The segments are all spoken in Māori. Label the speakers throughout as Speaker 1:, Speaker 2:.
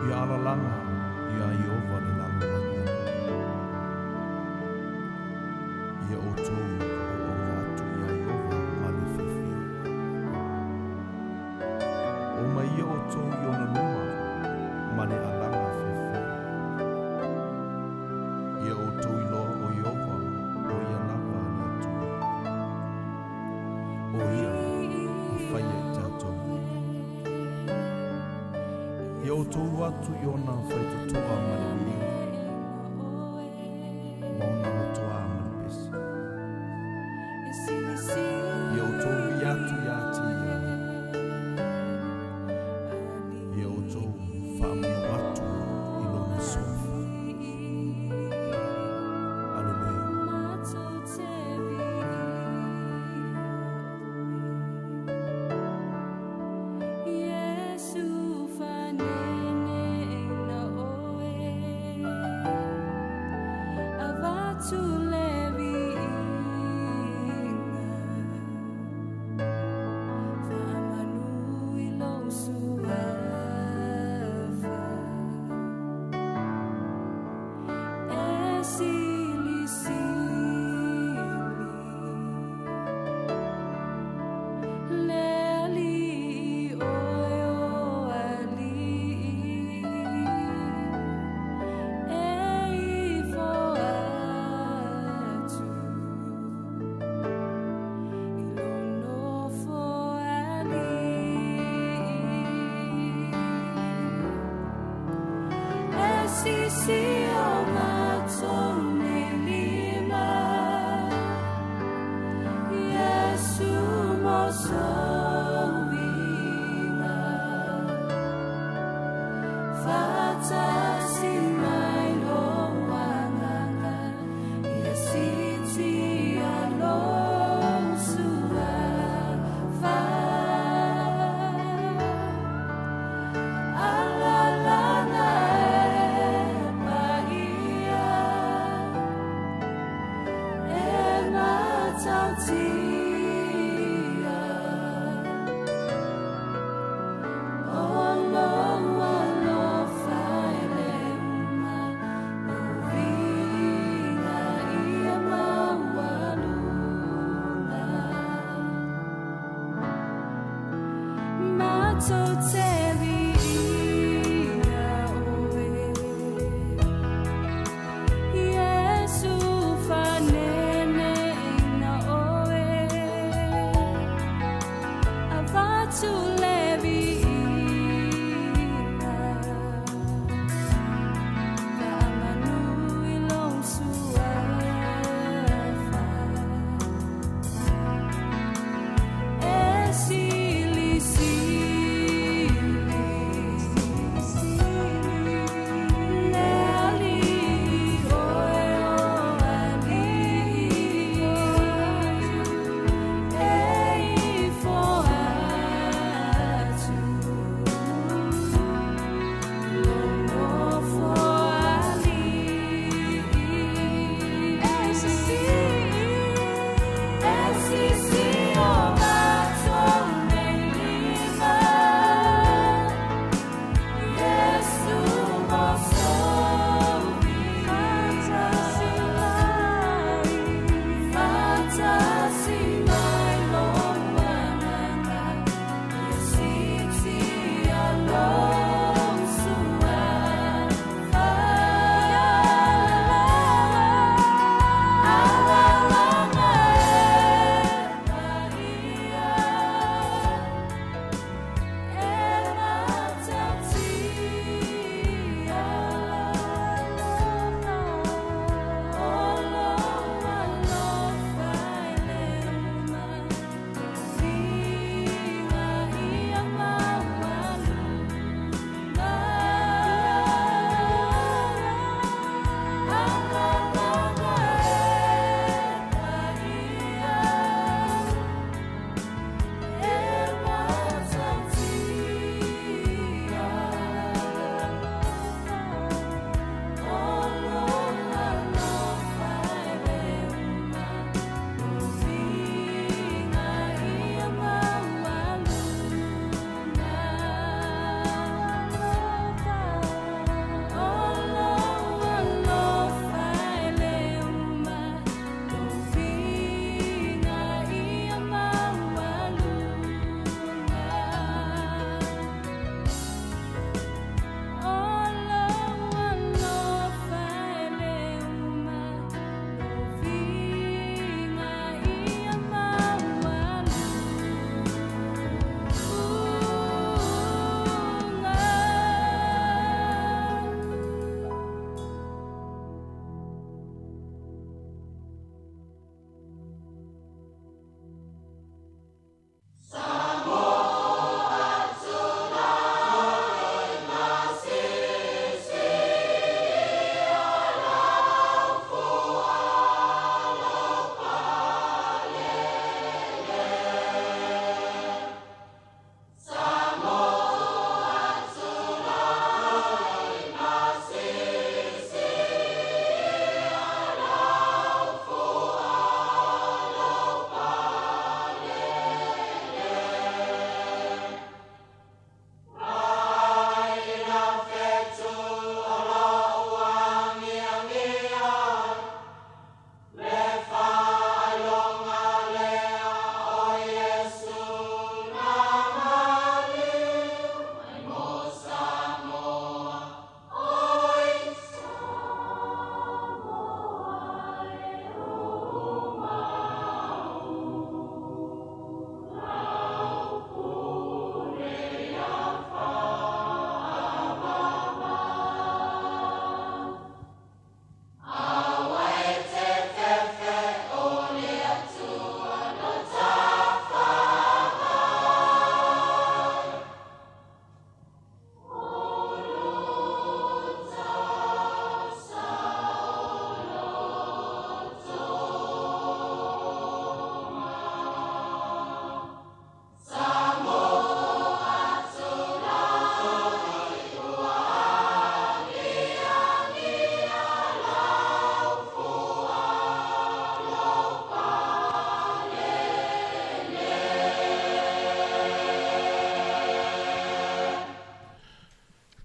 Speaker 1: Ia alalanga, ia Iova le lalolanga. Ia o tou o ngātu ia Iova male whiwhi. O mai ia o tou i ona numa, mane alanga whiwhi. Ia o tou i loa o Iova, o ia lava ni atu. O ia, a whaia i tātou. Ia o tou atu i ona whaitotoa mane miringa. Mauna o toa mane pesi. Ia o tou i atu i ati ia. Ia o tou whaamio atu i lona sofa. Alleluia.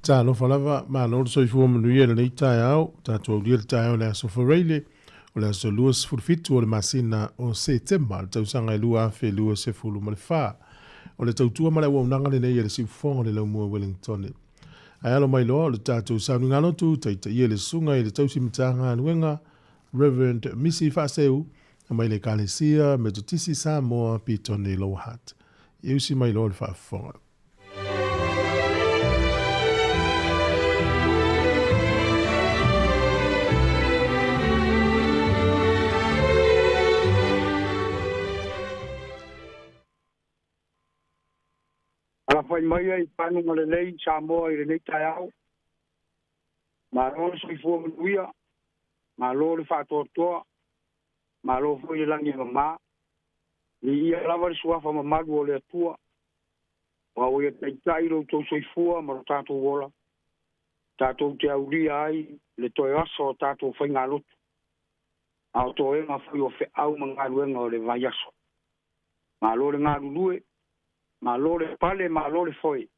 Speaker 1: Ta lo falava ma lo so fu mo nuia le tai au ta to dia tai au le so forele o le so luas furfitu o le masina o September tau sanga lua fe lua se fulu mo le fa o le tau tua ma le wa unanga le nei le si fonga le mo Wellington ai alo mai lo le tatu sa ngalo tu tai tai le sunga i le tau simitanga nuenga Reverend Missy Faseu mai le kalesia me tutisi Sāmoa pitone lo hat e usi mai lo le fa fonga.
Speaker 2: Ala fai mai ai panu ngale lei Sāmoa i le nei tai au. Ma lo soi fua manuia, ma lo le whātoatoa, ma lo fo i langi mama. Ni ia lava le suafa mamalu o le atua. Wa o ia taitai lo tau soi fua ma lo tātou wola. Tātou te aulia ai le toe aso o tātou whai ngā lotu. A o to e ma fai o fe au ma ngā ruenga o le vai aso. Ma lo le ngā rulue, ma lo le pale, ma lo le foi.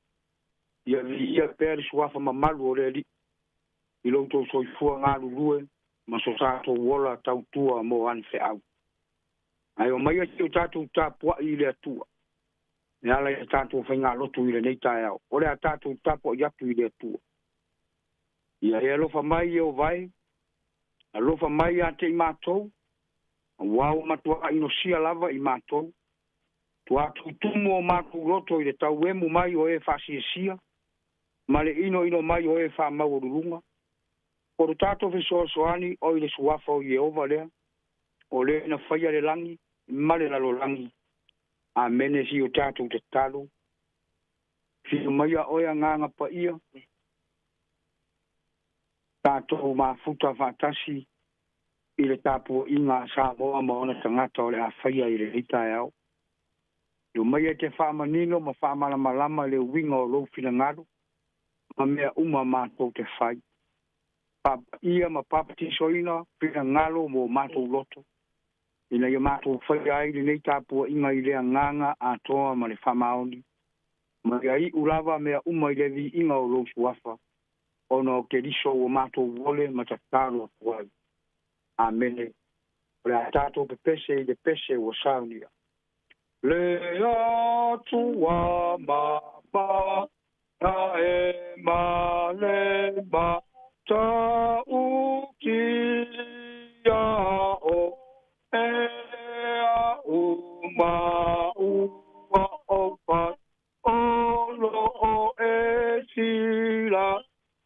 Speaker 2: Ia pēr suafa mamalu o le li. I lo tau soi fua ngā rulue, ma so tātou wola tau tua mo an fe au. Ai o mai ati o tātou tāpua i le atua. Ne ala i tātou whai ngā lotu i le nei tai au. O le a tātou tāpua i atu i le atua. Ia e alofa mai e o vai, alofa mai a te i mātou, wau matua ino sia lava i mātou, tu atu tumu o mātou roto i le tau emu mai o e whasi e sia, ma le ino mai o e wha mau o rurunga, o le tātou fisoa soani o i le suafa o Jehova lea, o le na whaia le langi, ma le lalo langi, a mene si o tātou te talo, fio mai a oia nganga pa ia, tātou mafuta whātasi i le tāpua i ngā Sāmoa ma ona tangata o le a whaia i le hita e au. Yo mai e te whāmanino ma whāmana malama le winga o lou whina ngaro, ma mea uma mātou te whai. Papa ia ma papati soina, whina ngaro mo mātou loto. Ina ia mātou whaia ai le nei tāpua inga i lea nganga a toa ma le whamaoni. Ma ia i ulawa mea uma i le vi inga o lou suafa. Ono o ke riso o mātou wole ma ta tālo tuai. Amene. Le a tātou pepese i le pese o saunia. Le atua mama, na e ma le ma, ta ukia o e a uma ua o pa, o lo o e sila,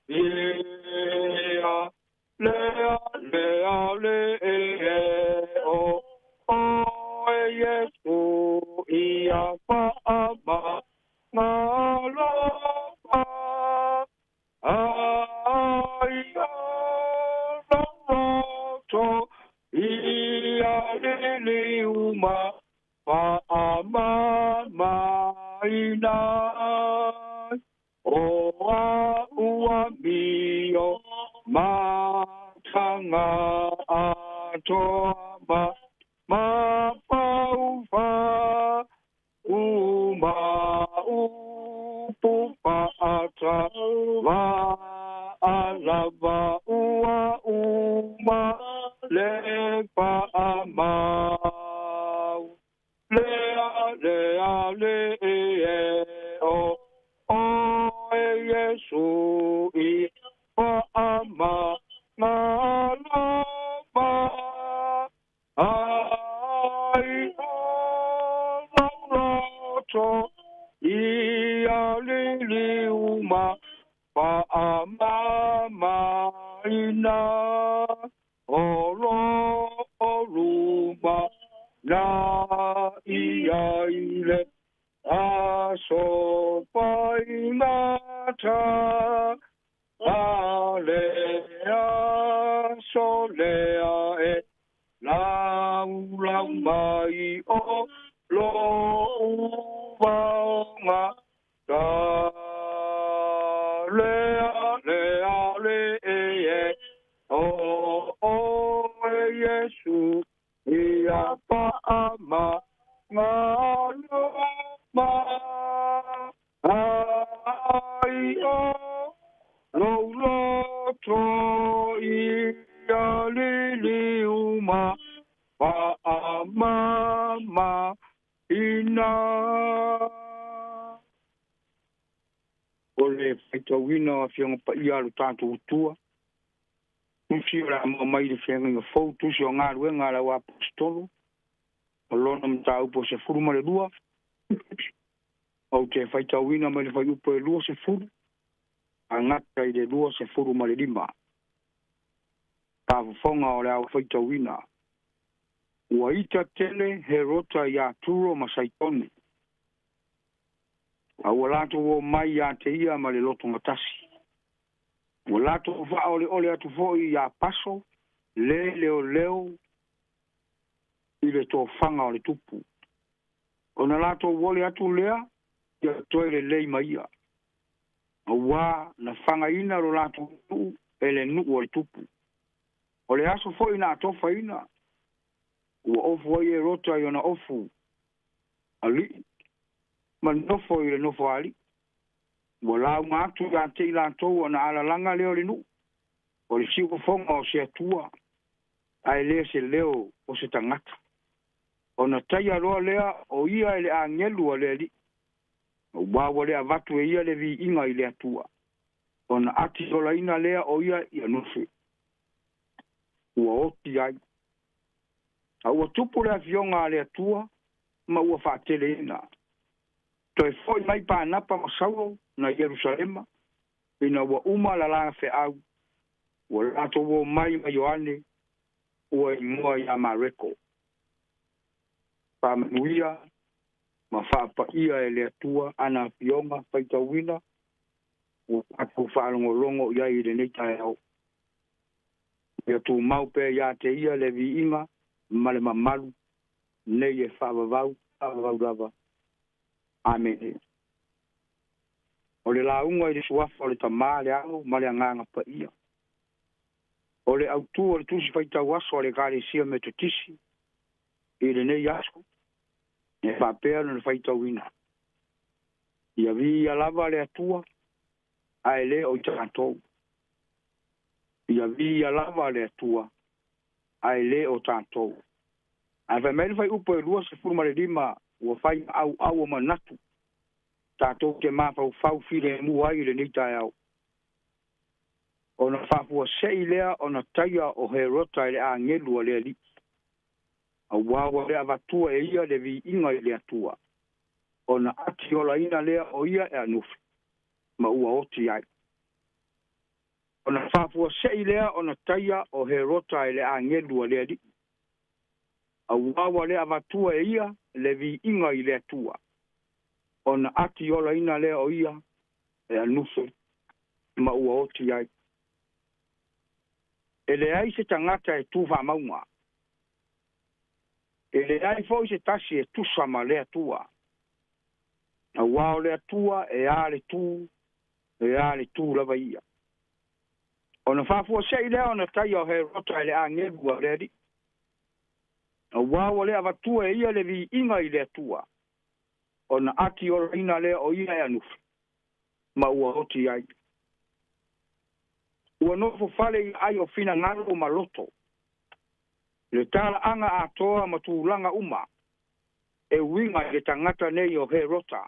Speaker 2: Ia, lea, le o e Yesu, ia paama, ngalopa, aia, loroto, ia liliuma, paama, maina, o a ua mio ma tanga atoa ma paufa uma upu paata wa alava ua uma le paamau lea le o Yesu i paama ngalama ai roto ia liliuma paama maina oluma na ia ile aso paimata alea solea e lau mai o lo uvaonga ta lea le e o Yesu ia paama ngalo ma ai o to I lili uma pa mama ina ole faita wina fianga pa ia lo tanto tua usi la mai de fianga no foto si nga lu nga la wa apostolo lona mta upo se furu ma le dua o te faita wina ma le fa upo e lua se furu angata i de lua se furu ma le lima pa fonga o le au faita wina ua ita tele he rota ia turo ma saitoni a walato o mai ia te ia ma le loto ngatasi walato va ole atu foi ia paso leo i le to fanga o le tupu ona lato wole atu lea ia toile lei mai ia wa na fanga ina lo lato ele nu o le tupu o le aso foi na tofa ina ua ofu ai e rota i ona ofu ali ma nofo i le nofo ali ua lau ngātu ia te ila tou ona ala langa leo le nu o le siu fonga o se atua ai lea se leo o se tangata ona tai aloa lea o ia ele angelu o le ali ua wale avatu e ia le vi inga i le atua ona ati ola ina lea o ia i anufe ua oti ai a ua tupu le afionga le atua ma ua whaatele ina toi foi mai pa napa masau na Jerusalema ina ua uma la la fe au ua lato ua mai ma Yohane ua ingoa ia mareko pa manuia ma whaapa ia e le atua ana afionga faitawina ua patu whaalongolongo ia i le neita au ia tu mau pe ia te ia le vi inga male mamalu nei e whaavavau rava amen o le launga i le suafa o le tamā le au ma le anganga pa ia o le autu o le tusi faitau aso o le kālesia me tutisi i le nei aso e whapea na le faitau ina ia vi ia lava le atua a ele o i tātou ia vi ia lava le atua a ele o tātou a fa mele fai upo e lua se furma le lima ua fai au o manatu tātou ke mafau file mu ai le nita au ona fafua sei lea ona taia o herota le angelu le ali a wawa le avatua e ia le vi inga le atua ona ati ola ina lea o ia e anufi ma ua oti ai ona fafua sei lea ona taia o herota le angelu le ali a wawa le avatua e ia le vi inga le atua ona ati ola ina lea o ia e anufi ma ua oti ai ele ai se tangata e tu fa maunga ele ai foi se tasi e tu sama le atua a wao le atua e ale tu lava ia ona fa fu se ile ona tai o he rota le angelu a le di a wao le avatua e ia le vi inga ile atua ona ati o ina le o ia e anu ma ua oti ai ua nofo fale ai o fina ngalo maloto le tala anga atoa ma tūlanga uma e winga le tangata nei o he rota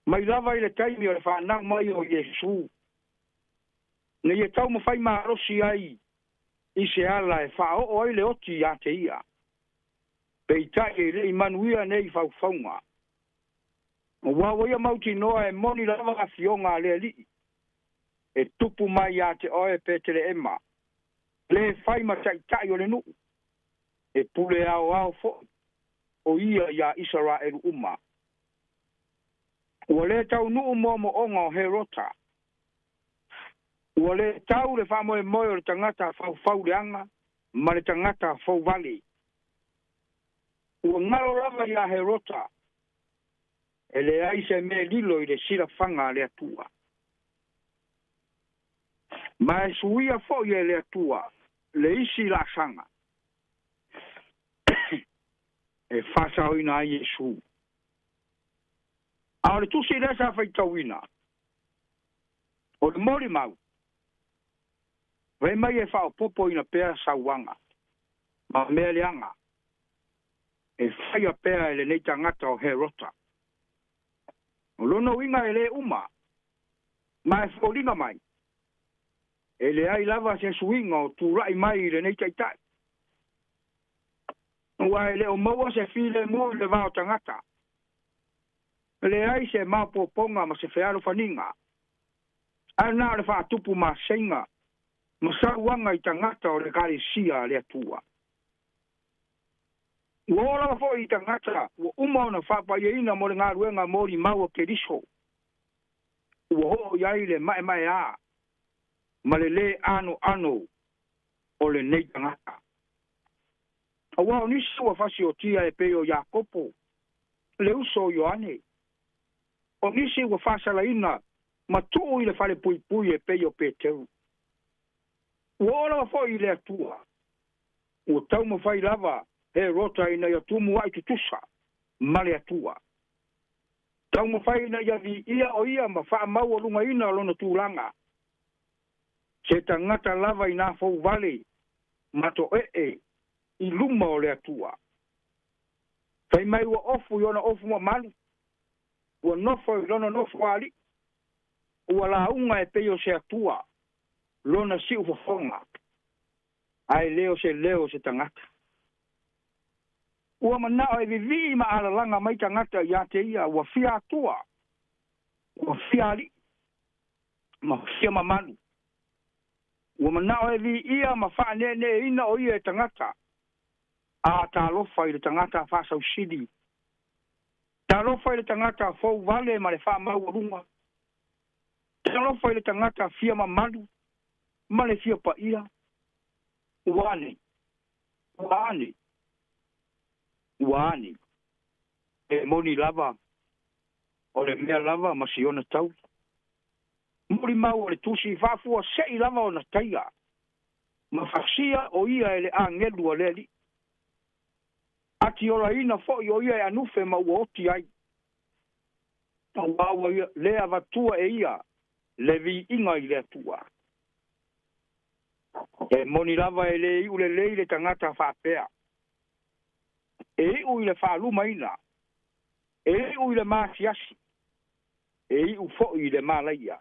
Speaker 2: mai lava i le taimi o le whanau mai o Yesu ne ye tau ma whai maarosi ai i se ala e whao o ai le oti a te ia pei tai e le imanuia nei whauwhaunga o wawa ia mauti noa e moni lava a fionga le li e tupu mai a te oe petele ema le fai ma tai o le nu e pule ao fo o ia ia Israel uma o le tau nu mo onga o herota o le tau le famo e moyo le tangata fau le anga ma le tangata fau vale o ngaro lava ia herota ele ai se me lilo i le sira fanga le atua ma e suia fo ia le atua le isi la sanga e fasa o ina Yesu a le tusi le sa fai tauina o le mori mau Vai mai e whaopopo ina pēr sauanga. Ma mea leanga. E whaia pēr ele nei tangata o he rota. O lono inga ele uma. Ma e whauringa mai. Ele ai lava se suinga o tūrai mai le nei taitai. Ua ele o maua se file mo le vao tangata. Le ai se mapoponga ma se whearo whaninga. Ana le whaatupu ma senga. Ma sauanga i tangata o le kare sia le atua. Ua ora fo i tangata, ua uma ona whapaieina mo le ngā ruenga mori maua ke riso. Ua ho iai le mai a. Ma le ano o le nei tangata. Awa o nisi ua fasi o tia e peo Iakopo. Le uso o Ioane. O nisi ua fasalaina ma tuu i le fale pui e peo Peteru. Ua ora fo i le atua. Ua tau ma fai lava he rota ina ia tumu ai tutusa. Ma le atua. Tau ma fai ina ia vi ia o ia ma faa maua lunga ina lona tūlanga. Se tangata lava ina fau vale. Mato i luma o le atua. Fai mai ua ofu i ona ofu ma malu. Ua nofo i lona nofo ali. Ua la unga e peio se atua. Lona si ufafonga. Ai leo se tangata. Ua manao e vivi ma ala langa mai tangata ia te ia. Ua fia atua. Ua fia ali. Ma fia ma malu. Ua manao e vi ia ma faa ne ina o ia e tangata. A ta lofa i le tangata fa sau sidi. Ta lofa i le tangata fau vale ma le fa mau runga. Ta lofa i le tangata fia ma malu. Ma le fia pa ia. Uani. E moni lava. O le mea lava ma si ona tau. Mori mau o le tusi fafua sei lava o na taia. Ma fasia o ia ele angelu o leli. Ati ola ina fo i o ia e anufe ma ua oti ai. Tau ia lea vatua e ia. Levi inga i lea tua. E moni lava e le iu le lei le tangata whapea. E iu i le whaluma ina. E iu i le māsiasi. E iu fo i le mālaia.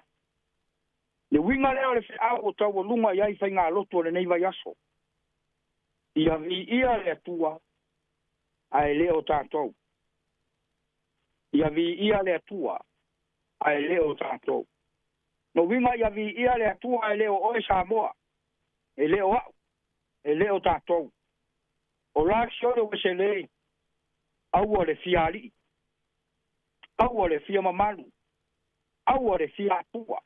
Speaker 2: Le winga leo le whiau o tau lunga iai whai ngā loto le neiva yaso. Ia vi ia le atua. Ai leo tātou. Ia vi ia le atua. Ai leo tātou. No winga ia vi ia le atua ai leo oe Sāmoa. E leo au. E leo tātou. O la siore o se le. Aua le fiali. Aua le fia mamalu. Aua le fia atua.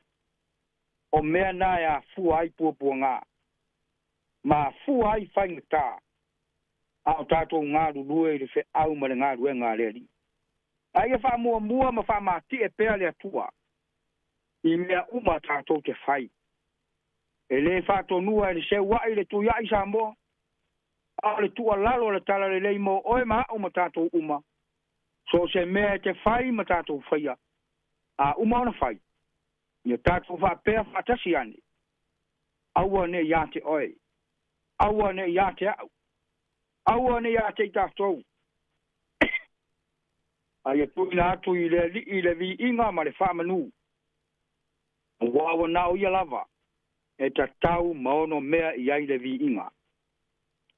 Speaker 2: O mea na ya fua ai pua ngā. Ma fua ai whaingata. Au tātou ngā rurue i le whe au ma le ngā rue ngā leri. Ai e wha mua ma wha mati e pēr le atua. I mea uma tātou te whai. E le whatonua e le se wai le tuia i Sāmoa. A le tua lalo le tala le lei mo oe ma o ma tātou uma. So se mea te whai ma tātou whaia. A uma ona whai. Ia tātou wha pēr whatasi ane. Aua ne ia te oe. Aua ne ia te au. Aua ne ia te tātou. Ai e puina atu i le vi inga ma le whamanu. Wawa nao ia lava. E ta tau maono mea i ai le vi inga.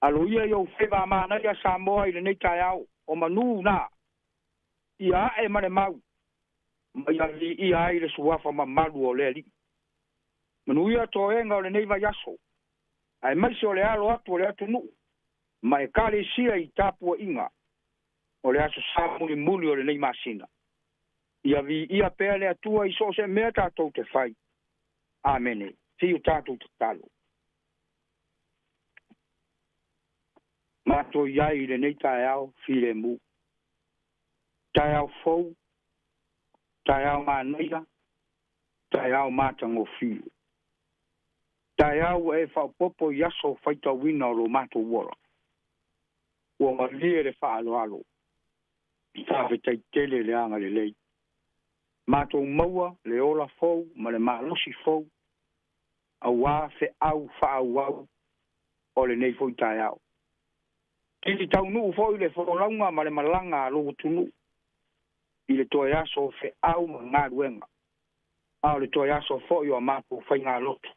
Speaker 2: Alo ia iau whewa maana ia Sāmoa i le nei tai au. O manu na. Ia e mane mau. Ma ia vi i ai le suafa ma malu o le li. Manu ia toenga o le nei vai aso. Ai maisi o le alo atu o le atu nu. Ma e kare sia i tāpua inga. O le aso sāmuli muli o le nei masina. Ia vi ia pēr le atua i so se mea tātou te whai. Amene. Tiu tātou te talo. Mato iai le nei tai au file mu. Tai au fou. Tai au mānaia. Tai au mātango fiu. Tai au e whaupopo i aso whaita wina o lo mato wara. Ua malie le whaalo alo. Tāwe tai tele le anga le lei. Mato maua le ola fou ma le malosi fou. wā fe au whāuau o le nei fo i tai au. Titi tau nuu fo i le wholaunga ma le malanga lo tunu. I le toi aso fe au ma ngā ruenga. A le toi aso fo i o mātou whai ngā lotu.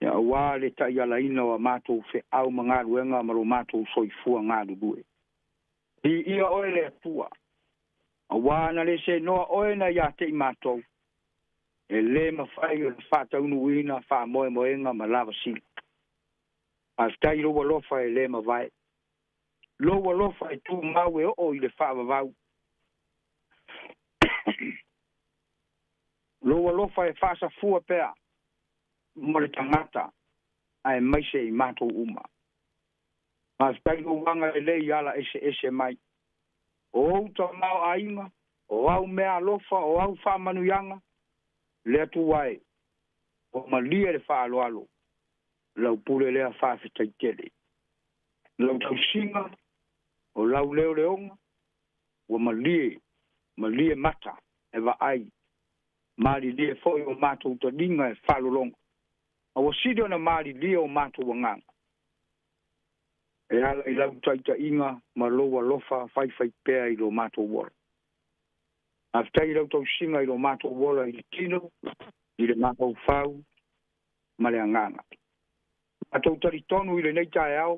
Speaker 2: Ia wā le tai ala ina o mātou fe au ma ngā ruenga ma lo mātou soifua ngā rurue. I ia oe le atua. A wā na le se noa oe na ia te i mātou. E le mawhai o le whātaunu uina wha moe moenga ma lava sila. A tai loa lofa e le mawai. Loa lofa e tū mau e o i le whaavavau. Loa lofa e whaasa fua pea. Mo le tangata. A e maise i mātou uma. A tai loa wanga e le i ala ese mai. O auta mau ainga. O au mea lofa. O au whaamanuyanga. Le atu wai. O malia le whaaloalo. Lau pule lea whawhitai tele. Lau tau singa, o lau leo leonga, o malie mata, e wa ai. Mali lie foi o mātou ta dinga e whalolonga. A o sido na mali lie o mātou wanganga. E ala i lau taita inga, ma loa lofa, whai pea i lo mātou wora. A tai lau tau singa i lo mātou wora i tino, i le mātou whau, ma le anganga. A tau tari tonu i le nei tae au,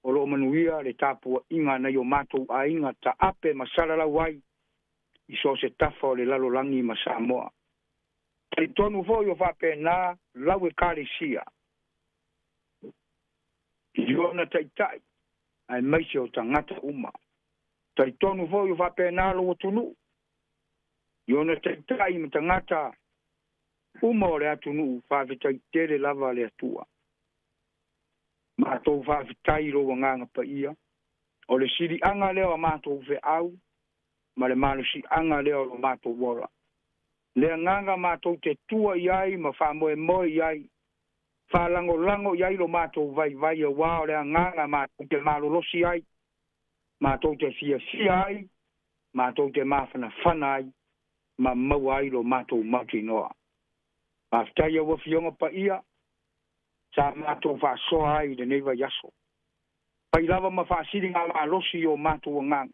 Speaker 2: o lo manuia le tāpua inga nei o mātou a inga ta ape masara lau ai, i so se tafa o le lalo langi ma Sāmoa. Tari tonu foi o whape nā, lau e kāre sia. I ona taitai, ai maise o tangata uma. Tari tonu foi o whape nā lo o tunu. I ona taitai ma tangata uma o le atunu, whawhitai tere lava le atua. Mātou whawhitai ro nganga pa ia. O le siri anga leo a mātou fe au. Ma le malu si anga leo o mātou wora. Le nganga mātou te tua iai ma whamoe moe iai. Whalango lango iai lo mātou vai a wao le nganga mātou te malolosi ai. Mātou te fia ai. Mātou te mawhana whana ai. Ma mau ai lo mātou mauti noa. Whawhitai a wafionga pa ia. Sa mātou whasoa ai de neiva yaso. Pai lava ma whaasiri ngā malosi o mātou ngang.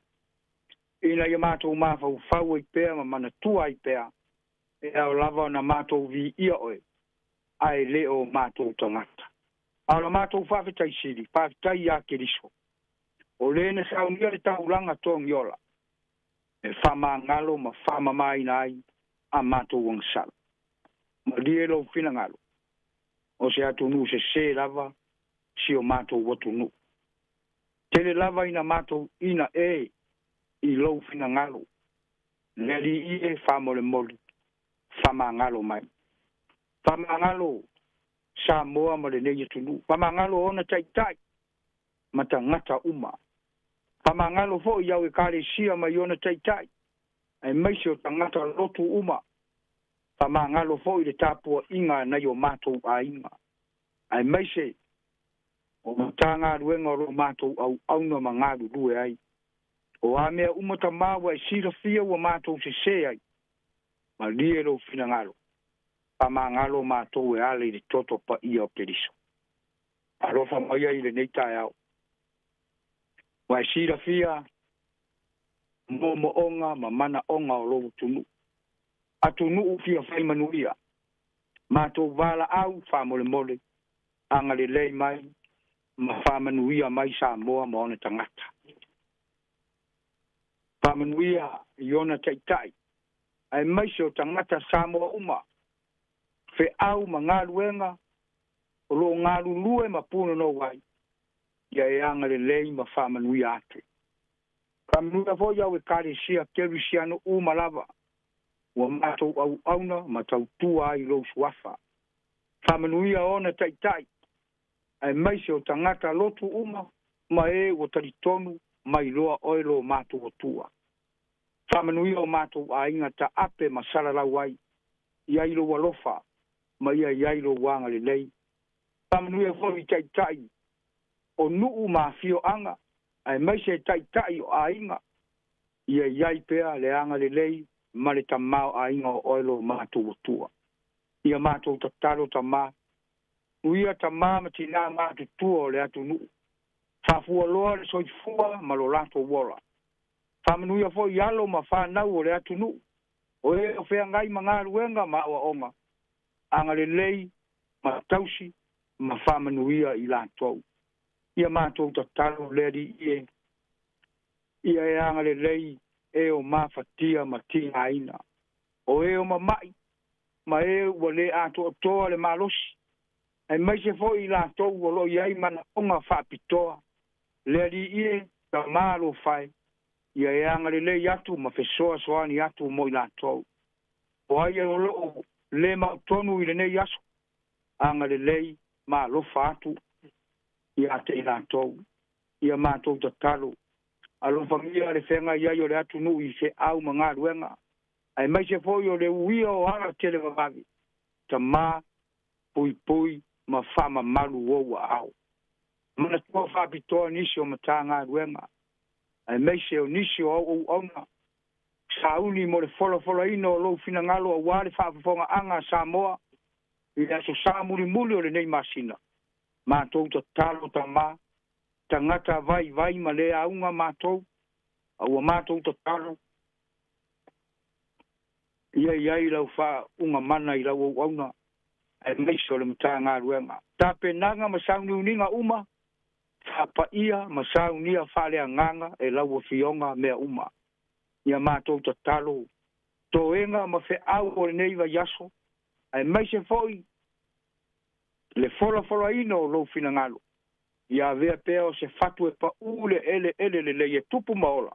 Speaker 2: Ina ia mātou mawhau whau i pēr ma mana tua i pēr. E au lava na mātou vi ia oe. Ai leo mātou tangata. Au la mātou whawhitai siri, whawhitai a keriso. O lene saunia le tauranga tōng yola. E whama ngalo ma whama mai nai a mātou wangsala. Ma lielo whina ngalo. O se atunu se lava, si o mātou watunu. Tele lava ina mātou ina i lau whina ngalo. Neri i whamole moli, whama ngalo mai. Whama ngalo, Sāmoa ma le nei atunu. Whama ngalo ona taitai, mata ngata uma. Whama ngalo fo i au e kare sia mai ona taitai. Ai maise o tangata lotu uma. Whama ngalo fo i le tāpua inga nei o mātou a inga. Ai maise, o matanga ruenga o mātou au auna ma ngāru rue ai. O a mea umata mawa e sira fia ua mātou se ai. Ma lie lo whina ngalo. Whama ngalo mātou e ale i le toto pa ia o periso. Arofa mai ai le nei tae au. Wa e sira fia, mo onga ma mana onga o lo tunu. Atunu ufia whai manuia. Mātou wala au whamole mole. Anga le lei mai. Ma whamanuia mai Sāmoa ma ona tangata. Whamanuia i ona taitai. Ai maise o tangata Sāmoa uma. Fe au ma ngā luenga. O lo ngā lulue ma puna no wai. Ia e anga le lei ma whamanuia ate. Whamanuia fo iau e kare sia keru siano uma lava. Ua mātou au auna, ma tau tua ai lo suafa. Whamanuia ona taitai. Ai maise o tangata lotu uma, ma e o taritonu, mai loa oilo mātou o tua. Whamanuia o mātou a inga ta ape ma saralau ai. Iai lo walofa, ma iai lo wanga le lei. Whamanuia fo i taitai. O nuu ma fio anga, ai maise taitai o a inga. Iai pea le anga le lei. Ma le tamau a inga o oilo mātou o tua. ia mātou tatalo tamā. Uia tamā ma tina mātutua o le atu nuu. Whafua loa le soifua ma lo lato wola. Whamanuia fo i alo ma whanau o le atu nuu. O e o whea ngai ma ngā ruenga ma awa onga. Anga le lei, ma tausi, ma whamanuia i lato. Ia mātou tatalo le di ie. Ia e anga le lei e o mawhatia ma tina ina. O e o ma mai, ma e ua le ato o toa le malosi. E mai se fo i lato o lo iai mana onga whapitoa. Le di ie, ta malo fai. Ia e anga le lei atu ma fesoa soani atu mo i lato. O ai e o lo le mautonu i le nei aso. Anga le lei ma lo fatu. Ia te i lato. Ia mātou tatalo. Alo familia le whenga iai o le atu nu i se au ma ngā ruenga. Ai mai se foi o le uia o ara tele vavavi. Ta mā, pui pui, ma whama malu o au. Mana tua whapitoa nisi o mata ngā ruenga. Ai mai se o nisi o au auna. Sauni mo le fola ino o lou fina ngalo a wale whapafonga anga Sāmoa. I le aso Sāmuri muli o le nei masina. Mātou ta talo ta mā. Tangata vai ma le aunga mātou. Aua mātou ta talo. Ia i lau wha unga mana i lau au auna. E meiso le mta ngā ruenga. Tā penanga ma sauni uninga uma. Whapa ia ma saunia whalea nganga e lau o fionga mea uma. Ia mātou ta talo. Toenga ma fe au o le neiva yaso. E meise foi. Le fola ino lo fina ngalo. Ia vea pea o se fatu e pa ule ele le e tupu maola.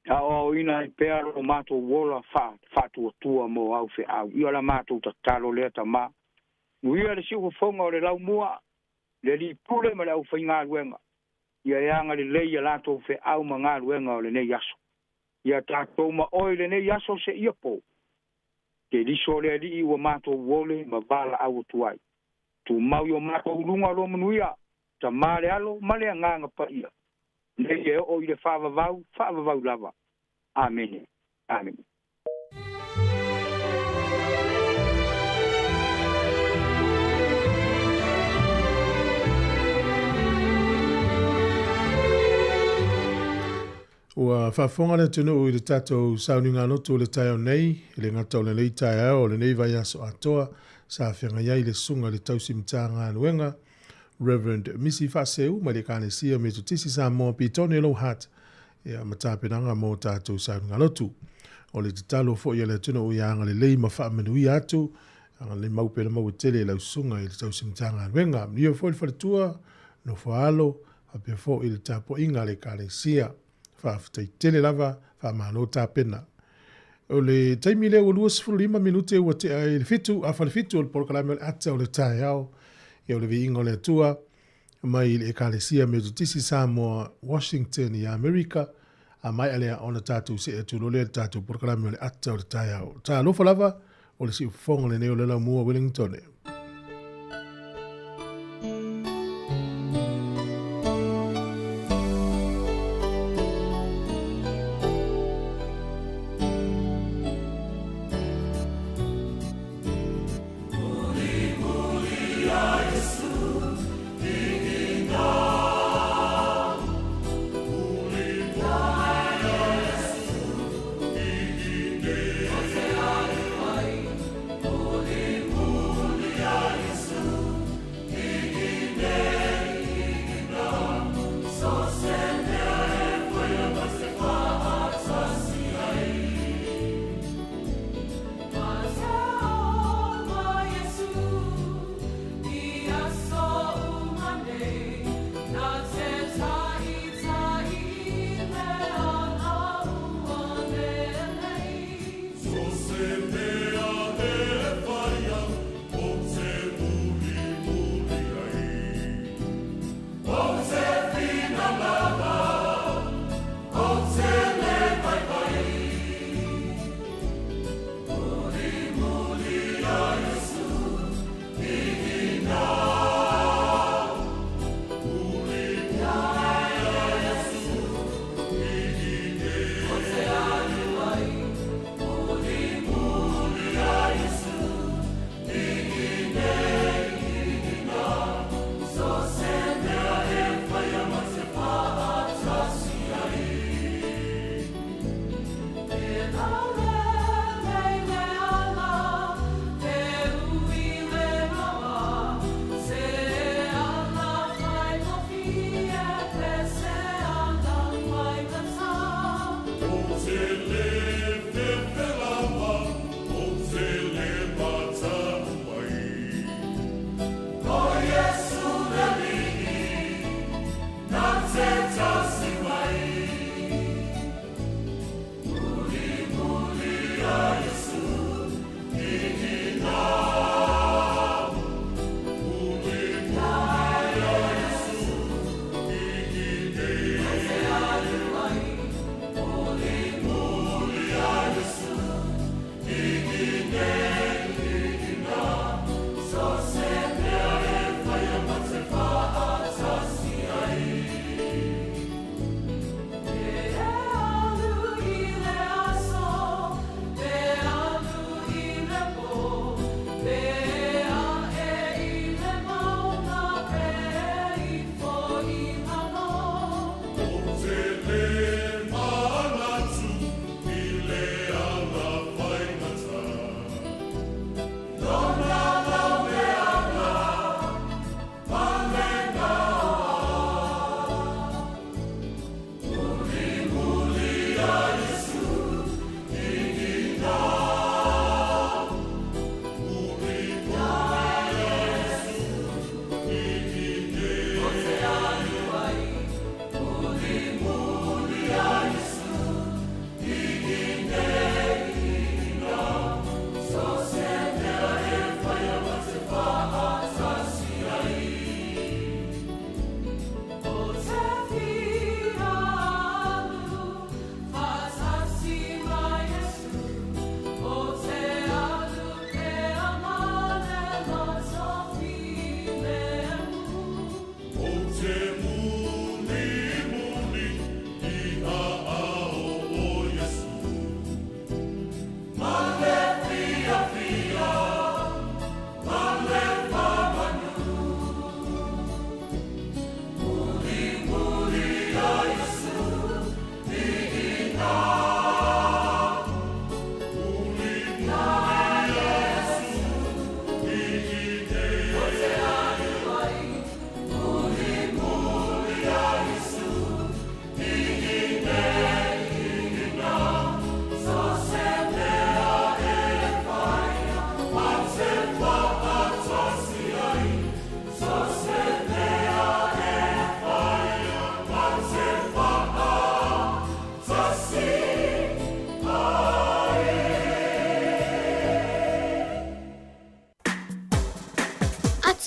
Speaker 2: A o ina e pea lo mato wola fatu o tua mo au fe au. Ia la mato ta talo lea ta ma. Uia le siu fonga o le lau mua. Le li pule ma le au fai ngā ruenga. Ia eanga le leia lato fe au ma ngā ruenga o le nei yaso. Ia tātou ma oi le nei yaso se ia po. Ke liso le li i wa mato wole ma vala au tuai. Tu mau yo mato ulunga lo manuia. Ta male alo, male nganga pa ia. Nei e o i le whaavavau lava. Amen. Amen.
Speaker 1: Ua whaafonga le tunu i le tatou sauninga notu le tai o nei, i le ngata o le nei tai au, o le nei vai aso atoa, sa whianga iai le sunga le tausimta ngā nuenga, Reverend Missy Faseu, ma le kāne sia me tu tisi Sāmoa pitone lo hat, ia matapenanga mō tatou sauninga notu. O le talo fo ia le tunu i anga le lei ma whaamanui atu, anga le maupe le mau tele lau sunga i le tausimta ngā nuenga, nio fo le whalatua, no whaalo, apia fo i le tapo inga le kāne sia, whaafutai tele lava, whaamano tāpena. O le taimi leo o 25 minute ua te ai le fitu, a whale fitu o le porokalame o le ata o le tae au, ia o le viinga o le atua, mai le ekalesia me tutisi Sāmoa, Washington i Amerika, a mai alea ona tātou se e tulo le tātou porokalame o le ata o le tae au. Tā lofa lava, o le si ufonga le neo le lau mua Wellington.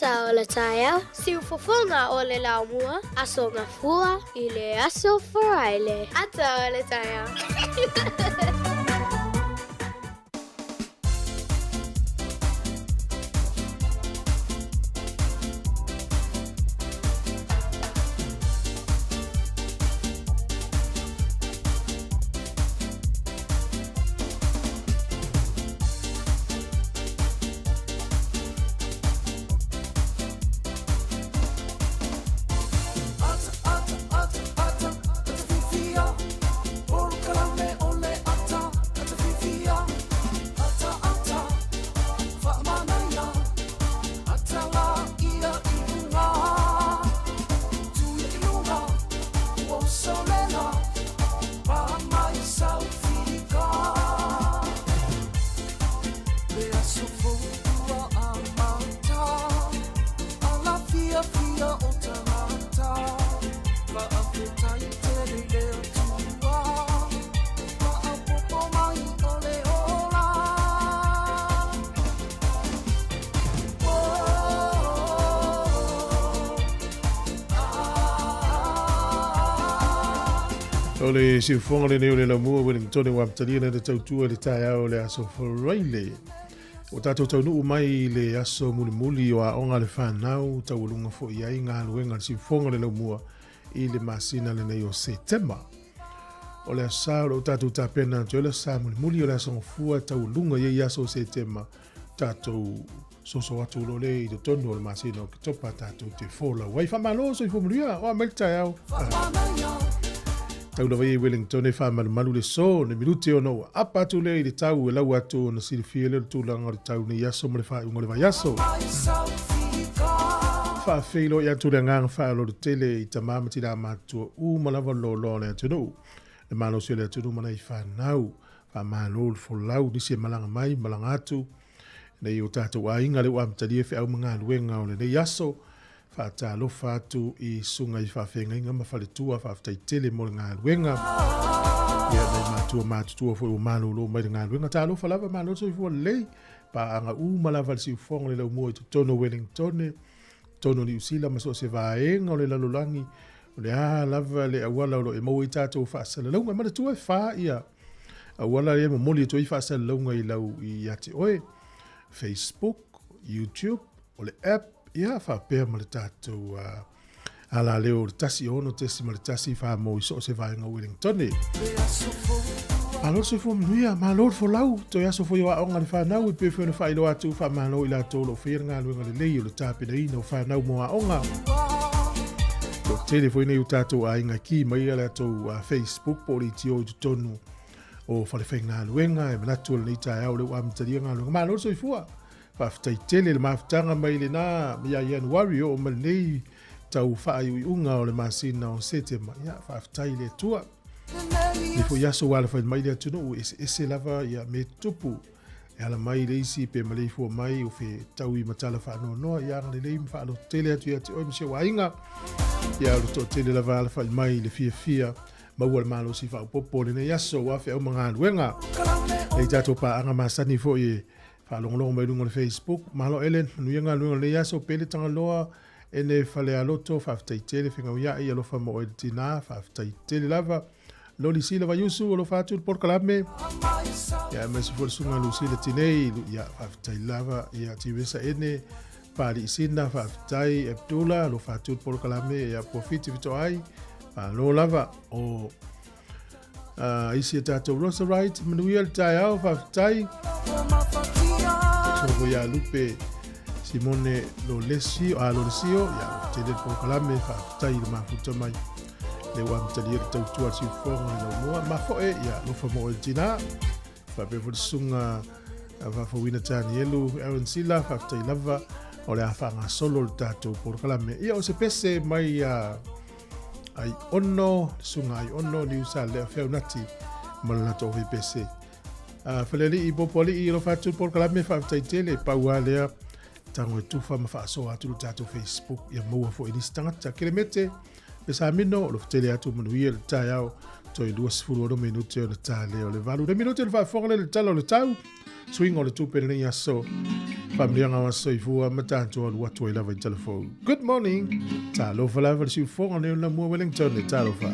Speaker 3: Asa o le taia, siufofonga o le laumua, aso ngafua i le aso faraile. Ata o le taia.
Speaker 1: O le siufonga le neo le lamua Wellington wa mtalina le tautua le tae au le aso Faraile. O tatou taunu mai le aso muli o a onga le whanau taulunga fo i ai ngā luenga le siufonga le lamua i le masina le nei o September. O le asaro o tatou tapena te o le sa muli o le aso ngafua taulunga i aso September tatou soso atu lo le i te tonu o le masina o ki topa tatou te fola. Wai whamalo so i fumulia o a mel tae au. Tau na vai Wellington e whamanu le so, ne minuti o no apa atu le i le tau e lau atu na sirifia le tūlanga le tau ni yaso mo le wha ungo le vai yaso. Wha whilo i atu le ngang wha lo le tele i tamama tira matua u malawa lo lo le atu no. Le malo se le atu no mana i whanau, wha malo le folau nisi e malanga mai, malanga atu. Nei o tātou a inga le uamtari e whiau mga luenga o le ne yaso. Whaata alofa atu i sunga i whawhenga inga mawhaletua whawhtai tele mo ngā luenga. Ia nei mātua mātutua fo i o mālo lo mai ngā luenga. Tā alofa lava mālo so i fua lei. Pa anga umalawa le si ufonga le lau mua i tono Wellington. Tono ni usila maso se vaenga o le lalolangi. O le lava le awala o lo e mau i tātou whaasala launga. Mana tua e wha ia. Awala le mamoli to i whaasala launga i lau i ate oe. Facebook, YouTube, o le app. Ia whapea ma le tātou ala leo le tasi ono tesi ma le tasi wha mo i so se vaenga Wellington. Malo se fo mnuia, malo fo lau, to ia so fo iwa onga le whanau i pewe na whailo atu wha malo i la tolo whir ngā luenga le lei o le tāpina ina o whanau mo a onga. To tele fo ina i tātou a inga ki mai ala tau Facebook po li tio i tonu o whale whai ngā luenga e manatu ala ni tā au le uamtaria ngā luenga. Malo so i fua. Whaftai tele le mawhtanga mai le nā mia Januari o malei tau whaai ui unga o le masina o September. Ia, whaftai le tua. Ni fo yaso wala whai mai le atunu o ese lava ia me tupu. E ala mai le isi pe malei fua mai o fe tau i matala whaano noa. Ia ngale le im whaano tele atu ia te oi mse wainga. Ia alo to tele lava ala whai mai le fia. Maua le malo si whao popo le ne yaso wafe au mga luenga. E tato pa anga masani fo i Whalongolongo mai lungo le Facebook. Mahalo Ellen, nuianga lungo le yaso pele tanga loa. Ene whale aloto, whaftai tele, whenga ia i alofa mo e tina, whaftai tele lava. Loli si lava yusu, alofa atu le porkalame. Ia mai si sunga lusi le tinei, ia whaftai lava, ia tiwesa ene. Pari isina, whaftai eptula, alofa atu le porkalame, ia profiti vito ai. Mahalo lava, o isi e tato Rosa Wright, manuia le tai au, whaftai. Sogo ya lupe Simone Lolesio ya tele po kalame fa tai ma futa mai le wa mtali tau tua si fonga no mo ma fo ya lo fa mo tina fa be fu sunga va fo wina tani elu Aaron Sila fa tai lava o le fa nga solo tato po kalame ia o se pese mai ai onno sunga ai onno ni usa le fa unati mal na to vi pese Faleli i popoli i rofatu por kalame whaftai tele paua lea tango e tufa ma whaaso atu lo tato Facebook ia maua fo inisi tangata kilemete e sa mino lo ftele atu manuia le tai au to i 2 minuti o le tā leo le valu le minuti le whaafongale le talo le tau swing o le tupere ni aso Whamrianga wa soifua matātua lua tua I lava I telefou. Good morning. Tālo whalava si ufonga neo na mua Wellington e tālo wha.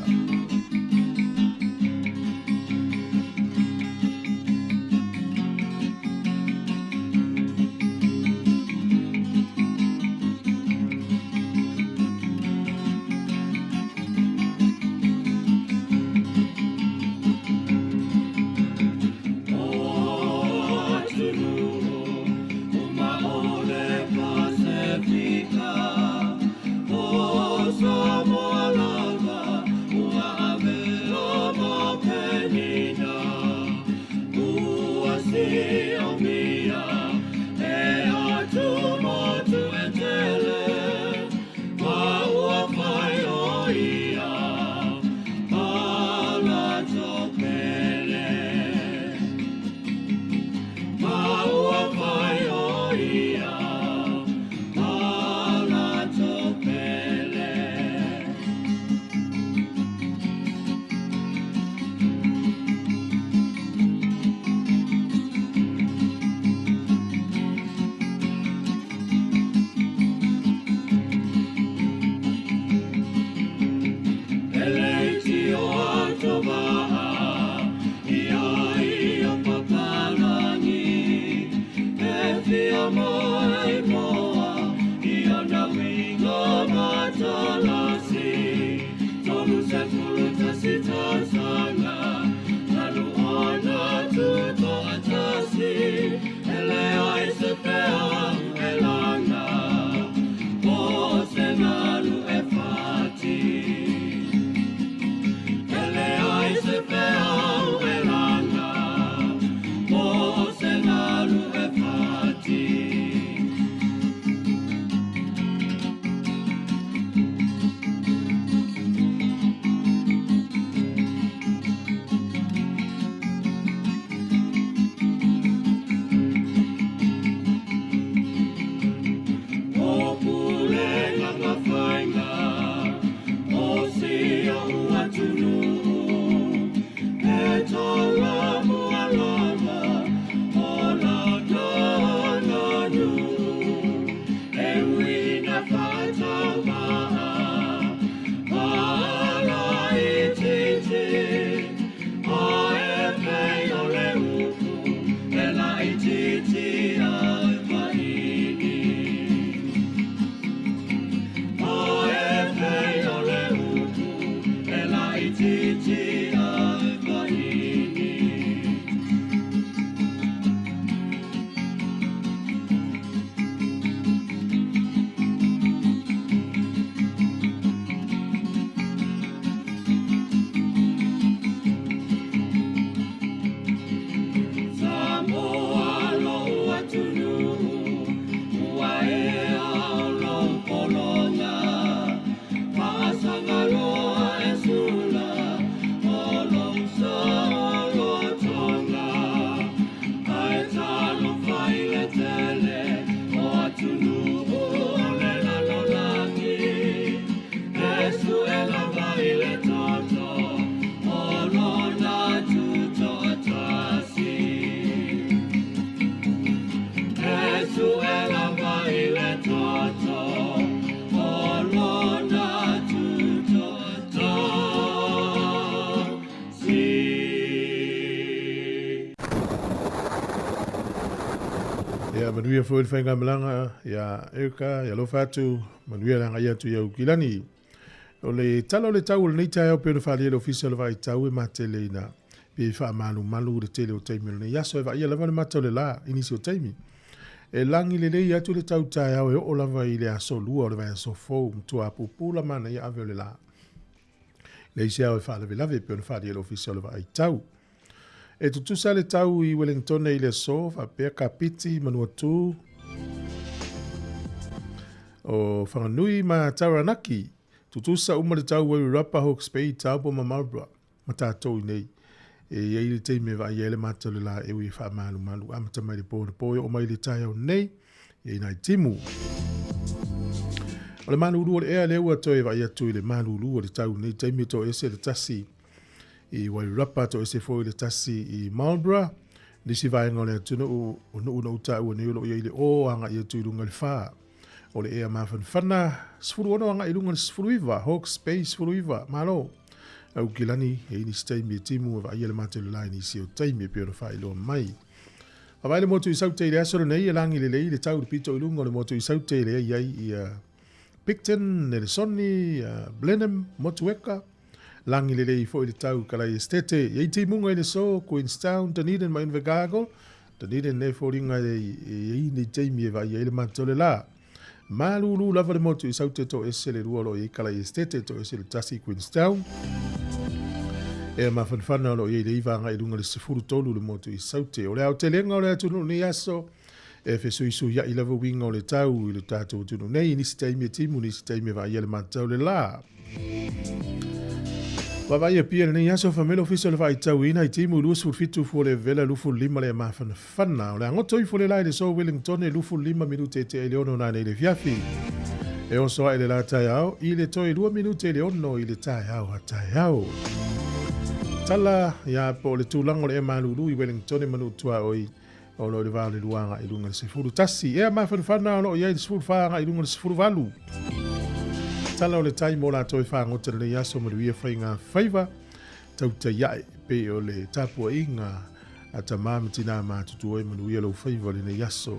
Speaker 1: Manuia foi whainga malanga ya eka ya lofatu manuia langa ia tu ia ukilani o le talo le tau nei tai o pelo fali le official vai tau e matele ina pe fa malu de tele o taimi le ya so va ia lava le matole la inisio taimi e langi le le ia tu le tau tai o lava ile aso lua o le vai so fo tu a pupula mana ia ave le la le sia o fa le lave pelo fali le official vai tau e tu sale tau I Wellington e le so fa pe kapiti manuatu o whanganui ma Taranaki tu sa uma le tau e rapa Hawke's Bay tau po mamabra ma tātou nei e ia I le teime va ia le matale la e ui wha malu amata mai le po o mai le tai au nei e nai timu o le manulu o le ea le ua toi va ia tui le manulu o le tau nei teime to ese le tasi I Wairapa to ese foi le tasi I Marlborough Nisi vai ngole tunu o uta o ne lo ile o anga ia tuilunga le fa. O le ea mafan fana sfuru ono anga ilunga le sfuru iwa, Hawk Space sfuru iwa, malo. Au kilani e ini staimi e timu wa ia le mate le lai nisi o taimi e pio fa ilo mai. Awai le motu i saute i le asoro nei e langi le lei le tau le pito ilunga le motu i saute i le iai i Picton, ne le Soni, Blenheim, Motueka, langi le lei fo i le tau kalai estete, i timunga i le so, Queenstown, Dunedin ma Invercargill, Dunedin ne fo ringa i ni taimi e vai i le mate le la. Malulu lava le motu i saute to ese le ruolo i kalai estete to ese le tasi Queenstown. E mawhanwhana lo i le iwanga i runga le sefuru tolu le motu i saute. O le au te lenga o le atunu ni aso. E fesu isu ia i lava winga o le tau i le tātou tunu nei. Nisi taimi e timu, nisi taimi e vai le matau le la. Wawai e pia le nei aso whamelo fiso le vai tau ina i timu lusu fitu fu le vela lufu lima le mawhanwhana. O le angoto i fu le lai le so Wellington e lufu lima minute te e leono na nei le fiafi. E oso ai le la tai au, i le toi 2 minute le ono i le tai au a tai au. Tala ya po le tūlango le e malulu i Wellington e manu tua oi o lo le vale luanga i lunga le sefuru tasi. E a mawhanwhana o lo iai le sefuru whaanga i lunga le sefuru valu. Tala o le tai mo la toi whaangota le yaso maruia whainga whaiva. Tau te iai pe o le tapua inga a ta mamatina mātutu oi manuia lo whaiva le ne yaso.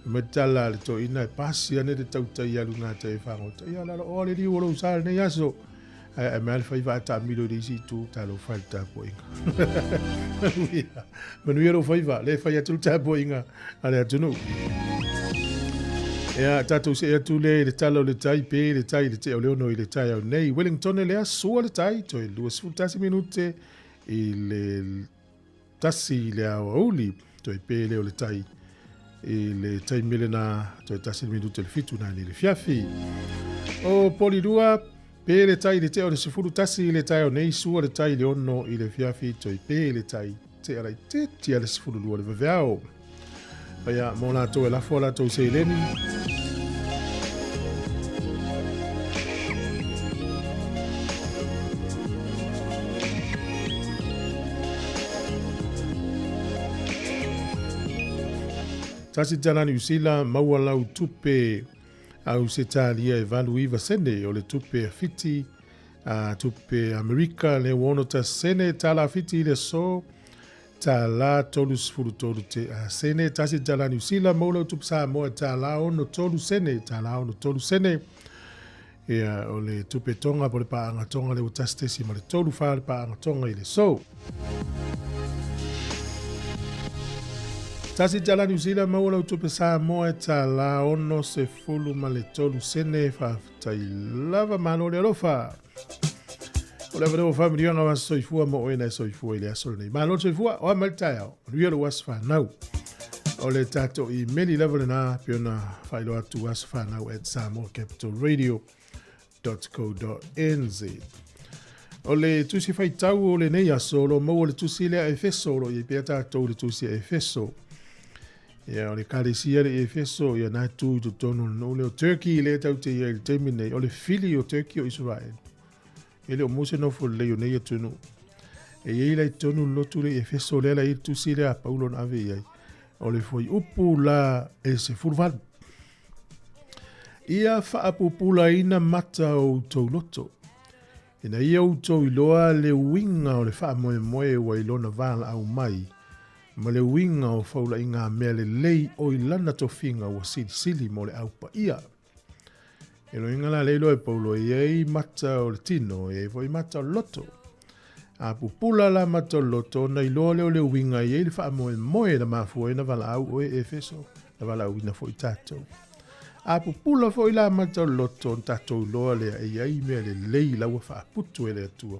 Speaker 1: Me tala le to ina e pasi ane te tau te ia lunga te whaangota. Ia lalo o le liu o lo usare ne yaso. E mea le whaiva ata milo de isi tu talo whai tapo inga. Manuia lo whaiva, le whai atu tapo inga a le atunu. Ea tatou se atu le talo le tai pe, le tai le te o leono i le tai au nei. Wellington e lea sua le tai, to e 2 minute i le tasi le au auli, to e pe leo le tai. I le tai milena, to e tasi minute le fitu na ni le fiafi. O polirua, pe le tai le te o le sefuru tasi le tai o nei sua le tai le ono i le fiafi to i pe le tai te arai te tia le sefuru lua le veveao. Paya mona to e lafo la to se leni. Tasi tala ni usila maua lau tupe au se talia e valu iwa sene o le tupe fiti, tupe Amerika le wono ta sene tala fiti le so, tala tolu sfuru tolu te sene, tasi tala New Zealand maulau tupe Sāmoa tala ono tolu sene, tala ono tolu sene, ia o le tupe tonga po le paanga tonga le utastesi ma le tolu wha le paanga tonga i le so. Tasi tala New Zealand maulau tupe Sāmoa tala ono se fulu ma le tolu sene fa tai lava mano le alofa. O le vero family nga wa soifua mo ina soifua ile asol nei. Malo soifua o mal tao. Rielo was fa now. O le tato i meli level na piona failo atu was fa now at Sāmoa Capital Radio.co.nz. O le tusi fai tau o le nei asolo mo o le tusi le efeso lo i piata to le tusi efeso. Ia o le kalesia le efeso ia na tu tonu no le Turkey le tau te ia te mine o le fili o Turkey o Israel. Ele o mose no fo le nei tunu. E ia le tonu lotu le efeso le la i tusi le a Paulo na ave ia. O le foi upu la e se furval. Ia fa apupula ina mata o tau loto. Ina ia o tau iloa le winga o le fa moe moe wa ilona vala au mai. Ma le winga o faula inga mea le lei o ilana tofinga o sili mo le aupa ia. E lo inga la leilo e paulo e ei mata o le tino e voi mata o loto. A pupula la mata o loto na iloa leo le winga e ei le faa moe moe na mafua ina vala au o e efeso na vala au ina fo i tatou. A pupula fo i la mata o loto tatou iloa le e ei mea le lei la ua faa putu e le atua.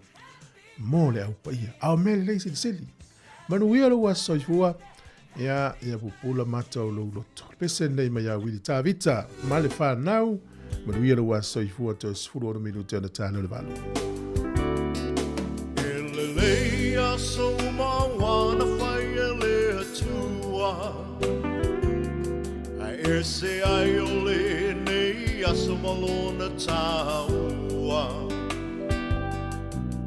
Speaker 1: Mo le aupa ia. Ao mea le lei sili. Manuia lo wa soifua ia pupula mata o lo loto. Pese nei mai a wili ta vita ma le fa nau manuia lo wa soifua to sfuru o minuto na talo le valo.
Speaker 4: Ele a so ma wana fai ele atua. A ese ai ole nei a so malona taua.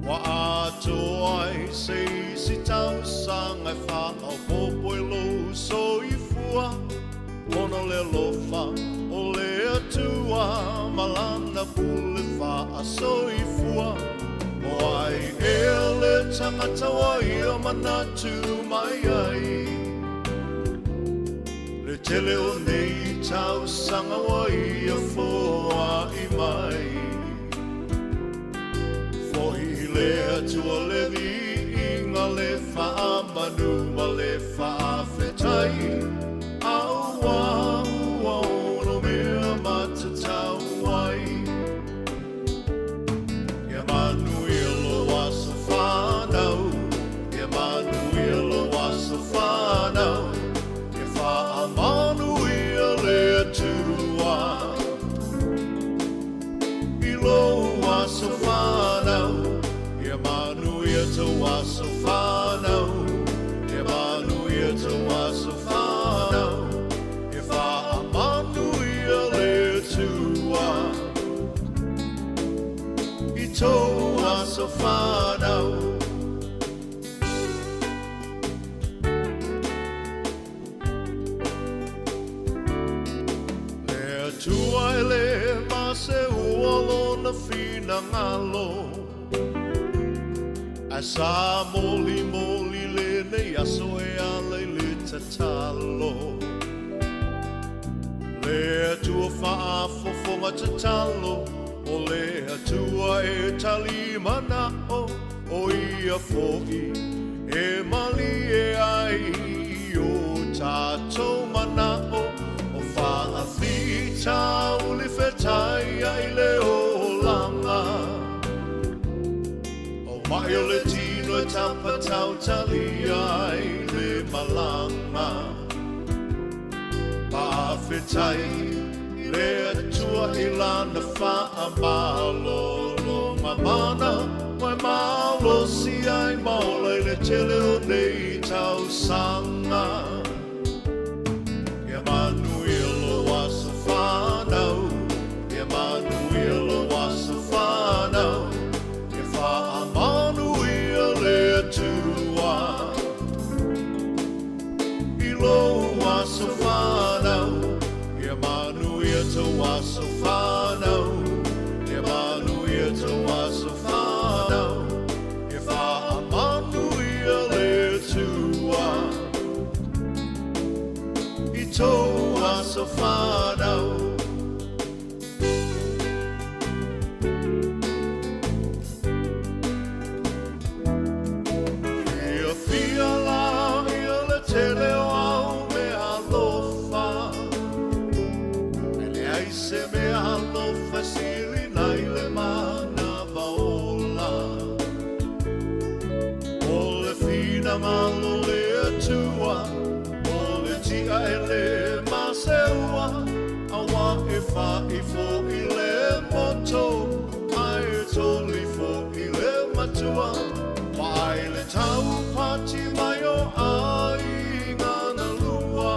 Speaker 4: Wa a ai se si tau sanga fa o popoi lo so I fua Ona le lofa o le atua malana pule fa a so I fua O ai e le tangata wai o manatu mai ai Le tele o nei tau sanga wai a foa I mai Fohi le atua le vi inga le fa manu ma le fa fetai Aua no mea matatau ai Ia manuelo waso whanau Ia manuelo waso whanau Ia wha manuia le atua Ilo waso whanau Ia manuia te waso whanau Ia manuia te waso whanau Ia wha manuia le atua I tō waso whanau Le atua e le mase ualo na fina ngalo A sa moli moli le nei aso e ale le tatalo Le atua whaafofonga tatalo O le atua e tali mana o ia fo'i E mali e ai o tātou mana o whaafita uli whetai ai le o langa O mai o le tino e tampa tau tali ai le malanga Pawhetai Le atua I lana wha malo Longa mana Mai malo si ai maula I le tele o nei tau sanga Ia manuelo waso whanau Ia manuelo waso whanau Ia wha manuia le atua Ilo waso whanau Ia manuia te waso whanau Ia manuia te waso whanau Ia wha manuia le atua I tō waso whanau Ia fia la ia le tele o au me alofa Se me alofa sili nai le mana vaola O le fina malo le atua O le tia e le maseua Awa e wha I fo I le moto Ai e toli fo I le matua Wai le tau pati mai o ai ngana lua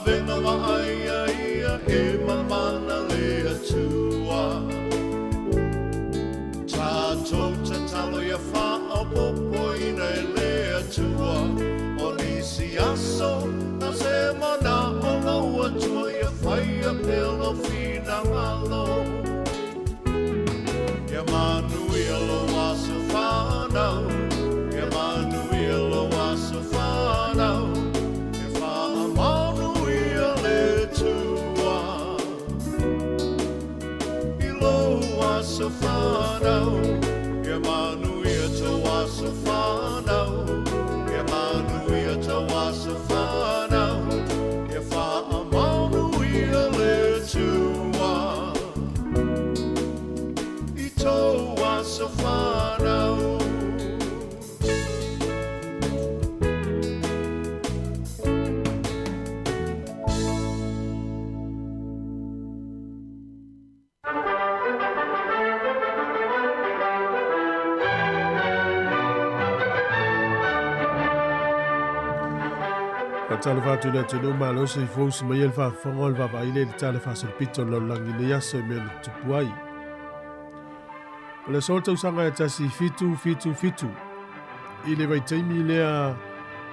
Speaker 4: Venga wa ai e mamana le atua Tātou te talo ia wha o popo ina e le atua O nisi aso na se mana o ngau atua ia whai a pelo fina ngalo Ia manuia lo waso whanau Ia manuia lo waso whanau So whanau Ia manuia te waso whanau Ia manuia te waso whanau Ia wha manuia le tua I tō waso whanau
Speaker 1: Tala fatu le tino malo se fos mai el fa fongol va ile tala fa sul pito lo langi le yaso me tupuai. O le sol tausanga e tasi fitu. I le vai taimi lea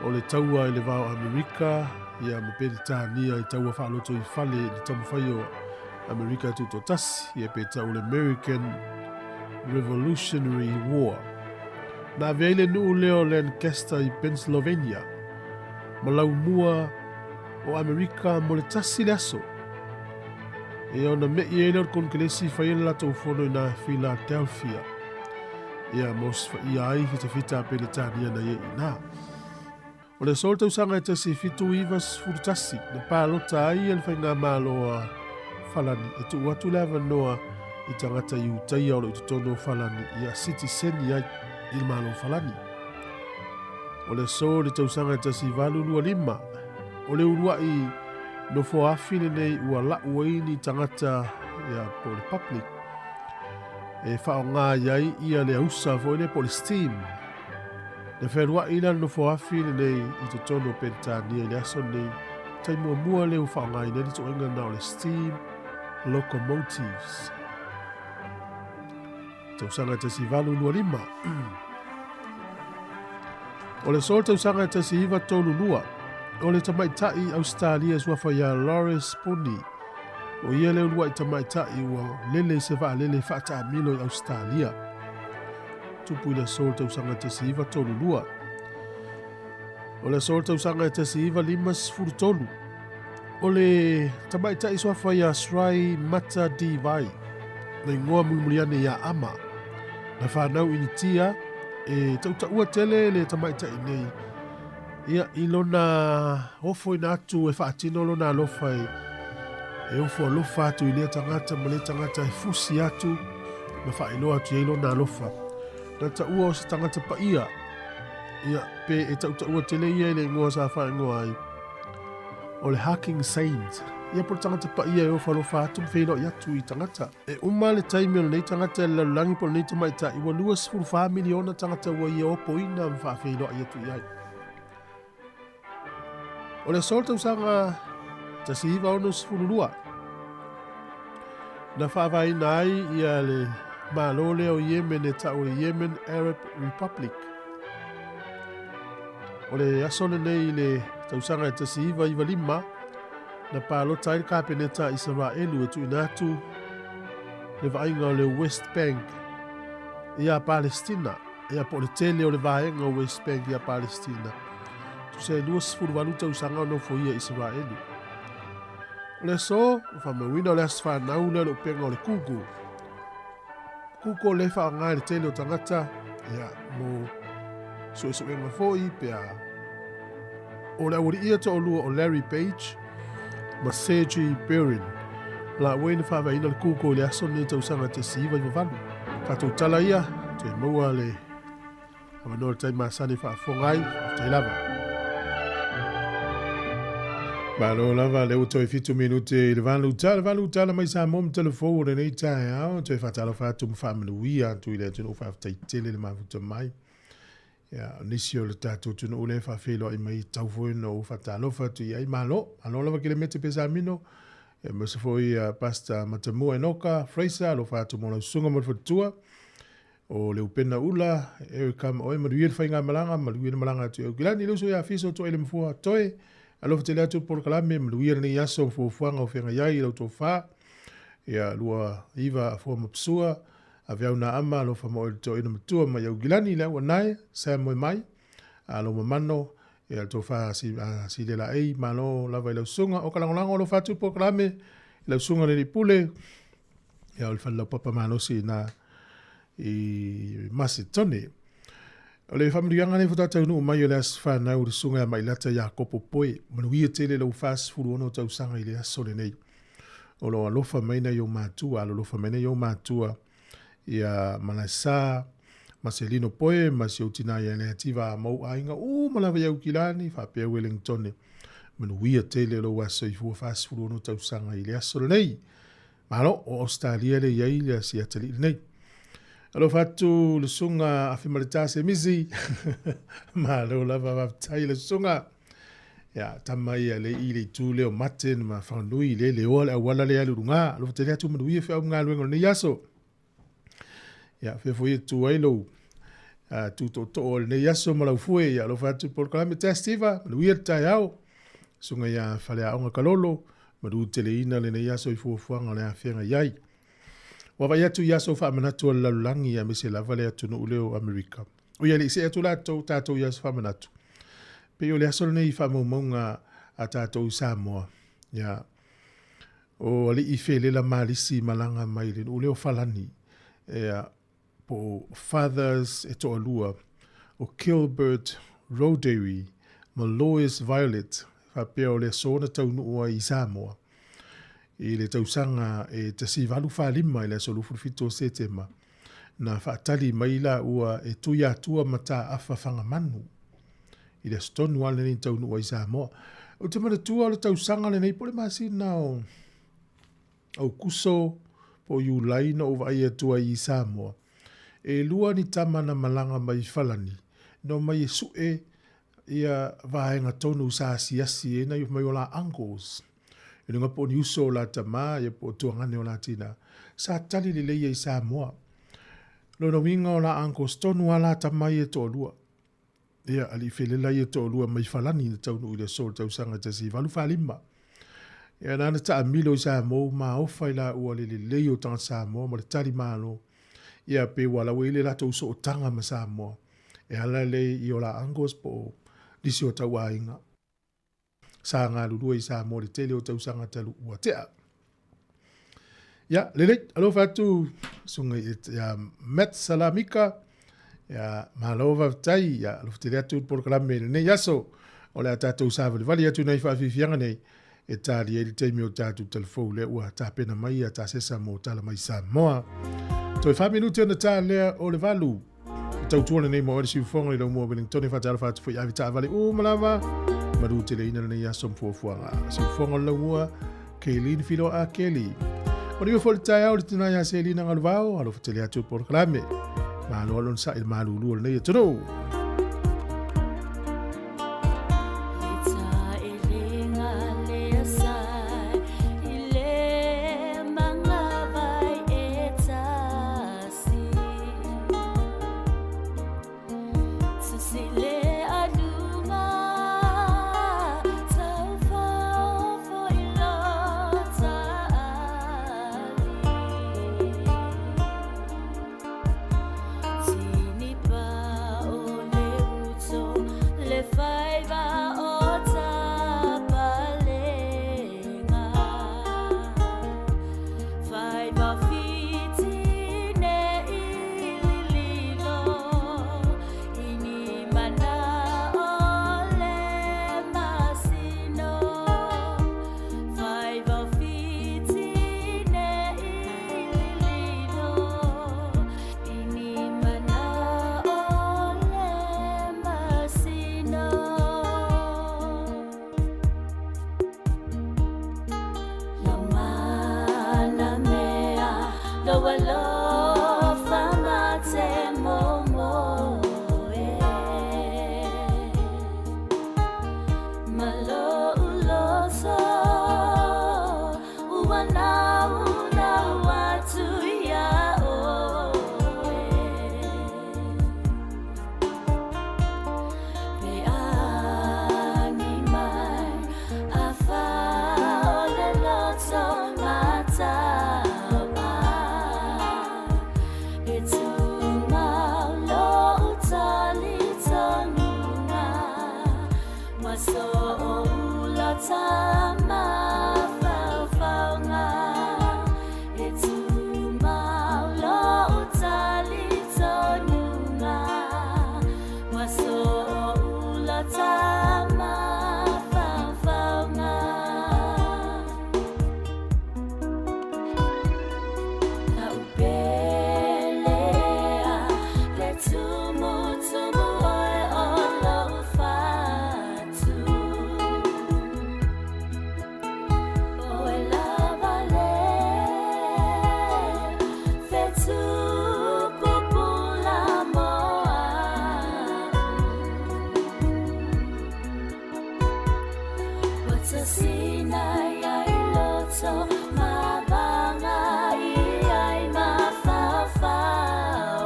Speaker 1: o le taua i le vao Amerika, ia me pere tānia i taua whaaloto i fale le tamu whai o Amerika tuto tasi, ia pe tau le American Revolutionary War. Na veile nuu leo Lancaster i Pennsylvania, ma lau mua o Amerika mo le tasi le aso. E ona me i ele o konkelesi whai la tau whono i na Philadelphia. Ia mos ia ai fita pe le tānia na ie ina. O le sol tausanga e tasi fitu ivas furutasi, na pālota ai el whainga māloa falani, e tu watu lava noa i tangata i utai au le ututono falani, i a citizen i il mālo falani. O le sol le tausanga e tasi valu lua lima, o le urua i no foafine nei ua lau waini tangata ia po le public. E whao ngā iai ia le ausa fo ele po le steam. Le wherua ina no foafi nei i te tono pentania i le aso nei tai mua leo whao ngā ina li to inga nao le steam locomotives. Tausanga te si valu lua lima. O le sol tausanga te si iwa tolu lua. O le tamaitai Australia sua whaia Lawrence Pony. O ia leo lua i tamaitai ua lele se wha lele whata milo i Australia. Tupu i le sol tausanga te si iwa tolu lua. O le sol tausanga te si iwa limas furu tolu. O le tamaitai sua whaia Srai Mata Divai. Na ingoa mumuliane ia ama. Na whanau ini tia e tautaua tele le tamaitai nei. Ia ilona hofo ina atu e whaatino lona alofa e ofo alofa atu i lea tangata ma le tangata e fusi atu ma whaelo atu e ilona alofa. Na taua o se tangata pa ia. Ia pe e tautaua tele ia le ingoa sa whaengoa ai. O le hacking saint. Ia por tangata pa ia e ofo alofa atu ma whaelo i atu i tangata. E uma le taimi o nei tangata e lalangi po nei tamaita i wa 2.4 miliona tangata ua ia opo ina ma whaelo i atu i ai. O le sol tausanga ta si iwa ono sifurulua. Na whaavai nai ia le malole o Yemen e tau le Yemen Arab Republic. O le asole nei le tausanga ta si iwa lima. Na palo tai kapeneta Israelu e tu inatu. Le vainga o le West Bank. Ia Palestina. Ia po le tele o le vainga o West Bank ia Palestina. Se luas furvaluta usanga no foia Israeli. Le so, fa me wina le asfa na una lo penga le kuku. Kuku le fa nga le tele o tangata ya mo so nga foi pe a o la uri ia to o Larry Page ma Sergey Brin. La wina fa va ina le kuku le aso ne to usanga te siva i valu. Ka to tala ia te moa le no tai masani fa fongai te lava. Malo lava le uto e fitu minute le valu tala mai sa mom telefone nei tai au te fatalo fatu mfamilia tu ile tu fa tele le mafuta mai ya nisio le tatu tu no le fa felo i mai tau foi no fatalo fatu ai malo lava que le mete pesamino e mo se foi pasta matamu enoka Fraser lo fatu mo sunga mo fatua o le upena ula e kam o mo riel fainga malanga tu gilani lo so ya fiso to ele mfua toe alo te lea tu por kalame mluia ni yaso fuanga o fenga yai lo to fa ya lua iva fo mapsua avea una ama lo fa mo to ina mtua ma ya gilani la wanai sa mo mai alo mamano ya to fa si de la ei malo la va lo sunga o kalangolango lo fa tu por kalame lo sunga le pule ya o fa lo papa malo si na i masitone. O le whamirianga nei whatata unu mai o le asfa na uri sunga mai lata ya kopo poe. Manuia tele lau fast food ono tau sanga i le asole nei. O lo alofa maina i o mātua, alo lofa maina i o mātua ia manasa, Marcelino poe, masi o tina ia le ativa mau ainga, malawa iau kilani, whapea Wellington. Manuia tele lau aso i fua fast food ono tau sanga i le asole nei. Malo o Australia le iai le asi atali nei. Alo fatu le sunga afimarita se misi. Malo lava waptai le sunga. Ya tamai le ile tu le o maten ma whanui le oa le awala le alurunga. Alo fatele atu manuia whiau ngā luenga ni yaso. Ya fe foi tu ai lo tu to le yaso malau foi ya lo fatu por kala me testiva lu ia tai au sunga ya fale a onga kalolo ma du teleina le ne yaso i fuanga le afenga yai wa vai atu yaso fa manatu la langi ya mise la vale atu no uleo America o ya le se atu la to tato yaso fa manatu pe o le aso nei fa mo monga a tato Sāmoa ya o ali i fele la malisi malanga mai le uleo falani po fathers e to alua o Kilbert Rodery Malois Violet fa peo le sona tau nua i Sāmoa i le tausanga e te si valu fa lima i le solu furfito se tema na fa tali mai la ua e tuia tua mata afa fanga manu i le stonu ale ni tau nua i Sāmoa o te mana tua le tausanga le nei pole masi na o kuso po yu laina o vai atua i Sāmoa e lua ni tamana malanga mai falani no mai e sue ia vaenga tonu sa siasi e na yu mai o la uncles e nunga po ni uso la tama e po tuangane o la tina sa tali li leia i Sāmoa lo no winga o la uncles tonu ala tama e to lua ia ali felela e to lua mai falani na taunu i le sol tau sanga te si valu falima ia nana ta amilo i Sāmoa ma ofa ila ua le leio tanga Sāmoa ma le tali malo ia pe wala wele la tau so tanga ma Sāmoa e hala le i o la angos po disi o tau ainga sa ngā lulua i Sāmoa le tele o tau sanga talu ua tea ia lele alo fatu sunga ia Matt Salamika ia malova tai ia alo tele atu por kalame ne yaso o le tatu savali vali atu nei fa fianga nei e tali e te mi o tatu telefou le ua ta pena mai a ta sesa mo tala mai Sāmoa toi fa minuti ona ta lea o le valu tau tuana nei mo o le siufonga i lau mua Wellington fa tala fatu foi avita vale o malava maru tele ina nei asom fuafuanga siufonga lau mua Kaylin Filo a Kelly o ni fo le tai au le tina ya Selina ngalvao alo tele atu por klame ma lo lon sa il malulu nei tono
Speaker 5: Mabanga i ai mawhawhau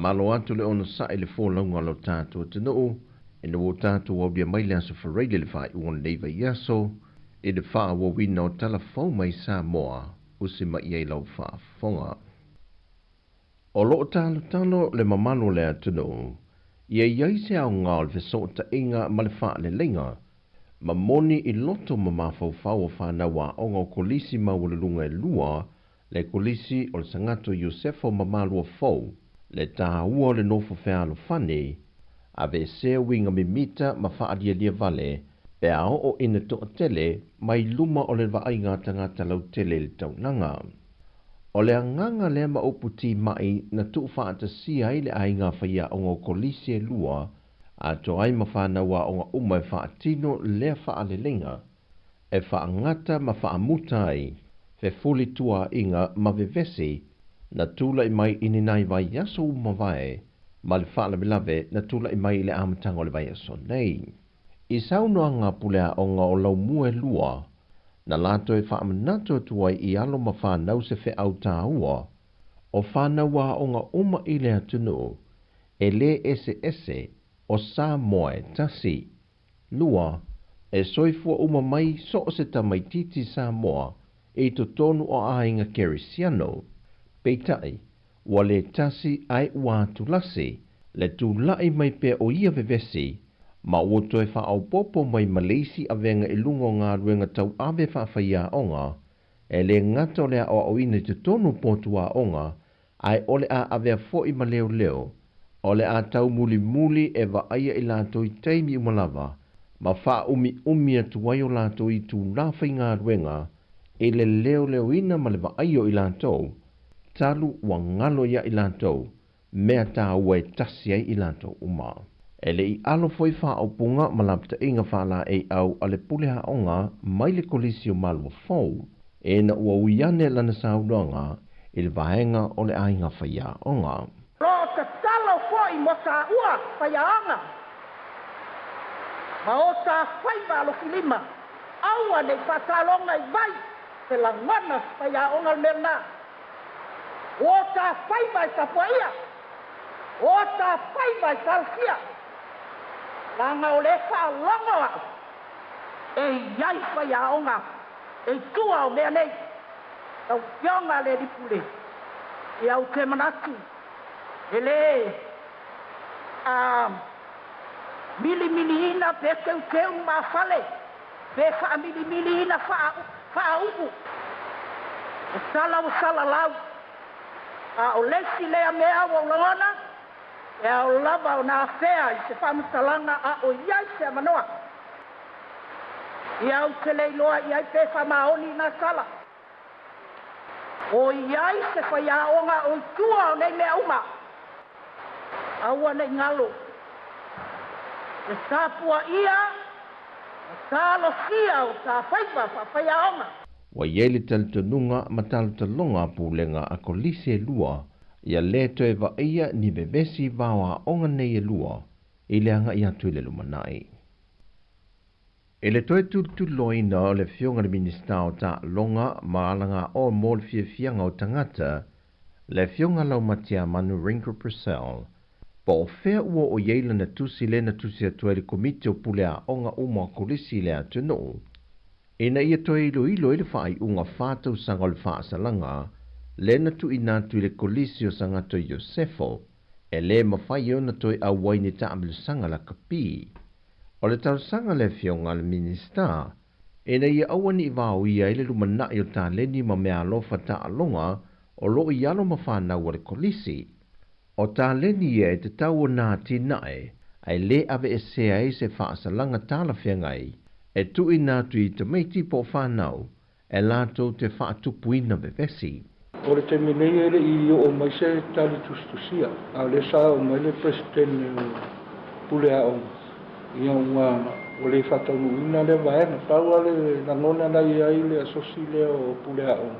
Speaker 5: Malo atu le ona sa ele fo longa lo tātou te noo, e no o tātou au dia maile aso whareile le whai uon leiva iaso, e de wha wa wina o talafau mai Sāmoa, o se mai ei lau wha fonga. O lo talo le mamalo le atu noo, ia iai se au ngā le feso ta inga ma le wha le lenga, ma moni I loto ma mafau fau o whanawa o ngā kolisi maule lunga e lua, le kolisi o le sangato Iosefo mamalo o fau, le tāua o le nofo whealo whane, a ve se winga mimita ma whaadia lia vale, pe ao o ina toa tele, mai luma o le vainga tangata lau tele le taunanga. O le anganga le ma uputi mai na tu whaata si ai le ainga whaia o ngā kolisi e lua, a to ai ma whanawa o ngā umai whaatino le whaalelenga, e whaangata ma whaamuta ai, fe fuli tua inga ma vevesi, na tula I mai ini nai vai yaso umawai, ma le whaala milave na tula I mai le amatanga o le vai yaso nei. I saunoa ngā pulea o ngā o lau mua lua, na lato e whaamanato tuai I alo ma whanau se whe au tāua, o whanaua o ngā uma I le atunu, e le ese o Sāmoa e tasi. Lua, e soifua uma mai so o se tamaititi Sāmoa, e to tonu o ainga kerisiano, peitai, wa le tasi ai ua tulasi, le tulai mai pe o ia vevesi, ma uoto e wha au popo mai Malesi a venga I lungo ngā ruenga tau ave whawhaia onga, e le ngato lea o au ina te tonu potua onga, ai ole a avea foi ma leo, ole a tau muli e wa aia I lato I teimi umalava, ma wha umi atuai o lato I tu nāwhai ngā ruenga, e le leo ina ma le wa aio I lato, talu wa ngalo ia I lantou, mea tā ua e tasi ai I lantou uma. E le I alo foi wha au punga malapta inga whala e au ale puleha onga mai le kolisi o malua fau, e na ua uiane lana saudoanga I le vahenga o le ainga whaia onga.
Speaker 6: Lo te talo foi mo sa ua whaia onga. Ma o ta whaiva alo kilima, aua ne whatalonga I vai, te la ngana whaia onga merna. O ta whaiva I tapuaia, o ta whaiva I talkia, langa o le wha longoa, e iai whaia onga, e tua o mea nei, tau pionga le ripule, e au te manatu, e le, mili ina pe teu ma fale, pe wha mili ina wha upu, e sala lau, a o lesi lea mea o lona, e a o lava o nā whea I se whamutalanga a o iai se amanoa. I au te leiloa I ai pe whamaoni nā sala. O iai se whaiaonga o tua o nei mea uma. Aua nei ngalo. E tāpua ia, e tālo sia o tā whaiva whaiaonga.
Speaker 5: Wa yele taltonunga ma taltonga pulenga a kolisi e lua, ia leto e wa ia ni vevesi vawa onga nei e lua, I le anga ia tuile lumanai. E le toe tu loina o le fionga le minista o ta longa maalanga o mo le fianga o tangata, le fionga lau matia manu Rinko Purcell, pa o fea ua o yeila na tusi le na tusi atua le komite o pulea o nga uma kulisi le atunu. E na ia toe ilo le whaai unga whātau sanga le whaasalanga, le na tu inatu le kolisi o sangato Iosefo, e le mawhai o na toi a waini ta amilu sanga la kapi. O le tau sanga le fionga le minista, e na ia awani i wāo ia ele lumana i o tā leni ma mea alofa ta alonga o lo i alo ma whanau o le kolisi. O tā leni ia e te tau o nā tinae, ai le ave e sea e se whaasalanga tāla whiangai, e tu inatu i te meiti po whanau, e lātou te whaatupuina bevesi.
Speaker 6: O le teme nei ele i o mai se tali tustusia. A le sa o mai le presidente pulea o. Ia o le whatau ina le vaena. Tau ale na nona na ia i le asosi le o pulea o.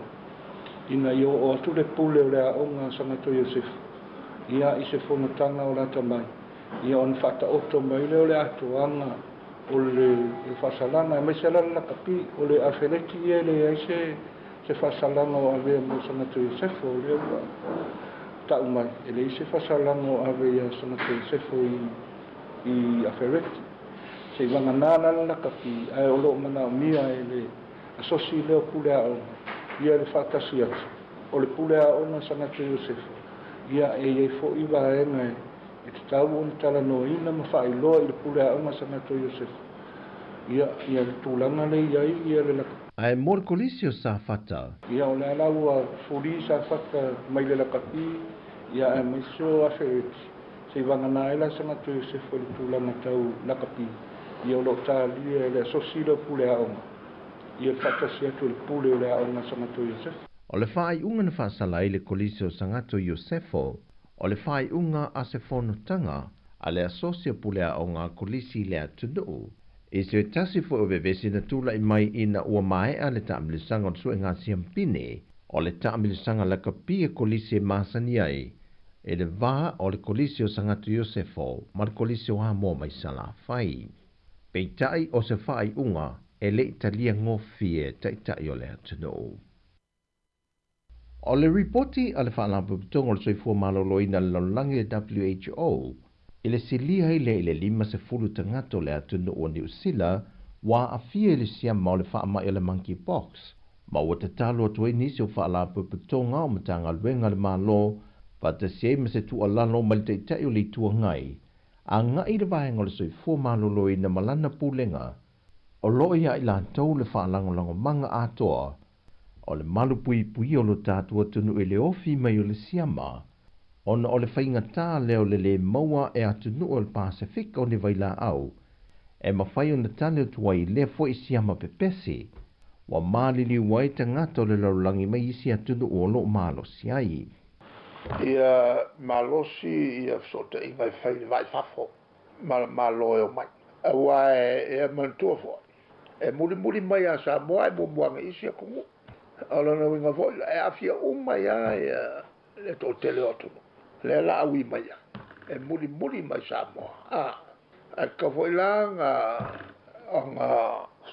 Speaker 6: Ina i o atu le pule o le a o ngā sangato Iosef. Ia i se whonatanga o rata mai. Ia on whata oto mai le o le atu anga o le whasalanga. Mai se lana kapi o le afereti e le aise se whasalanga o ave mo sangato Iosef o le ua tau mai. E le se whasalanga o ave ia sangato Iosef i afereti. Se wanga nana na kapi ai o lo mana o mia e le asosi le o pulea o. Ia le whatasi atu. O le pulea o na sangato Iosef. Ia e fo i waenga e te tau o ni tala no ina ma whai loa i le pulea o na sangato Iosef. Ia le tūlanga le ia le laka.
Speaker 5: Ai mor kolisi o sa fata.
Speaker 6: Ia o le alau a furi sa fata mai le lakapi. Ia e mai so a fereti. Se wanga na ela sangato Iosef o le tūlanga tau lakapi. Ia o lo tā lia le asosila pulea o. Ia whatasi atu le pule o le a o na sangato Iosef.
Speaker 5: O le whai unga na whaasala i le kolisi o sangato Iosefo, o le whai unga a se whonutanga, a le asosia pulea o ngā kolisi le atunu. E se tasi fo o bevesi na tula i mai ina ua mai a le taamilisanga o sue ngā siampine, o le taamilisanga la kapi e kolisi e masani ai, e le vā o le kolisi o sangato Iosefo, ma le kolisi o Sāmoa mai sala whai. Peitai o se whai unga, e le italia ngofie taitai o le atunu. O le ripoti a le whaalapu putonga o le soifua maloloina le laulangi le WHO, i le silia i le 5 tangato le atunu o New Zealand, wa a fia le siama o le whaamai o le monkeypox, ma ua te talo atu e nisi o whaalapu putonga o matanga luenga le malo, wata siei ma se tua lalo ma le teitai o le tua ngai, a ngai le vahenga o le soifua maloloina malana pulenga, o loia i lantou le whaalangolango manga atoa, o le malu pui o lo tātua tunu e le ofi mai o le siama, ona o le whainga tā leo le maua e atunu o le Pacific o ne vaila au, e mawhai o na tane o tuai le fo i siama pepesi, wa malili wai tangata o le laulangi mai isi atunu o lo malo siai.
Speaker 7: Ia malosi ia sota i mai whai vai fafo, malo e o mai. Awa e mantua fo. E muri mai a Sāmoa e muanga isi a kungu. Ala na winga foi e afia mai a le to tele otunu le la wi mai e muri mai Sāmoa a ka foi la nga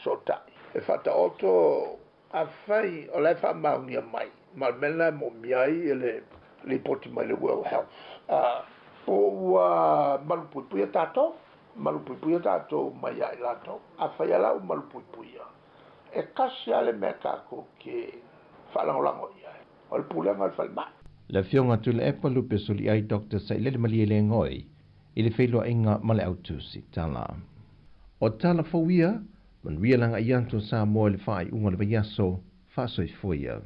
Speaker 7: sota e fata oto a fai o le fa mauni mai mal mena mo miai le poti mai le World Health o malupupuia tato mai ai lato a fai ala o malupupuia e kasi ale meka ko ke whalangolango ia. O le pulenga al whalma.
Speaker 5: Le fionga tu le epa lupe suli ai Dr. Sailele Maliele ngoi, i le whailua inga male autusi tala. O tala fawia, man rialanga ianto Sāmoa le whai unga le vaiaso, whasoi foia.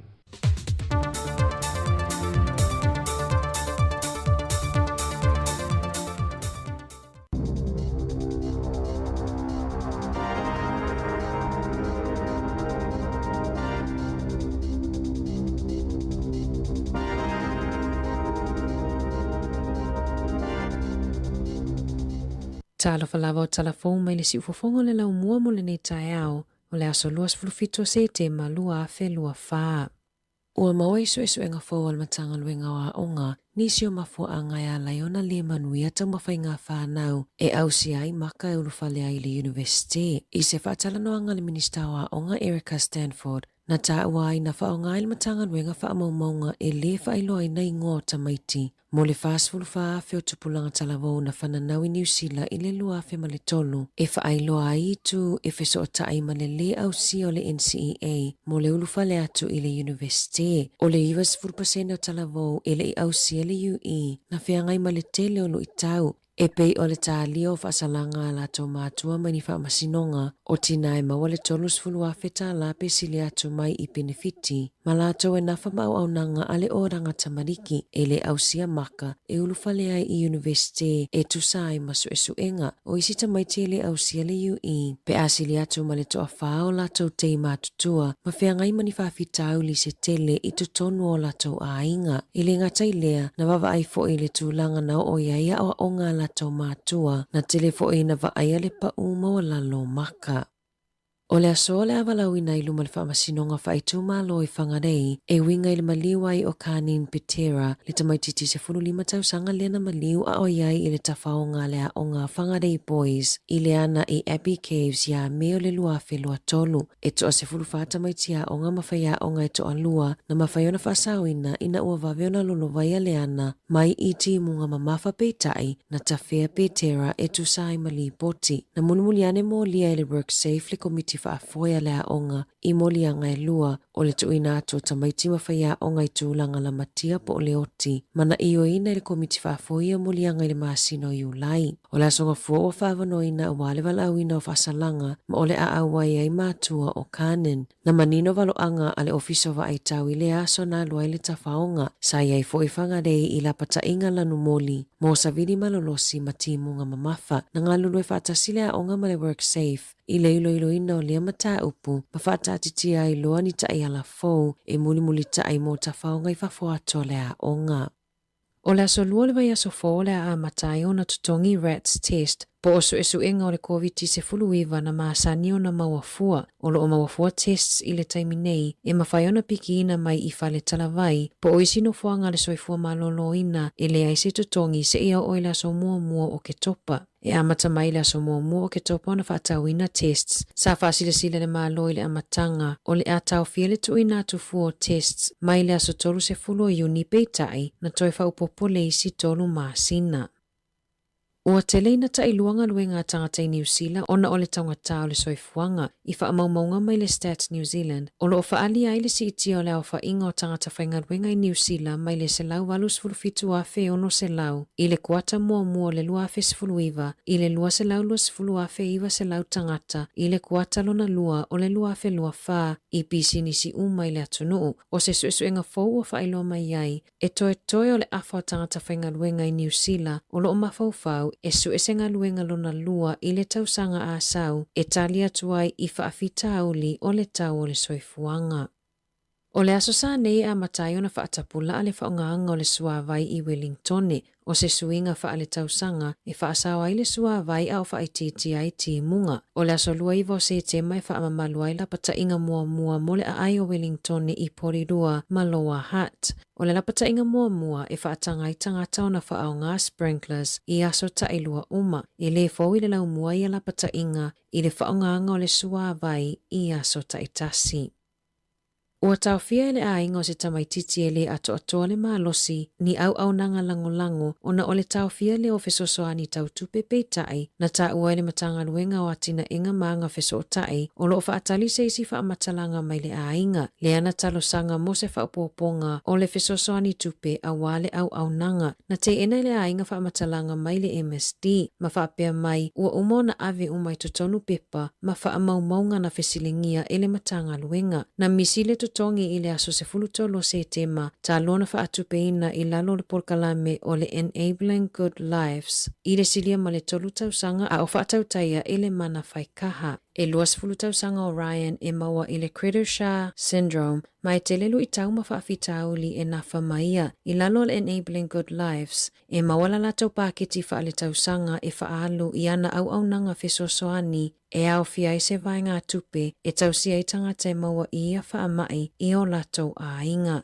Speaker 8: Talo falava o talafou mai le siufofonga le lau mua mo le nei tae au o le aso luas fulufito se te malua a felua faa. Ua mawai suesuenga fawal matanga luenga wa onga, nisio mafua anga ya layona le manuia tau mawhainga whanau e ausiai maka e ulufale ai le university. I se whaatalano anga le minista wa onga Erica Stanford, na taa wai na whaonga il matanga luenga whaamaumaunga e le whailoa ina ingo tamaiti. Mo le whaasfulu whaafeo tupulanga talavou na whananau i New Zealand i le luafe ma le tolu. E whaailoa ai tu e wheso o tai ma le ausi o le NCEA mo le ulufale atu i le university. O le iwas 10% o talavou e le i ausi le UE na whiangai ma le tele o lo i tau. E pei o le tālia o whaasalanga la tau mātua mai ni whaamasinonga o tina maua le tolus fulua wheta la pe sili atu mai i benefiti. Ma la tau e nafa mau au nanga ale o ranga tamariki e le ausia maka e ulufale ai i university e tusai masu e suenga o isi tamaiti le ausia le UE. Pe asili atu ma le toa whao la tau tei mātutua ma whiangai mani whaafitau li se tele i tutonu o la tau ainga. I le ngatai lea na wawa ai fo i le tūlanga na o iaia o onga la tau mātua na telefo e na vaaya le pa uma lalo maka. O le aso le avalau ina i luma le whaamasinonga whaitu malo i whangarei e winga i le maliu ai o Kanin Petera le tamaititi se 15 tausanga lena maliu a oiai i le tafaonga le a o ngā whangarei boys i le ana i Abbey Caves ia meo le luafe lua tolu e toa se 15 tamaitia o ngā mawhaia o ngā toa lua na mawhaiona whaasawina ina ua waveona lolovai le ana mai i timunga mamafa peitai na tafea Petera e tusai mali poti na munumuliane mo lia i le work safe le komiti whaafoia lea onga i moli anga e lua o le tuina ato tamaiti mawhaia onga i tūlanga la matia po o le oti. Mana i o ina i le komiti whaafoia moli anga i le maasino i ulai. O le asonga fua o whaavanoina o wale wala awina o whaasalanga ma o le a awai ai mātua o Kanen. Na manino walo anga ale ofiso wa ai tau i le aso na lua i le tawhaonga sa iai fo i whangarei i la pata inga lanu moli. Mo sa vidi malolosi matimunga mamafa na ngā lulu e whaatasile a onga ma le work safe. I le ilo ina o lea mata upu, ma whaatatitia i loa ni tai ala fau e muli tai mo ta whaonga i whafuato lea onga. O le aso lua le vai aso fau lea a matai o na tutongi rats test, po o su inga o le COVID se fuluiva na maasani o na mawafua, o lo o mawafua tests i le taimi nei, e mawhaiona piki ina mai i whale talavai, po o isi no fuanga le soifua malolo ina i le aise tutongi se ia o le aso mua o ke topa. E amata mai le aso mua o ke topa na whaatauina tests, sa whaasile le malo i le amatanga, o le atau fia le tuina atu fuo tests, mai le aso tolu se fulo iuni peitai, na toi whaupopo le isi tolu maasina. Ua telei na ta iluanga luenga tangata i New Zealand ona o le tangata o le soifuanga i whaamaumaunga mai le Stats New Zealand o lo o whaali ai le si iti o le au whainga o tangata whainga luenga i New Zealand mai le selau walus fulufitu afe ono selau i le kuata mua le lua afe sifuluiva i le lua selau lua sifulu afe iwa selau tangata i le kuata lona lua o le lua afe lua wha i pisi nisi uma i le atunuu o se suenga fau o whailo mai ai e toe o le afa o tangata whainga luenga i New Zealand o lo o mafau e suesenga luenga lona lua i le tausanga a sau e talia tuai i whaafita auli o le tau o le soifuanga. O le aso sa nei a matai ona whaatapula a le whaongaanga o le suavai i Wellingtone o se suinga wha le tausanga e whaasawa i le suavai au whaititi ai ti munga. O le aso lua i vo se te mai whaamamalu ai la pata inga mua mo le ai o Wellingtone i Porirua ma Lower Hutt. O le lapata inga mua e whaatangai tangata o na whaao ngā sprinklers i aso ta ilua uma e le fau i le lau mua i a lapata inga i le whaongaanga o le suavai i aso ta itasi. Ua tau fia ele a inga o se tamaititi ele ato le malosi ni au nanga lango o na ole tau fia le o fesosoani tau tupe peitai na ta ua ele matanga luenga o atina inga maanga feso o tai o lo fa atali se isi fa amatalanga mai le a inga le ana talo sanga mo se fa opoponga o le fesosoani tupe a wale au nanga na te ena le a inga fa amatalanga mai le MSD ma fa apea mai ua umona ave umai totonu pepa ma fa amaumaunga na fesilingia ele matanga luenga na misile tongi i le aso se fulutolo se tema ta lona fa atupeina i lalo le porkalame o le Enabling Good Lives i le silia ma le tolu tausanga a o fa atautaia i le mana whaikaha E luas fulutausanga o Ryan e maua i le Critter-Shaw syndrome, mai te lelu i tau mawhaafitauli e nafa maia i lalo le Enabling Good Lives, e mawala latau paketi whaale tausanga e whaalu i ana au nanga whesosoani e au fia i se vai ngā tupe e tausia i tangata e maua i a whaamai i o latau a inga.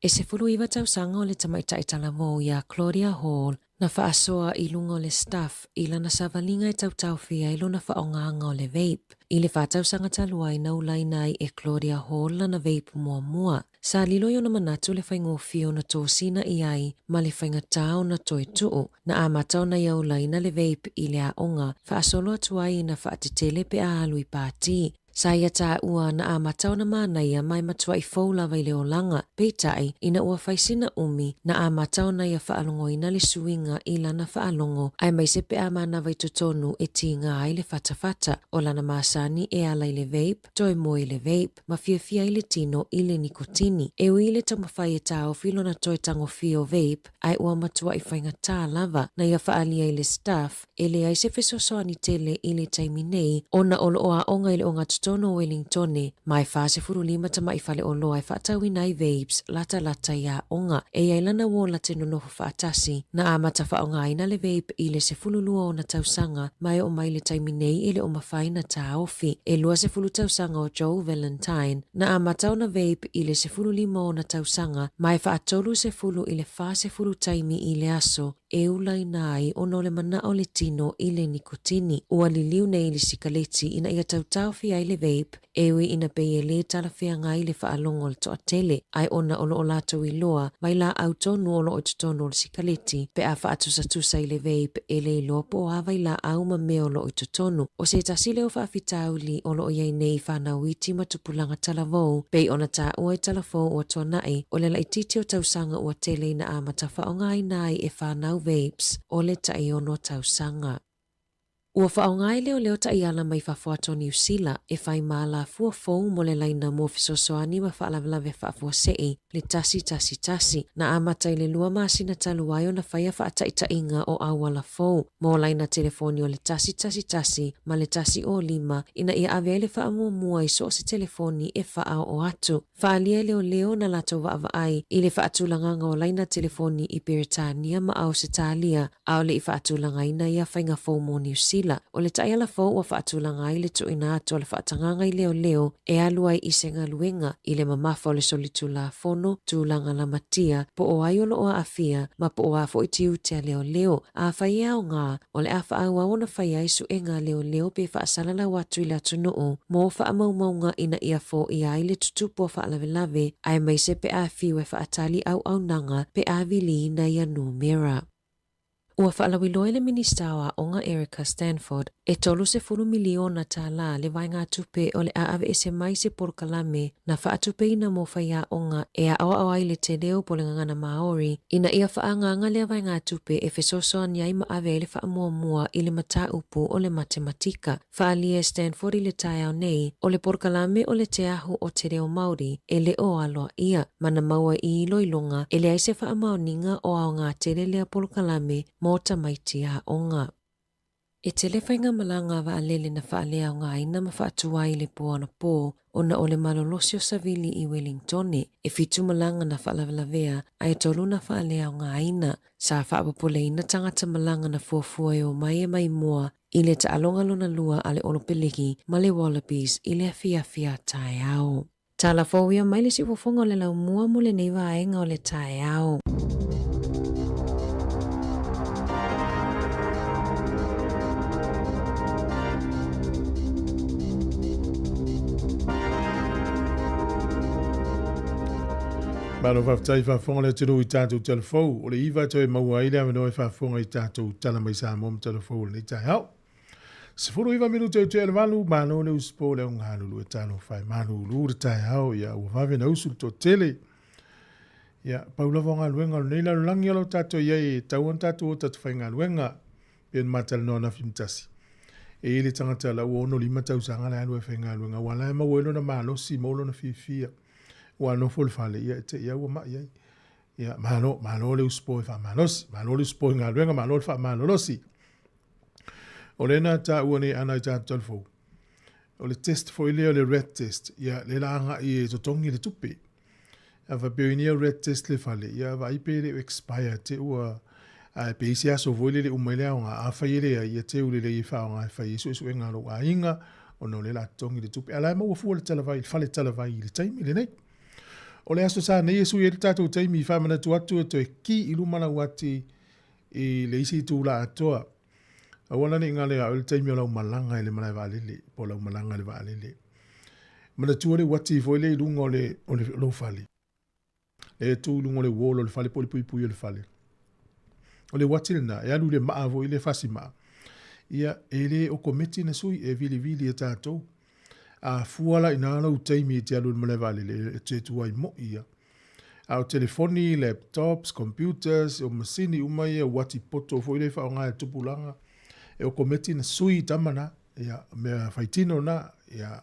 Speaker 8: E se fulu iwa tausanga o le tamaita i talamo ia Claudia Hall na whaasoa i lunga o le staff i lana savalinga i tautau fia i luna whaonganga o le vape. I le whātausanga talua i naulainai e Claudia Hall lana vape mua. Sa lilo yo na manatu le whaingo fio na tōsina i ai ma le whainga tau na toi tuu na amatau na iaulaina le vape i le aonga whaasolo atuai na whaatetele pe a alui pāti. Sa ia tā ua na amatau na mana ia mai matua i fōlawa i le olanga, peitai ina ua whaisina umi na amatau na ia whaalongo ina le suinga i lana whaalongo ai mai se pe a mana vai totonu e tinga ai le whatawhata o lana masani e ala i le vape, toi mo i le vape, ma fia i le tino i le nikotini. E ui le tamawhai e tā o filo na toi tango fio vape ai ua matua i whainga tā lava na ia whaalia i le staff e le ai se whesosoani tele i le taiminei o na olo o a onga i le onga tono Wellingtone, mai fase furu lima tama i fale o loa i whaatawi nai vapes lata ia onga e ailana wola te nonoho whaatasi na amata whaonga ina le vape i le se fulu lua o na tausanga mai o mai le taiminei i le o mawhaina ta ofi e lua se fulu tausanga o Joe Valentine na amata o na vape i le se fulu lima o na tausanga mai whaatolu se fulu i le fase fulu taimi i le aso e ulai nai o no le mana o le tino i le nikotini ua liliu nei le sikaleti ina ia tautau fia i le vape ewi ina pei e le talawhia ngai le whaalongo le toa tele ai ona olo o lato i loa vai la autonu olo o tutono le sikaleti pe a whaatusa i le vape e le lopo o havai la au ma me olo o tutonu o se tasile o whaafitauli olo o iei nei whanauiti matupulanga talavou pei ona ta ua i talafou o toa nai o le laititi o tausanga ua tele ina amata whaongai nai e whanau vapes o le taiono tausanga. Ua whaongai leo ta iala mai whawhato New Zealand e whai maala fua fōu mo le laina mo fisosoani ma whaalawelawe whaafua sei le tasi na amata i le lua masina taluai o na whaia whaataita inga o awala fōu mo laina telefoni o le tasi ma le tasi o lima ina ia avea le whaamua i so se telefoni e whaao o atu. Whaalia leo na lato waavai i le whaatulanganga o laina telefoni i Peritania ma au se talia au le i whaatulanga ina ia whainga fōu mo New Zealand. O le taiala fōu ua whaatulanga i le tuina atu o le whaatanganga i leo e alua i isenga luenga i le mamafa o le solitu la fono tūlanga la matia po o aiolo o afia ma po o afo i tiu te leo a whaia o ngā o le awha aua o na whaia isu e ngā leo pe whaasalala watu i la tunuu mo whaamaumaunga ina ia fō i ai le tutupo whaalawelawe ai mai se pe a fiwe whaatali au nanga pe a vili na ia numera. Ua whaalawiloa le minista wa onga Erica Stanford e tolu se furu miliona tā la le vai ngā tupe o le aave e se mai se porkalame na whaatupe ina mo whaia onga e a awa le te leo po le ngangana Maori ina ia whaanganga le vai ngā tupe e whesosoa niai ma ave le whaamua i le mata upu o le matematika. Whaalia Stanford i le taiao nei o le porkalame o le te ahu o te reo Maori e le o aloa ia mana maua i loilonga e le aise whaamauninga o au ngā tere lea porkalame mo tamaiti a onga. E te whainga malanga wa alele na whaalea o ngā ina ma whaatua i le poana pō o na ole malolosio savili i Wellingtone e fitu malanga na whaalavelawea ai tolu na whaalea o ngā ina sa whaapapole ina tangata malanga na fuafua o mai e mai mua i le ta alongalona lua ale olopeliki ma le wallabies i le fia tae au. Tala fōwia mai le si wafonga o le lau mua mo le neiva aenga o le tae au.
Speaker 1: Mano whaftai whafonga le tiro i tātou telefou. O le iwa toi maua i lea mano e whafonga i tātou tala mai Sāmoa ma telefou le tai hau. Se furu iwa minu tau te alwalu, mano ne uspo le unghanu e tāno whai. Mano ulu le tai hau, ia ua whawe na usul to tele. Ia, paula wonga luenga, nei la lulangi alo tātou iei, tauan tātou o tātou whai ngā luenga, pien matala no na fimtasi. E ili tangata la uono lima tau sanga le anu e whai ngā luenga, wala e mawelo na malosi, maulo na fifia. Wa no fol fale ia te ia wa mai ia malo le uspo fa manos malo le uspo nga luenga malo fa malosi olena ta uone ana ta telefo o le test fo ile o le red test ia le langa I to tongi le tupi ava pionia red test le fale ia va ipe le expire te ua a pe isi aso voile le umele nga a fa ile ia te ule le fa nga fa isu isu nga lo ainga o no le la tongi le tupi ala mo fu le tala fale tala vai le taimi le nei o le aso sa nei isu ia tatou taimi fa mana tu atu to ki ilu mana wati I le isi tu la atoa awana ni ngale a le taimi o la malanga le mana valele po la malanga le valele mana tu le wati voile I lungo le lo fale e tu lungo le wolo le fale poli pui le fale o le wati na e alu le maa vo ile fasi maa ia ele o kometi na sui e vili e tatou a fuala ina ala utaimi te alu le male valele te tuai mo ia au telefoni, laptops, computers o masini umai e wati poto fo ile fa nga tupulanga e o kometi na sui tamana ia me faitino na ia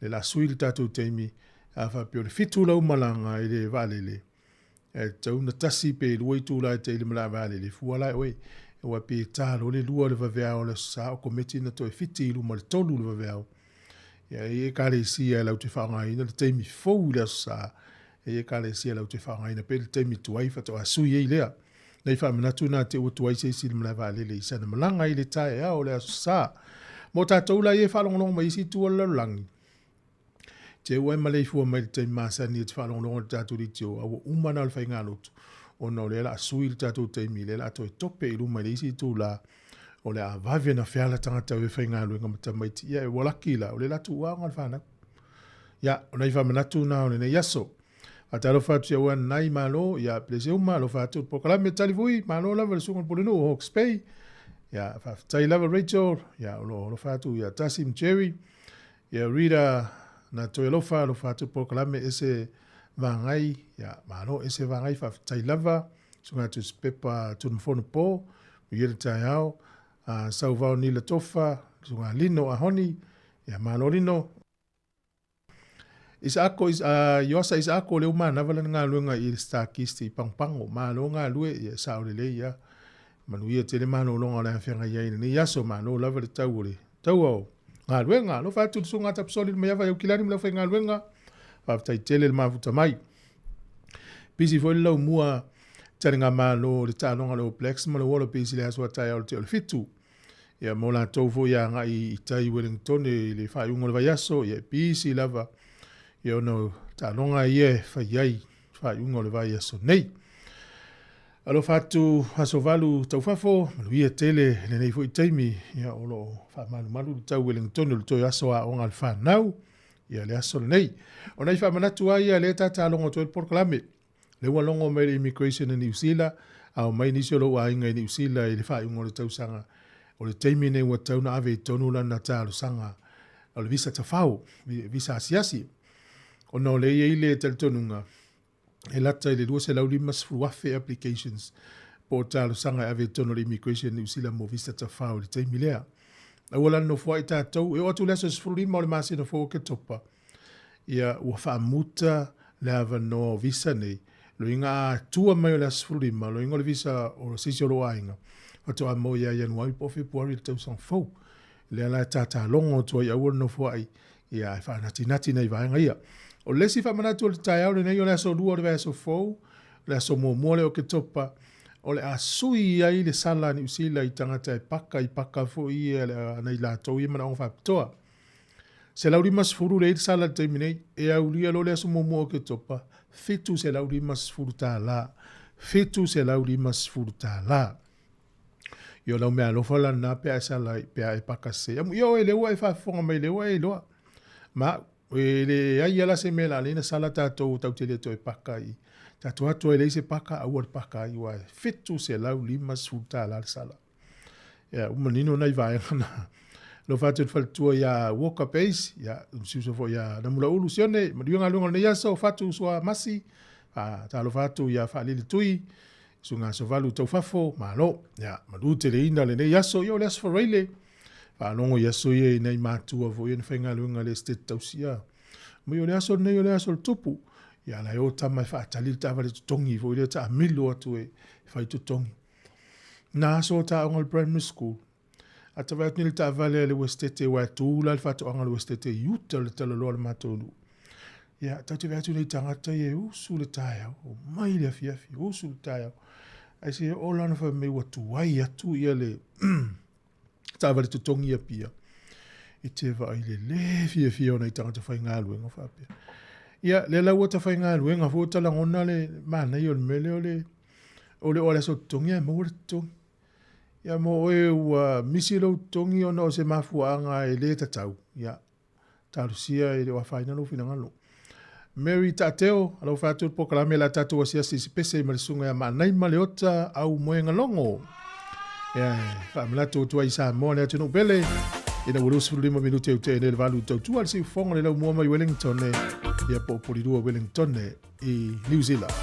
Speaker 1: le la sui le tatou taimi a fa pio le fitu la umalanga ile valele e tau na tasi pe luai tu la te ile mala valele fuala oi e wa pe talo le lua le vavea o le sa o kometi na to e fiti ilu ma le tolu le vavea ia e kare si e lau te whaanga ina le taimi fou le sa e kare si e lau te whaanga ina pe le taimi tuai fato a sui e lea nei wha manatu na te utuai se isi le mala valele isa na malanga ile tae a o le sa mo tatou la e whalongolongo ma isi tua lalangi te ua malei fua mai te masani e te whalongonongo le tātou li teo awa umana le whainga lotu o no le la sui le tātou teimi le la toi tope I luma le isi tū la o le a vavia na whiala tangata we whainga luenga matamaiti ia e walaki la o le la tu uanga le whana ia o nei whamanatu na o le nei yaso a talo whatu ia ua nai malo ia plese uma lo whatu pokalame talivui malo lava le sunga polino o Hawke's Bay ia whaftai lava Rachel ia o lo whatu ia Tassim Cherry ia Rita na toi lofa lo fatu pokalame ese vangai ya malo ese vangai fa tai lava sunga tu pepa tu mfono po yele tai ao sau vau ni la tofa sunga lino a honi ya malo lino is yosa is ako le uma na vala nga luenga I stakisti pangpango malo nga lue ya saulele ya manu ye tele malo longa la fenga ya ni yaso malo lava le tawuri tawo nga luenga lo fatu sunga tap solid me yava yukilani mla fenga luenga fa tai tele le mafuta mai pisi foi lo mua tanga malo le talonga lo plex mo lo wolo pisi le aswa tai al te fitu ya mola tovo ya nga I tai Wellington le fa yungo le vayaso ya pisi lava ya no talonga ye fa yai fa yungo le vayaso nei alo fatu asovalu taufafo maluia tele le nei foi taimi ya olo fa malu tau Wellington le to aso a onga fa nau ya le aso nei ona I fa manatu ai le tata longo to proclame le walongo mai immigration in New Zealand au mai ni solo wa inga New Zealand le fa yungo le tau sanga o le taimi nei wa tau na ave tonu la na talo sanga o le visa tafau visa asiasi o no le ile tel tonunga e lata I le dua se lauli mas fuafe applications po talo sanga ave tono le immigration New Zealand mo visa tafau le taimi lea a wala no fua I tātou e o atu leso sfuri mo le masi no fua ke topa ia ua wha muta le ava no visa nei lo inga tua mai o le sfuri ma lo inga le visa o sisi o lo ainga ato a mo ia Januari po Februari le tau sang fau le ala tata longo tua ia ua no fua ai ia wha nati nei vaenga ia o lesi wha manatu o le tai au le nei o le aso lua o le vaeso fau le aso mua le o ke topa o le asui ai le sala ni usila I tangata I paka fo I nei la tau I mana o whapitoa. Se lauri mas furu le sala te minei e au lia lo le aso momo ke topa. Fitu se lauri mas furu ta la. Fitu se lauri mas furu ta la. Yo lau mea lofa la na pea sala pea paka se. Yo e le ua e whafonga mai le ua e loa. Ma e le ai ala se me la lena sala tatou tau te le to paka I. Tato atu e leise paka au ar paka I wa fitu se lau lima sulta la sala. Ya umanino nai vai na. Lo fatu faltua ya walker pace ya usiso fo ya na mula ulu sione madiunga lunga ne yaso fatu swa masi ta lo fatu ya fa lili tui sunga so valu tau fafo malo ya madu te le ina le ne yaso yo les for really fa longo yaso ye nei matu vo ye fenga lunga le state tausia mo yo le yaso tupu ya la yo tama fa tali ta va tongi vo le ta milo atu e fa tongi na so ta ngol primary school Ata vai tini ta vale le westete wa tula le fatu anga le westete yuta le tala loa le matonu. Ia, tatu vai tuni tangata ye usu le taia, o mai le afiafi, usu le taia. Ai se o lana fa me watu wai atu ia le ta vale tutongi ia pia. I te va le fia ona i tangata whai ngā luenga whapia. Ia, le lau ta whai ngā luenga, fōta la ngona le mana i o le mele o le ola so tutongi ai mo le tutongi. Ia mo e ua misi lau tongi ona o se mafuanga e le tatau. Ia, tarusia e le wafaina lo fina ngalo. Mary Tateo, alau whātua pokalame la tātou wa siasi si pese i marisunga ia manai maleota au moe ngalongo. Ia, whaamelato tua i Sāmoa lea tino pele. Ina urusu 5 minuti au te ene le valu tautua le si ufonga le lau muama i Wellington e. Ia po polirua Wellington e i New Zealand.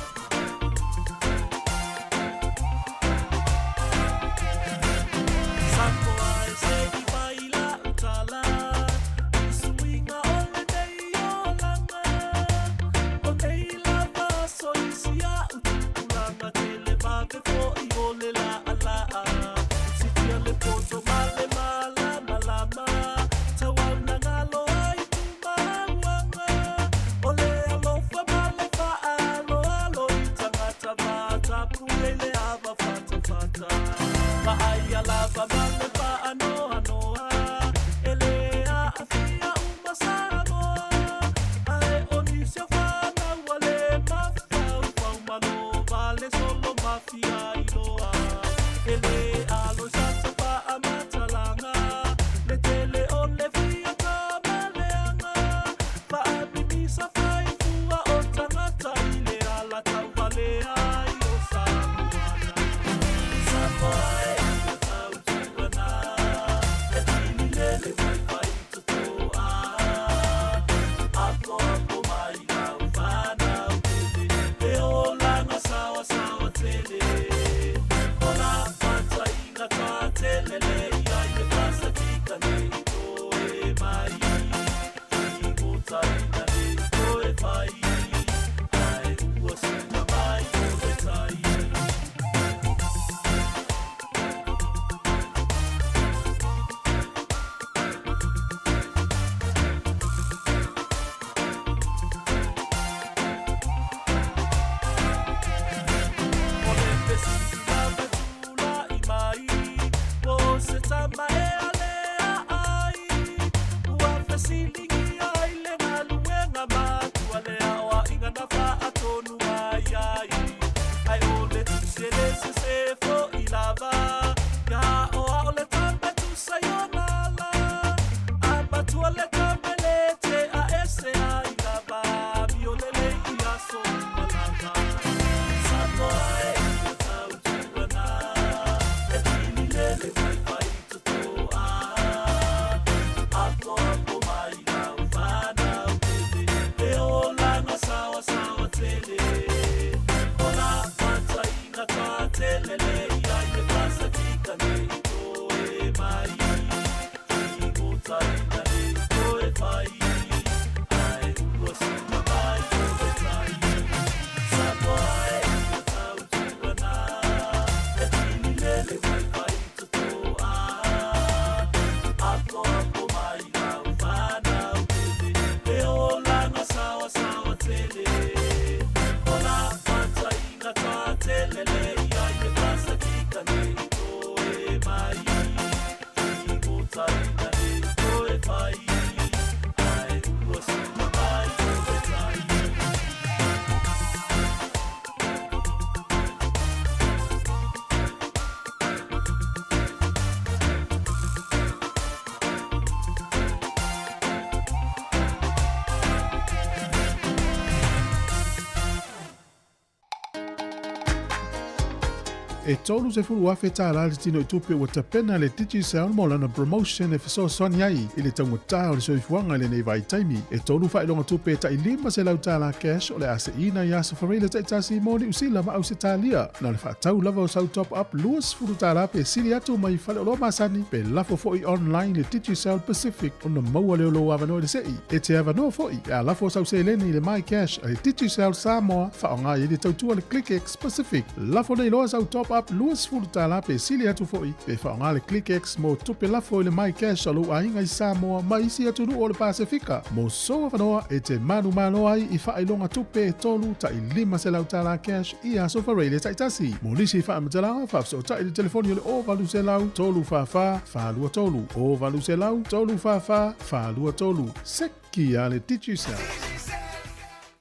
Speaker 1: E tolu se fulu afe tā la le tino i tupe ua tapena le titi sound mo lana promotion e fiso soani ai i le tangu tā o le soifuanga le nei vai taimi. E tolu fa ilonga tupe ta i lima se lau tā la cash o le ase ina i asa whareile ta i tasi moni usila ma au se tā lia. Na le whaatau lava o sau top up luas fulu tā la pe siri atu mai fale o lo masani pe lafo foi online le titi sound Pacific o na maua leo lo avano le sei. E te avano foi a lafo sau se leni le my cash a le titi sound Sāmoa whaonga i le tautua le ClickX Pacific. Lafo nei loa sau top up app luas fulu tala pe sili atu foi pe whaongale ClickX mo tupe lafo le mai cash alu ainga i Sāmoa mai isi atu nu o le Pasifika. Mo soa whanoa e te manu ai i whailonga tupe e tolu ta i 5 se lau tala cash i aso whareile taitasi. Mo nisi whaamatalanga whafso ta i le telefoni o le o valu se lau tolu whawha whalua tolu. O valu se lau tolu whawha whalua tolu. Seki ale DigiCell.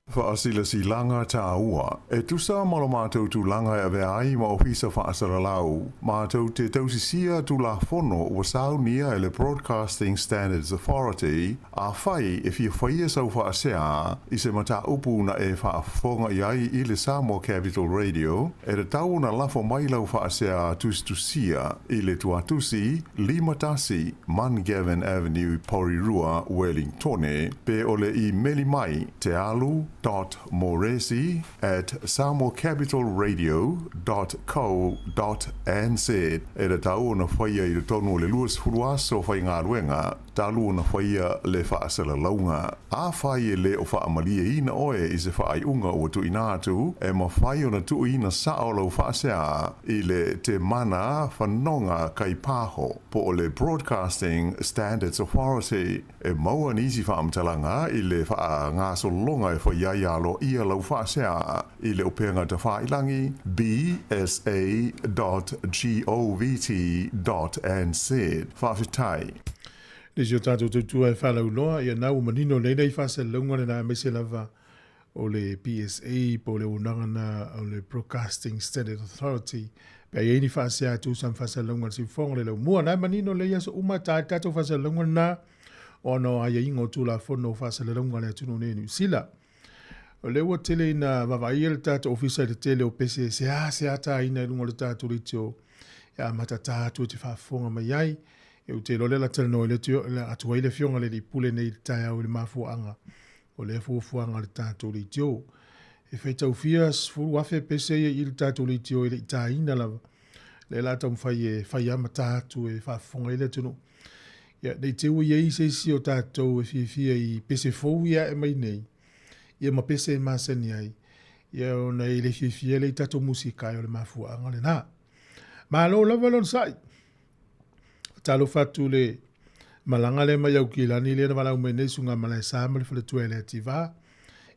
Speaker 9: Whaasila si langa tā ua. E tusa malo mātou tu langa e vea ai ma ofisa whaasara lau. Mātou te tausisia tu la fono ua saunia e le Broadcasting Standards Authority a whai e fia whaia sau whaasea i se mata upu na e whaafonga i ai i le Sāmoa Capital Radio e re tau na lafo mailau whaasea tustusia i le tuatusi Limatasi Mangavin Avenue Porirua Wellingtone pe ole i meli mai te alu .moresi@samoacapitalradio.co.nz e re tau na whaia i le tonu le luas furuaso whai ngā ruenga talu na whaia le whaasala launga. A whai e le o whaamalia ina oe i se whaai unga o tu inatu e ma whai o na tu ina sao lau whaasea i le te mana whanonga kai pāho po o le Broadcasting Standards Authority e maua nisi whaamtalanga i le wha ngā solonga e whai ialo ia lau whaasea i le upenga te whailangi bsa.govt.nz whawhitai.
Speaker 1: Nisi o tātou tutua e whalau loa ia nau manino leina i whasa launga na mese lava o le PSA po le unangana o le Broadcasting Standard Authority pe ia ni whasea tu sam whasa launga si whonga le lau mua na manino leia so umata tātou whasa launga na o no aia ingo tu la whono whasa launga le tunu nenu sila. O le ua tele ina wawaia le tātou ofisa le tele o pese se ata ina ilunga le tātou ritio ia mata tātou te whafonga mai ai e u te lole la tele no le tio le atua ile fionga le li pule nei tai au le mafuanga o le fuanga le tātou ritio e whaitau fias furu wafe pese i le tātou ritio i le tai ina lava le la tau whai ama tātou e whafonga ile tunu ia nei te ui ei se si o tātou e fia i pese fou ia e mai nei ia ma pese e masani ai. Ia o nei le fifia le tato musika o le mafuanga le nā. Ma lo lava lon sai. Talo fatu le malanga le mai au ki lani le na malau mene sunga malai sama le fale tue le ativa.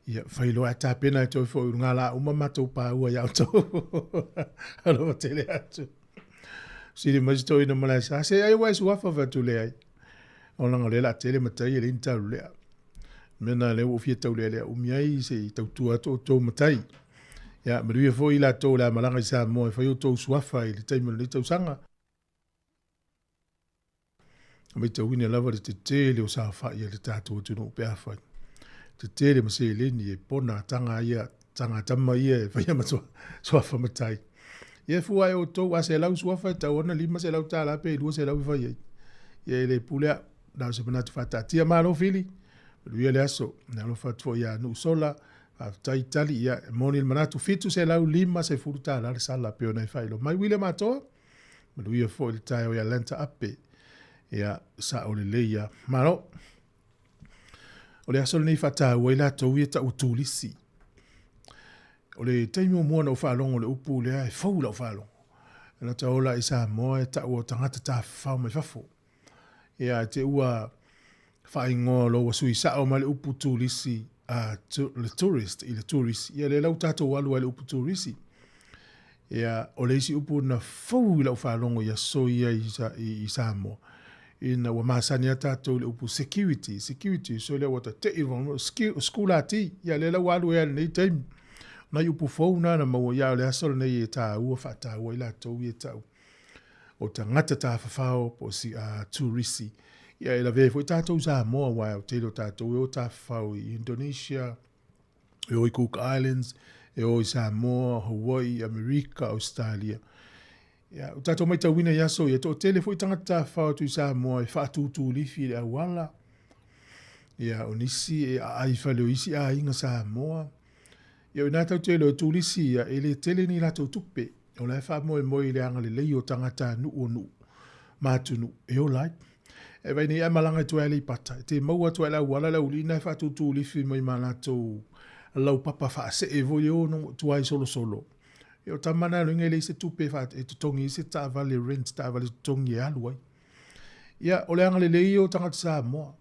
Speaker 1: Ia whailo a tāpena e toi fo ngā la uma matou pā ua iau tau. Alo wa tele atu. Siri mazito ina malai sa. Se ai wai suafa fatu le ai. O langa le la tele matai e le intaru lea. Mena le o fia tau le umiai se tau tua to matai. Ya maria foi la to la malanga i Sāmoa e fai to suafa i le taimo le tau sanga. Me tau ina lava te tele o sa fa ia le tato tu no pe afa. Te tele ma se le ni e pona tanga ia tanga tama ia e fai ma suafa matai. Ia fu ai o to ase lau suafa tau ona 5 se lau tala pe 2 se lau fai. Ia le pulea na se bana tu fata tia malo fili. Lui le aso, na lo fatfo ia nu sola, tai tali ia moni il manatu fitu se lau 5 se furuta la sala pe ona failo. Mai wile mato, lui fo il tai o ia lenta ape. Ia sa o le leia. Maro. O le aso ni fata o ila to ia ta utulisi. O le taimo mo na fa longo le upu le ai fo la fa longo. Na ta ola isa mo ta o tangata ta fa me fafo. Ia te ua whaingoa lo wa sui sao ma le upu turisi le tourist i le tourist ia le lau tātou alu le upu turisi ia o le isi upu na fau i lau whalongo ia soia i Sāmoa ina wa masani a tātou le upu security so le wata te iron school ati ia le lau alu ea nei taimi na upu fau na maua ia le asol nei e tā ua whata ua i la tau i e tau o ta ngata tā whawhao po si turisi. Ia e la vea foi tātou Sāmoa wai o telo tātou e o tāwhau i Indonesia, e o i Cook Islands, e o i Samoa, Hawaii, Amerika, Australia. Ia, o tātou mai tau wina yaso, ia tō tele foi tangata tāwhau tu i Samoa e whaatūtū lifi le awala. Ia, o nisi e ai whaleo isi a inga Samoa. Ia, o nā tau tele o tūlisi, ia, e le tele ni la tau tupe. O lai wha moe moe le anga le lei o tangata nu o nu. Mātunu, e o lai. E vai ni e malanga tu ele pata. Te maua tu ele wala la ulina fa tu tu lifi mai mana tu lau papa fa se e voi o no tu ai solo. o tamana lo ngele se tupe fa e tongi se ta vale rent ta vale tongi alwa ia o le angale le o tanga Sāmoa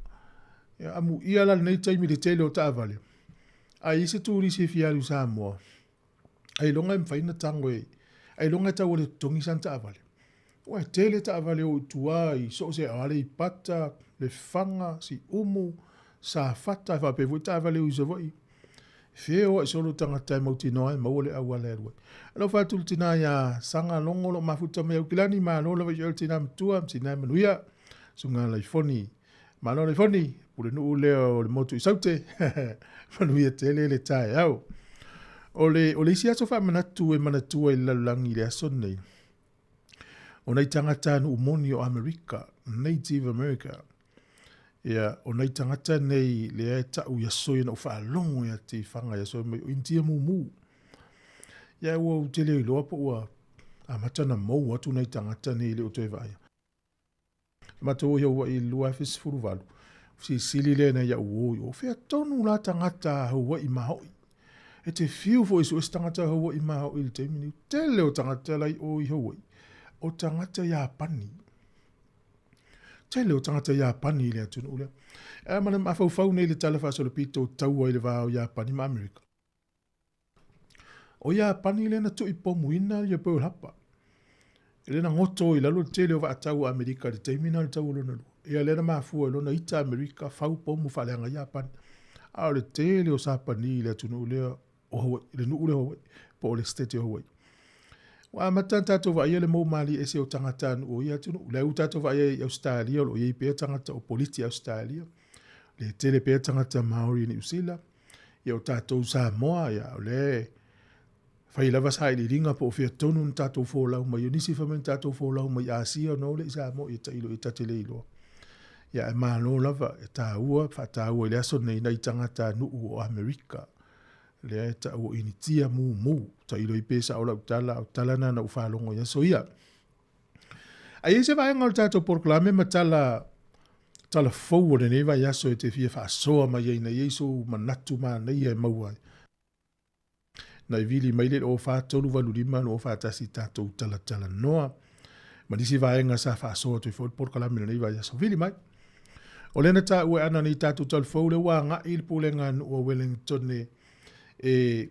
Speaker 1: ia amu ia la nei taimi le tele o ta vale ai se tu ri se fialu Sāmoa ai longa mfaina tango ai longa ta o le tongi santa vale o tele ta vale o tuai so se ale I pata le fanga si umu sa fata fa pe vuta vale o se voi feo so lo tanga tai mo tino ai mo le awale ro no fa tu tina ya sanga longo lo mafuta me ukilani ma lo lo yo tina tua tina menuia sunga la foni ma lo le foni pule no le o le motu saute menuia tele le tai au ole sia so fa manatu e la langi le sonne ona tangata no moni o America Native America ia ona tangata nei le ta u ya soina o fa longo ya te fanga ya so intia mumu ia wo tele lo po wa amatana mo watu nei tangata nei le o te vai mato yo wa I lua fis furuvalu si sili le na ya o fe tonu la tangata ho I mahoi e te fiu fo iso tangata ho I mahoi te mini tele o tangata lai o I ho o tangata ya pani tele o tangata ya pani le atu ule e mana mafau nei le talafa so le pito tau ai le vao ya pani ma Amerika o ya pani le na tu I pomuina ya po hapa ele na ngoto I lalo tele o va tau Amerika le terminal tau lo no e le na mafu lo na ita Amerika fau pomu fale nga ya pani a le tele o sa pani le atu ule o le no ule ho po le state ho wa matanta to va yele mo mali ese o tangata o ia tu le uta to va ye Australia o ye pe tangata o politi Australia le tele pe tangata Maori ni usila ye o tato Sāmoa ya le fai lava sai li ringa po fe tonu tato fo la mai ni si famen tato fo la mai Asia no le Sāmoa e tailo e tatele ilo ya ma no lava e ta ua fa ta ua le so nei tangata no o Amerika le ta o initia mu ta ilo I pesa o la tala na ufa longo ya so ia ai se vai ngal tato proclame matala tala forward ne vai ya so te fia fa so ma ye na yeso manatu ma na ye maua na vili mai le o fa tolu valu lima no fa tasi tato tala noa ma disi vai nga sa fa so te fo proclame ne vai ya so vili mai o le na ta o ana ni tato tal fo le wa nga il pulenga o Wellington ne e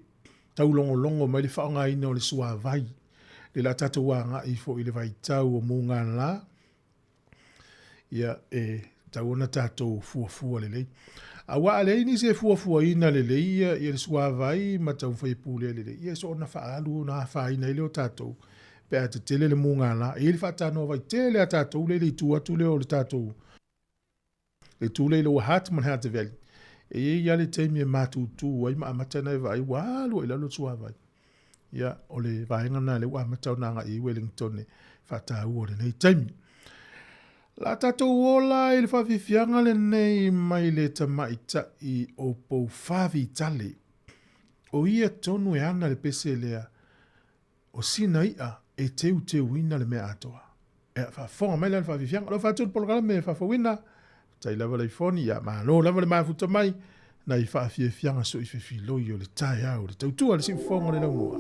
Speaker 1: tau longo mai le whaonga ina o le sua vai. Le la tata wanga I fo I le vai tau o munga la. Ia e tau ona tato fua le lei. A wa le ini se fua ina le lei ia le sua vai ma tau fai pule le lei. Ia so ona whaalu na whaina I le o tato. Pe a te tele le munga la. E le whaatano vai tele a tato le le tua tule o le tato. Le tule le o Hartman Harte Valley. E ia le teimi e matutu ai ma amatana e vai walu e lalo sua vai. Ia o le vaenga na le wa amatau nanga I Wellington e whata ua le nei teimi. La tatou ola I le whawhiwhianga le nei mai le tamaita I o pou whawi tale. O ia tonu e ana le pese lea o sina ia e teu ina le mea atoa. E whafonga mai le whawhiwhianga. Lo whatul polokala me whawhawina. Tai lava le foni ya ma no lava le mafuta mai na I whawhiwhianga so I whiwhiloi o le tai au le tautua le simfonga le laungoa.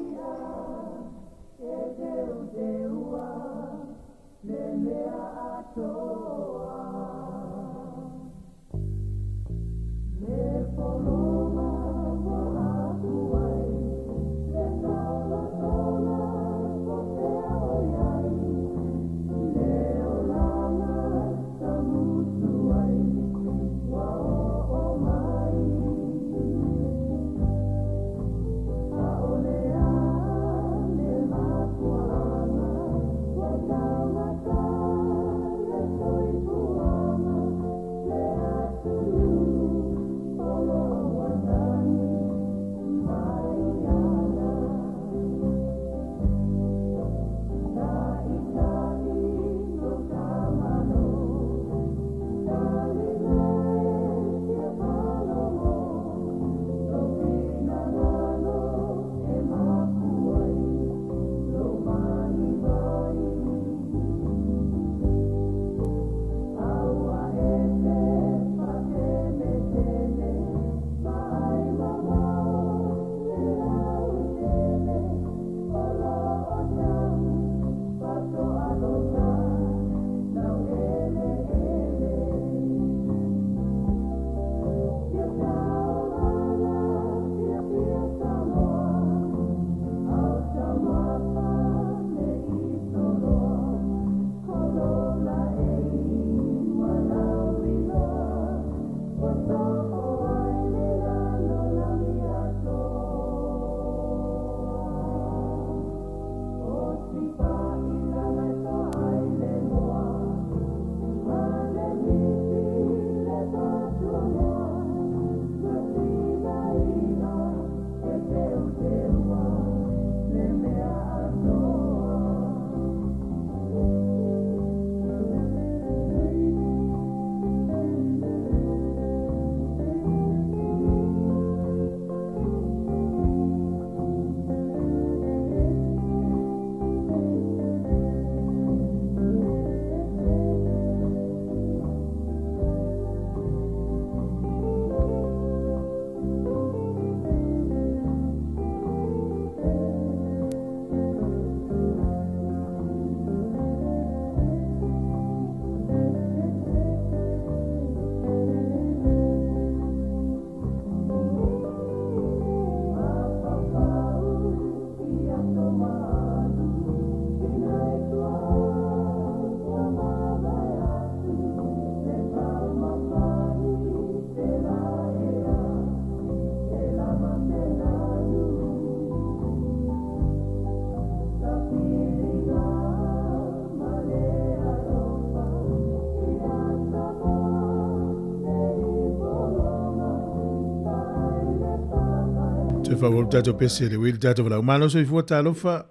Speaker 1: Te whawol tato pese le wili tato wala. Umano so ifua talofa.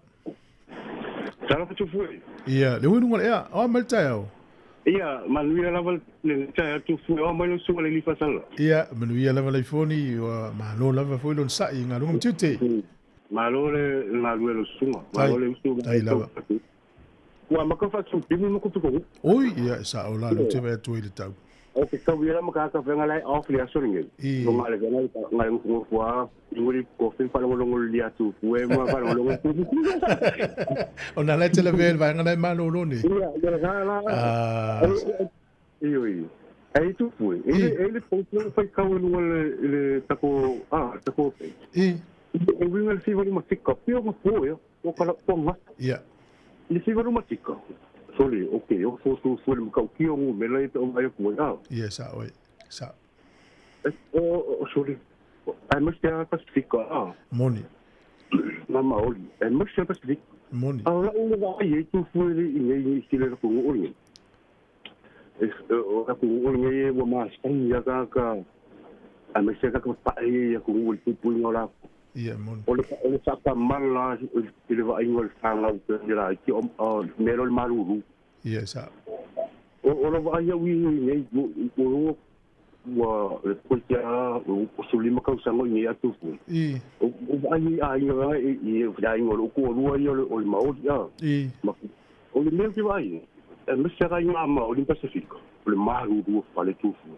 Speaker 10: Talofa tu fui.
Speaker 1: Ia, le winu ngala ea, o malta eo.
Speaker 10: Ia, manuia lava le taia tu fui, o mailo sunga le lifa sala.
Speaker 1: Ia, manuia lava le foni, o malo lava foi lon sai, ngā runga mtiute.
Speaker 10: Malo le ngalue lo sunga. Malo le usunga.
Speaker 1: Tai lava.
Speaker 10: Ua makafa tu, pimi makutuko.
Speaker 1: Oi, ia, sa o la, te vai atu ile tau.
Speaker 10: O ke kawira makaka whenga lai off le asoringe. No ngale whenga ngai ngungu kua, inguri kofin whanongolongo li atu, ue mua whanongolongo kubu.
Speaker 1: O nā lai tele vele vai ngai malo loni.
Speaker 10: Ia, ia la. Ioi. Ei tu fui. Ele ponto foi kawilunga le tako pe. E winga le sivaru matika, pio ma poe, o kala ponga.
Speaker 1: Ia.
Speaker 10: Le sivaru matika. Sorry, okay, eu sou me calquio um melhor então vai com ela.
Speaker 1: Yes, oi. Sa.
Speaker 10: Sorry. Ai mas tem a Pacifica.
Speaker 1: Moni.
Speaker 10: Mama oli. Ai mas tem a Pacifica.
Speaker 1: Moni.
Speaker 10: Ah, o vai tu foi e estilo com o olho. O com o olho o mais tem já ka. Ai mas tem que pai com o olho tu lá.
Speaker 1: Ia, moni.
Speaker 10: Ole saka mala ele vai ingol fanga dira ki o melol maruru.
Speaker 1: Ia sa.
Speaker 10: O vai ia wi nei o ko ya o sulima ka sango ni atu fu. O vai ai e vai ingol ko ru ai o mau ya. O le mel ki vai. E me sera ia ma o Pacifico. O maruru fale tu fu.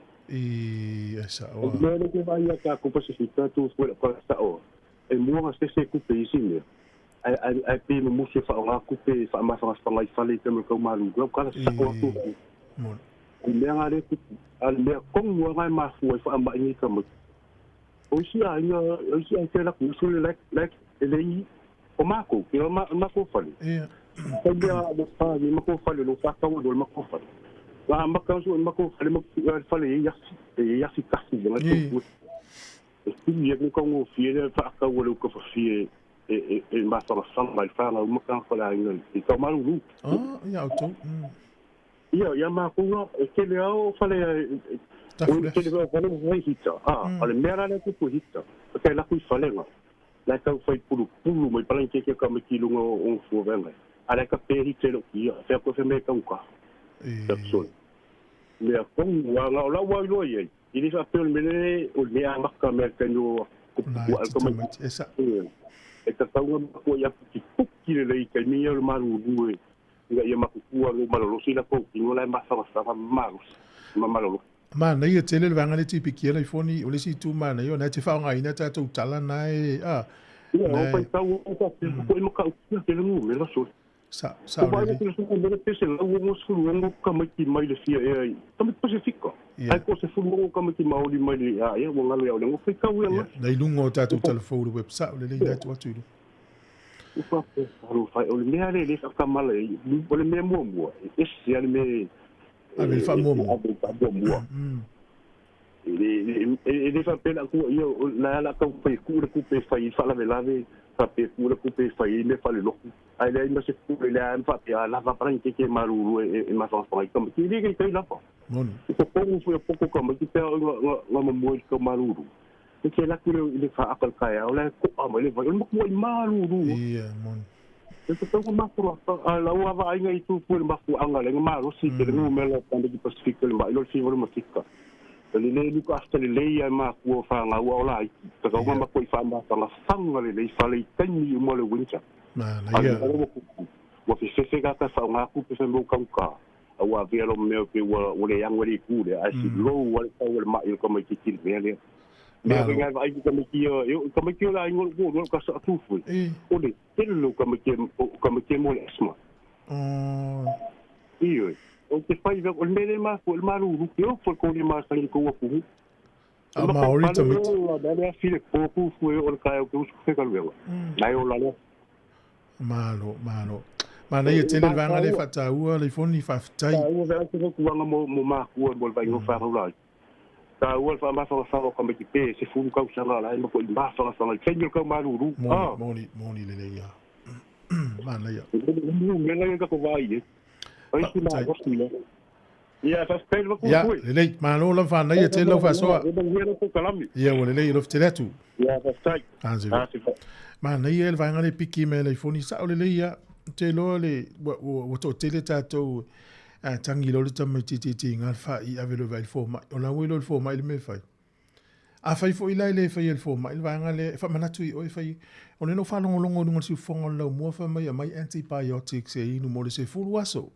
Speaker 1: Sa.
Speaker 10: O mel ki vai ka ko Pacifico tu fu ka sa o. E mua se kupe isi me. Ai pe mo musi fa nga kupe fa ma fa ngai fale te mo ko malu. Ko ka sa ko tu.
Speaker 1: Mon.
Speaker 10: Ku me nga le ku al me ko mo ngai ma fu fa ma ni ka mo. O si a nga o si a te la ku su le like ele o ma ko ki ma ko fale.
Speaker 1: Ia.
Speaker 10: Ko dia do fa ni ma ko fale lo fa ka wo do ma ko fale. Wa ma ka su ma ko fale ma fale ya si ka si nga tu. Ia ni ko ngo fie fa ka wo ko fa fie e ma fa sa mai fa na mo kan fa la ngal e ka malu.
Speaker 1: Ia auto.
Speaker 10: Ia ma ko no e ke le au fa le o ke le fa no hita. Ale mera le ku hita. Ke la ku fa le nga. La ka fa pulu mai pa ke ka me ki lunga o fu venga. Ale ka pe hita lo ki fa ko fe me ka ka. Tapson. Le ko wa la wa lo ye. Ini sa pel mene o le a maka merkano ko ko
Speaker 1: esa
Speaker 10: e ka tau ko ya ki ki le ka ni o maru due nga ia maku o malolo sila ko ki no la ma sa maru malolo
Speaker 1: mana ia tele le vanga le tipi ki le foni o le si tu mana yo na te fa nga ina ta tu tala nai
Speaker 10: o pa tau o ka ko mo ka ke le mu le so
Speaker 1: sa
Speaker 10: vai ter que ver esse lá o moço longo como que mais de fia é também Pacifico aí você foi longo como que mal de mais aí o ngalo ya o foi cau ya
Speaker 1: dai lungo ta tu telefone do website le le tu tu
Speaker 10: o papo o fai o me ale le fa mal o le me mo esse ele me
Speaker 1: ele fa mo
Speaker 10: ele fa pena ku io la ka foi ku pe fai fa la velave fa pe ku pe fai me fa le lo ai le no se ku le am fa ya la va para que maruru e ma fa fa como que liga e la fa
Speaker 1: non
Speaker 10: ko foi pouco como que pe nga mo ko maruru que la ku le fa akal kaya o la ko ama le va mo maruru
Speaker 1: ia mon
Speaker 10: eso to ma ko la wa va ai ngai tu pu ma ku anga le maru si que no me lo tan de Pacifico le ma lo si vo ma tika le lu ka sta le ia ma ku fa nga wa la ta ko ma ko fa ma ta la fanga le fa le tani mo le wincha
Speaker 1: mana ia
Speaker 10: wa se ga ta fa nga ku pe mo kan ka wa ve lo me pe wa le yang wa ku le ai si lo wa ta wa ma il ko ma ki ki me le me nga va ai ko ma ki yo ko ma ki la ngol ko ka sa tu fu o le te lo ko ma ki mo le sma io o te fai ve o le ma ko el maru yo fo ko le ma sa ko wa ku
Speaker 1: ma ahorita me
Speaker 10: da file pouco foi o caio que eu fui calvelo aí o lá
Speaker 1: malo mana ia tele vanga le fata ua le foni fa tai
Speaker 10: o va que ku vanga mo ma ku o vai no fa rola ta o fa ma fa como que pe se fu ka usanga lá no ko ba fa fa le kenyo ka maru
Speaker 1: moni le ia mana ia
Speaker 10: me la ka ko vai ai si ma gosti le Ia fa spel va ku
Speaker 1: Ia,
Speaker 10: ku.
Speaker 1: le malo la fa na ia te lo fa so.
Speaker 10: Ia no ku kalami.
Speaker 1: Ia o le lo te letu.
Speaker 10: Ia fa stai.
Speaker 1: Anzi.
Speaker 10: Ah, si fa.
Speaker 1: Ma na ia le va ngale piki me le foni sa o le ia te lo le o to te le tato a tangi lo le tama ti ngal fa I ave lo vai fo ma. O la we lo fo ma le me fai. A fai fo ila le fai le fo ma il va ngale fa manatu o fai o le no fa longo no si fonga lo mo fa mai antibiotics e inu mo le se fulu aso.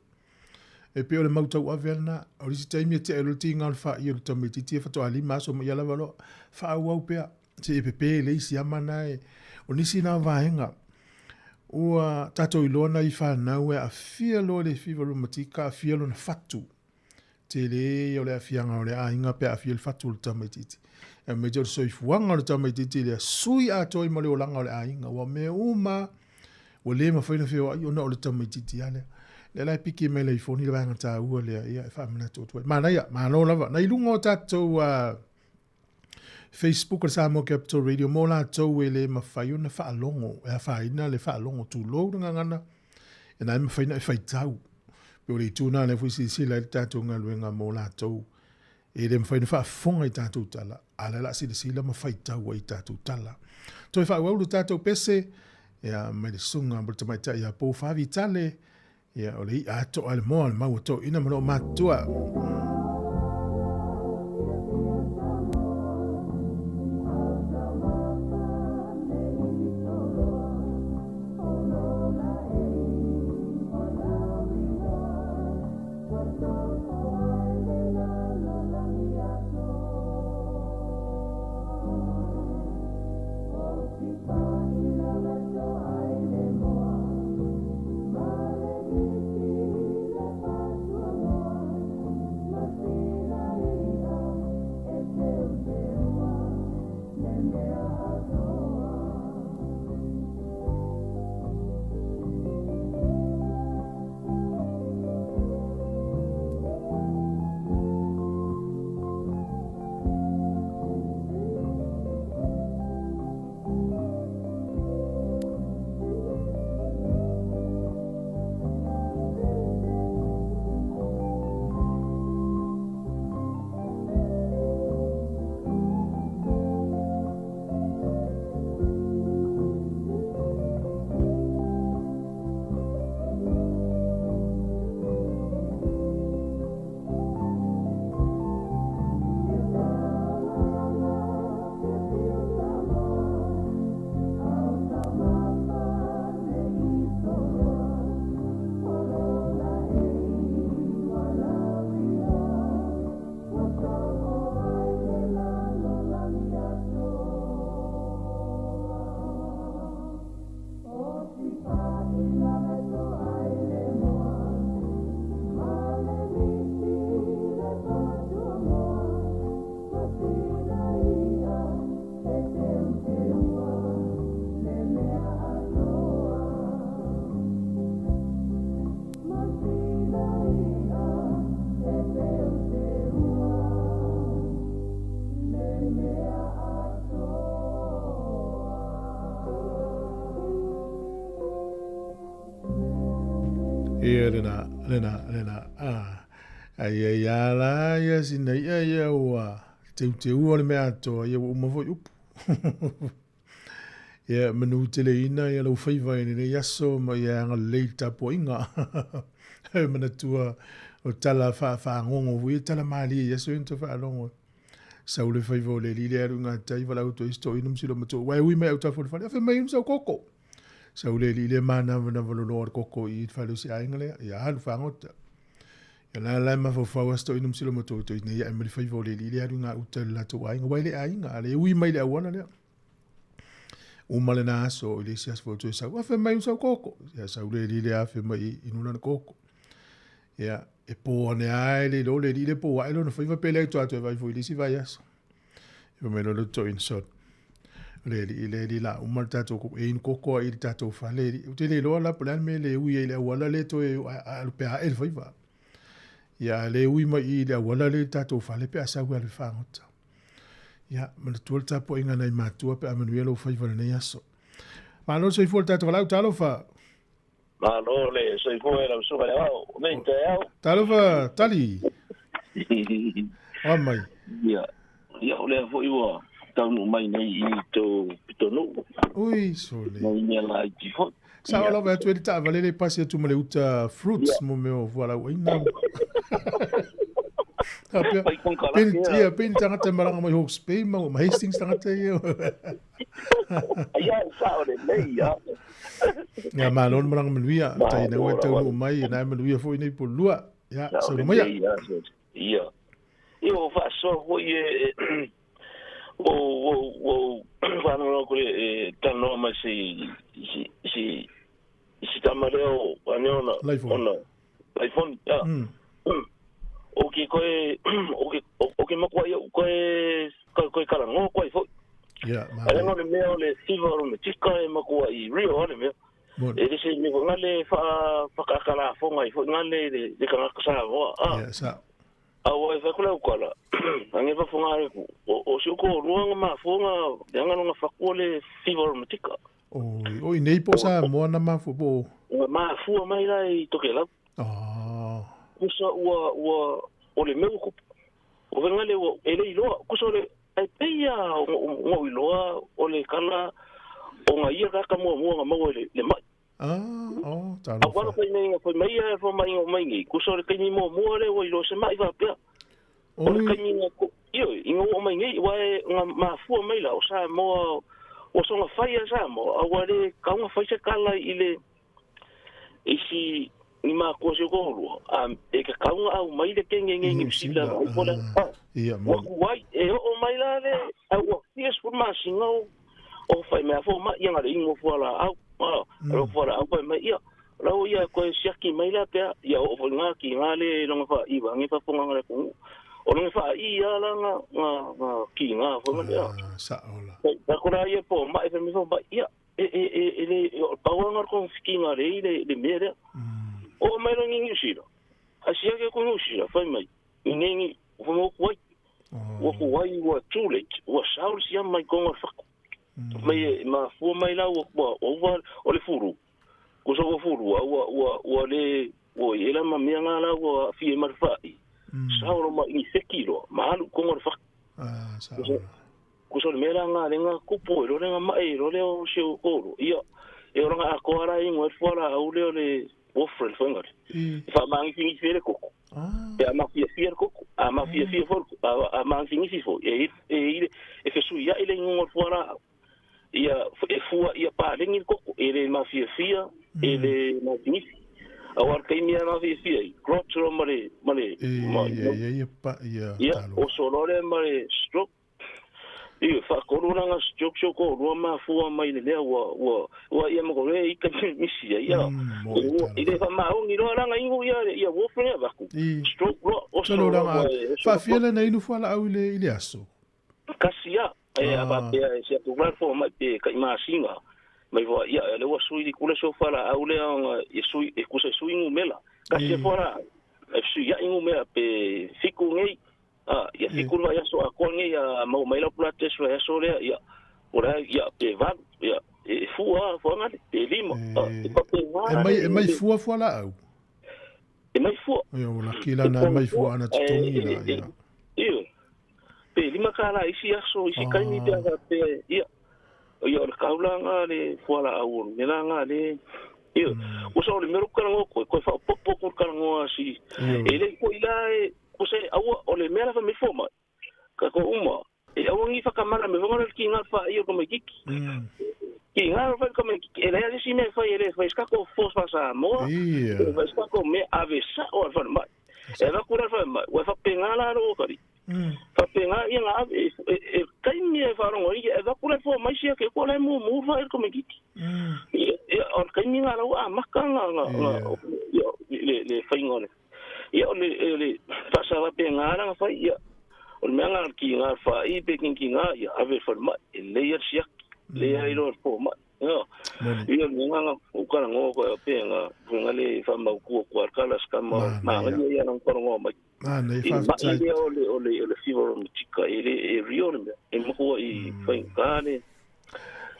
Speaker 1: E pe o le mautau avena, o risi taimi te ero ti ngal fa I o le tamiti ti e fato ali maso ma yala valo, fa au pea, te e pepe le isi amana e, o nisi na vahenga, ua tato ilona I fa naue a fia lo le fiva matika, a fia lo na fatu, te le o le a fianga o le a inga pe a fia le fatu o le tamititi. E me jor soi fuanga o le tamititi le sui a toi ma le o langa o le a inga, wa me uma, wa le ma faina fia o na o le tamititi ale. Le lai piki me le foni le vanga ta ua le ia e whamana tōtua. Mana ia, mana o lava. Nei lungo tātou Facebook o Sāmoa Capital Radio, mō la tau e le mawhai o na whaalongo, e a whaina le whaalongo tū lou runga ngana, e nai mawhaina e whaitau. Peo le tūna le fuisi sila le tātou ngā luenga mō la tau, e le mawhaina whaafonga I tātou tala, ala la sila mawhaitau I tātou tala. Toi whaau le tātou pese, e a mai le sunga, mbra tamaita I a pō whavi tale, ia o le I ato ale moa le mau ato ina mano matua. Ia lena, ai ala, ia sina, ia ua, te ua le mea atoa, ia uma foi upu. Ia manu te le ina, ia lau whaiva ene, ia so, ma ia anga lei tapo inga. Mana tua, o tala whaangongo, ia tala maali, ia so into whaalongo. Sau le whaiva o le li le aru ngā tai, wala uto isto, inum silo mato, wai ui mai au tafo le whale, awhi mai unsau koko. Sau le li le mana wana valoloa koko I whalu si ainga lea, ia halu whangota. Ia la lai mawhau asto inum silo mato, ia ia emari whaiva o le li le aru ngā uta le lato ainga, wai le ainga, le ui mai le awana lea. Umale na aso, le si asfo to sau, awhi mai unsau koko. Ia sau le li le awhi mai inuna na koko. Ia, e po ane ai le lo le li le po ai lo na whaiva pele ai toa vai fo I lisi vai aso. Ia me lo lo to in sot. Le la umal tato ko e in koko I tato fa le te le lo la plan me le ui le wala le to e al pe a el faiva. Ya le ui mai I le wala le tato fa le pe a sa wa le fa ngota. Ya ma le tuol tapo inga nei matua pe a manuelo faiva le aso. Ma no sei fuol tato la talo fa.
Speaker 11: Ma no le sei fuol la suba le au, mente au.
Speaker 1: Talo fa tali. mai.
Speaker 11: Ia ole fo iwa tau no mai nei I to no.
Speaker 1: Ui sole.
Speaker 11: Nei me la I fo.
Speaker 1: Sa ola va tu ta valele pasi tu mele uta fruits mo me voilà wa ina. Pin tangata maranga mai Hawke's Bay ma Hastings tangata ia.
Speaker 11: Ia sa ole nei ia.
Speaker 1: Ya malon maranga manuia tai na wa tau no mai na manuia fo nei po lua. Ya so no mai.
Speaker 11: Ia. Io fa so ho ye o va no ko tan no ma si tamareo aniona iPhone ya okay ko makwa yo ko kala ngo ko fo
Speaker 1: ya
Speaker 11: ma no me ole silver me tika e makwa I rio ole me e dise me ngale fa kala fo ngai fo ngale de kana sa ho
Speaker 1: ya sa
Speaker 11: awa fa kula kala ange fa funga o shuko ruanga ma funga yanga no fakole silver me tika
Speaker 1: oi nei po sa mo na ma fu bo
Speaker 11: ma fu mai lai to ke la kusa wa ole me ko o venga le o ele lo kusa le ai peia o lo ole kala o nga ia ka mo le mai
Speaker 1: ta
Speaker 11: lo fa mai o mai ngi kusa le kai mo le o lo se mai va pe o kai ni ko io ingo o mai ngi wa ma fu mai la o sa mo o so nga fai sa mo awale ka nga fai se kala ile isi ni ma ko se ko ro e ka nga au mai le kenge ngi sila o pola
Speaker 1: ia mo
Speaker 11: wai e o mai la le au fies por ma singo o fai me fo ma ia ngale ingo fo la au ro fo la au mai ia lo ia ko siaki mai la pe ia o fo nga ki ngale lo nga fa I ba ngi fa fo ngale ko o nga fa ia la nga ki nga fo nga
Speaker 1: sa ola
Speaker 11: ta ko ra ia po ma e me fo ba ia ele pa nga ko ski nga le mere o mai lo ngi sira asia ke ko ngi sira fa mai ngi fo mo ko o wai wa tulet wa saul sia mai ko nga fa mai ma fo mai la o o le furu ko so furu wa le o ela ma mi nga la o fi mar fa saul ma I sekilo ma lu ko nga fa
Speaker 1: sa
Speaker 11: ko so me la nga le nga ko po lo nga mai lo le o se ko ia e ora nga ko ara I ngoi fo la o le o frel fo nga fa ma ngi fi le ko e ma fi ko ma fi fo a ma ngi fo e ke su ia ile ngoi fo la ia e fu ia pa le ngi ko ele ma fi ele ma ngi awar kai mi ma fi crotro mare
Speaker 1: ia pa
Speaker 11: ia o solo le mare stroke ia fa ko nga stroke ko ro ma fu mai le wa ia mo ko le ka mi si ia ile fa ma o ngi ro nga ingo ia wo fre ba ku stroke o solo
Speaker 1: nga fa fiele na inu fa la au ile aso
Speaker 11: kasia e aba pe se tu mar fo mai pe ka ma singa mai vo ia le wa sui kule so fa la au le e sui e ku se sui ngumela kasia fora e sui ia ngumela pe fiku ngai ia fiku no ia so ko ngai ma mai la plate so ia so le ia ora ia pe va ia e fu nga pe limo
Speaker 1: e mai fu la au
Speaker 11: e mai fu
Speaker 1: yo la kila na mai fu ana tongi la
Speaker 11: ia pe lima kala isi aso isi kaini te aga pe ia ia o kaula nga le fuala au me la nga le ia o so le meru kana ko fa popo kana ngo asi ele ko ila ko se au o le mera fa me foma ka ko uma e au ngi fa kamara me vonga ki nga fa ia ko me kiki ki nga fa ko me ele ya si me fa ele fa ska ko fos fa sa mo fa ska ko me avesa o fa ma e va kura fa ma wa fa pengala ro kari fa penga ia nga e kai mi e fa ro ia va kura fo mai sia ke ko le mo fa ko me kiki e o kai mi nga ro makanga ia le fa ngone ia le fa sa va pengala fa ia o me nga ki nga fa I pe ki nga ia ave fa ma le ia sia le ia ro fo ma ia nga o kala ngo ko penga nga le fa ma ku kala ska ma ia nga ko ngo ma
Speaker 1: nei fa tai
Speaker 11: ole fivo tika ele rio e mo ko I fa kale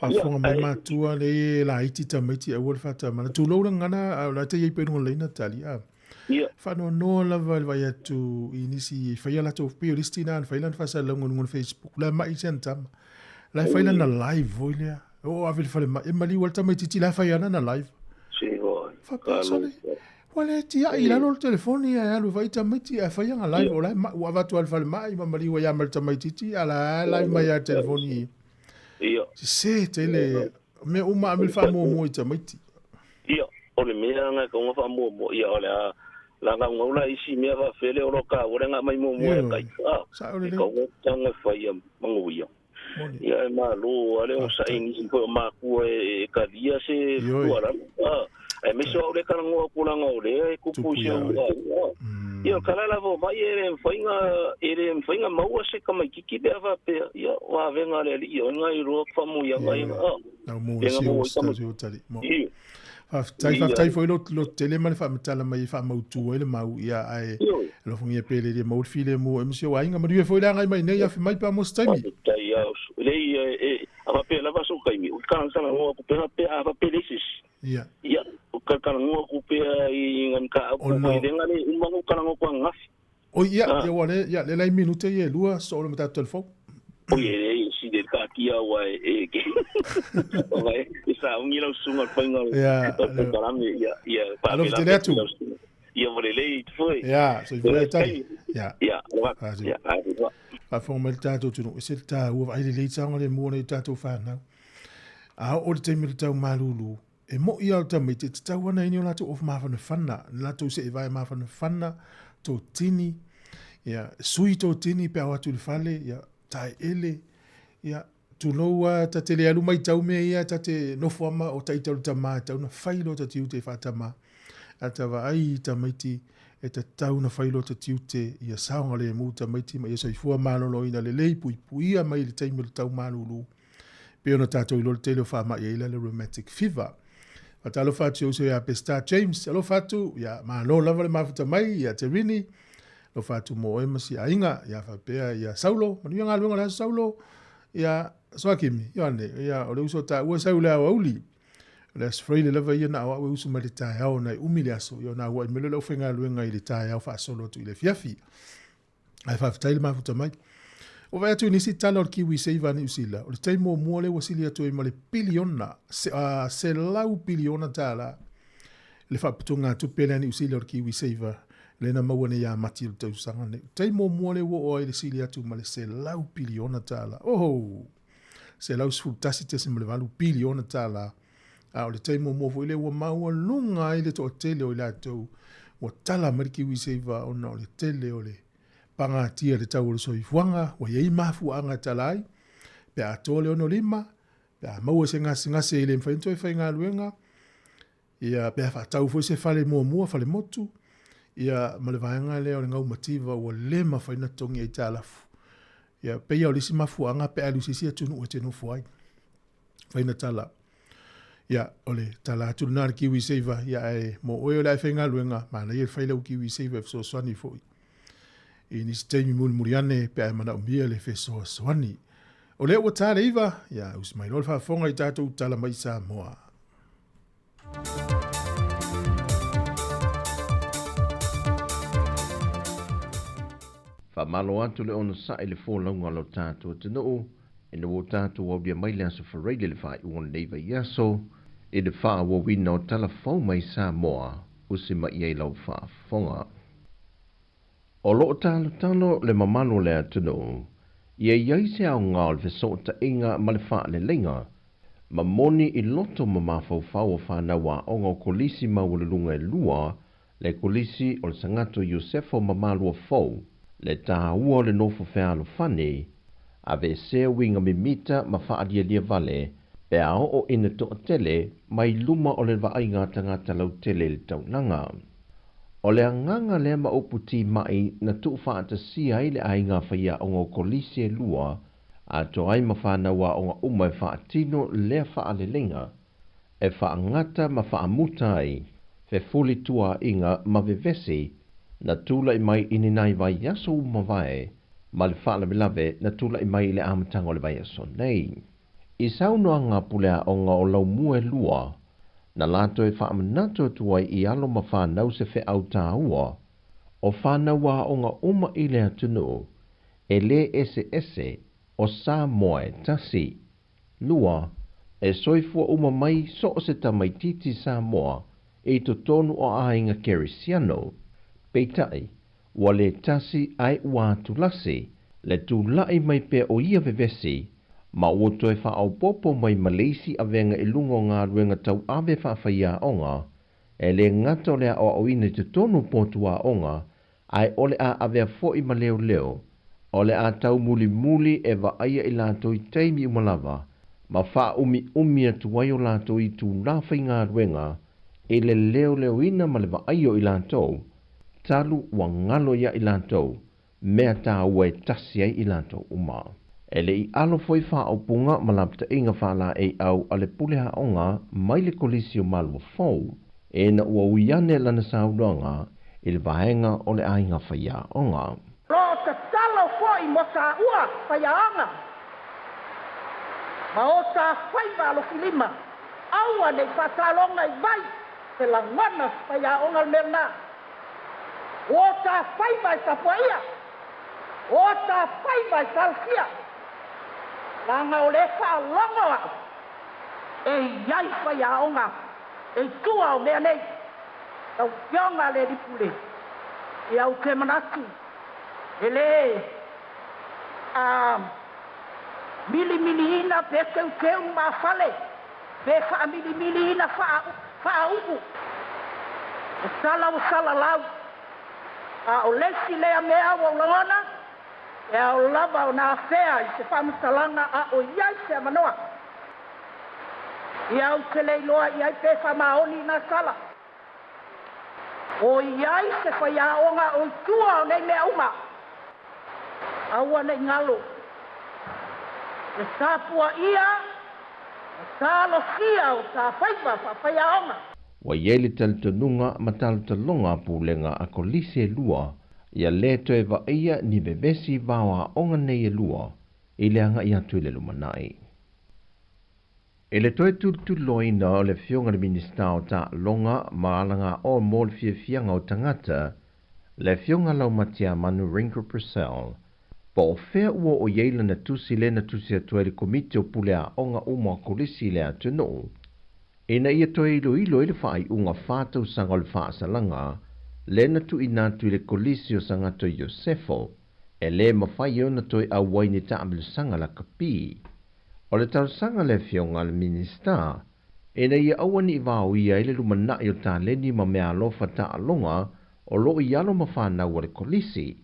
Speaker 1: a fonga mai matua le la iti tamiti e wol fata mana tu lo ngana la te ye pe no le na tali a Whanoa lava le vai atu I nisi whaia la tau pio listina an whaila whasa laungo ngon Facebook la mai sen tama la whaila na live voi lea o avil whale mai e mali walta mai titi la whaia na live whapasale wale tia I lalo le telefoni e alu vai tamiti e whaia nga live o lai wa watu al whale mai ma mali wa yamal tamai titi ala live mai a telefoni se tele me uma amil wha mo I tamiti
Speaker 11: o le mea nga ka nga mo ia o le la nga ngola isi mea va fele o ka o nga mai mo e kai ka o tanga fai mango ia ia ma lo ale o sa ini ko ma ku e ka dia se tuara e me so le ka ngo ku la ngo le ku pu se ia kala la vo vai e fainga mau se ka mai kiki be va pe ia wa venga le ia nga I ro fa mo ia mai
Speaker 1: mo se Tai foi lo tele male fa metala mai fa mautu ele mau ia ai lo fungia pele de mau file mo emsio wa inga mari foi la ngai mai nei afi mai pa mo stami
Speaker 11: tai ya le ava pe la vaso kai mi kan sana mo ku pe ava pelesis ia o ka mo ku pe I ngan ka ko de ngani mo ka ngo ko ngaf
Speaker 1: o ia wale ia le lai minute ye lua so lo meta telefon
Speaker 11: o ye si de ka kia wa ke vai isa un ilo sunga fainga ia
Speaker 1: pa la
Speaker 11: ia vole le foi
Speaker 1: so vole tai pa formal tato tu no se ta o vai le tanga le mo ne tato fa na a o te mi tau malulu e mo ia ta me te tau na ni la to of ma fa na fanna la to se vai ma fa na fanna to tini sui to tini pe wa tu fale tai ele tu loa ta te le alu mai tau mea ia ta te nofuama o tai tau tama tau na whailo ta tiu te whatama a ta wa ai ta maiti e ta tau na whailo ta tiu te ia saonga le mu ta maiti ma ia soifua malolo ina le lei pui puia mai le taimi le tau malulu pe ona tatou ilo le tele o whama ia ila le rheumatic fever a talo whatu o se ia pe Star James alo whatu ia maa no lava le mafuta mai ia te rini lo whatu mo e masi a inga ia whapea ia saulo manu ia ngā luenga le saulo ia soakimi ia o le uso ta ua sau le au auli le asfraile lava ia na awa uso ma le tae au na umi le aso ia na awa I mele lau whenga luenga I le tae au whaasolo tu I le fiafi ai whaftai le mafuta mai o vai atu nisi tala o le kiwi seiva ni usila o le taimo mua le wasili atu I ma le piliona se lau piliona tala le whaputunga tu pele ni usila o le kiwi seiva le na maua ia mati o tau sanga ne taimo mua le wo o le sili atu ma le se lau piliona tala se lau sfutasi te se ma le valu piliona tala o le taimo mua fo ile wa maua lunga I le to tele o le atu wa tala mariki wi seiva o na o le tele o le panga tia le tau o le soifuanga wa yei mafu anga talai pe a tole ono lima pe a maua se ngase ile mfainto e whainga luenga ia pe a whatau fo se fale mua fale motu ia malevaenga leo le ngau mativa o le mawhaina tongi e talafu. Ia peia o lisi mafuanga pe alusisi atunu o tenu fuai. Whaina tala. Ia ole tala atunu nara kiwi seiva ia e mo oe o lai whainga luenga mana ia whaila u kiwi seiva e fso swani foi. I nisi teimi muriane pe ai mana umbia le fso swani. O leo o tala iwa ia usimai lol whafonga I tatou tala mai Sāmoa.
Speaker 5: Whamalo atu le ono sa le fōlaunga lo tātua te noo, e no o tātua wabia mai le aso whareile le whai uon leiva iaso, e le wha wa wina o talafau mai Sāmoa, usi mai ei lau wha fonga. O lo talo le mamalo le atu noo, ia iai se au ngā le so ta inga ma le wha le lenga, ma moni I loto ma mafau fau o whanawa o ngā kolisi ma wale lunga e lua, le kolisi o le sangato Iosefo mamalo o fau, le tāua le nofo whealo whane, a ve se winga mimita ma whaadia lia vale, pe a o ina toa tele, mai luma o le vainga tangata lau tele le taunanga. O le anganga le ma uputi mai na tu whaata sia I le ainga whaia o ngā kolisi e lua, a to ai ma whanawa o ngā umai whaatino le whaalelenga, e whaangata ma whaamutai, fe fuli tua inga ma vevesi, na tula I mai ini nai vai yaso umawai, ma le whaala milave na tula I mai le amatanga o le vai yaso nei. I sauno anga pulea o ngā o lau mua lua, Na lato e whaamanato tuai I alo ma whanau se whe au tā ua, o whanau wa o ngā uma I lea tunu, e le ese o Sāmoa e tasi. Lua, e soifua uma mai so o se tamaititi Sāmoa e to tonu o ainga Kerisiano. Peitai, wa le tasi ai ua tulasi, le tu lai mai pe o ia vevesi, ma ua toe wha au popo mai Malaysi a venga ilungo ngā ruenga tau ave whawhaia onga, e le ngato lea o au ina te tonu potua onga, ai ole a avea fo I ma leo, ole a tau muli e wa aia I lato I teimi umalava, ma wha umi atuai o lato I tu lawhai ngā ruenga, e le leo ina ma le wa aio I lato, talu wa ngalo ia I lato, mea tā ua e tasi ai I lato uma. E le I alo foi wha au punga ma lapta inga whala e au ale puleha onga mai le kolisi o malwa fau, e na ua uiane lana sauronga I le vahenga o le ainga whaia onga.
Speaker 6: Ro te talo foi mo sa ua whaia onga. Ma o ta whaiva lo filima, aua nei whatalonga I vai, te la ngana whaia onga merna. O ta whaiva I tapuaia, o ta whaiva I talkia, langa o le whaalonga au, e iai whaia onga, e tua o mea nei, tau kionga le ripule, e au ke manatu, e le, mili ina pe keu ma fale, pe wha mili ina wha upu, e sala lau, a o lesi lea mea o langana, e a o lava o nā whea I se whamutalanga a o iai se manoa. I au te leiloa iai pe whamaoni nā sala. O iai se whaiaonga o tua o nei mea uma. Aua nei ngalo. E tāpua ia, e tālo sia o tā whaiva whaiaonga.
Speaker 5: Wa yele talitonunga ma talitalonga pulenga a kolise lua, ia le toe wa ia ni bebesi wawa onga nei lua, I le anga ia tui le lumanai. E le toe tuloina o le fionga le minista o ta longa ma alanga o mol fianga o tangata, le fionga lau matia manu Ringo Purcell, po o fea ua o yeila na tusi le na tusi atua le komite o pulea onga uma kolisi le atunu. E na ia toe ilo le whaai unga whātau sanga le whaasalanga, le na tu inatu le kolisi o sangato Iosefo, e le mawhai o na toi a waini taamilu sanga la kapi. O le tau sanga le fionga le minista, e na ia awani I wāu ia le lumanai o tā leni ma mea alofa ta alonga, o lo I alo ma whanau le kolisi.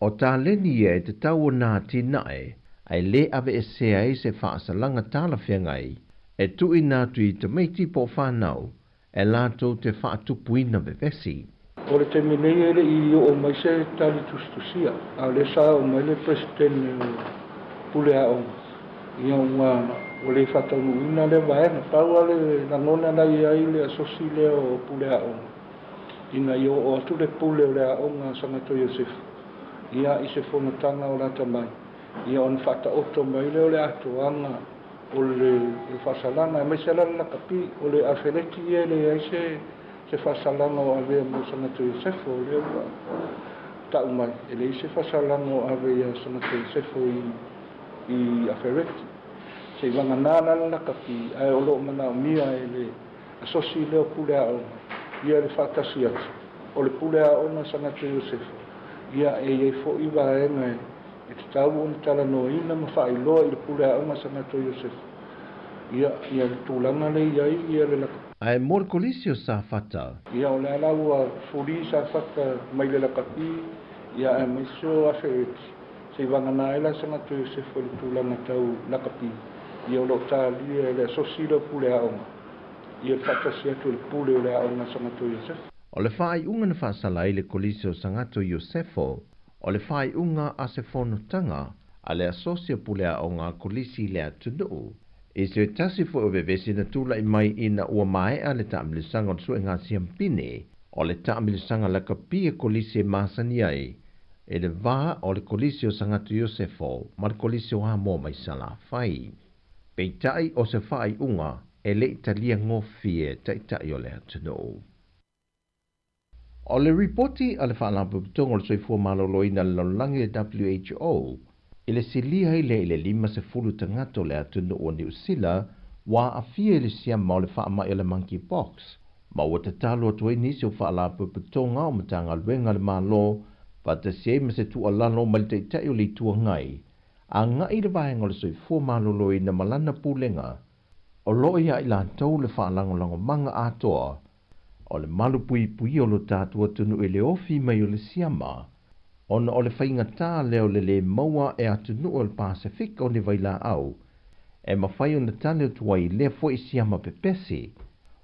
Speaker 5: O tā leni ia e te tau o nā tinae, ai le ave e sea e se whaasalanga tāla whiangai, e tu inatu I te meiti po whanau, e lātou te whaatupuina vevesi.
Speaker 12: O le te menei ele I o mai se tali tustusia, a le sa o mai le presidente pulea o. Ia o le whatanu ina le vaena, tau ale nangona na ia I le asosi le o pulea o. Ina I o atu le pule o le a o ngā sangato Iosef. Ia I se whonatanga o rata mai. Ia on whata oto mai le o le atoanga o le whasalanga. Mai se lana kapi o le awhereti e le aise se whasalanga o avea mo sangato Iosef o le ua. Tau mai, e le se whasalanga o avea sangato Iosef I awhereti. Se wanganana na kapi, ai o loo mana o mia e le asosi leo pulea o. Ia le whatasi atu. O le pulea o na sangato Iosef. Ia e fo I waenga e te tau o ni tala no ina ma whailoa I le pulea o na sangato Iosef. Ia le tūlanga le ia le laka.
Speaker 5: Ai mor kolisi o sa whata.
Speaker 12: Ia o le alau a furi sa whata mai le lakapi. Ia e maiso a whereti. Se wangana e la sangato Iosef o le tūlanga tau lakapi. Ia o lo tālia e le asosi le pulea o. Ia whatasi atu le pule o le a o na sangato Iosef.
Speaker 5: O le whai unga na whaasala I le kolisi o sangato Iosefo, o le whai unga a se whonutanga, a le asosia pulea o ngā kolisi le atunu. E se tasi fo o vevesi na tula I mai ina ua mai a le taamilisanga o sua ngā siampine, o le taamilisanga la kapia kolisi e masani ai, e le vā o le kolisi o sangato Iosefo, ma le kolisi o hamo mai sala whai. Peitai o se whai unga, e le italia ngofie taitai o le atunuu. O le ripoti a le whaalapuputonga o le soifua maloloina le laulangi le WHO, i le silia i le 5 tangato le atunuu o New Zealand, wa afia i le siama o le whaamai o le monkeypox, ma ua tatalo atu nisi o whaalapuputonga o matanga luenga le malo, Patasiai ma se tua lalo ma le teitai o le tua ngai, a ngai le vahenga o le soifua maloloina malana pulenga, o loo ia i lantou le whaalangolango manga atoa, o le malu pui pui o lo tātua tunu e le ofi mai o le siama, ona o le whaingatā leo le maua e atunu o le Pasifika o ne vaila au, e mawhai o na tane o tuai lea fo i siama pepesi,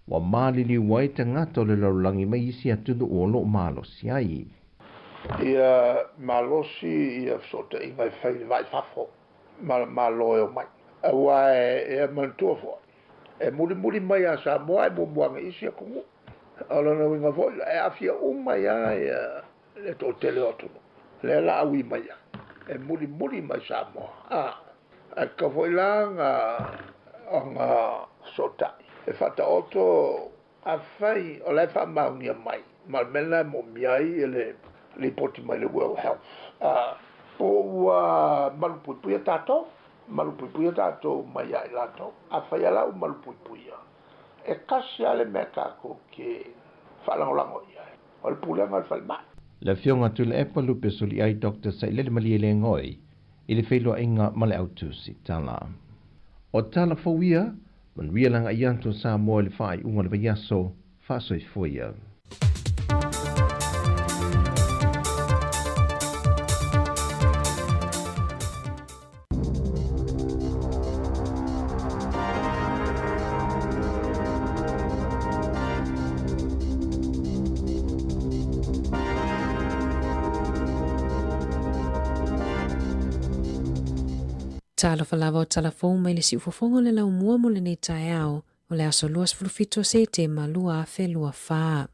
Speaker 5: wa malili wai tangata o le laulangi mai isi atunu o lo malo siai.
Speaker 7: Ia malosi ia sota i ngai whai vai fafo, malo e mai. Awa e mantua fo. E muri mai a Sāmoa e mumuanga isi a kungu. Ala na winga fo, e afia umai a le to tele otunu. Le la awi mai a. E muri mai Sāmoa. E ka fo ilanga anga sota. E fata oto a fai o le fa maungia mai. Malmena mo miai ele ripoti mai le World Health. O malupuipuia tātou. Malupuipuia tātou mai ai lātou. A whai alau malupuipuia. E kasi ale mea kako ke whalangolango ia. O le pulenga le whalimai.
Speaker 5: Le fionga tu le epa lupe suli ai Dr. Sailele Maliele ngoi, i le whailo inga male autu si tala. O tala fawia, man wialanga ianto Sāmoa le whai unga le vaiaso, whasoi fuia.
Speaker 8: Talo falava o talafou mai le si ufofongo le lau mua mo le nei tae au, o le aso luas fulufito se te malua a fe lua faa.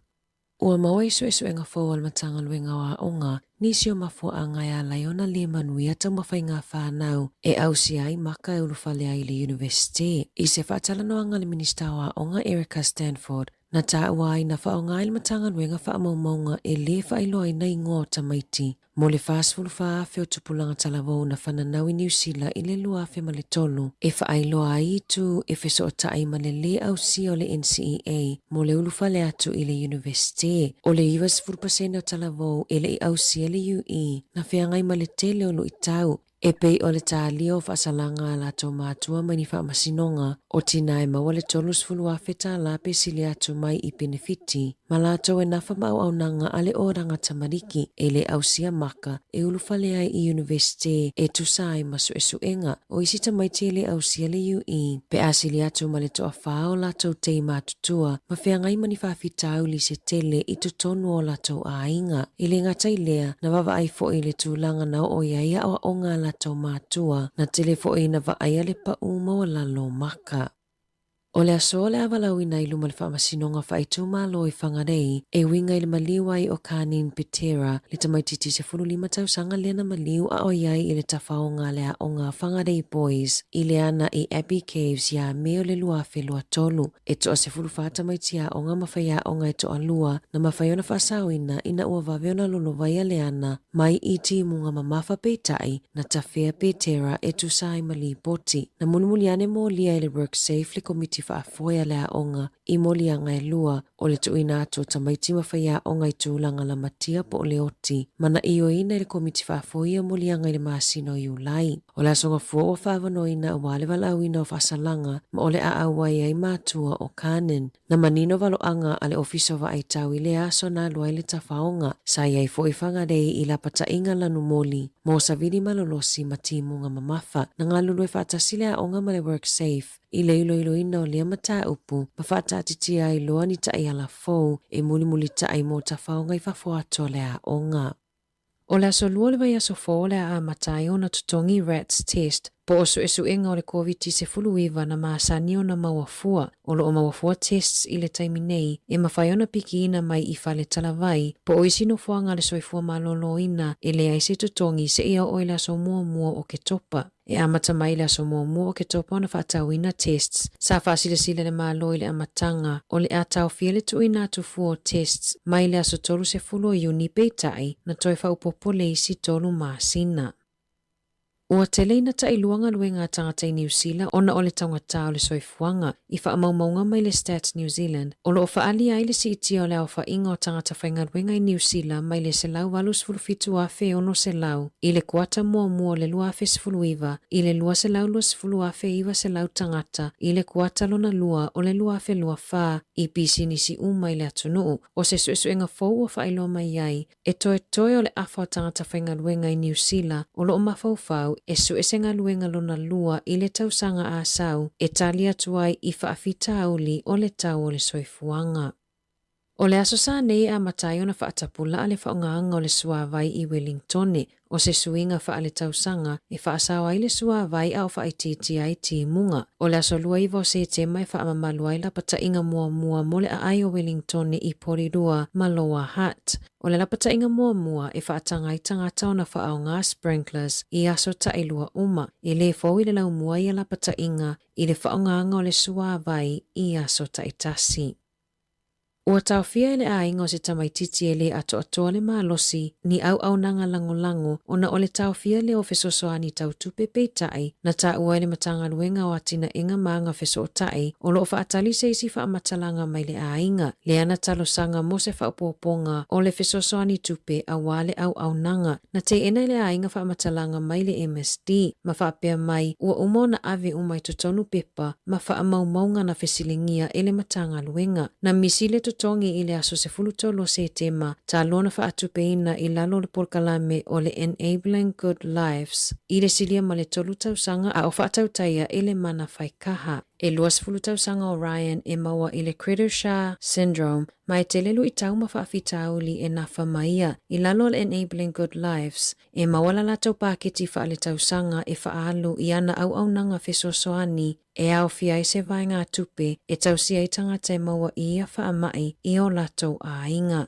Speaker 8: Ua maua iso enga fau al matanga luenga wa onga, nisi o mafua a ngai a laiona le manui ata mawhai ngā whanau, e au si ai maka e ulufale ai le university. I se whaatalano anga le minista wa onga Erica Stanford, na tā ua ai na whao ngai le matanga luenga wha maunga e le whailo ai nei ngō tamaiti. Mo le fāsfulu wha awhi o tupulanga talavou na whananau i New Zealand i le lua awhi ma le tolu. E whaailoa ai tu e wheso o tai ma le au si o le NCEA mo le ulufale atu i le university. O le iwa 10% o talavou e le au si le UE na whiangai ma le tele o lo i tau. E pei o le tālia o whaasalanga la tō mātua mai ni whaamasinonga o tina e maua le tolu sfulu awhi tā la pe sili atu mai i benefiti. Ma la tō e nafa mau au nanga ale o ranga tamariki e le au sia maka e ulufale ai i university e tusai masu e suenga o isi tamaiti e le au sia le UE. Pe asili atu ma le toa whao la tō tei mātutua ma whiangai mani whaafitau li se tele i tutonu o la tō a inga. I le ngatai lea na wawa ai fo i le tūlanga na o iaia o onga la tau mātua na telefo e na vaaya le pa uma o lalo maka. O le aso le avalau ina ilu ma le whaamasinonga whaitu malo i whangarei e winga i le maliu ai o Kanin Petera le tamaititi se 15 tausanga lena maliu a o iai i le tafaonga le a onga whangarei boys i le ana i Abbey Caves ia meo le lua whelua tolu e toa se 15 tamaiti a onga mawhai onga e toa lua na mawhai ona whasawina ina ua waweona lolovaya le ana mai i ti munga mamafa peitai na tawhea Petera e tusai mali poti na munumuliane mo lia i le work safe le komiti whaafoia lea onga i molianga e lua o le tuina ato tamaiti mawhaia onga i tūlanga la matia po o le oti. Mana i o ina i le komiti whaafoia molianga i le maasino i ulai. O le asonga fua o whaavanoina o wale walauina o whasalanga ma o le aawai ai mātua o Kanin. Na manino valoanga a le ofiso wa ai tau i le aso na lua i le tawhaonga sa iai fo i whangarei i la pata inga lanu moli. Mo savidi malolosi matimunga mamafa na ngā lulu e whaatasile a onga ma le work safe. I le ilo ina o lea mata upu, ma whaatati ai loa ni tai ala fau e muli tai mo ta whaonga i whafuato lea onga. O le aso lua le vai aso fō lea a matai o na tutongi rats test, Po o suʻesuʻega o le COVID-19 na masani ona mauafua o loo mauafua tests i le taimi nei e mawhai ona pikiina mai i whale talavai po o isi no fuanga le soifua maloloina e le aise tutongi se ia o ila so mua o ke topa. E amata mai le aso mua o ke topa ona whaatauina tests sa whaasilasila le malo i le amatanga o le atau fia le tuina atu fuo tests mai le aso tolu se fulo iuni peitai na toi whaupopo le isi tolu masina. Ua teleina ta iluanga luenga tangata i New Zealand ona o le tangata o le soifuanga i whaamaumaunga mai le Stats New Zealand o lo whaali ai le siiti o le au whainga o tangata whainga luenga i New Zealand mai le selau walus fulufitu afe ono selau i le kuata mua le lua afe sifuluiva i le lua selau lua sifulu afe iwa selau tangata i le kuata lona lua o le lua afe lua wha i pisi nisi umai le atunuu o se suenga fau o whailo mai ai e toe o le afa o tangata whainga luenga i New Zealand o lo mafau e suesenga luenga lona lua i le tausanga a sau e talia tuai i whaafita auli o le tau o le soifuanga. O le aso sa nei a matai ona whaatapula a le whaongaanga o le suavai i Wellingtone o se suinga wha le tausanga e whaasawa i le suavai au whaititi ai ti munga. O le aso lua iwa o se te mai whaamamaluai la pata inga mua mo le ai o Wellingtone i Porirua Maloa Hat. O le lapata inga mua e whaatangai tangata o na whaonga sprinklers i aso ta ilua uma e le fau i le lau mua i a lapata inga i le whaongaanga o le suavai i aso ta itasi. Ua tau fia ele a ingo se tamaititi ele ato le malosi ni au nanga lango ona ole tau fia le o fesosoani tau tupe peitai na ta ua ele matanga luenga o atina inga maanga feso tai o lo faatali se isi fa matalanga mai le a inga le ana talo sanga mo se fa opoponga o le fesosoani tupe a wale au nanga na te ena le a inga fa matalanga mai le MSD ma fa pea mai ua umona ave umai totonu pepa ma fa maunga na fesilingia ele matanga luenga na misile tongi i le aso se fulutolo se tema ta lona fa atupeina i lalo le porkalame o le Enabling Good Lives i le silia ma le tolu tausanga a o fa atautaia i le mana faikaha. E luas fulutausanga o Ryan e maua i le Critter-Shaw Syndrome mai te lelu i tau mawhaafitauli e nafa maia i lalo le Enabling Good Lives e mawala latau paketi fa le tausanga e faalu i ana au nanga fesosoani e au fia i se vai ngā tupe e tausia i tangata e maua i a whaamai i o latou a inga.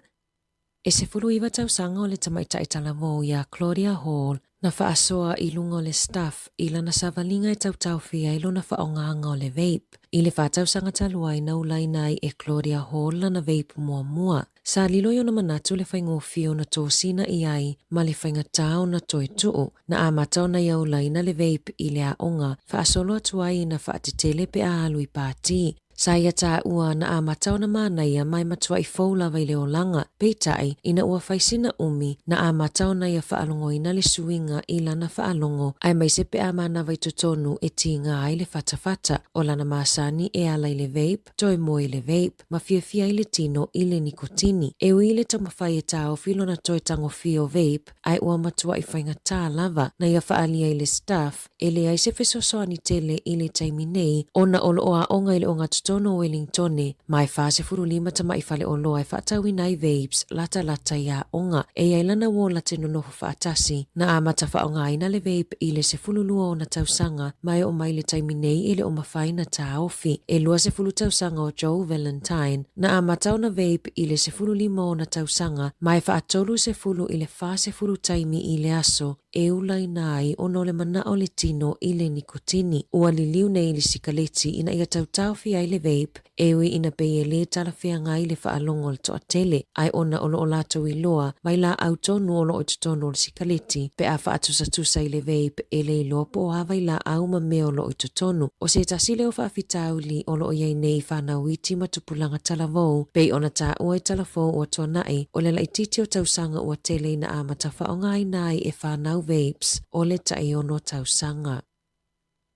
Speaker 8: E se fulu iwa tausanga o le tamaita i talamo ia Claudia Hall na whaasoa i lunga o le staff i lana savalinga i tautau fia i lona whaonganga o le vape. I le whatausanga talua i naulainai e Claudia Hall lana vape mua. Sa lilo yo na manatu le whaingo fio na tōsina i ai ma le whainga tau na toi tuu na amatau na iaulaina le vape i le aonga whaasolo atuai na whaatitele pe a alui pāti. Sa ia tā ua na amatau na mana ia mai matua i fōlawa i le olanga, peitai ina ua whaisina umi na amatau na ia whaalongo ina le suinga i lana whaalongo ai mai sepe a mana vai tutonu e tinga ai le whatawhata o lana masani e ala i le vape, toi mo i le vape, ma fia i le tino i le nikotini. E ui le tamawhai e tā o filo na toi tango fio vape, ai ua matua i whainga tā lava na ia whaalia i le staff, e le ai se fesosoani tele i le taimi nei o na olo o a onga i le onga tono Wellingtone mai fase furu lima tama i fale o loa e whaatau inai vapes lata ia onga e iailana wola te nonoho whaatasi na amata whaonga ina le vape i le se fulu lua o na tausanga mai o mai le taimi nei i le o mawhai na tā ofi e lua se fulu tausanga o Joe Valentine na amata o na vape i le se fulu lima o na tausanga mai whaatolu se fulu i le fase fulu taimi i le aso e ulai nai o no le mana o le tino i le nikotini ua liliu nei le sikaleti ina ia tautau fi ai le vape ewi ina peye le talawhia ngai le whaalongo le toa tele ai ona olo o lato i loa mai la autonu olo o tutono le sikaleti pe a whaatusa i le vape e le loa po hawa i la au ma me olo o tutonu o se tasile o whaafitauli olo o iei nei whanau iti matupulanga talavou pe ona ta ua i talafou o toa nai o le laititi o tausanga ua tele ina amata whaongai nai e whanau vapes o le taiono tausanga.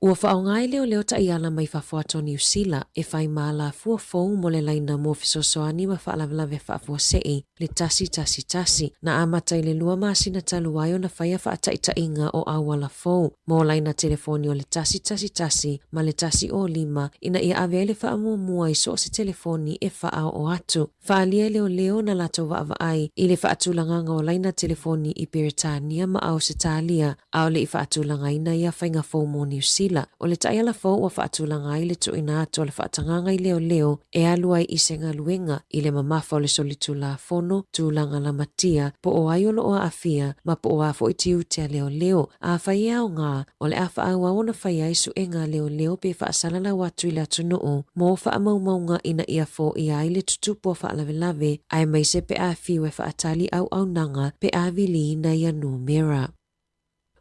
Speaker 8: Ua whaongai leo ta iala mai whawhato New Zealand e whai maala fuafou mo le laina mo fisosoani ma whaalawalawe whaafua le tasi na amatai le lua masina taluayo na whaia whaataitainga o awala fou mo laina telefoni o le tasi ma le tasi o 5 ina ia avele whaamua i so se telefoni e whaao o atu. Whaalia leo na lato waavai i le whaatulanganga o laina telefoni i Peritania ma au se talia au le i whaatulanga ina ia whainga fou mo New Zealand. O le taia fo wa whaatulanga i le tuina ato le whaatanganga i leo e alua i senga luenga i le mamafa o le solitu la fono tūlanga la matia po o aiolo o afia ma po o afo i tiu tea leo a whaia o ngā o le awha awa ona whaia isu e ngā leo pe whaasalala watu i le atunuu mo whaamaumaunga ina ia fo i ai le tutupo whaalawelawe ai mai se pe a fiwe whaatali au nanga pe a vili na ia numera.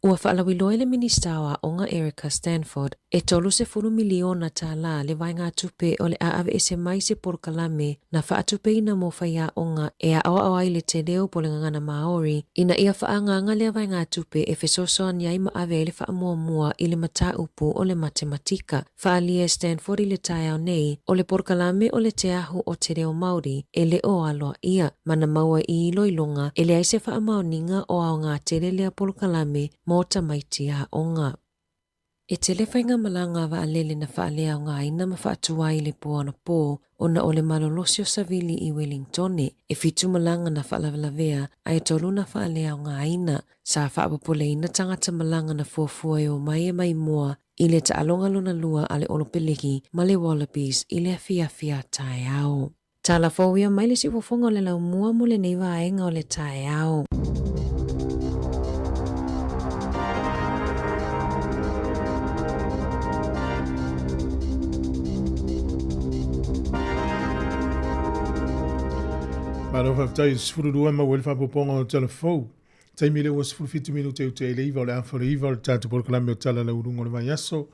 Speaker 8: Ua whaalawiloa le minista wa onga Erica Stanford e tolu se 4 miliona tā la le vainga tupe o le aave e se mai se porkalame na whaatupe ina mo whaia onga e a awa ai le te leo po le ngangana Maori ina ia whaanganga le vainga tupe e fesosoan iai ma ave le whaamua i le mata upu o le matematika. Whaalia Stanford i le tae nei o le porkalame o le te ahu o te reo Maori e le o aloa ia mana maua i loilonga e le aise whaamauninga o au ngā tere lea porkalame mo tamaiti a onga. E te lewhainga malanga wa alele na whaalea o ngā ina ma whaatua i le poana pō o na o le malolosio savili i Wellington e fitu malanga na whaalawelawea ai tolu na whaalea o ngā ina sa whaapapole ina tangata malanga na fuafua o mai e mai mua i le ta alonga luna lua ale olopeleki ma le wallabies i le afia tae au. Tala fawia mai le si wafonga o le lau mua mo le neiwa aenga o le tae au.
Speaker 1: Mano whaftai sifururua ma wele whapoponga o telefou. Taimi le was 50 minute o te leiva o le awhara iwa o le tātu porkalame o tala la urunga o le vai aso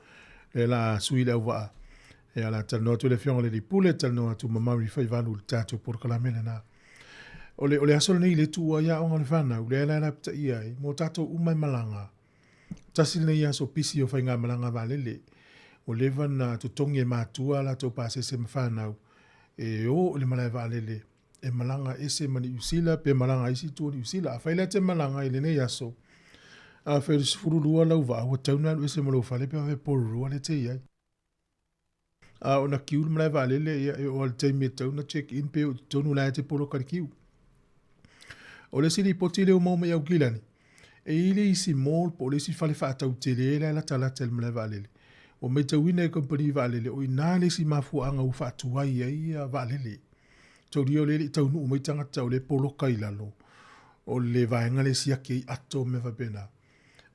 Speaker 1: le la sui le awaa. E ala tala noa tu le fionga le ripule tala noa tu mamari whaivalu le tātu porkalame le na. O le aso le nei le tua ia o ngale whana u le ala la pita ia i mo tātou umai malanga. Tasi le nei aso pisi o whainga malanga valele. O lewa na tutongi e mātua la tau pāsese mawhanau. E o le malai valele. E malanga ese mani usila pe malanga isi tu ni usila a faila te malanga ile ne yaso a fer sfuru lua lau va o tauna ese malo fale pe ave por lua le te ia a ona kiu mla va le e o te me tauna check in pe tonu la te polo kar kiu o le sili poti le o mo me au gilani e ile isi mol polisi fale fa tau te le la tala tel mla va le o me tawina company va le o ina le si mafu anga u fa tuai ia va le tau rio le tau nu mai tanga tau le polo kai lalo o le vaenga le siaki ato me vapena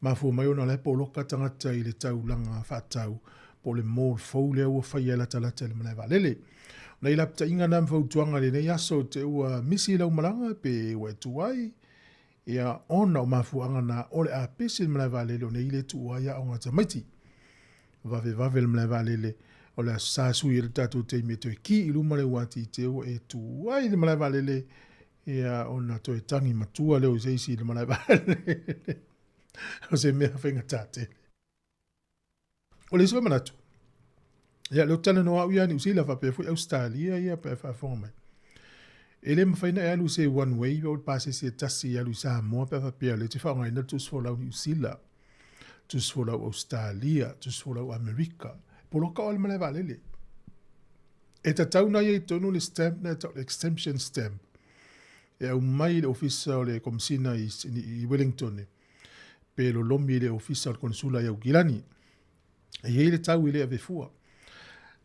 Speaker 1: ma fu mai ona le polo ka tanga tai le tau langa fa tau po le mol fo le o fa yela tala tele mena valele nei la pta inga nam fo tuanga le nei aso te ua misi lau malanga pe we tuai ia ona ma fu anga na ole a pesi mena valele nei le tuai ya onga tamaiti vave mena valele o le sa sui le tatu te me te ki i luma le wati te o e tu ai le malai valele ia ona to e tangi matua le o seisi le malai valele o se mea whenga tate o le sua manatu ia leo tana no au ia ni usila whape fui Australia ia pe whafonga mai e le mawhaina e alu se one way o le pase se tasi alu Sāmoa pe whapea le te whaonga ina tus folau ni usila tus folau Australia tus folau Amerika poloka o le malai valele. E ta tauna ia i tonu le stamp na tau le extension stamp. E au mai le ofisa o le komisina i Wellington. Pe lo lomi le ofisa o le konsula i au Gilani. E iei le tau i le avefua.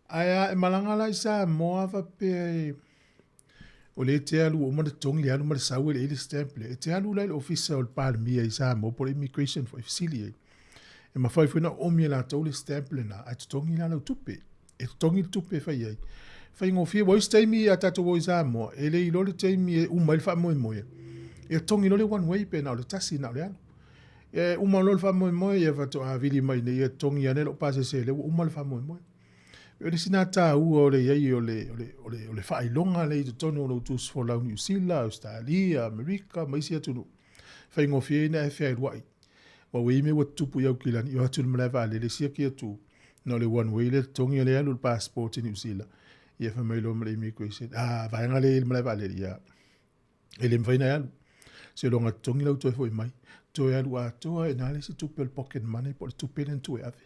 Speaker 1: Aia e malangala i Sāmoa va pe o le te alu o mana tongi le alu mana sau le ile stamp le. E te alu le ofisa o le palmia i Sāmoa po le immigration for Efisilia. E mawhai whina omi la tau le stamp le na, ai tutongi la lau tupe. E tutongi le tupe whai ai. Whai ngofia, wais taimi a tato woi Sāmoa, e le ilo le taimi e umai le wha moe moe. E tongi lo le one way pe na o le tasi na o le anu. E umai lo le wha moe moe, e vato a vili mai ne, e tongi ane lo pase se le, umai le wha moe moe. E le sina tā ua o le iei o le whailonga le i tutonu o lo tus for lau New Zealand, Australia, Amerika, maisi atunu. Whai ngofia ina e whia iruai. wa wei me wa tupu iau kilani i hatu mle vale le sia kia tu no le one way le tongi le alu passport in New Zealand ia fa mai lo mle immigration vai nga le mle vale ia ele mfaina alu se longa tongi lau toi foi mai toi alu a toi e nale se tupu el pocket money po le tupu len tu e ave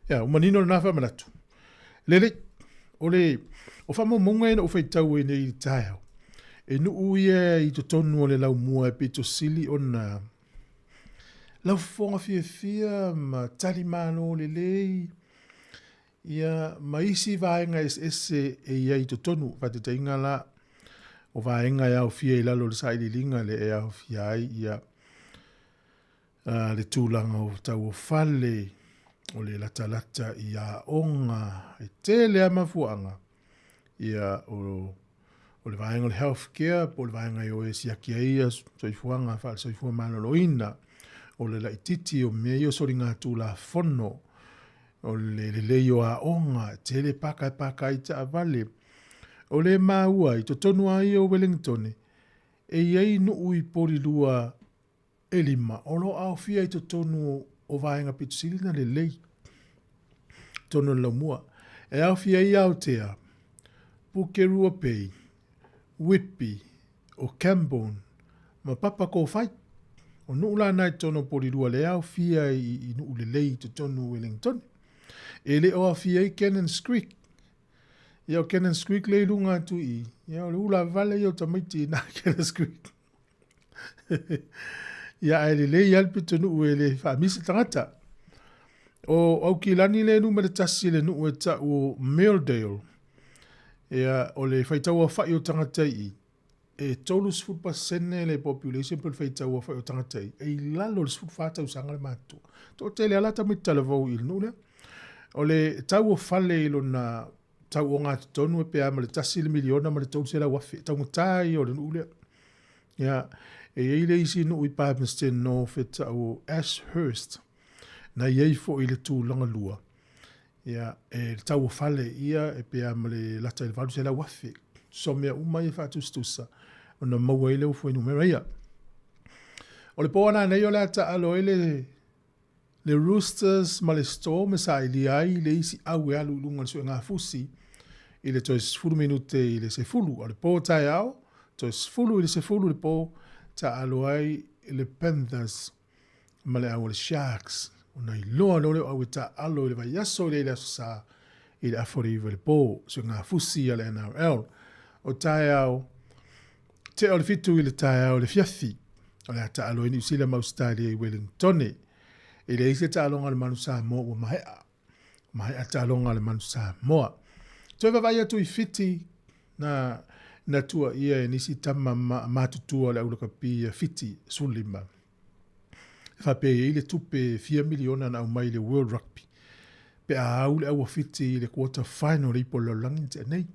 Speaker 1: ia o manino na fa manatu lele ole o fa mo monga ina o fai tau e nei tae e nu uia i to tonu o le lau mua e pito sili ona lau fonga fia ma tali mano le lei ia maisi vaenga ese e ia i to tonu vate te inga la o vaenga ia o fia i lalo le saili linga le ea o fia ai ia le tūlanga o tau o fale o le lata ia onga e tele a mafuanga ia o le vaenga o le healthcare po le vaenga i o e siaki ia soifuanga fale soifua manoloina o le laititi o mea i o sori ngā tū la fono o le leio a onga tele paka i ta avale o le maua i to tonu ai o Wellington e iei nu ui pori lua e lima o lo au fia i to tonu o vaenga pitusili na le lei tonu la mua e au fia i Aotea Pukerua Pei Whitby o Cambone ma papa ko fai o nu la nai tono pori lua le au fia i nu le lei to tonu Wellington e le o fia i Cannons Creek ia o Cannons Creek le lunga tu i ia o le ula vale i o tamaiti na Cannons Creek ia e le alpi tonu ue le whamisi tangata o au ki lani le nu mele tasi le nu ue ta o Mealdale ia o le whaitau a whai o tangata i e tolus fupa sene le population pel whaitau a whai o tangata i e lalo le sfupa whatau sanga le matu to te le alata mi talavau il nu le o le tau o fale ilo na tau o ngā tonu e pēa ma le tasi le miliona ma le tau se la wafi tau ngutai o le nu le ia e eile isi no i Palmerston no feta o Ashurst na iei fo i le tūlanga lua ia e tau o fale ia e pēa ma le lata i le valu se la wafi so mea umai e whātustusa o na maua i leo fo i numera ia o le pōna nei o le ata alo i le Roosters ma le Storm sa i li ai le isi au e alu lunga sui ngā fusi i le tois fulu minute i le se fulu o le pō tai au tois fulu i le se fulu le pō ta alo ai le Panthers ma le au le Sharks o nei loa no le au ta alo i le vai aso i le aso sa i le afori i le pō sui ngā fusi a le NRL o tai au te o le fitu i le tai au le fiafi o le ta alo i New Zealand Australia i Wellington e le ise ta alonga le manu Sāmoa o mahea ta alonga le manu Sāmoa. Toi vai atu i fiti na tua ia e nisi tama matutua le aulaka pi fiti sulima. Whape i le tupe 4 miliona na umai le World Rugby. Pe a au le aua fiti i le quarter final i polo langi te nei.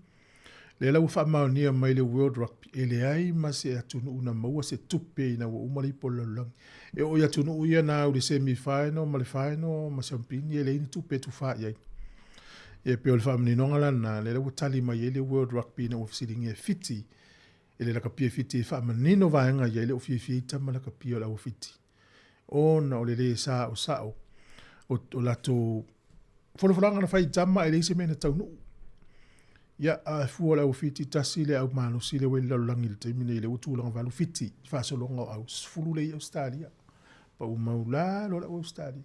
Speaker 1: Le lau whamaunia mai le World Rugby e le ai ma se atunu una maua se tupe i na wa umari polo langi. E o ia tunu uia na au le semi-final, ma le final, ma champini, e le ini tupe tu wha iai. E pe o le whamani nongala na le lau tali mai e le World Rugby na wafisiringi e fiti. E le laka pia fiti e whamani no vaenga iai le o fia tama laka pia o lau fiti. O na o le sa o sao. O lato whanawhananga na whai tama e le ise mena tau nuu. Ia a fua lau fiti tasi le au mano si le wei lalulangi le teimine i le utulanga valu fiti. Whasolonga au sfulu le i Australia. Pa u maula lo la Australia.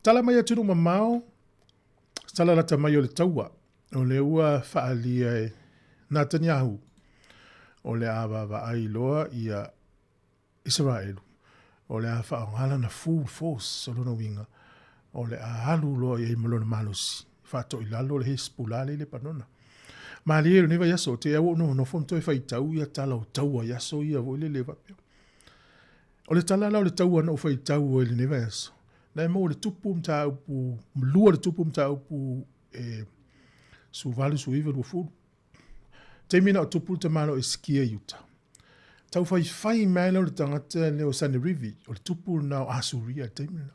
Speaker 1: Tala mai atunu mamao. Tala lata mai o le taua. O le ua whaalia e Netanyahu. O le awa ai loa i a Israelu. O le a whaangala na full force o lona winga. O le a halu loa i malona malosi. Whato i lalo le Hezbollah le panona. Ma le ero newa yaso te au no fonto e whai tau ia tala o taua yaso ia vo le lewa pio. O le tala lau le taua na o whai tau o le newa yaso. Na e mo le tupu mta upu, mlua le tupu mta upu su vale su iwa lua fulu. Te mina o tupu te mano e skia yuta. Tau whai maila o le tangata leo Sane Rivi, o le tupu na o Asuria te mina.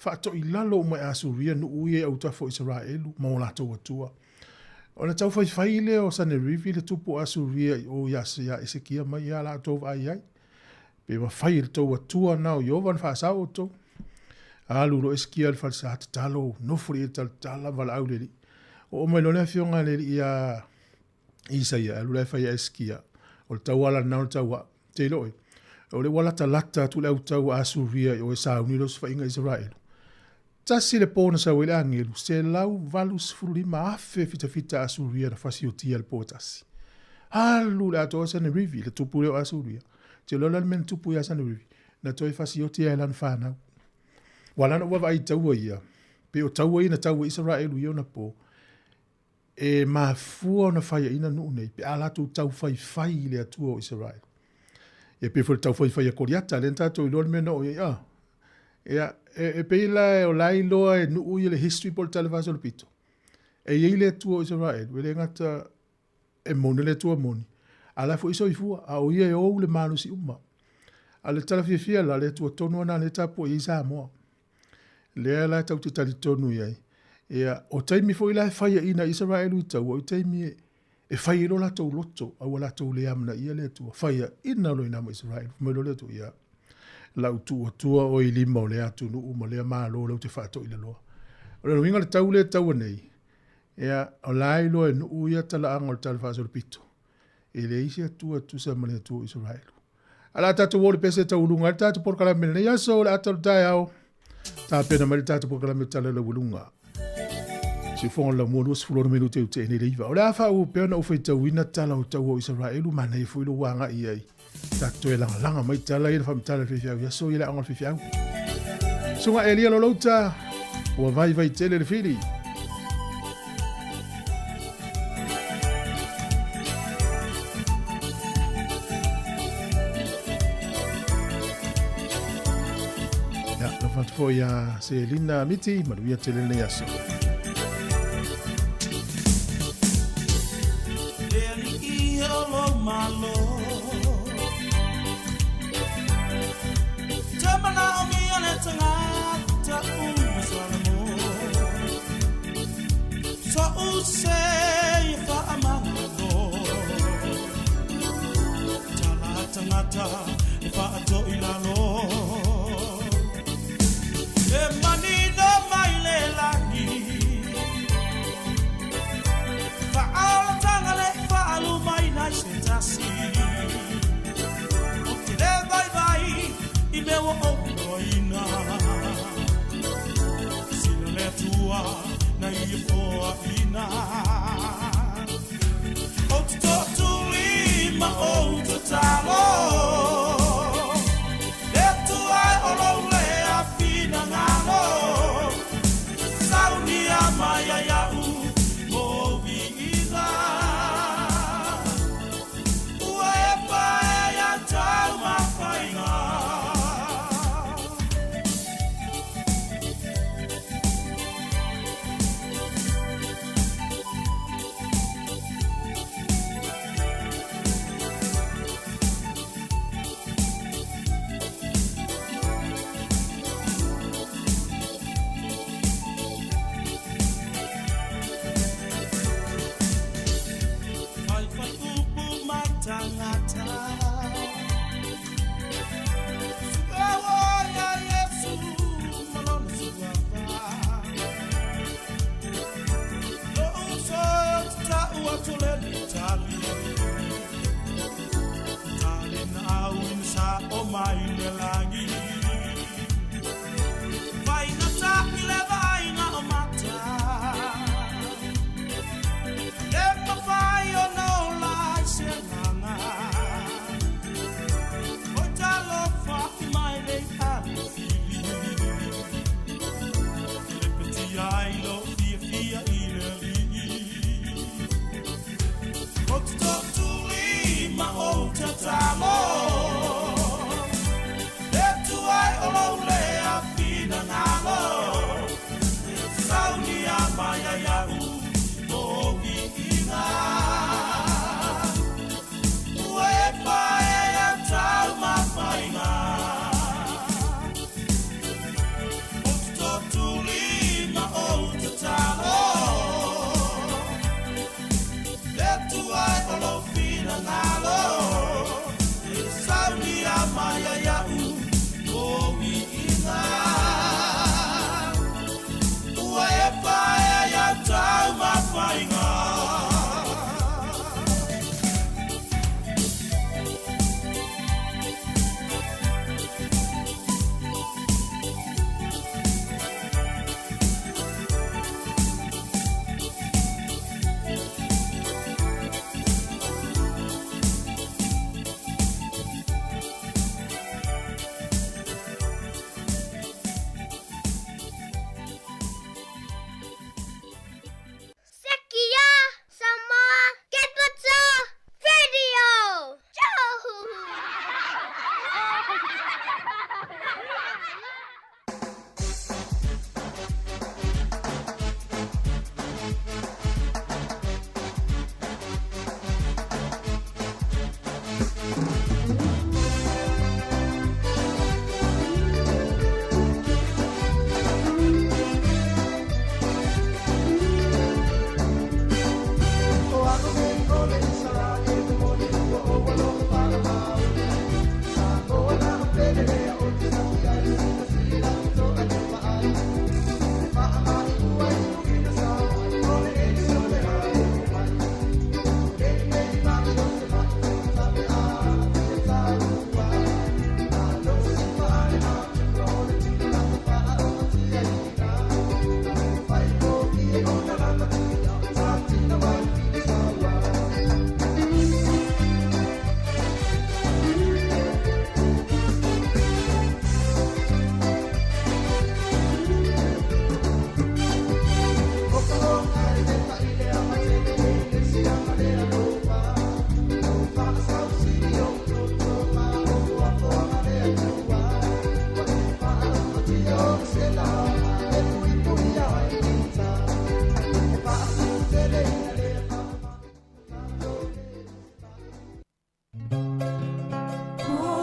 Speaker 1: Whaato i lalo mai Asuria nu ue au tafo Israelu, ma o lato watua. O na tau whai leo Sane Rivi le tupu Asuria o Yasia Esekia mai ia lato vai ai. Pe ma fai le tau atua nao i ovan whaasau o tau. Alu ro eskia le whalsa hata talo, nofuri e tala wala au leri. O mai lona fionga leri ia Isaia, alu le whai eskia. O le tau ala nao tau a te loi. O le wala talata tu le au tau a Suria o e sa unidos whainga Israel. Tasi le pōna sa wele angelu, se lau valu sifuri maafe fita a Suria na whasi o tia le pōtasi. Alu le atoa sa ne rivi, le tupu leo a Suria. Te lola le men tupu ia sa ne rivi. Na toi whasi o tia e lan whanau. Walana wawa ai taua ia. Pe o taua ina taua Israelu i ona po. E mafua na whaia ina nuu nei. Pe alatu tau whai le atua o Israel. E pe fo tau whai a koriata. Len tato i lor mena o ia. E pe ila o lai loa e nuu i le history pol talevasa o le pito. E i le atua o Israel. Wele ngata e mone le atua moni. Ala fo iso i fua. A o ia e ou le manu si umma. Ale talafia la le atua tonu ana le tapo i Sāmoa. Lea la tau te tali tonu iai. Ea, o taimi fo ila e whaia ina Israelu i tau, o taimi e whaia ilo la tau loto, au la tau le amna ia le tua. Whaia ina lo ina mo Israelu, fumelo le tu ia. Lau tua o i lima o le atu nuu, mo lea maa lo lau te whaato ila loa. O le winga le tau nei. Ea, o la ilo e nuu ia tala anga o le tala whaasa o le pito. E le isi atua tusa ma le atua Israelu. Ala tatu wole pese tau lunga, ala tatu porkala mene, ia so le atau tai au. Ta pena mai tata po kala metala la wulunga. Si fonga la mo los fulor minuto te ene leiva. Ola fa u pena o feita wina tala o tau o Israelu mana e fuilo wanga i ai. Ta to langa langa mai tala i fa metala fe fia so ile angal fe fia. Sunga elia lo lota. O vai tele le fili. Foi a Selina Miti, Maria Telele Yaso.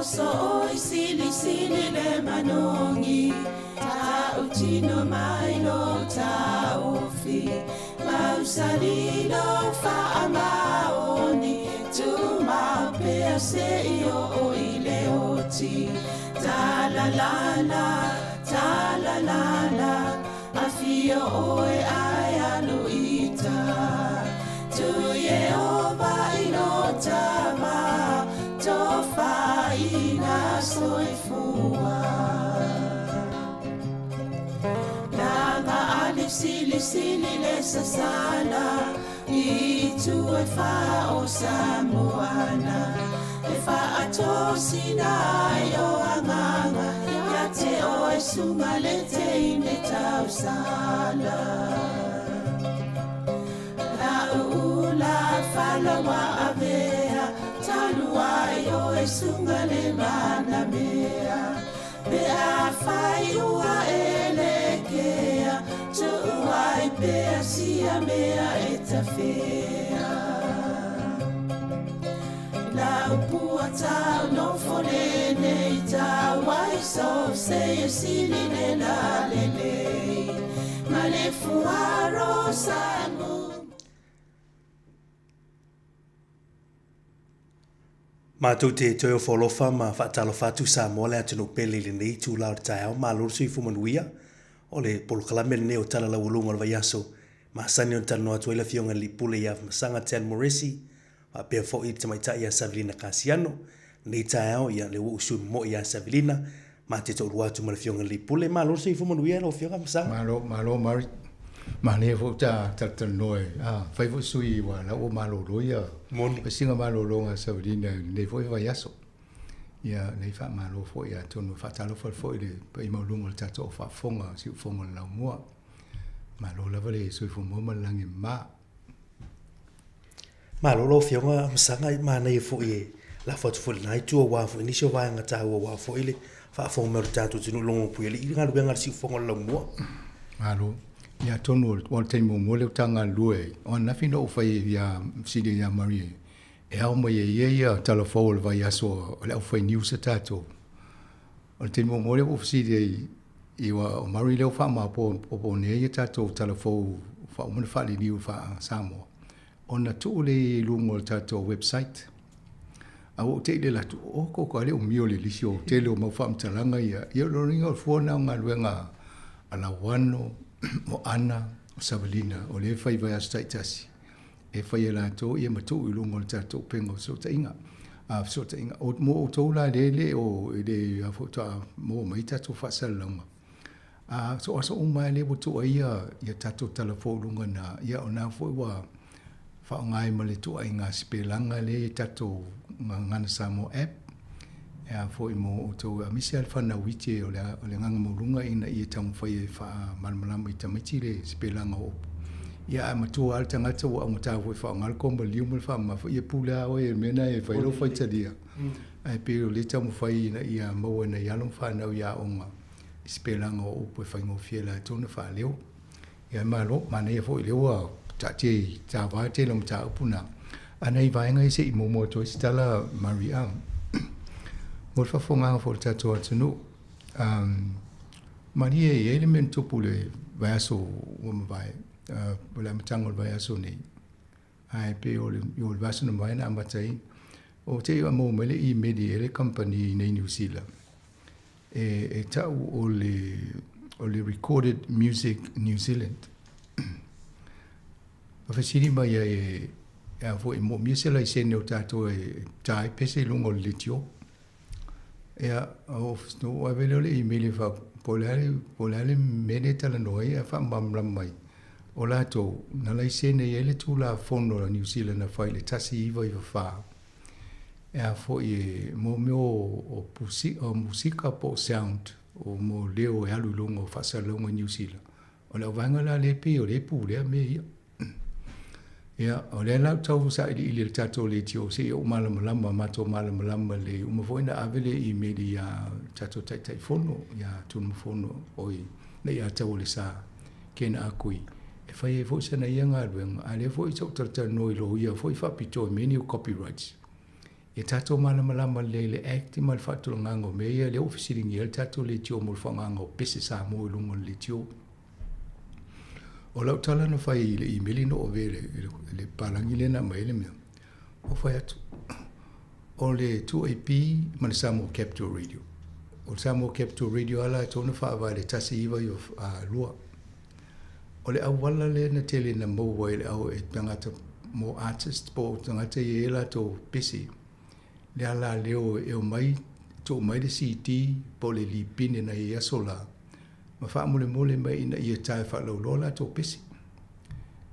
Speaker 13: so I sili le manongi ta utino mai lo ta ofi mausalilo fa amaoni tu ma pe se io o ile oti ta la la afio oe ai ita tu ye o vai no tama to fa ina soifua nanga ali sili le sasala i tu e fa o Sāmoana e fa ato sinai o anganga ya te o e sunga le te ine tau sala la ula fala wa avea talua yo e sunga le mana mea pe a fai ua elekea tu ai pe a sia mea e tafea la upua tau no fole nei tau ai so se e sili le la lele ma le fuaro sangu
Speaker 14: Mātou te toio wholofa ma whaatalo whātu Sāmoa le atunu pele le nei tū lau te taeao ma loro sui fumanuia o le polokalame le neo tala lau ulunga le vaiaso ma sani on tala noa tuela fionga li pule ia masanga Tan Moresi ma pia fo i te maita ia Savilina Kasiano nei taeao ia le usu mo ia Savilina ma te tau ruatu ma le fionga li pule ma loro sui fumanuia lo fionga masanga
Speaker 15: malo mari ma ne fo ta noi fai fo sui wa la o malo roia
Speaker 14: moni
Speaker 15: singa malo longa Savilina ne fo vaiaso ia nei fa malo fo ia tonu fa talo fo ile pe mo lunga ta to fa fonga si fonga la mo malo la vale sui fo mo langi
Speaker 14: ma lo fionga masanga ma nei fo ie la fo fo nai tu wa fo ni so va nga ta wa fo ile fa fo mo ta tu tinu longo pu ile i nga lu nga si fonga la mo
Speaker 15: malo ia tonu o te mo le tanga lue o na fino fai ia sidi ia marie e au mo ia telefone vai aso le fai news tato o te mo le sidi i wa marie le fa ma po ne ia tato telefone fa mo fa li niu fa Sāmoa ona tu le lungo tato website au te le la tu o ko le o mio le lisio te le mo fa mtalanga ia lo ringa fo na nga luenga ala wano o ana o Savilina o le fai vai astai tasi e fai la to ia matu i lungo ta to pengo so ta inga o mo to la le o le a foto mo mai ta to fa salonga so mai le butu ia ta to telefone lunga na ia ona fo wa fa ngai male to inga spelanga le ta to ngana Sāmoa app e foi mo to Michel fana wiche o le nganga mulunga ina i tamu fai fa malmalama i tamitire spelanga o ia matu al tanga to o ngata foi fa ngal komba liumul fa ma ia pula o e mena e fai lo fai tadia ai pe le tamu fai ina ia mo na ia long fa na ia onga spelanga o po fai ngo fiela to na fa leo ia malo mana ia foi leo ta che ta va che lom ta puna anai vai ngai se mo mo to stala Maria mo fa fonga fo tato atunu maria element to pule vaso o vai pula matangol vaso ni ai pe o le vaso no vai na matai o te mo mele i media company nei New Zealand e ta o le recorded music New Zealand fa sini mai e vo mo music la se no tato e tai pese lungo le tio ia o no avele le email fa polale meneta la noia fa mamla mai o la to na la sene ele tu la fono la New Zealand na fa le tasi iva fa ia fo e mo o musica po sound o mo leo e alu longo fa salongo New Zealand o la vanga la le pe o le pu le me ia o le la tau sa i le tato le tio se o malamalama mato malamalama le uma foina avele i media tato tai fono ia tunu fono oi le ia tau le sa kena akui e fai e foi sana ia ngā ruenga a le foi tau tarata noi lo ia foi fa pito e meni o copyrights e tato malama le acti mal fatto ngango me ia le ofisiri ngi el tato le tio mo fangango pese Sāmoa lungo le tio o lau tala no fai le email no ovele le palangi le na mai le me o fai atu o le 2AP man Sāmoa Capital Radio o Sāmoa Capital Radio ala tona fa va le tasi iwa yo lua o le awala le na tele na mo wa le au e tangata mo artist po tangata ye la to pese le ala leo e o mai to mai de CD po le lipine na ia sola ma fa mole mai na ia tai fa lo lola to pisi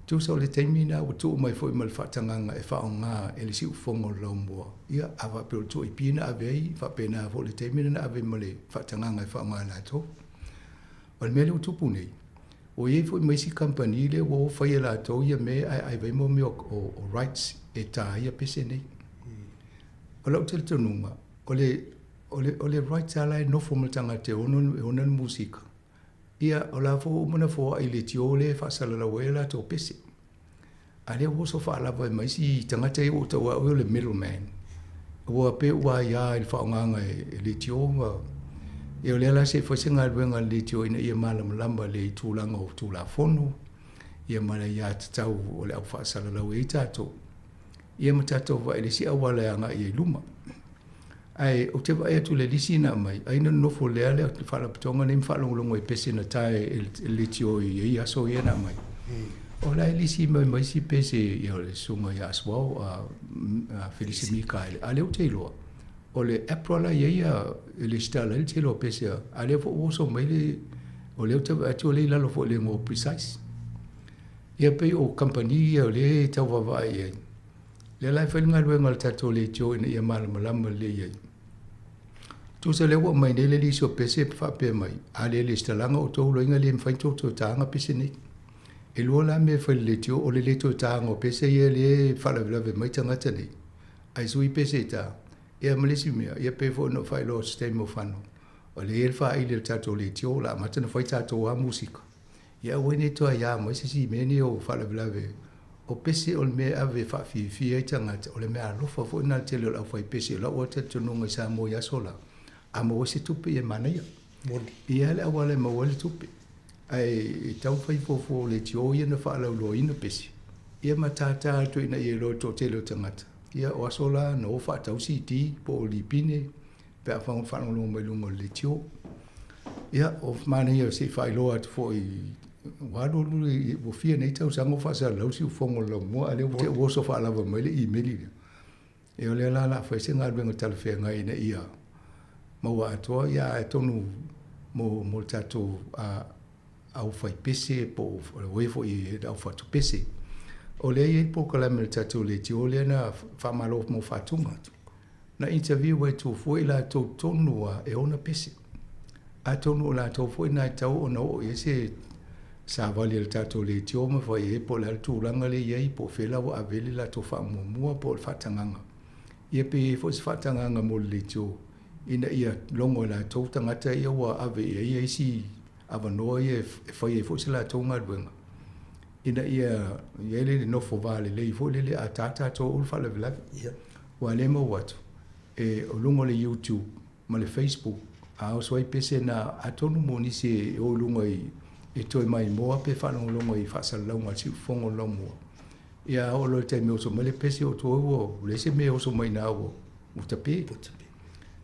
Speaker 15: tu so le termina o tu mai foi mal fa tanga e fa nga e le si fongo lo mo ia ava pe to ipina ave fa pena fo le termina na ave mole fa tanga e fa nga na to o me le tu pune o ye foi mai si company le wo fa ia la to ia me ai vai mo o rights e ta ia pisi nei o lo tel tununga o le rights ala no formal tanga te onon musika ia o la fo mona fo ai le tio le fa sala la wela to pesi ale wo so fa la vai mai si tanga te o to o le middleman o pe wa ya il fa nga le tio wa e o le la se fo singa wenga le tio ina ia malam lamba le tulanga o tula fono ia mala ya tau o le fa sala la we tato ia matato va ele si awala nga ia luma ai o te vai tu le disina mai ai no fo le ale fa la tonga nem fa longo e pese na tai le tio ia so ia na mai o la ele si mai si pese ia le sunga ia so a Felice Mikael ale o te lo o le aprola ia le stala le te lo pese ale fo o so mai le o le te vai tu le la lo fo le mo precise ia pe o company le tau va vai le lai fa ngal wengal tato le tio ina ia malama le ia tu se le wa mai le li so pese fa pe mai ale le stalanga o to lo inga le mfa to tanga pese ni e lo la me fa le tio o le to tanga pese ye le fa la mai tanga tani ai sui pese ta e malisi me ia pe fo no fa lo stem of fano o le fa ile tato le tio la matana fa tato wa musika ia wene to ya mo si me ni o fa la o pese o me ave fa fi e tanga o le me a lofa fo na tele o fa pese la o te tonu ngai Sāmoa ya sola a mo se tupe e mana ia ia le awale mo wale tupe ai tau fai fo le tio ia na fa la lo ina pese ia matata to ina ia lo to tele tangata ia o sola no fa tau si ti po lipine pe fa lo mo lungo le tio ia of mana ia se fa lo at fo wado lu wo fia nei tau sango fa sa lo si fongo lo mo ale te wo so fa la va mai le email e ole la fa singa bengo telefe ngai na ia mo wa to ya tonu mo tato au fa pese po we fo i au fa to pese ole e po kala me tato le ti ole na fa malo mo fa tunga na interview we to fo ila to tonu e ona pese a tonu la to fo na tau ona o ese sa vale il tato le tio ma foi e po la tu langa le ye po fela wa avele la to fa mo po fa tanganga ye pe fo fa tanganga mo le tio ina ia longo la to tangata ia wa ave ye si ava no ye foi e fo se la to nga wenga ina ia ye le no fo vale le fo le atata to ul fa le vela wa le mo wat e o longo le YouTube ma le Facebook a so i pese na atonu mo ni se o longo e toi mai moa pe whanongongo i whasalaunga si whongo lomo. Ia o lo te me oso mele pese o tō ua, lese me oso mai nā ua, o tape.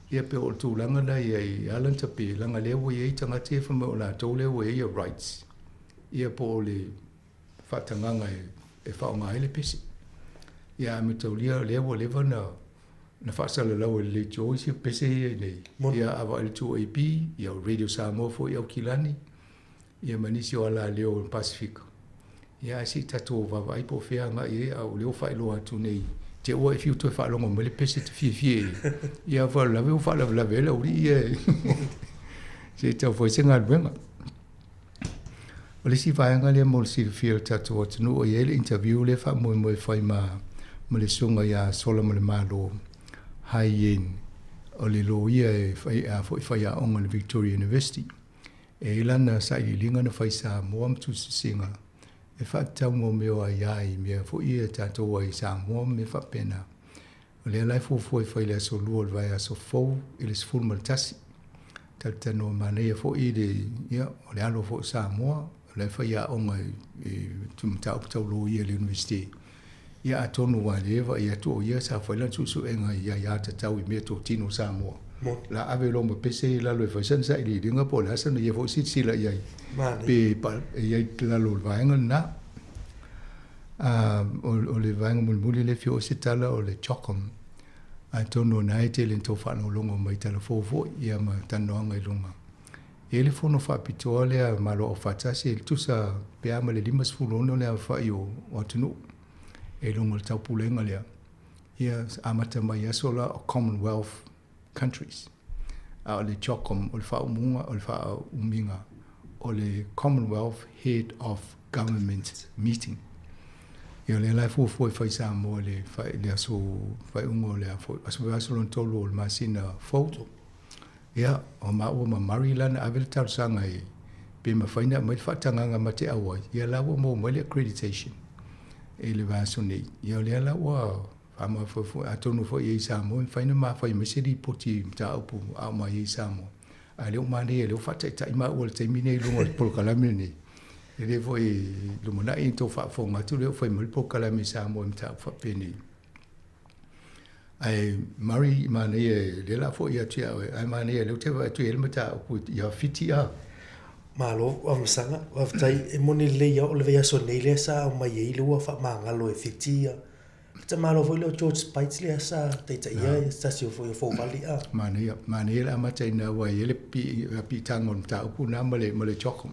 Speaker 15: Ia pe o tūlanga na ia i alan tape, langa lewa i eitanga te whama o nā tō lewa i a rights. Ia po o le whatanganga e whaonga ele pese. Ia me tau lewa lewa na whasalalau e le tō isi pese i nei. Ia awa ele 2AP, ia Radio Sāmoa fo i au kilani. Ia manisi o ala leo Pasifika. Ia si tato vavai po fea nga ia au leo whaelo atu nei. Te ua e fiu toi whaalonga mele pese te fie. Ia whaalawe o whaalawe la uri ia. Se tau whaisenga adwenga. O le si vaianga lea mo le si fia tato o tunu o ia le interview le wha moe whai ma le sunga ia sola mo le malo hai yen. O le lo ia e whai a onga le Victoria University. E ilana sa i linga na whai Sāmoa mtu singa. E wha tau mo meo a iai mea fo ia tātou ai Sāmoa me wha pena. O le lai foi fai le so lua vai a so fou i le sful maltasi. Tal tano manea fo i le ia o le alo fo Sāmoa le fai a onga i tumtau ptau lo i le universite. Ia atonu wa le eva ia tu o ia sa fai lan susu enga ia tatau i mea to tino Sāmoa. La ave lo mo pese la lo fai san sa i ringa po la san ia fo sit sila ia. Pe pa ia la lo vaenga na. O le vaenga mulmuli le fio se tala o le chokom. Atono na te le to fa no longo mai tala fo ia ma tanoanga i lunga. Ele fono fa pitoa le malo o fatasi il tusa pe ama le limas fulono le fa io o tunu. E longo tau pulenga le. Ia amata mai asola o Commonwealth countries. O le chokom o le fa umunga o le fa uminga o le Commonwealth Head of Government Meeting. Ia le lai fo fai Sāmoa le aso fai ungo le aso lon tolu o le masina photo. Ia o ma mari lana avel tau sanga i pe ma faina mai fatanganga mate awa. Ia la mo le accreditation. E le vaso nei. Ia le la wa ama fo atonu fo i Sāmoa faina ma fai meseri poti ta upu a ma i Sāmoa. A le o mane le fata ta ima o le temine lungo por kalamini. Ele foi lumana into fa fonga tu le foi mal poka la misa mo mta fa peni ai mari mane le la foi ya tia ai mane le te va tu el mata ku ya fitia
Speaker 14: malo am sanga wa tai e moni le ya o le ya so nei le sa o mai e lu fa manga lo e fitia ta malo foi lo George Spites le sa te ta ia sta si fo vali a
Speaker 15: mane la mata na wa ele pi tangon ta ku na male chokom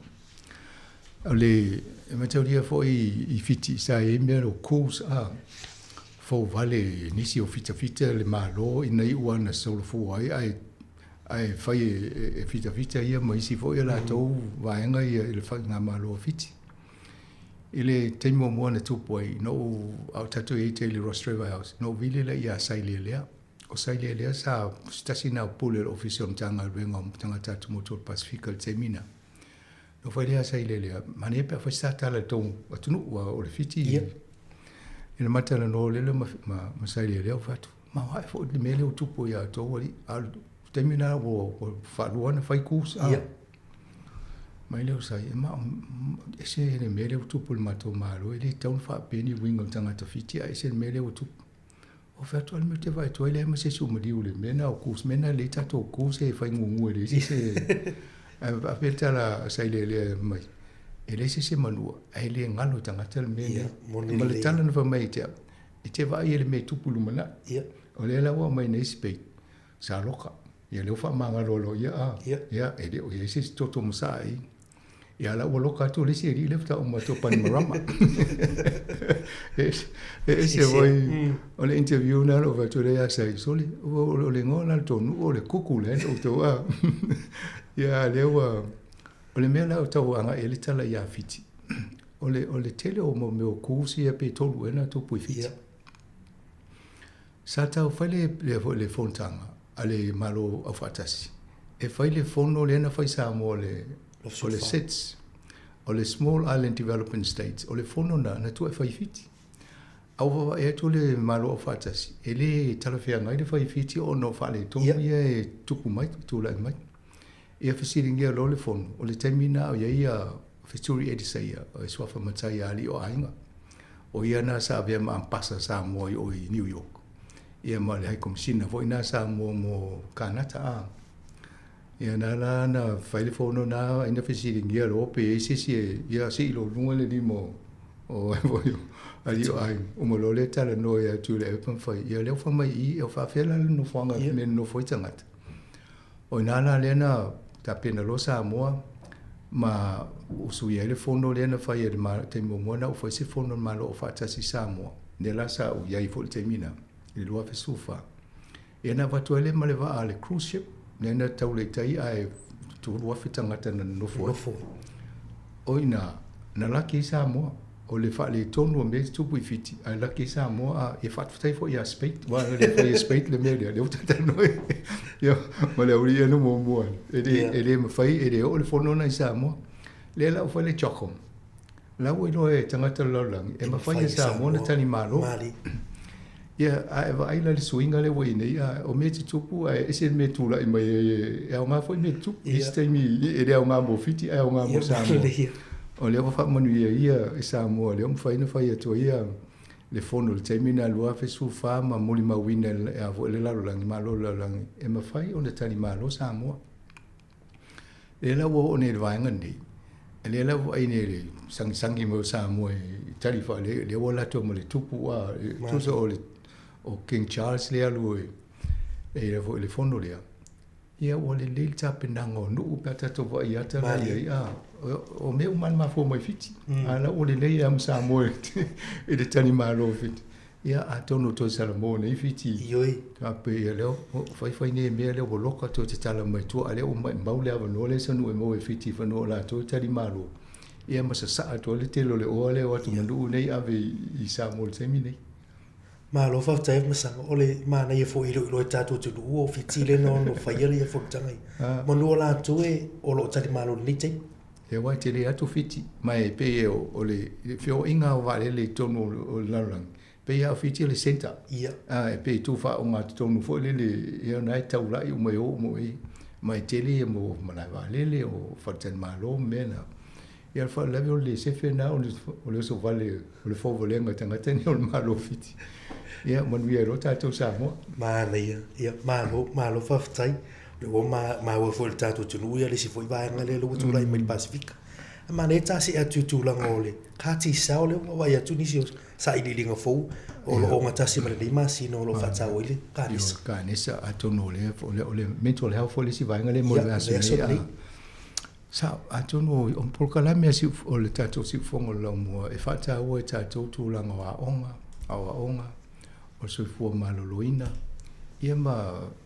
Speaker 15: le materia foi I fiti sa e mero cous a fo vale nisi o fita le malo I nei wana solo fo ai fai fita ia mai si fo la to vaenga ia le fa nga malo fiti ile temo mo na tu poi no au tatu e te le Rostreva House no vile la ia sai le o sai le sa stasina pole official tanga venga tanga tatu motor pacifical temina no fai lea sai lelea. Mane pe fai sa tala tau atunu ua o le fiti. Ina matala no lele ma sai lelea o fatu. Ma wai fo le mele o tupo ia tau wali. Al temina o whaluana fai kus. Mai leo sai. Ma ese le mele o tupo le mato malo. Ele taun wha peni winga tangata fiti. Ese le mele o tupo. O fatu al me te vai toa lea ma se sumadiu le mena o kus. Mena le tato o kus e fai ngungu ele. Ese a peta la sai le mai ele se manua ai le ngalo tangata le mena ma le tala na mai te vai ele me tupulu mana o le la wa mai nei spei sa loka ia le fa manga lo ia ele o ese toto musai ia la loka to le seri le fa o mato panorama ese voi o le interview na lo va to le sai soli o le ngola to o le kukule o to ia lewa o le mea lau tau anga ele tala ia fiti. O le tele o mo meo kusi e pe tolu ena tupu I fiti. Sa tau fai le fontanga a le malo au fatasi. E fai le fono le ena fai Sāmoa o le SETS, o le Small Island Development States, o le fono na tu e fai fiti. Au e tu le malo au fatasi. E le tala fea ngai le fai fiti o no fa le tongu ia e tupu mai, tu lai mai. Ia fasiringia lo le fono o le temina o ia fituri edisa ia o swafa matai ali o ainga o ia na sa via ma pasa Sāmoa o I New York ia ma le hai komsina vo ina Sāmoa mo kanata ia na fai le fono na ina fasiringia lo pe ese ia si lo lunga le limo o ali o ai o mo lo le tala no ia tu le pan fai ia le fa mai I o fa fela no fanga me no foi tangata o nana lena ta pena lo Sāmoa ma usu ia le fono lena fai ele ma te momona o foi se fono ma lo fa tasi Sāmoa ne la sa o ia I fo te mina I lo fa sufa e na va toele ma le va ale cruise ship nena tau le tai ai tu lo fa tangata na no fo o ina na la ki Sāmoa o le fa le tonu me tupu I fiti a la ki Sāmoa e fa tai fo ia speit wa le fa ia speit le me le tata no ia ma le uri no mo ele me fai ele o le fono na Sāmoa le la fa le chokom la wo no e tangata lo lang e ma fai Sāmoa na tani malo ia ai la le swinga le we nei o me te tupu e se me tu la mai e o nga foi me tu este mi e le o nga mo fiti e o nga mo Sāmoa o le o fa manu ia e Sāmoa le o fai na fai to ia le fono le termina lua fe su fa ma muli ma wina e avo le la langi ma lo la langi e ma fai o le tali ma lo Sāmoa e la wo o ne vai ngani e le la wo ai ne le sangi mo Sāmoa tali fa le wo la to mo le tupu a tu so o King Charles le alu e le fono le ia o le tapenanga o nuu pe tatou vaiata la ia o me umana mafua mai fiti ala o le lei am Sāmoa e le tani malo fiti ia atono to Salamo nei fiti
Speaker 14: ioi
Speaker 15: ka pe ia leo fai nei me leo loka to te tala mai tu ale o mai mau le avano le sanu e mo e fiti fano la to tani malo ia masa sa to le telo le o le o atu mandu nei ave i Sāmoa te mi nei
Speaker 14: ma lo fa tsaif masanga ole ma na ye fo ilo tatu tu o fitile no fa ye fo tsangai mo no la tu e o lo tsati malo ni tse
Speaker 15: e wa te le atu fiti mai pe o le fio inga o vale le tonu o lalang pe ya fiti le center
Speaker 14: ia
Speaker 15: e pe tu fa o nga tonu fo le e na ta ula i mo o mo i mai te le mo mana vale le o fa tsan malo mena ia fa le le se fe na o le so vale o le fo volenga tanga teni o malo fiti ia man wi ro tatou Sāmoa
Speaker 14: ma ia ma lo fa tsai le o ma o fo tatou tu ia le si foi vai ngale lo tu lai mai Pacifica ma ne ta si atu tu la ngole ka ti sa le o vai atu ni si sa i linga fo o lo ngata si ma le ma si no lo fa tsa o ile
Speaker 15: ka ni sa atu no le o le mental health le si vai ngale mo le sa atu no on por kala me si o le tatou si fongo lo mo e fa ta o tatou tu la nga onga o se fua maloloina ia ma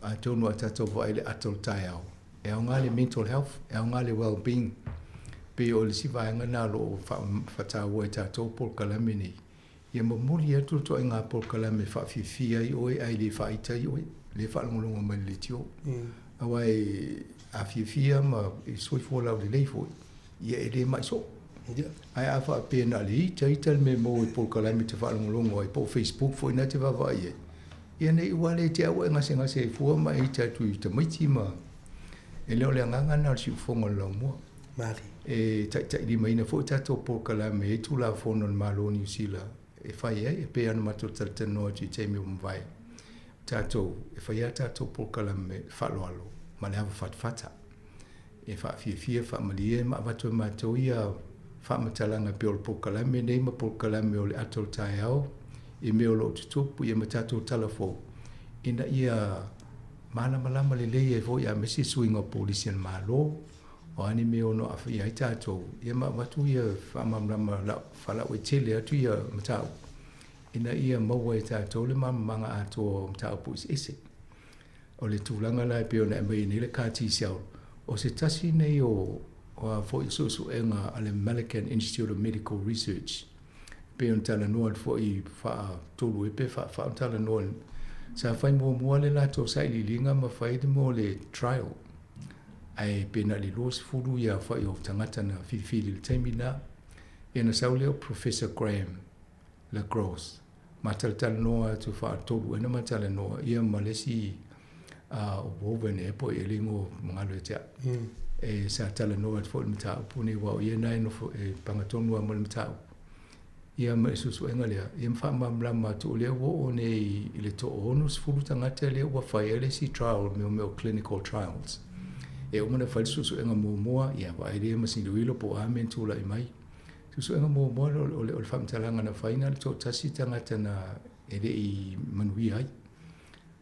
Speaker 15: atonu atatou vai le atol tai au e o ngale mental health e o ngale well-being pe o le sivaenga na lo fatau e tatou por kalamini ia ma muli atu to inga por kalame fa fifia i oi ai le faita i oi le fa ngolongo mai le tio awai a fifia ma i soi fua lau le leifo ia e le mai so ai a fa pena li taital me mo por kalame te fa ngolongo ai po Facebook foi na te va vai ia nei wale te au nga se fua mai tatu te maiti ma e leo le nganga na si fongo lo mo
Speaker 14: mali
Speaker 15: e tai di mai na fo tatu por kalame e tu la fono malo ni sila e fai e pe ana mato tano ti te mi vai tatu e fai tatu por kalame fa lo alo ma le fata e fa fia fa malie ma vato mato ia fa matalanga pe o por kalame nei ma por kalame o le atol tai au e me o lo tutupu ia matatu talafo ina ia mana malama le lei e vo ia mesi swing o polisian malo o ani me ono afi ia tato ia ma watu ia fa mamama la fala o tele atu ia matau ina ia maua e tato le manga ato matau pus ese o le tulanga la pe ona me ni le kati siau o se tasi nei o fo isusu enga ale American Institute of Medical Research pe on tala no fo I fa tolu e pe fa tala no sa fai mo le la to sai li linga ma fai de mo le trial ai pe na li los fulu ya fa yo tangata na fi le termina e na sa le Professor Graham la Gross matal tala no to fa tolu e na matal no ia malesi o bovene po e lingo ngalo tia e sa tala no fo mta puni wa ia na no e pangatonu mo mta ia ma susu engalia ia fa mamla ma tu le wo nei le to onus fulu tangata le wa fa ele si trial me clinical trials e o mona fa susu enga mo ia wa ile ma sin duilo po amen tu la mai susu enga mo o le fam talanga na final to tasi tangata na ele I manui ai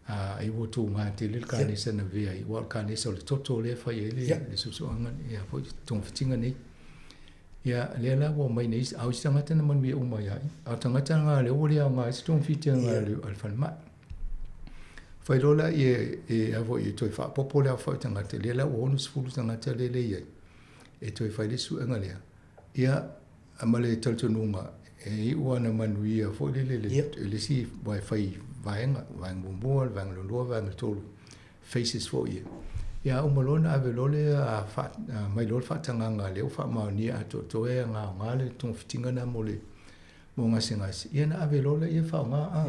Speaker 15: ai wo tu ma te le kanisa na ve ai wa kanisa le toto le fa ele le susu anga ia po tong fitinga nei ia le la wo mai nei au tangata na manui o mai ai a tangata nga le o le nga stong fitinga le alfalma fai lola e avo I toi fa popo le fa tangata le la o no sfulu tangata le ia e toi fai le su anga le ia amale taltonunga e ua na manui a fo le si wifi vaenga bumbua vang tolu faces fo ia o malona ave lole a fa mai lol fa tanga le fa ma ni a to e nga le tong fitinga na mole mo nga singa ia na ave lole ia fa nga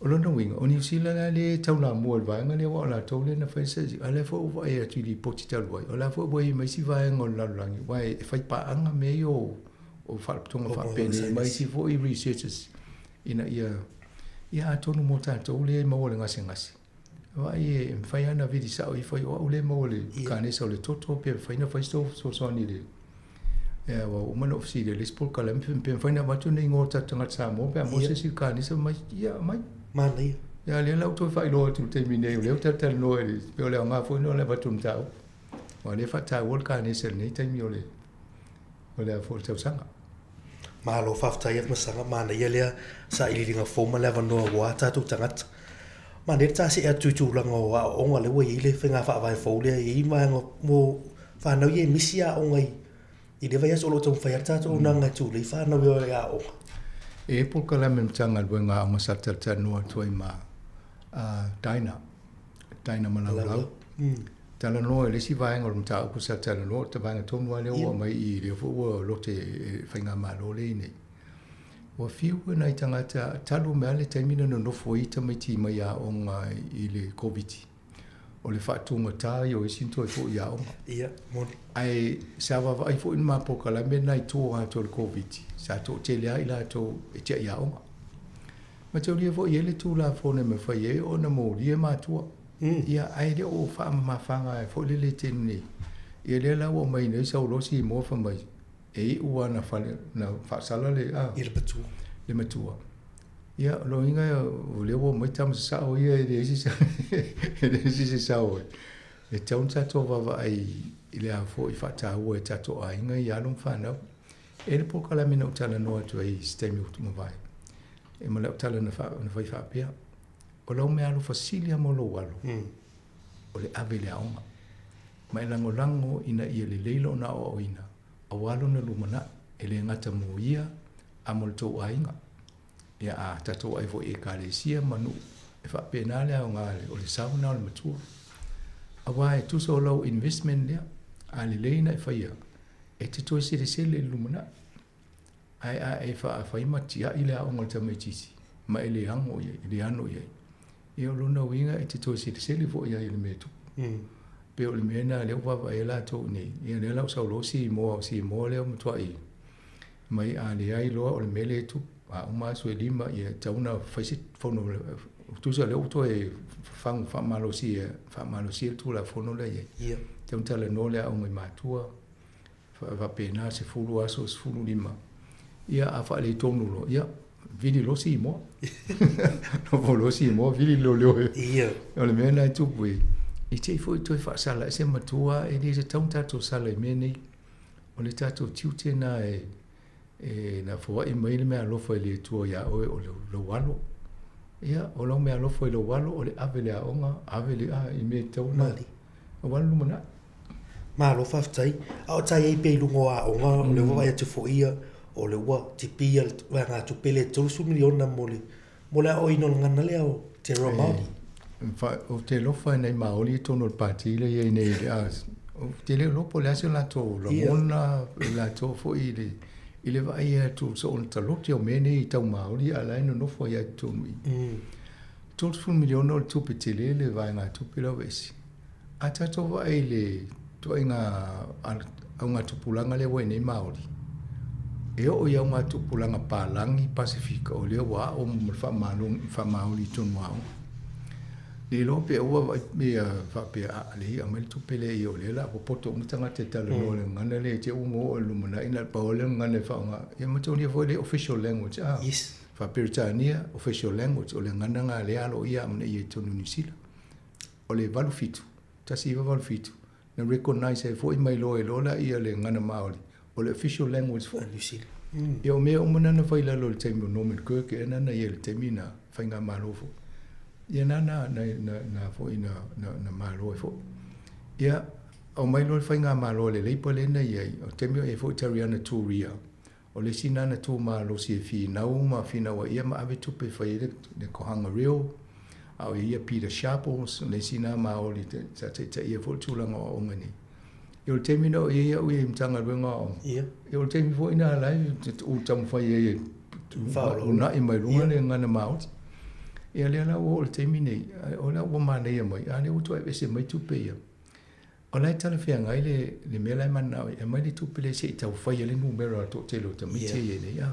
Speaker 15: o lona winga o New Zealand le tauna mua vai nga le wa la tau le na fai se ale fo wa e tu li poti tal wai o la fo boi mai si vai ngol la langi wai e fai pa anga me yo o fa tonga fa pene mai si fo i researchers ina ia tonu mo ta tau le mo le ngasi ngasi wai e fai ana vidi sa o i fai o le mo le kane sa le toto pe fai na fai so ni le ya wa o mano ofisi le sport kala pe fai na batu nei ngota tanga Sāmoa pe mo se si kane sa mai ia mai
Speaker 14: Mani.
Speaker 15: Ya le lau to fai lo tu te mine le ta no e pe le nga fo no le batum tau. Wa le fa ta wol ka ni sel ni te mi ole. Ole fo tau sanga.
Speaker 14: Ma lo fa ta yef masanga mana yele sa ili nga fo ma le va no wa ta tu tangat. Ma ne ta si atu tu la ngo wa o nga le we ile fe nga fa vai fo le i ma ngo mo fa no ye misia o ngai. I de va ya solo tu fa ya ta tu na nga tu le fa no yo ya o.
Speaker 15: E po kala men tanga wenga ma sa ta no tu ma Daina Malalau. Tala no le si vai ngor mta ku sa tala no te vai to no le o mai I le fo o lo te fainga ma lo le ni. O fiu na tanga talu me ale te mina no fo I te mai ti mai a o nga I le COVID. O le fa tu ngata yo I sinto fo ya o.
Speaker 14: Ia mo
Speaker 15: ai sa va vai fo in ma po kala me nai tu ha to le COVID. Sa to te le ai la to e te ya o. Ma te lia fo I ele tu la fo ne me fa ye o na mo lia ma tu. Ia ai le o fa ma fa nga fo le te ni. Ia le la o mai ne sa lo si mo fa mai. E u na fa na fa sala le a.
Speaker 14: Ia le tu.
Speaker 15: Le matua. Ia lo inga o le o mai tam sa o ia le si sa. Le si sa o. E te un sa to va ai ile a fo I fa ta o e ta to ai inga ia lo fa na. E le po kala me no tala no to ai stemi tu mo vai. E mo le tala na vai fa pia. O lau me alu fasilia mo lo walo. O le ave le aonga. Mai lango ina ia le leilo na o ina. A walo na lumana e le ngata mo ia a mo le tau ainga. Ia a tatou ai vo e kalesia manu. E fa pena le aonga le o le sauna o le matua. A wa e tusa o lau investment lea. A le leina e faia. E te toi se le lumana. Ai e fa a faima tia i le aonga le tamai tisi. Ma e le ango ia, le ano ia. E o lona winga e te toi se le vo ia i le metu. Pe o le mena le uwawa e la tau nei. Ia le lau sau lo si mo leo matua i. Mai a le ai loa o le mele tu. A uma so e lima ia tauna faisit fono. Tusa le uto e fangu fa malo si e tu la fono le ia. Taunta le no le aonga I matua. Fa pena se fulu aso se fulu lima. Ia a fa le tonu lo. Ia. Vili lo si mo. No lo si mo vili lo lo.
Speaker 14: Ia.
Speaker 15: O le mena I tupu e. I te fo I toi fa sala e se matua e le se taun tato sala I mene. O le tato tiute na e na fo I mai le mea lofo I le tua ia oe o lo walo. Ia o lo mea lofo I lo walo o le ave le aonga. Ave le a I me tau na. O walo lumana.
Speaker 14: Ma lo fa tai. A o tai e pe lungo a onga o le wa ia te fo ia. O le ua te pia wa ngā tupele tolusu miliona mole o ino ngana leo te roa Māori.
Speaker 15: O te lofa nei Māori tono le pati le ia nei le as. O te le lopo le ase la to la mona la to fo I le vai ia tu so on talote o mene I tau Māori ala ino nofo ia tonu I. Tolusu miliona o le tupe te le vai ngā tupele o vesi. A tato vai le to ngā tupulanga le wai nei Māori. E o ia ngā tupulanga pālangi Pasifika o leo wa o whamauli tonu au. Le lo pe ua mea whapea a le a mai tupele I o le la po poto umtanga te tala no le ngana le te ungo o lumana ina pa le ngana whaonga. Ia matoni a le official language.
Speaker 14: Yes.
Speaker 15: Whaperitania official language o le ngana ngā le alo ia amna I tonu New Zealand. O le walufitu. Tasi iwa walufitu. Na recognize e fo I mai lo e lola ia le ngana Māori. O le official language for
Speaker 14: New Zealand.
Speaker 15: Ia o mea umana na whaila lo le teimi o Norman Kirk e nana ia le teimi na whainga malofo. Ia nana na fo ina na malo e fo. Ia o mai lo le whainga malo le leipa le na ia o teimi o e fo Tariana Turia. O le sinana tu malo si e fi nau ma fina wa ia ma ave tupe whaile le kohanga reo. A o ia Peter Sharples le sina ma o li te ia fo tūlanga o ongani. Yo temi no ia ui mtanga ruenga o.
Speaker 14: Ia.
Speaker 15: Yo temi fo ina lai u tamu fai ia. Una I mai runga le ngana maut. ia le la o le taimi nei o la ua manei mai a le utu e se mai tupe ia o la tala fia ngai le mea lai mana e mai le tupe le se i tau whai le numero to te lo tamai te e nei a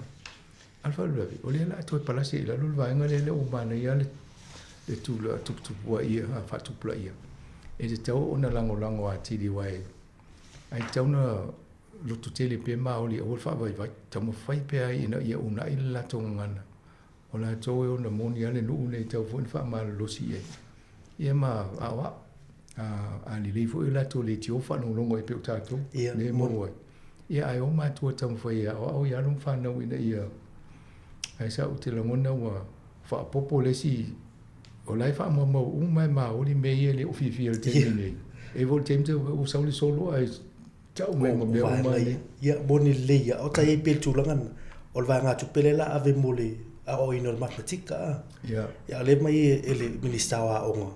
Speaker 15: alfa lulavi o le la to e palasi i la lulvaenga le ua manei a le tula tupua ia a whatupula ia e te tau o na lango a tiri wai ai tau na lutu tele pe maoli o fa vai tau mawhai pe ai ina ia una i la tonga ngana o la tau e o na moni ale nuu nei tau fo fa ma losi e ia ma awa a li leifo i la to le tio fa no longo e pe utato ne mo ia ai o ma tua tau mawhai o ia lum fa na ina ia ai sa o te langona wa fa popo le si o lai fa mo mai ma o li me ia le ofifi le te nei e vol temte o sa le solo ai tau mai mo be o mai
Speaker 14: ia boni le ia o tai pe tu langan o va nga tu pele la ave mole a o ino matematika ia le mai ele minista wa onga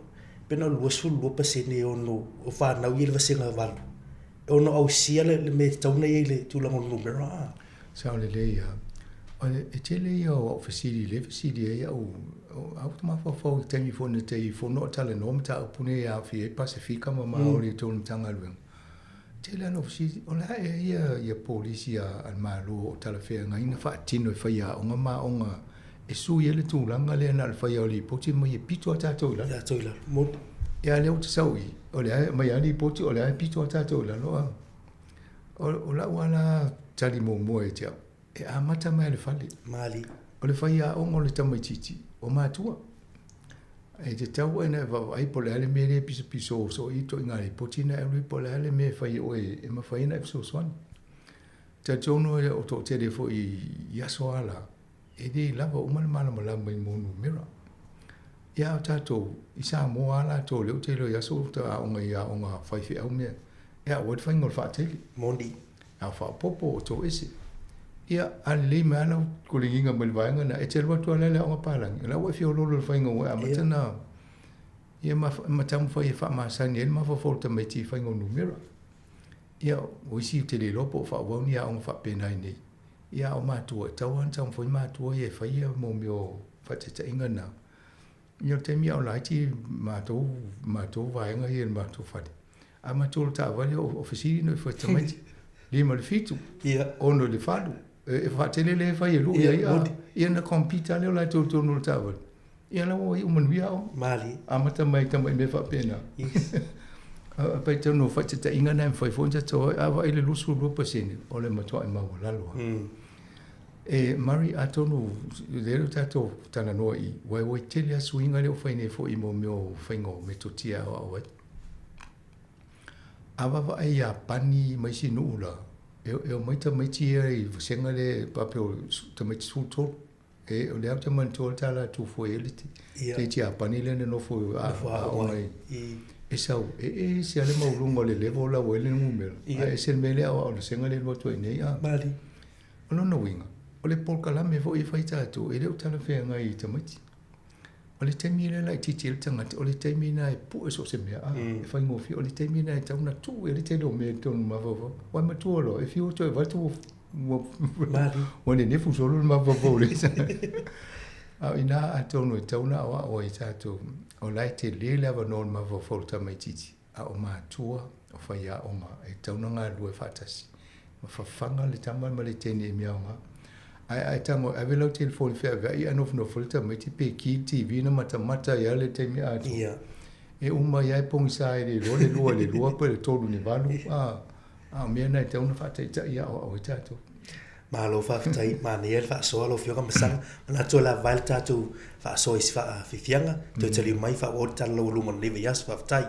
Speaker 14: pena lo sul lo pasene ono o fa na wi le vasenga val ono au sia le me tau nei le tu langan numero
Speaker 15: sa le ia o e tele ia o fasili le fasili ia o automa fo temi fo ne te fo no tale no mta pune ia fi pacifica ma o le tonu tanga lu tele no fasili o la ia polisia al malu o tale fe nga ina fa tino fa ia o ma onga e su ia le tu langa le na fa ia li poti mo ia pito ta to la mo ia le o tsaui o le mai ali poti o le pito ta to la no o la wala tali mo e tia e amata mai le fali
Speaker 14: mali
Speaker 15: o le faia o ngole tamai titi o matua e te tau ena va ai po le ale mere piso so i to ngari potina e ri po le ale me fai o e ma fai na so swan te tono o to te le fo i yaso ala e di lava o mal mal mal mai mo numero ia tato i Sāmoa ala to le te lo yaso ta o nga fai fi au me ia o fai ngol fa te
Speaker 14: mondi
Speaker 15: a fa popo to ese ia ali mana kulinga melvainga na etel watu ala la nga palang la wa fi lo fainga wa matana ia ma tam foi fa ma san el ma fo ta meti fainga numero ia o si te le lopo fa wa ni a fa pena ni ia o ma tu tawan tam foi ma tu e fa ia mo mio fa te inga na ia te mi au lai ti ma tu va nga ia ma tu fa a ma tu ta va o ofisi no fa ta meti li ma le fitu ia ono le fadu e fa tele le fa ye lu ia na compita le la to no tava ia la o un via
Speaker 14: mali
Speaker 15: amata mai tamai me fa pena pa te no fa te inga na fa fo te to ava ile lu su lu pasini o le mato ai ma la lo e mari atono le tato tana no i wai tele asu inga le fa ne fo i mo mio fa ngo me to tia o ava va ai a pani mai si no la eu mai ta mai tia i senga le papel ta mai su to e o le auto man to tala tu fo ele te tia panile ne no fo a mai e sau e se ale mau lungo le levo la o ele numero e se mele o le senga le moto nei a
Speaker 14: mali
Speaker 15: o no winga o le polka me fo i faita tu e le tala fe ngai ta mai o le temi le lai titi le tangata o le temi na e pu e so se mea e fai ngofi o le temi na e tau na tu e le te do me tonu mawawau wai matua lo e fi o to e vatu wane ne fu solo mawawau le au ina a tonu e tau na awa o e tatu o lai te le lava non mawawau ta mai titi a o matua o fai a o ma e tau na ngā lue fatasi ma fafanga le tama ma le teni e mea o ma ai tango ave lo telefone fe ave ai anof no folta mai ti pe ki TV na mata ya le te mi a e uma ya pong sai le lo pe todo ni valu a me na te una fata ta ya o tato
Speaker 14: ma lo fa tai ma ne fa so lo fio kam sang na to la valta tu fa so is fa fi fianga to te li mai fa o ta lo lu mon le yas fa tai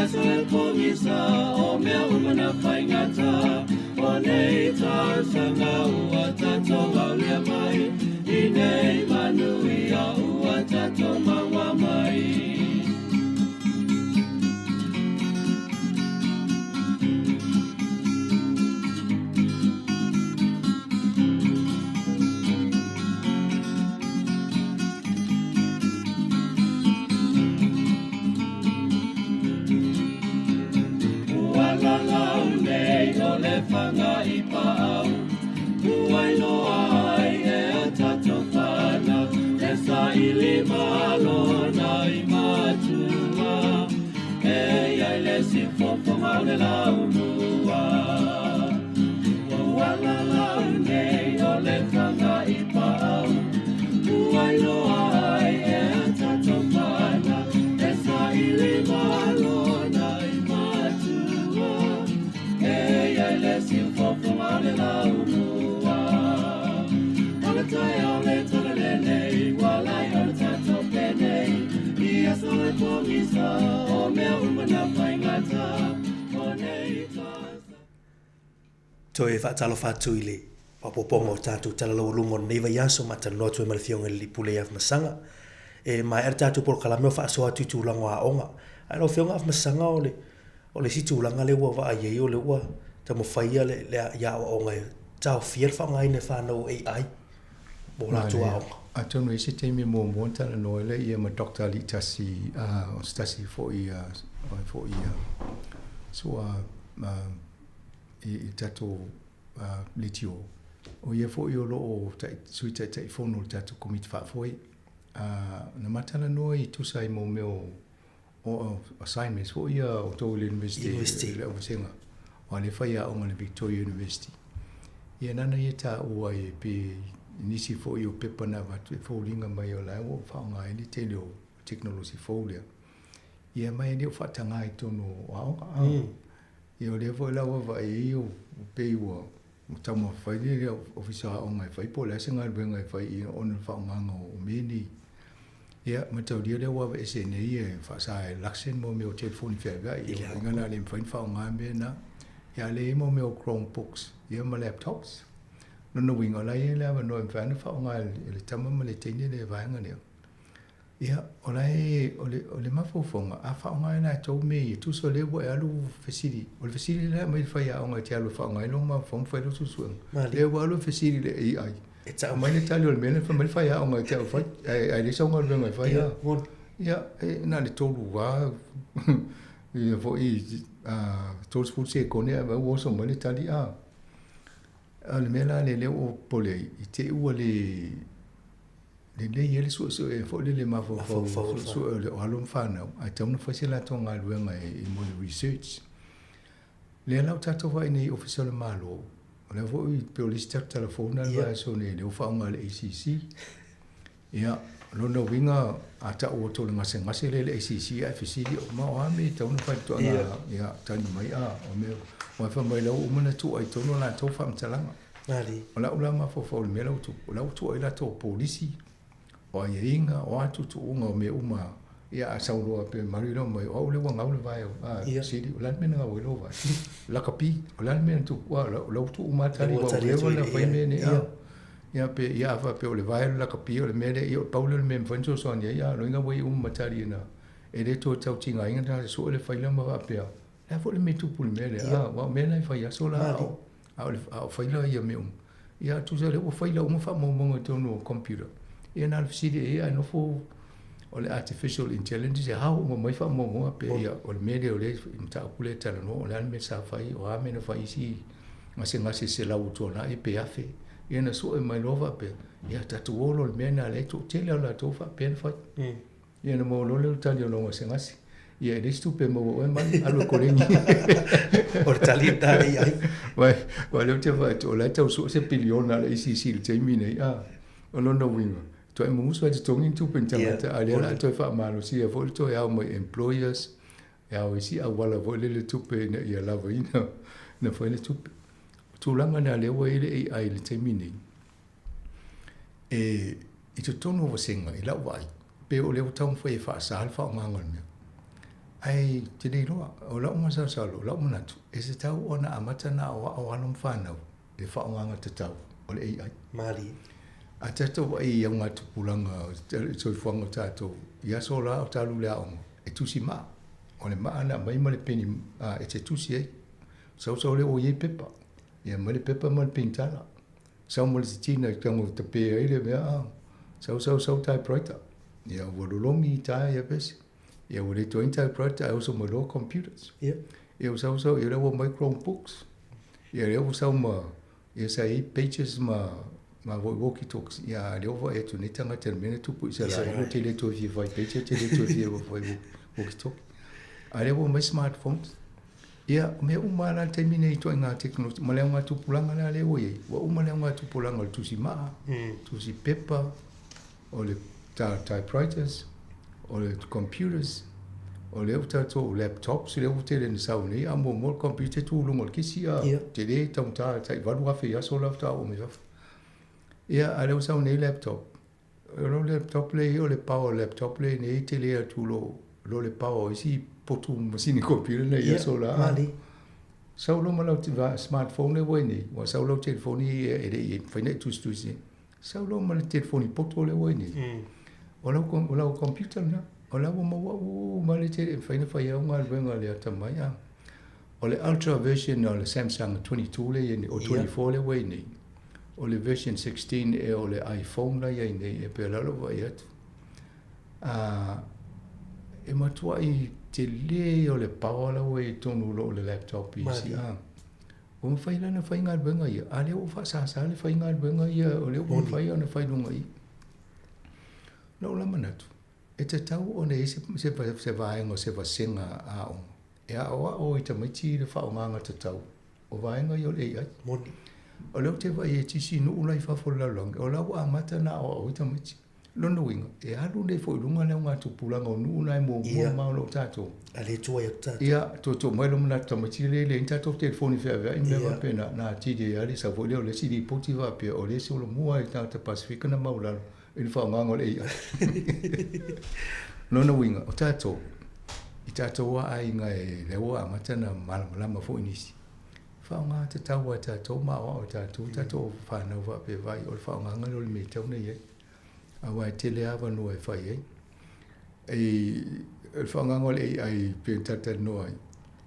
Speaker 13: Yesu e pongisa o mea umana whaingata o nei tā sanga ua tato waulia mai I nei manui a ua tato maua mai Whanga I pāau Uai loa ai e a tato whana E sa ili malo na I matua E ai le si fofo mau le lau mua Uala lau nei o le whanga I pāau Uai loa ai e a tato whana E sa ili malo na I matua Si fofo male la umua Ala tai ole tole nei Wala ala tato penei Ia soe pongisa O mea umana whaingata O nei tasa
Speaker 14: Toi e whaatalo whātu I le Papoponga o tātou talalau lungo Neiva Iaso Matanoa tue marifionga Li pule af masanga E mai er tātou por kalame o whaasoa tutu lango a onga Ai lo fionga af masanga o le situ langa le ua wa ai o le ua ta mo faia le ya o ngai tau fiel fa ngai ne fa no AI bo la tua
Speaker 15: a tonu isi te mi mo monta no le ia ma doctor li tasi stasi fo ia so i tato litio o ia fo io lo ta sui ta fono tato komit fa foi na matala no I tu sai mo meo o assignments fo ia o to university le o senga o le whaia o ngale Victoria University. Ia nana ia tā ua e pe nisi fo i o pepana watu e fōlinga mai o lai o whaonga e ni te leo technology fōlia. Ia mai ni o whatanga I tono o aonga. Ia o le fo ila wa e o pe ua o tamo whai ni leo ofisa aonga e whai po le asenga luenga e whai I ona whaonga o meni. Ia matau dia le wa e se nei e whasa e laksen mo me o telefoni whiaga ia ngana le mwhain whaonga me na ia le mo me o Chromebooks, ia ma laptops. No wingo la ia le no mfana fa nga le tama ma le tene le vaanga ne. Ia ola o le mafofonga a fa nga na to me tu so le bo alu facility. O le facility la mai fa ia nga tia lo fa nga no ma fom fa lo su. Le bo alu facility le AI. Eta mai le tali o le mena fa mai fa ia nga tia fa ai le so nga le nga fa ia. Ia na le tolu wa ia fo I tools food se kone a wo so mali tali a le mela le o pole I te ua le yele so e fo le ma fo le alum fana a tauna fa se la tonga luenga I mo research le la tato vai nei official malo le vo I police telephone la so ne le fa nga le ACC ia Lona winga ata o to ngase le ACC a fisili o ma o me tauna fa to ia tani mai a o me o fa mai lo o mana tu ai tono la to fa mtalanga
Speaker 14: ali
Speaker 15: ola ma fo me lo tu ai la to polisi o ia inga o atu tu unga me uma ia a saulo pe marino mai o le wanga o le vai a sili o la me nga o lo vai la kapi o la me tu wa lo tu uma tali o le la fa me ne ia pe ia fa pe o le vai la kapi o le mele I o paulo le me fanso so nia ia lo inga wai matari na e le to tau tinga inga ta so le faila ma va pe la fo le me tu pul mele wa me na fa ia so la a faila ia me ia tu se le o faila o fa mo to no computer ia na fsidi ia no fo o le artificial intelligence ha o mai fa mo pe ia o le mele o le mta pule tala no o le me sa fai o a me no fai si ngase se la utona e pe afe ia na so e mai lova pe ia tatu olo le mena le to tele la to fa pe fa ia na mo lo le tali o no se ngasi ia le stupe mo o mai alo korengi
Speaker 14: ortalita ai
Speaker 15: vai le te va to la to so se piliona le si le temi nei o no no wingo to e mo so te tongin tu pentala ta ale la to fa malo si e vol to ya mo employers ya o si a wala vol le tupe na ia la vina na foi le tupe tulanga na le wa ile ai le temini e to tono wa senga ila wai pe o le tau foi fa sal fa nganga me ai te dei loa, o lau masa salo, lau manatu. E se tau ona amata na o anum whanau, e whaonganga te tau, o le AI.
Speaker 14: Mali.
Speaker 15: A tatou wa i au ngā tupulanga, so i whanga tātou, i aso la o talu lea ongo, e tusi maa. O le maa na mai ma le peni, e te tusi ei. Sau le o iei pepa, ia ma le pepa ma le pintala. Sau ma le tina i tango te pēa i le mea, sau typewriter. Ia wadolongi i tae ia pesi. Ia wale toin typewriter, also ma lo computers. Ia sau, ia le wa mai Chromebooks. Ia le wa sau ma, ia sa 8 pages ma walkie talks. Ia le wa e tu ni tanga te mene tupu i sa la. Ia te le to fi 5 pages, te le to fi walkie talk. A le wa mai smartphones. Ia me umana te mine i toa ngā teknologi. Ma leo ngā tupulanga na le o iei. Wa uma leo ngā tupulanga le tusi maa, tusi pepa, o le typewriters, o le computers, o le utato o laptops, le utele ni sau nei, amo mo computer tu lungo le kisi a te le taunta, tai walu afe ya so lafta o me wafa. Ia a leo sau nei laptop. O le laptop le, o le power laptop le, nei te le atu lo le power, isi potu masini computer le ya so la.
Speaker 14: Mali.
Speaker 15: Sau lo malau te smartphone le wai nei, wa sau lo telefoni e le whaina e tusi. Sau lo malau telefoni potu le wai nei. O lau computer na, o lau ma le te whaina whai au ngā ruenga le ata mai a. O le ultra version o le Samsung 22 le iei o 24 le wai nei. O le version 16 e o le iPhone la iei nei e pe lalo wai atu. E matua i te le o le power la wai tonu lo le laptop i si a. O ma whai lana whai ngā ruenga ia. A leo o wha le whai ngā ruenga ia, o leo o whai ana whai lunga i. No la manatu. E te tau o ne se vaenga se vasenga a o. E a o i te maiti le whaonganga te tau. O vaenga i o le AI.
Speaker 14: Moni.
Speaker 15: O leo te vai e tisi nu ulai whafola longa. O lau a mata na o i te maiti. Lono winga. E alu ne fo i lunga leo ngā tupulanga o nu unai mo maolo tātou.
Speaker 14: A le tua i tātou.
Speaker 15: Ia, to mai lo manatu ta maiti le tātou telefoni whea vea. Ime wa pena na tide a le sa fo leo le sidi poti wa pia. O le se o lo mua i tātou Pasifika na maulano. Ele fala ngangol e Nona winga o tato i tato wa ai nga e le wa matana malama fo inisi fa nga te tawa tato ma o tato fa na va pe vai o fa nga ngalo le me tau nei e a wa tele ava no e fai e fa ngangol e ai pe tata no ai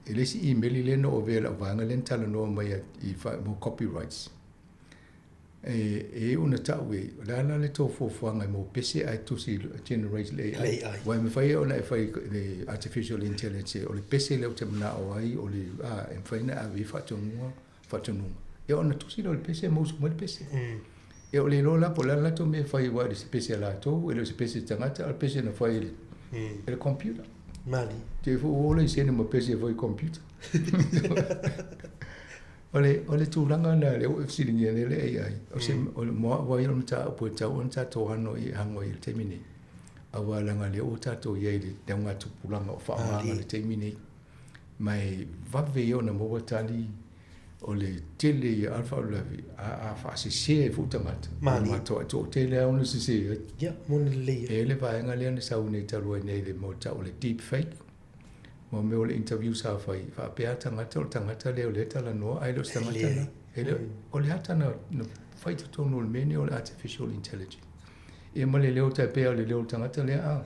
Speaker 15: ele si email le no ve la va nga len tala no mai i fa mo copyrights e una tawe la le to fo nga mo pese ai to si generate le ai wa me fai ona e fai le artificial intelligence o le pese le te na o ai o le e fai na ave fatunu e ona to si le pese mo le pese e o le lola po la to me fai wa le pese la to e le pese tangata al pese na fai le computer
Speaker 14: mali
Speaker 15: te fo o le se mo pese fai computer Ole tūranga na leo silingi ne le AI. O se ole mo wa yo mta po ta on ta to hano I hango I te mini. Awa langa leo ta to ye le te nga tupulanga o fa nga le te mini. Mai va ve yo na mo tali ole tele alfa levi a fa se fu tamat. Ma to tele on se
Speaker 14: ya mon le.
Speaker 15: Ele va nga le ne sa une ta ro ne le mo ta ole deep fake. Mo me ole interview sa fai fa pe tangata le ole tala no ai lo tangata na ele ole hata na fai to no meni ole artificial intelligence e mo le ta pe ole le tangata le a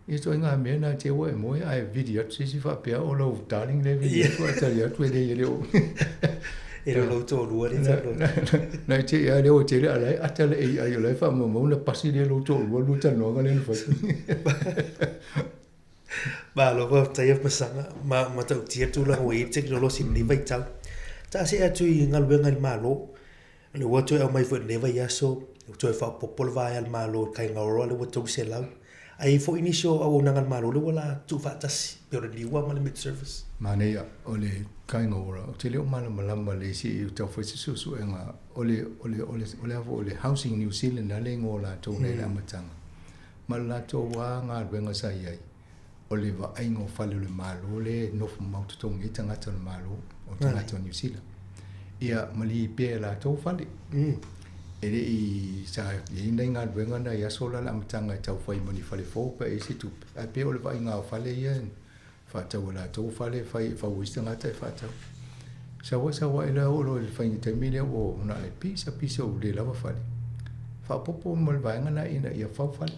Speaker 15: e to nga me na te wo mo ai video si fa pe ole darling le video to ta ya to le ele o
Speaker 14: ele lo to lu ari ta
Speaker 15: na te ya le o te le ai ata le ai ole fa mo na pasi le lo to lu ta no ga le fa
Speaker 14: ba lo va ta ia pasanga ma ta tia tu la we technology ni vai tau ta se atu I ngal bengal malo le wato e mai fo ne vai aso to fa popol vai al malo kai ngoro le wato se la ai fo inicio au ngal malo le wala tu fa tas pero ni wa mal mid service
Speaker 15: mane ole kai ngoro te le mal malama le si to fo se su nga ole housing New Zealand le ngola to ne la matanga mal to wa ngal benga sai ai ole va aingo fale le malo le no mau tonga I tangata le malo o tangata New Zealand ia mali pe la to fale ele I sa I nga wenga na ya sola la matanga tau fai moni fale fo pa e situ a pe ole va inga fale ia whātau la tau whale whai whawista ngata e whātau. Sawa e la olo le whainga te mele o una le pisa o le lava whale. Whapopo mal vaenga na ina ia whau whale.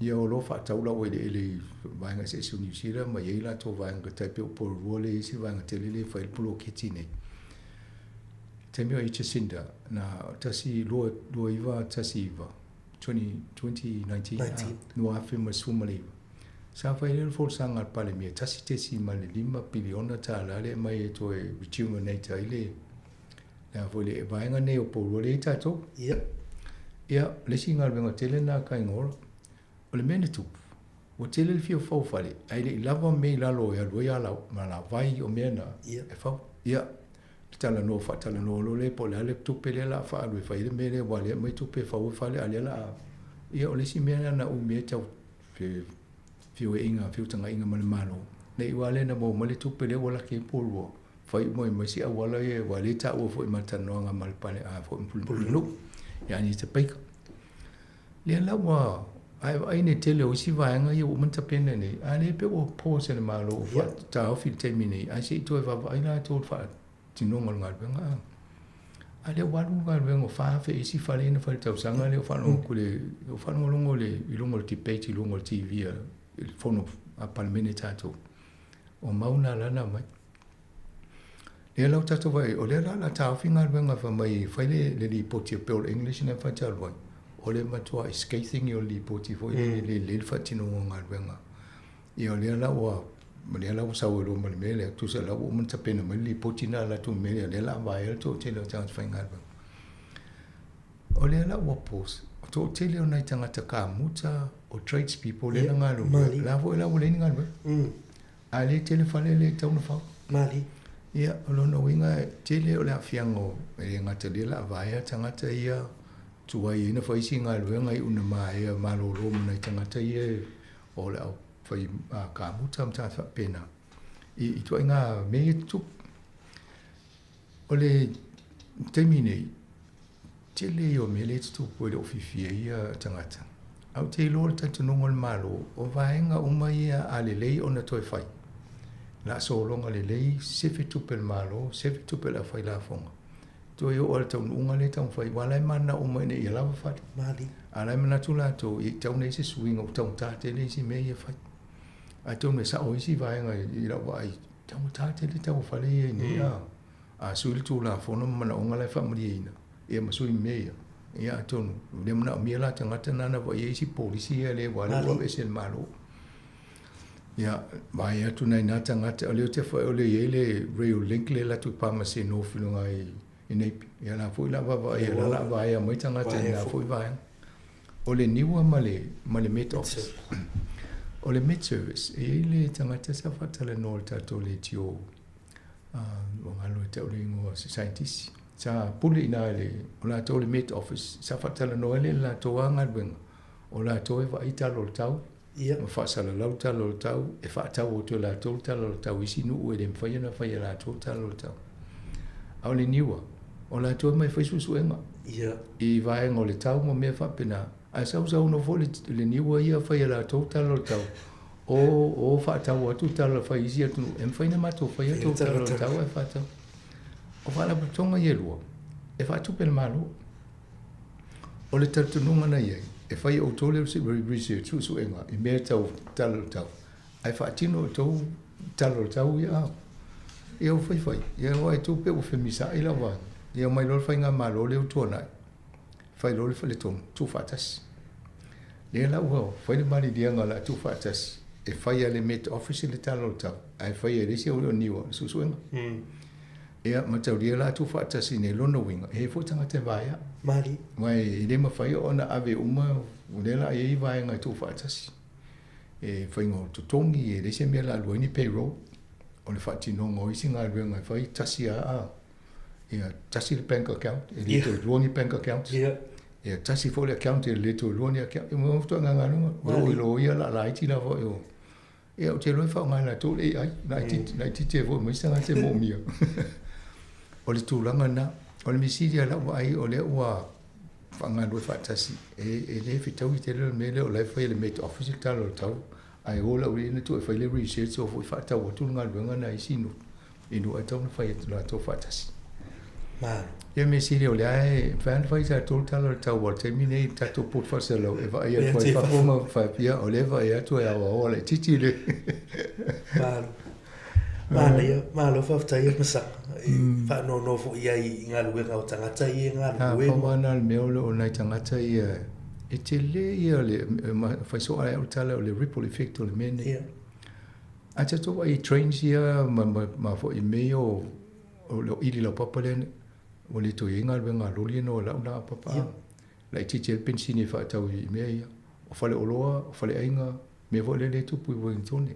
Speaker 15: Ia o lo whātau la o ele vaenga se su New Zealand ma iei la tō vaenga taipe o poro ruole isi vaenga te lele whai pulo kiti nei. Te meo i Jacinda na tasi lua iwa tasi iwa 2019 nua awhi ma suma leiwa. Sa whai leo fōr sanga pale mea tasi tesi ma le 5 biliona tā lale mai e tō e rejuvenator ile. Na fo le vaenga nei o poro ruole i tātou. Ia, lesi ngā wenga tele nā kai ngora. O le mene tupu. O tele le fio whau whale. Ai le lava mei lalo e alua ia lau. Ma la vai o mea na e whau. Ia. Tala no whatala no lo le po le ale tupe le la wha alue whaile mele wale mai tupe whau whale ale la. Ia o lesi mea na u mea tau fio e inga, fio tanga inga male mano. Nei wale na mo male tupe le wala ke pulwo. Whai moi mai si a wala e wale ta ua fo i matanoanga male pale a fo i mpulunu. Ia ni te peika. Lea lawa, ai ne tele o si vaenga ia o manta pene nei. A ne pe o po se ne malo o wha ta ofi te mine. A se i toi vava ai la tō wha tinonga ngal venga. A le walu ngal venga o whaafe i si whale ina whale tau sanga le o whanongo kule, o whanongo longo le i longo le debate, i longo le TV, i whono a palamene tātou. O mauna lana mai. Lea lau tātou vai, o lea la tā ofi ngal venga wha mai whaile le li poti a pēl English na whaital vai. O le matua i scathing i o li poti fo i le whatinonga ngal venga. I o lea lau a Maria lau sau ero mali mele, tu sa lau umanta pena mali poti na la tu mele, le la vai el to te leo tanga whaingar ba. O le lau wa pos, o to te leo nai tangata ka muta o tradespeople le na ngalu. La vo e lau le ni ngalu. A le te le whale le tauna whau. Mali. Ia, o lona winga te leo le a fiango, e ngata le la vai a tangata ia, tua i ina whaisi ngalu, ngai una mai a malo romu nai tangata ia, o le au. Fai ka muta mta fa pena i tu nga me tu ole termine te le yo me le tu po le ofifia ia tangata au te lo ta tu ngol malo o vaenga o mai a le lei ona toi fai la so longa le lei se fitu pel malo se fitu pel fai la fonga to yo o ta unga le ta fai wala mana o mai ne ia la fa mali ala mana tu la to i ta ne se swing o ta te le si me ia fai a tō me sa o isi vaenga i la wai tau tāte le tau whale e nei a sui le tū la whono mana o ngalai whamari e ina e ma sui mea e a tōnu le mana o mea la tangata nana wa e isi polisi e le wale ua e se malo ia vai atu nei nā tangata o leo te whae o le e le rail link le la tu pama se no whilunga i neipi ia la fui la wawa e la vai a mai tangata e la fui vaenga o le niwa ma le met office o le med service e le tangata sa whatala no le tato le tio o ngalo e tau ringo scientist sa puli ina le o la to le med office sa whatala no le la to anga benga o la to e wa ita lo tau o whaasala lau talo lo tau e whaatau o to la to talo lo tau isi nu ue le mwhaiana whai la to talo lo tau au le niwa o la to mai whaisusu enga i vaenga o le tau mo mea whapena a sau no fo le niwa ia whai la tau talo tau o whaatau atu talo whai isi atu e mwhaina mato whai atu talo tau e whaatau o whaala putonga i elua e whaatu pena malo o le tartununga na iei e whai o tole research su enga i mea tau talo tau ai whaatino tau talo tau ia e o whai ia o e tu pe o whemisa i la wai ia mai lor whai ngā malo leo tuanai whai lor whai le tonu tu whaatasi le la uho, whai le mari dianga la tu whaatas e whai ale met office le talo tau ai whai e resi o niwa susuenga ea matau lia la tu whaatas i ne lona winga e fotanga te vaia mari mai i le ma whai o na ave uma u le la e i vaenga tu whaatas e whai ngō tutongi e resi mea la luani payroll o le whaatino ngō isi ngā luenga whai tasi a ea tasi le bank account e le luani bank account e tasi fo le account e le to loni account e mo to nga nga o lo ia la iti la vo e o te lo fa nga la to le ai na ti te vo mo sa te mo mia o le tu langa na o le misiria la ai o le wa fa nga do fa tasi e le fitau i te le me le o le fa le met office talo tau ai ola uri na tu fai le research o fa ta o tu ngal wenga na isinu inu atau na fai la to fatas ya me si le ai fan fai sa tu ta lo ta o te mine ta tu put fa se lo e va ia tu fa forma fa pia o le va ia tu ia o le titi le
Speaker 14: malo fa ta ia masa fa no fo ia i ngal wenga o tangata i ngal
Speaker 15: wenga fa na me o na tangata ia e te le ia le fai so ai o tala o le ripple effect o le mene a te to ai trains ia ma fo i me o lo ili la papalen o le to inga venga lo li no la una papa la ti te pensini fa tau i me ia o fale oloa o fale ainga me vo le tu pu vo intone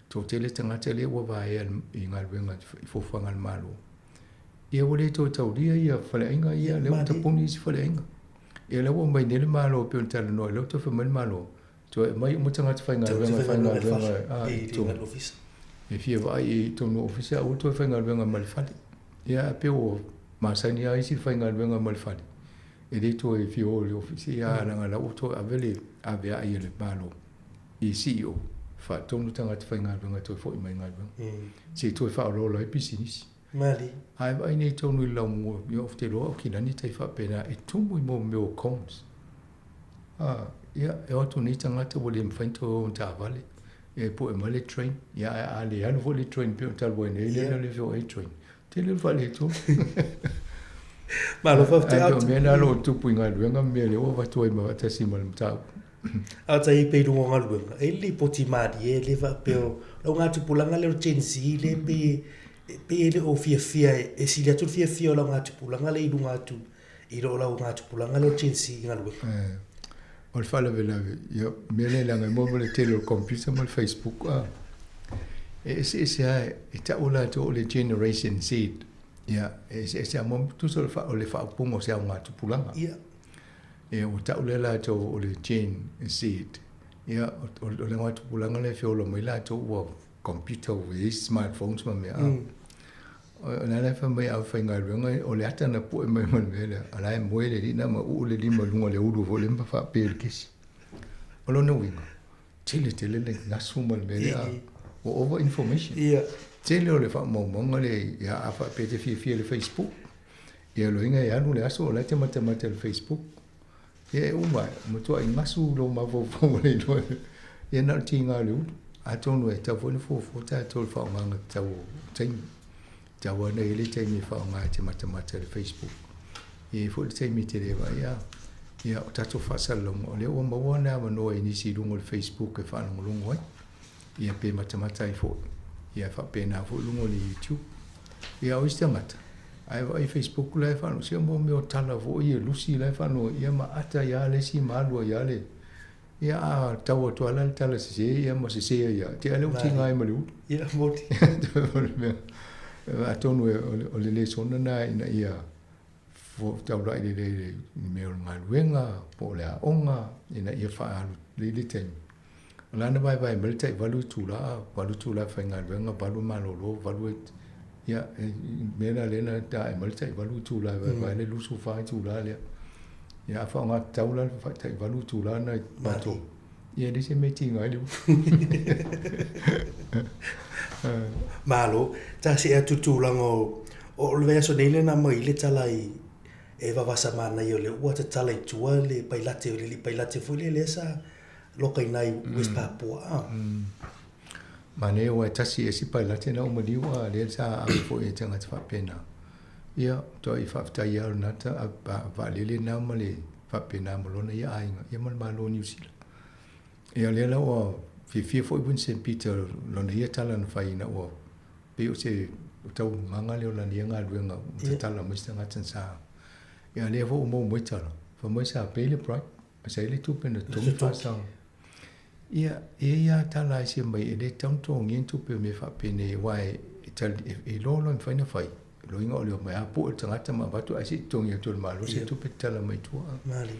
Speaker 15: to te le tanga te le wa va ia inga venga i fo fanga malo ia o le to tau dia ia fale ainga ia le ta poni si fale ainga ia le wa mai ne le malo pe tala no le to fa malo to mai mo tanga te fanga venga
Speaker 14: i to office
Speaker 15: e fia va i to no office a to fanga venga mal fale ia pe o masani ai si fanga venga mal fale e le to e fio le office ia na la to avele ave ai le malo i CEO fa to no tanga te fanga venga to fo i mai ngal venga si to fa lo lo business
Speaker 14: mali
Speaker 15: ai vai nei to no lo mo yo te lo ki na ni te fa pena e to mo meu cons ia e o to ni tanga te wo le mfaito ta vale e po e male train ia ale anu vo le train pe tal bo ne le vo e train te le vale to
Speaker 14: ma lo fa te
Speaker 15: a me na lo tu pu ngal wenga me le o va to e ma ta si mal ta
Speaker 14: a ta i pe do ngal wenga e li poti madi e le va pe o nga tu pulanga le chensi le pe le o fia e si le tu fia la nga tu pulanga le dunga tu i ro la nga tu pulanga le chensi ngal wenga
Speaker 15: o fa la vela io me le la mo le tele computer mo Facebook e e ta ola to le generation Z ya e mo tu so fa o le fa pungo se nga tu pulanga e o ta ola la to o le gen Z ya o le nga tu pulanga le fiolo mo la to o computer o smartphones mo me na le fa mai au fa ngai runga o le ata na po mai mai le ala e mo le dina ma u le lima lunga le udu vo le fa pe le kisi o lo no winga tele le na suma le le o over information tele o le fa mo le ya a fa pe te fi le Facebook e lo inga ya no le aso la te mata le Facebook e u mai mo to ai masu lo ma vo le no e na tinga le a tonu e ta vo le fo ta to fa manga ta o ting jawa na ile te mi fa nga te mata le Facebook e fo te mi te le va ya o tato fa salo o le o mo na ma no ni si lungo le Facebook e fa no lungo ia pe mata i fo ia fa pe na fo lungo le YouTube ia o sta mata ai Facebook le fa no si mo me o tala vo ia lusi le fa no ia ma ata ia le si ma lo ia le ia tawa to ala tala se ia ma se ia te ale o tinga ai ma lu
Speaker 14: ia moti
Speaker 15: a tonu o le sona na ina ia fo tau lai le me o ngal wenga po le onga ina ia fa le tem la na vai mel tai valu tula fa ngal wenga valu malolo valu ia me na le na ta mel tai valu tula vai le lusu fa tula le ia fa nga tau la fa tai valu tula na bato ia de se meti ngai lu
Speaker 14: malo ta se atu lango o le aso nei na mai le talai e va vasa mana yo le wa talai tua le pailate fu le sa lo kai nai West Papua
Speaker 15: mane o tasi e si pailate na o mali wa le sa a fo e tanga fa pena ia to i fa ta ia na ta va le na male fa pena mo na ia ai ia mal malo New Zealand ia le la o fi fo bun St Peter lo na ia tala na fa ina o pe o se tau manga le la ni nga luenga te tala mo sta ngaten sa ia le fo mo tala fa mo sa pe le pra sa ile tu pe na tu fa sa ia tala se mai ele tanto ngin tu pe me fa pe ne wai tal e lo fa na fai lo inga le mai apo tangata ma batu asi tongi tu ma lo se tu pe tala mai tu
Speaker 14: mali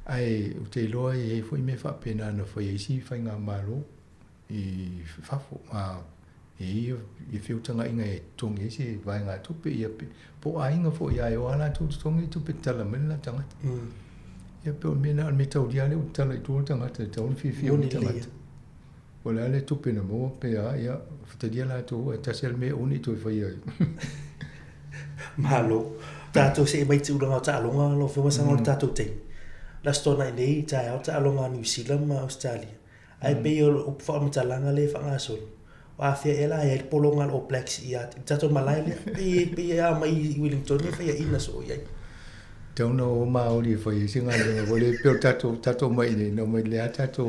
Speaker 15: ai o te loa e foi me fa pena na foi si fa nga malo e fa fo e fiu tanga inga e tongi si vai nga tu pe ia pe po ai nga fo ia o ala tu tongi tu pe tala men la tanga ia pe me na me tau dia le tala tu tanga te tau fi o tanga Wala le tupe na mo pe ia fitadia la tu tasel me uni tu fa ia.
Speaker 14: Malo. Tato se mai tu nga ta longa lo fe masa ngol tato te. La stona nei ta ta longa New Zealand ma Australia. Ai pe o fa mata langa le fa ngaso. Wa fe ela e polonga o Blacks ia tato malai le pe ia mai Wellington fa ia ina so ia.
Speaker 15: Tau no Maori fa i singa le vole pe tato mai nei no mai le tato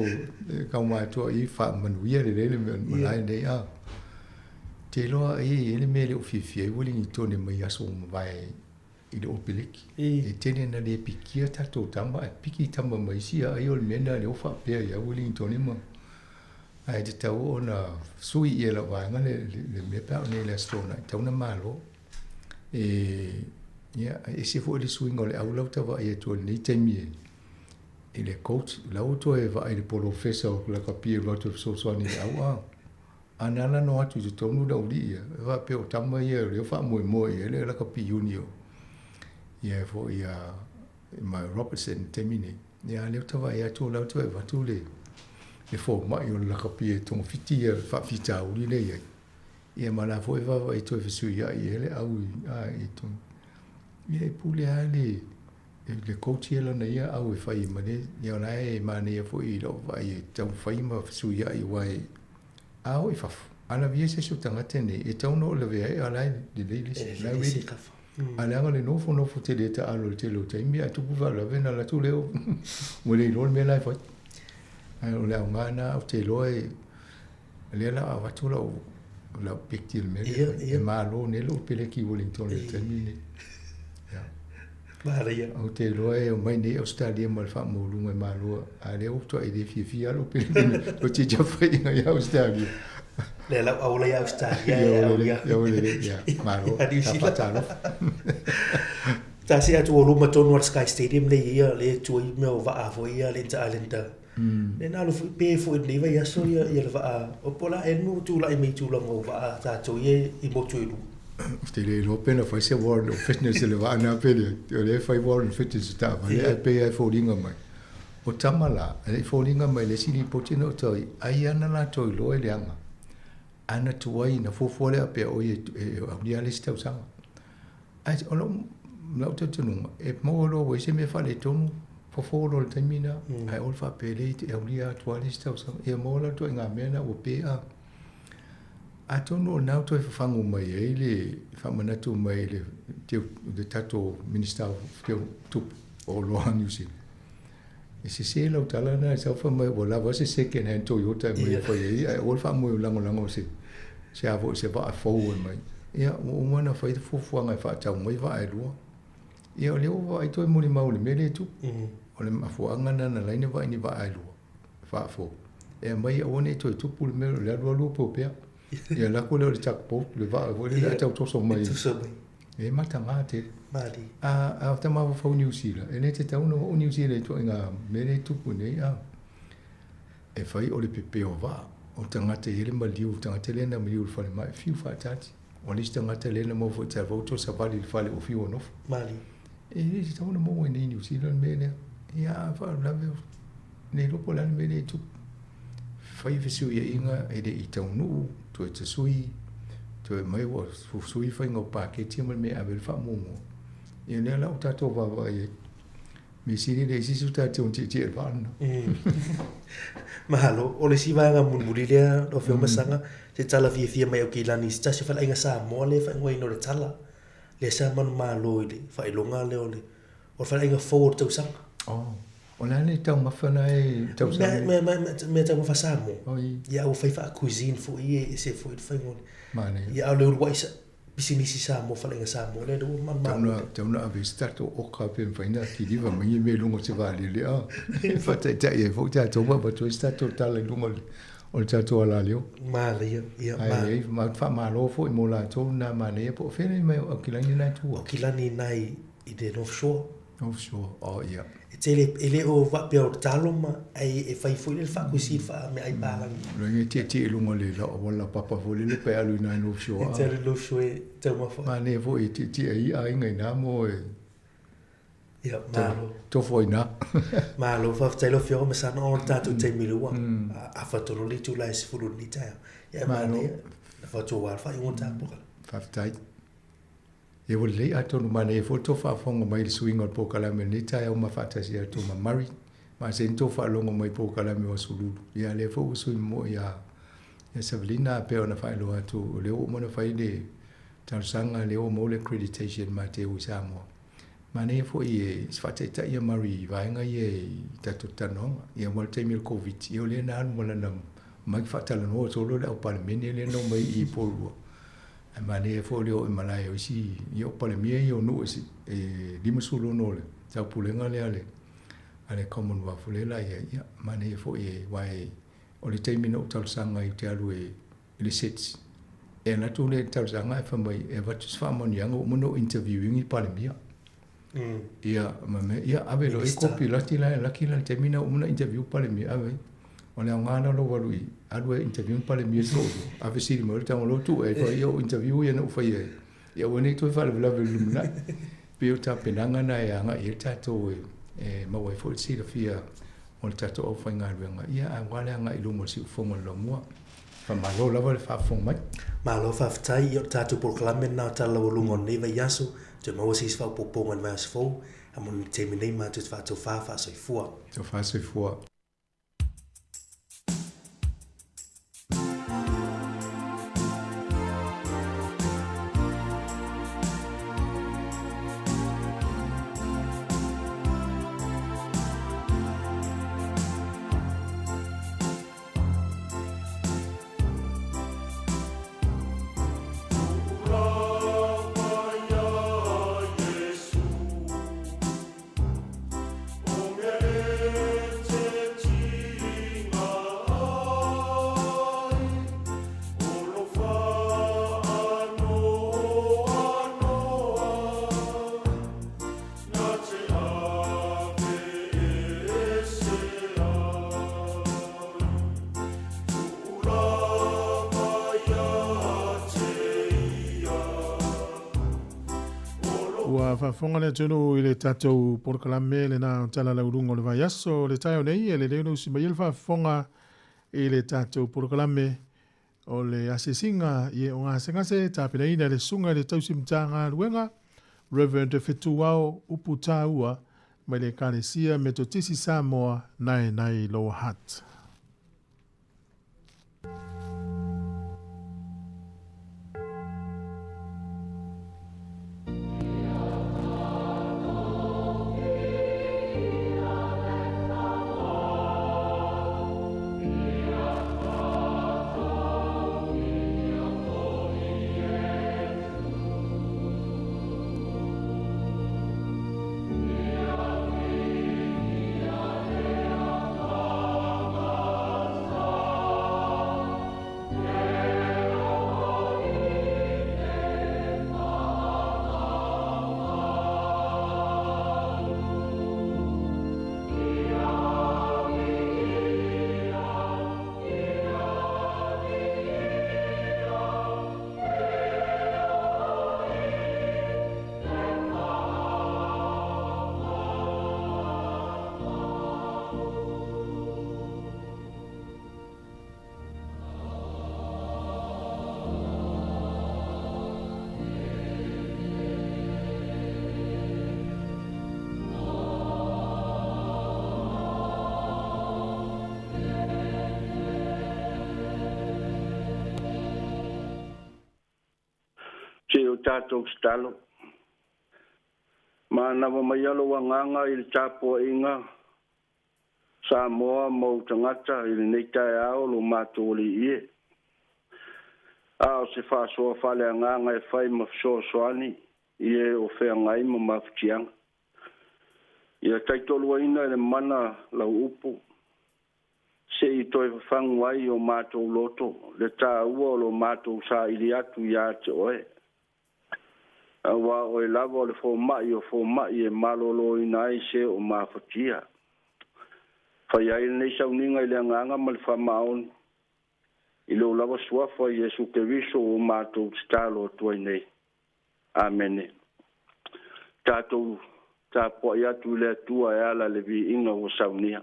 Speaker 15: ka ma to I fa manuia le malai nei a. Te loa ele me le ofifia Wellington ne mai aso vai I le opeleki. E tene na le pikia tato tama piki tama mai sia ai o le mena le ofa pe ia Wellington ne ma. Ai te tau ona sui I la vanga le me pa ne le stona tau na malo. Ya, se fo le swing ole au lau tava ia to nei taimi e le coach lau to e va le professor la kapie lot of so ni au anana no atu te tonu da uli va pe o tama ia le fa mo le la kapie junior ia fo ia my Robertson termine ia le tava ia to lau to e va tu le fo ma io la kapie to fiti fa fita uli le ia mala fo e va to e su ia ele au ai to ia pule ali le coach ela na ia au fai mane ia na e mane fo I lo vai tau fai ma su ia I wai au I fa ana via se su tanga tene e tau no le vea ala de le la we ala le no fo te le ta alo te lo te mi atu va la vena la tu leo mo le lo me la fa ai le ngana au te lo e le la va tu lo la pictil me e ma lo ne lo pele ki Wellington le termine
Speaker 14: Maria.
Speaker 15: O te loe o mai nei Australia ma fa mo lunga ma lo a le o to e de fia lo pe o ti ja fa in Australia.
Speaker 14: Le la au la Australia.
Speaker 15: Ya ma lo.
Speaker 14: Ta se atu o luma tonu al Sky Stadium le ia le tu I me o va a vo ia le ta alenta. Le na lo pe fo ni va ia so ia le va o pola e no tu la I me tu la mo va ta to ye I mo tu lu.
Speaker 15: Te le lo pena fa se World of Fitness le va na pele le fa World of Fitness ta va le pe fo linga mai o tamala le fo linga mai le sini potino to ai ana la to lo le anga ana to ai na fo le pe o ye ni ale sta usanga ai o lo to tunu e mo lo we se me fa le tonu fo lo termina ai o fa pe le e o lia to ale sta usanga e mo la to nga mena o pe a atono na to fango mai ele fa manatu mai le te tato minister te tu o lo anusi e se lo tala na sa fa mai vola va se second hand Toyota mai fa ye o fa mo lango se avo se va fo mai ia o mana fa fo nga fa ta mai va ai lo ia le o vai to mo ni mauli me le tu o le mafo anga na line va ni va ai lo fa fo e mai o ne to pul me le lo po pe ia la ko le tak po le va vo le ta to so mai e mata mate
Speaker 14: mali
Speaker 15: a ta ma fo New Zealand e ne te ta uno New Zealand to nga me le tu pune a e fai o le pepe o va o tanga te ele maliu tanga te le na maliu fa le mai fiu fa tati o le tanga te le na mo fo ta vo to sa vali fa le o fiu no
Speaker 14: mali
Speaker 15: e ne te ta uno mo ni New Zealand me ne ia fa la ve ne lo po la me le tu fai fisu ia inga e de I taunu to te sui to mai wa sui fai ngo pa ke ti me a ver fa mo e ne la uta to va va e mi sini de si suta te un ti va no
Speaker 14: mahalo o le si va nga mun le o fe masanga se tala fia mai o ki lani sta se fa inga Sāmoa le fa ngoi no le tala le sa man malo ile fa ilonga le ole o fa inga forward to sang
Speaker 15: o la ne tau mafana e tau sa
Speaker 14: me tau fa Sāmoa ia o fa cuisine fo I se fo fa ngoi
Speaker 15: mane
Speaker 14: ia le ua isa bisinisi Sāmoa fa inga Sāmoa le do man malo
Speaker 15: tau na ave starto o ka pe fa ina ki diva mai me lungo se vale le a fa te e fo ta to ba to starto tale lungo o tato ala leo
Speaker 14: male ia
Speaker 15: ai ma fa malo fo mo la to na mane po fe mai o kilani na tu
Speaker 14: o kilani nai I de offshore
Speaker 15: ia
Speaker 14: ele o va pe o taloma ai e fai foi le fa così fa me ai bala
Speaker 15: lo ngi ti lungo le la wala papa fo le pe alu na no show
Speaker 14: te lo show te ma fa
Speaker 15: ma ne fo ti ai ai ngai na mo
Speaker 14: Ia, malo.
Speaker 15: Tofo ina.
Speaker 14: Malo, whaftailo whio me sana o tātou te milua. A whatoro li tu lai sifuru ni taia. Ia, malo. Na whatu wā whai ngon tāpoka.
Speaker 15: Whaftai. E wale lei atonu mana e foto whaafonga mai le suinga o Pokalame ni taia o mawhatasi atu ma mari. Ma se nto whaalonga mai Pokalame o sululu. Ia le fo usui mo ia Savelina peo na whaelo atu leo o mana whai le tausanga leo mo le accreditation ma te ui Sāmoa. Mana e fo i e whateita ia mari vaenga i e tatu tanonga. Ia wale teimi le COVID. Ia le na anu wala na mai whatala no solo le au palemene le no mai i porua. Mana e fo leo i malai o isi i o palemia i o nu isi e lima sulu no le. Tau pulenga le ale. Ale Commonwealth le la ia. Mana e fo i e wae o le teimi no tausanga i te alu e le sets. E na tu le tausanga e whamai e vatus whamonianga o mono interviewing i palemia. Ia, mame, ia, ave lo e kopi laki la te mina o muna interview pale mi, ave. O le ngana lo walu i, alu e interview pale mi so. Ave siri mo le tango lo tu e fa yo interview ia no fa ia. Ia wone tu fa le lave lumna. Pio ta penanga na e anga i tato e ma wai fo si le fia o le tato o fa nga ia a wale anga i lo mo si fo mo lo mo. Fa malo lava le fa fo mai.
Speaker 14: Malo fa ftai o tato por klamen na tala o lungo neva yasu. Te maua si sfau poponga na mas fou, a mon te minei ma tu tfato fa soifua.
Speaker 15: Te fa soifua.
Speaker 1: Whafonga le tunu i le tatou Pokalame le na tala la urungo le vai aso le taio nei e le leo si mai le whafonga i le tatou Pokalame o le asesinga i o ngā sengase tāpina ina le sunga le tausimtanga ruenga Reverend Fetuao upu tāua mai le kālesia me to tisi Sāmoa nai Lower Hutt.
Speaker 2: Tātou stalo. Mana wa mai alo wa nganga i le tāpua inga. Sāmoa mau tangata i le neitai ao lo mātou li ie. Ao se whāsoa whale a nganga e whai mawhisoa soani i e o whea ngai ma mawhitianga. I a taitolua ina le mana lau upu. Se i toi whangwai o mātou loto. Le tā ua o lo mātou sa ili atu i a te oe. Wa o e lava o le fo mai e malolo i nai se o mawhatia. Whai ai nei sauninga i le anganga ma le whamaon. I leo lava suafa i Jesu ke riso o mātou stalo tuai nei. Amene. Tātou
Speaker 16: ta po ia tu le tua e ala le vi inga o saunia.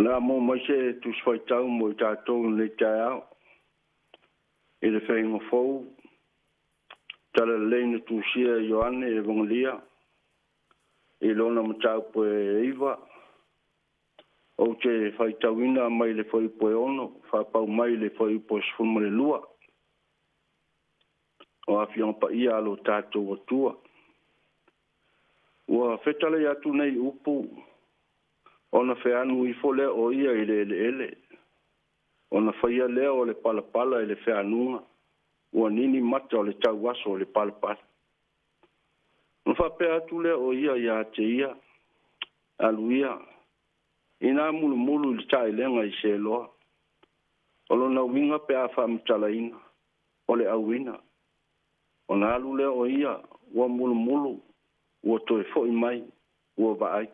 Speaker 16: Na mo mai se tu sfai tau mo tātou le tāau. E le whainga fau. Tala leina tu sia Ioane e vangalia. E lona matau po e iwa. O te whai tauina mai le whai po e ono. Whapau mai le whai po e sfuma le lua. O awhianga pa ia alo tātou atua. Ua whetale atu nei upu. Ona fe anu I fo le o ia I le ele. Ona whaia lea o le palapala I le fe anunga. Ua nini mata o le tau aso o le palapala. Ona whapea atu lea o ia ia te ia. Alu ia. Ina mulu mulu I tai lenga I se loa. Olo na winga pe a whamitala ina. O le awina. Ona alu lea o ia. Ua mulu mulu. Ua toe fo I mai. Ua vaai.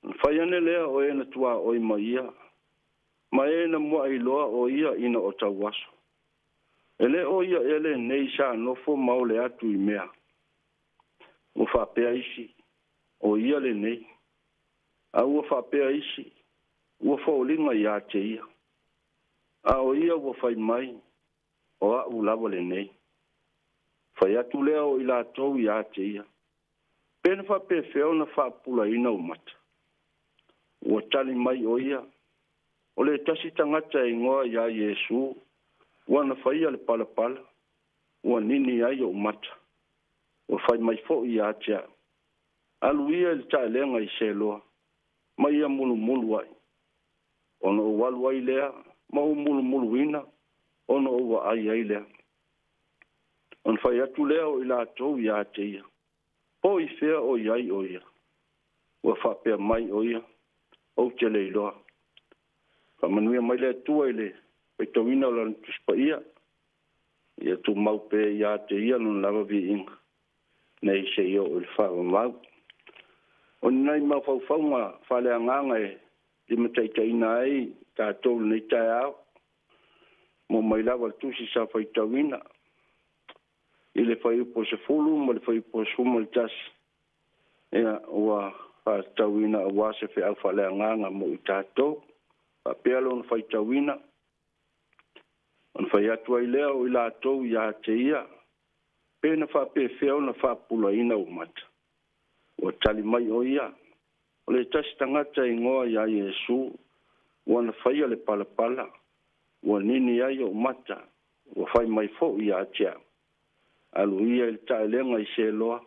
Speaker 16: Whaiane lea o ena tua o I maia. Ma ena mua I loa o ia ina o tau aso. Ele o ia ele nei sa nofo mau le atu I mea. O whapea isi. O ia le nei. A ua whapea isi. Ua whaulinga I a te ia. A o ia ua whai mai. O a ulawa le nei. Whai atu lea o I la tau I a te ia. Pena whapea wheo na whapula ina o mata. Ua tali mai o ia. O le tasi tangata I ngoa ia Yesu. ua na faia le palapala ua nini ai o mata ua fai mai fo'i iā tea alu ia i le ta'elega i seloa ma ia mulumulu ai ona o walu ai lea ma o mulumuluina ona o wa'ai ai lea ona fai atu lea o i latou iā te ia po i fea o iai o ia ua fa'apea mai o ia ou te leiloa fa'amanuia mai le atua i le peitauina o lana tusipaia ia tumau pe iā te ia lona lava vi'iga nei se'ia o le fa'amamau o ninai mafaufauga fa'aleagaga e lima taʻitaʻina ai tatou lenei taeao mo mai lava le tusi sa faitauina i le faiupu se fulu ma le faiupu se uma le tasi ia ua fa'atauina auā se feʻau fa'aleagaga mo i tatou fa'apea lona faitauina ona fai atu ai lea o i latou iā te ia pena fa'apefea ona fa'apulaina o mata ua tali mai o ia o le tasi tagata igoa iā iesu ua na faia le palapala ua nini ai o mata ua fai mai fo'i iā tea alu ia i le ta'elega i seloa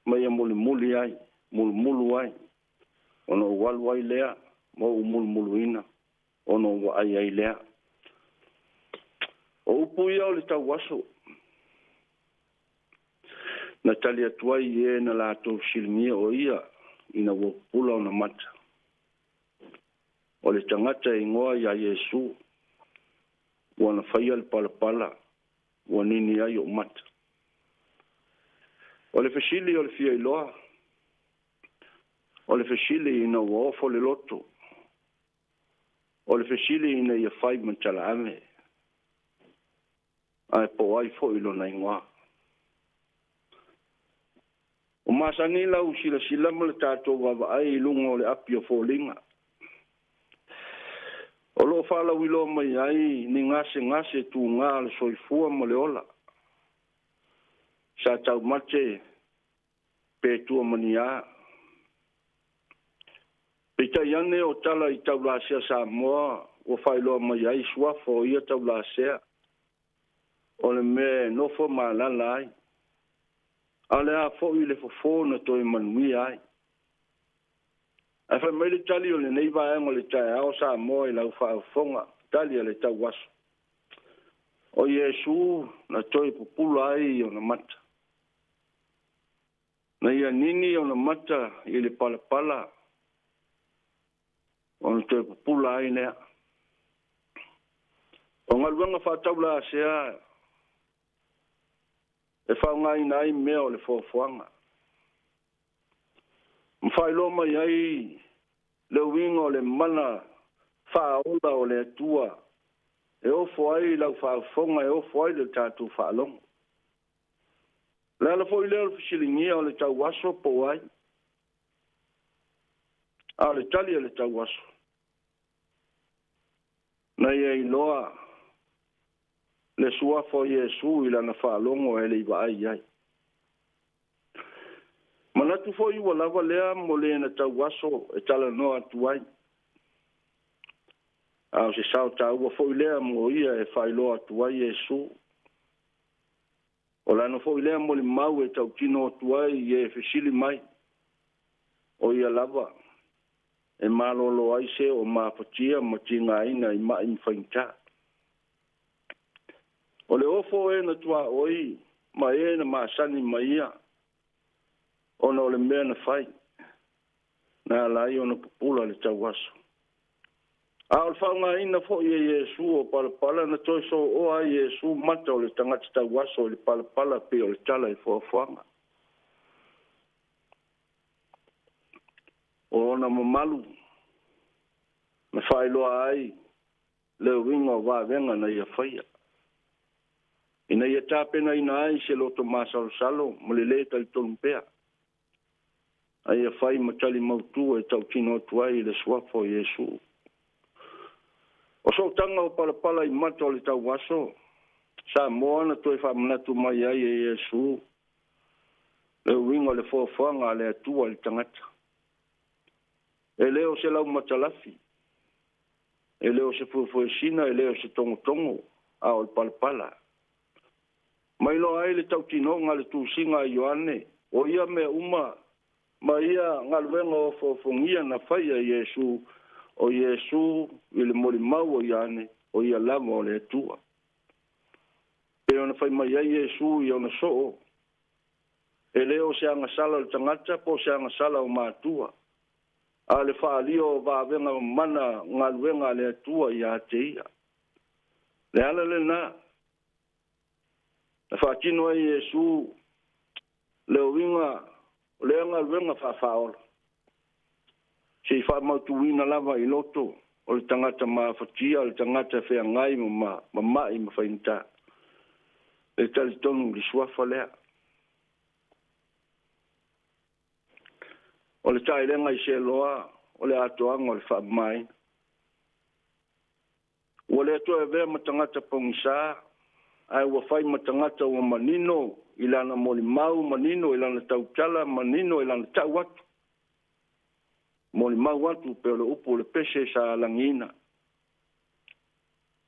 Speaker 16: ma ia mulimuli ai mulumulu ai ona o walu ai lea ma o mulumuluina ona o wa'ai ai lea o upu ia o le tauaso na tali atu ai e na latou siligia o ia ina ua pupula ona mata o le tagata e igoa iā iesu ua na faia le palapala ua nini ai o mata o le fesili o le fiailoa o le fesili ina ua ofo le loto o le fesili ina ia fai ma talaame ae po ai fo'i lona igoa o masani lau silasila ma le tatou vava'ai i luga o le api o foliga o lo'o fa'alauiloa mai ai ni gasegase tugā le soifua ma le ola sa taumate petua mania peitai ane o tala i taulasea Sāmoa ua fa'ailoa mai ai suafa o ia taulasea o le mea nofo malala ai a le a fo'i le fofō na toe manuia ai ae fai mai le tali o lenei vaega o le taeao Sāmoa i lau fa'afofoga tali a le tauaso o iesu na toe pupula ai ona mata na ia nini ona mata i le palapala ona toe pupula ai lea o galuega fa'ataulasea e fa'aogāina ai mea o le foafoaga ma fa'ailoa mai ai le uiga o le mana fa'aola o le atua e ofo ai lau fa'afofoga e ofo ai le tatou fa'alogo le ala fo'i lea o le fesiligia o le tauaso po ai a o le tali a le tauaso na ia iloa le suafa o iesu i lana fa'alogo e le iva'ai ai manatu fo'i ua lava lea mo lē na tauaso e talanoa atu ai a o se sao tāua fo'i lea mo ia e fa'ailoa atu ai iesu o lana fo'i lea mo le mau e tautino atu ai e fesili mai o ia lava e malolo ai se o mafatia ma tigāina i ma'i mafaimitā o le ofo e na tuā'oi ma e na masani ma ia ona o le mea na fai na alai ona pupula le tauaso a o le fa'aogāina fo'i e iesu o palapala na toe so'oa ai iesu mata o le tagata tauaso o le palapala pe o le tala i foafoaga o ona mamalu na fa'ailoa ai le uiga o vavega na ia faia ina ia tapenaina ai se loto masalosalo ma le lē talitonu pea aia fai ma tali mautua e tautino atu ai le suafa o iesu o so'otaga o palapala i mata o le tauaso Sāmoa na toe fa'amanatu mai ai e iesu le uiga o le foafoaga a le atua le tagata e lē o se lau matalafi e lē o se fuefuesina e lē o se togotogo a o palpala. Mai lo ai le tautino ngale tusinga Ioane, o ia me uma, ma ia ngalwenga o fofongia na whaia Yesu, o Yesu ile mori mau o Iane, o ia lama o le tua. E ona whai mai ai Yesu i ona soo, e leo se anga sala o tangata, po se anga sala o mātua. A le whaalio o vāwenga mana ngalwenga le tua i a te ia. Le ala le nā. Na whaatino ai Yesu, leo winga, le ngalwenga whaafaola. Se i whaamautuina lava i loto, o le tangata mawhatia, o le tangata whea ngai ma mai ma whainta. Le tali tonu li suafa lea. O le tailenga i se loa, o le atoanga o le whaamai. O le ato e vea matangata pongisa, ai ua whai matangata ua manino, ilana moli mau manino, ilana tautala manino, ilana tau atu. Moli mau atu pe o le upo le pese sa langina.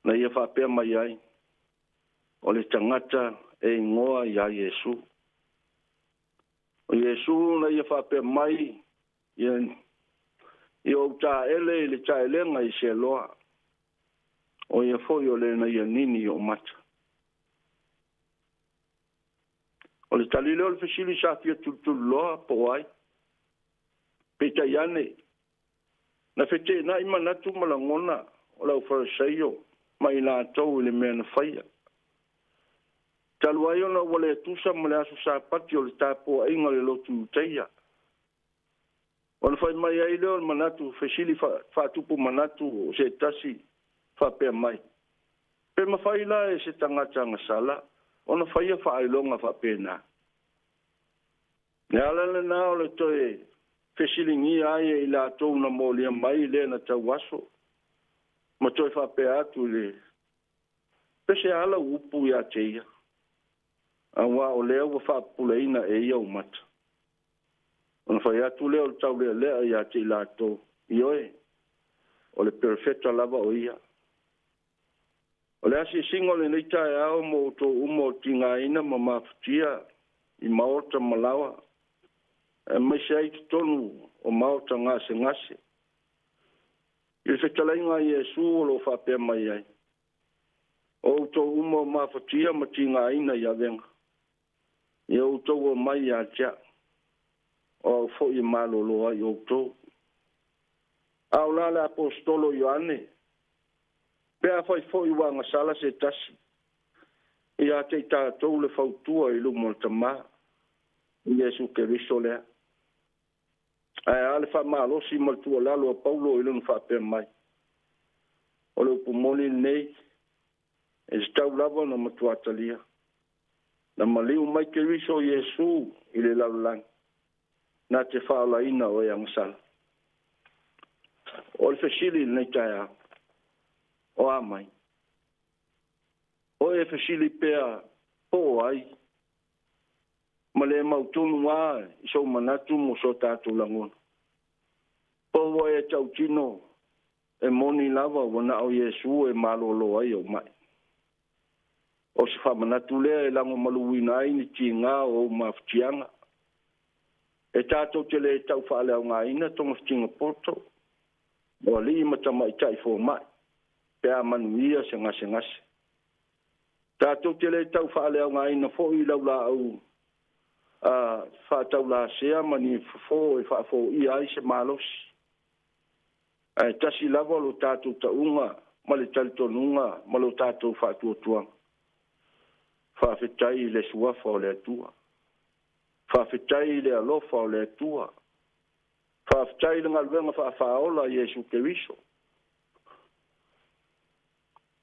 Speaker 16: Na ia whapea mai ai, o le tangata e ngoa ia Yesu. O Yesu na ia whapea mai, i o ta ele le ta elenga i se loa. O ia foi o le na ia nini o mata. O le talile o le fesili sa fia tutulu loa po ai. Peta iane. Na fete na ima natu malangona o lau faraseio ma i la tau le mea na whaia. Talu ai ona wale tusa ma le asu sa pati o le tapo a inga le lotu teia. O le whai mai ai leo manatu fesili whatupu manatu o se tasi whapea mai. Pe mawhai la e se tangata ngasala, ona whaia whailonga whapena. Ne ala le nā o le toe fesili ngi ai e la tau na molia mai le na tau aso. Ma toe whapea atu le. Pese ala upu ia teia. Awa o leo wa whapuleina e ia umata. Ona whai atu leo le tau lea ia te la tau. Ioe, o le perfecta lava o ia. O le asi singo le neitai ao mo to umo tinga ina ma mafutia i maota malawa. E mai se ai tonu o maota ngase ngase. I le whetalainga Yesu o lo whapea mai ai. O to umo mafutia ma tinga ina ia venga. I o to o mai a tia. O fo i maloloa i o to. Au la le apostolo Ioane. Pea fai foi wanga sala se tasi. Ia te tātou le fautua i lumo le tamā. Iesu Keriso lea. Ai ale fa malosi maltua lalo a Paulo i lunu whapea mai. O le upumoni nei. E stau lava na matuatalia. Na maliu mai Keriso Iesu i le laulang. Na te whaalaina o e angsala. O le fesili nei taia. O amai. O e fesili pea po ai. Ma le mautunu a iso manatu mo so tātou langona. Po o e tautino e moni lava wana o Yesu e malolo ai o mai. O se whamanatu lea e lango maluina ai ni ti ngā o maftianga. E tātou te le tau whaale au ngā ina tonga stinga poto. O li matama i tai fo mai. Pea manuia se ngase. Tātou te le tau whaale au ngā ina fo i laula au whaatau la sea mani fo e whaafo i ai se malosi. E tasi lava lo tātou taunga, ma le talitonunga, ma lo tātou whaatuatuanga. Whaafetai le suafa o le atua. Whaafetai le alofa o le atua. Whaafetai le ngalwenga whaafaola Iesu Keriso.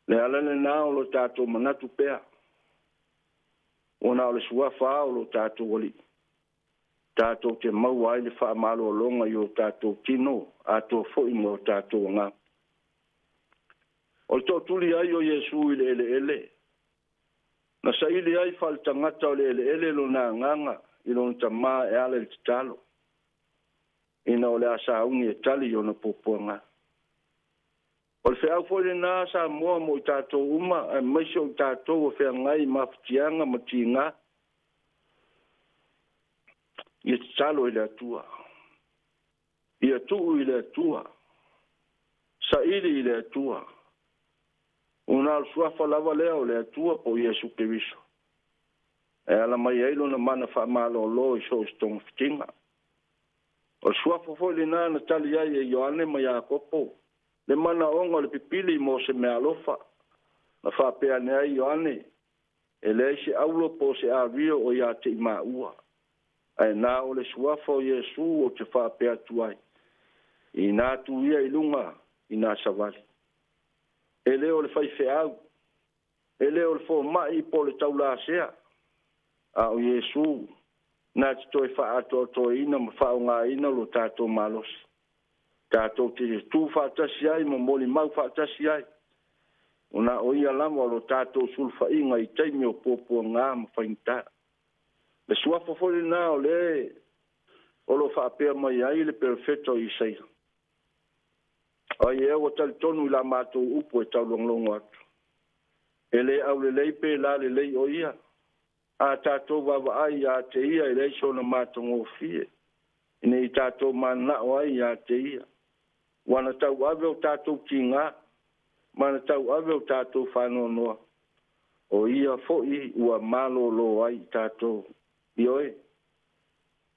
Speaker 16: Le alane nā o lo tātou manatu pea. O nā o le suafa o lo tātou oli. Tātou te mau ai le whaamalo longa i o tātou tino, a tō fōi mo tātou ngā. O le tō tuli ai o Iesu i le ele. Na sa ili ai whal tangata o le ele lo nā nganga i lo nta mā e ale le talo. Ina o le asa ungi e tali o na popoanga. O le whea fo le nā Samoa mo i tātou uma, e maise o tātou o whea ngai mawhitianga ma tīnga. Ia te talo i le atua. Ia tuu i le atua. Sa ili i le atua. Una al suafa lava lea o le atua po Iesu Keriso. E ala mai eilo na mana wha malo lo i so stong fitinga. O suafa fo le nā na tali ai e Ioane mai a kopo. Le mana onga le pipili mo se mea alofa. Na wha pea nea Ioane. E le isi aulo po se a rio o ia te ima ua. Ai nā o le suafa o Iesu o te wha pea tuai. I nā tu ia i lunga i nā savali. E leo le whaife au. E leo le fo mai po le taula sea. A o Iesu. Nā te toi wha ato to ina ma wha o ngā ina lo tātou malosi. Tātou te tū whaatasi ai ma moli mau whaatasi ai. O nā o ia lama lo tātou sulfa inga i teimi o pōpua ngā ma whaingtā. Le suafa fori nā o le o lo whaapea mai ai le perfecto i seia. Ai e o tali tonu i la mātou upo e tau longlongo atu. E le au le leipe la le lei o ia. A tātou wawa ai a te ia i leiso na mātou ngō fie. Ine i tātou mana o ai a te ia. Wana tau ave o tātou ki ngā. Mana tau ave o tātou whanau noa. O ia foi ua malo lo ai tātou. Ioe.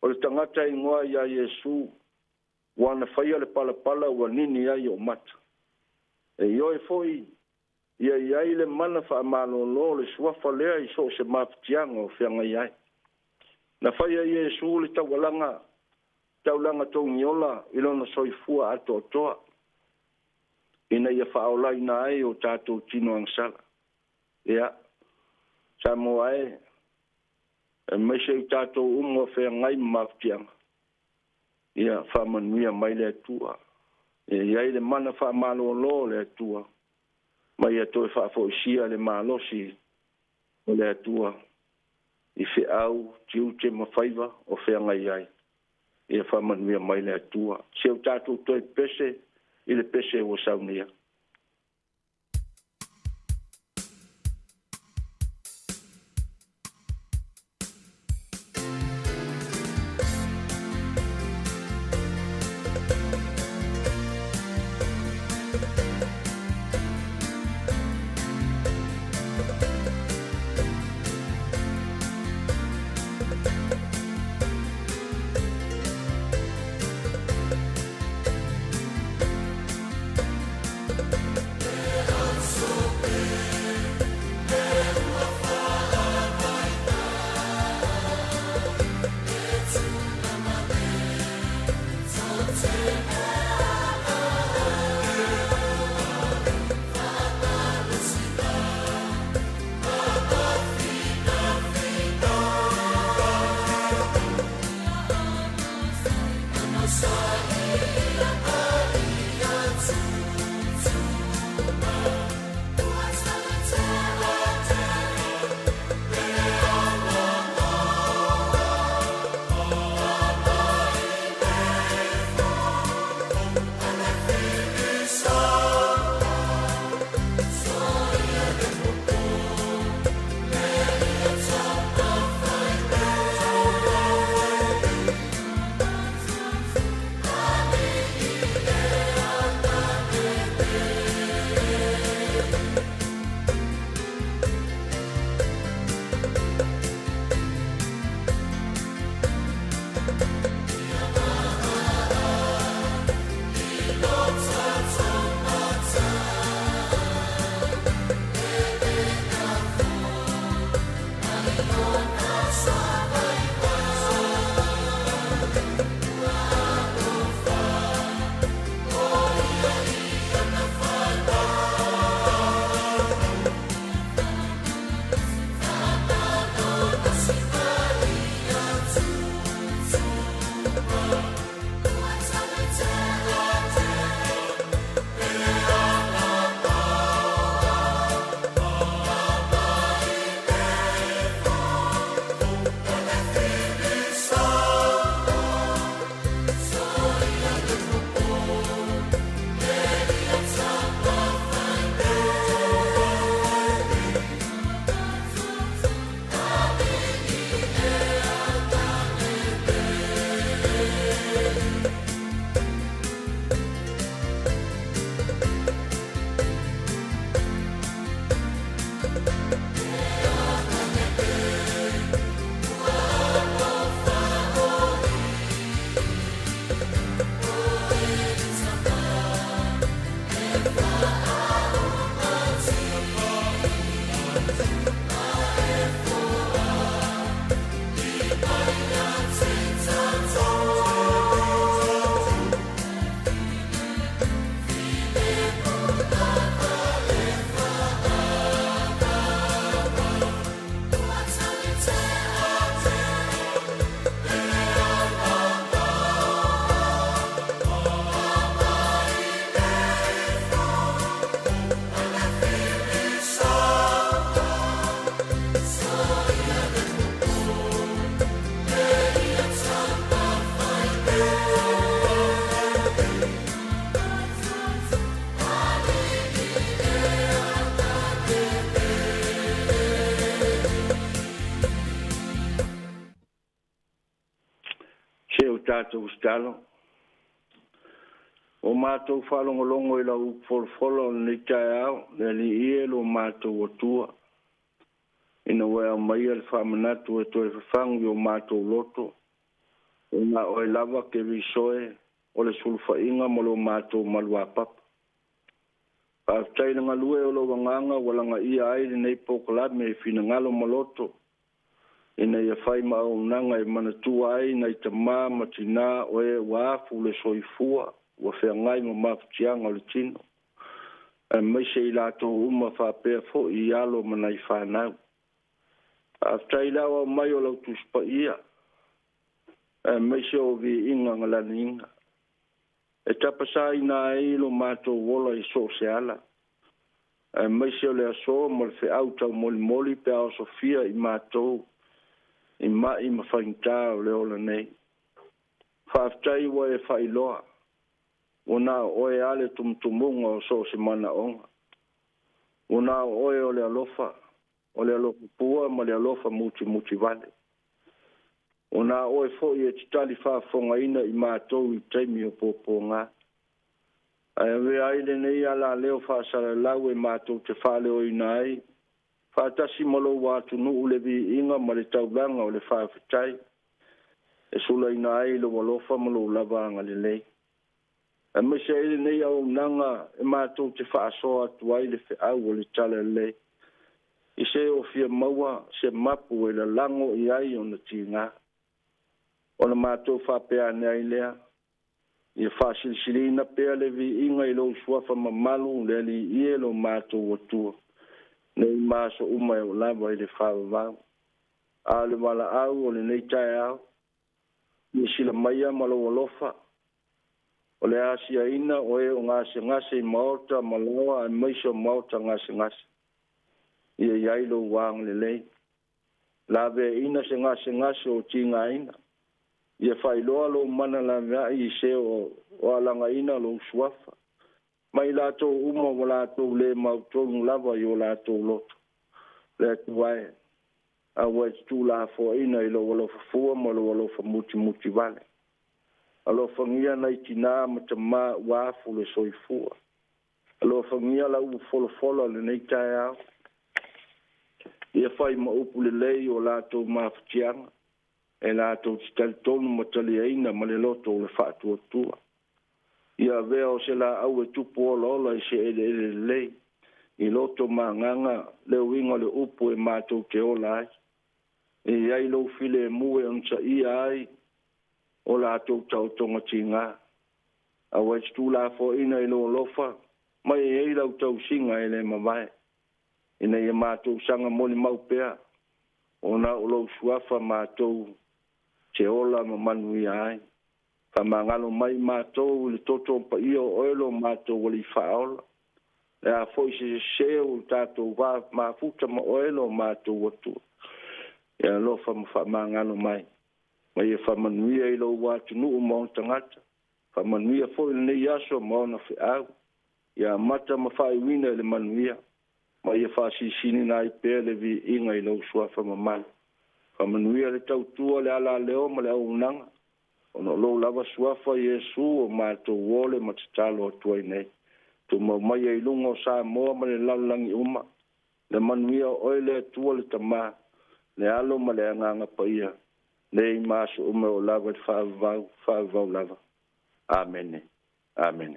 Speaker 16: O le tangata i ngoa ia Iesu. Wana whaia le palapala ua nini ai o mata. E ioe foi. Ia iai le mana wha malo lo le suafa lea i so se maftianga o whianga iai. Na whaia Iesu le tawalanga. Taulanga tau niola ilona soifua ato toa. Ina ia whaolai na ai o tātou tino angsala. Ia. Sāmoa e. E meise i tātou ungo whea ngai maftianga. Ia whamanuia mai le atua. Ia le mana whamalo lo le atua. Mai ia toi whafoisia le malosi o le atua. I whi au tiu te mawhaiva o whea ngai ai. Ia whamanuia mai le atua. Seo tātou toi pese i le pese o saunia. mātou stalo. O mātou whalongolongo I lau folofolo ni tai au, le li ie lo mātou atua. Ina wea mai al whamanatu e toi whawhangu o mātou loto. O ngā oe lava ke visoe, o le sulfa inga mo lo mātou malua papa. Pāwhtai nga lue o lo wanganga walanga ia aire nei pokola me fina ngalo maloto. Ina ia whai mao nanga e manatua ai nei ta mā matina o e wafu le soifua. Wa whea ngai ma mawhutianga le tino. E meise I lato uma whapea fo I alo manai whanau. Aftai lawa mai o lau tuspa ia. E meise o vi inga ngalani inga. E tapasa ina e ilo mato wola I so se ala. E meise o le aso mo le whe autau moli moli pe ao Sofia I mato. I mai ma whainta o le ola nei. Whaftai wa e whailoa. Ona oe ale tumtumunga o so se mana onga. Ona oe o le alofa pua ma le alofa muti vale. Ona oe fo I e titali whaafonga ina I mātou I taimi o popo ngā. Ai we aile nei ala leo whaasara lau e mātou te whaleo ina ai. Whaatasi malo wātu nuu le vi inga ma le taulanga o le whaafetai. E sula ina ai lo walofa ma lo lavanga le lei. E mese ele nei au nanga e mātou te whaasoa tuai le whi au o le tala le. I se o fia maua se mapu e la lango I ai o na ti ngā. O na mātou whapea nei lea. I e whaasilisirina pea le vi inga I lo suafa mamalu le li ie lo mātou watua. Nei māso uma e o lava I le whaavavau. A le wala au o le nei tae au. I sila maia malo walofa. O le asia ina o e o ngase I maota malawa e maiso maota ngase. Ia iailo wang le lei. Lawe ina se ngase o tinga ina. Ia whailoa lo mana la mea I se o alanga ina lo suafa. Mai lato uma o lato le mautongu lava I o lato loto. Le tuae. A wai tu la fo ina I lo walofa fua ma lo walofa muti vale. Alo fangia na itina matama wafu le soifua. Alo fangia la u folo le nei tae au. Ia fai ma upu le lei o lato mafutianga. E lato titali tonu matali aina ma le loto o le whaatua tua. Ia vea o se la au e tupu o lola I se ele lei. I loto ma nganga leo inga le upu e mātou te ola ai. E iai lo file e mue onsa ia ai. O la tau tonga tinga. A wai stu la fo ina I lo lofa. Mai e lau tau singa e le mawai. Ina ia mātou sanga moli maupea. Ona o lo suafa mātou te ola ma manu I ai. Ka mangalo mai mātou le toto pa ia o oelo mātou wali whaola. Le a fo I se o tātou wā mafuta ma oelo mātou watu. Ia lofa ma wha mangalo mai. Mai e whamanuia I lo wātu nuu maon tangata. Whamanuia fo I nei aso maona whi au. Ia mata ma whaiwina le manuia. Mai e whaasisini na I pēr le vi inga I lo suafa mamana. Whamanuia le tautua le ala leo ma le au nanga. Ono lo lava suafa Yesu o mātou wole ma te talo atua I nei. Tu mau mai e ilunga o Sāmoa ma le laulangi uma. Le manuia oile atua le tamā. Le alo ma le anganga pa ia. Nei maso ume o lava te whaavau lava. Amen. Amen.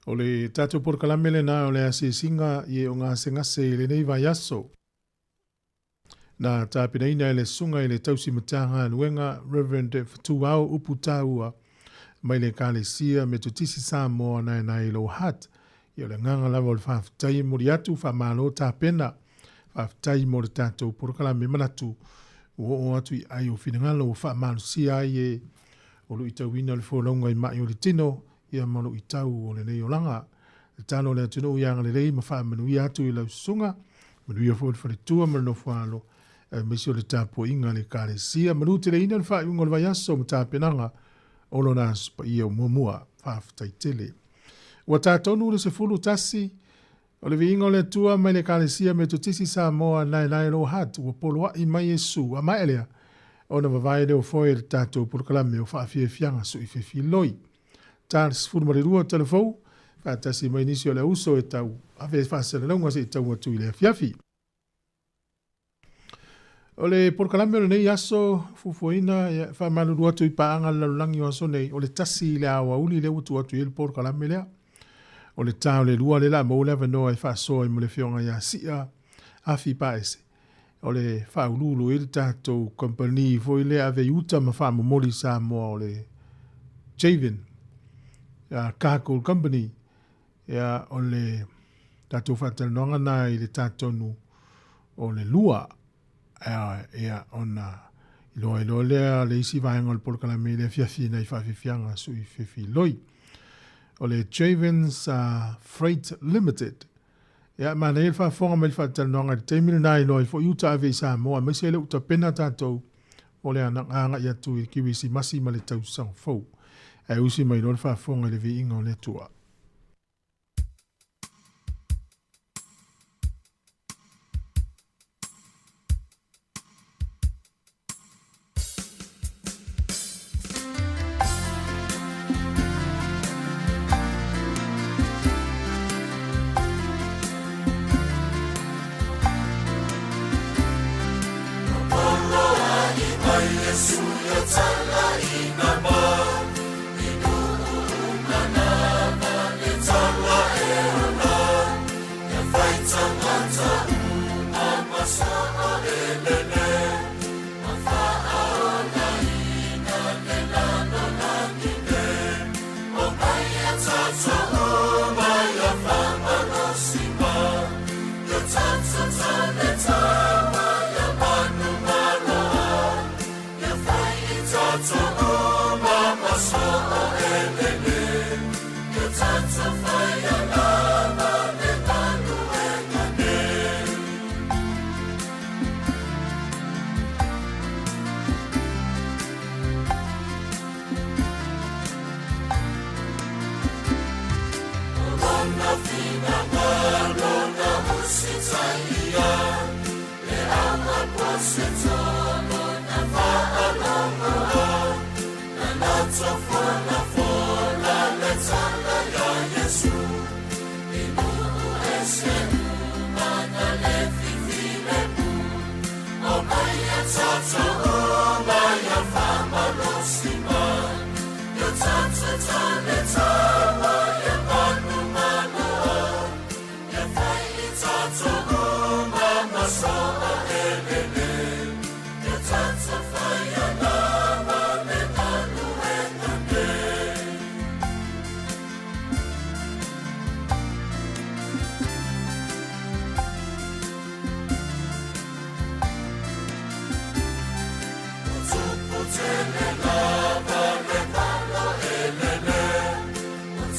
Speaker 1: O le tātou por kalamele na o le ase singa i o ngā sengase i le nei vai aso. Na tāpina ina i le sunga i le tausi matanga nuenga Reverend Fatuau upu tāua mai le kālesia me tutisi Sāmoa na i lo hat i o le nganga lava o le whaafutai mo ri atu whamalo tāpena whaafutai mo le tātou por kalame manatu o atu i ai o whinangalo o whaamalo si ai e o lu i tauina le wholaunga i mai o le tino ia malu i tau o le nei o langa. Le tano le atunu ianga le rei ma whaamanu i atu i lau sunga manu ia fwoi wharitua manu whalo mesi o le tāpua inga le kālesia manu te reina le wha iunga le vai aso ma tāpenanga o lo nās pa ia o muamua whaafutai tele. Ua tātonu le se fulu tasi o le viinga o le tua mai le kālesia me tutisi Sāmoa nai lo hat ua poloa i mai Yesu a mai elea o na vavai leo foi le tātou purkalame o whaafia fianga su i whiwhi loi. Charles Furumarirua telefou, whaatasi mai nisi o le uso e tau awhe whaasere launga se i tau atu i le fiafi. O le purkalame o le nei aso fufuina whaamalu atu i paanga lalulangi o aso nei o le tasi le awa uli le utu atu i le purkalame lea. O le tau le lua le la maule avanoa i whaasoa i mo le whionga ia sia afi paese. O le whaululu i le tātou kompani foi le ave uta ma whaamomori Sāmoa o le Javen Carcoal Company ia o le tātou whatanonga na i le tātonu o le lua ia ona ilo lea le isi vaenga o le polkalame le fiafina i whaafifianga su i whiwhi loi. O le Javen's Freight Limited. Ia mana il whaafonga mai whaatanonga i teimina nai loi fo iuta ave i Sāmoa mai se le uta pena tātou o le ananga i atu i kiwisi masi ma le tau sang fau. E usi mai lor whaafonga le vi inga o le tua.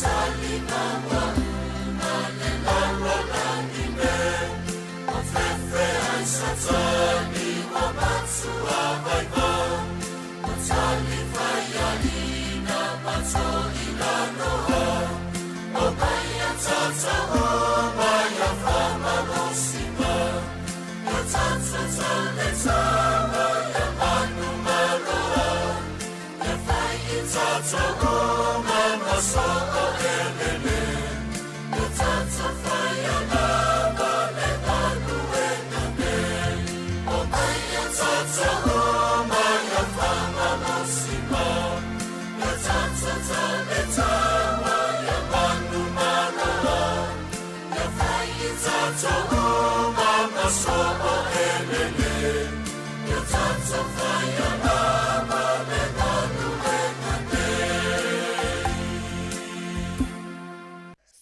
Speaker 17: Tali mama, mama,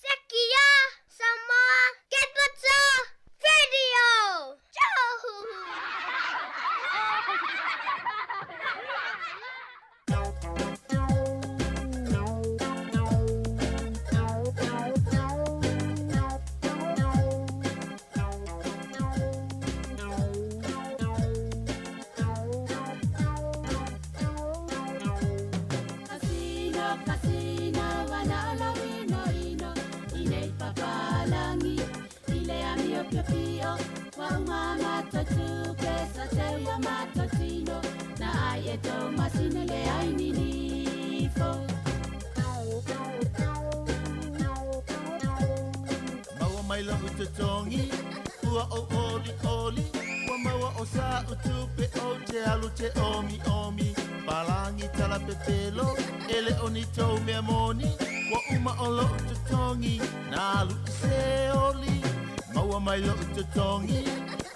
Speaker 3: Sekia, Sāmoa, Kepata, Radio!
Speaker 13: Kasino, wana ala ino ino, ine papalangi, ile amio pio wa umama tatu pesa te ya matotino, na ayeto masine le aini nifo.
Speaker 4: Maua maila utotongi, ua o oli oli, wa maua o sa utupe o te alu te omi omi, palangi tala pepelo, ele oni tau mea moni, wa uma o lo utotongi, na alu se oli, maua maila utotongi,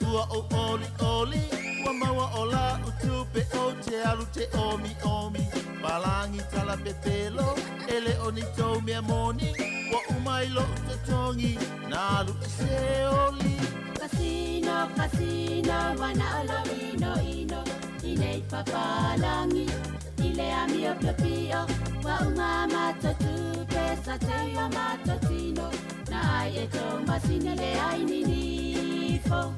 Speaker 4: ua o oli oli, wa maua o la utupe o te alu te omi omi, palangi tala pepelo, ele oni tau mea moni, wa uma i lo utotongi, na alu se oli.
Speaker 13: Kasino, kasino, wana ala ino ino, ine papalangi, ile amio pio wa umama tatu pesa te ya matotino, na ayeto masine le aini nifo.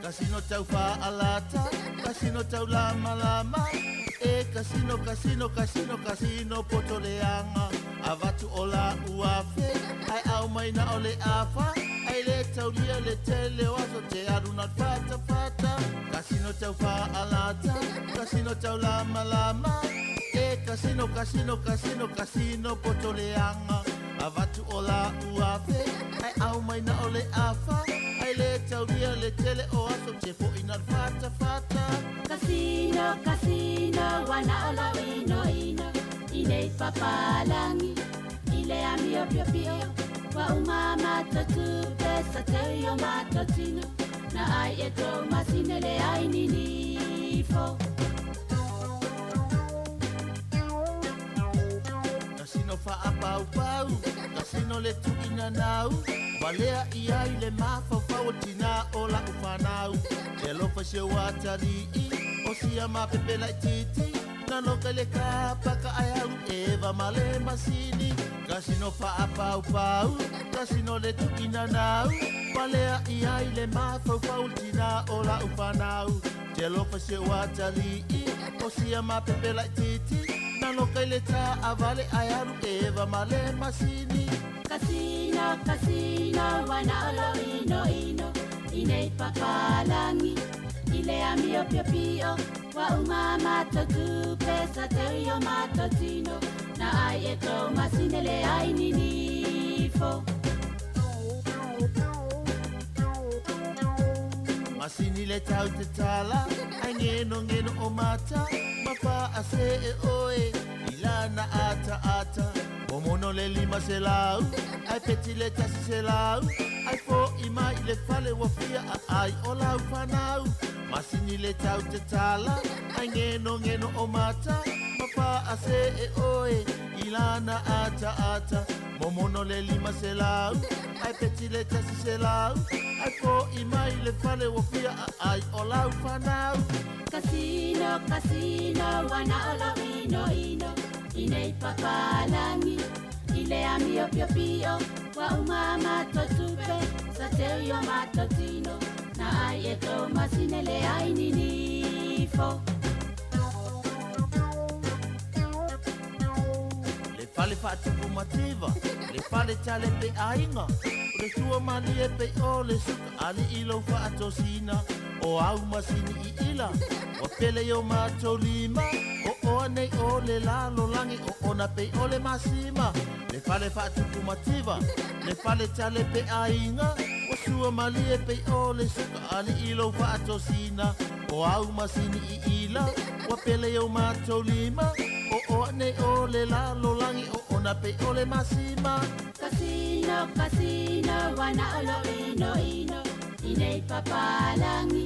Speaker 4: Kasino tau fa alata, kasino tau lama lama, e kasino kasino kasino kasino potoleanga, avatu ola uafe, ai au mai na ole afa, ai le tau lia le tele waso te aruna fata fata, kasino tau fa alata, kasino tau lama lama, e kasino kasino kasino kasino potoleanga, avatu ola uafe, ai au mai na ole afa, ai le tau lia le tele o aso te fo ina fata fata.
Speaker 13: Kasino, kasino, wana ala ino ino, ine papalangi, ile amio pio wa umama tatu pesa te ya matotino, na ayeto masine le aini nifo.
Speaker 4: Kasino fa apau pau, kasino le tu ina nau, valea ia ile mafa fawotina ola ufanau, telo fa se watari o sia ma pepe la titi, na loka le kapa ka ayau eva male masini, kasino fa apau pau, kasino le tu ina nau, valea ia ile mafa fawotina ola ufanau, telo fa se watari o sia ma pepe la titi, na loka le ta avale ayau eva male masini.
Speaker 13: Kasino, kasino, wana ala ino ino, ine papalangi, ile amio pio wa umama tatu pesa te ya matotino, na ayeto masine le aini nifo.
Speaker 4: Masini le tau te tala, ai ngeno ngeno o mata, mapa ase e oe, ilana ata ata, momono le lima se lau, ai peti le tasi se lau, ai fo ima i le fale wafia a ai o lau whanau. Masini le tau te tala, ai ngeno ngeno o mata, mapa ase e oe, ilana ata ata, momono le lima se lau, ai peti le tasi se lau, ai fo ima i le fale wafia a ai o lau whanau.
Speaker 13: Kasino, kasino, wana ala ino ino, ine papalangi, ile amio pio wa umama totupe, sa te ya matotino, na ayeto masine le aini nifo.
Speaker 4: Le fale fatuku mativa, le fale tale pe ainga, le tua mani e pe o le suka ali ilo fatosina, o au masini i ila, o pele yo mato lima, o anei o le lalo langi o ona pe o le masima, le fale fatuku mativa, le fale tale pe ainga, o sua mani e pe o le suka ali ilo fatosina, o au masini i ila, o pele yo mato lima, o ne o le lalo langi o ona pe o le masima.
Speaker 13: Casino, casino, wana olo ino ino. Inei papalangi,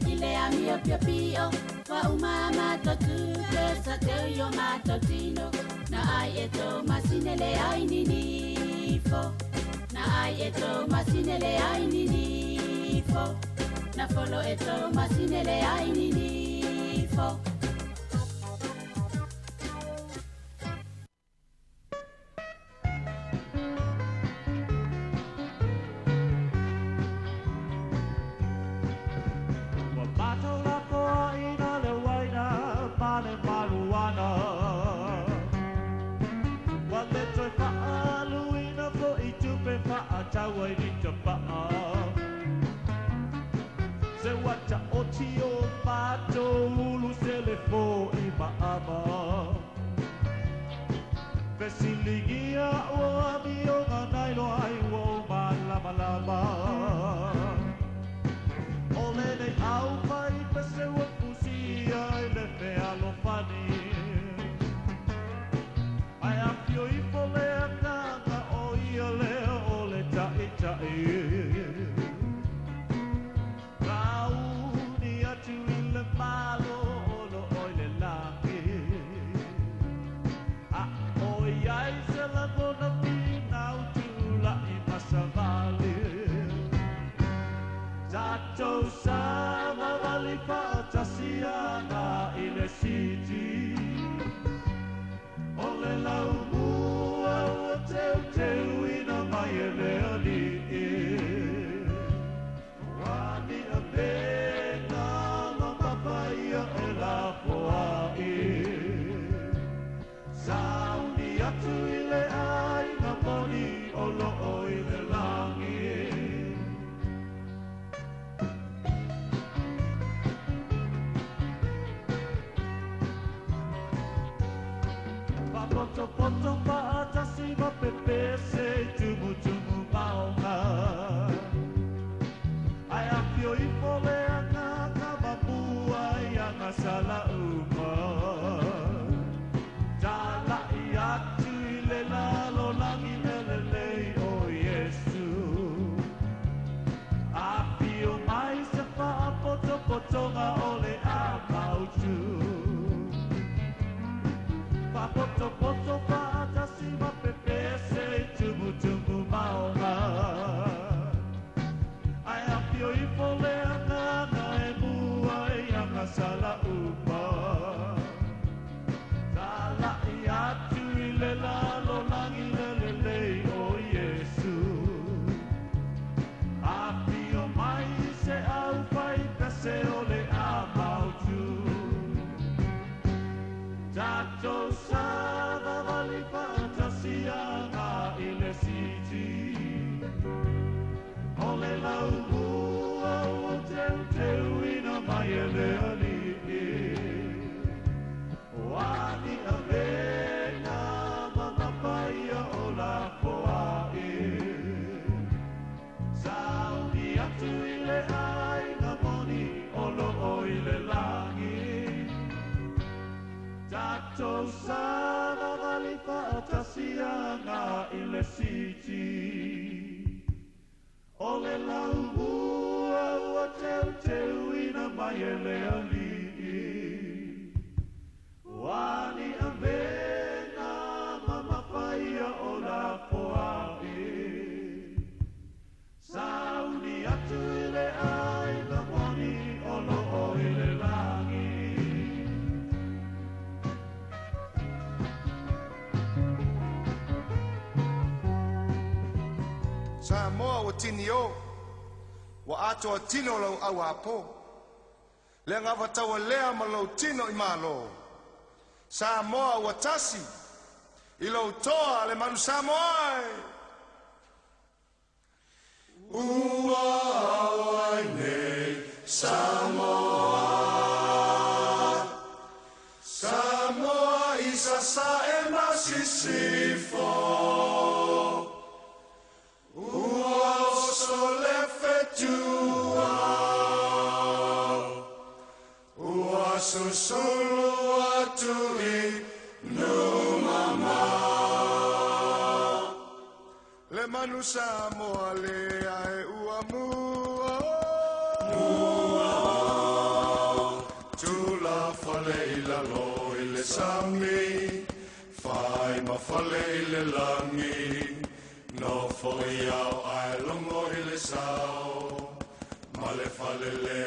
Speaker 13: ile amio pio pio. Wa umama totuke sa teo matotino. Na ai eto masinele ai ninifo. Na ai eto masinele ai ninifo. Na folo eto masinele ai ninifo.
Speaker 17: Sāmoa o tini o, wa ato tino lau au apo. Le ngava tawa lea ma lau tino I malo. Sāmoa o tasi, I lau toa le manu Sāmoa. Ua awai nei Sāmoa. Sāmoa isa sa e masisifo. Susulu atu I numama manu Sāmoa le ae ua mua Tula fale I la lo I le sami Fai ma fale I le langi No foi au ai longo I le sao Ma le fale le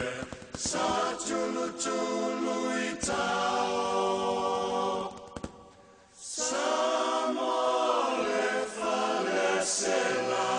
Speaker 17: Sa tulu tulu I tau Sāmoa le fale se la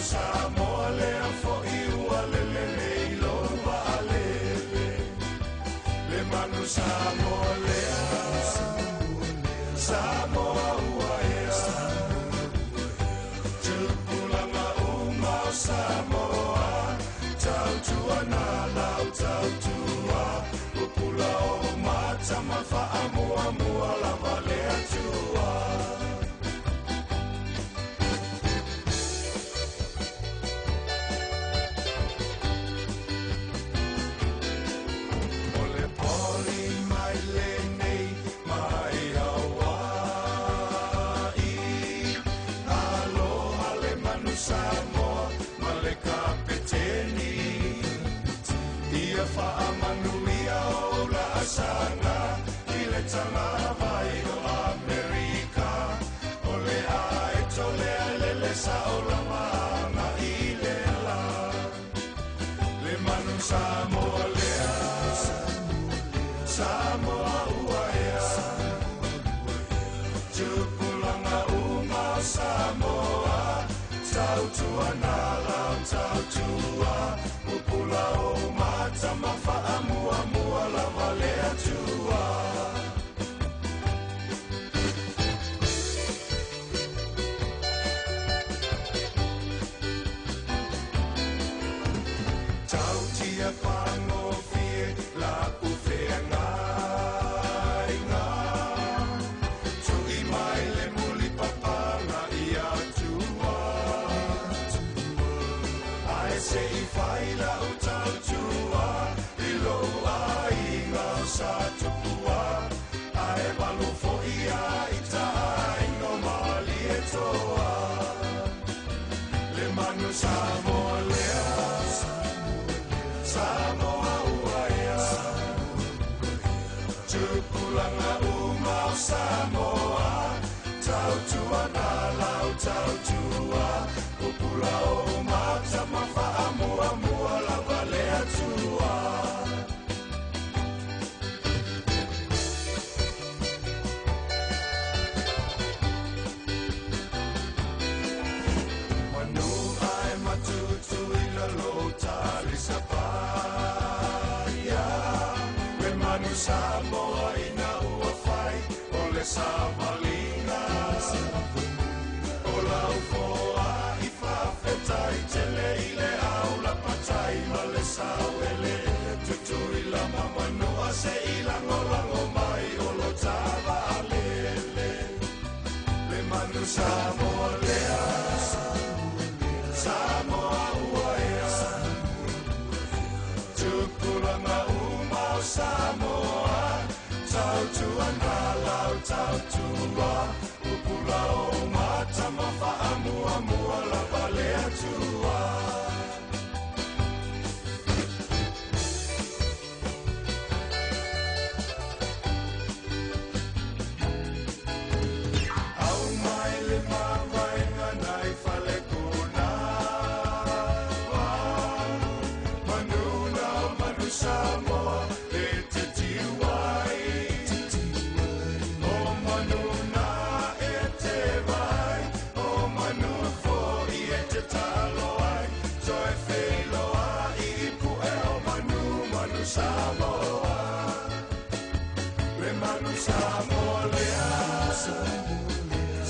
Speaker 17: Sāmoa le a fo'i ua lelele I loa a lele Le manu Sāmoa le a Sāmoa ua ea Tupulanga umau Sāmoa Tau tua na lau tau tua Upula o mata mawha mua mua lava le atua Sana ile tanga vai o Amerika ole ai tole lele sa ola mana ile la le manu Sāmoa le Sāmoa ua ea tupulanga umau Sāmoa tau tua na lau tau tua upula o mata mawha mua mua lava le atua Tau tia pango fie la ufea ngainga Tui mai le muli papanga I atua Ai se I whai la o tau tua I lo ai ngau sa tupua Ai walu fo'i a I tai no mali e toa Le manu Sāmoa lea Sāmoa ua ea Tupulanga umau Sāmoa Tau tua na lau tau tua Upula o mata mawha mua mua lava le atua Manu ai matutu I la lota li sapaya Me manu Sāmoa I na ua whai O le savalinga O lau foa I whawhetai Tele I le aula patai Ma le sauele Tutu I la mamanua Se I lango lango mai O lo tava a lele Le manu Sāmoa lea Sāmoa ua ea Tupulanga umau Sāmoa Tau tua na lau tau tua Upula o mata mawha mua mua lava le atua Au mai le mawai nganai fale kuna Manuna manu Sāmoa le te tiwai O manuna e te vai O manu fo'i e te talo ai So e whiloa I pu e o manu Sāmoa manu Sāmoa lea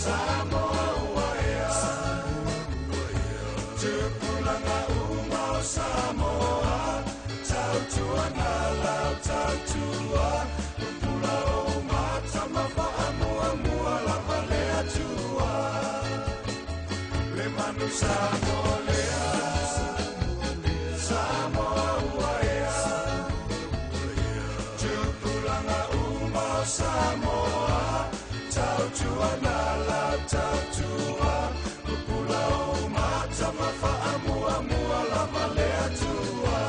Speaker 17: Sāmoa uaea Tupulanga umau Sāmoa Tautua na lau tautua Upula o mata mawha mua mua lava lea tua Le manu Sāmoa lea Sāmoa uaea Tupulanga umau Sāmoa Tautua na lau tautua Upula o mata mawha mua mua lava lea tua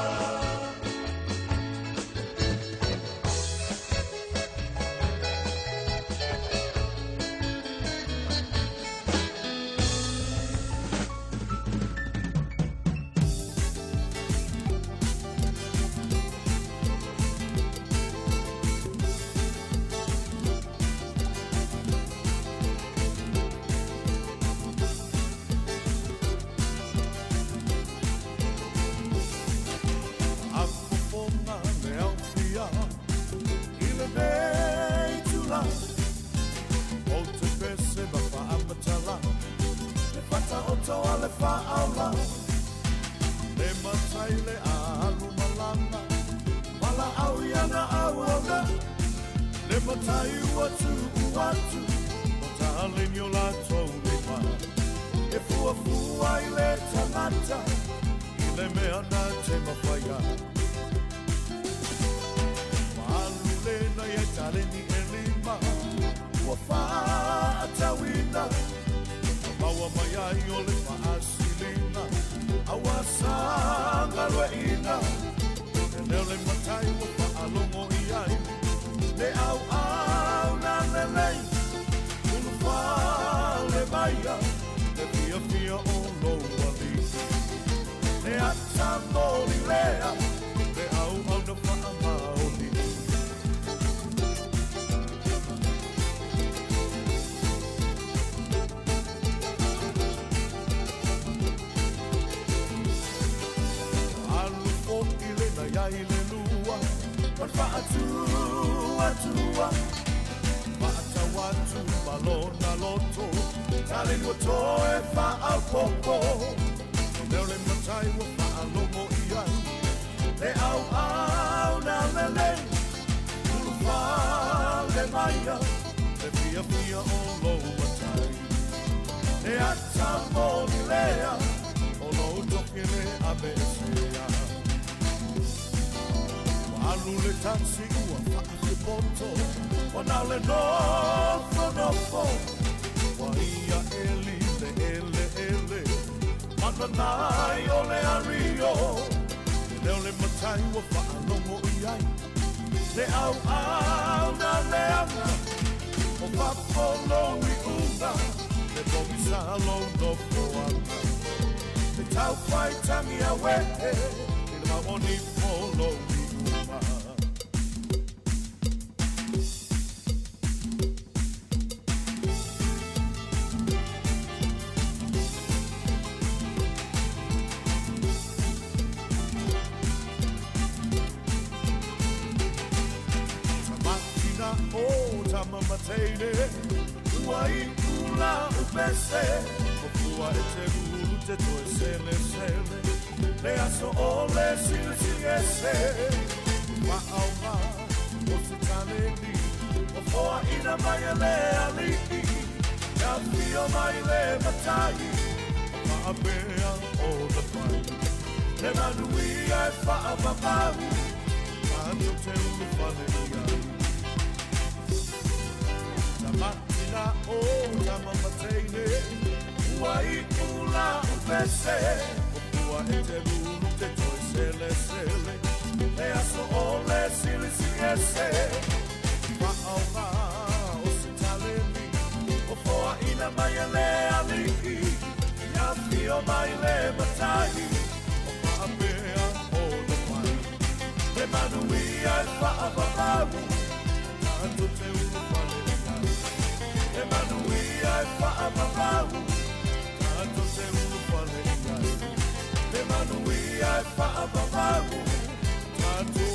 Speaker 4: Tato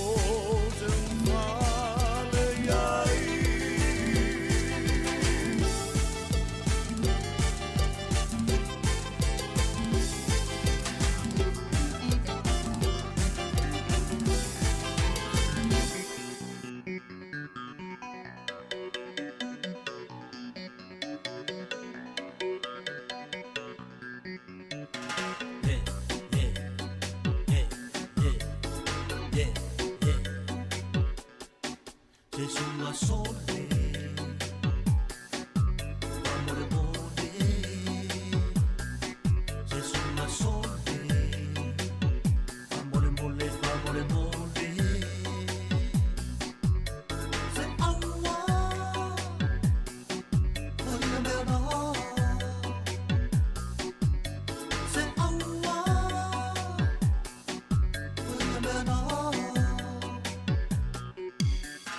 Speaker 4: te umale ai
Speaker 18: Jesu nga sole Amore mole Jesu nga sole Amore mole Amore mole Se awa Oria mera Se awa Oria mera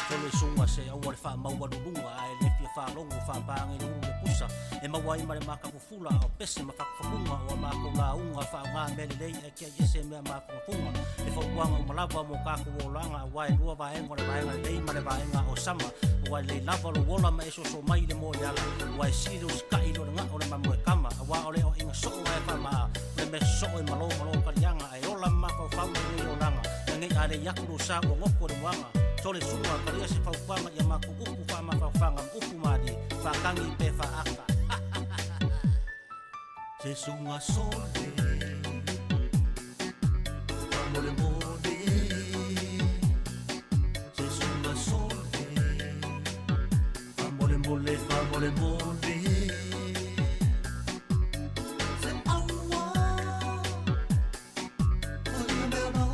Speaker 18: Tole sunga se awar fa mawarunga ai le fia fa longo fa bangi lungu le pusa e mawai mare maka fufula o pese maka fakunga o maka la unga fa nga mele le e ke yese me maka funga e fa kwanga o malava mo ka ko langa wai lua ba engo le ba enga le mare ba enga o sama wai le lava lo wola ma eso so mai le mo yala wai siru skai lo nga o le mamu e kama wa o le o inga so e fa ma le me so e malo ka yanga ai ola maka fa ni o langa ngi ale yakuru sa o ngoko le wanga Tole sunga karia se faupanga ya maku upu fa mafafanga upu madi fa kangi pe fa aka Se sunga sole Famole mode Se sunga sole Famole mole Famole mode Se awa Oria mera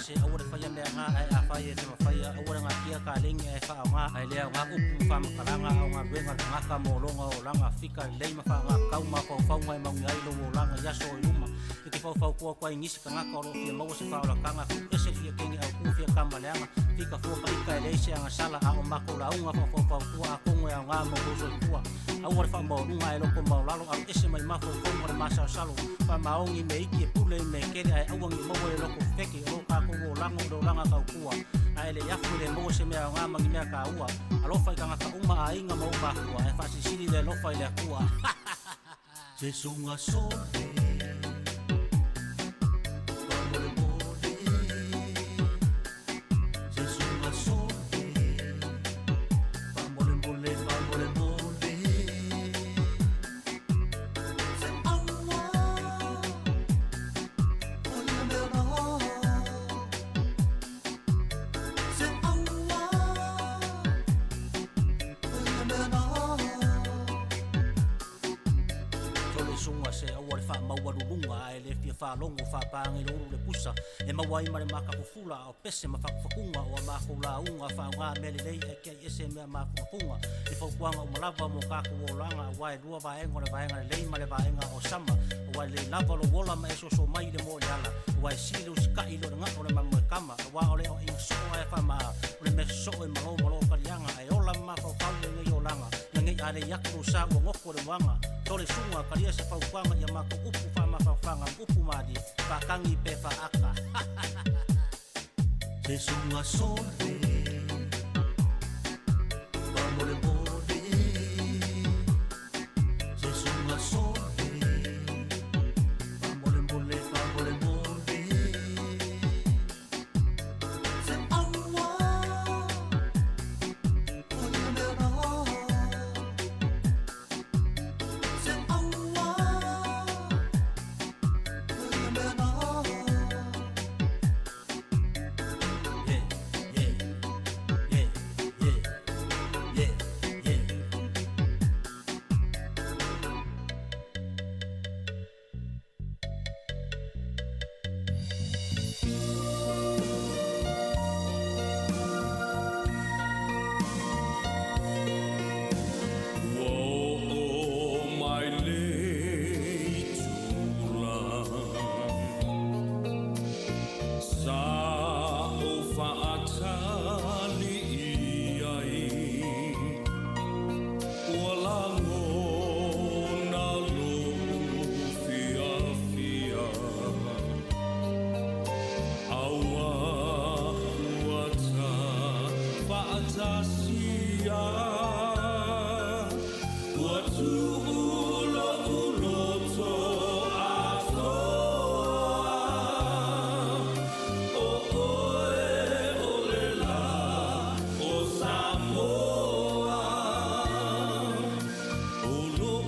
Speaker 18: Se awore faya le nga ai afaya te mafaya awore nga kia ka lengi ai fa nga ai le nga upu fa makalanga au nga benga nga ka molonga o langa fika le ma fa nga kau ma fa fa mai mau ngai lo langa ya so yuma e te fa fa ko ko ingisi ka nga ko ro fia mau se fa la kanga ese fia kengi au ku fia kamba le nga fika fo ka ika le se nga sala au ma ko la unga fa fa ko a ko nga nga mo so ku awore fa mo nga ai lo ko mau lalo au ese mai ma fa ko mo ma sa salo fa maongi me iki pule me kere ai awangi mo lo ko feki o ka ko lango do langa ka kua ai le yafu le mo se me nga mangi me ka ua alo fai ka ka uma ai nga mo ba kua e fa sili le lo fai le kua se sunga sole Famole mole Se sunga sole Famole mole Famole mole Se awa Oria mera Sunga se awar fa mawarunga ai le fia fa longo fa pangi lo le pusa e mawai mare maka fufula o pese ma fakunga o ma ko la unga fa nga mele le e ke ese me ma funga e fa kwanga o malava mo ka ko langa wai lua ba engo le ba enga le mare ba enga o sama wai le lava lo wola ma eso so mai le mo yala wai silu skai lo nga o le mamu kama wa o le o in so e fa ma o le me so e malo ka yanga ai ola ma fa fa le yo langa ngi ale yakuru sa o ngoko le wanga Tole sunga karia se faupanga ya mako upu fa mafafanga upu madi fa kangi pe fa aka Se sunga sole Famole mole Se sunga sole Famole mole Famole mole Se awa Oria mera Olo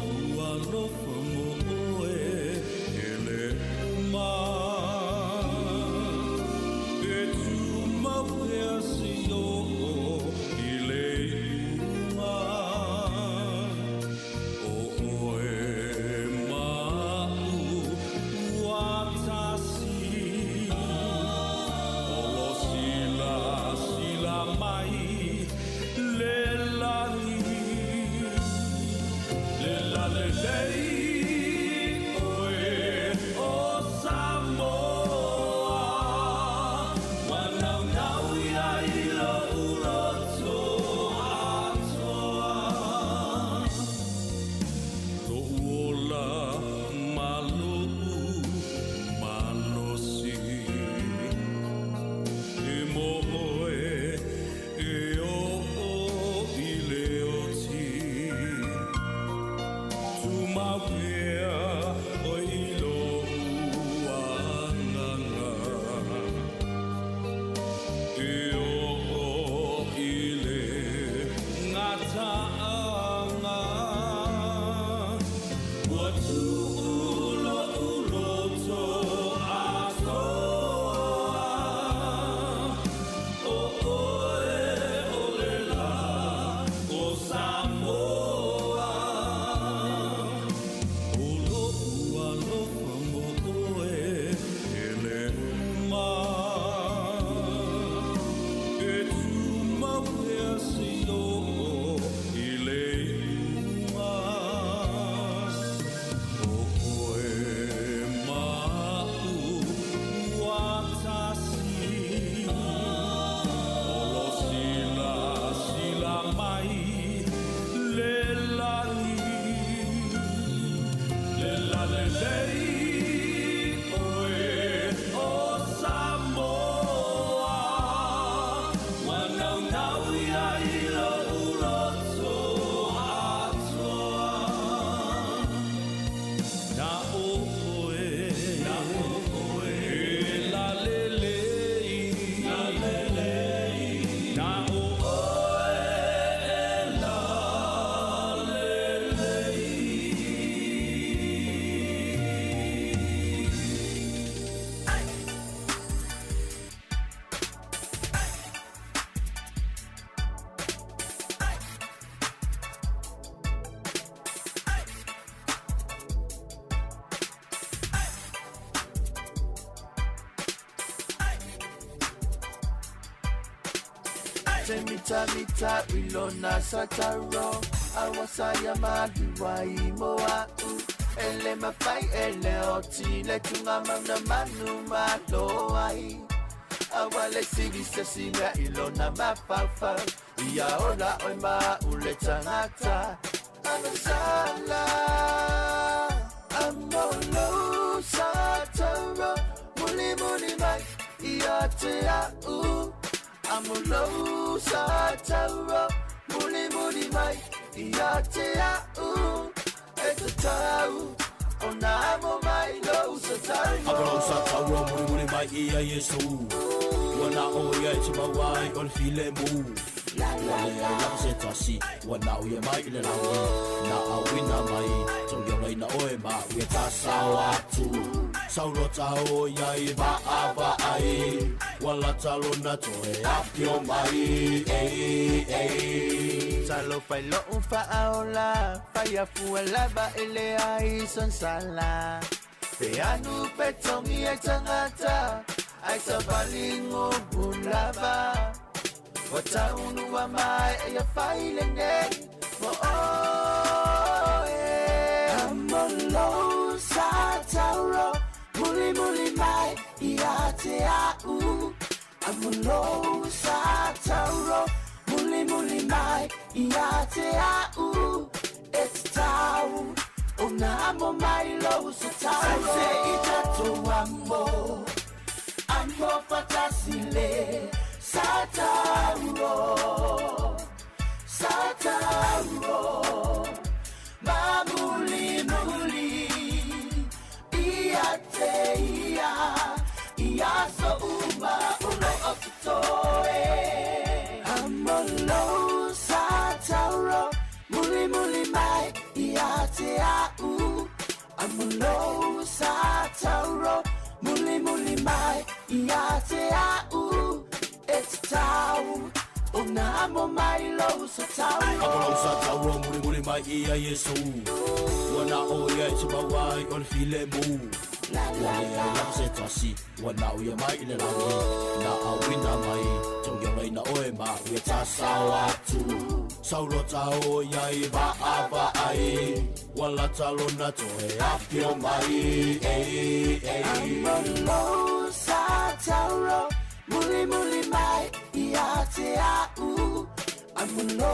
Speaker 19: Mita ilona sataro awasaya mahiwa imoa ele mafai ele oti le tungama na manu maloai awale sigisa singa ilona mafafa ya ola oima uletangata anasala amolo sataro muli muli mai iate au amulo sataro muli muli mai iate au etatau onamo mai lo sataro
Speaker 20: amulo sataro muli muli mai ia yesu wana oya chimawai on filemu wale la setasi wana oya mai le lawi na awina mai tolio na oe ma weta sawatu saurota oya iba aba ai wala talona toe apio mai
Speaker 19: talo failo ufa aola faya fuela ba ele ai sansala te anu petongi etangata ai sabalingo bulava wata unu wa mai ya failenge mo amolo sataro muli muli mai iate au amulo sataro muli muli mai iate au etau onamo mai lo sataro se itato ambo fatasile sataro mamuli muli iate ia so uma ulo oktoe amolo sataro muli muli mai iate au Amulo sa tauro, muli muli mai, ia te au, it's tau. Ona amo mai lo sa tauro.
Speaker 20: Amulo sa tauro, muli muli mai, ia Yesu. Wana o ia te mawai, on file mu. Wale la se tasi, wana o ia mai le langi. Na awina mai, tongia reina oe ma, ia ta sawa tu. Sauro tau ia ba ava ai. Wala talo na to e apio mai.
Speaker 19: Amulo sa tauro, muli muli mai, ia te au. Amulo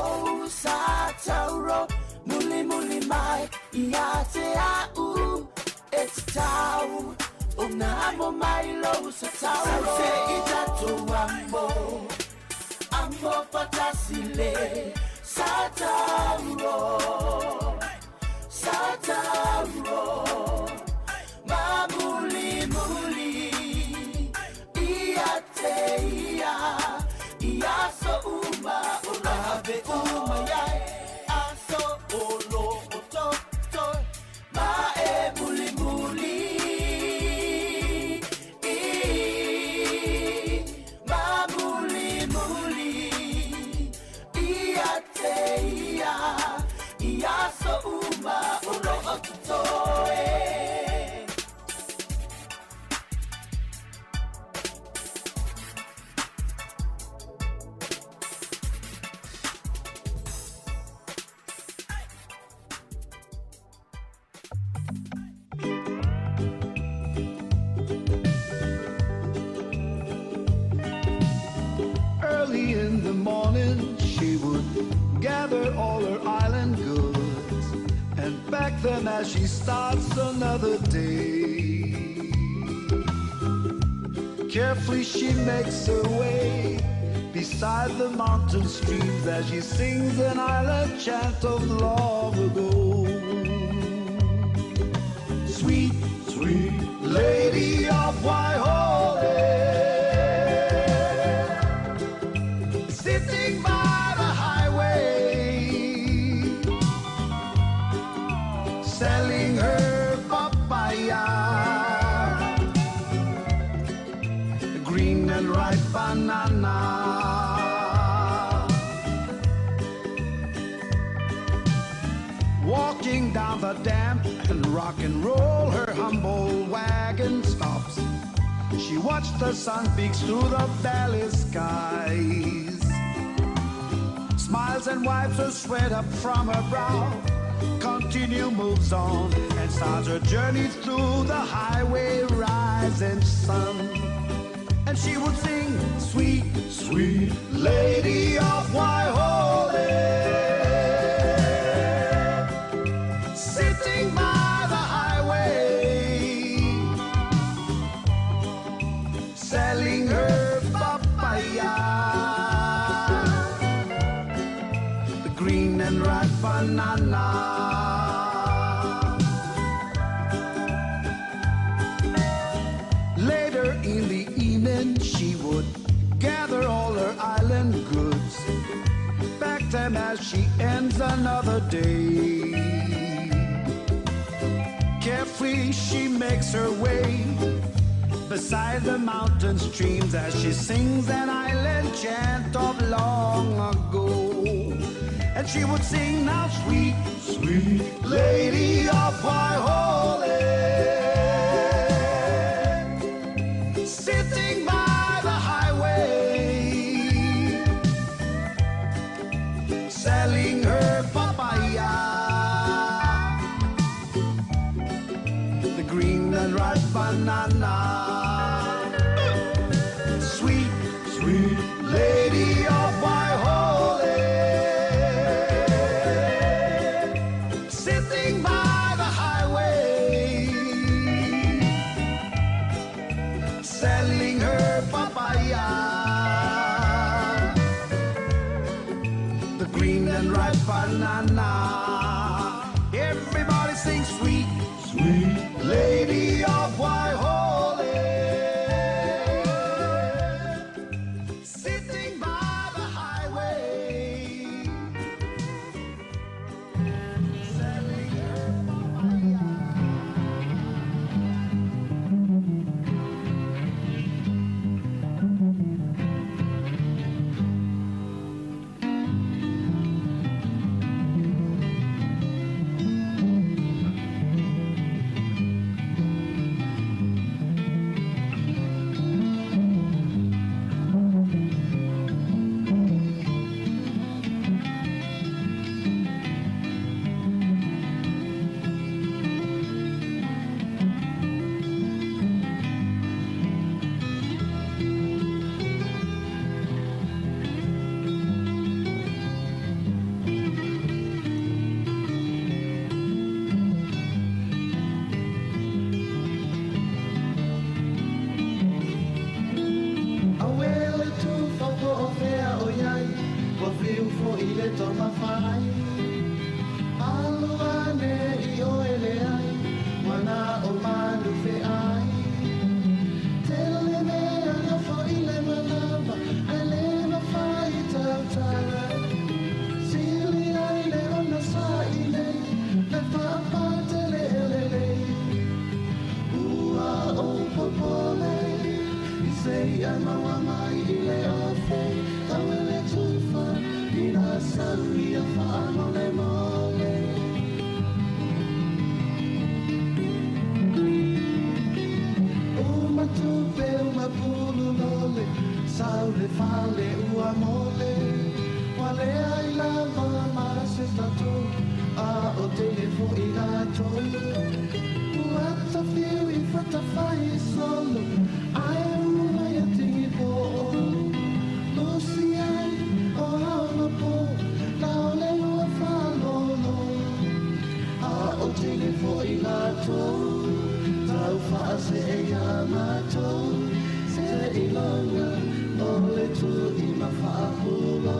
Speaker 19: sa tauro, muli muli mai, ia te au. It's tau, ona amo mai lo sa tauro. Sa se ita to ambo patasile. Sa tauro, ma muli muli, ia te ia so uma, ona habe uma yai, aso olo oto, ma e muli muli, ma muli muli, ia te ia so uma, olo oto
Speaker 4: Early in the morning, she would gather all her island goods and pack them as she starts another day. Carefully she makes her way beside the mountain streams as she sings an island chant of long ago. Sweet, sweet lady of Waihole, sitting by the highway, selling her papaya, green and ripe banana. Walking down the damp and rock and roll, her humble wagon stops. She watched the sun peeks through the valley skies, smiles and wipes her sweat up from her brow, moves on and starts her journey through the highway rising sun. And she would sing, sweet, sweet lady of Waihole, sitting by the highway, selling her papaya, the green and ripe banana. Later in the evening, she would gather all her island goods, pack them as she ends another day. Carefully she makes her way beside the mountain streams as she sings an island chant of long ago. And she would sing, now sweet, sweet lady of Waihole, sitting by the highway, selling her papaya, the green and ripe banana. Sweet, sweet lady of Waihole, sitting by the highway, selling her papaya, the green and ripe banana. Everybody sing sweet, sweet lady of Waihole, sitting by the highway, selling her papaya.
Speaker 19: pulu lole sau le fale ua mole wale ai lava ma se tato a o telefo i gato uata fiu i fata fai solo ai uma ia tingi po lusi ai o hauna po lao le ua falolo a o telefo i gato tau fase e yamato se ilanga o le tu i mawhaapulo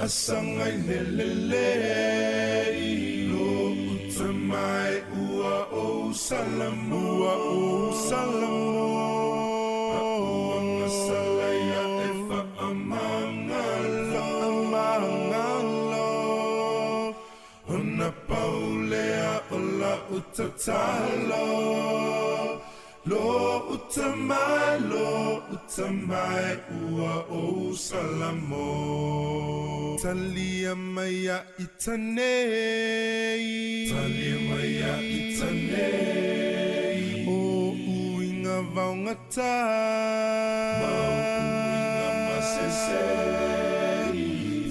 Speaker 21: Asangai lelele lo utamai ua o salamu anga salaya efa amangalo ona paulea ola utatalo lo utamai ua o salamo Talia maya itanei o uinga vaungata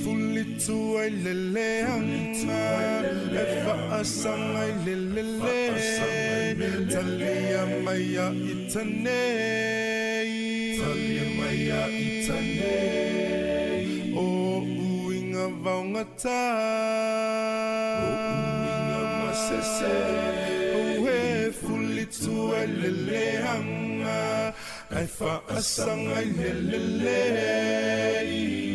Speaker 21: fulitu ai leleanga efa asangai lelele talia maya itanei o vaungata uhe fulitu ai leleanga ai fa asangai lelele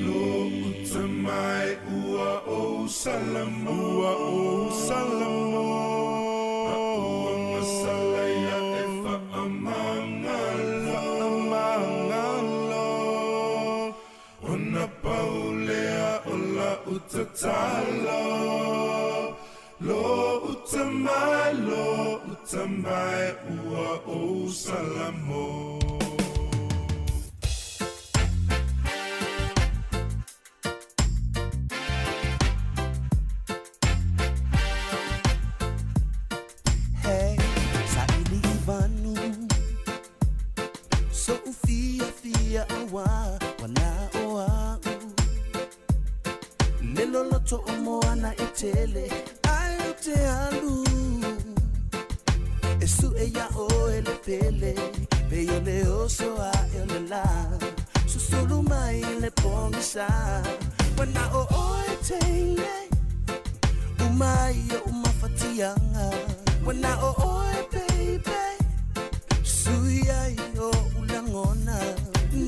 Speaker 21: lo utamai ua o salamu salaya efa amangalo ona paulea ola utatalo lo utamai ua o salamo
Speaker 19: tele ai o te alu e su e ya o e le pele pe yo le oso a e le la su solo mai le pongisa wana o e tele umai o umafatianga wana o e baby su ya yo ulangona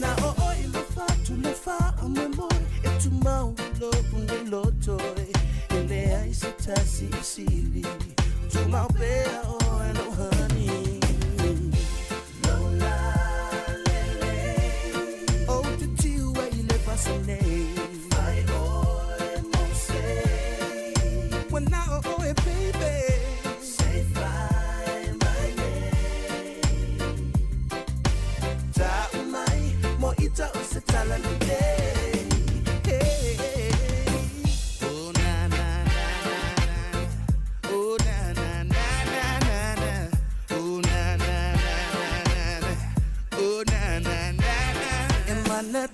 Speaker 19: na o ilofa tu lefa amemo e tu maulo unde lotoe ele ai sitasi isili tu mau pea o no honey lola lele o te tiu e ile pasane ai o e mose when now o e baby say fine my name ta mai mo ita o se tala lele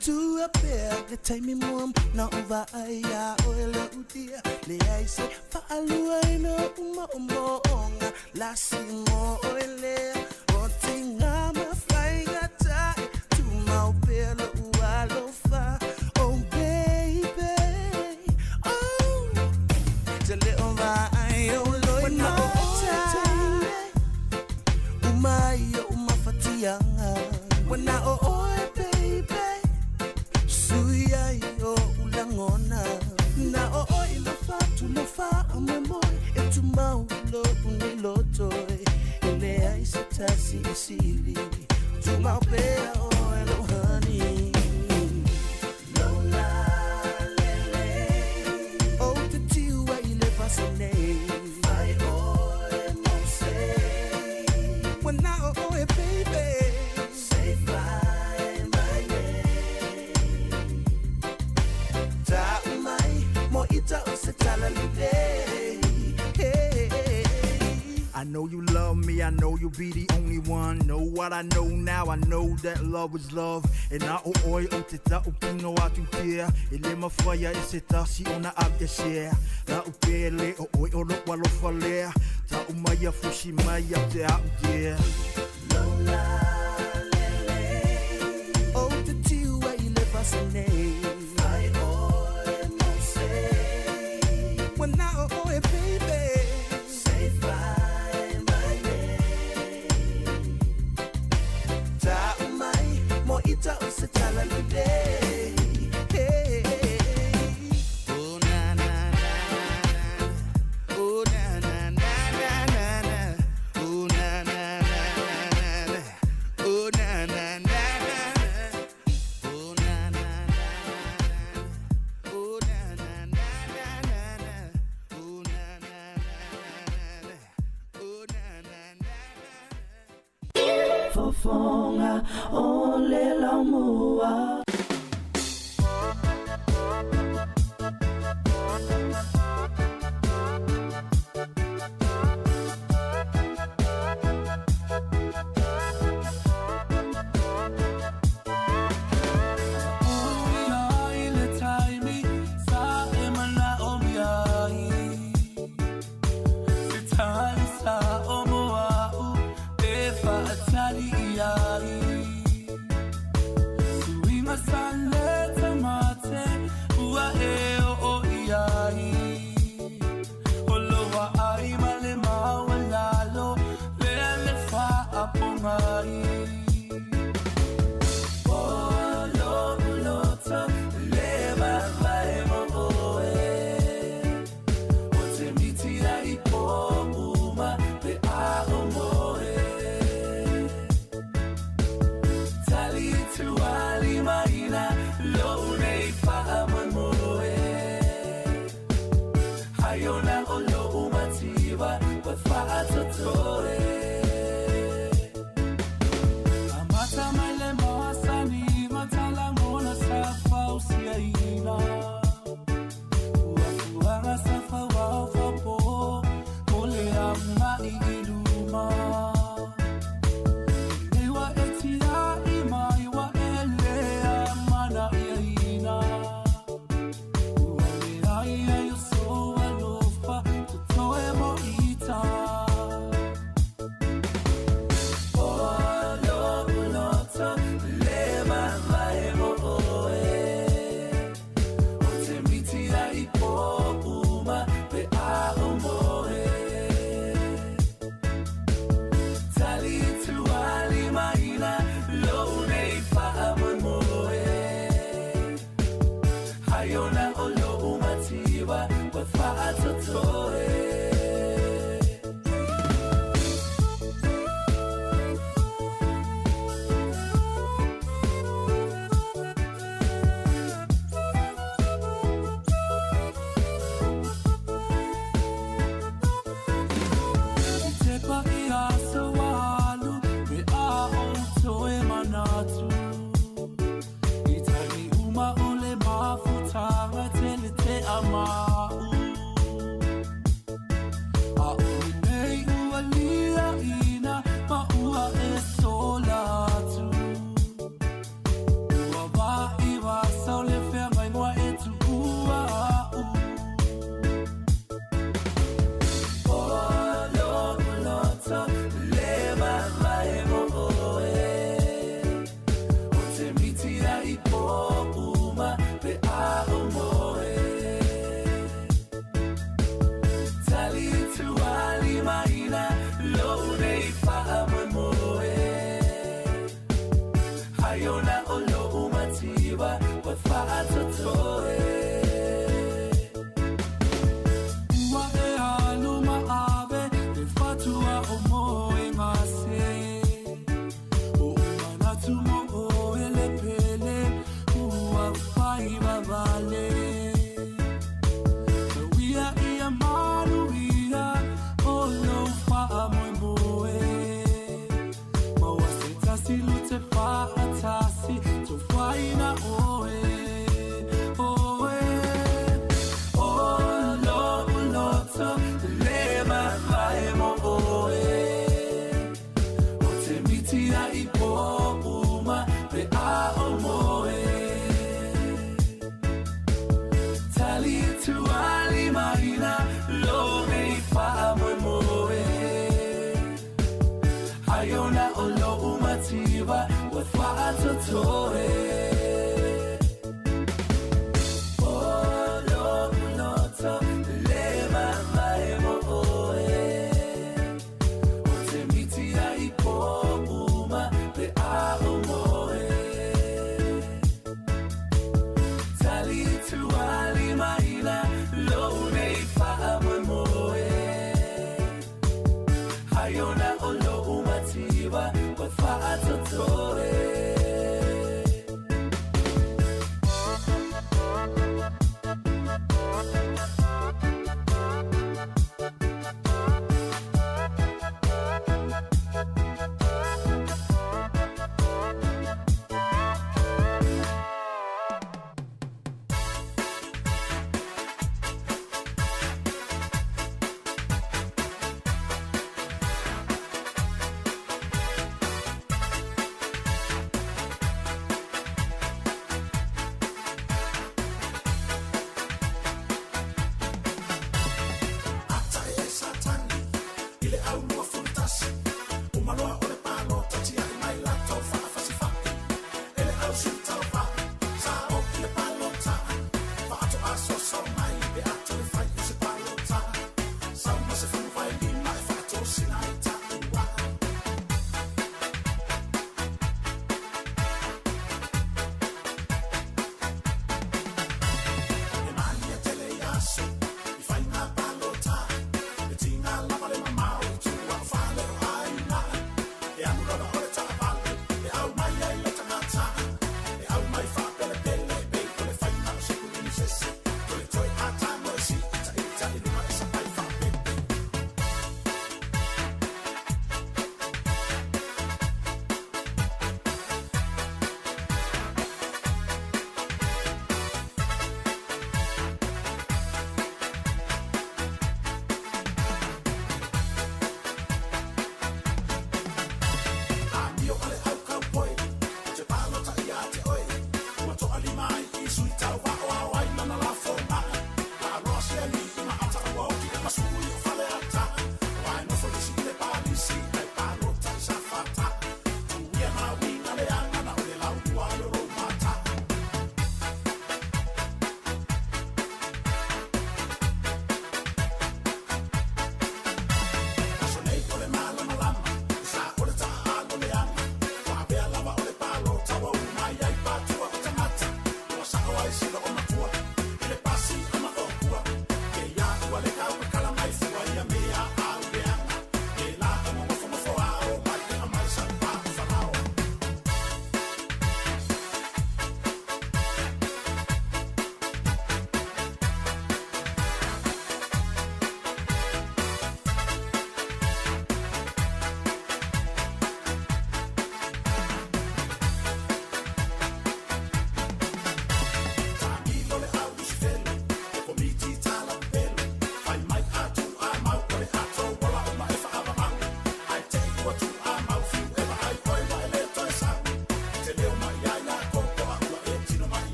Speaker 19: to a pair, the time mom, now over I oil utia, the ice, for a luino, monga, lassimo oil, what thing I'm a flying attack to my pillow, alofa, oh baby, oh, the little I oil, no, my fatianga, when I oh, na o ilofa tu lefa amemo e tu mau lo uniloto ele ai sitasi isili tu mau pea o elo honey lola lele o te tiu e ile pasane ai o e mose when now o e baby say fine my name ta mo ita o se tala lele I know you love me, I know you'll be the only one. Know what I know now, I know that love is love. And I oi o te ta o kino atu pia. E le mawhaia e se tasi o na abia share. La o pele o oi o lo walo whalea. Ta o mai a fushi mai a te au dia. Lola lele o te tiu e i le pasane. Ai oi mo se when now o e baby say fine ita o se tala lule oh na na na na oh na na na na na oh na na na na oh na na na oh na na na oh na na na oh na na oh na na fofonga ole la mua Hayona olo umatiwa wafato toe.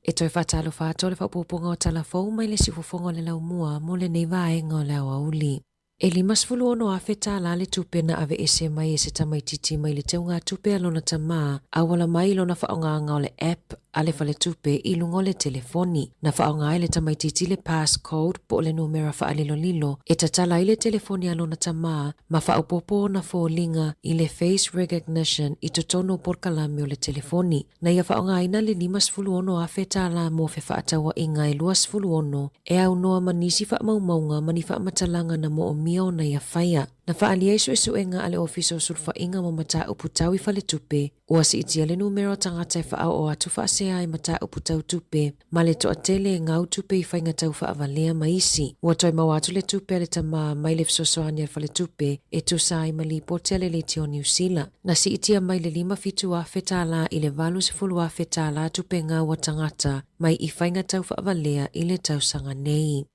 Speaker 8: E toi whatalo whato le whapoponga o talafou mai le sifofonga le lau mua mo le nei vaenga o le au auli. E li masfulu ono a feta la le tupe na ave ese mai e se tamaititi mai le teunga tupe alona tama awala mai lona whaonga o le app ale fale tupe i lungo le telefoni. Na whaonga le tamaititi le passcode po le numera whaalilo lilo e tatala i le telefoni alona tama ma whaopopo na fōlinga i le face recognition i totono porkalami o le telefoni. Na ia whaonga ina le ni masfulu ono a feta la mo fe whaatawa inga e luas fulu ono e au noa manisi whaamaumaunga mani whaamatalanga na mo o mio na ia whaia. Na whaalia isu enga ale ofiso sulfa inga mo mata uputau i fale tupe ua si itia le numero tangata e whaau o atu whaasea i mata uputau tupe ma le toa tele ngau tupe i whainga tau whaavalea maisi. Ua toi mawatu le tupe le tama mai le fsosoania i fale tupe e tu sai mali potele le tio New Zealand. Na si itia mai le 5 fitu a fetala i le 8 a fetala tupe ngau wa tangata mai i whainga tau whaavalea i le tau sanga nei.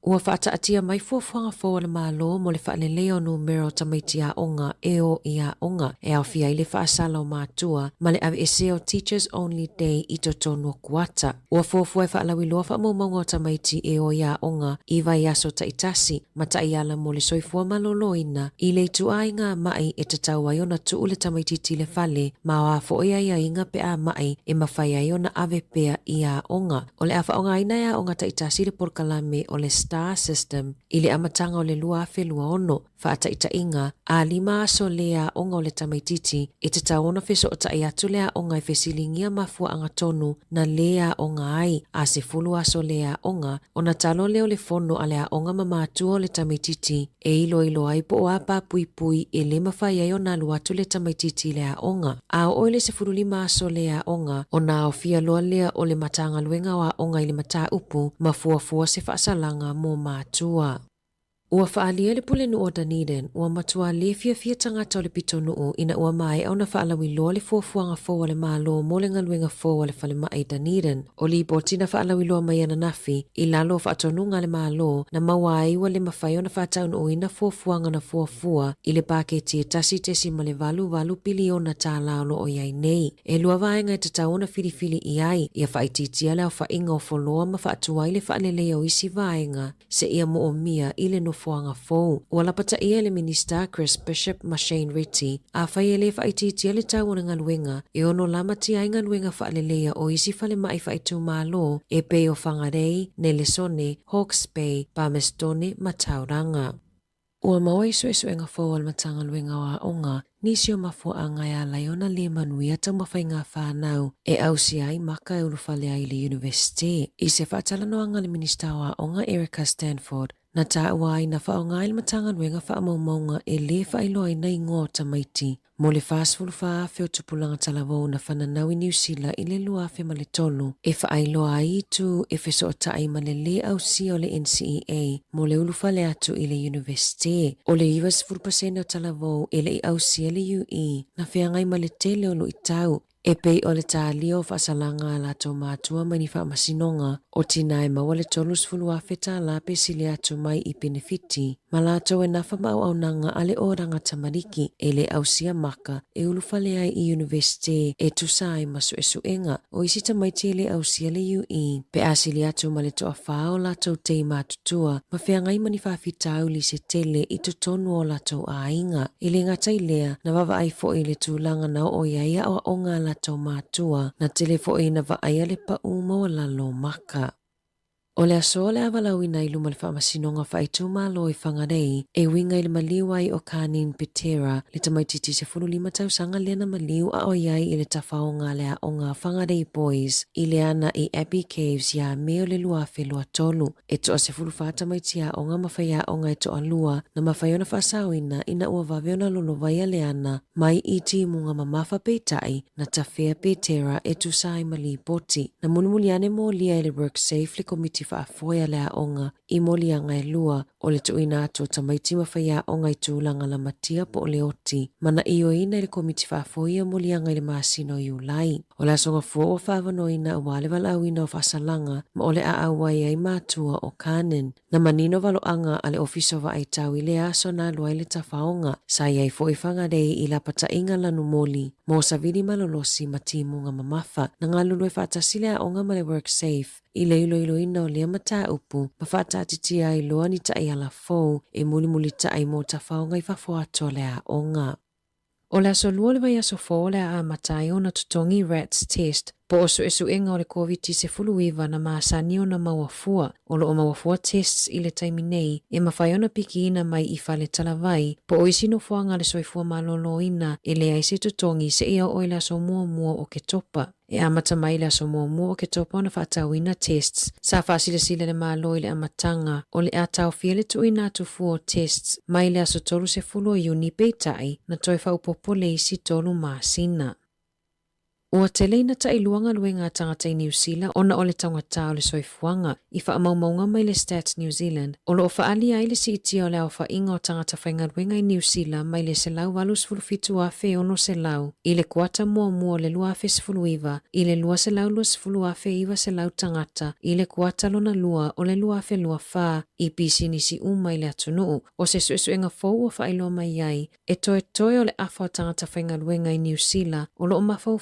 Speaker 8: Ua whaataatia mai fuafuanga fōa le mālo mo le whaaleleo numero tamaiti a onga e o i a onga e au fia i le whaasala o mātua ma le ave eseo Teachers Only Day i totono kuata. Ua fuafua e whaalawi loa whaamaumaunga o tamaiti e o i a onga i vai aso taitasi ma taiala mo le soifua maloloina i le tu ainga mai e tatau ai ona tuu le tamaititi le whale ma o a foia ia inga pe a mai e mawhai ai ona ave pea i a onga. O le a whaonga ina ia onga taitasi le porkalame o le Star System i le amatanga o le lua whelua ono whaataita inga a 5 aso lea onga o le tamaititi e te taona feso o tai atu lea onga i fesilingia mafua anga tonu na lea onga ai a se 10 aso lea onga o na talo leo le fono a lea onga mamatua o le tamaititi e ilo ai po o apa pui pui e le mawhai ai o na luatu le tamaititi lea onga a o le se 5 aso lea onga o na o fia loa lea o le matanga luenga wa onga i le mata upu mafua se whaasalanga mo mātua. Ua whaalia le pule nu o Dunedin, ua matua le fia tangata o le pitonuu ina ua mai au na whaalawi loa le fuafuanga fōa le mālo mo le ngaluenga fōa le whale mai Dunedin. O li boti na whaalawi loa mai ana nafi, i lalo whaatonunga le mālo na mawai ua le mawhai o na whaataunu ina fuafuanga na fuafua i le paketi e tasi tesi ma le valu piliona tā laolo o iai nei. E lua vaenga e tatauna filifili i ai, ia whaititia leo whainga o foloa ma whaatua i le whaalelea o isi vaenga, se ia mo o mia i le no fuanga fou. Ua lapata ia le Minister Chris Bishop ma Shane Ritty a whai e le whaititia le tau na ngaluenga e ono lamati ai ngaluenga whaalelea o isi whale mai whaitu mālo e pei o Whangarei, Nelesone, Hawke's Bay, Palmerston ma Tauranga. Ua maua isu enga fōa le matanga luenga wa onga nisi o mafua anga ya laiona le manuia tau mawhainga whanau e ausi ai maka e ulufale ai le university. I se whaatalano anga le minista wa onga Erica Stanford na taua ai na whaonga il matanga luenga whaamaumaunga e le whailo ai na ingo tamaiti. Mo le whaasfulu whaafeo tupulanga talavou na whananau i New Zealand i le luafe ma le tolu e whailo ai tu e wheso o tai ma le ausi o le NCEA mo le ulufale atu i le university. O le US 10% o talavou e le ausi le UE na whiangai ma le tele o lo i tau e pei o le tālia o whaasalanga la tō mātua mai ni whaamasinonga o tina e maua le tolus fulua wheta la pe sili atu mai i benefiti ma la tō e nafa mau au nanga ale oranga tamariki e le ausia maka e ulufale ai i university e tusai masu e suenga o isi tamaiti le ausia le UE pe asili atu ma le toa whao la tō tei mātutua ma whiangai mani whaafitau li se tele i tonu o la tō ainga i le ngatai lea na wawa ai fo i le tūlanga na o iaia o onga la tau mātua na telefo e na vaaya le pa uma o lalo maka. O le aso le avalau ina ilu ma le whaamasinonga whaitu malo i Whangarei e winga i le maliu ai o Kanin Petera le tamaititi se 15 tausanga lena maliu a o iai i le tafaonga le a onga Whangarei Boys i le ana i Abbey Caves ia meo le luafe lua tolu e toa se 15 tamaiti a onga mawhaia onga e toa lua na mawhaiona whaasawina ina ua waveona lolovaya le ana mai i timunga mamafa peitai na tawhea Petera e tusai mali poti na munumuliane mo lia i le Work Safe le komiti komiti whaafoia lea onga I moli anga e lua o le tuina ato tamaiti mawhaia onga I tūlanga la matia po o le oti. Mana iyo ina le komiti whaafoia moli anga I le maasino I ulai. O le asonga fua o whaavano ina ua le wala awina o whasalanga ma o le aawai ai mātua o kanen. Na manino valo anga ale ofiso wa ai tau I le aso na lua I le tafaonga sa iai fo I whangarei I la pata inga lanu moli. Mo savili malolosi matimunga mamafa na ngā lulu e whaatasile a onga ma le work safe. I le ilo ina o lea mata upu ma whaatatitia I loa ni tai ala fau e muli tai mo tafaonga I whafoato le a onga. O le aso lua le vai aso fo le a matai o na tutongi rats test po o su inga o le COVID-19 na maasani o na mawafua o lo o mawafua tests I le taimi nei e mawhai ona piki ina mai I whale talavai po o isino fuanga le soifua malolo ina e le aise tutongi se ia o le aso mua o ke topa. E amata mai le aso mua o ke topa na whaatauina tests sa whaasile le malo I le amatanga o le atau fia le tuina atu fuo tests mai le aso tolu se fulo uni peitai na toi whaupopo le isi tolu maasina. Ua te leina ta iluanga luenga tangata I New Zealand ona o le tangata o le soifuanga I whaamaumaunga mai le Stats New Zealand o lo whaali ai le siiti o le au whainga o tangata whainga luenga I New Zealand mai le selau walus fulufitu afe ono selau I le kuata mua le lua afe sifuluiva I le lua selau lua sifulu afe iwa selau tangata I le kuata lona lua o le lua afe lua wha I pisi nisi umai le atunuu o se suenga fau o whailo mai ai e toe o le afa o tangata whainga luenga I New Zealand o lo mafau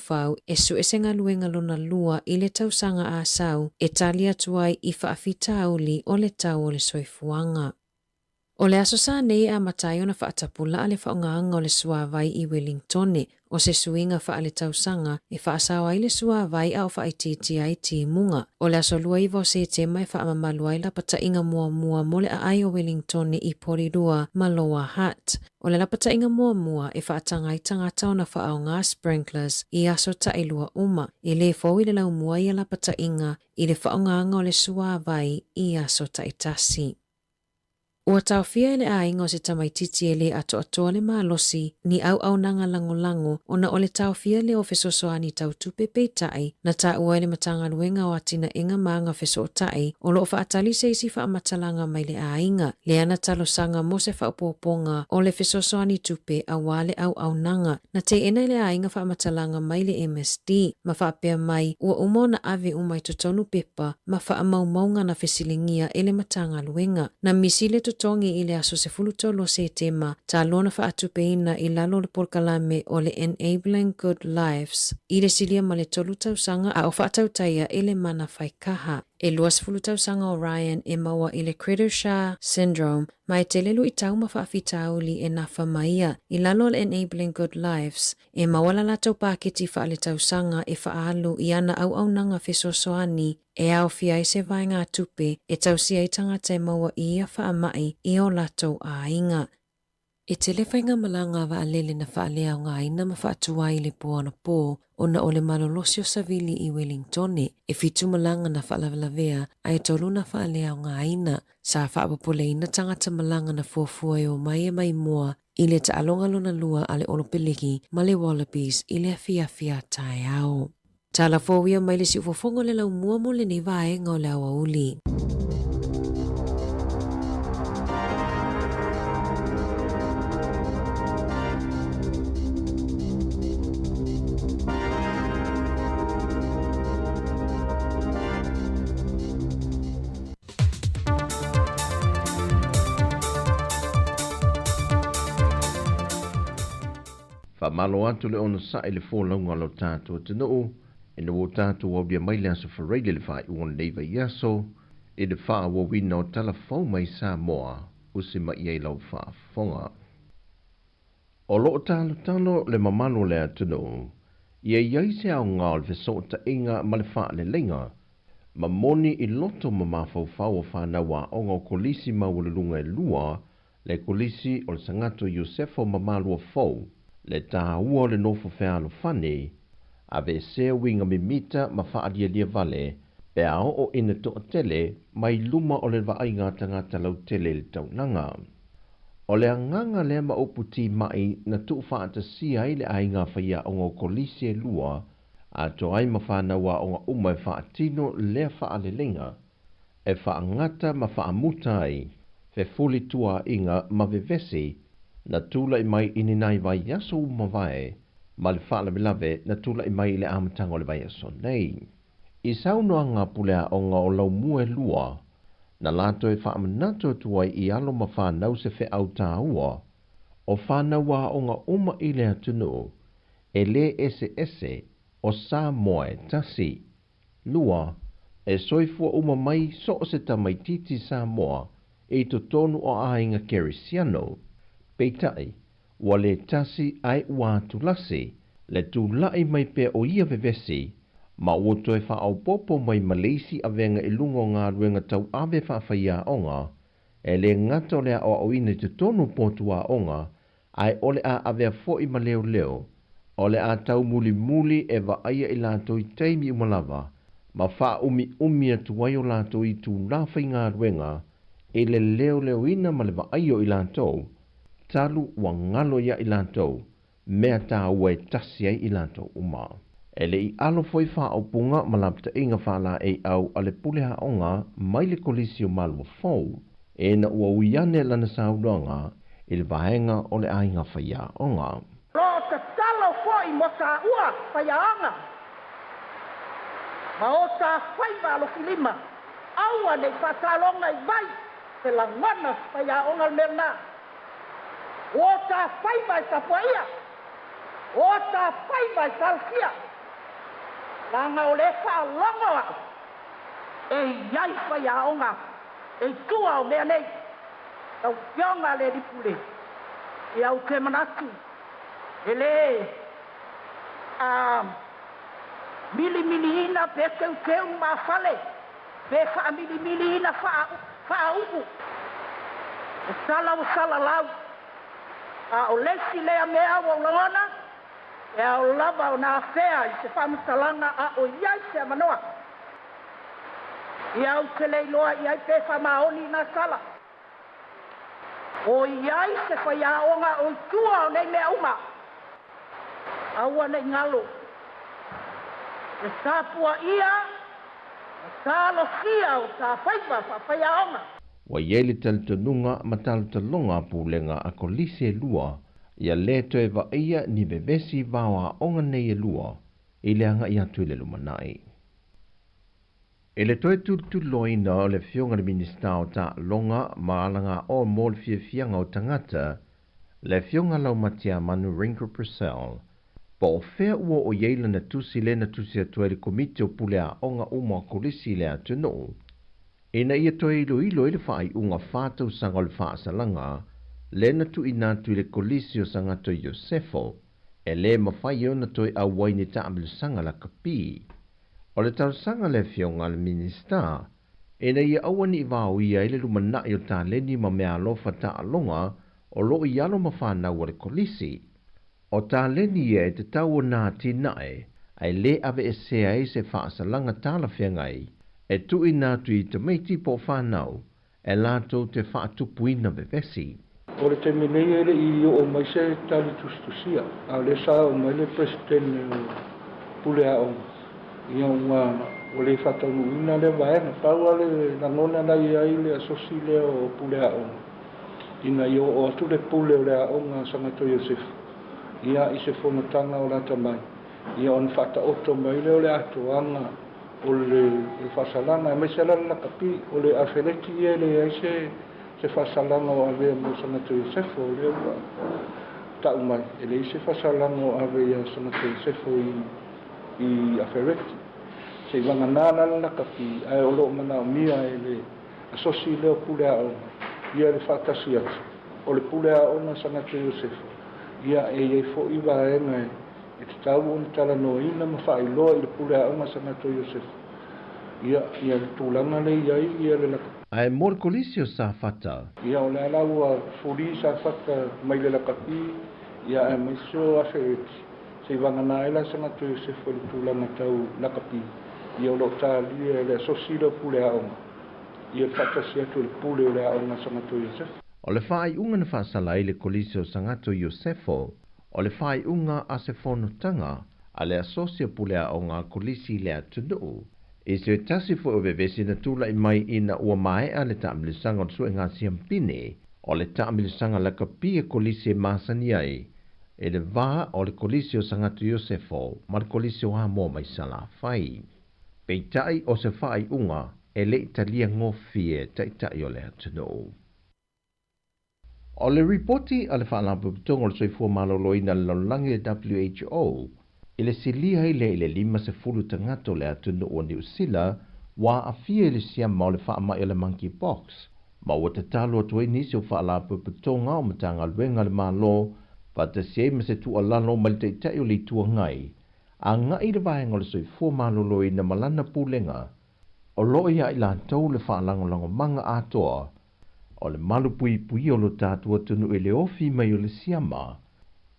Speaker 8: e suesenga luenga lona lua I le tausanga a sau e talia tuai I whaafita auli o le tau o le soifuanga. O le aso sa nei a matai ona whaatapula a le whaongaanga o le suavai I Wellington o se suinga wha le tausanga e whaasawa ai le suavai au whaititi ai ti munga. O le aso lua iwa o se te mai whaamamalu ai la pata inga mua mo le ai o Wellington I Porirua ma Lower Hutt. O le lapata inga mua e whaatangai tangata o na whaonga sprinklers I aso ta ilua uma e le fau I le lau mua I lapata inga I le whaongaanga o le suavai I aso ta itasi. Ua tau fia ele a ingo se tamaititi ele ato le malosi ni au nanga lango ona ole tau fia le o fesosoani tau tupe peitai na ta ua ele matanga luenga o atina inga maanga feso tai o lo whaatali se isi whaamatalanga mai le a inga le ana talo sanga mo se whaapoponga o le fesosoani tupe a wale au nanga na te ena le a inga whaamatalanga mai le MSD ma whaapea mai ua umona ave umai totonu pepa ma whaamaumaunga na fesilingia ele matanga luenga na misile tongi I le aso se fulutolo se tema ta lona whaatupeina I lalo le porkalame o le Enabling Good Lives I le silia ma le tolu tausanga a o whaatautaia I le mana whaikaha. E luas fulutausanga o Ryan e maua I le Crittershaw Syndrome mai te lelu I tau ma whaafitauli e nafa maia I lalo le Enabling Good Lives e mawala latau paketi wha le tausanga e whaalu I ana au nanga fesosoani e au fia I se vai ngā tupe e tausia I tangata e maua I a whaamai I o latou a inga. E te le whainga malanga wa alele na whaalea o ngā ina ma whaatua I le poana pō ona o le malolosio savili I Wellington e fitu malanga na whaalawalavea ai tolu na whaalea o ngā ina sa whaapapole ina tangata malanga na fuafua o mai e mai mua I le ta alonga lona lua ale olopeliki ma le wallabies I le fia tai au. Ta la fōwia mai le si ufofongo le lau mua mo le ni vae ngau le awa uli.
Speaker 5: Whamalo atu le ono sa le fōlaunga lo tātua te noo, e no o tātua wabia mai le aso whareile le whai uon leiva iaso, e le wha wa wina o talafau mai Sāmoa, usi mai ei lau wha whonga. O lo talo le mamalo le atu noo, ia iai se au ngā le so ta inga ma le wha le lenga, ma moni I loto ma mawhau whau o whanawa o ngā kolisi mawalunga e lua, le kolisi o le sangato Iosefo mamalo o fau, le tā ua le nofo whealo whane, a ve se winga mimita ma whaadia lia vale, pe ao o ina toa tele, mai luma o le vainga tangata lau tele le taunanga. O le anganga le ma oputi mai na tu whaata si ai le ainga whaia o ngā kolisi e lua, a to ai ma whanawa o ngā umai whaatino le whaalelenga, e whaangata ma whaamutai, fe fuli tua inga ma vevesi, na tula i mai ini nai vai yaso umawai, ma le whaalawilave na tula i mai le amatanga o le vai yaso nei. I saunoa ngā pulea o ngā o lau mua lua, na lato e whaamanato tuai i alo ma whanau se fe au tā ua, o whanaua o ngā uma i le atunu, e le ese o Sāmoa e tasi. Lua, e soifua uma mai so o se tamaititi Sāmoa e to tonu o ainga Kerisiano. Peitai, wa le tasi ai ua tulasi, le tulai mai pe o ia vevesi, ma ua toe wha au popo mai Malaysi a venga ilungo ngā ruenga tau ave whawhaia onga, e le ngato lea o au ina te tonu potua onga, ai ole a avea fo i maleo leo, ole a tau muli muli e wa aia i lato i teimi umalava, ma wha umi atuai o lato i tu lawhai ngā ruenga, e le leo ina ma le wa aio i lato, talu wa ngalo ia i lato, mea tā ue tasi ai i lato uma. E le i alo foi wha au punga ma lapta inga whala e au ale puleha onga mai le kolisi o malwa fau, e na ua uiane lana sauronga, i le vahenga o le ainga whaia onga.
Speaker 6: Lo te talo foi mo sa ua whaia onga. Ma o ta whaiva lo kilima, aua nei whatalonga i vai, te la ngana whaia onga merna. O ta whaiva i tapuaia, o ta whaiva i talkia, langa o le whaalonga au, e iai whaia onga, e tua o mea nei, tau pionga le ripule, e au ke manatu, e le mili ina pe keu ma fale, pe wha mili ina wha upu, e sala lau, a o lesi lea mea o langana, e au lava o nā whea i se whamutalanga a o iai se manoa. I au te leiloa i ai pe whamaoni nā sala. O iai se whaiaonga o tua o nei mea uma. Aua nei ngalo. E tāpua ia, e tālo sia o tā whaiva whaiaonga.
Speaker 5: Wa iele talitonunga ma talitalonga pulenga a kolisi e lua, ia le toe wa ia ni bevesi vawa onga nei e lua, i le anga i atu le lumanai. E le toe tuloina o le fionga le minista o ta longa ma alanga o mol fianga o tangata, le fionga lau matia manu Ringo Purcell, pa o fea ua o yeila na tusi le na tusi atua le komite o pulea onga uma kolisi le atu no. E na ia toe ilo ile whaai unga whātau sanga le whaasalanga, le na tu inatu le kolisi o sangato Iosefo, e le mawhai o na toi a waini taamilu sanga la kapi. O le tau sanga le fionga le minista, e na ia awani i wāu ia ile lumanai o tā leni ma mea alofa tā alonga o lo i alo ma whanau o le kolisi. O tā leni ia e te tau o nā tinae, ai le ave e sea e se whaasalanga tāla whiangai, e tu inatu i te meiti po whanau, e lātou te whaatupuina vevesi.
Speaker 12: O le te menei ere i o mai se tali tustusia, a le sa o mai le presidente pulea o. Ia o le whatanu ina le vaena, tau ale na nona na ia i le asosi le o pulea o. Ina i o atu le pule o le a o ngā sangato Iosef. Ia i se whonotanga o rata mai. Ia on whata oto mai le o le atoanga o le whasalanga. Mai se lana kapi o le afereti e le aise se whasalanga o avea mo sangato Iosef o le ua. Tau mai, e le se whasalanga o avea sangato Iosef i afereti. Se wanganana lana kapi, ai o lo mana o mia e le asosi leo pulea o. Ia le whatasi atu. O le pulea o na sangato Iosef. Ia e fo i waenga e te tau o ni tala no ina ma wha iloa i le pulea o na sangato Iosef. Ia le tūlanga le ia le laka.
Speaker 5: Ai mor kolisi o sa fata.
Speaker 12: Ia o le alau a furi sa fata mai le lakapi. Ia e maiso a fereti. Se wangana e la sangato Iosef o le tūlanga tau lakapi. Ia o lo tālia le asosi le pulea o. Ia whatasi atu le pule o le a o na sangato Iosef.
Speaker 5: O le whai unga na whaasala i le kolisi o sangato Iosefo, o le whai unga a se whonotanga a le asosia pulea o ngā kolisi le atunu, I se tasi fo o vevesi na tula I mai ina ua mai a le taamilisanga o le sue ngā siampine o le taamilisanga la kapia kolisi e masani ai e le vā o le kolisi o Sangatu Iosefo ma le kolisi o Amo mai sala fai. Peitai o se whai unga e le italia ngofie taitai o le hatunu. O le ripoti a le whaalapu putonga o le soifua maloloina le laulangi le WHO I le silia I le 50 tangato le atunu o New Zealand wa afia le siama o le whaamai o le monkeypox. Ma ua te talo atu nisi o whaalapu putonga o matanga luenga le malo pata siei ma se tua lalo ma le teitai o le tua ngai. A ngai le vaenga o le soifua maloloina malana pulenga o loi ia I lantou le whaalangolango manga atoa o le malu pui pui o lo tātua tunu le ofi mai o le siama,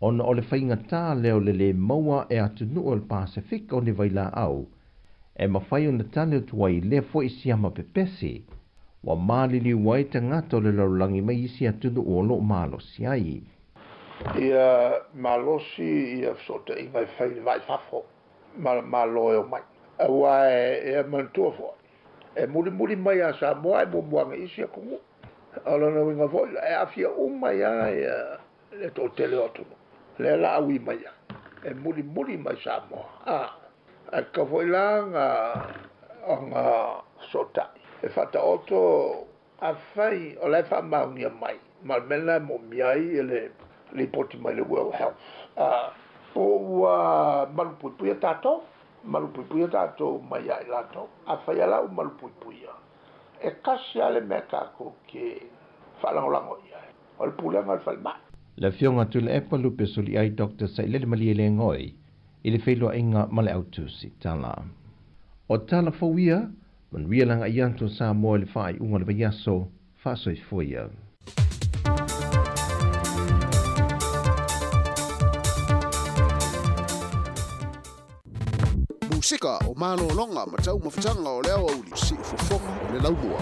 Speaker 5: ona o le whaingatā leo le maua e atunu o le Pasifika o ne vaila au, e mawhai o na tane o tuai le fo I siama pepesi, wa malili wai tangata o le laulangi mai isi atunu o lo malo siai.
Speaker 7: Ia malosi ia sota I ngai whai vai fafo, malo e mai. Awa e mantua fo. E muri mai a Sāmoa e mumuanga isi a kungu. Ala na winga foi e afia ya le to tele otunu le la awi maya e muri mai Sāmoa a ka foi la nga sota e fata oto a fai o le fa maungia mai malmena mo miai le poti mai le World Health o malupuia tato mai ai lato a fai ala malupuia e kasi ale meka ko ke whalangolango ia. O le pūlenga le whalma.
Speaker 5: Le fionga tu le epa lupe suli ai Dr. Sailele Maliele ngoi I le whailo inga male autu si tala. O tala fawia, man wialanga ianto Sāmoa le whai unga le vaiaso, whasoi fuia.
Speaker 9: Musika o malo longa ma tau mawhitanga o leo au li si ufofonga o le launua.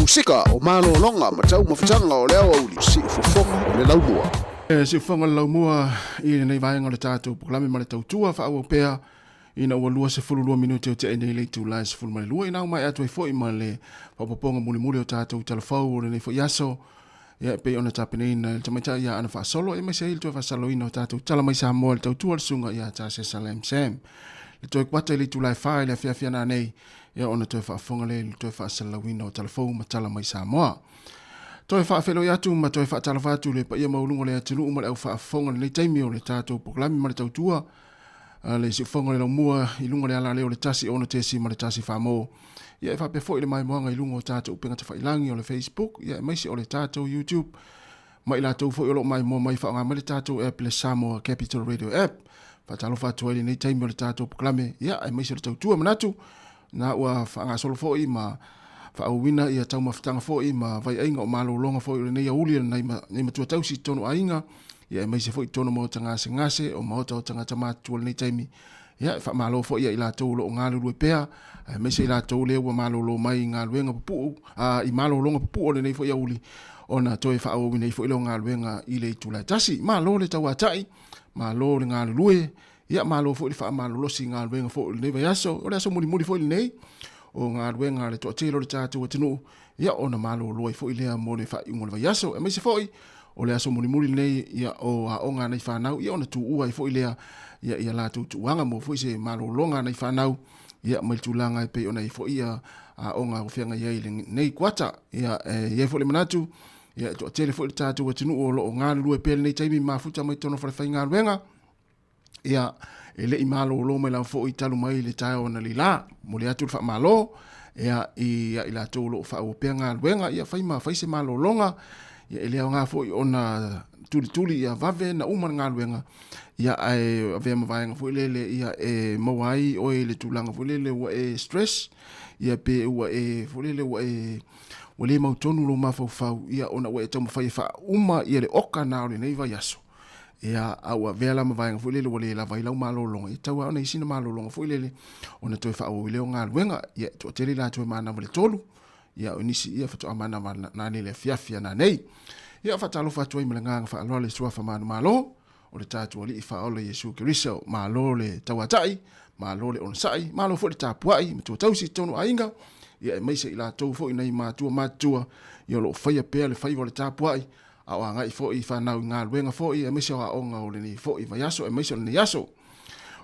Speaker 9: sika o malolonga ma tau mafutanga o leo au li si ufofonga o le laumua.
Speaker 1: Si ufofonga le laumua i nei vaenga le tātou poklame ma le tautua wha au pēa ina ua lua se fulu lua minuti o te enei le tu lai se fulu ma le lua ina mai atu e foi ma le papaponga muli o tātou telefau o le nei fo yaso ia pe ona tapene ina le tamaita ia ana wha solo e mai se il tu wha salo ina o tātou tala mai Sāmoa le tautua le sunga ia tā se Salem Sam le toi kwata le tu lai whae le fia na nei ia ona toi whaafonga le toi whaasalawina o telefau ma tala mai Sāmoa. Toi whaafelo i atu ma toi whaatalawhatu le pa ia maulunga le atinu uma le au whaafonga le taimi o le tātou poklami ma le tautua le si whaonga le laumua i lunga le ala leo le tasi ona tesi ma le tasi whaamo. Ia e whapefo i le mai moanga i lunga o tātou upenga te whailangi o le Facebook, ia e maisi o le tātou YouTube, ma i lātou fo i olo mai mua mai whaonga ma le tātou app le Sāmoa Capital Radio app. Whaatalo whātua i le nei taimi o le tātou poklami, ia e maisi o le tautua manatu, na ua whaanga solo fo i ma whaauwina i a tau mawhitanga fo i ma vai ainga o malo longa fo i le nei auli nei matua tausi tono ainga, ia e maise fo i tono mo tangase ngase o maota o tangata mātua le nei taimi, ia e whaamalo fo i a ila tau lo o ngālu lue pēa, e maise ila tau leo wa malo lo mai ngā luenga papu, i malo longa papu o le nei fo i auli, ona toi whaauwina i fo i lo ngā luenga i le itulai tasi, malo le tau atai, malo le ngālu lue, ia malo fo i wha malo losi ngā luenga fo i le nei vai aso, o le aso muri fo i le nei, o ngā ruenga le toa telo le tātou atinu, ia o na malo loi fo i lea mo le wha iungo le vai aso, e meise fo i, o le aso muri nei, ia o a o ngā nei whanau, ia o na tu ua i fo i lea, ia la tu tuanga mo fo i se malo longa nei whanau, ia mai tu langa i pe o nei fo i a o ngā uwhianga iei le nei kuata, ia iei fo le manatu, ia toa tele fo i le tātou atinu o lo o ngā lue pēle nei taimi mafuta mai tono whare whai ngā ruenga, ia e le i malo lo mai la fo i talu mai le tae o na li la, mo le atu wha malo, ia i la tō lo wha o pēr ngā luenga, ia whai ma whaise malo longa, ia e leo ngā fo i o na tuli ia vave na umar ngā luenga, ia e vea mawaianga fo i lele, ia e mawai o e le tūlanga fo i lele ua e stress, ia pe ua e fo i lele ua e le mautonu lo mawhau, ia ona ua e tau mawhai wha uma ia le oka nā o le nei vai aso. Ia aua vela mavaenga fo lele wale la vai lau malo longa i taua ona isina malo longa fo lele ona toi fa o leo ngā luenga ia to tele la toi mana vale tolu ia onisi ia fato amana na le fiafia na nei ia fatalo fa toi mlanga fa lo le sua fa malo o le tatu ali fa o le Yesu Kristo malo le tawatai malo le onsai malo fo le tapuai to tausi tono ainga ia mai se ila to fo ina matua ia lo fa ia pe le fa le tapuai au anga i fo i whanau ngā luenga fo i e mese o a onga o le ni fo i vai aso e mese o le ni aso.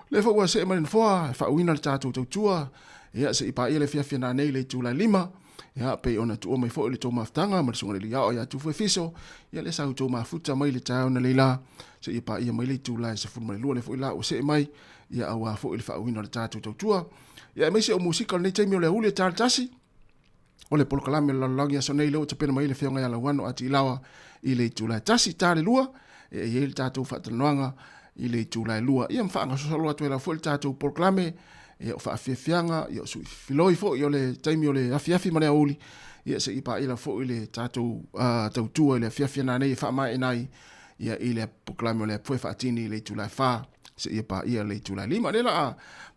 Speaker 1: Le fo ua se e marin foa, e whauina le tātou tautua, ia se i pa ia le fiafia nā nei le tūlai lima, ia pe ona tu o mai fo i le tō maftanga, ma le sunga le li ao ia tu fo e fiso, ia le sau tō mafuta mai le tāo na leila, se i pa ia mai le tūlai se furu mai lua le fo i la o se e mai, ia au a fo i le whauina le tātou tautua, ia e mese o musika le nei taimi o le huli e tāle tasi, o le polokalame la langi aso nei leo tapena mai le whionga ia la wano ati ilawa i le tūlai tasi tāle lua, e le tātou whatanoanga i le tūlai lua. Ia mwhaanga sosolo atu e la fo le tātou polokalame, e o whaafiafianga, i o sui filoi fo i o le taimi o le afiafi marea uli, ia se ipa ila fo i le tātou tautua i le afiafia nā nei e whaamai e nai, ia i le polokalame o le pue whaatini i le tūlai wha, se ipa ia le tūlai lima. Lela a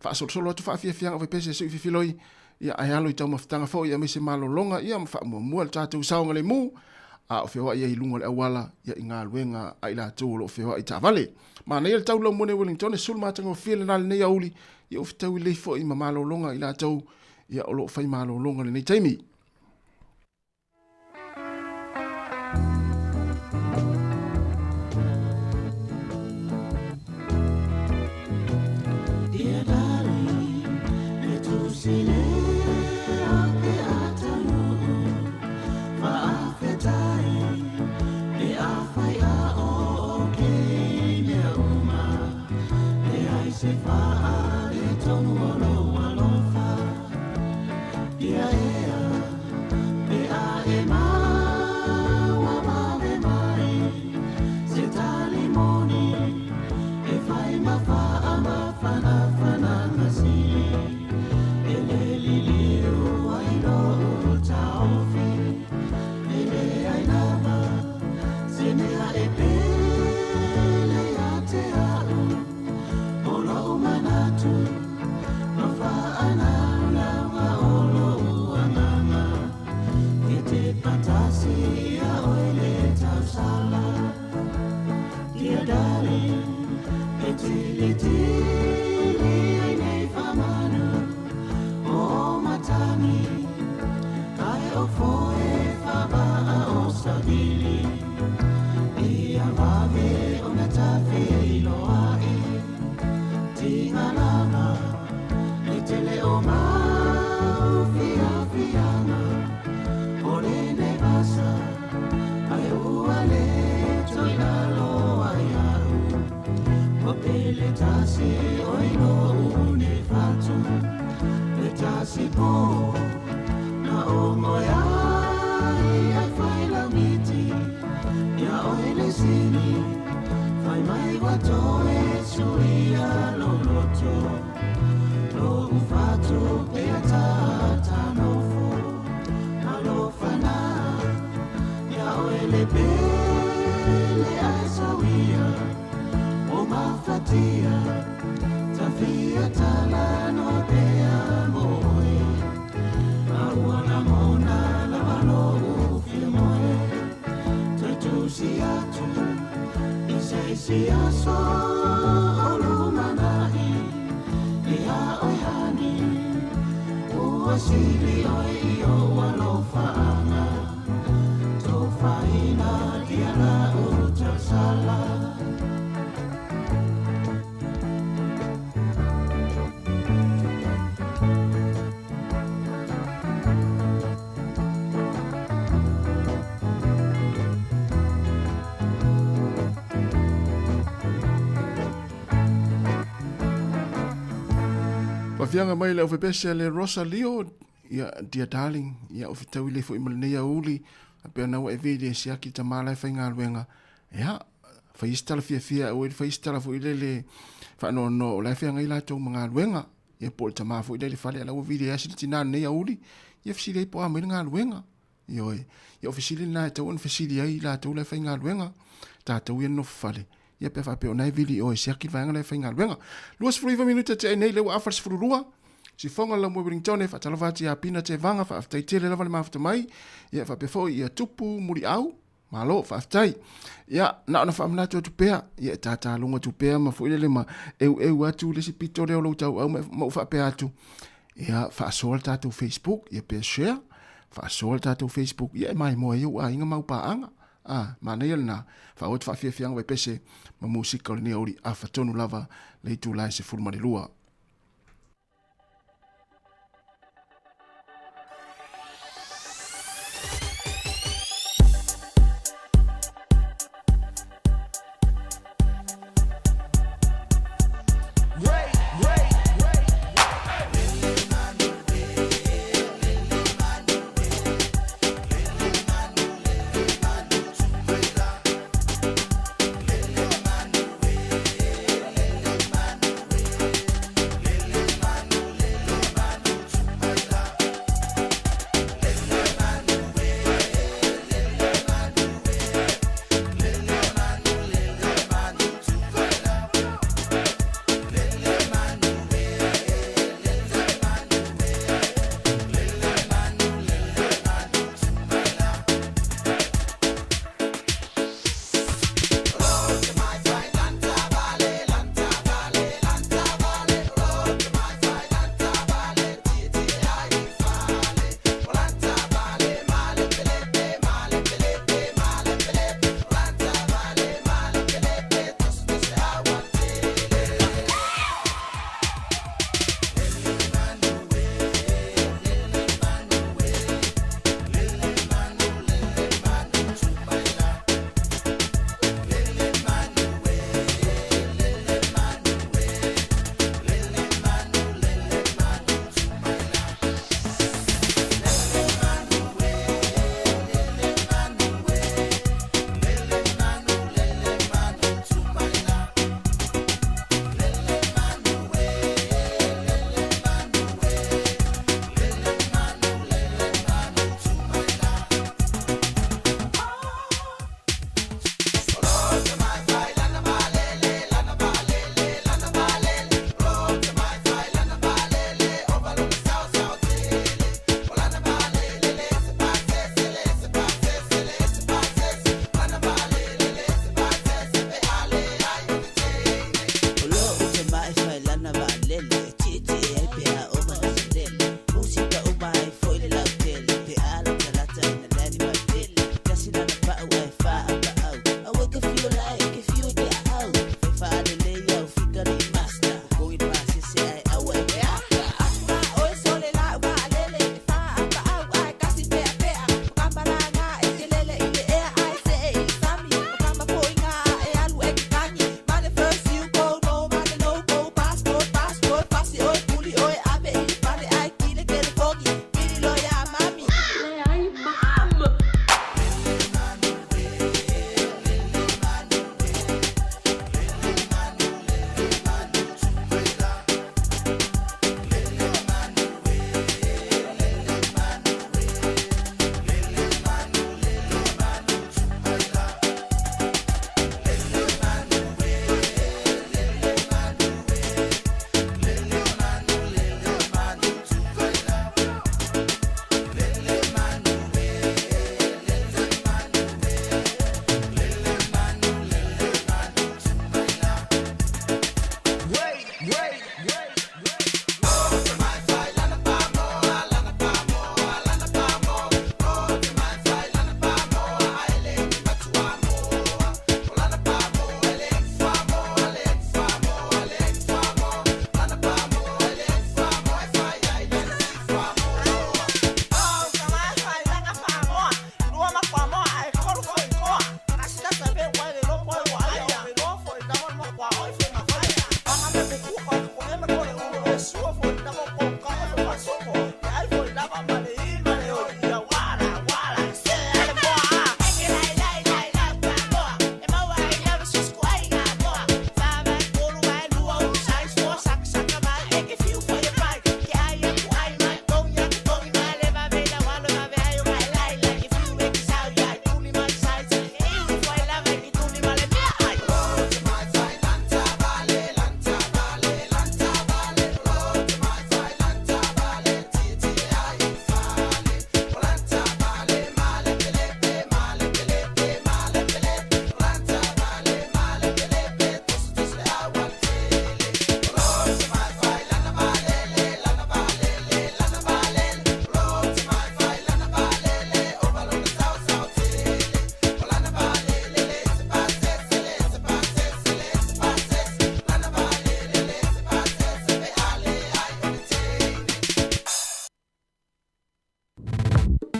Speaker 1: whaasolo atu whaafiafianga vai pese sui filoi, ia ai alo i tau mawhitanga fo ia mese malo longa ia mwha le tātou saonga le mū a o whiwa ia i lunga le awala ia i ngā luenga a i la tō lo whiwa i tāwale. Ma nei le tau lau mone Wellington e sulmatanga o whiele nale nei auli ia o whitau i lei fo i ma malo longa i la tau ia o lo whai malo longa le nei taimi.
Speaker 13: Dear darling, let us see se fa le tonu alo alofa ia ea pe a e ma wa ma mai se tali moni e fai ma fa na ngasi ele sipo na o moya ia fai la miti ia oile sini fai mai wato e suia lo loto lo ufato pe atata no fo malo fana ia oile pele ai sawia o mafatia tafia talano te amoe awana mona la mano ufia moe tu siatu Isia so olumanahi ia oihani uasili oi o walofaana tofaina diana utasala
Speaker 10: Fianga mai le ofepese le Rosalio ia dia darling ia ofitau le fo imalne ia uli pe na wa evidence ia ki tamala fa nga luenga ia fa istala fia o fa istala fo ile fa no la fianga ila to mga luenga ia po tama fo ile fa le la video sil tina ne ia uli ia fsile po ama nga luenga ia ia ofisili na to on fisili ai la to le fa nga luenga ta to ia no fale ia pe fa pe ona video sia ki va nga fa nga luenga luas fluiva minuta te nei le wa afars frulua si fonga la mo bring tone fa talavati a pina te vanga fa aftai tele la vale mafta mai ia fa pe fo ia tupu muri au malo fa aftai ia na ona fa amna to tupea ia tata longa tupea ma fo ile ma eu atu le si pito le lo tau au ma fa pe atu ia fa solta to Facebook ia pe share fa solta to Facebook ia mai mo eu a inga mau pa anga manel na fa ot fa fia fianga pese ma musika ni ori a fa tonu lava le tu lai se fulma de lua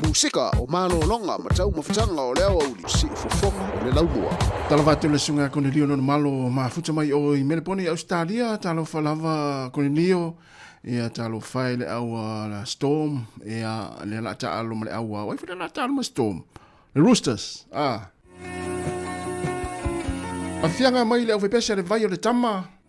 Speaker 9: musika o malolonga ma tau mafutanga o leo au si fofonga o le laumua.
Speaker 10: Talavatu le sunga Cornelio no malo ma futa mai o i Melbourne Australia talo falava Cornelio ia talo faile au la storm ia le la talo male au wai fina la talo ma storm the Roosters afianga mai le au pesa le vai o le tama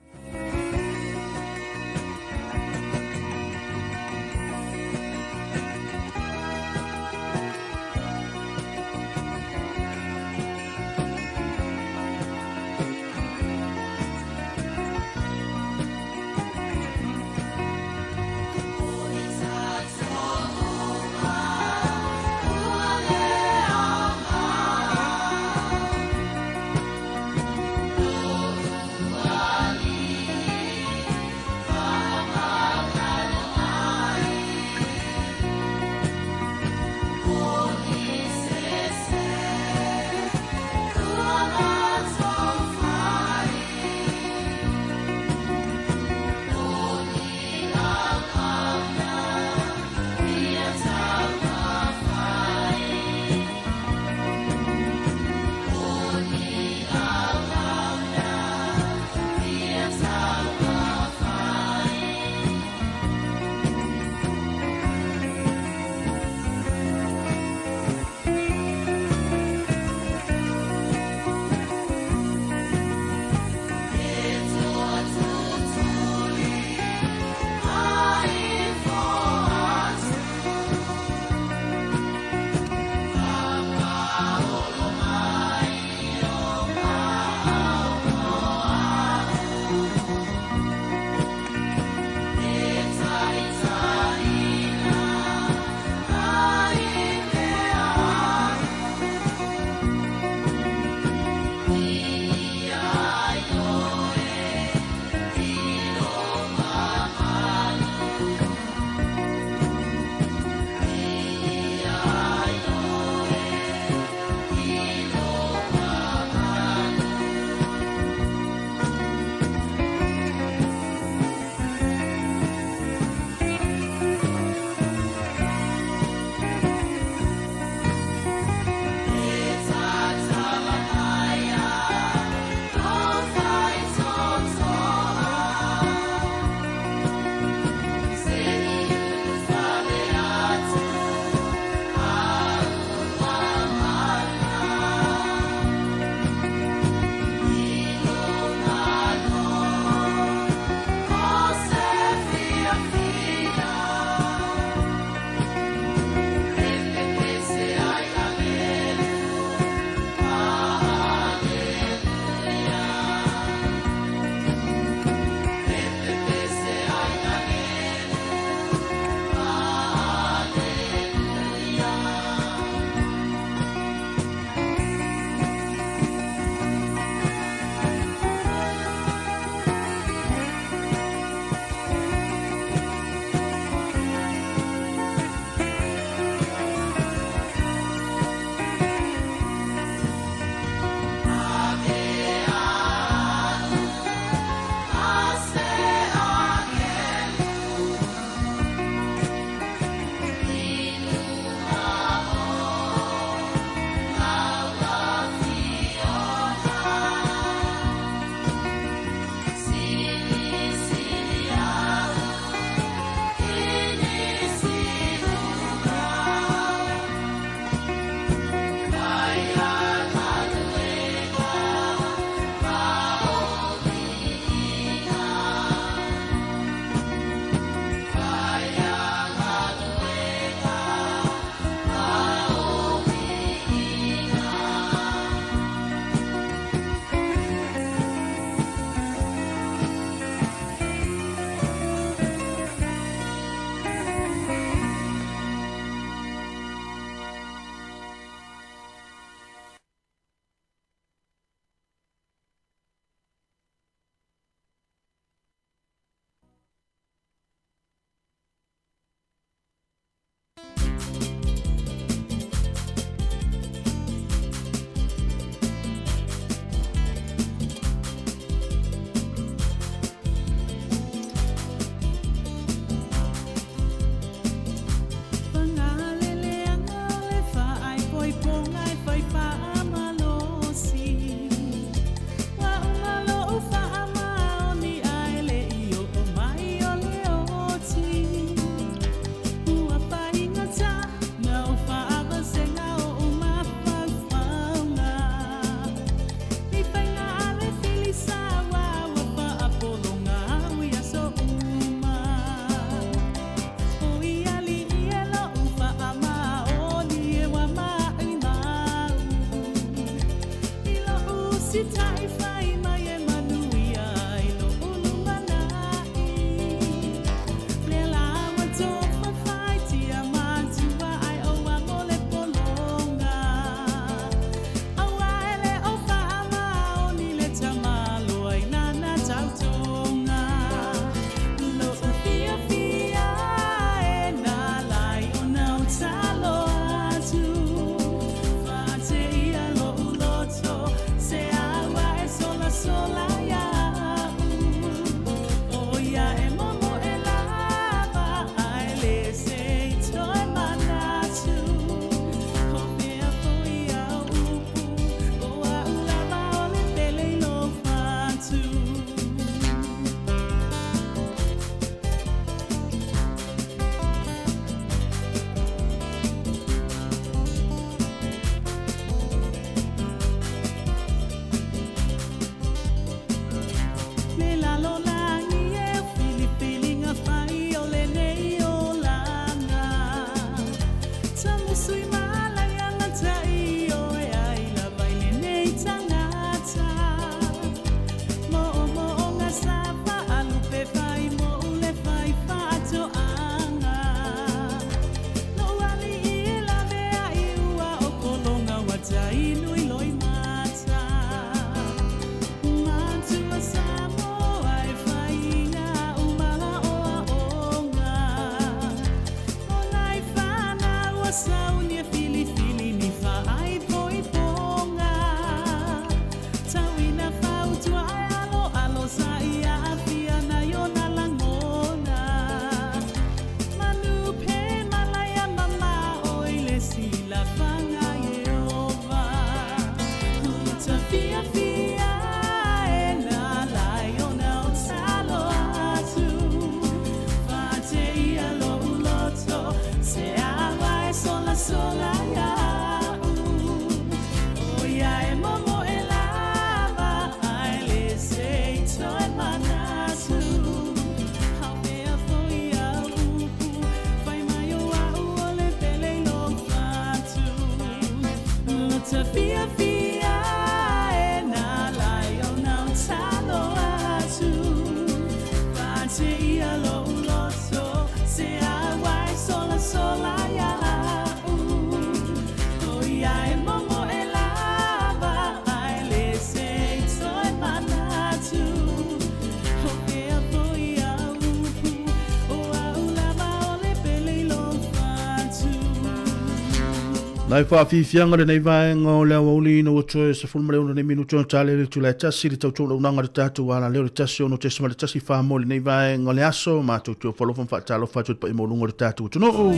Speaker 11: Nai whaafifianga le nei vaenga o lea wauli no otoe sa fulma leo nei minuto na tale le tula tasi le tau tōna unanga le tātu wala leo le tasi ono te sama le tasi whaamo le nei vaenga o le aso ma tau tō whalofan whaatalo whaatut pa imo lunga le tātu utono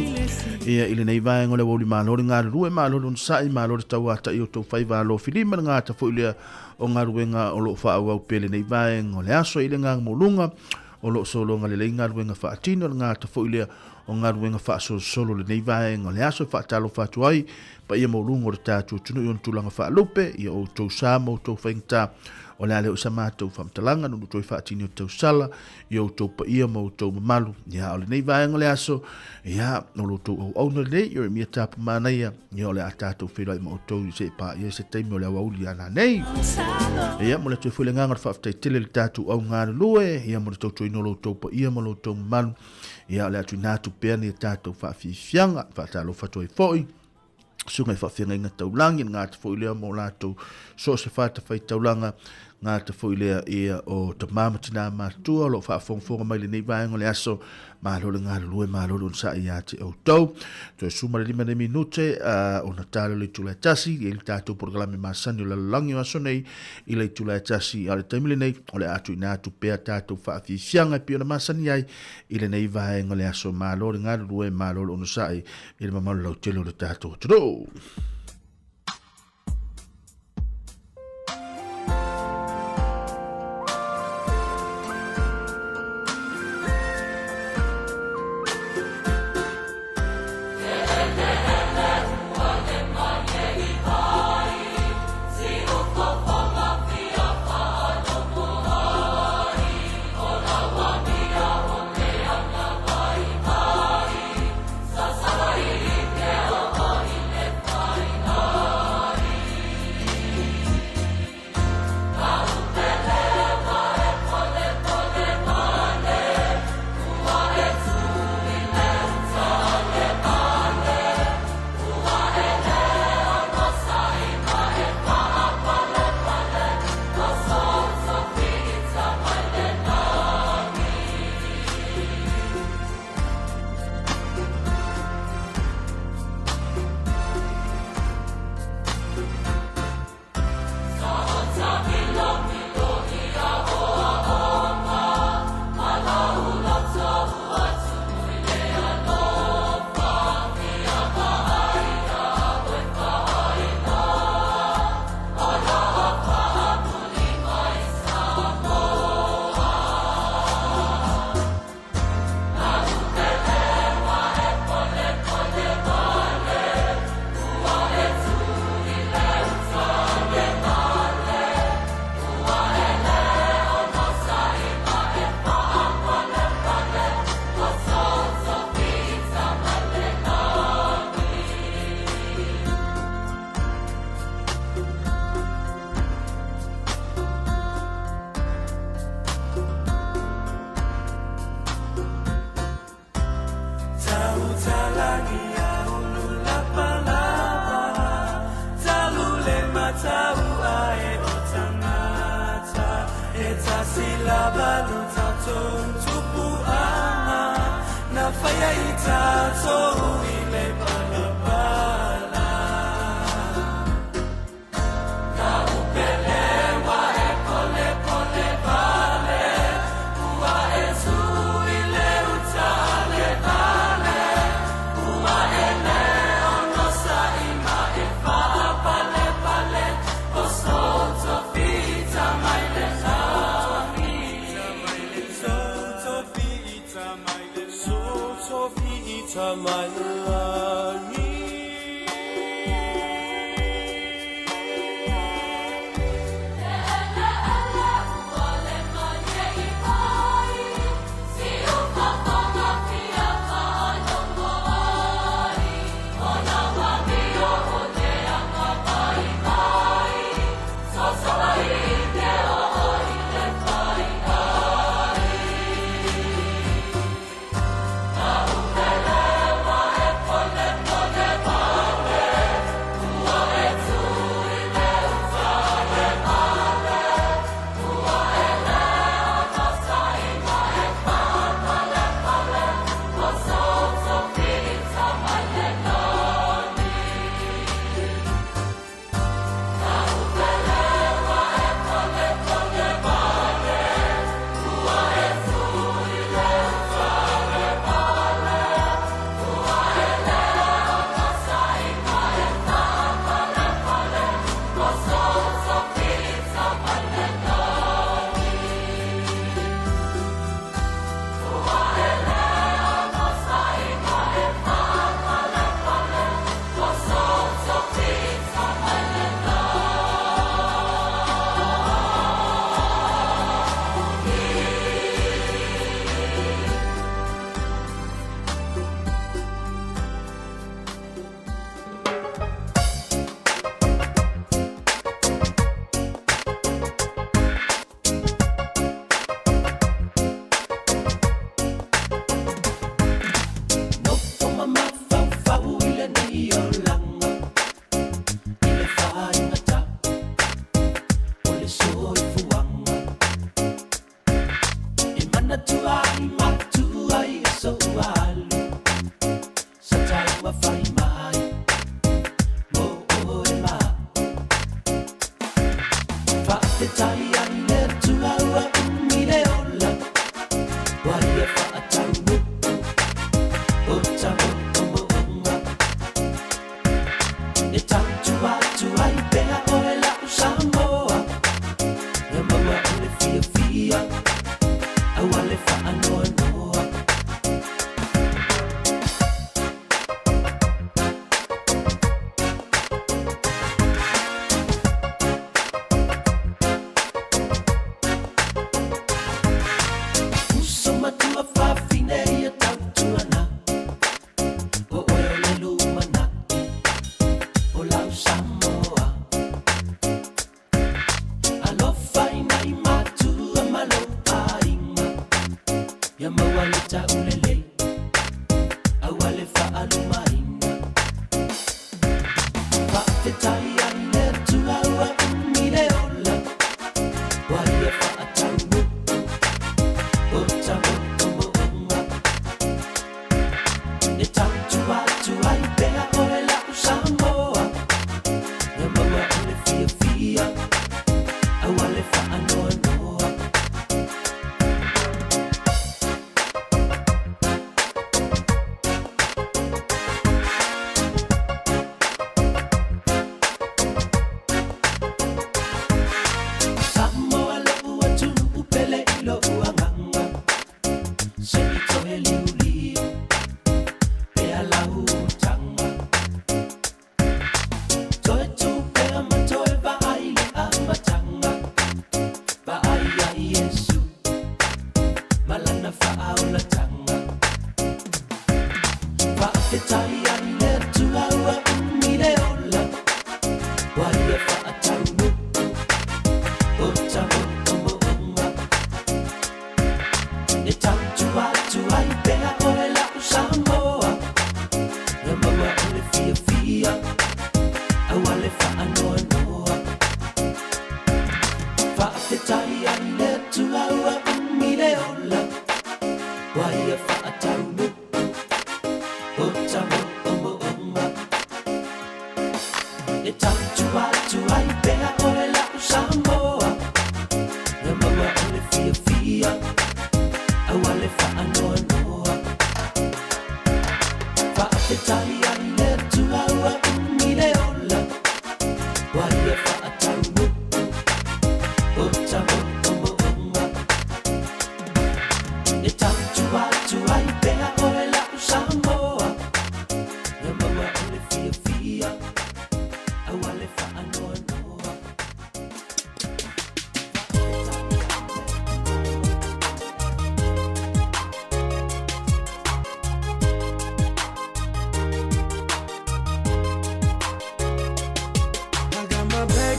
Speaker 11: ia ile nei vaenga o le wauli mālori ngā rue mālori un sai mālori tau ata i o tau whaiva lo filima ngā ta fuilea o ngā ruenga o lo whaau au pele nei vaenga o le aso ile ngā mulunga o lo solo ngā le ngā ruenga whaatino ngā ta fuilea o ngā ruenga whaaso solo le nei vaenga o le aso whaatalo whaatuai pa ia maurungo le tātou tunu i on tūlanga whaalupe ia o tau Sāmoa o tau whaingta o le ale o sa mātou whamtalanga nunu toi whaatini o tau sala i o tau pa ia mau tau mamalu ia o le nei vaenga le aso ia o lo tau au auna le i o mia tāpu mānaia ia o le a tātou whera i mau tau i se pa ia se teimi o le awauli ana nei ia mo le tui whule nganga whaafitai tele le tātou au ngāre lue ia mo le tau tui no lo tau pa ia mo lo tau mamalu ia o le atu nātu pēr ni tātou whaafifianga whaatalo whatoi foi sungai whawhianga inga taulangi ngā te whoilea mō lātou so se whata whai taulanga ngā te whoilea ia o te māmatina mātua lo whaafongfonga mai le nei vaenga le aso mālole ngā lue mālole un sa i ate au tau toi sumare 5 minute o na tālo le tula tasi i le tātou porgalame māsani o la langi o aso nei i le tula tasi a le taimile nei o le atu i nātu pēr tātou whaafifianga pio na māsani ai i le nei vaenga le aso mālole ngā lue mālole un sa i le mamalu lau telo le tātou turo.
Speaker 19: Fire ita so ile palapa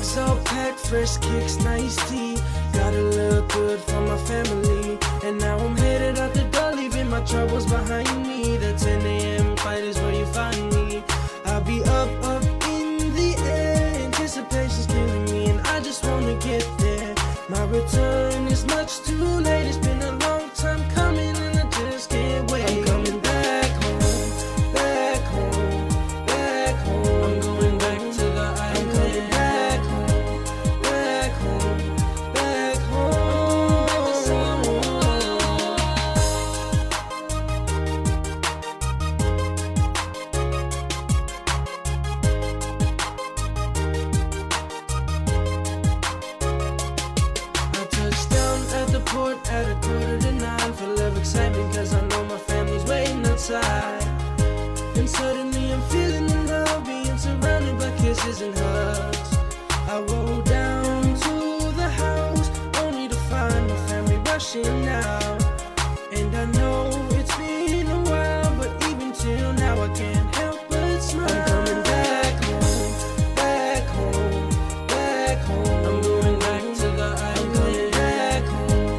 Speaker 14: Bags all packed, fresh kicks, nice tea. Gotta look good for my family. And now I'm headed out the door, leaving my troubles behind me. The 10 a.m. fight is where you find me. I'll be up in the air. Anticipation's killing me, and I just wanna get there. My return is much too late. It's been a long time coming, and I just can't wait. I'm coming back home, back home, back home. I'm going back to the island. I'm coming back home, back home, back home. I touched down at the port at 8:45, full of excitement, cause I know my family's waiting outside. And suddenly I'm feeling in love, being surrounded by kisses and hugs. I rolled down to the house, only to find my family rushing out. And I know it's been a while, but even till now I can't help but smile. I'm coming back home, back home, back home. I'm going back to the island. I'm coming back home,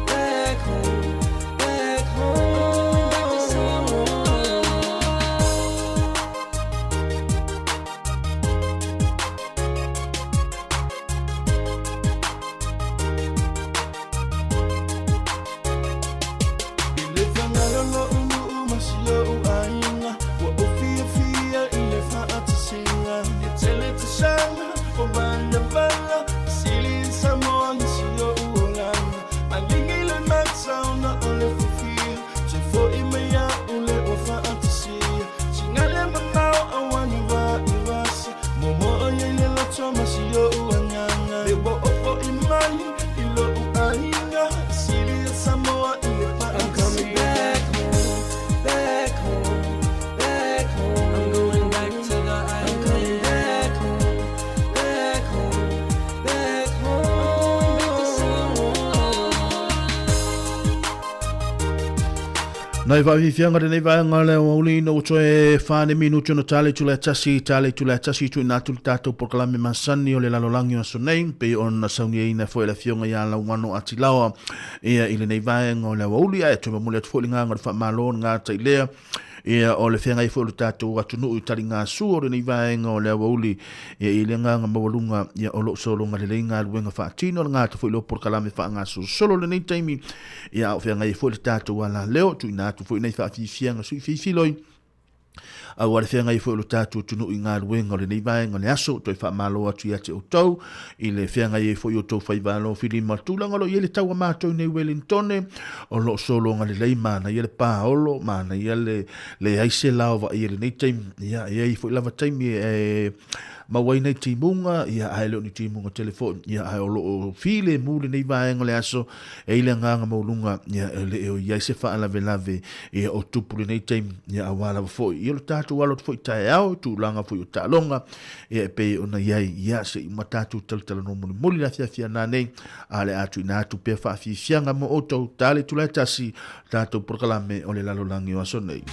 Speaker 14: back home, back home. I'm coming back home, back home, back home. I'm going back to the island. I'm coming back home, back home, back home.
Speaker 11: Nai vai fianga de nei vai ngale o uli no choe fa ne minuto no tale tule tasi tu na tu tato por kalame masani o le lalolangi o so nei pe on na sauni ina foi la fionga ya la wano atilawa ia ile nei vai ngole o uli ai tu mo le tu linga ngor fa malon nga tailea ia o le fianga i foi tato atunu u talinga su o nei vai ngole o uli ia ile nga mawalunga ia o lo solo nga le linga luenga fa tino nga tu foi lo por kalame fa nga su solo le nei taimi ia o fianga i foi tato wala leo tu na tu foi nei fa fianga su filoi a wale fianga i foi lo tato tunu i ngā luenga o le nei vai ngole aso toi fa malo atu ia te o tau i le fianga i foi o tau fai valo fili matulanga lo i le tau amato nei Wellingtone o lo solo nga le leima na i le paolo ma na i le aise lao va i le nei taimi ia i foi lava taimi ma wai nei timunga ia ai lo ni timunga telefon ia ai o lo file mule nei vai ngole aso e ile nganga maulunga ia le ia se fa ala velave ia o tupu nei taimi ia awala foi i lo tato walo foi tai au tu langa foi o talonga ia pe ona ia se matatu tal no muli la fia na nei ale atu na tu pe fa fianga mo o tau tale tu la tasi tato proclame o le lalolangi o aso nei.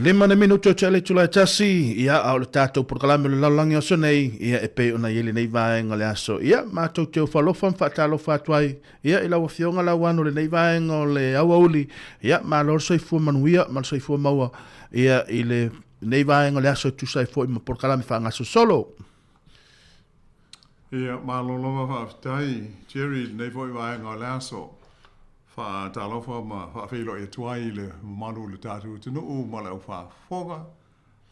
Speaker 11: Lima na minuto chale chula tasi ia au le tatou proklame le lalangi o sonei ia e pe ona yele nei vaenga le aso ia matou teo falofam fatalo fatwai ia ila wa fionga la wano le nei vaenga o le awauli ia malor soifu manuia mal soifu maua ia ile nei vaenga le aso tu sai foi ma proklame fa ngaso solo
Speaker 21: ia malolo fa aftai Jerry nei foi vaenga le aso fa talofa ma fa felo e tuai le manu le tatu tunu o ma le fa foga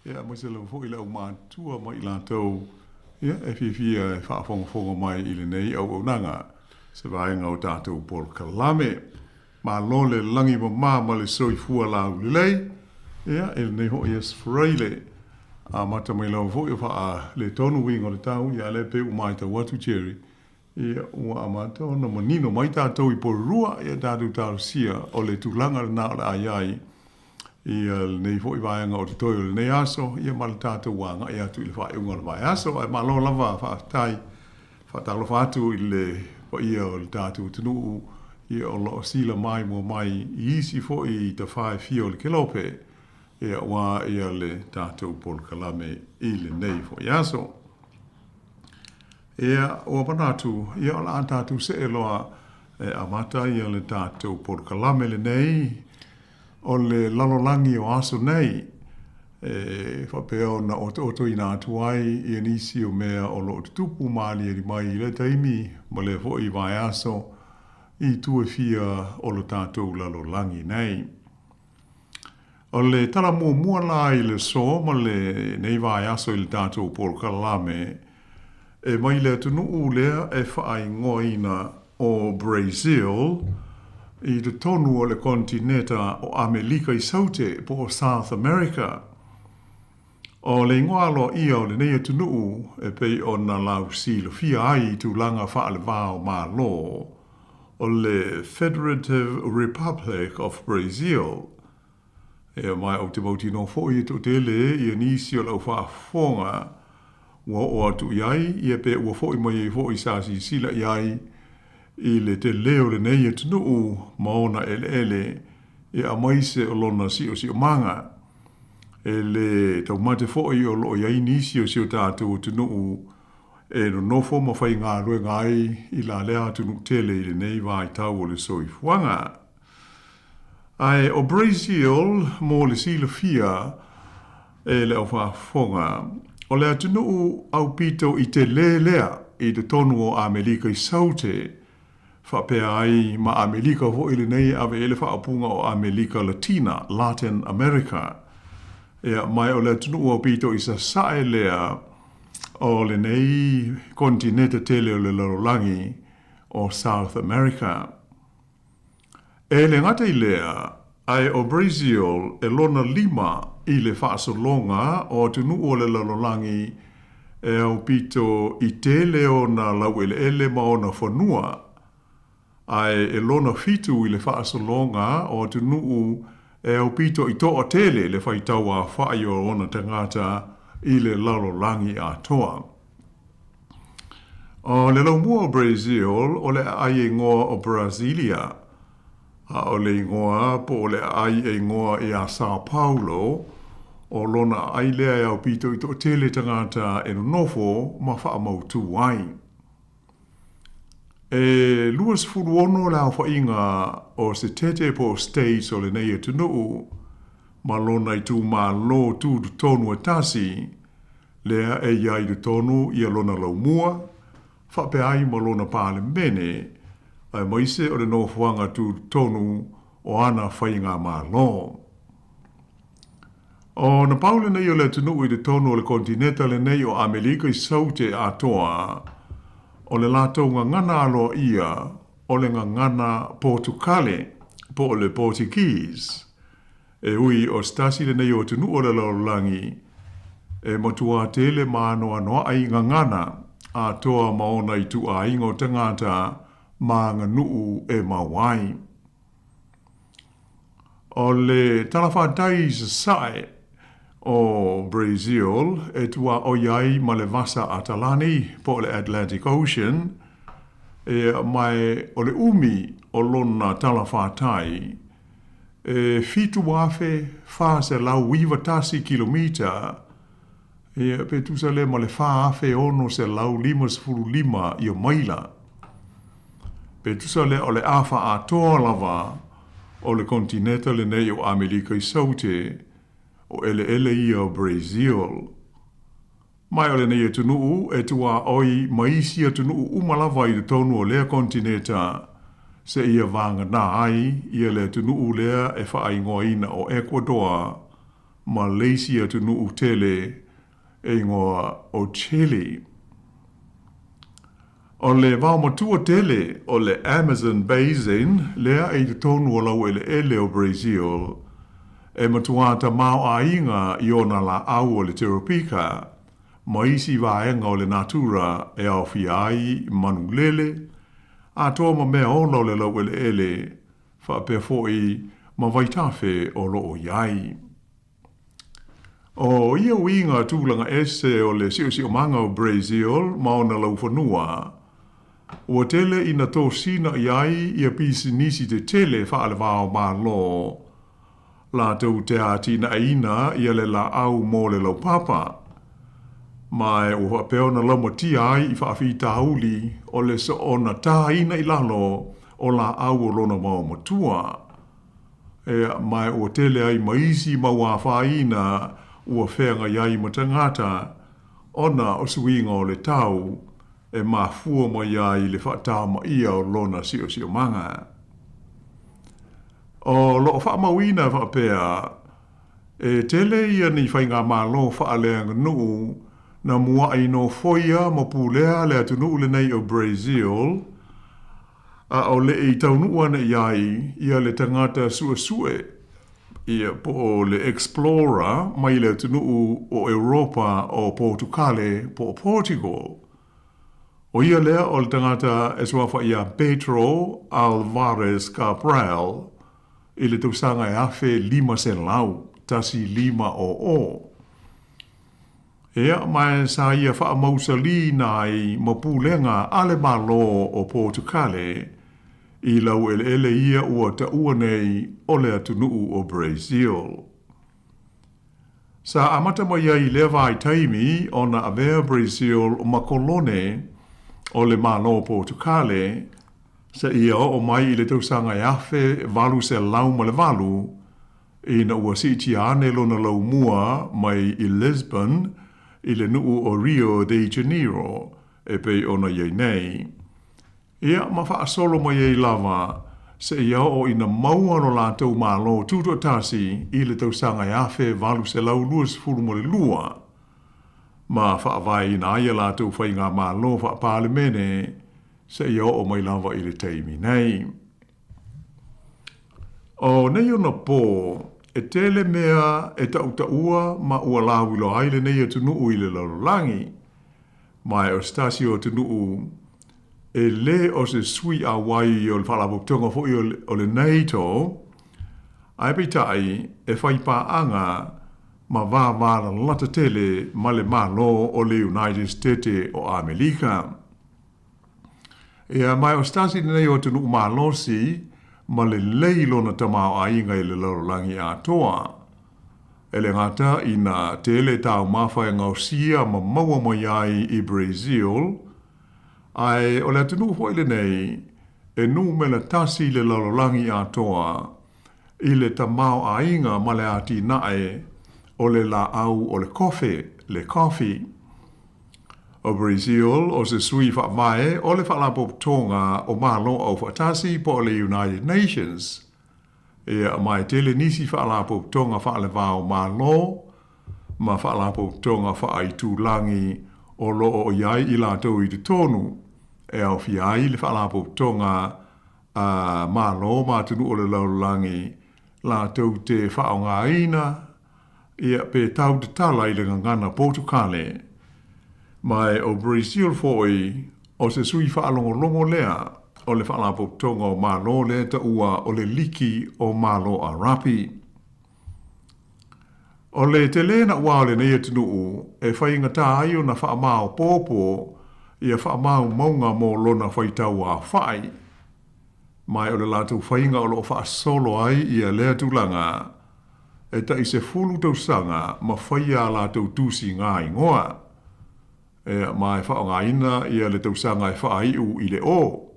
Speaker 21: ia mo se le fo ile o ma tua ma ila to ia e fi fa foga mai ile nei o nanga se vai nga o tatu por kalame ma lo le langi ma le soi fu ala le ia ele nei ho yes freile a mata mai lo fo fa le tonu wingo le tau ia le pe o mai ta watu cherry ia ua amata ona manino mai tātou I porua ia tātou tātou sia o le tūlanga na o le aiai ia nei fo I vaenga o te toi o le nei aso ia ma le tātou wanga ia tu I le whae unga le vai aso ai ma lo lava whaatai whaatalo whātu I le o ia o le tātou tunu ia o lo sila mai mo mai I isi fo I ta whae fio le kelope ia wā ia le tātou pol kalame I le nei fo I aso ia o panatu ia la tatu se eloa amata ia le tatu por kalame le nei o le lalolangi o aso nei fa peo na oto ina tuai ia nisi o mea o lo tupu mali e mai le taimi ma le fo I vai aso I tu e fia o lo tatu lalolangi nei o le tala mua la I le so ma le nei vai aso I le tatu por kalame e mai le tunu lea e whaai ngoina o Brazil I te tonu o le kontineta o Amerika I saute po South America. O le ingoalo ia o le nei tunu e pei o na lau silo fia ai tu langa wha le vao ma lo o le Federative Republic of Brazil. E mai o te mauti no fo I to tele I nisi o lau wha fonga Wa o atu iai, ia pe ua fo I mai fo I sasi sila iai, I le te leo le nei e tunu maona ele, e a maise o lona si o manga. E le tau mate fo I o lo iai nisi o tātou o tunu, e no nofo ma whai ngā rue ngai I la lea tunu tele I le nei vai tau o le soi fuanga. Ai o Brazil, mo le sila fia, e le au whafonga, o le atunu au pito I te lea I te tonu o Amerika I saute, whapea ai ma Amerika ho ili nei ave ele whaapunga o Amerika Latina, Latin America. Ea mai o le atunu au pito I sa sae lea o le nei kontinete tele o le larolangi o South America. E le ngata I lea, ai o Brazil e lona lima I le whaasolonga o tunu o le lalolangi e au pito I tele o na lau ele ma o na whanua. Ai e lona fitu I le whaasolonga o tunu e au pito I toa tele le whaitaua whai o ona tangata I le lalolangi a toa. O le lau mua o Brazil o le ai ngoa o Brasilia. O le ingoa po le ai e ingoa I a São Paulo o lona ai lea e au pito I to tele tangata e no nofo ma wha mautu ai. E luas furuono la wha inga o se tete po states o le nei e tunu ma lona I tu ma lo tu tonu e tasi lea e iai du tonu I a lona lau mua wha pe ai ma lona pāle mene ai maise o le no fuanga tu tonu o ana whainga ma lo. O na paule nei o le tunu I le tonu o le kontineta le nei o Amerika I saute a toa o le lato ngana alo ia o le ngana Portugale po o le Portuguese. E ui o stasi le nei o tunu o le laulangi e matua tele maano anoa ai ngana a toa maona I tu a ingo tangata ma nganuu e mawai. O le talawhatai sae o Brazil e tua o iai ma le vasa Atalani po le Atlantic Ocean e mai o le umi o lona talawhatai fitu wafe fa se lau wiva tasi kilomita pe tu sa le male fa afe ono se lau 5 ia maila pe tu sa le ole afa a toa lava o le kontinenta le nei o Amerika i saute o ele ia o Brazil mai ole nei e tunuu e tua oi maisi e tunuu umalava i le tonu o lea kontinenta se ia vanga na ai ia le tunuu lea e wha ingoina o Ecuador, Malaysia tunuu tele e ingoa o Chile. O le vau matua tele o le Amazon Basin lea e te tonu o lau ele o Brazil e matuata mau a inga i ona la au o le Teropika maisi vaenga o le natura e au fiai manulele a toa ma mea ono le lau ele wha pe foi ma vaitafe o loo iai. O ia winga tūlanga ese o le siu manga o Brazil ma ona lau whanua. Ua tele ina tō sina iai ia pisi nisi te tele wha ale wao ma lo. La tau te atina ina ia le la au mo le lau papa. Mai ua peona lama ti ai i whaafi tauli o le so ona tā ina i lalo o la au o lona mau matua. Mai ua tele ai maisi maua whaina ua whenga iai matangata ona o suinga o le tau e mafua ma iai le whaatama ia o lona sio manga. O lo whaamawina whaapea e tele ia ni whainga malo whaaleanga nuu na mua ai no foia mo pulea le atunu le nei o Brazil a o le i taunua na iai ia le tangata sue ia po le Explorer mai le atunu o Europa o Portugale po Portugal o ia lea o le tangata e suafa ia Pedro Alvarez Cabral i le tausanga e afe 5 sen lau tasi 5 o Ea mai sa ia wha mausali nai mapulenga ale malo o Portugale i lau ele ia ua ta ua nei o le atunuu o Brazil. Sa amata mai ia i lewa i taimi o na avea Brazil o makolone o le malo o Portugale sa ia o mai i le tausanga e afe valu se lau ma le valu i na ua siti ane lona lau mua mai i Lisbon i le nuu o Rio de Janeiro e pei ona iei nei. Ia ma wha solo mai iei lava se ia o ina maua no lātou mālo tūtua tasi i le tausanga e afe valu se lau luas furu mo le lua. Ma wha vai ina aia lātou whai ngā mālo wha pāle mene se ia o mai lava i le teimi nei. O nei ona pō e tele mea e taua ma ua lawilo aile nei e tunuu i le lalolangi. Mai o stasi o tunuu e le o se sui a wai o le whalapoptonga fui o le NATO, ai pitai e whaipa anga ma vāvāra lata tele ma le malo o le United States o Amerika. Ia mai o stasi nei o tunuu malosi ma le leilo na tamau a inga i le lalolangi a toa. E le ngata i na tele tau mawhai ngausia ma maua mai ai i Brazil, ai o le atunu foile nei, e nu me le tasi le lalolangi a toa, i le tamau a inga ma le ati nae o le la au o le coffee. O Brazil, o se sui whaamae, o le whalapop tonga o malo au whatasi po le United Nations. E a mai tele nisi whalapop tonga whaale vao malo, ma whalapop tonga whaai tūlangi o loo o iai i lātou i te tonu. E au fiai le whalapop tonga malo ma tunu o le laulangi lātou te whaonga ina, e pe tau te tala i le ngana Portugale. Mai o Brazil foi o se sui whaalongo lea o le whaalapop tonga o malo le ta ua o le liki o malo a rapi. O le te lena ua o le nei atunuu e whainga tā ai o na whaamao pōpō i a whaamao maunga mō lona whaitau a whai. mai o le lātou whainga o lo wha solo ai i a lea tūlanga, e ta i se fulu tau sanga ma whaia lātou tūsi ngā ingoa. E mai wha o ngā ina i a le tau sanga e wha iu i le o.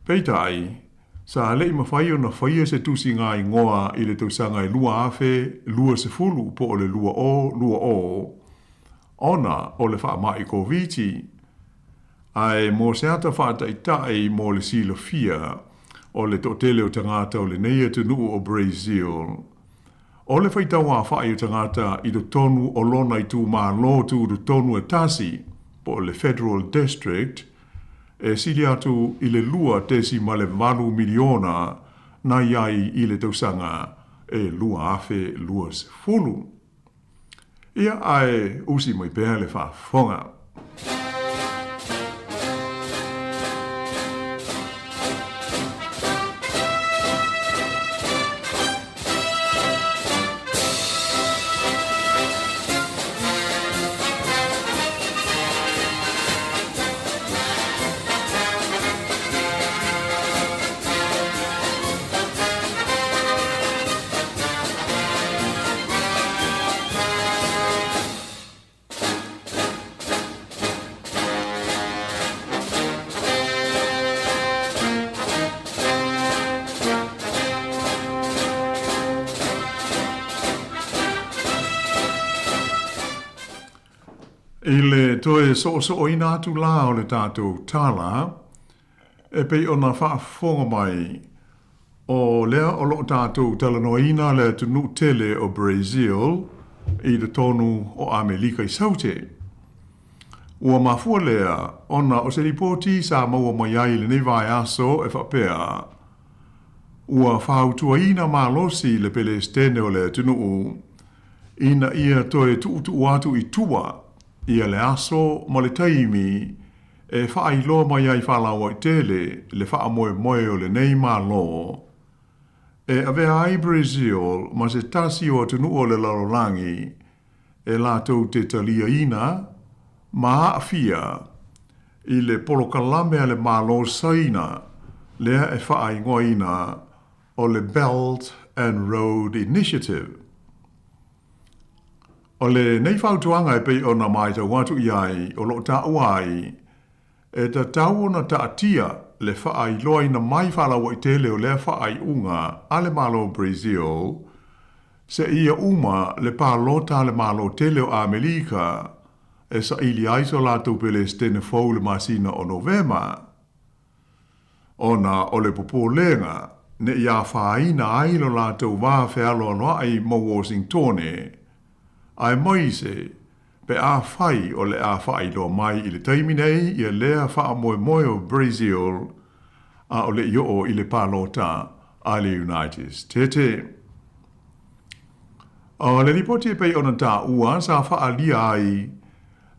Speaker 21: Peitai, sa lei ma whai o na whaia se tūsi ngā ingoa i le tau sanga e lua afe, lua se fulu po o le lua o. Ona o le wha mai ko viti. Ai mō se ata wha ta i tae mō le silo fia o le tōtele o tangata o le neia tunu o Brazil. O le whaitawa whai o tangata i do tonu o lona i tū mā lō tū do tonu e tasi po le Federal District e sili atu i le lua tesi ma le 8 miliona na iai i le tausanga e lua afe lua se fulu. Ia ai usi mai pēr le whaafonga. I le toe so o ina atu la o le tātou tāla, e pei ona whaafonga mai o lea o lo tātou talanoina le tunu tele o Brazil i le tonu o Amerika i saute. Ua mafua lea, ona o se ripoti Sāmoa mai ai le nevai aso e whapea. Ua whautua ina malosi le Palestine o le tunu ina ia toe tu atu i tua ia le aso ma le taimi e whaailoa mai ai whalawa i tele le wha moe o le nei malo. E avea ai Brazil ma se tasi o tunu o le larolangi e lātou te talia ina ma aafia i le polokalame le malo saina lea e whaai ina o le Belt and Road Initiative. O le nei whautuanga e pei o na mai tau watu iai o lo ta uai e ta tau na ta atia le whaai loa ina mai whalawa i tele o le whaai unga a le malo Brazil se ia uma le pālota le malo tele o Amerika e sa ili aiso lātou Palestine fau le masina o Novema. Ona o le popo lenga ne ia whaina ai lo lātou wā whialo noa ai mo Washington ai moise pe a whai o le a whai lo mai i le taimi nei i a lea wha moe o Brazil a o le i o i le pālota a le United States. O le ripoti e pei ona tā ua sa wha lia ai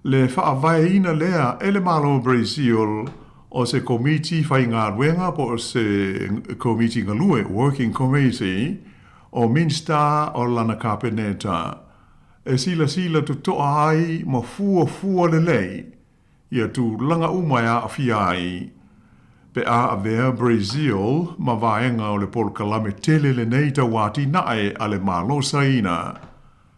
Speaker 21: le wha vai ina lea e le malo Brazil o se komiti whai ngā ruenga po se komiti ngalue Working Committee o Minsta o Lana Carpeneta e sila tu toa ai ma fua le lei ia tu langa umaya a fiai pe a avea Brazil ma vaenga o le polkalame tele le nei ta wati nae a le malo saina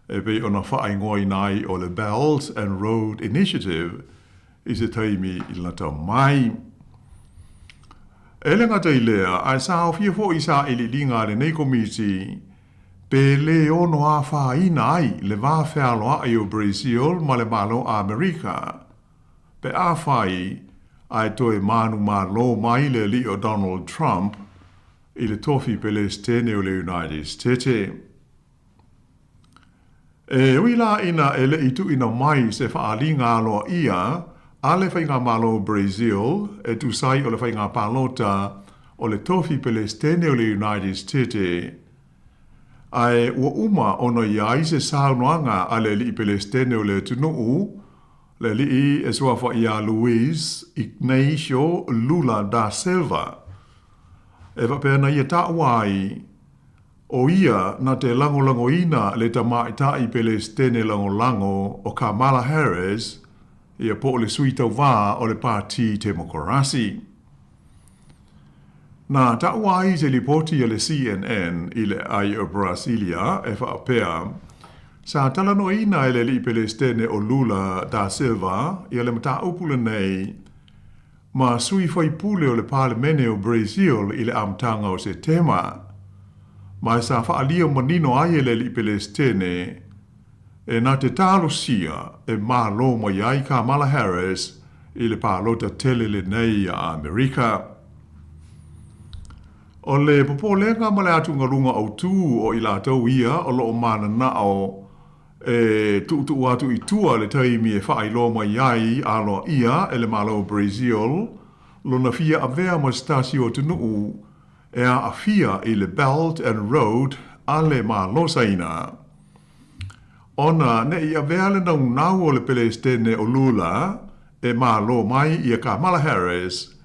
Speaker 21: e pe ona whaai ngoi nai o le Belt and Road Initiative i se taimi i lata mai. E le ngata i lea ai sa o fia fo i sa ili linga le nei komiti pe le ono a whaina ai le wā whialoa ai o Brazil ma le malo a Amerika. Pe a whai ai toe manu malo mai le li o Donald Trump i le tofi Palestine o le United States. E uila ina ele itu ina mai se whaalinga aloa ia a le whainga malo Brazil e tu sai o le whainga palota o le tofi Palestine o le United States. Ai ua uma ono iai se saunoanga a le li Palestine o le tunuu, le li e suafa ia Luis Ignacio Lula da Silva. E wapena ia ta'wai o ia na te lango ina le tamaita i Palestine lango o Kamala Harris ia po le suita wā o le Parti Demokrasi. Na ta wai se li poti le CNN ile ai o Brasilia e fa apea. Sa talano ina ele li Palestine o Lula da Silva ile mata upule nei. Ma sui foi pule o le parlemene o Brazil ile amtanga o se tema. Ma sa fa alia manino ai ele li Palestine e na te talo sia e ma lo mo yai Kamala Harris ile palota tele le nei a Amerika. O le popolenga ma le atu ngalunga au tu o ila tau ia o lo mana na o tu watu i tua le taimi e whaai lo mai iai alo ia e le malo Brazil lo na fia avea ma stasi o tunu e a fia i le Belt and Road a le malo saina. Ona ne i avea le nau o le Palestine o Lula e malo mai i a Kamala Harris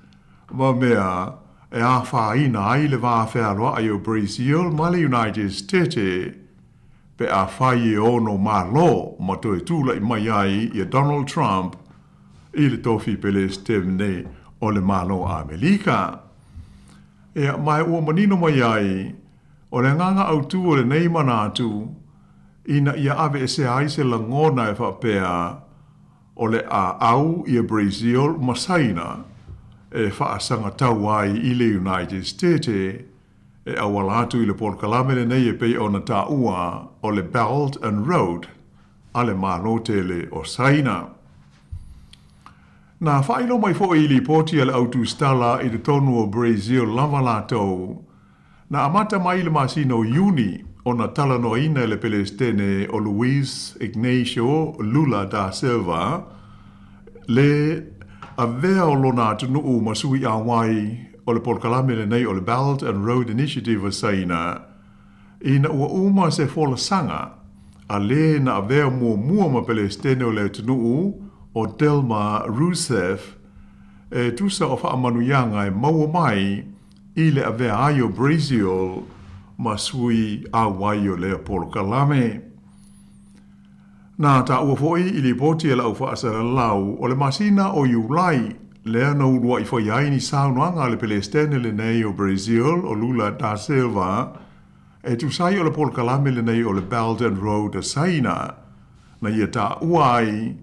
Speaker 21: ma mea e a whaina ai le wāwhea ai o Brazil ma le United States pe a whai e ono malo ma toi tūla i mai ai i a Donald Trump i le tofi Palestine o le malo a Amerika. E mai ua manino mai ai o le nganga au tu o le nei manatu ina ia ave e se ai se langona e whapea o le a au i a Brazil masaina e whaasanga tau ai i le United States e awalatu i le porkalame le nei e pei o na ta ua o le Belt and Road a le malo tele o saina. Na whailo mai fo i li poti ale autu stala i le tonu o Brazil lava latou. Na amata mai le masino Juni o na tala no ina le Palestine o Luis Ignacio Lula da Silva le a vea o lona atunu masui a wai o le porkalame le nei o le Belt and Road Initiative o saina. Ina ua uma se fola sanga a le na a vea mua ma Palestine o le atunu o Dilma Rousseff e tusa o whaamanuyanga e maua mai i le a vea ai o Brazil masui a wai o le porkalame. Nā ta ua foi i li poti e lau whaasara lau o le masina o Iulai lea na urua i whai ai ni saunoanga le Palestine le nei o Brazil o Lula da Silva e tu sai o le porkalame le nei o le Belt and Road a saina na ia ta uai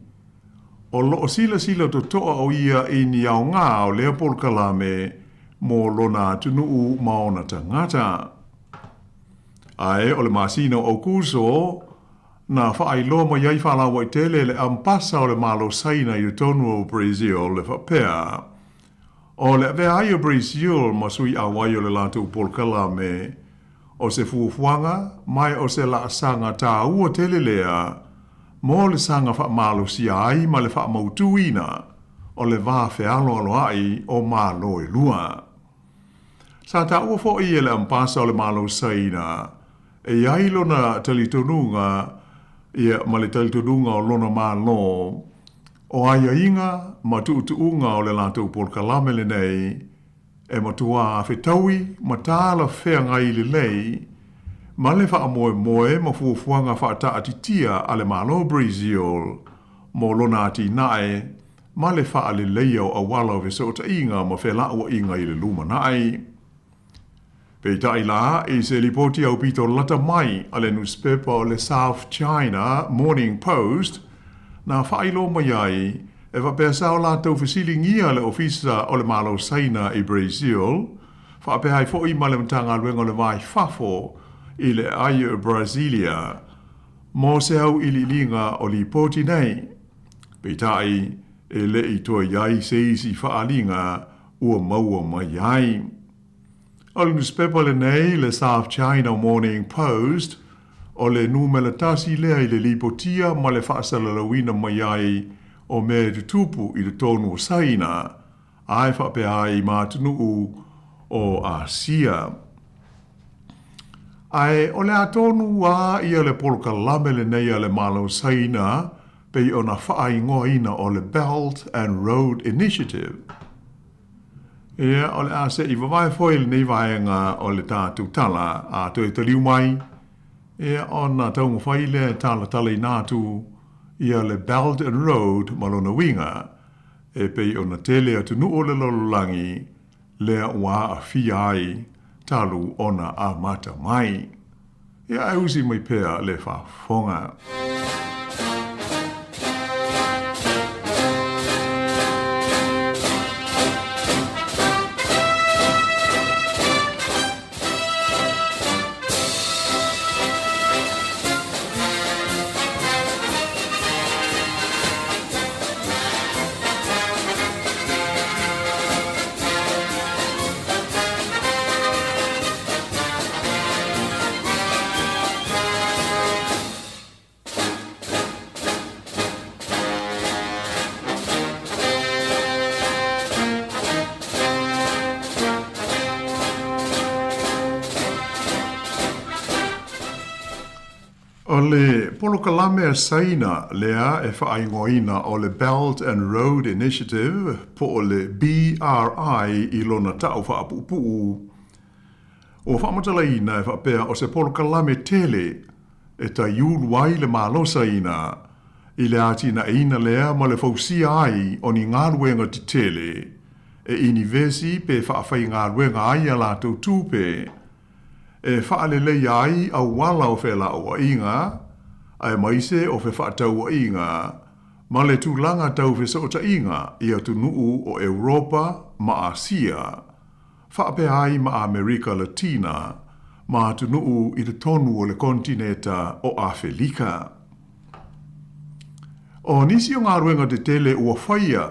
Speaker 21: o lo sila to toa o ia i ni au ngā o lea porkalame mo lona tunu maona tangata. Ai o le masina o kuso na whaai loa ma iai whalawa i tele le ampasa o le malo saina i tonu o Brazil le whapea. O le vea ai o Brazil ma sui a wai o le latu porkalame o se fuafuanga mai o se la sanga tā ua tele lea mo le sanga wha malo si ai ma le wha mautuina o le vā whealo alo ai o malo e lua. Sa tā ua fo i e le ampasa o le malo saina e iai lona talitonunga ia ma le talitonunga o lona malo o aia inga ma tuutuunga o le lātou porkalame le nei e matua a whetaui ma tāla whea ngai le lei ma le wha moe ma fuafuanga wha ta atitia a le malo Brazil mo lona ati nae ma le wha le leia o awala o vesota inga ma whela ua inga i le luma nae. Peitai la i se lipoti au pito lata mai a le newspaper o le South China Morning Post na whailo mai ai e whapea o la tau whesilingia le ofisa o le malo saina i Brazil whapea hai fo i ma le mtanga luenga le vai fafo i le ai o Brasilia mo se au i li linga o lipoti nei. Peitai e le i toa iai se isi whaalinga ua maua mai ai. O le newspaper le nei le South China Morning Post o le numela tasi lea i le lipotia ma le whaasalalawina mai ai o me tutupu i le tonu o saina ai whapea ai mātunu o Asia. Ai o le atonu a ia le porkalame le nei a le malo saina pei o na whaingoina o le Belt and Road Initiative. Ia, o le ase i wawai foil nei vaenga o le tātu tala a toi taliu mai. Ia, o na taunga whaile tala tala i nātu ia le Belt and Road malona winga e pei o na tele atu nu o le lololangi lea ua a fia ai talu ona a mata mai. Ia e usi mai pea le whafonga. O le polokalame a saina lea e whaingoina o le Belt and Road Initiative po o le BRI i lona tau whaapupuu. O whamatalaina e whapea o se polokalame tele e ta iulu le malo saina i le atina eina lea ma le fausia ai o ni ngaruenga ti tele e inivesi pe whaafai ngaruenga ai a la tau tupe e whaalelei ai au wala o whela o inga, ai maise o whe whaatau o inga, ma le tūlanga tau whe sota inga i atu nuu o Europa ma Asia, whaape ai ma Amerika Latina, ma atu nuu i le tonu o le kontineta o Awhelika. O nisi o ngā ruenga te tele ua whaia,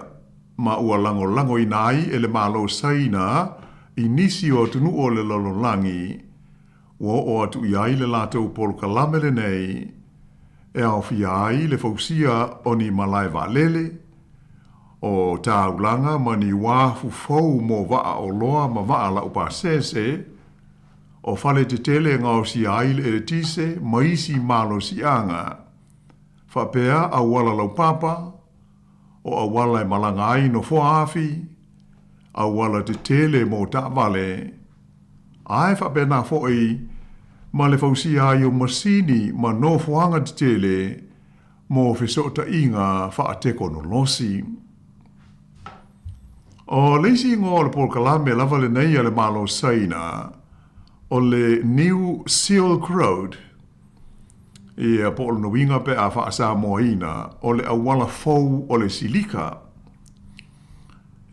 Speaker 21: ma ua lango inai e le malo saina, i nisi o atu nuu o le lololangi, o atu iai le lātou polokalame le nei, e au fiai le fausia o ni malai valele, o tāulanga ma ni wāfu fau mo waa o loa ma waa la upasese, o fale te tele ngā o si ai le tise maisi malo si anga, whapea a wala lau papa, o a wala e malanga ai no foafi, a wala te tele mo ta vale, ai whapea nā fo'i, ma le fausia ai o masini ma no fuanga te tele mo fesota inga whaateko no losi. O leisi ngō le polokalame lava le nei le malo saina o le New Silk Road ia po no winga pe a Sāmoa o le awala fau o le silika.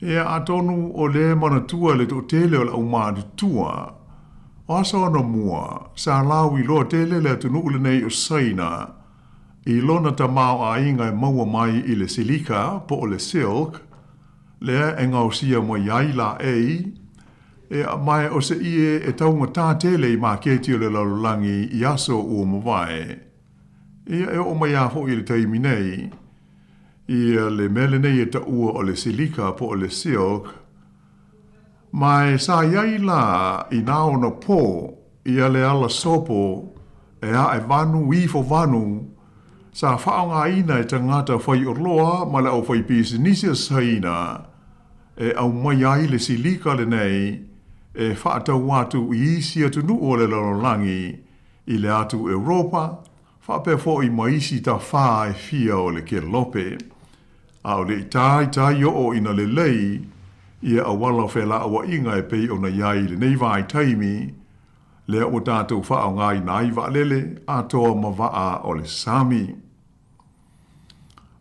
Speaker 21: Ia atonu o le manatua le to tele o le umadu tua Asa ona mua, sa lau I loa tele le atu nuu le nei o saina, I lona ta mau a inga e maua mai I le silika po o le silk, lea e ngau sia mo iai la e mai o se ie e taunga tā tele I mā keti o le lalulangi I aso ua mawai. Ia e o mai a ho I le taimi nei, ia le mele nei e ta ua o le silika po o le silk, mai sa iai la I nao na po ia le ala sopo e a e vanu I fo vanu sa whaonga ina e tangata whai o loa ma le au whai pisi nisi a saina e au mai ai le silika le nei e whaatau atu I isi atu nu o le lalolangi I le atu Europa whape fo I maisi ta wha e fia o le ke lope a o le tai o ina le lei ia a wala whela awa inga e pei o na iai le nei vai taimi, lea o tātou wha o ngai nai wa lele, a toa ma waa o le sami.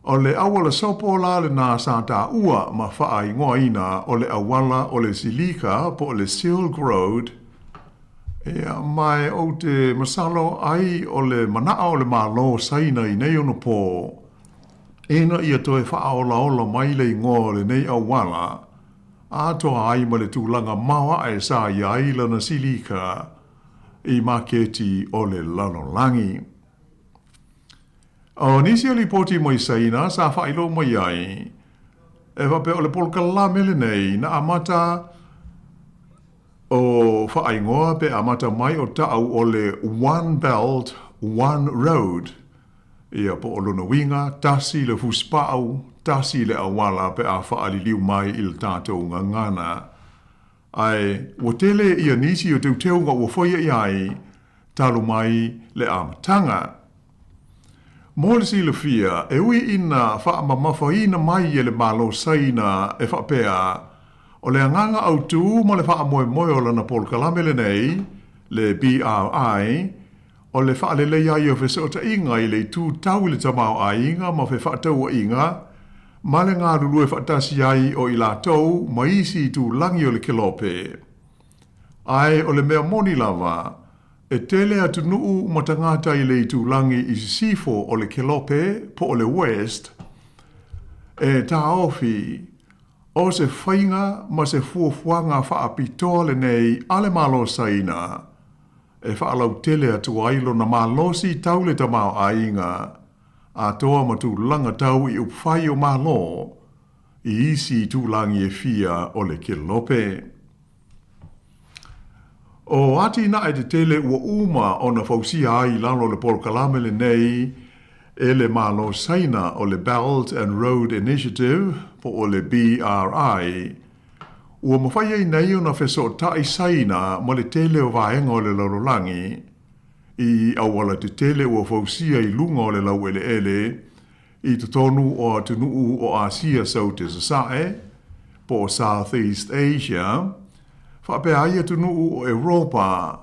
Speaker 21: O le awala sopo la le nā sa tā ua ma wha I ngoa ina o le awala o le silika po o le Silk Road, ia mai o te masalo ai o le manaa o le malo saina I nei ono po, ena ia toe wha o la ola mai le ngoa le nei awala, a toa ai ma le tūlanga mawa e sa iai lana silika I maketi o le lalolangi. O nisi ali poti mai saina sa whailo mai ai e wape o le polokalame le nei na amata o whaingoa pe amata mai o tau o le One Belt, One Road. Ia po o lona winga, tasi le fuspau, tasi le awala pe a whaaliliu mai I le tātou ngangana. Ai, o tele ia nisi o teuteu ngā ua whaia iai, talo mai le amatanga. Mō le sila fia, e ui ina wha mamafaina mai e le malo saina e whapea, O le anganga au tū mo le wha moe moe o lana pol kalame le nei, le BRI, o le wha le leia i o whese o ta inga i le tū tau le tamau a inga ma whe wha tau a inga, ma le ngā rulu e wha tasi ai o i la tau ma isi tū langi o le kilope. Ai o le mea moni lava, e tele atu nuu ma tangata i le tū langi i sifo o le kilope po o le west, e tā ofi, o se whainga ma se fuafuanga whaapitoa le nei ale malo saina, e whaalau tele atu ailo na malosi tau le tamau a inga, a toa ma tū langa tau i upwhai o malo, i isi tū langi e fia o le kilope. O ati na e te tele ua uma o na fausia ai lalo le polo kalame le nei, e le malo saina o le Belt and Road Initiative, po o le BRI, ua mawhai ei nei o na wheso tai saina ma le tele o vaenga o le laurolangi, i awala te tele ua fausia i lunga o le lau ele, i te tonu o atunuu o Asia sau te sasae, po o Southeast Asia, whapea ai atunuu o Europa,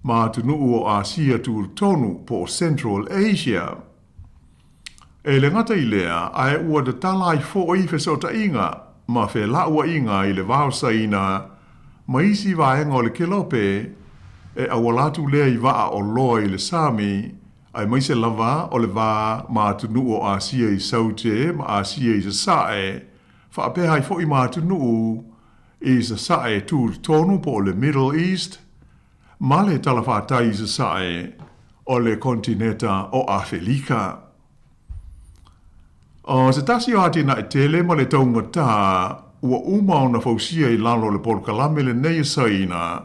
Speaker 21: ma atunuu o Asia tu tonu po o Central Asia. E le ngata i lea, ai ua de talai fo i whesota inga, ma whe laua inga i le vausaina, ma isi vaenga o le kilope, e awalatu lea i waa o loa i le Sami, ai maise lava o le vā ma atunu o Asia i saute, ma Asia i sasae, whaapea ai fo i ma atunu i sasae tu tonu po o le Middle East, ma le talawhatai i sasae o le kontineta o Afrika. O se tasi o hati na e tele ma le taunga tā, ua uma o na fausia i lalo le polkalame le nei saina,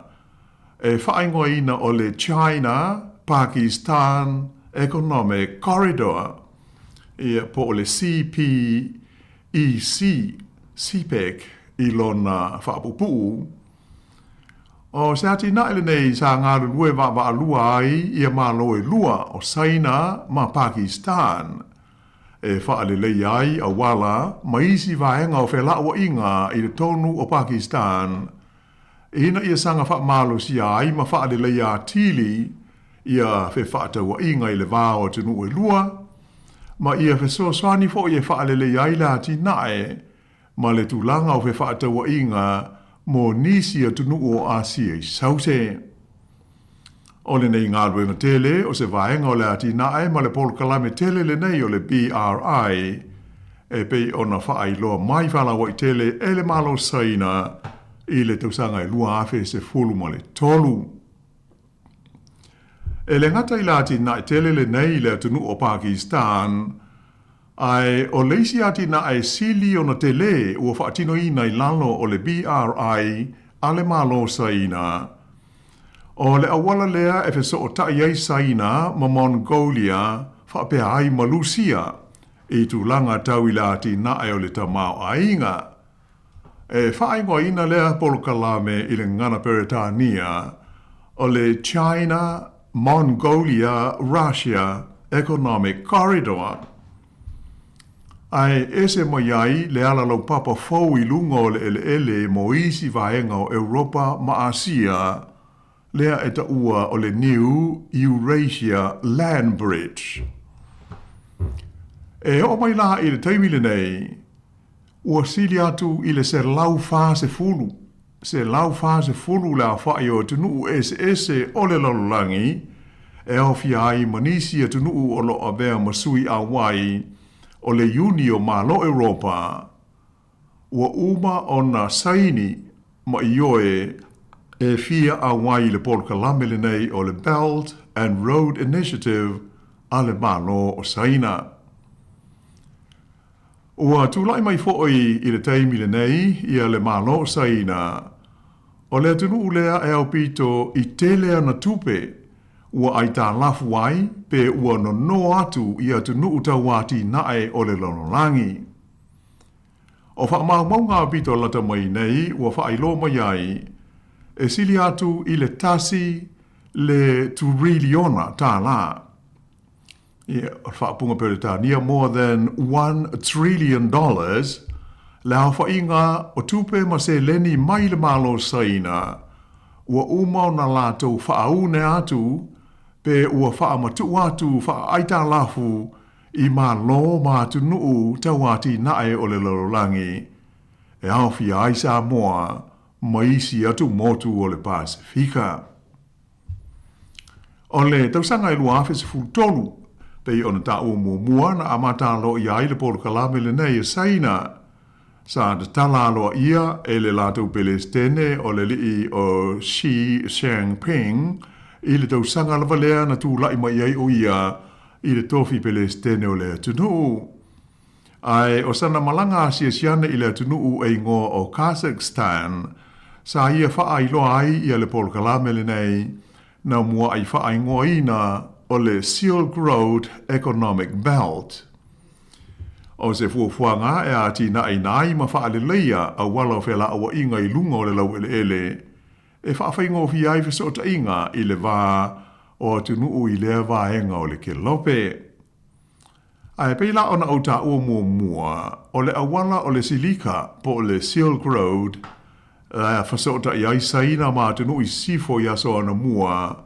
Speaker 21: e whaingoa ina o le China-Pakistan Economic Corridor, ia po o le CPEC i lona whaapupu. O se hati na ele nei sa ngāru lue wa alua ai ia malo e lua o Saina ma Pakistan, e whaalelei ai a wala ma isi vaenga o whelao inga i le tonu o Pakistan. Ina ia sanga whaamalo si ai ma whaalelei a tili ia whaatau inga i le vāo tunu e lua, ma ia whesoaswani fo ia whaalelei ai la ti nae, ma le tūlanga o whaatau inga mo nisi a tunu o Asia i saute. O le nei ngā ruenga tele o se vaenga o le ati nae ma le polkalame tele le nei o le BRI, e pei ona whaailoa mai whalawa i tele e le malo saina i le tausanga i lua afe se fulu ma le tolu. E le ngata i le ati nae tele le nei le atunu o Pakistan, ai o leisi ati nae sili o na tele ua whaatino ina i lalo o le BRI a le malo saina. O le awala lea e wheso o tai ai saina ma Mongolia whaapea ai Malusia i tūlanga tau i le ati nae o le tamau a inga. E whaingoa ina lea polokalame i le ngana Peretania o le China-Mongolia-Russia Economic Corridor. Ai ese mo iai le ala lau papa fau i lunga o le ele mo isi vaenga o Europa ma Asia, lea e ua o le New Eurasia Land Bridge. E o mai la i le taimile nei, ua sili atu i le se lau fase fulu. Se lau fase fulu le a whai o tunu ese o le lalolangi, e au fia ai manisi a tunu o lo a vea masui a wai, o le Unio ma lo Europa, ua uma o na saini ma ioe e fia a wai le polkalame le nei o le Belt and Road Initiative a le malo o saina. Ua tūlai mai fo'i i le taimi le nei i a le malo o saina, o le atunu lea e au pito i telea na tupe, ua ai tā lafu ai, pe ua no atu i atunu utawati nae o le lololangi. O whaamaumau pito lata mai nei, ua whailo mai ai, e sili atu i le tasi le turiliona tā la. Whaapunga Peretania, more than $1 trillion Le hawha inga o tupe ma se leni mai le malo saina, ua umau na lātou whaaune atu, pe ua whaamatu atu whaaita lafu i mā lo mātu nuu tawati nae o le lololangi, e awhi ai Sāmoa ma isi atu motu o le Pasifika. O le tausanga i lua awhese fultolu, pe i ona ta ua mua na amata lo i aile polo kalame le nei e saina, sa de tala loa ia e le lātou Pelestene o le lii o Xi Jinping i le tausanga lava lea na tū lai mai ai o ia i le tofi Pelestene o le atunuu. Ai o sana malanga asiasiana i le atunuu e ngō o Kazakhstan, sa ia wha ai loa ai i le polo kalame le nei, na mua ai wha ai ngō ina o le Silk Road Economic Belt. O se fuafuanga e a tina ai nai ma wha ale leia a wala whela awa inga i lunga o le lau ele, e wha whaingo fi ai whisota inga i le wā o tunuu i lea wāenga o le ke lope. Ai peila ona au ta ua mua o le awala o le silika po le Silk Road, e whasota i ai saina ma tunuu i sifo i aso ana mua,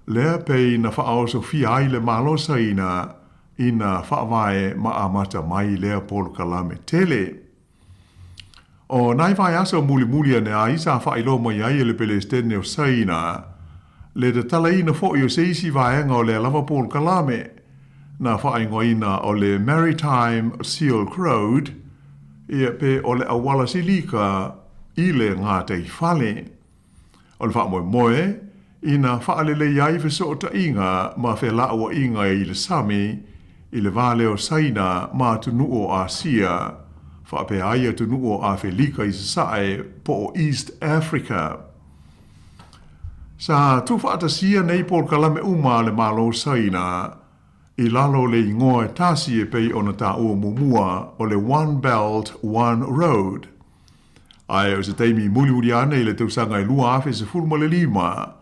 Speaker 21: lea pei na wha aoso fi ai le malo saina, ina whaavae ma amata mai lea polo kalame tele. O nai vai aso muli ane a isa whailo mai ai le Pelestene o saina, le te tala ina fo i o seisi vaenga o le lava polo kalame, na whaingo ina o le Maritime Silk Road, ia pe o le awala silika i le ngātei whale. O le wha moe, ina whaalele iai whesota inga ma whelaawa inga i le Sami, i le vale o saina ma tunu o Asia, whape aia tunu o Awhelika i sae po o East Africa. Sa tu whaatasia nei pol kalame uma le malo saina, i lalo le ingoa tasi e pei ona ta ua mumua o le One Belt, One Road. Ai o se teimi muli ane i le tausanga i lua awhe se fulma le lima,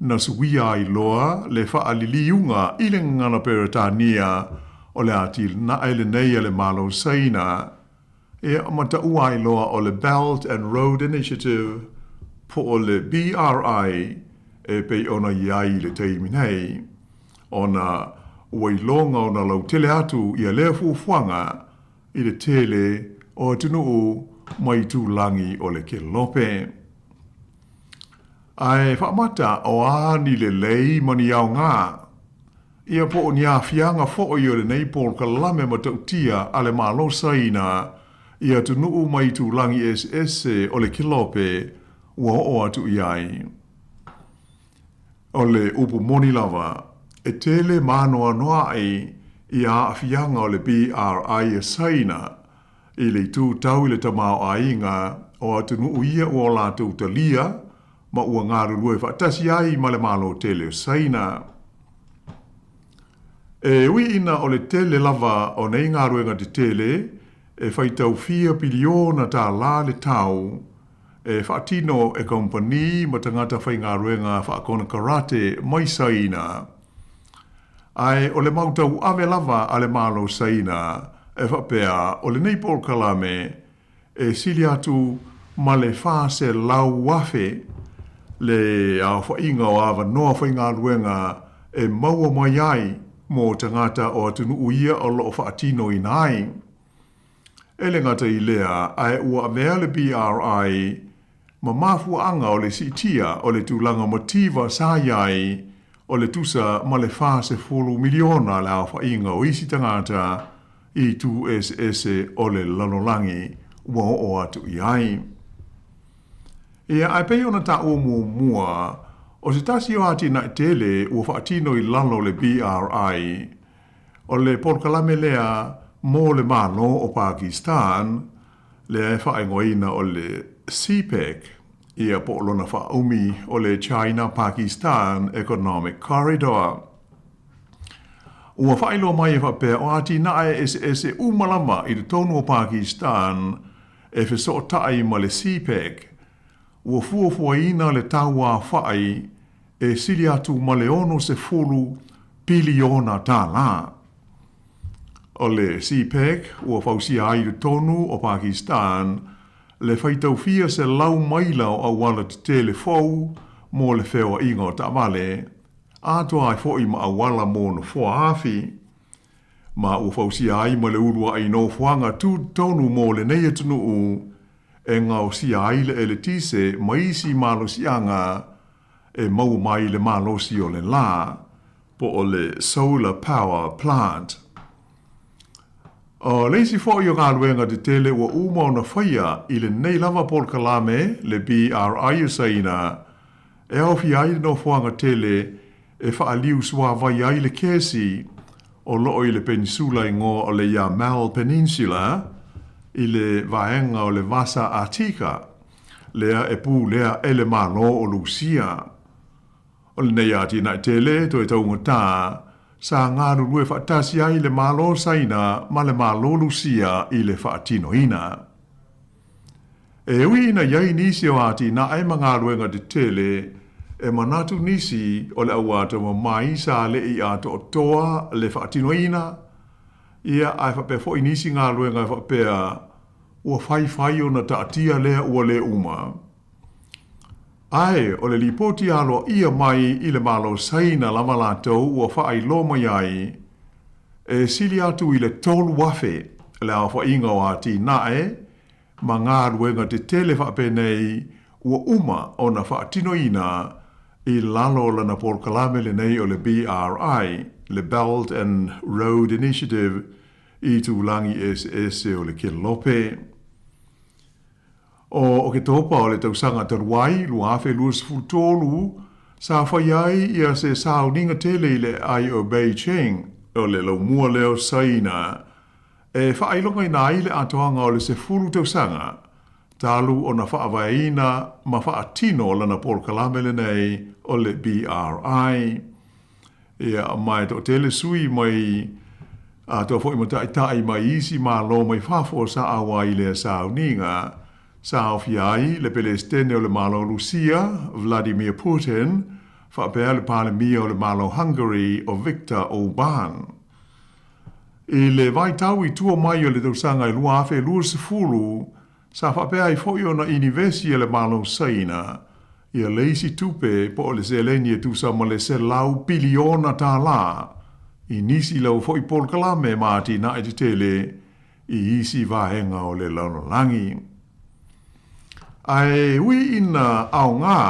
Speaker 21: na suwia i loa le whaaliliunga i le ngana peretania o le atil na ele nei le malo saina, e amata ua i loa o le Belt and Road Initiative po o le BRI e pei ona iai le teimi nei. Ona ua i longa ona lau tele atu i a lea fuafuanga i le tele o tunuu mai tu langi o le ke lope. Ai whaamata o ani le lei mani au ngā. Ia po o ni a fianga fo i o le nei pol kalame ma tautia ale malo saina ia tunuu mai tu langi SS o le kilope ua o atu iai. O le upu moni lava, e tele manoa noa ai ia a fianga o le BRI saina i le tu tau i le tamao a inga o atunuu ia o la tautalia ma ua ngaru lue whaatasi ai ma le malo tele saina. E ui ina o le tele lava o nei ngaru enga te tele, e whaitau 4 biliona tā la le tau, e whaatino e kompani ma tangata whai ngaru enga whaakona karate mai saina. Ai o le mautau ave lava a le malo saina, e whapea o le nei pol kalame, e sili atu ma le whase lau wafe, le a whainga o awa noa whai ngaruenga e maua mai ai mō tangata o atunu uia o loo whaatino i nai. E le ngata i lea ai ua mea le BRI ma mafua anga o le sitia o le tūlanga motiva sāiai o le tusa ma le whase 4 miliona le a whainga o isi tangata i tu SS o le lalolangi ua o atu i ai. Ia ai pei ona ta o mua, o se tasi o ati na tele ua whaatino i lalo le BRI, o le porkalame lea mō le mano o Pakistan, le e whaingoina o le SEPT, ia po lona whaumi o le China-Pakistan Economic Corridor. Ua whailo mai e whapea o ati na e se umalama i le tonu o Pakistan e wheso tai ma le SEPT, ua fuafuaina le taua whai e sili atu ma le ono se fulu biliona tā la. o le SEPT ua fausia ai le tonu o Pakistan le faitaufia se lau maila o awala te telefou mo le whewa inga o tamale, atoa ai fo i ma awala mo na fua afi. Ma ua fausia ai ma le urua ai no fuanga tu tonu mo le nei atunu u, e ngau si ai le ele tise maisi malo sianga e mau mai le malo si o le la, po o le solar power plant. O leisi fo i o ngā luenga te tele ua uma o na whaia i le nei lava pol kalame le BRI usaina, e au fi ai no fuanga tele e wha liu sua vai ai le kesi o loo i le peninsula i ngō o le Yamal Peninsula i le vaenga o le Vasa Atika, lea e pū lea ele malo o Lucia. O le nei ati na tele to e taunga tā, sa ngāru lue whaatasi ai le malo saina ma le malo Lucia i le whaatino ina. E ui ina iai nisi o ati na ai mga ruenga te tele, e manatu nisi o le awata ma mai sa le i ato o toa le whaatino ina, ia ai whape fo inisi ngā ruenga e whapea ua whai o na taatia lea ua le uma. Ai, o le lipoti alo ia mai i le malo saina lama lātou ua whaai loma iai, e sili atu i le tolu wafe le a whainga o ati nae, ma ngā ruenga te tele whape nei ua uma o na whaatino ina i lalo lana por kalame le nei o le BRI, le Belt and Road Initiative, i tūlangi SS o le Kilope. O ke topa o le tausanga taruai, luafe luas fultolu, sa whaiai ia se sao ninga tele i le ai o Beijing, o le lau mua leo saina, e whailonga i nā ile atoanga o le se furu tausanga, talu o na whaavaina ma whaatino lana por kalamele nei o le BRI. Ia mai to tele sui mai a to fo imata tai mai isi ma lo mai fafo sa awai le sa uninga sa ofiai le Palestine o le malo Lucia Vladimir Putin fa per le palemi o le malo Hungary o Viktor Orban. I le vai tau i tua mai o le tausanga i lua afe lua sefulu sa fa per ai fo na universi le malo saina ia leisi tupe po le zeleni tu sa mo le se lau biliona ta la i nisi lau fo i pol kalame mati na i tele i isi vahenga o le launo langi. Ai ui ina au ngā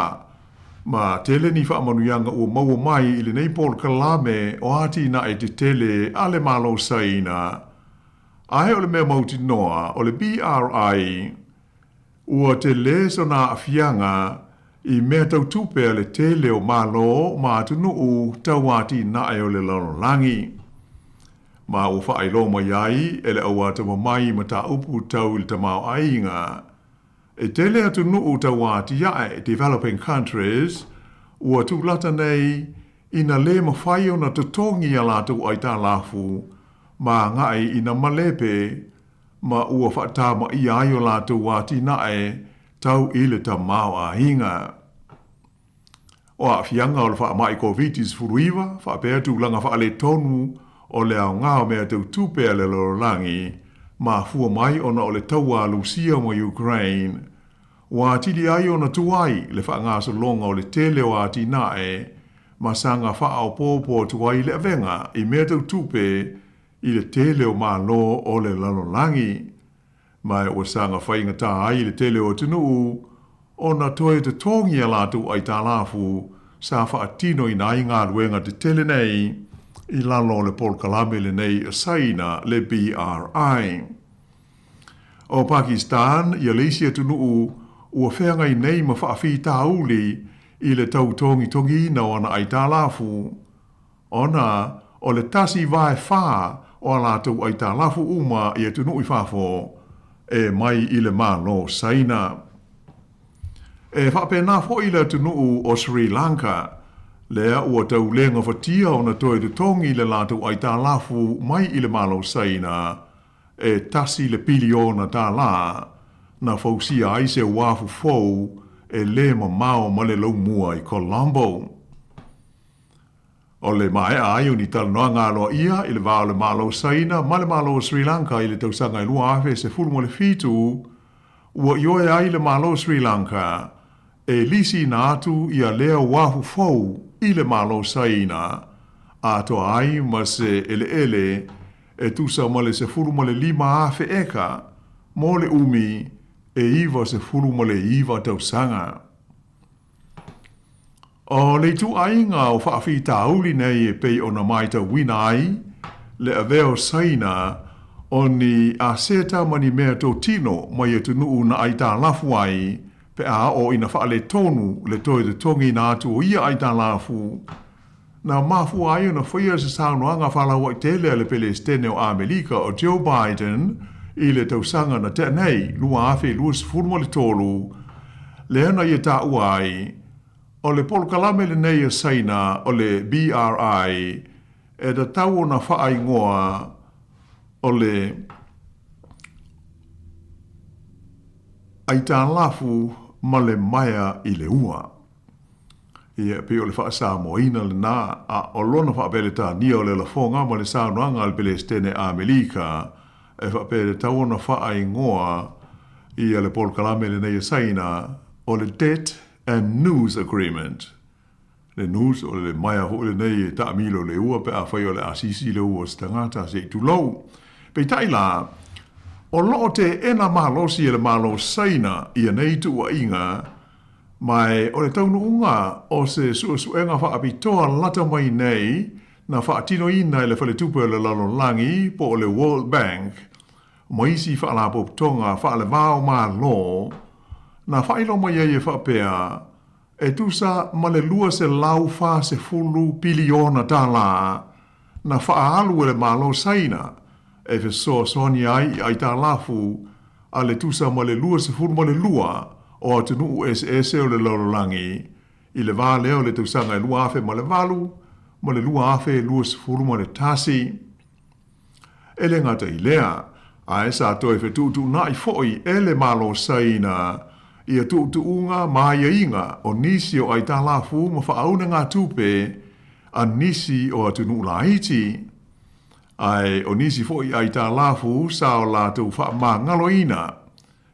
Speaker 21: ma tele ni wha amanuianga o maua mai i le nei pol kalame o ati na i tele ale malo saina. Ai o le mea mauti noa o le BRI ua te leso na afianga i mea tau tupe le tele o malo ma atunu u tawati na e o le langi. Ma o wha ailo mai ai ele au atama mai ma ta upu tau il tamau ainga. E tele atunu u tawati iae developing countries ua tūlata nei ina le mawhai o na tutongi a lātou ai tā lafu ma ngai ina malepe ma ua whaatama i ai o lātou wati nae tau ile ta mau a hinga. O a fianga o le wha mai COVID-19 furuiwa, wha pēr tūlanga wha le tonu o le au ngā mea tau tūpea le lorangi, ma fua mai ona o le taua Lucia mo Ukraine. Wa tili ai ona tuai le wha ngā so longa o le tele o ati nae, ma sanga wha au pōpō tuai le avenga i mea tau tūpe i le tele o mā lo o le lorangi. Mai o sanga whainga tā ai le tele o tunu o na toe te tongi a lātou ai tā lafu sa whaatino i nai ngā ruenga te tele nei i lalo le pol kalame le nei a saina le BRI. O Pakistan, ia leisia tunu ua whengai nei ma whaafi tā uli i le tau tongi na o ana ai tā lafu. Ona, o le tasi vai wha o a lātou ai tā lafu uma i tunu i whafo e mai i le mālo saina. E whapena fo i le tunu o Sri Lanka, lea ua tau lenga whatia o na toe te tongi le lātou ai tā lafu mai i le mālo saina, e tasi le piliona tā la, na fausia ai se wafu fau e le ma mao ma le lau mua i Colombo. O le mai ai uni tal noa ngalo ia, ile vao le malo saina, ma le malo Sri Lanka, ile tausanga i lua afe se fulu mo le fitu, ua ioe ai le malo Sri Lanka, e lisi na atu ia lea wahu fau i le malo saina, a to ai ma se ele, e tusa ma le se fulu mo le lima afe eka, mo le umi, e iwa se fulu mo le iwa tausanga. O le tu ainga o whaafi tauli nei e pei o na maita wina ai, le aveo saina o ni a seta mani mea tō tino mai e tunuu na aita lafu ai, pe a o ina wha le tonu le toi te tongi na atu o ia aita lafu. Na mafu ai na whaia se saunoanga whalawa i tele le pele stene o Amerika o Joe Biden i le tausanga na tenei lua afe lua sifurma le tolu, le ana i ta uai, o le polkalame le nei saina o le BRI e da tau na whaai ngoa o le aita lafu ma le maia i le ua. Ia pe o le wha Sāmoa le nā a o lona wha pele tā nia o le la fonga ma le saunoanga le pele stene Amerika e wha pele tau na whaai ngoa i le polkalame le nei saina o le debt and news agreement. Le news o le maia ho le nei ta milo le ua pe a whai o le asisi le ua stangata se tu lau. Pe taila, o loo te ena malosi e le malo saina i a nei tu a inga, mai o le taunu unga o se suenga wha apitoa lata mai nei na wha atino ina i le whale tupu e le lalolangi po o le World Bank, maisi wha la poptonga wha le vao ma lo, na whailo mai e whapea, e tusa ma le lua se lau wha se fulu piliona tā la, na whaalu e le malo saina, e fe so soni ai ai tā lafu, a le tusa ma le lua se fulu ma le lua, o atunu ese o le lololangi, i le vā leo le tausanga e lua afe ma le valu, ma le lua afe lua se fulu ma le tasi. E le ngata i lea, a esa toi fe tutu na i foi e le malo saina, ia tuunga maia inga o nisi o aita lafu ma whaauna ngā tupe a nisi o atunu la iti. Ai o nisi fo i aita lafu sao la tau wha ma ngaloina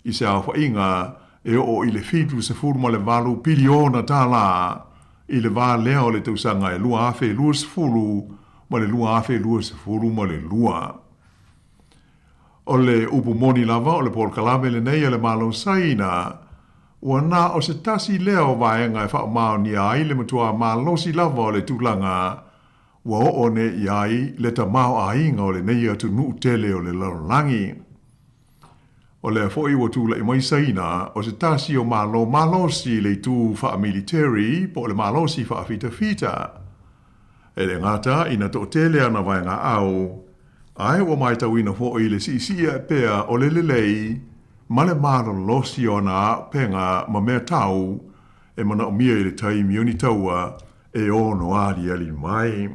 Speaker 21: i sao wha inga e o i le fitu se furma le valu piliona tā la i le vā lea o le tausanga e lua afe lua se furu ma le lua afe lua se furu ma le lua. O le upu moni lava o le polkalame le nei le malo saina ua nā o se tasi leo vaenga e wha mao ni ai le matua malosi lava o le tūlanga ua o ne i ai le ta mao a inga o le nei atu nuu tele o le larolangi. O le foi ua tūla i mai saina o se tasi o malosi le tū wha military po le malosi wha fita. E le ngata ina to tele ana vaenga au ai ua mai tawina foi le sisia pea o le lelei ma le malo losi o na penga ma mea tau e mana o mia i le taimi oni taua e ono ari ali mai.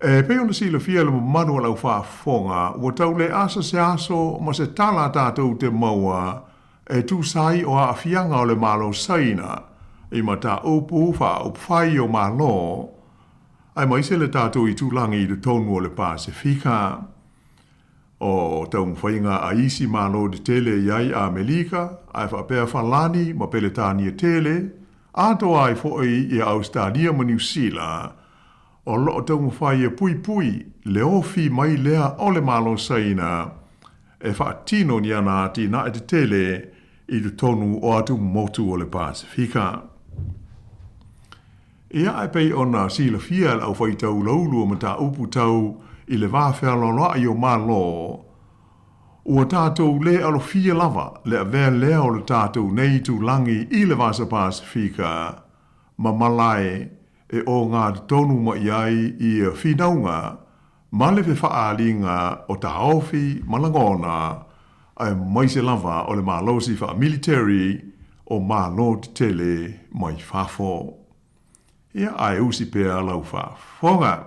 Speaker 21: E pe ona si le fia le manu ala ufa fonga ua tau le asa se aso ma se tala tātou te maua e tu sai o a fianga o le malo saina i ma ta upu fa upfai o malo ai mai se le tātou i tūlangi i le tonu o le Pasifika. O tau mwhainga a isi malo de tele iai a Amerika, ai whapea whalani ma peletani e tele, ato ai foi i Australia ma New Zealand, o loo tau mwhai e pui le ofi mai lea o le malo saina, e whaatino ni ana ati na e te tele i le tonu o atu motu o le Pasifika. Ia ai pei ona sila fia au whai tau laulu o mata upu tau i le vāwhea loa i o malo. Ua tātou le alo fia lava le a vea lea o le tātou nei tu langi i le vāsa Pasifika. Ma malai e o ngā tonu ma iai i a whinaunga, ma le fe whaalinga o ta ofi malangona, ai maise lava o le malosi wha military o malo te tele mai whafo. Ia ai usi pea lau whafonga.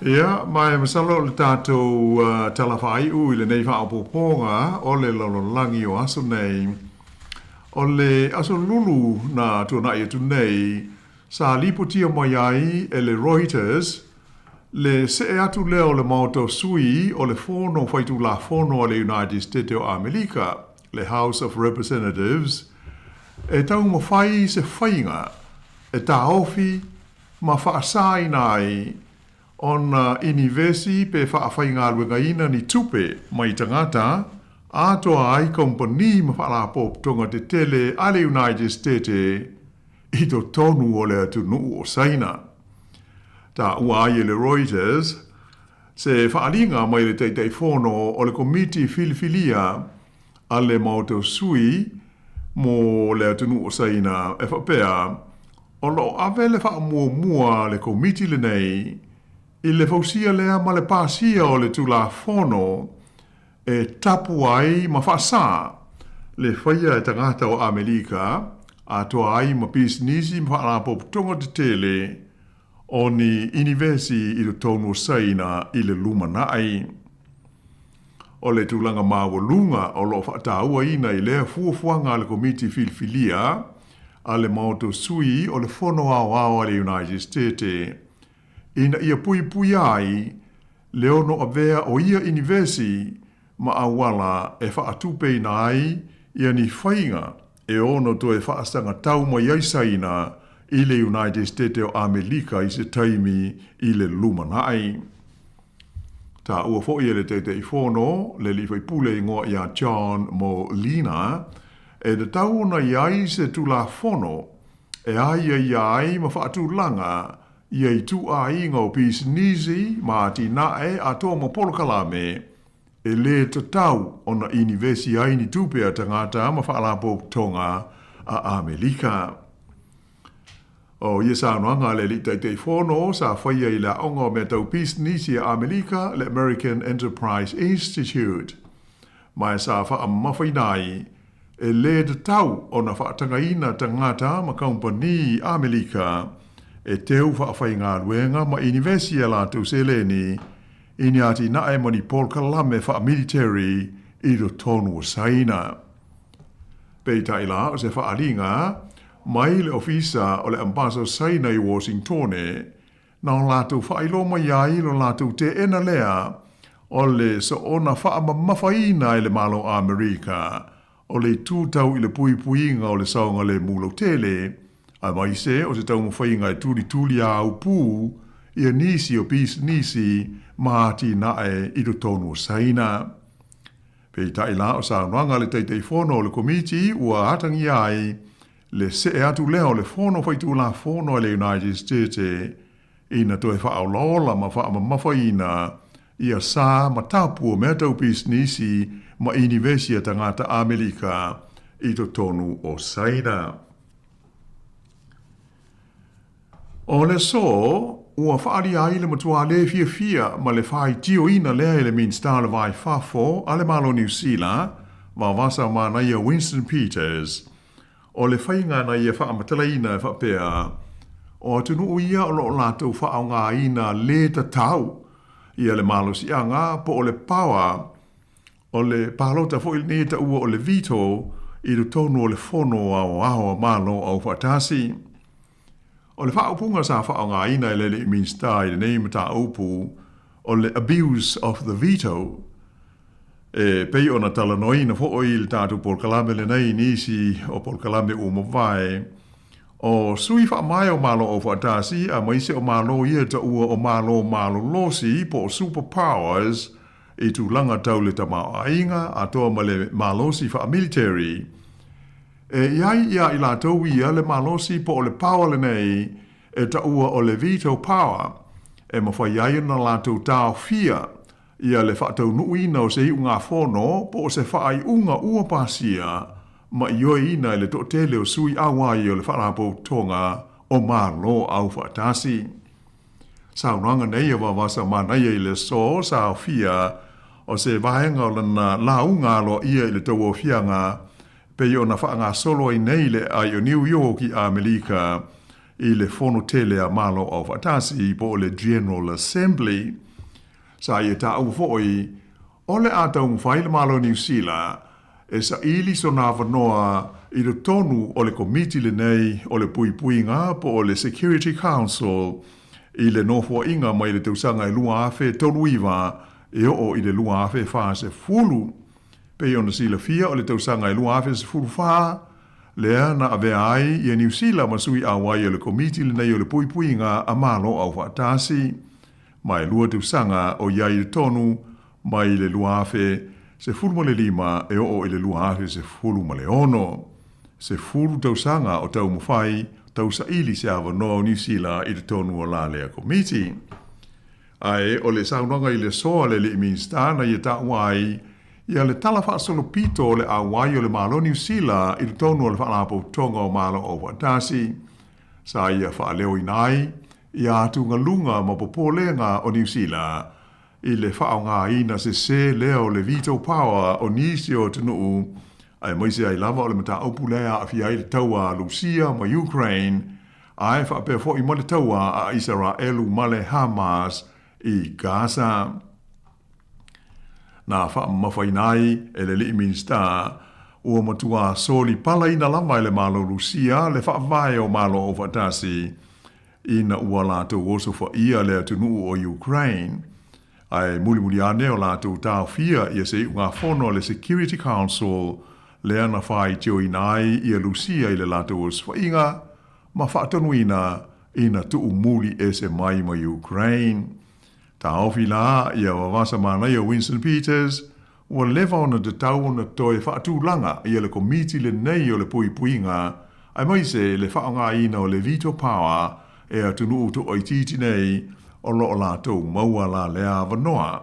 Speaker 21: Ia, mai masalo le tātou talawhai ui le nei whaopoponga o le lololangi o aso nei. O le aso lulu na tuna i atu nei, sa lipotia mai ai e le Reuters, le se atu leo le mauto sui o le fono whaitu la fono o le United States o Amerika, le House of Representatives, e tau mawhai se whainga, e ta ofi ma whaasai nai, ona inivesi pe whaawhai ngā luengaina ni tupe mai tangata, atoa ai kompani ma whaalapo tonga te tele ale United States i to tonu o le atu nuu o saina. Ta ua ai le Reuters, se whaalinga mai le teitei whono o le komiti filifilia ale mauto sui mo le atu nuu o saina e whapea, o lo ave le whaamua le komiti le nei, I le fausia lea ma le pasia o le tula fono e tapu ai ma whaasa le whaia e tangata o Amerika a toa ai ma pisnisi ma whaalapo putonga te tele o ni inivesi I le tonu saina I le lumana ai. O le tūlanga mawalunga o lo whaataua ina I lea fuafuanga le komiti filifilia a le mauto sui o le fono ao le United States ina ia pui pui ai, leono a vea o ia inivesi ma awala e whaatupe nai ia ni whainga e ono to e whaastanga tau mai aisaina I le United States o Amerika I se taimi I le lumanai. Ta ua fo ia le te I whono, le li whai pule ingoa ia John Molina, e de tau na iai se tula whono, e ai ma whaatulanga, ia I tu a inga o pisnisi ma ati nae a tō ma polokalame e le tatau o na inivesi ai ni tupe a tangata ma whaalapo tonga a Amerika. O ia sa noanga le li teitei whono sa whaia I la onga me tau pisnisi a Amerika le American Enterprise Institute. Mai sa wha mawhainai e le tatau o na whaatangaina tangata ma kompani Amerika e teu whaawhai ngā ruenga ma inivesi a la tau seleni ini ati nae mani Paul Kalame wha military I do tonu o saina. Peita ila o se whaalinga mai le ofisa o le ambassador saina I Washington na o la tau whailo mai ai lo la tau te ena lea o le so ona whaamawhaina I le malo Amerika o le tūtau I le pui puinga o le saunga le mulo tele a mai se o se tau mwhainga E tuli a upu ia nisi o pis nisi maati nae I do tonu o saina. Pei taila o sa noanga le teitei whono o le komiti ua atangi ai le se e atu leo le whono whaitu la whono le United States ina toe whaolola ma whaamawhaina ia sa matapu o mea tau pis nisi ma inivesi a tangata Amerika I do tonu o saina. O le so, ua whaari ai le matua le fia ma le whai tio ina lea le min star le vai whafo a le malo New Zealand ma vasa ma na ia Winston Peters. O le whainga na ia whaamatala ina e whapea. O atunu ia o lo lātou whaonga ina le tatau ia le malo si anga po o le pawa o le palota fo il neta ua o le vito I do tonu o le fono ao malo au whatasi. O le whaupunga sa whaonga ina le le minsta I le neima ta upu o le abuse of the veto. E pei o na talanoina fo o il tātu polkalame le nei nisi o polkalame umawai. O sui wha mai o malo o whatasi a maise o malo ia ta ua o malo losi po superpowers I tu langa tau le tamao ainga a toa ma le malosi wha military. E iai ia I la tau ia le malosi po o le power le nei e ta ua o le veto power e ma whai iai na la tau tau fia ia le whaatau nuina o se I unga whono po o se whaai unga ua pasia ma ioi ina le to tele o sui awai o le whaarapo tonga o malo au whaatasi. Saunanga nei wa wasa mana ia I le so sa fia o se vaenga o lana launga lo ia I le tau o fianga pe o na whaanga solo I nei le ai o New York I Amerika i le fono tele a malo au fatasi i po le General Assembly. Sa i ta au foi, ole ata whai le malo New Zealand, e sa ili so na wanoa i le tonu o le komiti le nei o le pui ngā po o le Security Council i le nofo inga mai le tausanga i lua afe tonu iwa e o i le lua afe wha se fulu. Pe ona sila fia o le tausanga i lua afe se fulu wha, lea na ave ai i a New Zealand masui a wai o le komiti le nei o le pui ngā a malo au whaatasi. Mai lua tausanga o iai le tonu mai le lua afe se fulu ma le lima e o i le lua afe se fulu ma le ono. Se fulu tausanga o tau mawhai, tau sa ili se awa no New Zealand i le tonu o la lea komiti. Ai, o le saunanga i le soa le li minstana i ta wai, i le talafa solo pito o le a wai o le malo New Zealand i le tonu o le whalapo tonga o malo o watasi. Sa ia wha leo i nai, i atu ngalunga ma popolenga o New Zealand, i le whao ngā ina se leo le veto power o nisi o tunu ai moise ai lava o le mata opulea a fia i le taua Lucia ma Ukraine, ai whaapea fo i mo le taua a Israelu ma le Hamas i Gaza. Nā wha mawhainai e le li minsta ua matua soli pala ina lava i le malo Lucia le wha vai o malo o fatasi ina ua lātou oso wha ia le tunu o Ukraine. Ai muli ane o lātou tāo fia ia se unga whono le Security Council le ana whai tio inai i a Lucia i le lātou o swainga ma whaatonu ina tu umuli e se mai ma Ukraine. Ta ofi la ia wawasa mana ia Winston Peters ua lewa ona te tau ona toe whaatulanga ia le komiti le nei o le puinga ai mai se le whaanga ina o le veto power e a tunu uto o ititi nei o lo o lātou maua la lea wanoa.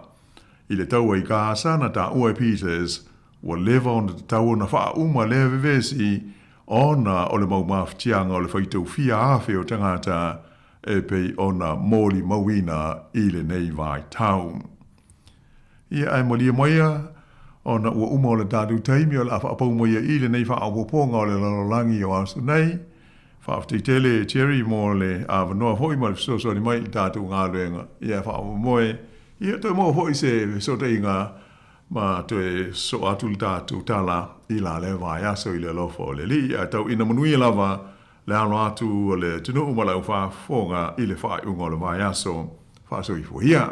Speaker 21: I le tau ai Gaza na ta ua Peters ua lewa ona te tau ona wha uma lea vevesi ona o le mau mawhitianga o le whaitau fia awhi o tangata e pei ona mōli mawina i le nei vai tau. Ia ai molia moia ona ua uma o le tātou taimi o le awha apau moia i le nei wha awaponga o le lalolangi o asu nei. Whaafteitele Cherry mo le awanoa hoi ma le so ni mai le tātou ngā luenga. Ia wha moe, ia toi mo hoi se so te inga ma toe so atu le tātou tala i la le vai aso i le lofo o le li. Ia tau ina manui lava le alo atu o le tunu umala u whaafonga i le whaai unga o le vai aso. Whaaso i fuhia.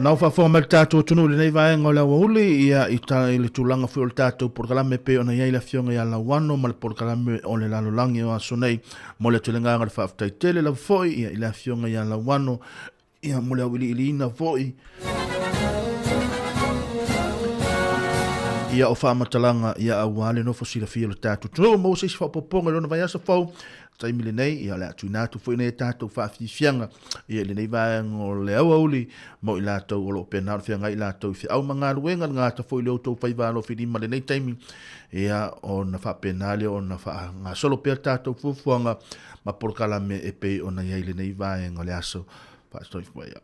Speaker 11: Nau wha mai tātou tunu le nei vaenga o la wauli ia i le tūlanga fui o le tātou porkalame pe ona iai la fionga ia la wano ma le porkalame o le lalolangi o aso nei mo le tulenganga le whaaftai tele la foi ia i la fionga ia la wano ia mo le awili ili ina foi ia o whaamatalanga ia awale no fosila fia le tātou tunu mo se si whapoponga lona vai asa fau taimi le nei ia le atu nātu fwoi nei tātou whaafifianga ia le nei vaenga o le awauli mo i lātou o lo pena whianga i lātou fi au mga ruenga ngāta fwoi leo tau whaivalo whirima le nei taimi ia o na whapenale o na wha ngā solo pēr tātou fufuanga ma porkalame e pei o na iai le nei vaenga le aso whaastoi fwoi ia.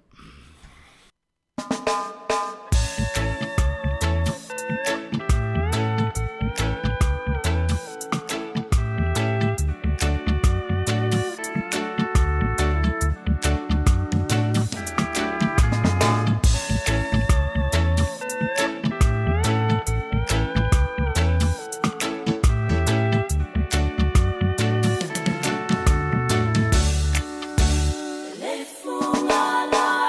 Speaker 13: Le funga la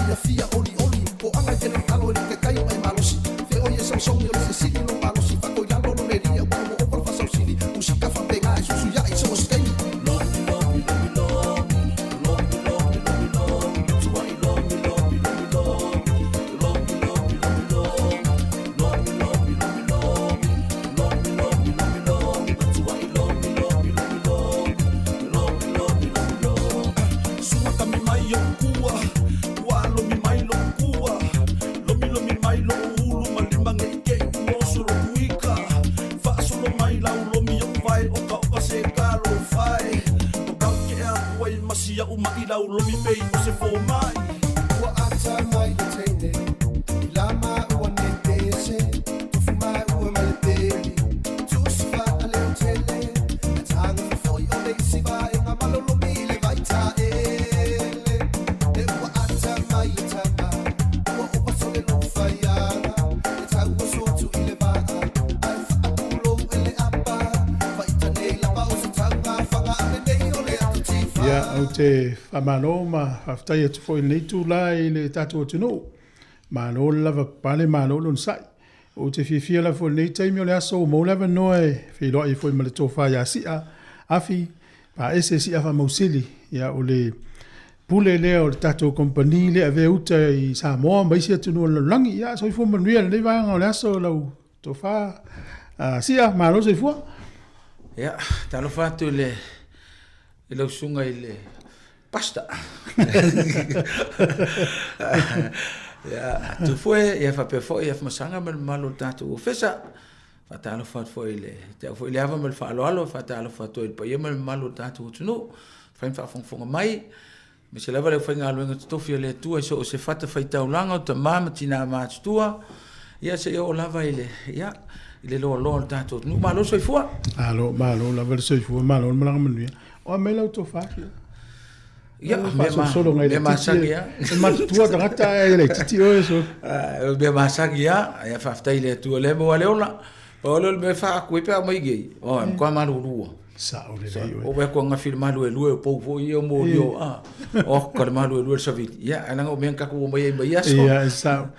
Speaker 9: fia fia oli oli po anga kele talo le ke kai mai malosi fe o ye so le se sili no malosi fa ko ya lo le ria ko mo o fa so sili musika fa pega su ya i so stay te whamano ma haftai atu fo i nei tū lai le tātou atunu. Mano lava pale mano lun sai. O te whiwhia la fo nei taimi o le aso o mau lava noe. Whilo i fo i male tō whaia sia. Afi, pa ese sia wha mausili. Ia o le pule lea o le tātou kompani lea ve uta i Sāmoa maisi atunu o langi. Ia so i fo manuia le nei vanga o le aso lau tō wha sia. Mano so i fua.
Speaker 15: Ia, talo whātu le lau sunga i le pasta. Ya, tu foi ia fa pe foi ia masanga mal malo tatu fesa. Fa talo fa foi le. Te foi le ava mal fa alo fa talo fa to il pa ia mal malo tatu tunu. Fa fa fonga mai. Me se leva le foi ngalo nga to fia le tua so se fa te fa taulanga te mama tina ma tua. Ia se o lava ile. Ya, ile lo tatu nu malo so foi.
Speaker 1: Alo malo la verso foi malo malanga manu. O me lo to fa.
Speaker 15: Ya, me masagia.
Speaker 1: Ma tua tangata e le titi o eso.
Speaker 15: Me masagia, e faftai le tua le mo ale ona. O le me fa ku pe mai gei. O ko ma lu.
Speaker 1: Sa o le le.
Speaker 15: O be ko nga filma lu e po fo yo mo yo o ko ma lu sa vit. Ya, ana o men ka ku mai mai aso.
Speaker 1: Ya, sa.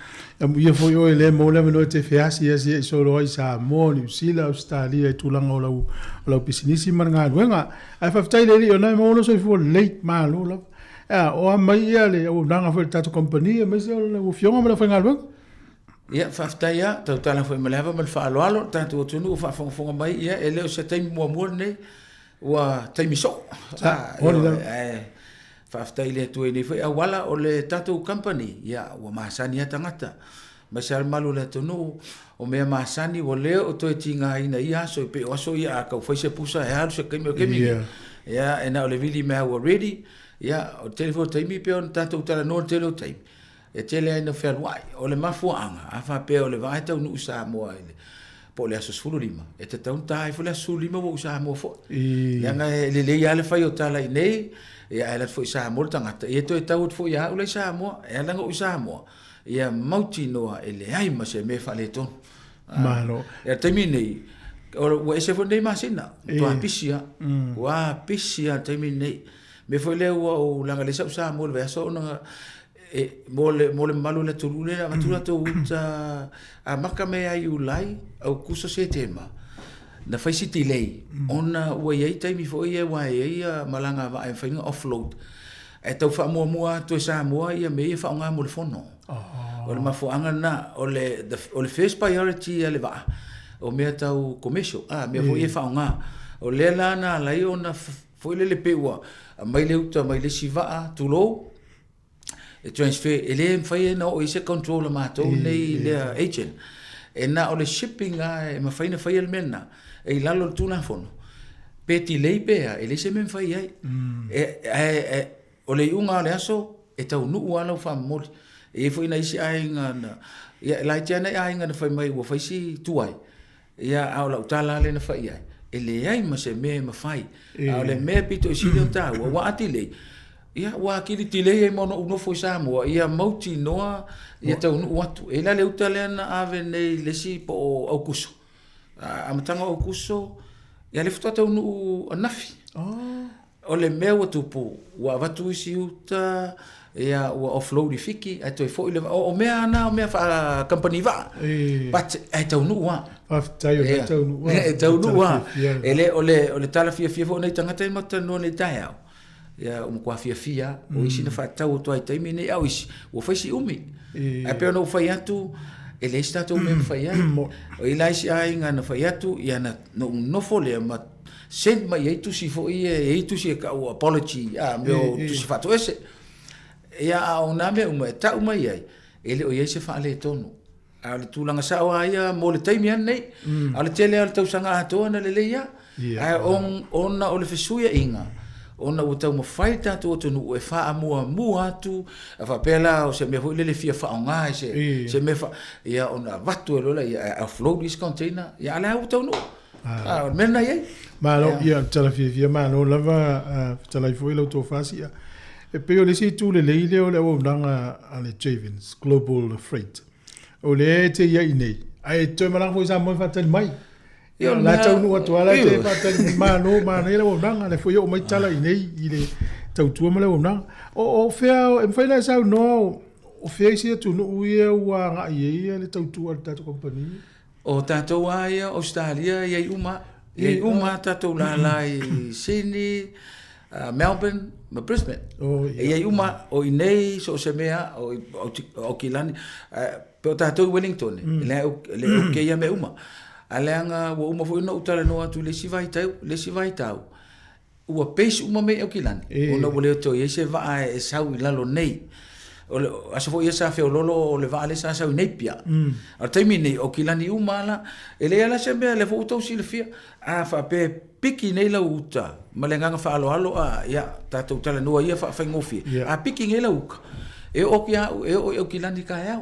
Speaker 1: Ia fo yo le mo le no te fiasi e so lo i Sāmoa ni sila Australia e tulanga o lau pisinisi maranga luenga ai faftai le o na mo lo so fo late ma lo o mai ia le o nanga fo tatu company mai se o fionga ma fa ngaluenga
Speaker 15: ia faftai ia tau tala fo maleva mal fa alo tatu tunu fa fonga mai ia ele o se taimi mo ne wa taimi so faftai le tu ni foi awala o le tatu company ya wa masani tangata masal malu le tonu o me masani o le o to tinga ina ia so pe o so ia ka foi se pusa e so kemi ya ena o le vili me already ya o telefone taimi pe on tatu tala no telo taimi e tele ina fer wai o le mafuanga afa pe o le vai tau nu Sāmoa ile po le aso sulu lima e te tau tai fo le sulu lima o Sāmoa fo ya nga le ya le fai o tala nei ia ela foi Sāmoa tangata e to e tau foi ia o le Sāmoa e langa o Sāmoa ia mauti noa ele ai ma se me fale ton
Speaker 1: malo
Speaker 15: e terminei o ese foi nei masina to apisia wa apisia terminei me foi le o langa le Sāmoa le so na e mole malu le tulule na matura to uta a makame ai ulai au kuso se tema na fai si tilei ona ua iai taimi fo ia wa ia malanga va e fainga offload e tau fa mua to Sāmoa ia me ia fa nga mo le fono o le mafuanga na o le first priority le va o me tau commercial me fo ia fa nga o le lana lai ona fo le peua mai le uta mai le siva tulo e transfer ele fai na o ise control ma to nei le agent e na o le shipping e ma faina fai el mena e lalo tuna fono peti leipe ele se men fai ai o le unga le aso e tau nu ala fa mol e foi na isi ai ngana ya la tena ai ngana fai mai wo fai si tuai ya au la utala le na fai ai ele ai ma se me ma fai au le me pito si le ta wa atile ya wa kili tile e mono uno foi Sāmoa ia mauti noa ia tau nu watu e la le utala na ave nei le si po au kuso amatanga o kuso ia le futa tau nu anafi o le mea wa tupu wa watu isi uta ia ua offload I fiki ai toi fo ile o mea na o mea fa company va but ai tau nu wa
Speaker 1: tai o tau nu wa
Speaker 15: tau nu wa ele ole tala fia fo nei tangata ma tano nei tai au ia kwa fia o isi na fa tau to ai tai mine au isi o fa si umi ai pe no fa atu ele sta to me fa ia o ila isi ai nga na fa atu ia na no fo le ma send ma ye tu si fo ye tu si ka o apology me tu si fa to ese ia ona me uma ta uma ia ele o ye se fa le tonu ale tulanga sa wa ia mo le taimi nei ale tele ale tau sanga ato na le ia ai ona o le fesuia inga ona o tau mo faita to tonu e fa mua tu fa pela o se me foi le fia fa nga se me fa ia ona vatu lo la ia offload this container ia ala o tonu mena ye
Speaker 1: malo ia tala fia malo lava tala foi lo to fasia e pe o le si tu le leile o le o nanga ale Javins Global Freight o le te ia nei ai to malang foi sa mo fa tel mai ia la tau no to ala te fa tel mano le o nanga le foi o mai tala nei ile tau tu mo le o nanga o fea em foi la sa no o fea si tu no ia wa nga ia le tau tu ta company
Speaker 15: o tatou aia Australia ia uma tatou la Sydney Melbourne ma Brisbane ia uma o inei so se mea o kilani pe tatou Wellington le o ke ia me uma aleanga wo uma foi no utala no atu le si vai tau ua peixe uma me o kilani ona wole to ia se va e sau lalo nei o aso foi esa fe lolo o le vale sa sa nepia a termine o kilani umala ele ala se be le foto si le fia a fa pe piki nei la uta malenganga fa alo ya tatu tala no ia fa ngofi a piki nei la uka e o kia o kilani ka ya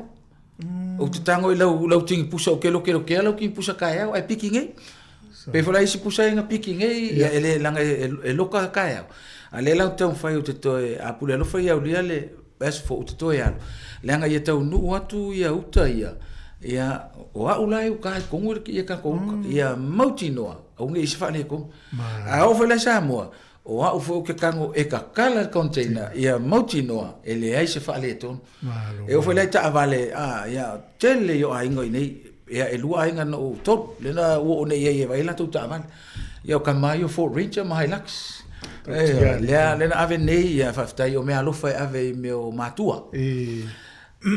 Speaker 15: o tango la tingi pusa o kelo ke la ki pusa ka ya ai piki nei pe fola isi pusa nga piki nei ya ele langa e loka ka ya ale la tau fa o te to a pule lo fa ya le bas fo o to ya langa ia tau nu atu ia uta ia o aulai o kai kongur ki ia ka kong ia mauti noa o ngi se fa le ko a o fela Sāmoa o au fo ke kango e ka kala container ia mauti noa ele ai se fa le ton e o fela ta vale ia tele yo ai ngoi nei ia e lua ai ngano to le na o nei ia vai la tu ta van ia ka mai o Fort Ranger mai lax le na ave nei ia faftai o me alofa ave me o matua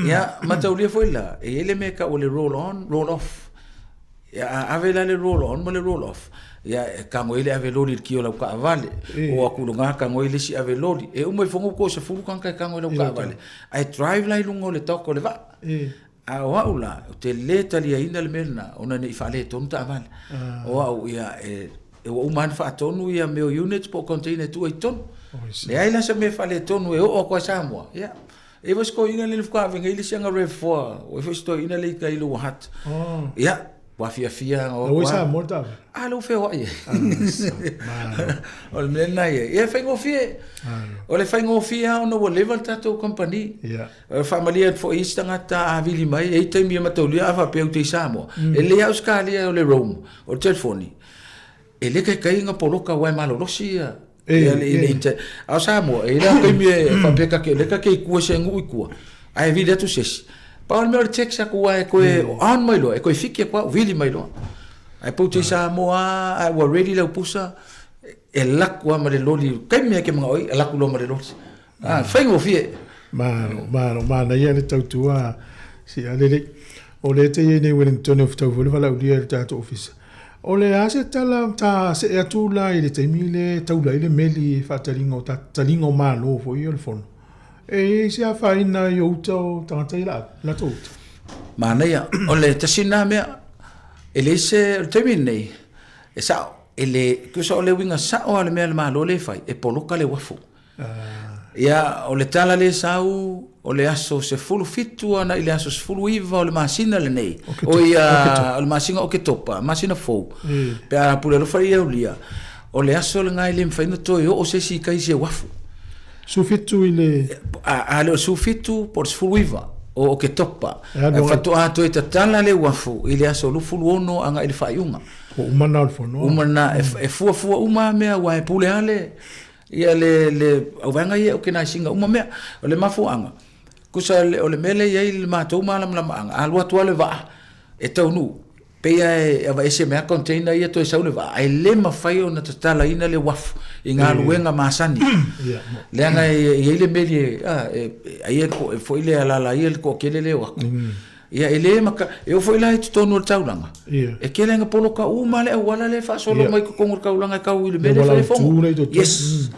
Speaker 15: ia mataulia foi la ele me ka o le roll on roll off ia ave la le roll on mo le roll off ia ka mo ele ave lori ki o la ka vale o akulunga ka mo ele si ave lori e o mo fongo ko se fulu kan ka mo le ka vale ai drive la lungo le toko le va a waula te le talia ina le merna ona nei fale tonta vale o au ia e o man fa tonu ia me units po container tu ai ton le ai la se me fale tonu e o ko Sāmoa ia e was ko ina le fka venga ile sanga rev4 o foi sto ina le kai lo hat ia wa fia
Speaker 1: o sa morta
Speaker 15: lo fe o ia o le mena ia fe ngo fie o le fe ngo fie o no level tato company
Speaker 1: ia
Speaker 15: family fo istanga ta avili mai e te mi matoli ava pe o te Sāmoa e le auskalia o le Rome o telefoni ele kai nga poloka wai malolosi ele inte a Sāmoa ele kai mi fa peka ke le ka ke ku se ngu ku ai vida tu ses pa o me check sa ku ai ko on mai lo e ko fiki kwa vili mai lo ai po te Sāmoa ai wa ready lo pusa e la ku ma le loli kai mi ke ma oi la ku lo ma le loli fengo fie
Speaker 1: ma na ia le tautua si ale o le te nei Wellington of tau vole vala ulia le tato office o le ase tala ta se e atula i le taimile taula i le meli whatalingo talingo malo fo i o le fono. E se a whaina i o utau tangata i la tauta.
Speaker 15: Mana ia, o le tasina mea, e le se o taimile nei, e sao, e le, kusa o le winga sao ale mea le malo le fai, e poloka le wafu. Ia, o le tala le sau, o le aso se fulu fitu ana ile aso se fulu iva o le masina le nei o ia o le masina o ke topa masina fou pe a pule lo faia o lia o le aso le ngai le mfaina toi o se si kai se wafu
Speaker 1: su fitu ile
Speaker 15: a le su fitu por se fulu iva o ke topa fatu a toi tatala le wafu ile aso lu fulu ono anga ile faiunga
Speaker 1: o umana al fono
Speaker 15: umana e fua uma mea wa pule ale ia le auanga ia o ke nai singa uma mea o le mafuanga kusa o le mele ia le matou malamlamaanga alua tua le vaa e taunu peia e ava ese mea container ia to e sau le vaa ai le mawhai o na tatala ina le wafu i ngā luenga masani leanga i le mele ai e fo ile alala ia le ko kele le wako ia ele maka e foi lá tu tonu taulanga e kele nga polo ka uma le wala le fa solo mai ko kongur ka ulanga ka ule mele fa fo yes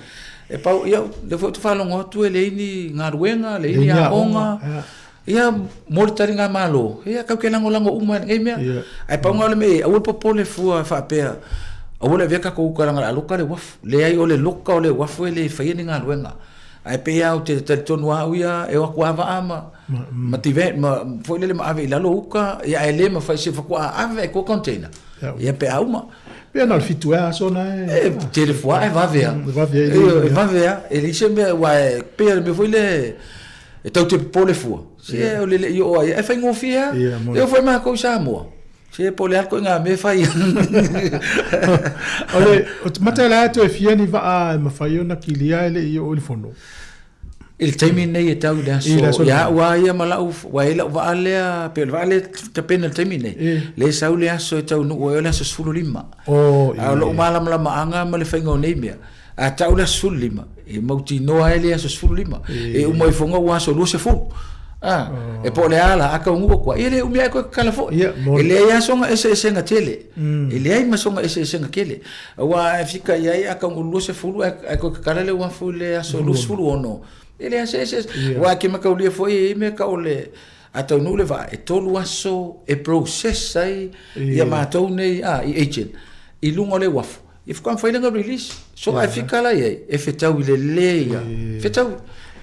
Speaker 15: e pa ia le fo tu fa longo tu ele ni ngaruenga le ni aonga ia mortari nga malo ia ka kele ngolango uma ngai me ai pa ngale me o popo le fu fa pe o le veka ko ka nga loka le waf le ai o le loka o le waf le fa ni ngaruenga ai pe au te tonu au ia e wa kwa ama ma tive ma foi le ma ave la loka ia ele ma fai se fa kwa ave ko container ia pe au ma
Speaker 9: pe na fitu a sona
Speaker 15: e telefone e va ver ele se me wa pe me foi le e tau te pole fu se o le io e fa ngofia eu foi ma ko Sāmoa se pole alko nga me fai
Speaker 9: ole o matala to e fiani va ma fai ona kilia ele io il fondo
Speaker 15: il taimi nei e tau le so ya wa ia malau wa ila va ale pe va ale te pena il taimi nei le sau le aso e tau no o le aso sulu lima a lo malam la maanga ma le faingo nei mea a tau le sulu lima e mauti no a ele aso sulu lima e o moi fonga wa so lu se fu e po le ala aka ungu kwa ele o mea ko kala fo ele ia songa ese nga tele ele ai ma songa ese nga kele wa fika ia aka ungu lu se fu ko kala le wa fu le aso lu fu ono ele ase wa ke maka uli foi me ka ole ata no le va e tolu aso e process ai ia matou nei i agent i lungo le waf if kan foi nga release so ai fika la e fetau le leia fetau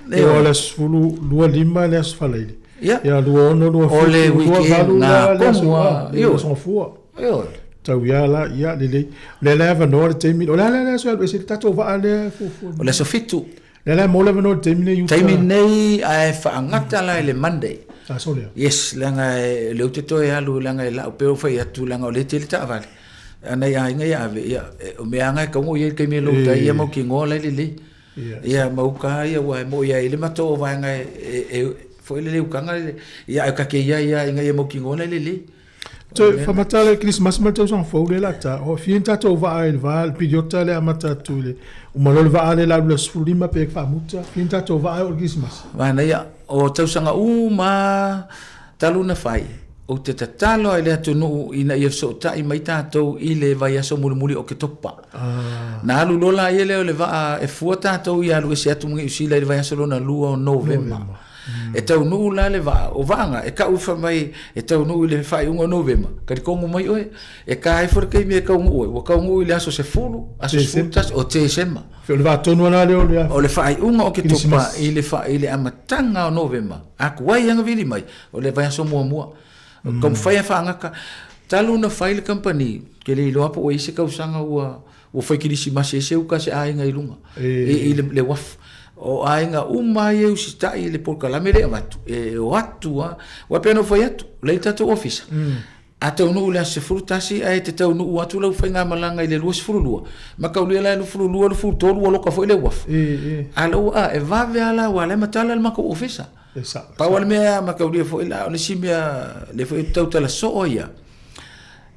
Speaker 9: e ole sulu lua lima le asfalele ia lua ono lua
Speaker 15: ole weekend na como
Speaker 9: io son fu
Speaker 15: io
Speaker 9: tau ia la ia le leva no le temi ole la so e se tato va ale fu
Speaker 15: ole so fitu
Speaker 9: le mo le no temine yu
Speaker 15: temine ai fa ngata la le Monday
Speaker 9: solia
Speaker 15: yes langa le uteto ya lu langa la pe o fa ya tu langa le tele ta vale ana ya inga ya ya o me anga ka mo ye ke me lo ta ya mo ki ngola le ya mo ka ya wa mo ya ile mato va nga e foi le u kanga ya ka ke ya inga ya mo ki ngola le
Speaker 9: so fa matale Christmas ma tau son fo le lata o fienta to va il va pidiota le amata tu le o malol va ale la le sulima pe fa muta fienta to va o Christmas
Speaker 15: va na ya o tau sanga ma taluna fai o te tatalo ile atu no ina ia so ta i mai tatou i le vai aso muli o ke topa na alu lola ile o le va e fua tatou ia lu se atu ngi usila le vai aso lona lua o November e tau nu la le va o vanga e ka ufa mai e tau nu le fai unga November ka kongo mai oe e ka ai for ke me ka unga o ka unga ile aso se fulu aso futas o te sema
Speaker 9: fe le va tonu na le
Speaker 15: o le fai unga o ke topa ile fai ile amatanga o November aku wai anga vili mai o le vai aso mua kom fai fa ngaka talu na file company ke le lo apo o ise ka usanga o fai kilisi mase se u ka se ai ngai lunga e le waf o ainga umai u sitai le por kala mere watu e watu wa peno foi atu le tato office ata no le se frutasi ai te tau no watu lo fainga malanga ile lo sfurulua makauli la lo furulua lo futolu lo ka foi le waf alo e va vela wala matala ma ko office pa wala me makauli foi la le simia le foi tau tala soia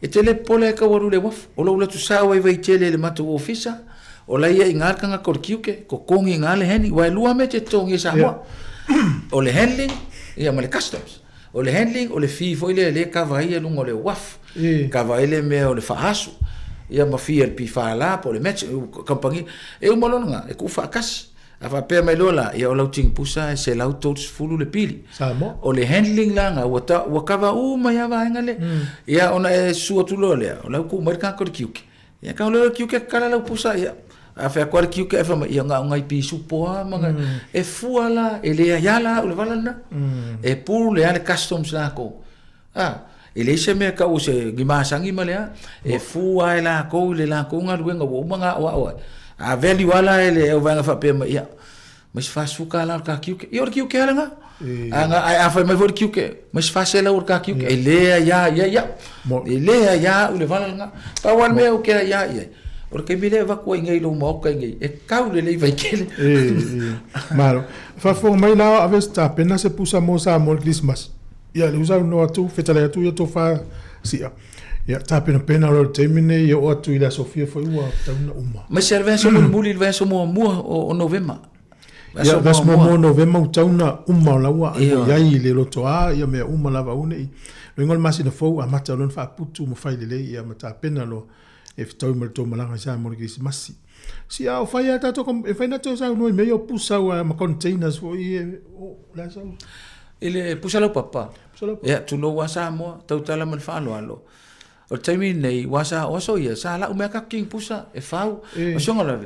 Speaker 15: e tele pole ka waru le waf o lo tu sa wai vai tele le matu office o la ia ingar kanga korkiuke ko kongi ngale heni wa lua me te tongi Sāmoa o le handling ia ma le customs o le handling o le fee foi le kava ia lungo le waf kava ile me o le faasu ia ma fee el pifa la po le match compagnie e o malonga e ku fa kas ava pe mai lola ia o lauting pusa se lautos fulu le pili
Speaker 9: Sāmoa
Speaker 15: o le handling langa wa kava ma ia va ngale ia ona e su tu lole o la ku marka korkiuke ia ka le kiuke kala la pusa ia a fa kwar kiuke fa ia nga ngai pi supo manga e fuala ele yala o le valana e pour le ale customs la ko ele se me ka o se gimasangi malea e fua la ko le la ko nga luenga o manga o a veli wala ele o vanga fa pe ia mas fa suka la ka kiuke i or kiuke ala nga anga a fa me for kiuke mas fa se la or ka kiuke ele ya ele ya o le valana pa wan me o ke ya o ke mile va ko ngai lo mo ka ngai e kau le vai kele
Speaker 1: malo fa fo mai la aves ta pena se pusa mo Sāmoa Christmas ia le usa no atu fetale atu ia to fa sia ia ta pena ro termine ia o atu ila Sofia foi ua tauna uma
Speaker 15: ma serve so mo muli le so mo o november
Speaker 1: ia vas mo november tauna uma la ua ia i le loto a ia me uma lava une no ngol masina fo a mata lon fa putu mo fai le ia mata pena lo e fitau mo to malanga Sāmoa Christmas si a fai ata to e fai na to sa no me yo pusa wa ma containers fo i o la sa
Speaker 15: ele pusa lo papa ia tu no wa Sāmoa tau tala mal fa alo o taimi nei wa sa o so ia sa la o me ka king pusa e fau o so ngala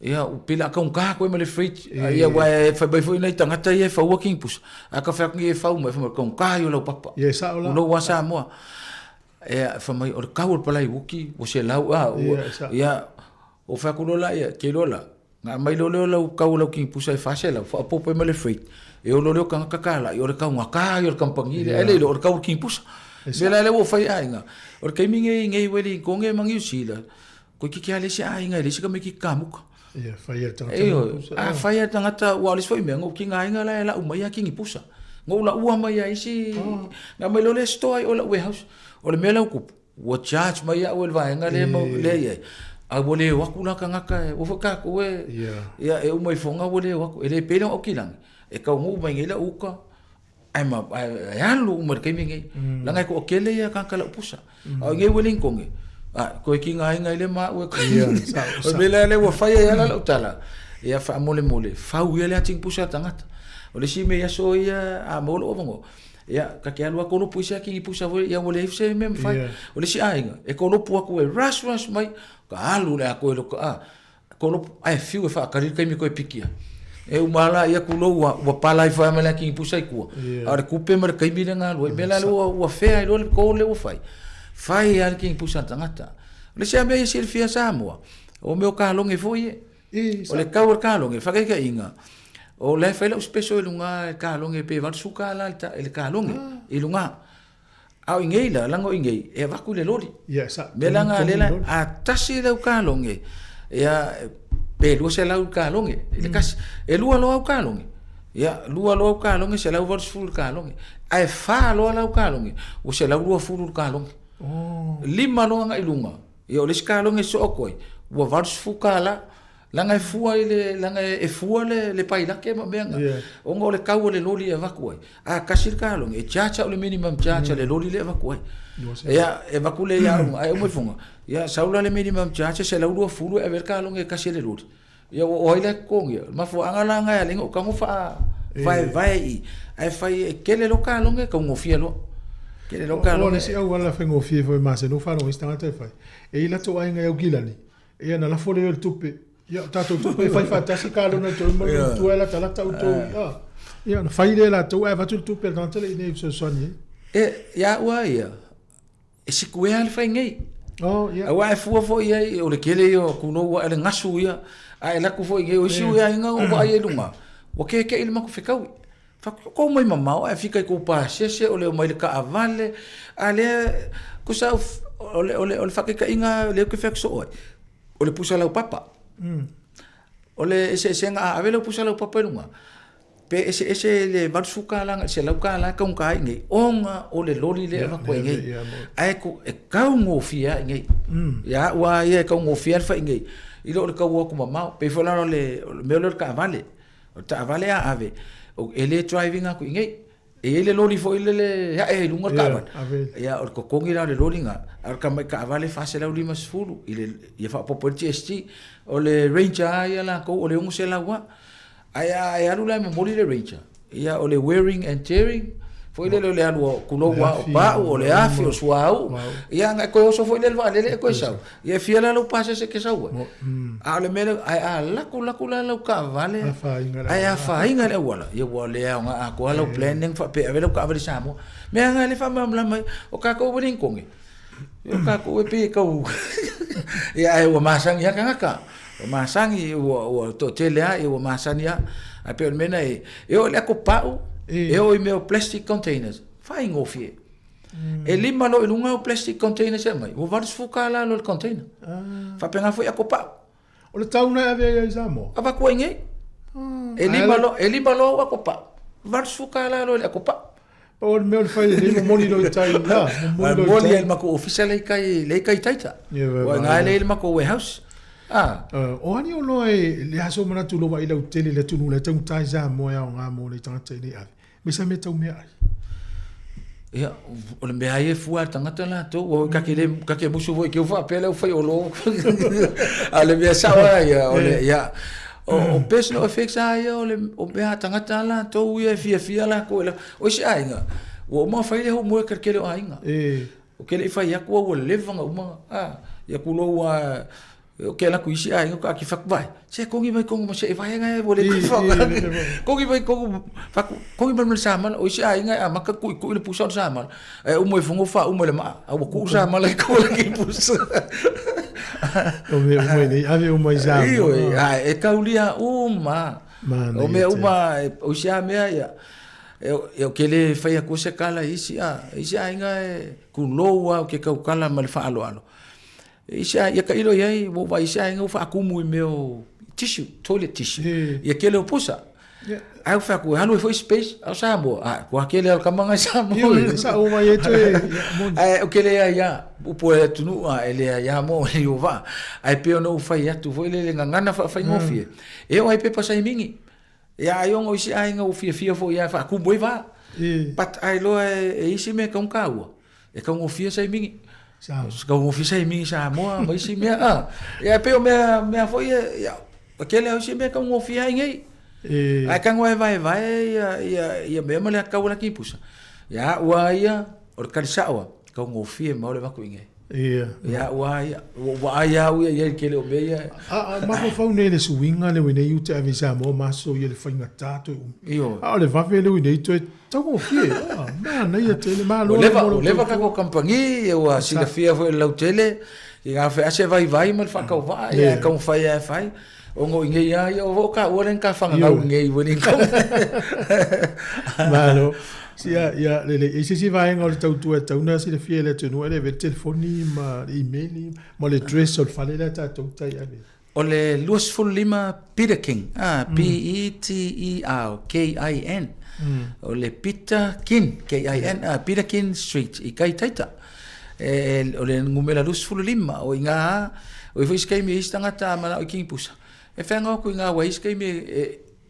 Speaker 15: ia o pila ka un ka ko me le fridge ia wa fa bai foi nei tangata ia fa working pusa a ka fa ngi fa mo fa ka un ka yo lo papa
Speaker 1: ia sa o
Speaker 15: no wa Sāmoa ia fa mai o ka o pala i wuki o se lau a ia o fa ko la ia ke lola nga mai lo ka o lo king pusa e fa se la fa po me le fridge e o lo ka kala i o ka un ka yo kampangi ele lo ka o king pusa Bela le wo fai ainga. Or kai minge ngai weli konge mangi usila. Ko ki ale si ainga le si ka me ki kamuka.
Speaker 1: Ia fai tanga.
Speaker 15: A fai tanga ta walis foi me ngo ki ainga la umaya ki pusa. Ngo la ua mai ai si nga mai lo le store o la warehouse. O le mela ku. Wo charge mai o le vai nga le mo le ye. A wole waku la ka ngaka o fa ko e. Ia e umai fonga wole waku ele pele o kilang. E ka ngo mai ngela uka. Ama alu umar kai mingi la ngai ko kele ya kan kala pusa a ngai weling konge a ko ki ngai le ma we ko o bela le wo fa ya la utala ya fa mole fa u ya ting pusa tangata o le si me ya so ya a molo o bongo ya ka ke alu ko no pusa ki pusa ya mole fse mem fa o le si ainga e ko no pu ko rush mai ka alu le ko lo ka ko no ai fiu fa ka ri kai mi ko pikia e umala ia kulo wa pala i fa mala ki pusa ku ar kupe mar kai mi nga lo bela lo wa fe lo ko le o fai ar ki pusa tangata le se me se fia Sāmoa o meu kalong e foi o le kau kalong e fa ka inga o le fa lo special lunga kalong e pe va suka la el kalong e lunga au ingeila lango ingei e va ku le lori bela nga lela a tasi le kalong e ya pe lu se lau kalonge le kas e lu lo kalonge ya lu lo kalonge se lau var full kalonge ai fa lo kalonge o se lau full kalonge lima lo nga ilunga yo le kalonge so koi o var full kala langa fua ile langa e fua le paila ke ma benga o ngo le kau le loli e vakoi a kasir kalonge e chacha o le minimum chacha le loli le vakoi ya e vakule ya ai mo funga ya saula le minimum charge se lau fulu e ver kalong e kasele lut ya o ile kong ya ma fo angala nga ya lengo ka mo fa vai ai fai kele lo kalong e ka mo fielo kele lo kalong
Speaker 1: e se au ala fengo fie foi ma se no fa no istanga te fai e ila to ai nga eu gilani e na la fole el tupe ya tato tupe fai fantastic kalong na to mo tu ela tala ta to ya na fai le la to e va tu tupe dans tele ne se soigner
Speaker 15: e ya wa ya e si kue al fai ngai awa e fua fo ia o le kele o kuno wa ele ngasu ia ai la ku fo ngai o si ia nga o vai e lunga o ke ile ma ku fekau fa ko mai mama o fika ko pa se o le mai le ka avale ale ku sa o le fa ka inga le ku fek so o le pusa la papa o le ese nga avele pusa la papa lunga pe ese le varsuka la se la ka la ka un kai ngai onga o le loli le va ko ngai ai ko e ka ngo fia ngai ya wa ye ka ngo fia fa ngai i lo ka wo ko mama pe fo la le me lo ka vale o ta vale a ave o ele driving a ko ngai e le loli fo ile ya e lunga ka va ya o ko kongi la le loli nga ar ka mai ka vale fa se la lima sfulu ile ye fa po st o le ranger ya la ko o le un se la wa ai alula me moli le ranger ia o le wearing and tearing foi le anu kulo wa pa o le afi o suau ia nga ko so foi le vale le ko sa ia fiela lo pasa se que sa wa a le mele ai la kula lo ka vale ai a fa inga le wala ia wale nga a ko lo planning fa pe avelo ka avri Sāmoa me nga le fa mamla mai o ka ko brin kongi o ka ko pe ko ia ai wa masang ia ka o masangi o to telea e o masania a pe mena e o le ko pau e o me plastic containers fai ngofie E lima lo ilunga o plastic container se mai. O varis fuka la lo le container. Fa penga foi akopa.
Speaker 1: O le tauna ave ai Sāmoa.
Speaker 15: Ava ko ngai. E lima lo akopa. Varis fuka la lo le akopa.
Speaker 1: Pa o me o le fai le moni lo tai la.
Speaker 15: Moni el mako official le kai taita. O ngai le mako warehouse.
Speaker 1: O ani o loe le aso mana tu lo wa ila utele le tunu le tau tai Sāmoa ya o ngā mo le tangata i le ave. Me sa me tau mea ai.
Speaker 15: Ia, o le mea e fua tangata la to, o kake musu voi ke ufa pele o fai o lo. A le mea sawa ia, o le ia. O personal effects a ia, o mea tangata la to, uia fia la ko la. O si ainga, o ma fai le ho moe kerkele o ainga. O kele i fai aku o levanga uma, ia kulo ua, o ke la kuisi ai ko aki fak vai se kongi mai kongi se vai nga bole fak kongi mai kongi fak kongi mai sama o si ai nga maka ku le pusa sama e o mo fongo fa o mo le ma o ku sama le ko le pusa
Speaker 1: o me ni ave o mai sama
Speaker 15: e kaulia uma o me uma o si a me ya eu que le fai a coisa cala isi ai nga ku loa o ke kau kala mal fa alo Isa ia ka ilo ia mo vai isa nga fa akumu meu toilet tissue. Ia kele oposa. Ai fa ku hanu foi space au Sāmoa. Ko akele al kamanga Sāmoa.
Speaker 1: Sa o mai eto e.
Speaker 15: Ai o kele ia o po tunu ele ia mo i va. Ai pe no fa ia tu foi le ngana fa ngofie. E o ai pe pasa mingi. Ia ai o isi ai nga o fia fo ia fa akumu va. Pat ai lo e isi me ka un kaua. E ka ngofie sai mingi. Kau ofisa mi Sāmoa mai si mea ia pe o mea foi ia aquele o si mea kau ofia ngai ai kang vai ia me male kau la ki pusa ia wa ia o kalsawa kau ofia ma le maku ngai ia wa ia ia kele o mea
Speaker 1: ma ko fa ne le suinga le wene you te ave Sāmoa ma so ia le fainga tato le va ve le wene to tau ofia na ia tele ma lo
Speaker 15: leva ka ko kampangi o sila fia foi lau tele ia fa se vai mal fa ka va ia ka fai o ngo ngai ia o ka o len ka fa ngau ngai woni ka
Speaker 1: malo sia ia le si vai ngol tau tau na si le fia le tenu le telefoni ma email ma le dress o fale la tau tai ave
Speaker 15: o le luas ful lima Peter King Peterkin o le Peter Kin Kin Peter Kin Street i kai taita o le ngumela luas ful lima o inga o foi skai mi istanga ta mana o king pusa e fenga ko inga wa skai mi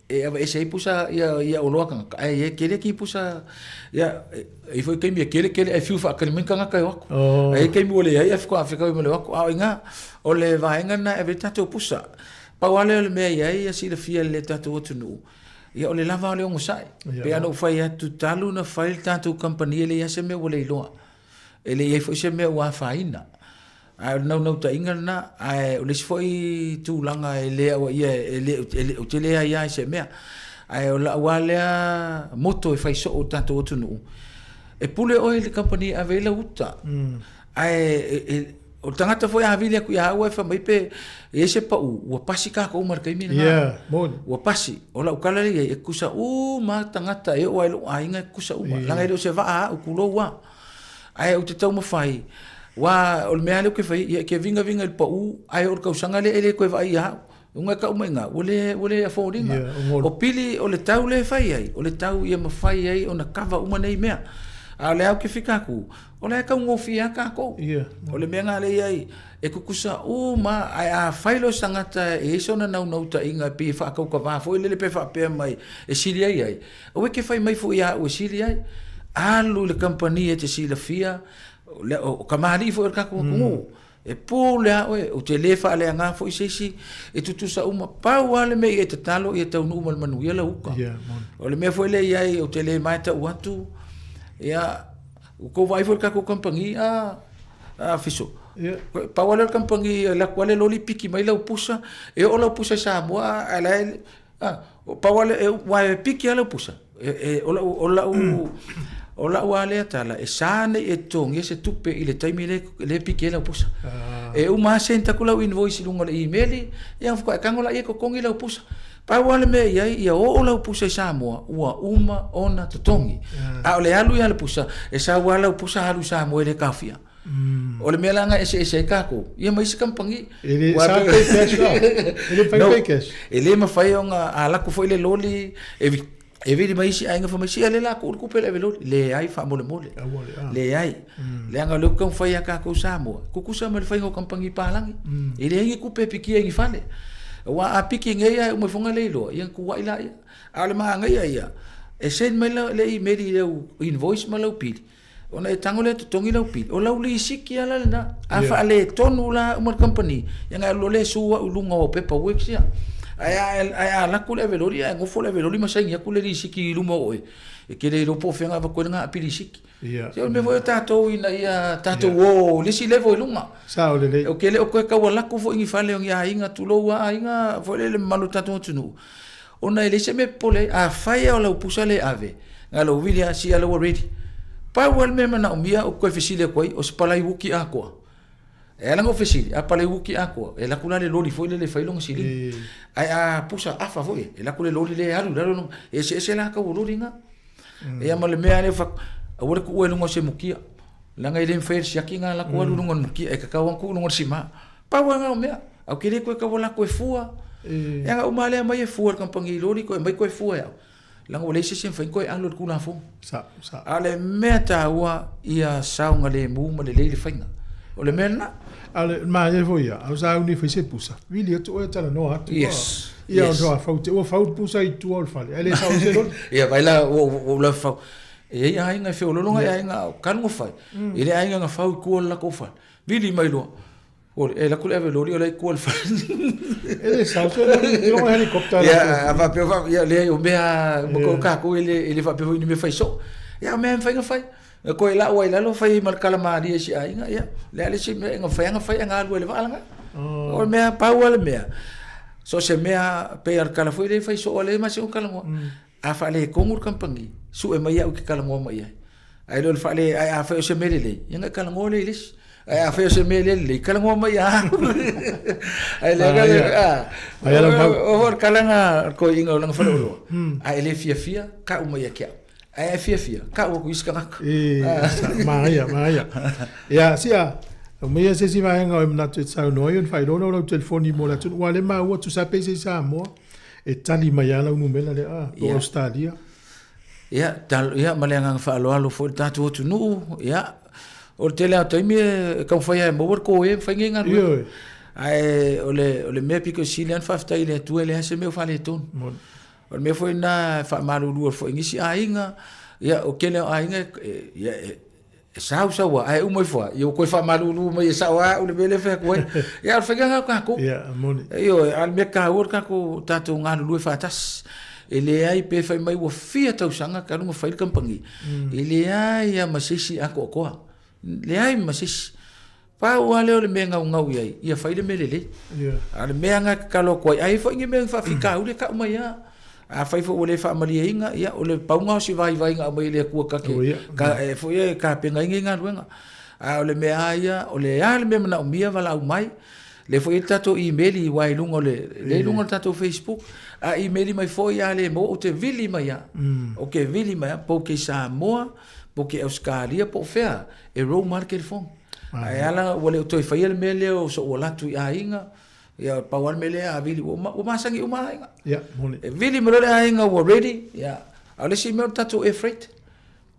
Speaker 15: e sei pusa ia o loka e kele ki pusa ia e foi kai mi kele e fiu fa kan min kanga kai wako e kai mi ole ia fko afrika mi le wako a inga o le vaenga na e tato pusa pa wale le me ia si le fia le tato tunu ia o le lava le ngo sai pe ano fai atu talu na fai tato company le ia se me ole loa ele ia foi se me wa faina ai no ta inga na ai o le foi tu langa ele o ia ele o tele ia se me ai o la wale moto e fai so o tato tunu e pule o le company avela uta ai o tangata foi a vile ku ia o fa mai pe e se pa o pasi ka ko mar kai mina o pasi o la ukala e kusa ma tangata e o ai lo ainga kusa langa e se va o kulo wa ai o te tau ma fai wa o me ale ke fai ke vinga el pa ai o ka usanga le ele ko va ia unga ka umenga ole a foringa o pili o le tau le fai ai o le tau ia ma fai ai ona kava uma nei mea a le au ke fika ku o le ka ngofia ka ko o le menga le ai e kukusa ma ai a failo sangata e sona nau ta inga pe fa ka ka va foi le pe fa pe mai e sili ai o ke fai mai fo ia o sili ai alu le company e te sila fia o kamari fo ka ko e pule o te lefa le nga fo sisi e tutusa uma paua le me e te talo e te unu mal manuia la uka o le me fo le ai o te le mai ta watu ia o ko vai for ka ko company a fiso pa wala company la quale loli piki mai la pusa e o la pusa Sāmoa ala o pa wala e wa piki ala pusa e o la wale tala e sane e tongi se tupe ile taimi le piki la pusa e uma senta kula invoice lunga le email e fa ka ngola e ko kongi la pusa Pa wale me ia o la pusa Sāmoa ua uma ona totongi. A ole alu ia le pusa e sa wala pusa halu Sāmoa le kafia. O le melanga ese kako. Ia mai se kampangi.
Speaker 1: Ele sa pay cash. Ele pay cash.
Speaker 15: Ele ma fai onga ala ku foi le loli e vedi mai si ainga fa mai si ale la ku pele ve loli. Le ai fa mole. Le ai. Le anga lu kan fai kako Sāmoa. Ku kusa ma fai ngo kampangi palangi. Ele ai ku pe piki ai fale. Wa apiki ngai mo fonga leilo yang ku wa ila ale ma ngai ia e sen me le email le invoice ma lo pili ona e tangole to tongi lo pili o lo li siki ala na afa le tonu la mo company yang lo le su ulunga o paperwork sia ai la ku le velori ngo fo le velori ma sai ku le li siki lumo o e ke le ropo fenga va ko nga pili siki se me vo tato ina ia tato wo le si levo lunga
Speaker 1: sa o le
Speaker 15: o ke le o ko ka wala ku fo ngi fale o ia inga tulo wa inga fo le malu tato tunu ona ele se me pole a fai o la pusa le ave ngalo vilia si alo ready pa wal me mana o mia o ko fesile ko o spala i wuki akwa e la ngo fesile a pala i wuki akwa e la kula le loli fo le fai long sili ai a pusa afa fo e la kula loli le alu la e se la ka loli nga e ama le mea le fa awore ku elu ngo se mukia langa ile fer siaki nga la ku elu ngo mukia e ka ka wanku ngo sima pa wa nga mea au kile ko ka wala ko fua ya o male mai fua kampangi lori ko mai ko fua ya langa ole se sen fa ko alo ku na fo
Speaker 1: sa
Speaker 15: ale meta wa ia saunga le mu ma le le fainga ole mena
Speaker 1: ale ma e voia au sa uni fese pusa vili to e tala no hatu
Speaker 15: yes
Speaker 1: ia o faut pusa i tu al fale ele sa o se lor
Speaker 15: ia baila o la fa e ia inga fe o longa ia inga kan mo fa ile ia inga fa ku la ko fa vili mai lo o e la ku le lori o la ku al fa
Speaker 1: ele sa o se lo helicopter
Speaker 15: ia va pe va ia le o mea mo ko ka ko ele va pe ni me fa so ia me fa nga fa ko ila o ila lo fa i mar kala ma dia si ai nga ia le ale si me nga fa nga lu le va nga o me pa o le me so se mea pe ar kala foi le fa so le ma se o kala mo a fa le kongur kampangi su e mai o ke kala mo mai ai lo fa le ai a fa se me le nga kala mo le lis ai a fa se me le kala mo mai ai le ga o kala nga ko ingo lang fa lo ai le fia ka o mai ke ai fia ka o ku iska ka
Speaker 1: maia ya sia o mea se si vai nga o mna te sa no yon fai no no telefoni mo la tu wale ma o tu sa pe se Sāmoa e tali mai ala un mela le o Australia
Speaker 15: ya tal ya malenga fa lo fo tatu tu nu ya o tele a taimi ka fai mo ko e fai nga ai ole me pico silian fa sta ile tu ele se me fa le ton o me foi na fa malu lu fo ngisi ainga ya o kele ainga ya sa wa ai o moi fo yo ko fa malu lu mai sa wa o le bele fe ko ya fa nga ka ko
Speaker 1: ya moni
Speaker 15: yo al me ka or ka ko tatu nga lu fa tas ele ai pe fa mai wo fia tau sanga ka no fa kampangi ele ai ya masisi ako ko le ai masisi pa wale o le me ngau ia fa ile melele al me nga ka lo ko ai fa ngi me fa fika o le ka mai ya a fai fo le fa malia inga ia o le paunga si vai nga mai le ku ka ke ka e fo ye ka penga inga ruenga a o le me aia o le al me na mia vala au mai le fo tato email i wai lungo le lungo tato Facebook a email mai fo ya le mo o te vili mai ya o ke vili mai po ke Sāmoa po ke Australia po fea e ro market fon ai ala o le to fai le mele o so la tu a inga ya pawal mele a vili o masangi o mai
Speaker 1: ya moni
Speaker 15: vili mele a inga o ready ya ale si me tato e freight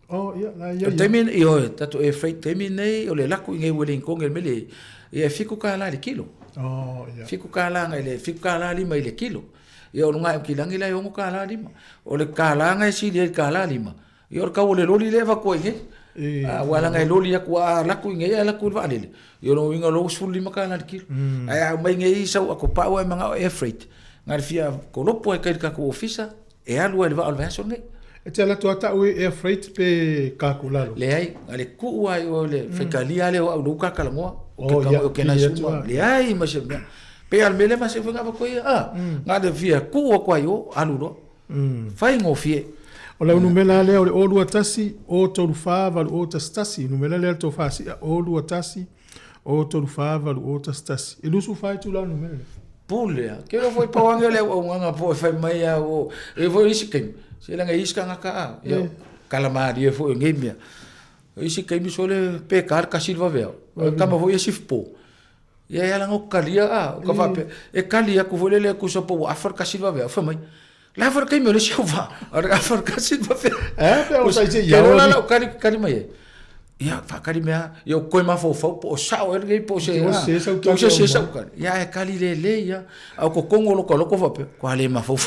Speaker 1: oh ya la ya
Speaker 15: temin yo tato e freight temin nei o le laku ngai wele ko ngel mele e fiku ka la le kilo
Speaker 1: oh ya
Speaker 15: fiku ka la ngai le fiku ka la 5 le kilo yo ngai ki langi la yo ka la 5 o le ka la ngai si le ka la 5 yo ka o le loli le va ko ngai wala ngai loli ya kwa laku ngai ala ku va le yo no winga lo sul 5 ka la kilo ai mai ngai sa ko pa o manga e freight ngai fia ko lo po e ka ko ofisa e alu e va al verso ngai
Speaker 1: e te ala to ata o air freight pe ka ku la
Speaker 15: le ai ale ku ai o le fekalia le o lu ka kala mo o ke na suma le ai ma se pe al mele ma se funga ko ia nga de fia ku o kwa yo alu do fai ngo fie
Speaker 1: o la numela le o lu atasi o to fa va o tastasi numela le to fa si o lu atasi o to fa va o tastasi e lu su fai tu la numela
Speaker 15: pule ke lo foi pawange le o nga po fai mai o e foi isi ke se la nga iska nga ka yo calamari e foi ngemia isi ke mi sole pe kar ka silva veo kama foi isi po ya la ngo kalia ka fa e kalia ku vole le ku so po afar ka silva veo fa mai la afar ke mi le chova afar ka silva veo
Speaker 1: pe o sai se
Speaker 15: ya la kari mai ya fa kari mea yo koi ma fo po sao erge po se se sa kan ya e kali le ya au ko kongo lo ko fa pe ko ale ma fo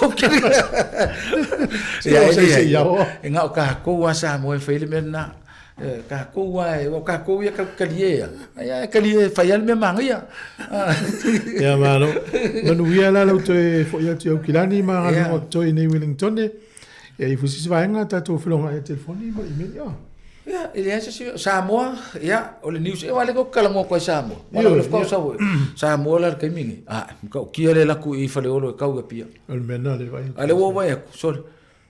Speaker 15: ya nga ka ko wa sa mo fe le mena ka ko wa o ka ko ya ka kali ya kali fa ya me manga ya
Speaker 1: ya malo manu ya la lo te fo ya ti o kilani ma ga to ni Wellington e i fusi va nga ta to flonga e telefoni ma email ya
Speaker 15: ya ele acha si Sāmoa ya o le news e wale ko kala mo ko Sāmoa ma le ko sa wo Sāmoa la ke mingi ko ki le la ku i fale o ka u pia
Speaker 1: o mena le vai
Speaker 15: ale wo vai so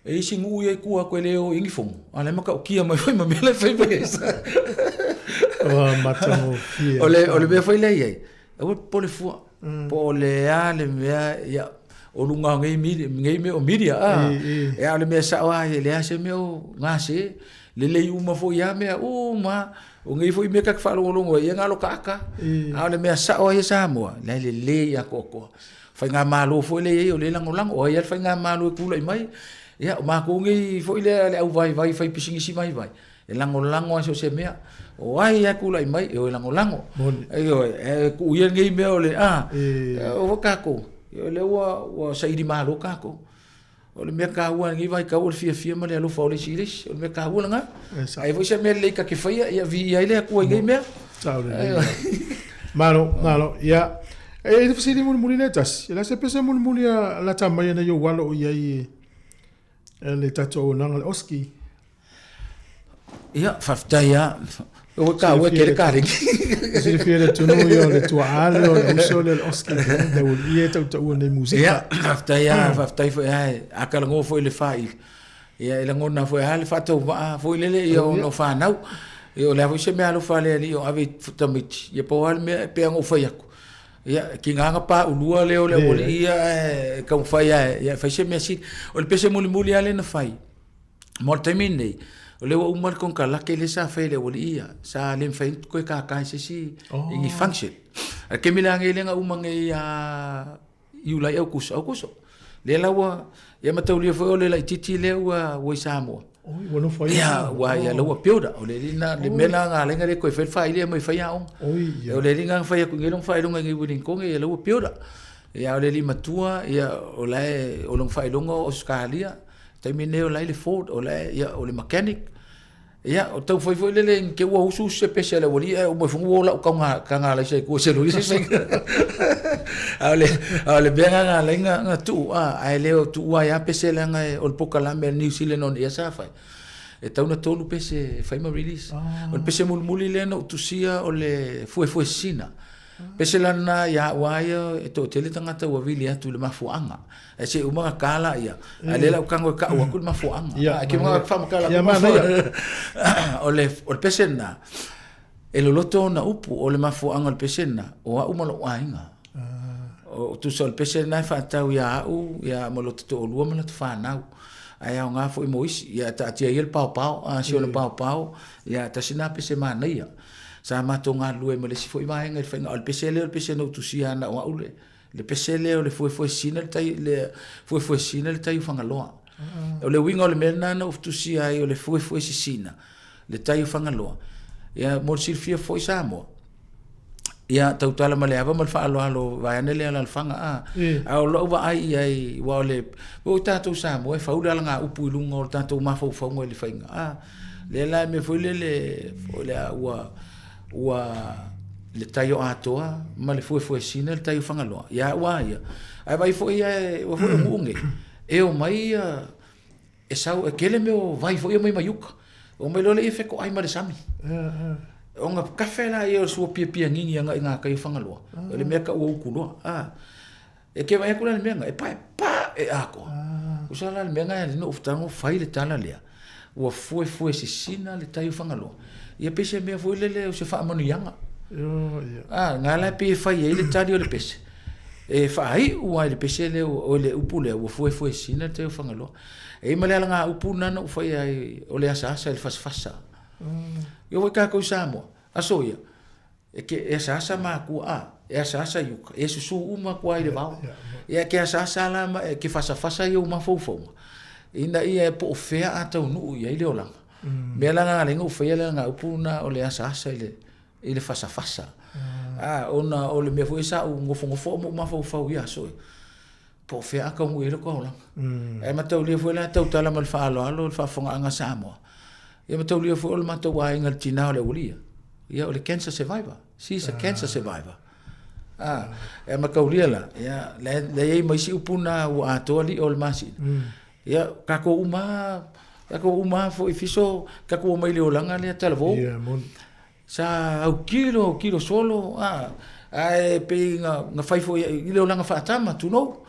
Speaker 15: e singu e ku ko le o ingi fom ale ma ka ki ma foi ma le foi vai
Speaker 1: o matamo
Speaker 15: ole be foi le ye o po le fu po le ale me ya o lunga ngai me o media e ale me sa wa le ase me o ngase le uma fo ya me uma o ngai foi me ka fa longo ia ngalo kaka ale me sa o ia Sāmoa le ya koko fa nga malo fo le o le lango o ia fa nga malo ku le mai ya ma ko ngai fo le au vai fa pisingi si mai vai e lango so se me o ai ya ku le mai o lango e ku ia ngai me o le o kako le wa sa idi malo kako o le mea kāua ngi vai kāua le fia ma le alofa o le siris o le mea kāua langa ai foi se mea le ka ke faia ia vi ai le kua ngai mea
Speaker 1: malo ia e le fsiri muli le tas la se pese muli la tama ia na yo walo o ia i le tato o nanga le oski
Speaker 15: ia faftaia o kāua ke le kāring
Speaker 1: se fia le tunu yo le tua ale o le uso le oski le o ia tau nei musika
Speaker 15: ia faftai foi ai akala ngo foi le fai ia ele ngona foi ale fato foi le yo no fa nau yo le foi se me alo fa le yo ave tamit ia po al me pe ngo foi aku ia ki nga pa ulua le o le ia ka fai ia fai se me si o le pese muli ale na fai mortemine o le o mal con kala ke le sa fe le ia sa le fai ko ka si ingi function ke milange le nga umange ya iula au kuso le lawa ya mataulia foi o le titi le wa Sāmoa
Speaker 1: bueno foi
Speaker 15: ya wa ya lo pioda o le lina le mena nga le nga le ko fe fai le mai fai on o le linga fai ku ngelo fai longa ngi wudin ko ngi lo pioda ya o le li matua ya o le o long fai longa Australia termineo la le Ford o le ya o le mechanic ya o tau foi le ke wa usu special o li o mo fungo la ka nga la se ko se lo se ale benga nga lenga tu ai leo tu ya pese la nga o poka la me New Zealand on ia sa fai e tau na tolu pese fai ma release o pese muli le no tu sia o le foi sina pese la na ya wa ya to tele tanga ta wa vili atu le mafuanga e se uma kala ia ale la kango ka wa ku mafuanga ke ma fa kala o le pese na e lo loto na upu o le mafuanga le pese na o a uma lo ainga o tu sol pese na fa tau ya mo lo to o lua mo lo fa na ai nga foi mois ya ta tia il pau a si o le pau ya ta sina pese mana ia sa matonga lue mo le si foi mai ngai fa o pese no tu sia na o le pese le o le foi sina le tai fanga loa o le winga o le mena no tu sia o le foi sina le tai fanga loa ya mo si fia foi Sāmoa ia tau tala male ava mal fa alo vai anele ala fanga a o lo va ai wa le o tato Sāmoa fa ula nga upu lunga o tato ma fa ngo le fainga le la me foi le wa le tayo atoa ma le foi sina le tayo fanga loa ia wa ia ai vai foi o foi munge e o mai e sau e kele me o vai foi mai maiuka o mai lo le fe ko ai ma le sami o nga kafe la e o so pia ngingi nga kai fanga loa le me ka o ku loa e ke vai ku le me nga e pa e ako o sa la me nga no uftango fai le tala le o foi sina le tayo fanga loa ia pese me foi le o se fa manu yanga nga la pe fai ele tadi o le pese e whaai ua le pese le o le upu le ua fue sina te whangaloa. E malea ngā upu nana u whai ai o le asa le fasfasa. Yo wai kako i Sāmoa, aso ia. E ke e asa maa kua e asa yuka, e susu uma kua i le vau. E ke asa la e ke fasafasa i o mafaufaunga. Ina ia e po o fea atau nuu ia i le olanga. Mea langa lenga u whai le ngā upu na o le asa i le fasafasa. Ona o le mea fue sa u ngofo mo mafaufau ia so. Po fea ka mu ile ko la. E matau le fue la tau tala mal fa alo le fa fonga anga Sāmoa. E matau le fue o matau wa inga tina le ulia. Ia o le cancer survivor. She's a cancer survivor. E makaulia la. Ia le ye mai si upuna wa atoli o le masi. Ia kako uma fo ifiso kako mai le olanga le talvo.
Speaker 1: Ia mon.
Speaker 15: Sa au kilo solo ai pe nga fai fo ile o langa fatama tu no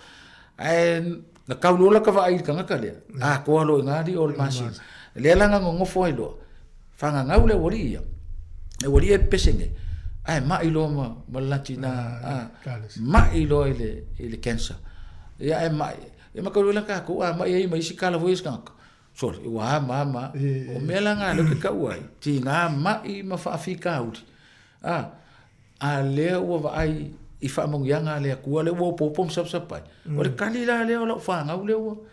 Speaker 15: ai na kaulo la ka vai ka nga kale ko lo ngadi ol masi le langa ngo fo ilo fanga ngaule woria e woria pesenge ai ma ilo ma latina ma ilo ile cancer ya ai ma e ma kaulo la ka ko ma ai mai sikala vo iskanka so wa mama o melanga lo ke kauai ti nga mai ma fa afika uti a le o va ai I fa mo yanga le ku le wo popom sap sapai o le kali la le o fa nga le o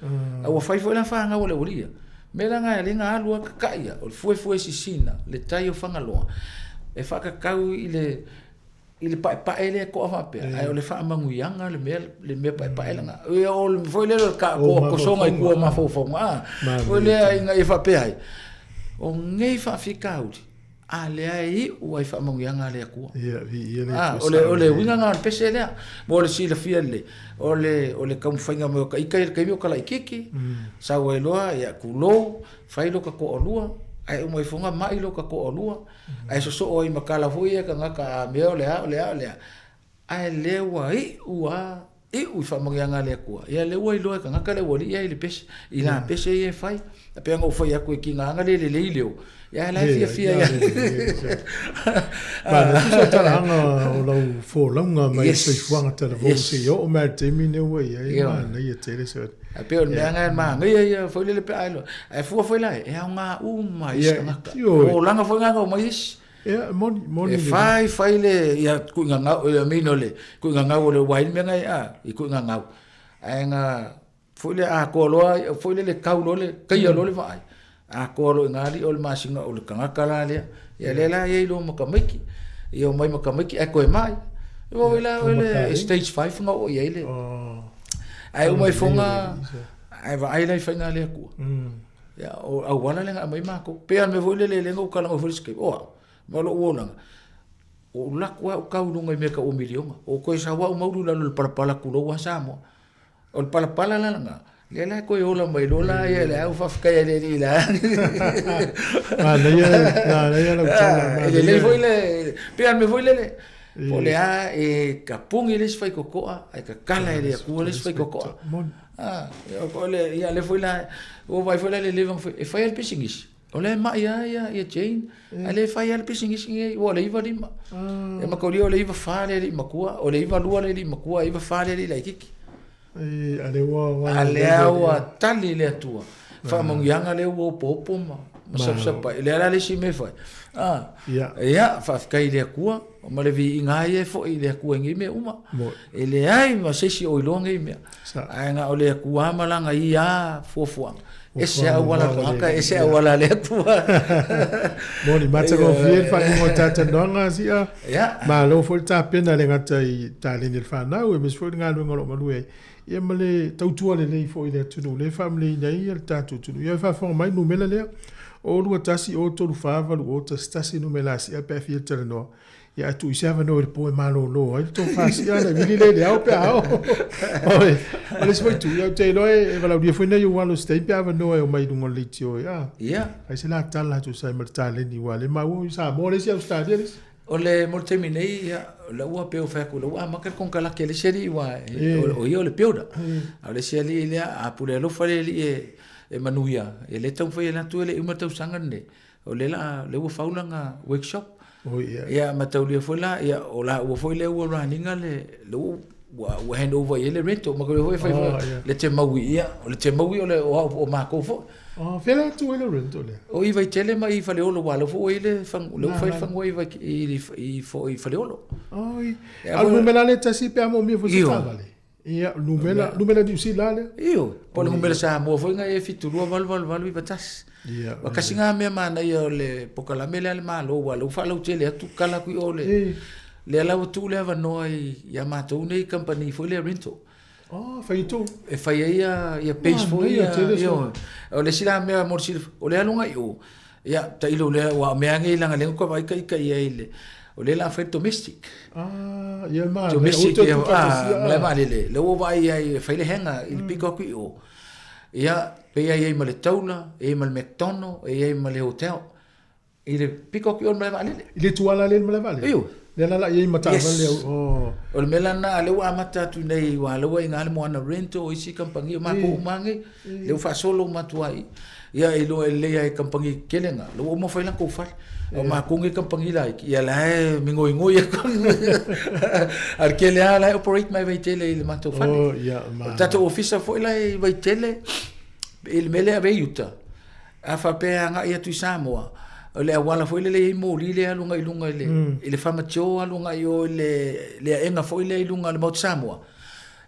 Speaker 15: o fa fo la fa nga o le oria melanga le nga alu ka kaia o fue sisina le tai o fanga lo e fa ka kau ile pa ele ko fa pe ai o le fa mangu yanga le me pa ele nga o le foi le ka ko so mai ku ma fo o le nga e fa pe ai o ngei fa fikauti a le ai o ai fa mangu yanga le ku o le winga nga pese le mo le si le fiele o le kam fainga mo ka ikai mo kala ikiki sa we loa ya ku lo fai lo ka ko olua ai mo ifunga mai lo ka ko olua ai so o i makala fuia ka nga ka me o le ai le wa i ua e u fa mo yanga le ku ya le wa i lo ka nga ka le woli ya le pese i la pese e fai pe nga o fai ku ki nga nga le leo ya la fia ya
Speaker 1: ba na so tala hanga o lo fo longa mai se fuanga tala vo se yo o ma te mine we ya ma na ye tele so
Speaker 15: a pe o nga ma ngai fo le pe ai lo ai fo la e nga uma iska o langa fo nga o mais
Speaker 1: ya moni
Speaker 15: fai le ya ku nga o mino le ku nga o le wai me ngai I ku nga ai nga fo le a ko lo fo le kaulo le kai lo le vai a ko ngari ol masinga ol kanga kala le ya le la ye lo makamiki yo mai makamiki e ko mai yo la stage 5 nga o ye le ai o mai fonga ai va ai lai fanga le ku ya o wala le nga mai mako pe me vo le ngo kala ngo friske o ma lo wona o la kwa o ka u ngai me ka o milion o ko sa wa o mauru la lo para ku lo wa Sāmoa o para la nga le la ko yo la mai lo la ya la u fa ka ya le la
Speaker 1: ma ya la
Speaker 15: le foi le pe me foi le po le a e ka pungi le fai kokoa ai ka kala le ku le fai kokoa ko le ya le foi la o vai foi le levang e fai el pisingis o le ma ya Jane ale fai el pisingis nge o le iva lima e ma ko le iva fa le ma ku o le iva lua le ma ku iva fa le la kiki
Speaker 1: ale
Speaker 15: wa tali le tua fa mong yanga le wo popo ma sa pa le ala le si me fa ya fa kai le ku ma le vi nga ye fo le ku ngi me uma ele ai ma se si o longa me ai nga o le ku ma la nga ia fo ese wala ka ese wala le tua
Speaker 1: moni mata ko fiel fa mo tata ndonga si ma lo fo ta pena le ngata I ta le ni fa na we mis fo nga lo ngolo ma lu e male tau tua le fo ile tunu le family nei el tatu tunu ia fa fo mai no mele le o lu tasi o to lu fa va lu o tasi no mela si a pe fiel tele no ia tu se va no po malo lo ai to fa si ana vili le au pe au oi ale se tu ia te lo e va la dia fo nei wa lo stay pe va no e o mai dungo le tio ia ai se la tala tu sai martale ni wale ma u sa mo le si au sta dia
Speaker 15: o le mo terminei la ua pe o fa ku la ma ka con kala ke le seri wa o io le pioda a le seri le a pure lo fa le e manuia e le tau fa la tu le uma tau sangane o le la le ua faula nga workshop ia ma tau le fa la ia o la ua fa le ua running le wa hand over ele rento ma ko foi le te maui ia le te maui ole o ma ko fo
Speaker 1: fela tu ele rento le
Speaker 15: o i vai tele mai fa le olo wala fo ele fang lo fai fang o i vai i fo i fa le olo
Speaker 1: ai al numela le tasi pe amo mi fo se tavale ia numela di usilale
Speaker 15: io po le numela sa mo fo nga e fitu lo val i batas wa kasinga me mana ia le pokala mele al malo wala fa lo tele atu kala ku ole le ala tu le va noi ya matou nei company foi le rento
Speaker 1: fai tu
Speaker 15: e fai ia page foi io o le sila me mo sil o le alunga io ya ta ilo le wa me angi langa le ko vai kai ile o le la fai domestic
Speaker 1: ia ma
Speaker 15: domestic le ma le o vai ai fai le henga il pico qui o ia pe ai ma le taula e ma le McDonald e ai ma le hotel ile pico qui o ma le
Speaker 1: ile tu ala le ma le vale
Speaker 15: io
Speaker 1: le la ye mata vale
Speaker 15: o le melana le wa mata tu nei wa le wa ngal mo na rento o isi kampangi ma ko mangi le fa solo matuai ia ilo le ai kampangi kelenga lo mo fa la ko fa o ma ko ngi kampangi la ia la mingo ngoi ar ke le ala operate mai vai tele le mato fa tato officer foi la vai tele il mele ave yuta a fa pe anga ia tu Sāmoa le wala foi le mo le alunga ilunga le fama cho alunga yo le enga foi le ilunga le mo Sāmoa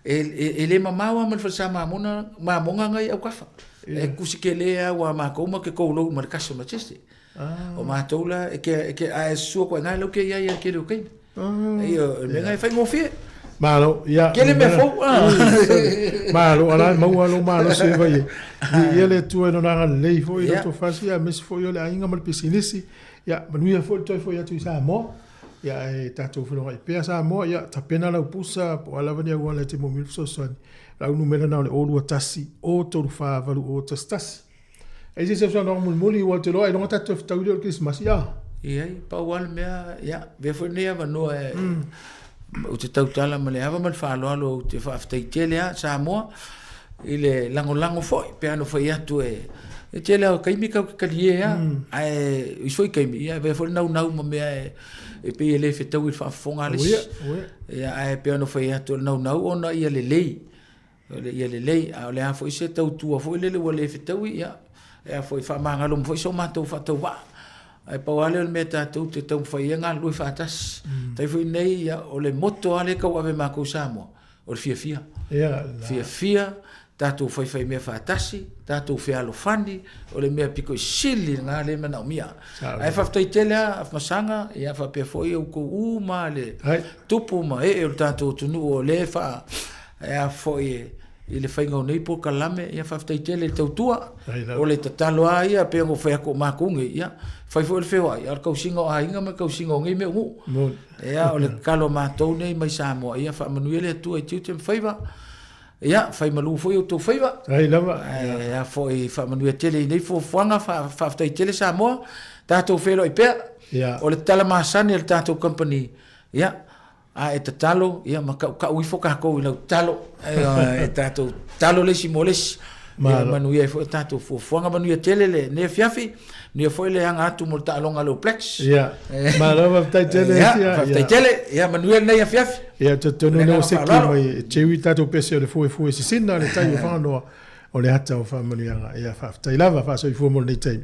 Speaker 15: le mama wa mal fa sama mona ma monga ngai au kafa e kusikele wa ma ko ma ke ko lo mar kaso ma cheste o ma tola ke a su ko ngai lo ke ya ke lo ke io me ngai fa mo fi
Speaker 1: malo ya
Speaker 15: que me fo
Speaker 1: malo ala malo se vai ia le tu no na le fo ia to fasia mes fo yo le ainga mal pisinisi ya manuia fo to fo ya tu Sāmoa ya e tato fo no pe Sāmoa ya tapena la pusa po ala vania wa le te mo mil so so la numero na le o tasi o to fa valu o tastasi e se so no muli wa te lo e no tato fa tau le Christmas ya
Speaker 15: pa wal me ya ve fo ne va no o te tautala ma le ava ma le whaaloalo o te whaaftai tele a Sāmoa i le lango foi pe ano fai atu e tele au kaimi kau kikali ea i soi kaimi ia ve fo nau ma mea e pe ele whetau i whaafonga alis ia pe ano fai atu nau ona ia le lei a le a fo i se tautua fo i lele ua le whetau ia e fo i whaamangalo mo fo i so mātou whatau waa ai pa wale o me tātou te tau whaienga lui whātas. Tai fui nei o le moto ale kau ave mākou Sāmoa. O le fia. Fia, tātou whai mea whātasi, tātou whea alofani, o le mea piko i sili ngā le mana o mia. Ai whaftai tele a masanga, ia whapea foi au ko uma le tupu ma o tātou tunu o le wha, ia foi i le whainga o nei po kalame, ia whaftai tele tautua, o le tatalo a ia, pea ngo whea ko mākungi, ia. Fai fo le fewa ia kau singa a inga me kau singa ngai me ngu ia o le kalo mātou nei mai Sāmoa ia fa manuele tu ai tiu faiva ia fai malu foi o tu faiva
Speaker 1: ai lava
Speaker 15: ia foi fa manuele tele nei fo fuanga fa tai tele Sāmoa tātou felo i pea o le tala masani le tātou company ia a e tatalo ia ma ka ui fo ka ko i lau talo e tātou talo le simoles manuia fo tātou fo fuanga manuia tele le ne fiafi ni foi le anga atu mo ta longa lo plex
Speaker 1: ma lava tai tele
Speaker 15: ia manuel nei afiaf
Speaker 1: ia te tono no se ki mai chewi tato pese le foi se sina le tai fa no o le hata o fa manuia ia fa tai lava fa so i fo mo nei tai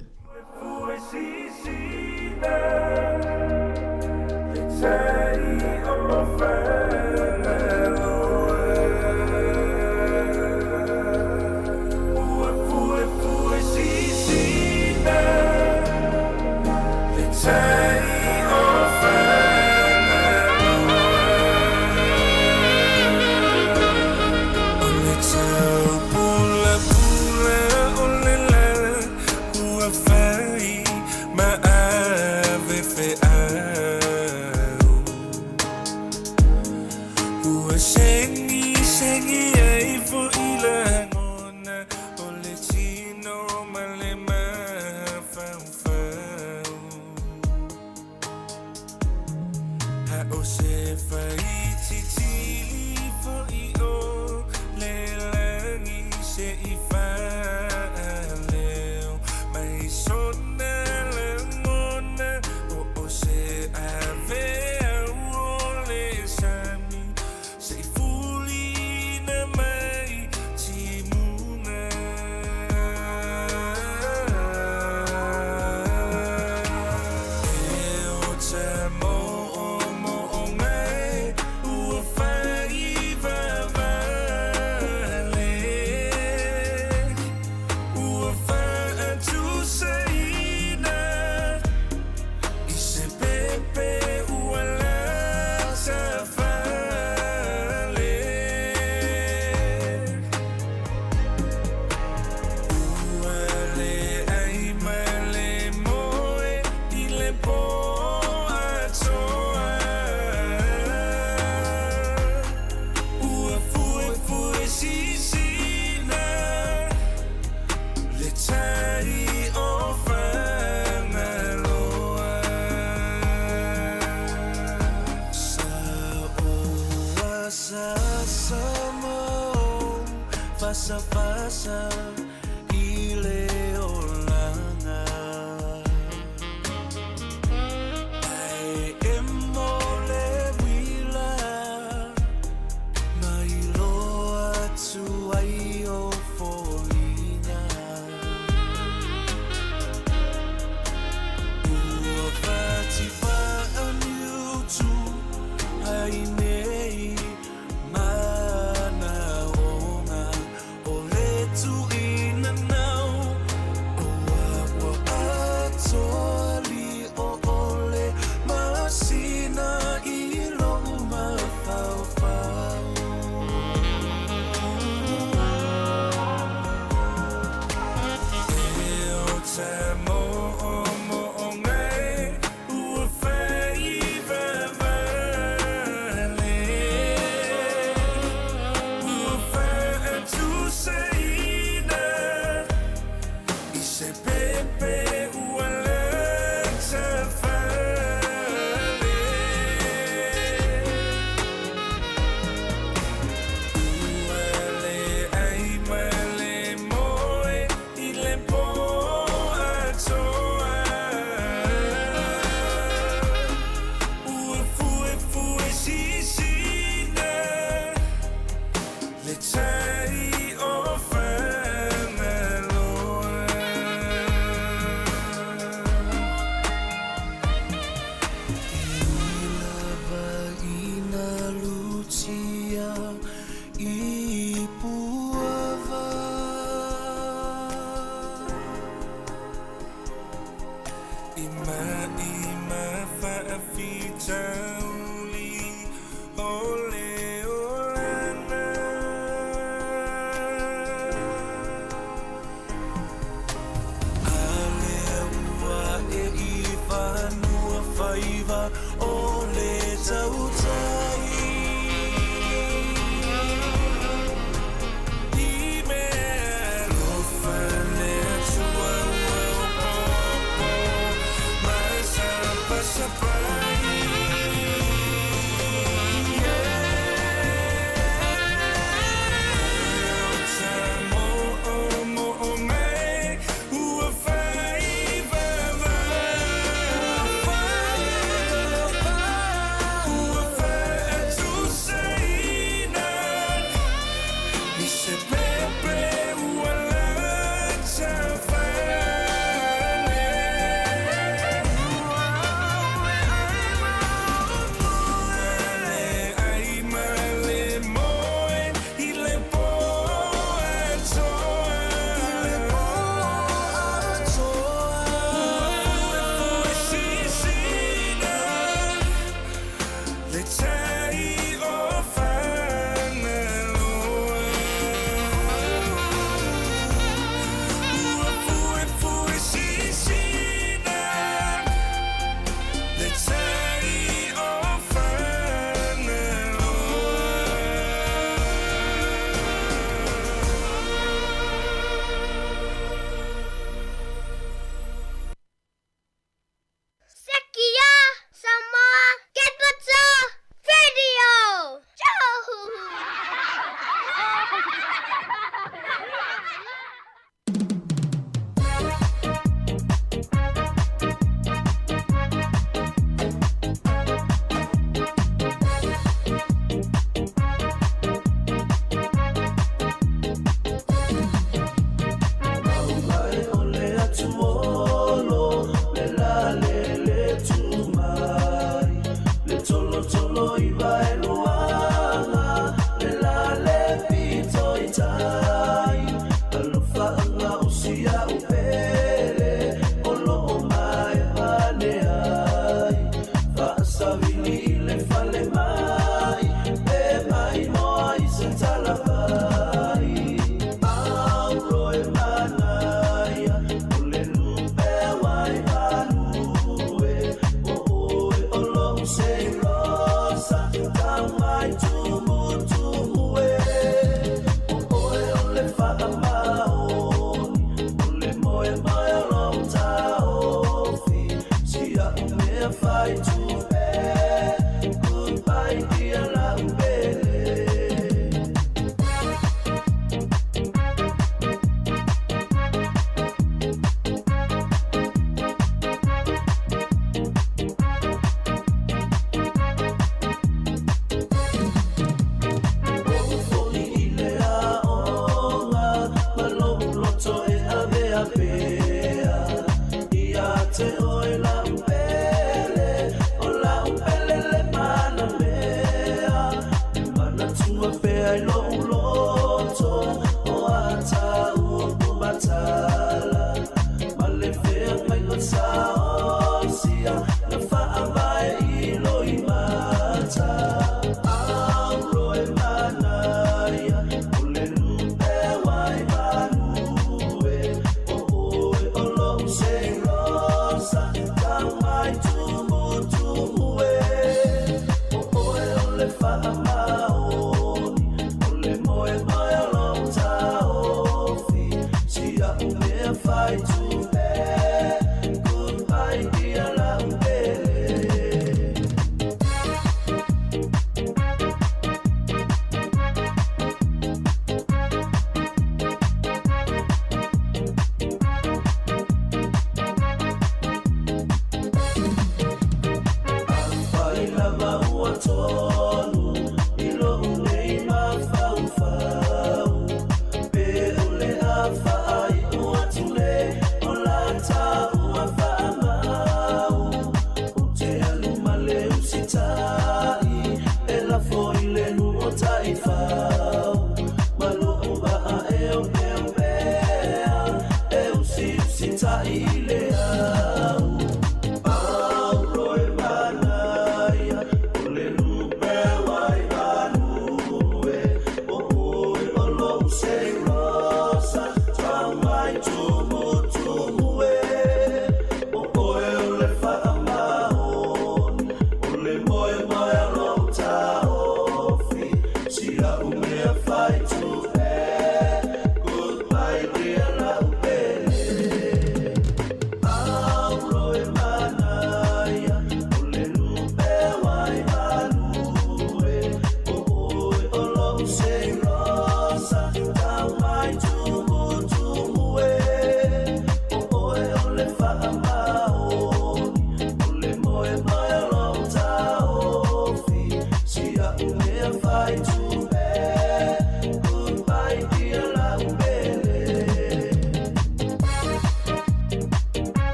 Speaker 14: Sāmoa, fasa i le olanga. Ai e mole wila, mai loa tu ai o foina. Ua pati wha aniu tu, ai nei mana onga, o le tu ina.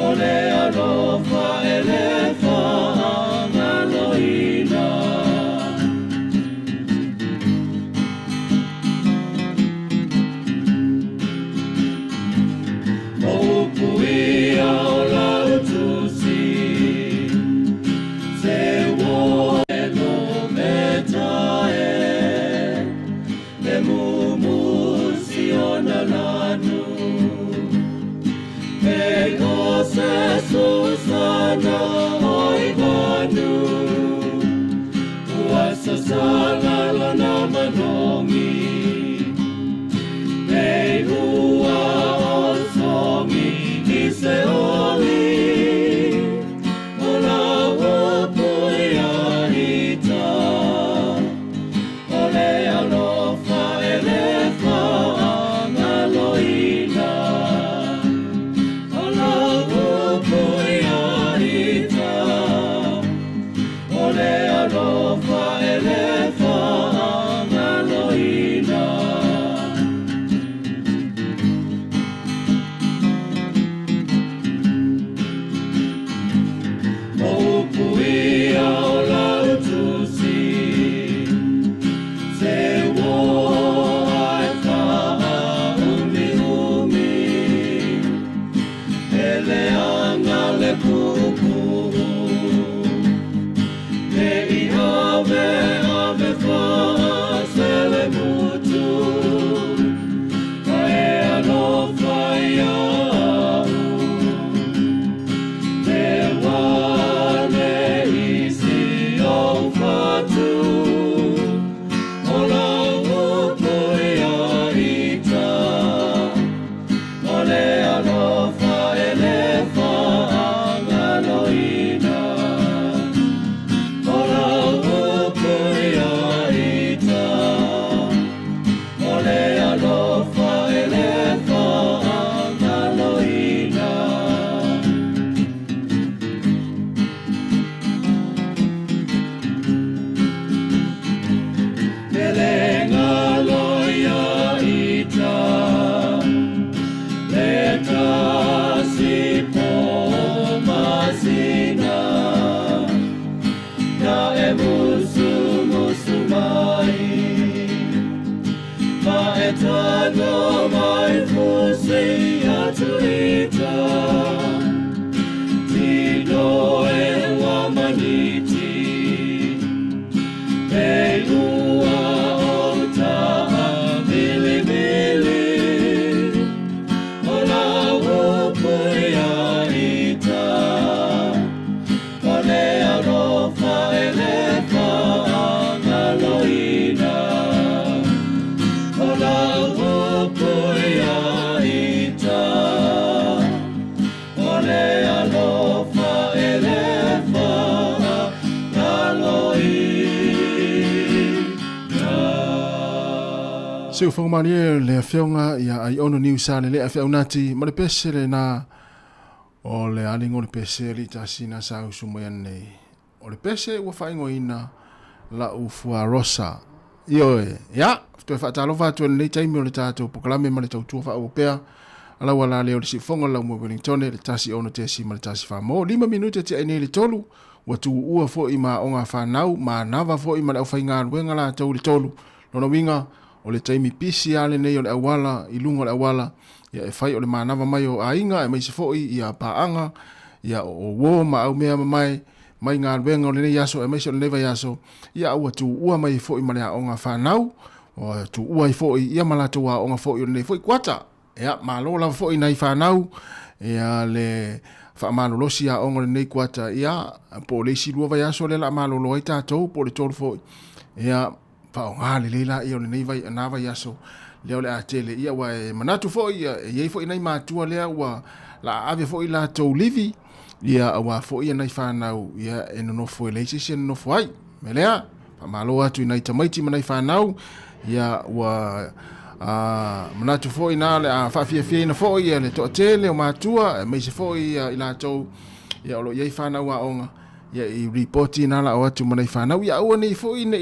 Speaker 2: Ole alofa elefa ngaloina
Speaker 14: sei atuita Tino e wamaniti Ei ua o taha bili bili O la upui a ita O le arofa e le wha ngaloina O la upui a ita O le alofa e le wha ngaloina
Speaker 10: Seu whakamania le whionga ia ai ono niu sāle le a whiaunati ma le pese le nā o le alingo le pese li tāsina sa usumai nei. O le pese ua whaingo ina la ufua rosa. Io ia, toi whaatalo whātua nei taimi o le tātou pokalame ma le tautua whaopea ala wala leo le si whonga lau mo Wellingtone le tasi ono te si ma le tasi whamo. 5 minute te ai nei le tolu ua tu ua fo i ma onga whanau ma nawa fo i ma le au whainga ruenga la tau le tolu. Lona winga o le taimi pisi ale nei o le awala i lunga o le awala ia e whai o le manava mai o ainga e mai se fo i a paanga ia o wo ma au mea mai ngā ruenga o le nei aso e mai se o le neva aso ia ua tu ua mai fo i ma le a onga whanau o tu ua i fo i ia malato a onga fo i o le nei fo i kuata ia ma lola fo i nai whanau ia le whaamalolosi a onga le nei kuata ia po le si lua vai aso le la malolo ai tātou po le tolu fo ia pa nga le leila ia le nei vai na vai aso leo le atele ia wa manatu fo ia ye fo ina matua le wa la ave fo ila to livi ia wa fo ia nei fa na ia eno no fo le se no fo ai melea pa malo atu ina tamaiti mai fa na ia wa manatu fo ina le fa fie na fo ia le to tele o matua me se fo ia ila to ia lo ye fa na wa onga ia i report ina la o atu mai fa na ia o nei fo ina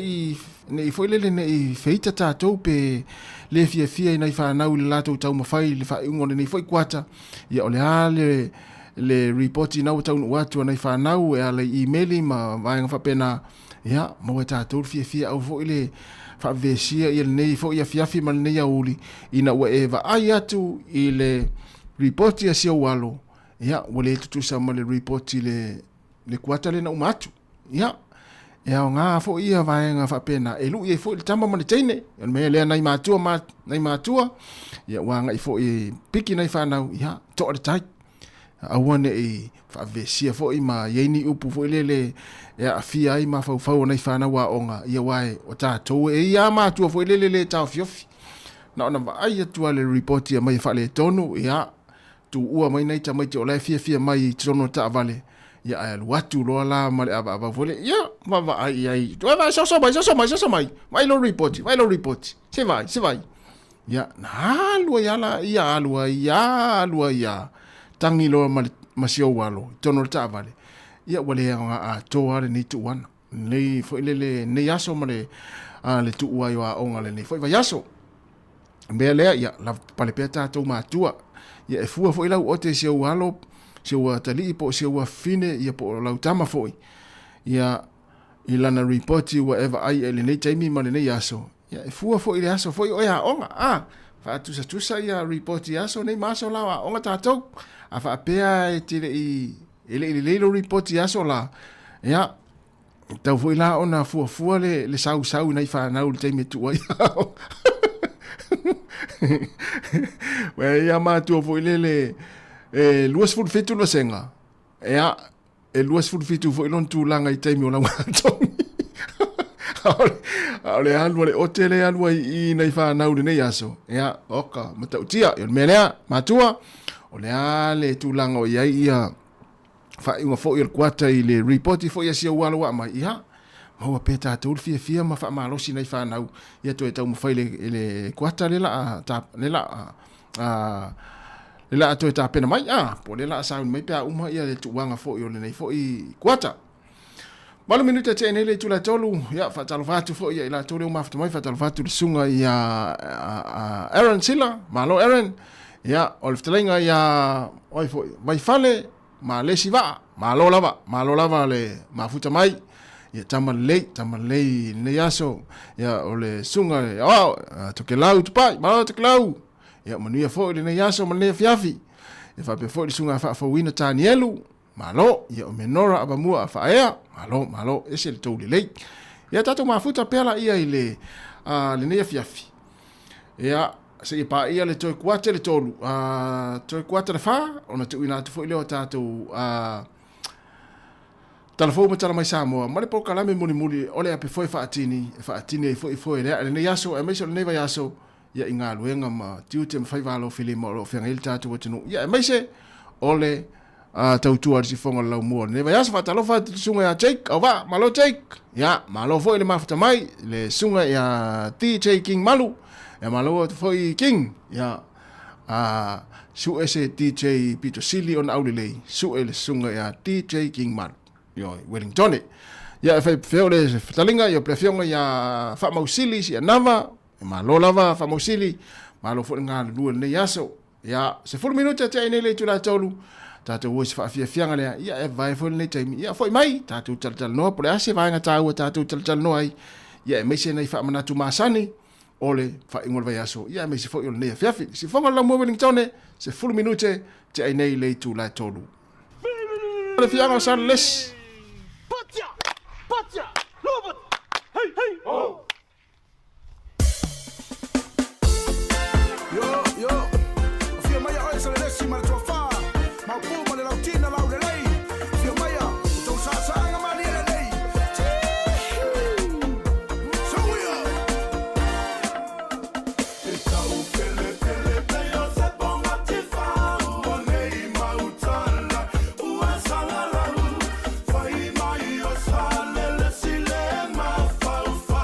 Speaker 10: nei foi le nei feita tātou pe le fia nei whanau le lātou tau mawhai le whaungo nei foi kuata ia o le hale le reporti nau tau nuatua nei whanau e ale emaili ma vaenga whapena ia maua tātou fia au foi le whavesia ia nei foi ia fiafi ma nei auli ina ua eva ai atu i le reporti a sia walo ia wale tutusa ma le reporti le kuata le na umatu ia e o ngā fo ia vaenga whapena e lu i fo i tama mani teine me lea nei mātua ia wanga i fo i piki nei whanau ia to o le tai awane i whavesia fo i ma yeini upu fo i lele e a fia i ma fau nei whanau a onga ia wae o tātou e ia mātua fo i lele tau fiofi na ona ai atua le reporti a mai whale tonu ia tu ua mai nei tamaiti o lai fia mai i tono ta vale ia ai watu lo la male aba vole ia va ai tu va so mai vai lo report se vai ia na lu ia la ia tangi lo masio walo tono ta vale ia wale a to ale ni tu wana nei fo le nei aso male le tu ua yo a onga le nei fo vai aso mbele ia la pale peta to matua ia e fua fo ila o te se walo se ua tali po se ua fine ia po lau tama foi ia ilana reporti whatever ai ele nei taimi ma le nei aso ia e fua foi le aso foi o ia onga fa tusa ia reporti aso nei maso lawa onga tātou a fa pea e tire i ele lo reporti aso la ia tau foi la ona fua le sau nei fa na ul taimi tu ai we ia ma tu foi le luas fut fitu lo senga ea luas fut fitu fo ilon tu langa i taimi o la watongi ale anu le otele anu i nei whanau le nei aso ea oka matautia yon menea matua o le ale tu langa o iai ia whainga fo il kuata i le reporti fo ia sia wala wa mai ia maua peta tau fia ma wha malosi nei whanau ia tu e tau mawhai le kuata le la ato e tapena mai po le la sa mai pe uma ia le tuanga fo yo le nei fo i kuata Malo minuta te nele tu la tolu ya fatalo fatu fo ya ila tolu ma fatu mai fatalo fatu sunga ya Aaron Silla malo Aaron ya olftelinga ya oi fo mai fale ma le siva malo lava le mafuta mai ya tamalei ne yaso ya ole sunga to ke lau tu pai malo to ke lau Ia manuia fo le nei aso ma le fiafi. E fa pe fo le sunga fa wina Tanielu. Malo, ia o menora abamua fa ea. Malo, ese le tau le lei. Ia tatu mafuta pela ia i le nei fiafi. Ia se i pa ia le toi kuate le tolu. Toi kuate le fa, ona te uina atu fo i leo tatu talafou ma tala mai Sāmoa. Ma le po kalame muli ole ape foi faatini e foi le nei aso e meso le nei vai aso. Ia i ngā luenga ma tiute ma whaivalo whili ma o whianga ili tātou atinu. Ia e meise ole tautua risi whonga lau mua. Ne vai asa whatalo whatu sunga ya Jake, au wā, malo Jake. Ia, malo fo ile mafuta mai, le sunga ya DJ King Malu. Ia malo fo i King. Ia, su ese DJ Pito Sili on aulilei. Su ele sunga ya DJ King Malu. Ia, Wellington. Ia, e wheo le whatalinga, ia plefionga ya whamausili si anava. Malo lava famosili malo fo nga lua nei aso ya se fo minuta te nei le tula tolu tatu wo se fa fianga le ya e vai fo nei time ya fo mai tatu tal no por ase vai nga tau tatu tal no ai ya me se nei fa mana tu masani ole fa ingol vai aso ya me se fo nei fiafi se fo la mo Wellington se fo minuta te nei le tula tolu le fianga sa les
Speaker 4: Patya Robert hey oh
Speaker 2: Yo, fia mai oi sa le si mar trofa, ma pu ma le lautina lau le lei. Fia mai a, tau sa nga mani le lei. Sāmoa.
Speaker 4: E tau pele peo se ponga te whau, o nei mautala, ua salalau, whai mai o sa le si le ma whau whau.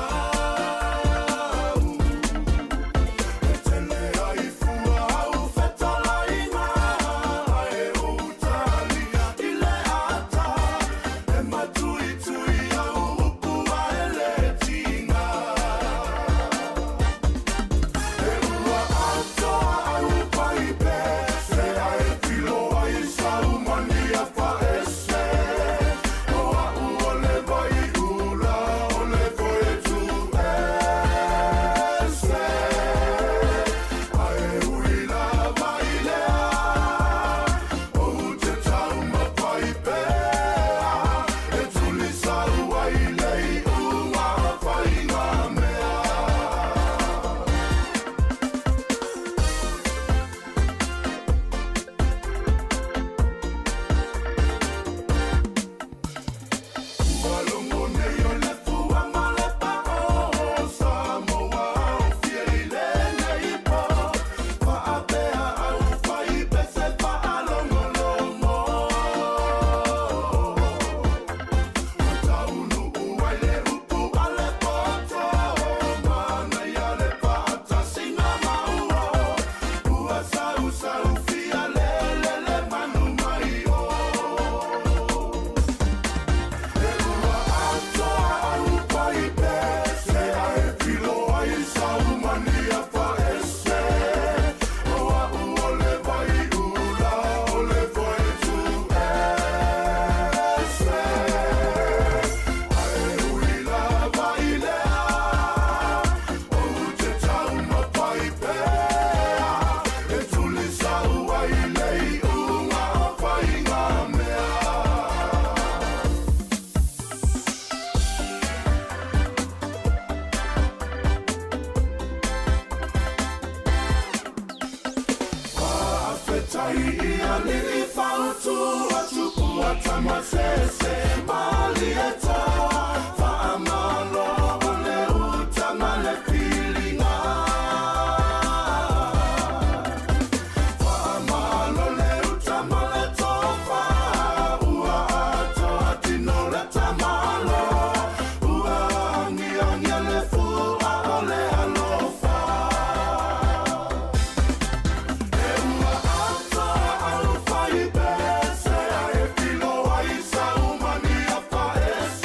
Speaker 4: E tele ai fua au whetalainga, ai o talia i le ata, e matui tui au upua e le tinga. E ua atoa au paipe, se ai pilo ai saumani a paese, o au o le vai ula, o le koe tu ese. Ai ui lava i lea, o te tau ma paipea, e tuli sau ai lei unga whainga mea. Walungu nei o le fua ma le pao, Sāmoa au fia i le nei po, whaapea au whaipe se whaalongolongo. Taunu uai le upu a le poto, mana ia le whaatasinga maua, ua sau fia le manu mai o. E ua atoa au paipe, se ai pilo ai saumani a paese, o au o le vai ula, o le koe tu ese. Ai ui lava i lea, o te tau ma paipea, e tuli sau ai lei unga whainga mea. Whaafetai ia ni i whautu atupu atamasese mali e toa whaamalo o le utama le pilinga. Whaamalo le utama le tofa, ua atoa tino le tamalo, ua angia le fua o le alofa. E ua atoa au whaipe, se ai pilo ai saumani a paese.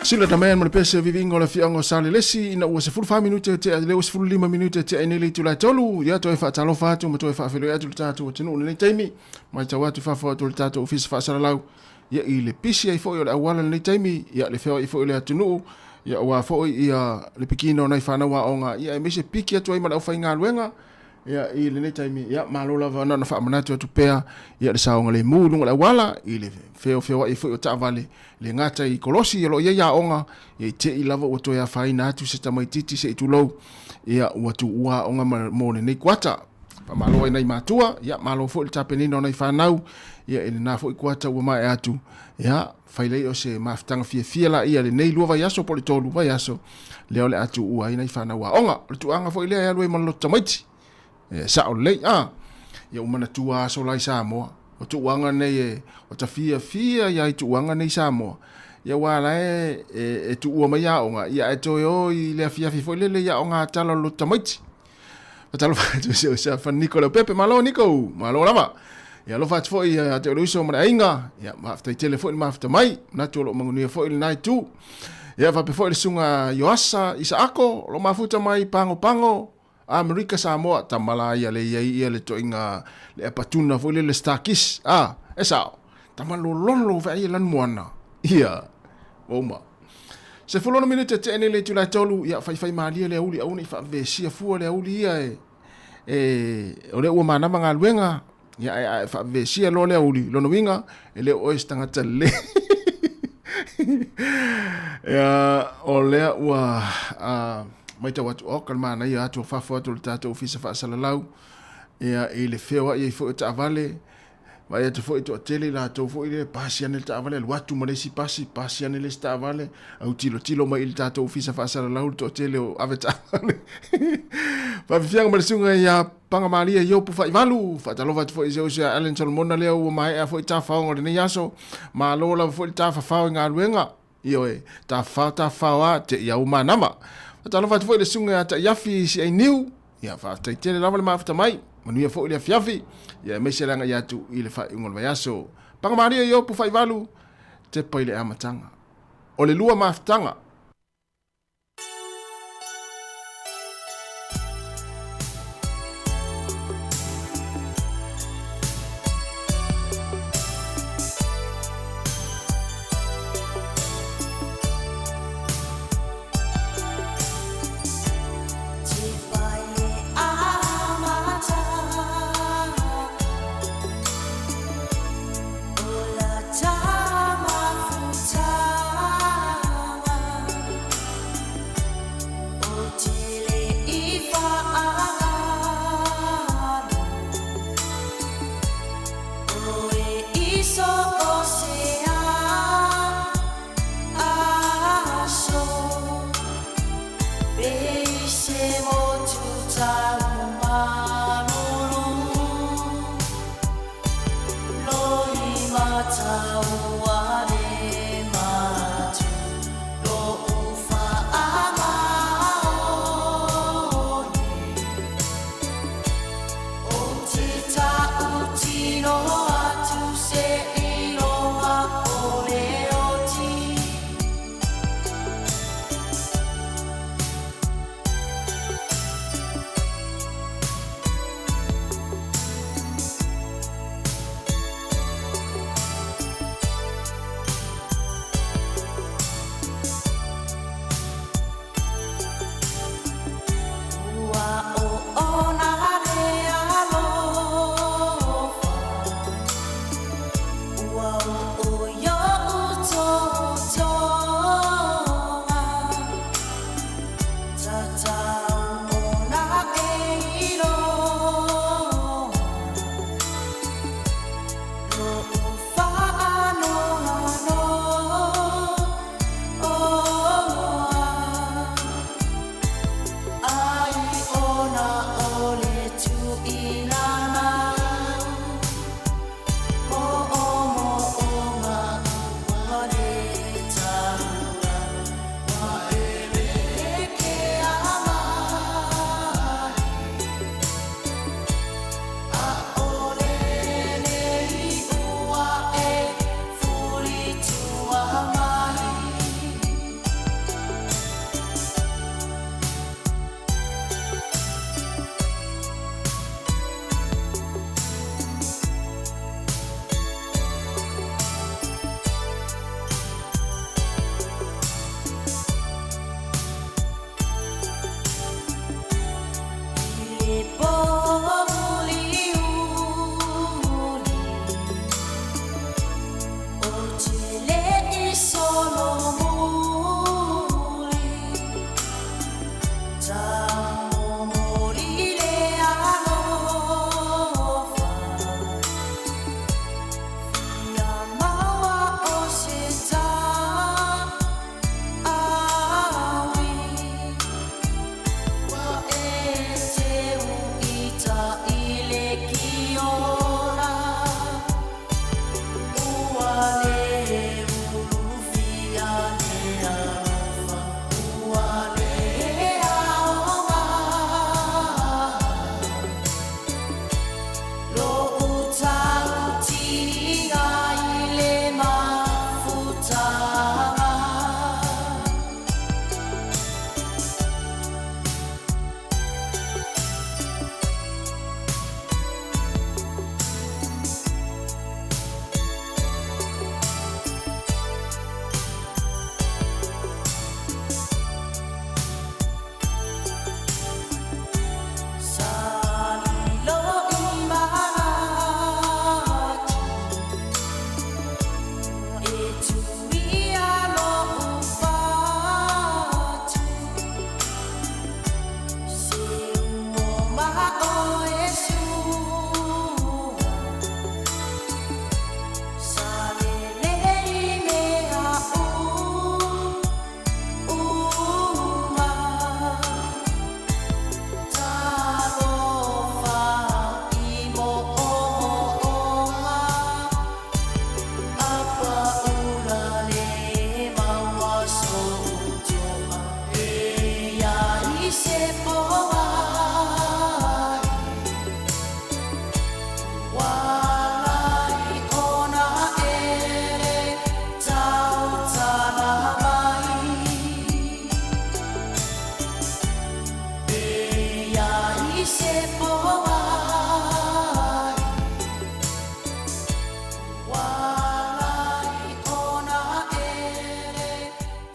Speaker 10: Sila tamen mo pese vivingo la fiango sale lesi ina ua se 5 minute te le 5 minute te ene le tula tolu ya to fa talo fa tu mo to fa felo ya tu tatu tinu le taimi mai ta watu fa fa tu tatu office fa sala lau ya ile pisi ai fo yo awala le taimi ya le feo i fo le tunu ya wa fo ia le pikino nai fa na wa onga ya me se piki atu ai ma fa inga luenga ya ile le taimi ya malola va na fa manatu tu pea ya le saonga le mulu la wala ile feo i fo ta vale le ngata i kolosi lo ya onga e te i lava o to ya fa ina tu se tamaititi se tu lo ya watu wa onga mo ne kwata pa malo ina matua ya malo fo le tapenino nai fa nau ya ele na fo i kwata wa mai atu ya faile o se maftanga fia la ia le nei lua vai aso pole tolu vai aso le ole atu ua ina i fa na wa onga le tu anga fo ile ya lo malo tamaiti sa o le ya umana tua so lai Sāmoa o tu wanga nei o ta fia ya tu wanga nei Sāmoa ya wala e tu ua mai onga ya e to yo i le fia fo le ya onga talo lo tamaiti o talo tu se fa Nicola Pepe malo lama ya lo fa fo ya te lo so mara inga ya ma fa telefoni ma fa mai na to lo manguni fo il nai tu ya fa pe fo le sunga yoasa isa ako lo ma futa mai pango Amerika Sāmoa tamala ia le to inga le patuna fo le stakis esa tamalo lolo fa ia lan moana ia oma se fo lo minute te ene le tu la tolu ya fa mali le uli au ni fa ve sia fu le uli ia o le o mana manga luenga ya fa ve sia lo le uli lo no winga le o estanga tele ya o le wa mai ta watu o kalma na ia atu fa fo tu tatu ofisa fa salalau ia ile feo ia fo ta vale vai atu fo to tele la to fo ile pasian ta vale watu mo si pasian le sta vale au tilo mai il tatu ofisa fa salalau to tele o aveta fa fianga mo sunga ya panga malia yo pu fa valu fa talo fo iso se Allen Solomon le o mai fo ta fa ngor ne yaso ma lo la fo ta fa nga luenga io ta fa te ya uma nama talo fa foi le sunga ta yafi si ai new ya fa ta tele lava ma fa mai manu ya foi le fiafi ya me seranga ya tu ile fa ngol va yaso panga maria yo pu fai valu te pai le amatanga o le lua maftanga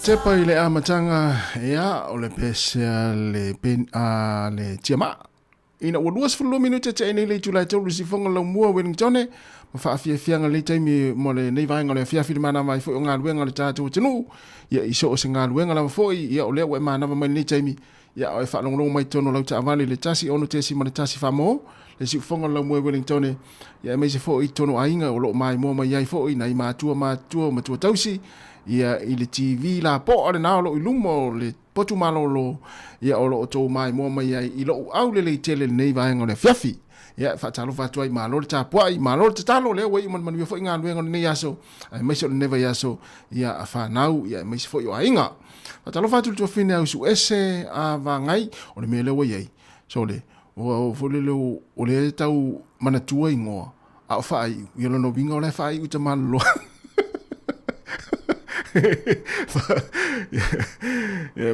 Speaker 10: Te pai le amatanga ea o le pesa le pen a le tiama. Ina ua 2 minute te ene le Julai tau si fonga lau mua Wellington ma fa afia fianga le taimi mo le nei vainga le fia filmana mai fo nga luenga le tatu tenu ia iso o singa luenga la fo ia o le wa mana mai le taimi ia o fa long mai tono lau ta vale le tasi ono te si mo le tasi famo le si fonga lau mua Wellington ia mai se fo i tono ainga o lo mai mo mai ai fo i nai matua ma tua tausi ia i le TV la po ale na lo ilumo le potu malolo ia o lo to mai mo mai ai i lo au le tele nei vainga le fiafi ia fa talo fa tuai malo le tapuai malo te talo le wei man fo inga luenga nei aso ai mai so neva yaso ia fa nau ia mai fo yo ainga fa talo fa tu fine au su ese a vangai o le mele wei ai so le o fo le o le tau mana tuai ngo a fa ai ia no vinga o le fa ai uta malo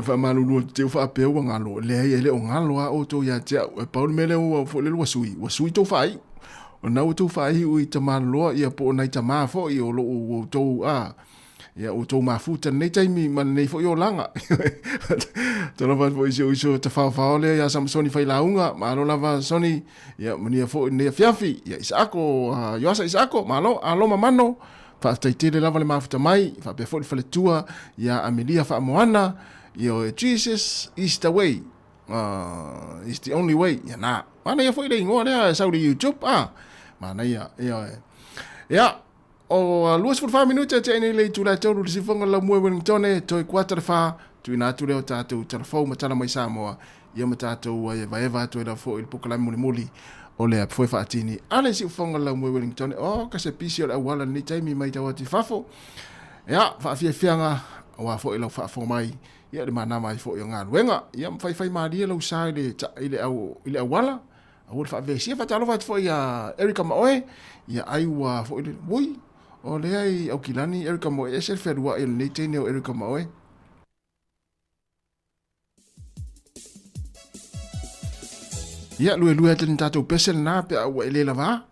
Speaker 10: fa malu te fa pe o ngalo le o ngalo a o to ya te pa mele o fo le wasui to fa i o na o to fa i o te malo ia po na te ma fo i o lo to a ia o to ma futa nei taimi man nei fo i o langa te lava fo iso te fa le ya Samsoni fa launga ma lo lava Sony ia mania fo nei fiafi ia isako yo sa isako malo alo mamano fa taitele lava le mafuta mai fa pe fo le tua ya Amelia fa moana yo Jesus is the way is the only way ya na mana ya fo le ngore sa uri YouTube mana ya o luas for 5 minutes te nei le tula tau si fonga la mo Wellington to 4 fa tu ina tu le tatu telefon matala mai Sāmoa ia matatu va eva to la fo il pokala muli o le foi fatini ale si fonga la mo Wellington ka se pisi o wala ni taimi mai tawati fafo ya fa fianga wa fo ilo fa fo mai ia de mana mai fo nga luenga ia fai ma dia lo sai le ile wala o fa ve si fa talo fa fo ia Erika Maoe ia ai wa fo ile boy o le ai au kilani Erika Maoe e se ferua il ni tene o Erika Maoe ia lue te tatou pese na pe au ele lava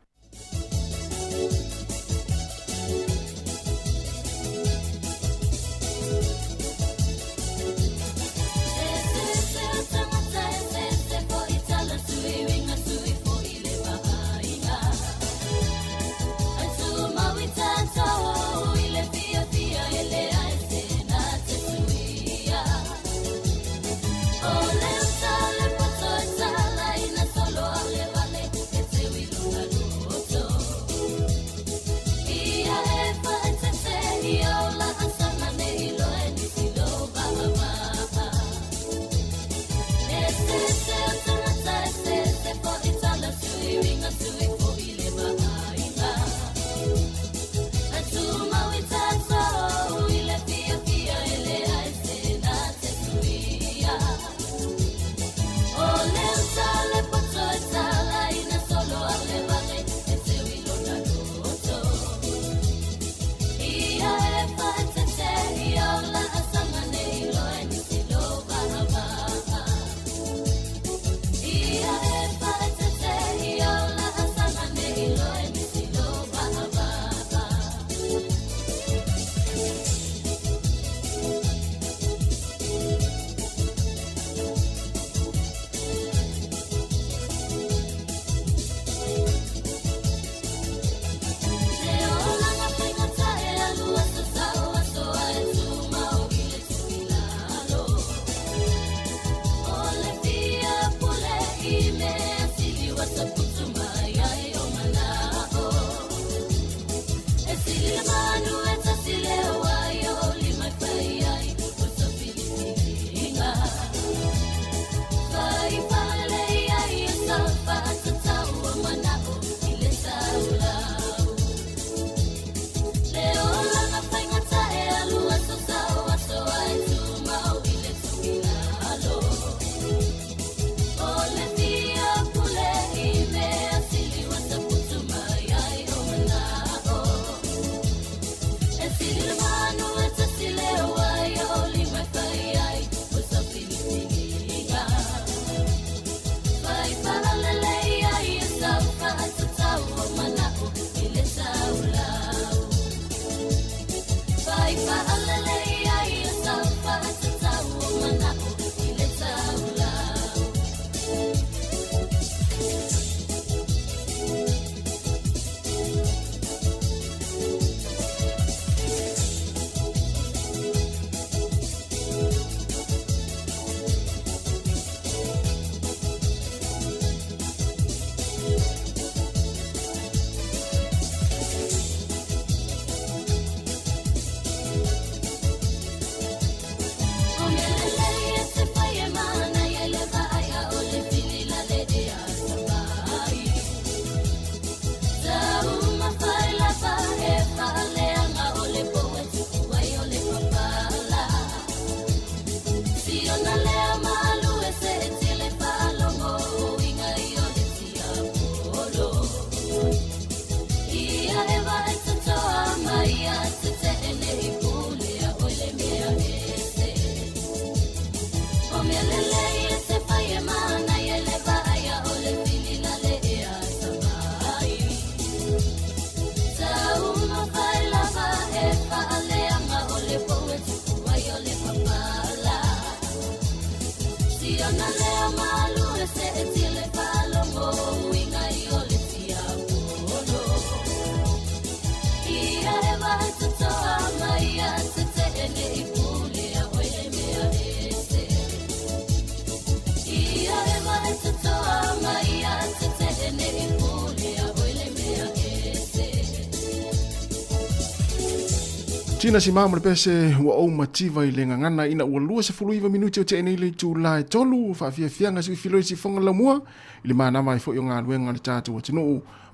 Speaker 10: Tina si mama le pese ua o mativa I le ngangana ina ua lua se fuluiva minuti o te ene le tūlai tolu whaafiafianga si filoi si whonga lamua I le manama I fo i o ngā luenga le tātou o tino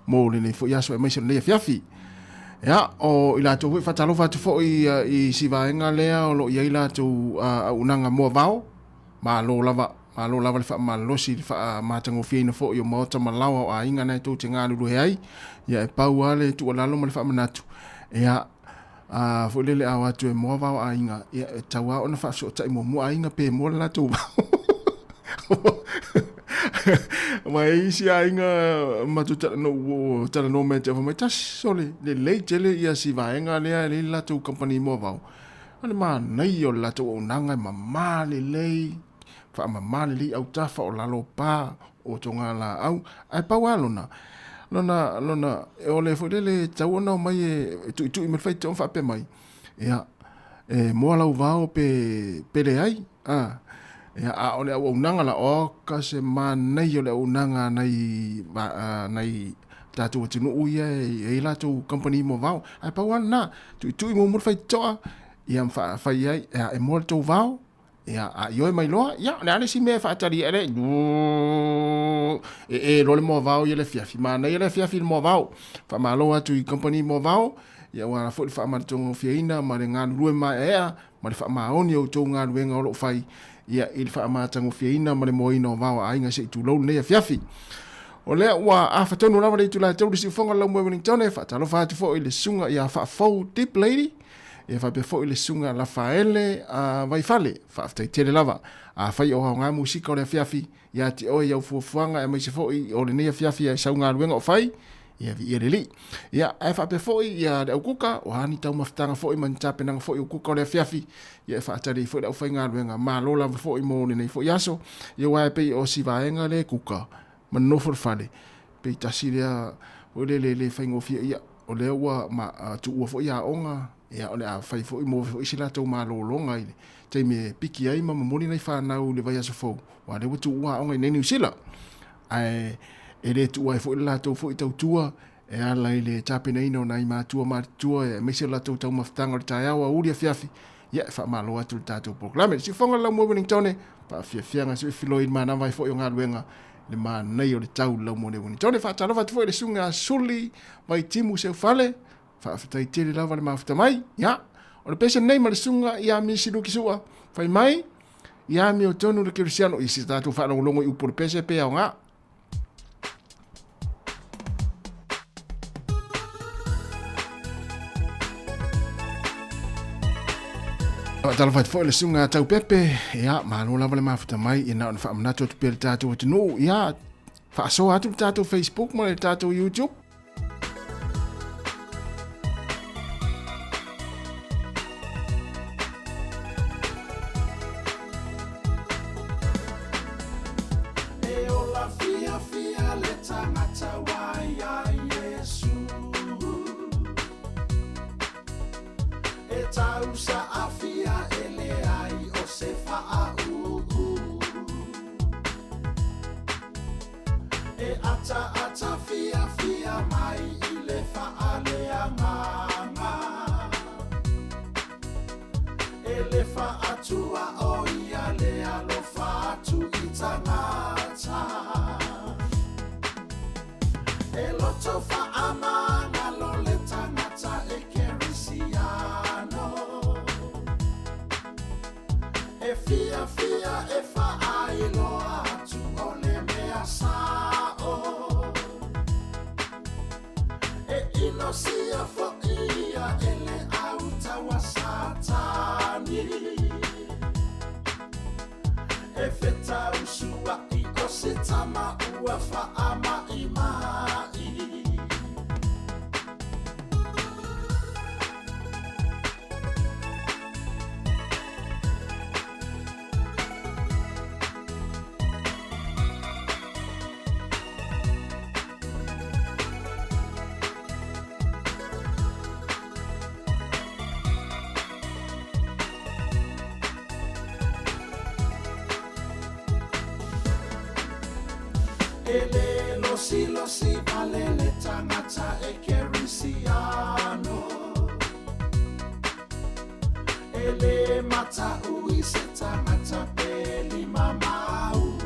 Speaker 10: mō le nei fo i aso e maisa le fiafi. Ya, o I lātou hui whatalofa tu fo I si vaenga lea o lo I lātou unanga mua vao ma lo lava le wha malosi le wha mātango whiaina fo I o maota malawa o a inga nei tō te ngā lulu heai ia e pau ale tu o lalo ma le wha manatu. Ya, fo lele a watu e mua vao a inga ia e taua o na wha so tai mua a inga pe mua la tō ma isi a inga matu tala no me te whamai tas sole le lei tele ia si vaenga lea le lato company mua vao ane maa nei o lato o nanga ma maa le lei wha ma maa le lei au tafa o lalo pā o tonga la au ai pau alona lona e ole fo lele tau ona o mai e tu I mawhai te on wha pe mai ia e mua lau vao pe le ai ia a ole au unanga la o ka se ma nei ole unanga nei tatu tinu uia e lato company mo vao ai pa wana tu mo mo fai toa ia fa fai ai e mo to vao ia a yo mai loa ia le ale si me fa tari ele e lo le mo vao ia le fiafi ma nei le fiafi mo vao fa ma loa tu company mo vao ia wa fo fa ma tongo fiina ma le ngan lue ma ea ma le fa ma oni o to ngan wenga o lo fai ia I wha amatango whiaina ma le moina o wawa ainga se tu lau nei a fiafi. O lea ua a whatonu rawa rei tu lai tau risi whonga lau mwe Wellington e whatalo whātu fo I le sunga ia whaafau Deep Lady ia whape fo I le sunga la whaele a waifale whaaftai tere lava a whai o hao ngā musika o le fiafi ia te oe iau fuafuanga e maise fo I o le nei a fiafi e sau ngā ruenga o whai ia vi ireli ia e fa pe foi ia le kuka o hani tau maftanga foi man tape nang foi kuka le fiafi ia fa tari foi au fainga luenga ma lola foi mo nei foi aso ia wa pe o si vaenga le kuka man no for fale pe tasiria o le faingo fi ia o le wa ma tu o foi a onga ia o le a fai foi mo foi sila tau ma lo longa ile te me piki ai ma mo nei fa na u le vai aso fo wa le tu wa onga nei ni sila ai e le tu ai fo la to fo tau tua e ala ile tape nei no nai ma tua e me se la tau maftanga o tai awa uri fiafi ia fa malo atu tatu proclame si fonga la mo Wellington pa fianga se filoid mana vai fo nga luenga le ma nei o le tau la mo Wellington fa talo fa fo le sunga suli vai timu se fale fa tai tele la vale mafta mai ia o le pesa nei ma le sunga ia mi silu kisua fai mai ia mi o tonu le cristiano i si tatu fa longo I por pesa pe nga tala fai foi le sunga tau pepe ia malo lava le mafuta mai ina on fa manato tu per tato tino ia fa so atu tato Facebook mo le tato YouTube
Speaker 19: e ola fia le tangata wai ai Yesu e tau sa afia ele ai o se faa e ata fia mai ile faa le anganga ele faa tua o ia le alo faa tu itangata e loto faa amanga lo le tangata e kerisiano e fia e fa ailo atu o le mea sao e inosia fo ia ele auta wa satani e feta usua I o setama ua fa ama imai ele losi vale le tangata e kerisiano mata ui se tangata peli mamau.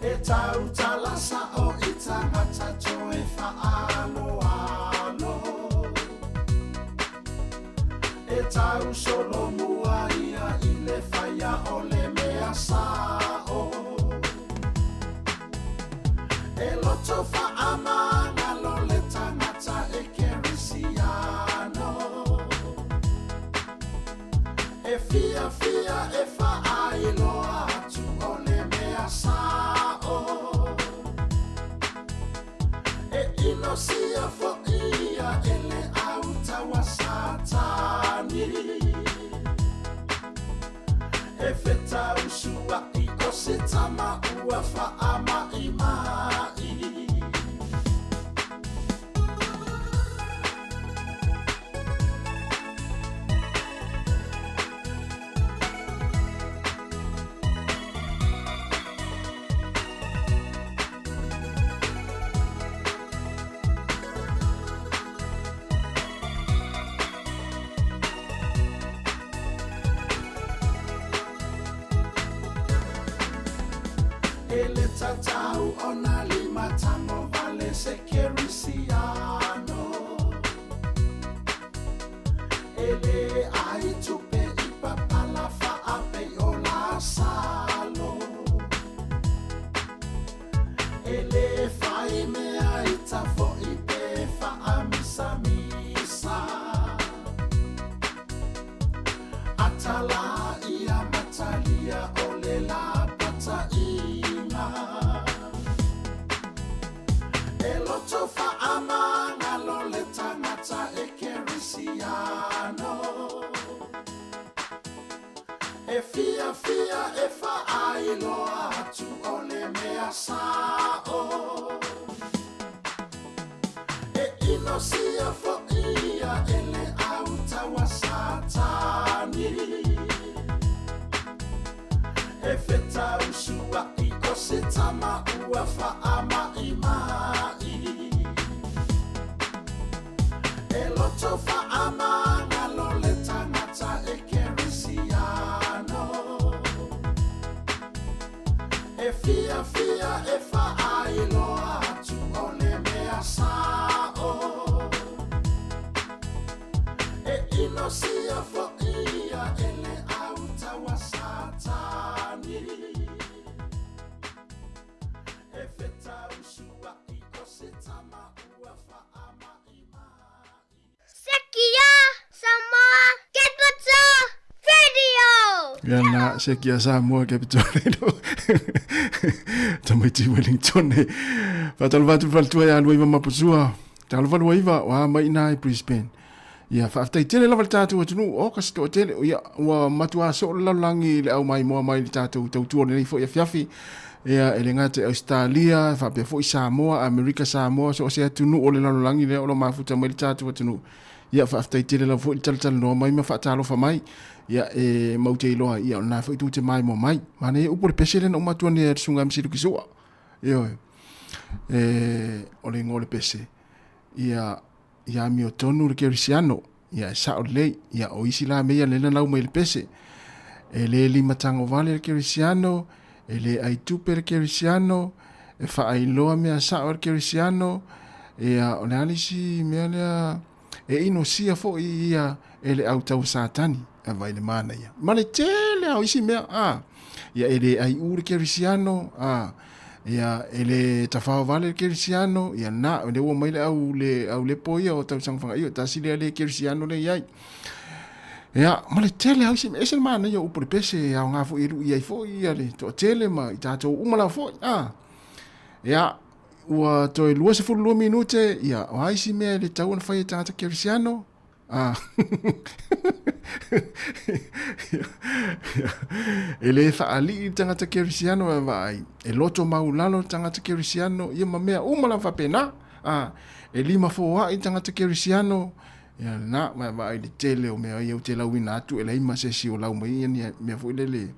Speaker 19: E tau talasa o i tangata toe whaalo alo. E tau solo mua ia i le whaia o le mea sao. E loto whaamanga lo le tangata e kerisiano. E fia fia e whaailo atu o le mea sao. E inosia fo ia e le autawa satani. E feta usua i o se tama ua whaama i mai. Ele tatau ona lima tango vale se kerisiano. Ele ai tupe i papala fa ape o la salo. Ele fai mea i tafo i pe fa amisa misa. Atala ia matalia o le la pata ina. E loto whaamanga lo le tangata e kerisiano. E fia fia e whaailo atu o le mea sao. E inosia fo ia e le autawa satani. E feta usua i o se tama ua whaama i mai. E loto whaamanga lo le tangata e kerisiano. E fia fia e whaailo atu o le mea sao. E inosia fo ia e le autawa satani. E feta usua i o se tama ua whaama i mai.
Speaker 3: Sekia, Sāmoa, Capital Radio.
Speaker 10: Yana Sekia Sāmoa Capital Radio. Tamaiti Wellington. Fatal vatu faltua ya luiva mapusua. Tal valua iva wa mai na Brisbane. Ia whaftai tele lava le tātou atunu o kasito tele ia wa matua so lalangi le au mai moa mai le tātou tautua le neifo ia fiafi ia ele ngate Australia whapea fo i Sāmoa, Amerika Sāmoa so se atunu o le lalangi le o lo mafuta mai le tātou atunu ia whaftai tele lava fo i tala noa mai ma whaatalo wha mai ia e maute iloa ia o nā fo i tūte mai mo mai mane upo le pese le na umatua ne sunga msiru kisua ia o le ngole pese ia mi o tonu le kerisiano ia sa o lei ia o isi la mea le lau mai le pese e le lima tango vale le kerisiano e le ai tupe le kerisiano e fa ai loa mea sa o le kerisiano ia o le alisi mea lea e ino sia fo ia e le au tau satani a vai le mana ia ma le tele au isi mea ia e le ai ure kerisiano ia ele tafao vale kerisiano ia na le o mai le au le poia o tau sang fanga io ta sile le kerisiano le ia ia ma le tele au sim ese mana ia upre pese au nga fo iru ia fo ia le to tele ma ta to umala fo ia ua to e lua se fu lua minute ia o ai si me le tau na fai ta kerisiano ele fa ali tangata kerisiano vai e loto maulalo tangata kerisiano ia mamea umala fa pena e lima fo wa tangata kerisiano ia na vai le tele o mea ia te lawina atu e leima se si o lau mai ia me fo lele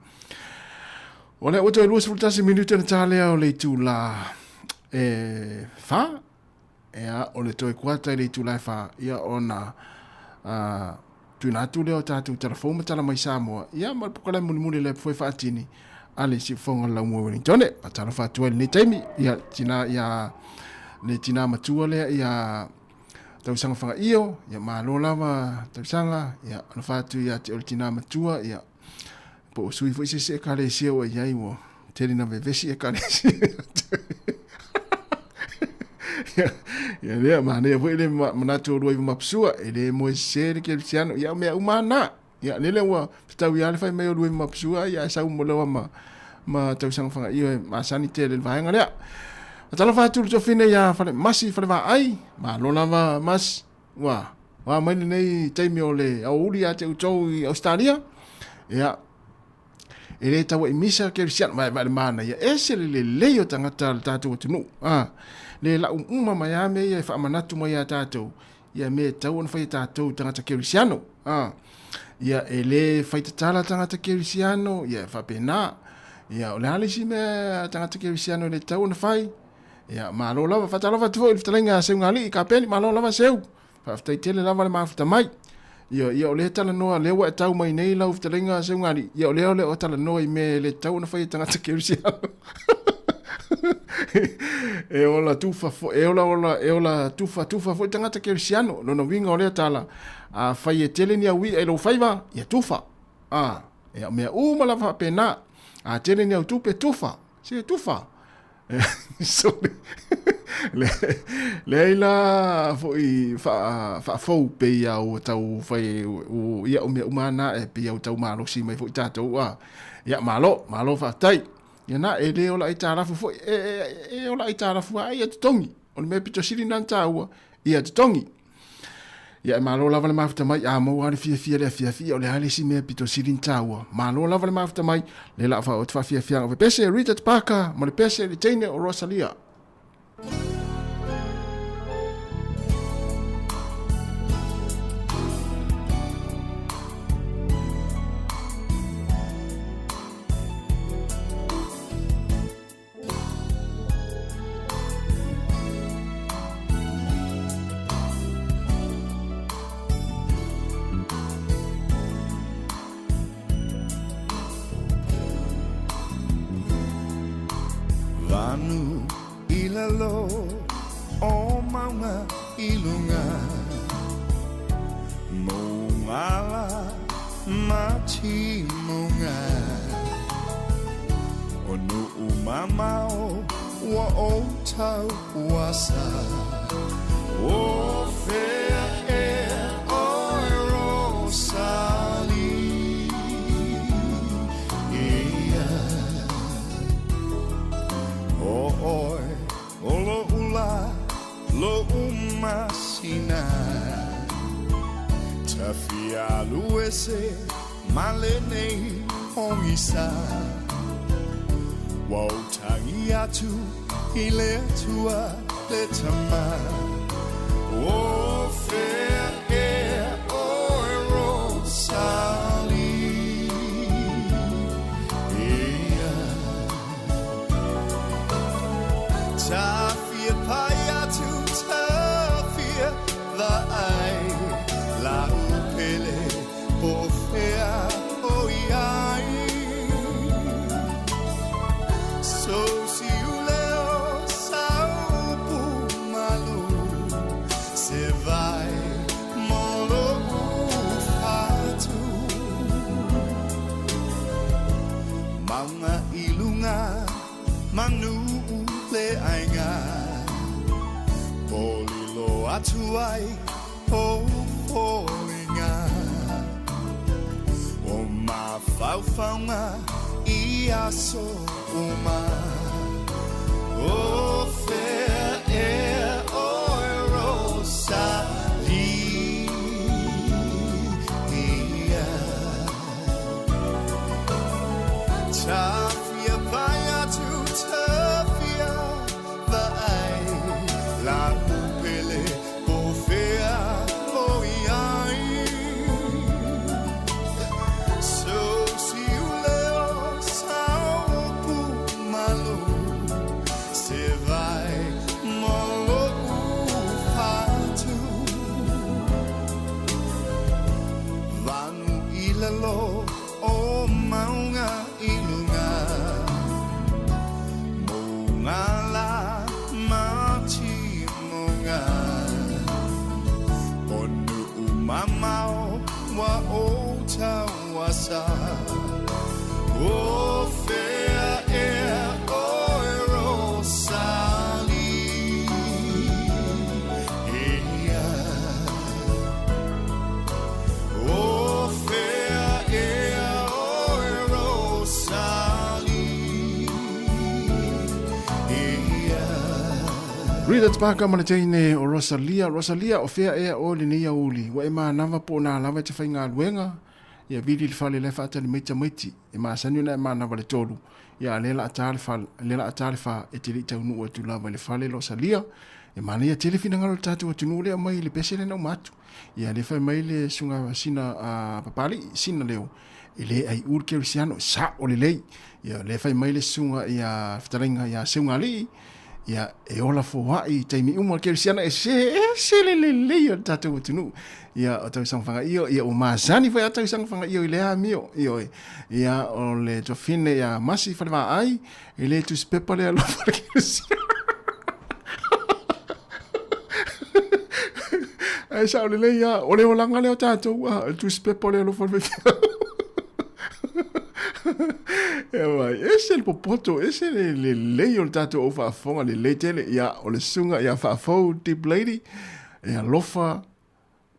Speaker 10: ole o te lua se minute na tale o le tu la fa ia o le toi kuata le tu la fa ia ona tu na tu leo tatu telefon matala mai Samoa ia ma pokala muni le foi fatini ale si fonga la mo ni tone patala fatu ni taimi ia tina ia le tina matua le ia tau sanga fanga io ia malo lava tau sanga ia na fatu ia te tina matua ia po sui foi se kale se o ia imo tele na vevesi e kale ia le ma ne foi le manatu roi mapsua ele mo se ke siano ia me umana ia le wa tau ia le fai me roi mapsua ia sa mo le ma tau sang fanga io ma sanite le vai ngale tala fatu to fine ia fa masi fa va ai ma lo lava mas wa mai nei taimi ole au uri ate utou i Australia ia ele tawa imisa ke sian mai mana ia ese le o tangata tatu tunu le la mai ame ia fa manatu mai tatu ia me tau on fai tatu tangata ke siano ia ele fai tala tangata ke siano ia fa pena ia ole halisi me tangata ke siano le tau on fai ia malo lava fa tala fa tu il talenga se ngali ka peni malo lava seu fa fai tele lava le mafuta mai ia ole tala noa le wa tau mai nei lau talenga se ngali ia ole o tala noa i me le tau na fai tangata ke siano e ola tufa fo e ola tufa fo tangata ke siano no winga ole tala a fai e tele ni wi e lo fai va ia tufa ia me mala fa pena a tele ni tupe tufa se tufa so leila foi fa fo pe ia o tau fai o ia o me umana e pe o tau malo si mai fo tato ia malo fa tai ia na ele ola itara fo e ola itara fo ai e tongi o me pito siri nan tau ia tongi ia malo lava le mafta mai a mo ari fia le ole hali si me pito siri tau malo lava le mafta mai le la fa o fa fia o pese Rita Parker mo le pese le tene o Rosalia
Speaker 4: Vanu ilalo o maunga ilunga Mongala mati monga Onu umamao wa o tau wasa O fea e o rosali Oi, olo ula, lo umasina Tafia luese, malene hongisa Wautangi atu, ile tua letama O fea e oi rosali Tafia paya tu tafia the ai la upele ofea oiai so si uleo saupu malu se vai molo ufatu manga ilunga manu le ainga polilo atuai o polinga o ma faufaunga ia so uma o fea e o rosa Tafia vaya tu tafia vai la pupele ofea oiai so si uleo sau pu malo
Speaker 10: Rita Tabaka Manatine o Rosalia o fea ea o le nia uli. Wa ema nava po na lava te whainga luenga. Ia vidi le whale le whaata ni meita meiti. E maa sanyu na e maa nava le tolu. Ia lela atale wha e te li tau nua tu lava le whale Rosalia. E maa ia tele fina ngaro tatu o tunu lea mai le pese le nau matu. Ia le whai mai le sunga sina papali sina leo. E le ai ur kerisiano sa o le lei. Ia le whai mai le sunga ia whitarenga ia seunga li. Ia e ola fo wai taimi uma kerisiana e se le o tatou tunu. Ia o tau sang whanga iyo, ia o maasani fai a tau sang whanga iyo i lea mio. Ia o le tofine ia masi whalewa ai, i le tu spepa le alofa le kerisiana. Ai sa o le ia, o le o langa leo tatou, tu spepa le alofa le kerisiana. Ese le popoto, ese le lei o le tatou o whaafonga le lei tele, ia o le sunga, ia whaafou deep lady, ia lofa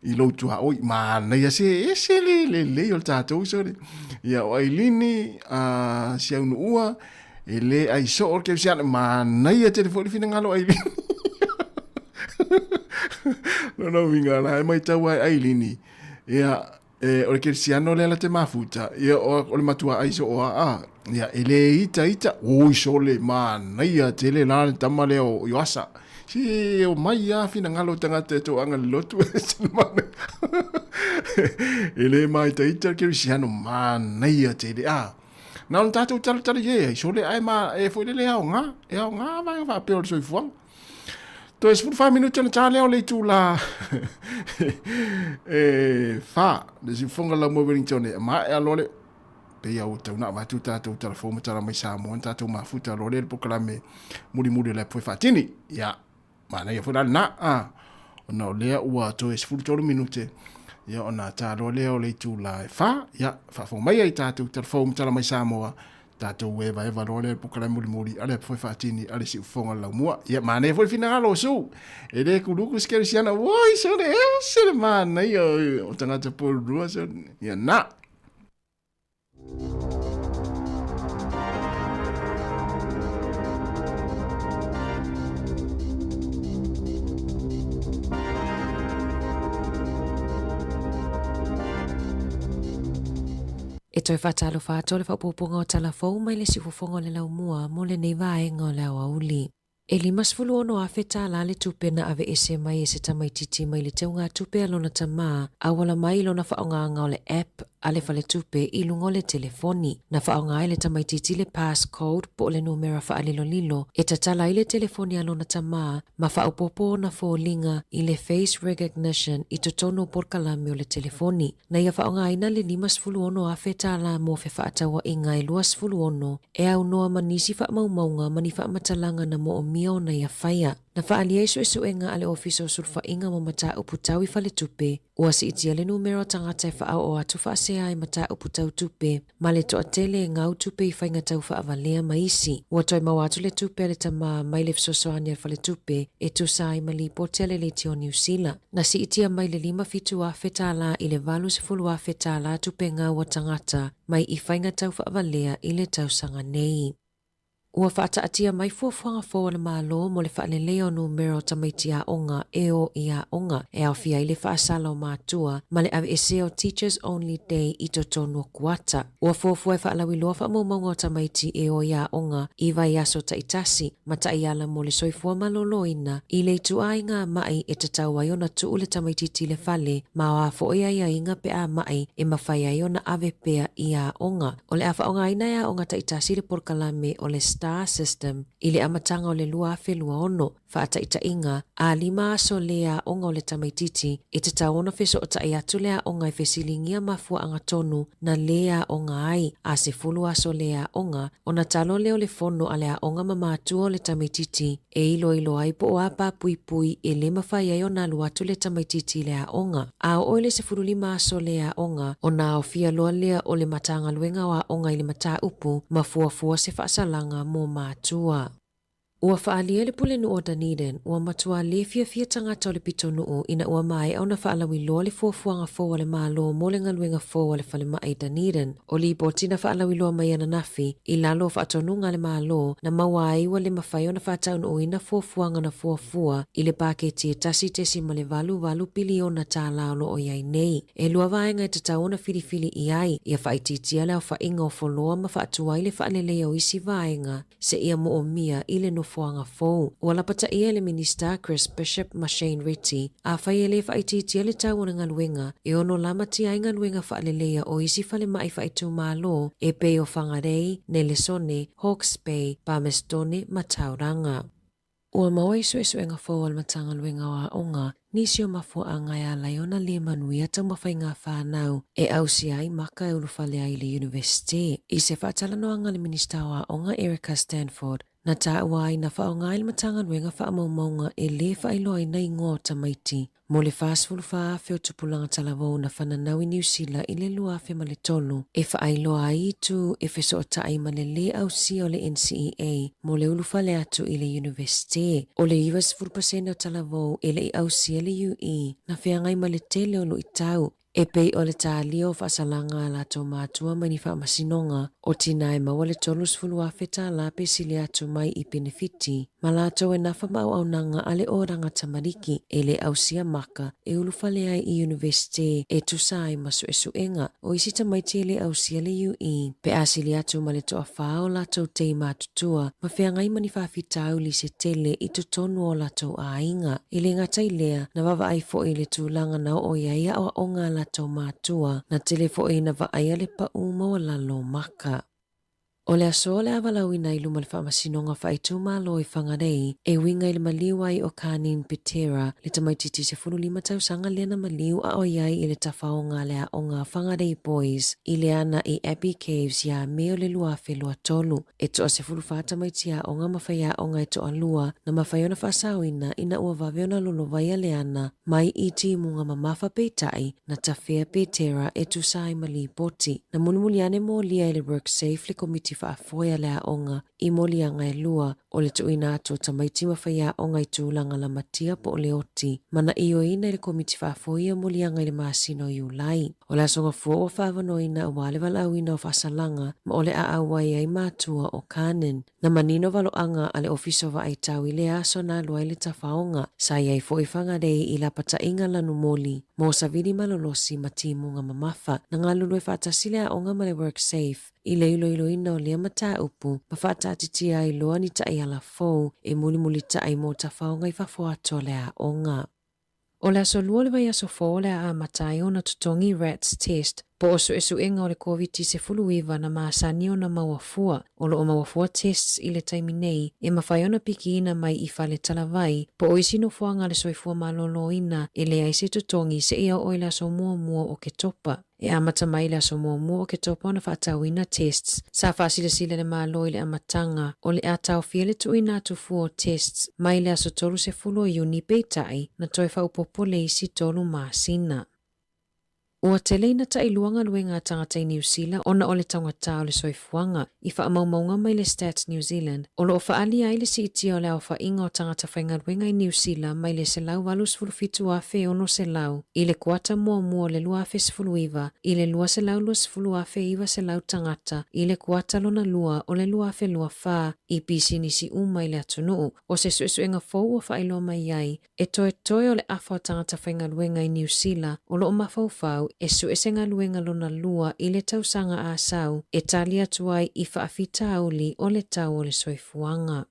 Speaker 10: i loutu haoi, mana ia ese le lei o le tatou sore. Ia o ailini, si au nuua, e le ai so o le kewsiana, mana ia telefoni fina ngalo ailini. No, winga la, e mai tau ai ailini. Ia, o le kerisiano le ala te mafuta, ia o le matua aiso o ia ele ita, oi so le mana ia tele la le tama le o yoasa. Si o mai ia fina ngalo tangata e to anga lotu e sinmane. Ele mai ita kerisiano mana ia tele na on tatou tala ye, so le ai ma e foi le ao nga vai va pe o so fuang. To es 5 minutos na tale o le tu la fa de si fonga la mo Wellington ma e alole pe ia o tau na va tu tatou telefone tala mai Sāmoa tatou mafuta alole le pokalame muri le foi fatini ia mana ia foi na ona le ua to es 4 minutos ia ona talo le o le tu la fa ia fa fo mai ai tatou telefone tala mai Sāmoa tatou e vai valore pokalame muri ale foi fatini ale si fonga la mua ia mana foi fina lo su e le kuluku skerisiana woi so le mana ia o tangata por rua so ia na
Speaker 8: E toi whatalo whato le whapoponga o talafou mai le sifofonga le lau mua mo le nei vaenga o le auli. E limas fulu ono a wheta la le tupena ave ese mai e se tamaititi mai le teunga tupe alona tama awala mai lona whaonga o le app a le whale tupe i lungo le telefoni. Na whaonga i le tamaititi le passcode po le numera whaalilo lilo e tatala i le telefoni alona tama ma whaopopo na fōlinga i le face recognition i totono porkalame o le telefoni. Na ia whaonga ina le limas fulu ono a wheta la mo fe whaatawa inga i luas fulu ono e au noa manisi whaamaumaunga mani whaamatalanga na mo o mio na ia whaia. Na whaalia isu enga ale ofiso surfa inga mo mata uputau i whale tupe ua si itia le numero tangata e whaau o atu whaasea i mata uputau tupe ma le toa tele e ngau tupe i whainga tau whaavalea maisi. Ua toi mawatu le tupe le tama mai le fsosoani al whale tupe e tu sai mali po tele le tio New Zealand. Na si itia mai le 5 fitu a whetala i le 8 a whetala tupe ngau o tangata mai i whainga tau whaavalea i le tau sanga nei. Ua whaataatia mai fuafuanga fōa le mālo mo le whaaleleo numero tamaitia onga e o ia onga e au fia i le whaasala o mātua ma le ave eseo Teachers Only Day i totonu kuata. Ua fuafua e whaalawi loa whaamaumaunga o tamaiti e o ia onga i vai aso taitasi ma taiala mo le soifua maloloina i le tuai ngā mai e tatau ai ona tuu le tamaititi le whale ma o a foia ia inga pe a mai e mawhai ai ona ave pea i a onga. O le a whaonga ina ia onga taitasi le porkalame o le system i le amatanga o le lua whelua ono whaata ita inga a 5 aso lea onga o le tamaititi e te taona wheso o tai atu lea onga i whesilingia mafua anga tonu na lea onga ai a se 10 aso lea onga o na talo leo le fono a lea onga mamatu o le tamaititi e ilo ai po o apa pui pui e le mawhai ai o na luatu le tamaititi lea onga a o le se 15 aso lea onga o na o fia loa lea o le matanga luenga wa onga i le mata upu mafua se whaasalanga mo mātua. Ua whaalia le pule nu o Dunedin, ua matua le fia tangata o le pito nuu ina ua mai au na whaalawi loa le fuafuanga fōa le mālo mo le ngaluenga fōa le whale mai Dunedin. O li botina whaalawi loa mai ana nafi, i lalo whaatonunga le mālo na maua iwa le mawhai o na whaatau nu ina fuafuanga na fuafua i le paketi e tasi tesi ma le valu piliona tā laolo o iai nei. E lua vaenga e tatau ona filifili i ai, ia whaititia leo whainga o foloa ma whaatua i le whaalelea o isi vaenga, se ia mo o mia i le nofoanga fōu. Ua lapata ia le Minister Chris Bishop ma Shane Ritty, a whai e le whaititia le tau o ngaluenga, e ono lama ti ai ngaluenga whaalelea o isi whale mai whaitu mālo, e pei o Whangarei, Nelesone, Hawke's Bay, Palmerston, ma Tauranga. Ua maua isu enga fōa le matanga luenga wa onga, nisi o mafua a ngai a Laiona le manui ata mawhai ngā whānau e ausi ai maka e ulufale ai le university. I se whaatalano anga le Minister wa onga Erica Stanford, na tā uai na whaonga i le matanga luenga whaamaumaunga e le whailoa i nei ngō tamaiti. Mo le whaasfulu whaafeo tupulanga talavou na whananau i New Zealand i le luafe ma le tolu, e whaailoa i tu e wheso o tai ma le ausi o le NCEA mo le ulufale atu i le university. O le iwas 4% o talavou e le i ausi le UE na whiangai ma le tele o lo i tau, e pei o le tālia o whaasalanga la tō mātua mai ni whaamasinonga o tina e maua le tolus fulua whetā la pe sili atu mai i benefiti. Ma la tō e nafa mau au nanga ale o ranga tamariki e le ausia maka e ulufale ai i university e tusai masu e suenga o isi tamaiti e le ausia le UE. Pe asili atu ma le toa whao la tō tei mātutua ma whiangai mani whaafitau li se tele i tutonu o la tō ainga. I le ngatai lea na wawa ai fo i le tūlanga na o iaia o onga la tau mātua na telefo e na vaaya le pa uma o lalo maka. O le aso le awalawina i luma le whaamasinonga whaitu malo i Whangarei e winga i le maliu ai o Kanin Petera le tamaititi se 15 tausanga lena maliu a o iai i le tawhaonga le a o ngā Whangarei Boys i le ana i Abbey Caves ia meo le luafe lua tolu e toa se 15 tamaiti a o ngā mawhai a o ngā e toa lua na mawhaiona whaasawina ina ua waweona lolovaya le ana mai i ti munga mamafa peitai na tawhea Petera e tusai mali poti na munumuliane mo lia i le work safe le komiti whaafoia lea onga i molianga e lua o le tuina ato tamaiti mawhaia onga i tūlanga la matia po o le oti. Mana i o ina i le komiti whaafoia molianga i le maasino i ulai. O le asonga fua o whaavanoina o wale walauina o whasalanga ma o le aawai ai mātua o Kanin. Na manino valoanga a le ofiso wa ai tau i le aso na lua i le tawhaonga sa iai fo i Whangarei i la pata inga lanu moli. Mo savili malolosi matimunga mamafa na ngā lulu e whaatasile a onga ma le work safe. I le ilo ina o lea mata upu, ma whaatatitia i loa ni tai ala fōu e muli tai mo ta whaonga i whafuato lea onga. O le aso lua le vai aso fō lea a matai o na tutongi RATS test, po o su inga o le COVID se fuluiva na maasani o na mawafua, o lo o mawafua tests i le taimi nei, e mawhaiona piki ina mai i whale talavai, po o isi no fuanga le soifua malolo ina e le aise tutongi se ia o le aso mua o ke topa. E amata mai le aso mua o ke topa na whaatauina tests, sa whaasile le malo i le amatanga, o le atau fia le tuina atu fuo tests, mai le aso tolu se fulo iuni peitai, na toi whaupopo le isi tolu maasina. Ua tele ina ta iluanga luenga tangata i New Zealand ona o le tangata o le soifuanga i whaamaumaunga mai le Stats New Zealand o lo whaali ai le siiti o le au whainga o tangata whainga luenga i New Zealand mai le selau walus fulufitu afe ono selau i le kuata mua le lua afe sfuluiva i le lua selau lua sfulu afe iwa selau tangata i le kuata lona lua o le lua afe lua wha i pisi nisi umai le atunuu o se suenga fau o whailo mai ai e toe o le afa o tangata whainga luenga i New Zealand o lo o mafau e suesenga luenga lona lua i le tausanga a sau e talia tuai i whaafita auli o le tau o le soifuanga.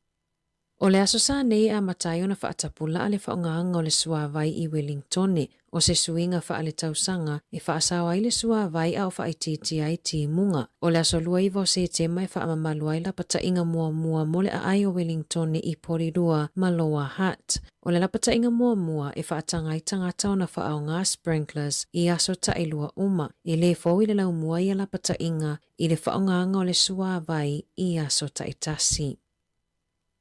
Speaker 8: O le aso sa nei a matai o na whaatapula a le whaongaanga o le suavai i Wellington o se suinga wha le tausanga e whaasawa i le suavai au whaititi ai ti munga. O le aso lua iwa o se te mai whaamamalua i la pata inga mua mo le ai o Wellington i Porirua ma Lower Hutt. O le lapata inga mua e whaatanga i tangata o na whaonga sprinklers i aso ta ilua uma i le fau i le lau mua i a lapata inga i le whaongaanga o le suavai i aso ta itasi.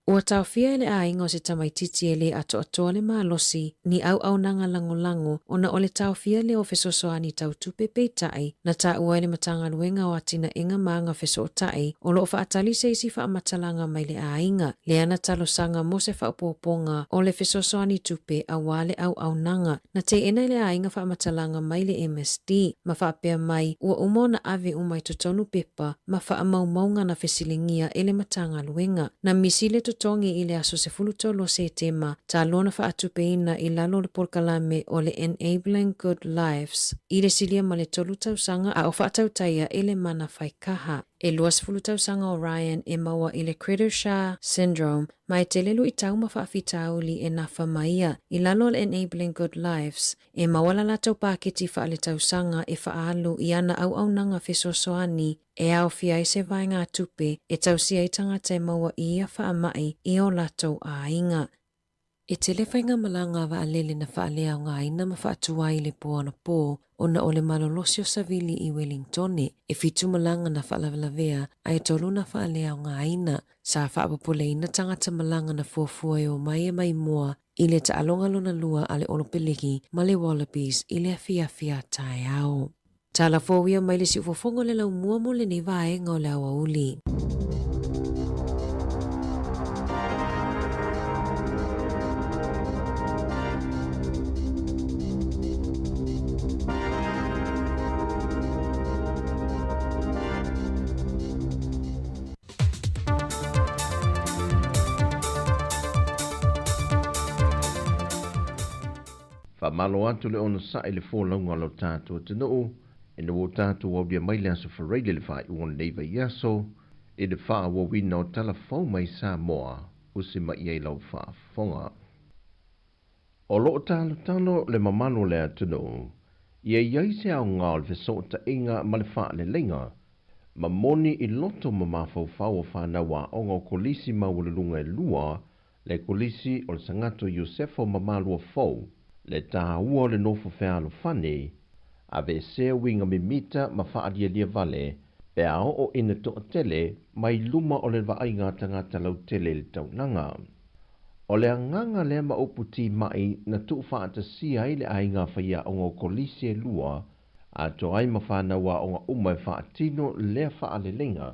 Speaker 8: Ua tawhia ele a ingo se tamaititi ele ato le malosi ni au nanga lango ona ole tawhia le o fesosoani tau tupe peitai na ta ua ele matanga luenga o atina inga maanga feso tai o lo faatali se isi fa matalanga mai le a inga le ana talo sanga mo se fa opoponga o le fesosoani tupe a wale au nanga na te ena le a inga fa matalanga mai le MSD ma fa apea mai ua umona ave umai totonu pepa ma fa amaumaunga na fesilingia ele matanga luenga na misile tongi ile aso se fulutolo se tema ta lona fa atupeina ilalo le porkalame o le Enabling Good Lives ile silia male tolu tausanga a o fa tautaia ele mana faikaha e luas fulutausanga o Ryan e maua ile Critter syndrome mai te lelu i tau mawhaafitauli e nafa maia i lalo le Enabling Good Lives e mawala lato paketi fa ale tausanga e faalu i ana au nanga fesosoani e au fia i se vai ngā tupe e tausia i tangata e maua i a wha mai i o lato a inga. E te le whainga malanga wa alele na wha alea o ngā ina ma wha i le poana pō o na ole malolosio savili i Wellingtone e fitu malanga na wha lavelavea a e tolu na wha alea o ngā ina sa wha apapole ina tangata malanga na fuafua e o mai e mai mua i le ta alongalona lua ale olopeliki ma le wallabies i le afia tae au. Tala fōwia mai le si ufofongo le lau mua mo le ni vae ngau le awa uli.
Speaker 5: Malo atu le ona sa le fo longa lo tātou te noo, e na wo tātou au dia mai le aso whareile le whai uon neiva iaso, e de wha wa wina o telefon mai Sāmoa, usi mai ei lau wha fonga. O lo talo le mamano le atu noo, ia iai se au ngā le fesota inga ma le wha le lenga, ma moni i loto ma mafau fau o whanawa o ngā kolisi maulunga e lua, le kolisi o le sangato Iosefo mamalua fau, le tāua o le nofo whealo whane, a ve se winga mimita ma whaadia lia vale, pe ao o ina toa tele, mai luma o le vainga tangata lau tele le taunanga. O le anganga le ma uputi mai na tu whaata si ai le ainga whaia o ngā kolisi e lua, a to ai ma whanawa o ngā umai whaatino le whaalelenga,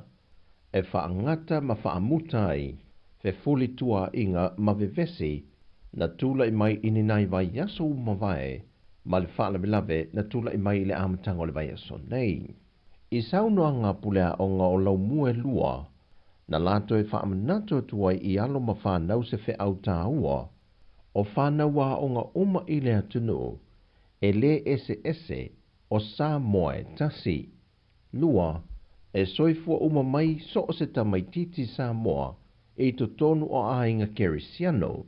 Speaker 5: e whaangata ma whaamutai, fe fuli tua inga ma vevesi, na tula i mai ini nai vai yaso umawai, ma le whaala milave na tula i mai le amatanga o le vai yaso nei. I saunoa ngā pulea o ngā o lau mua lua, na lato e whaamanato tuai i alo ma whanau se whe au tāua, o whanaua o ngā uma i le atunu, e le ese o Sāmoa e tasi. Lua, e soifua uma mai so o se tamaititi Sāmoa, e to tonu o ainga kerisiano,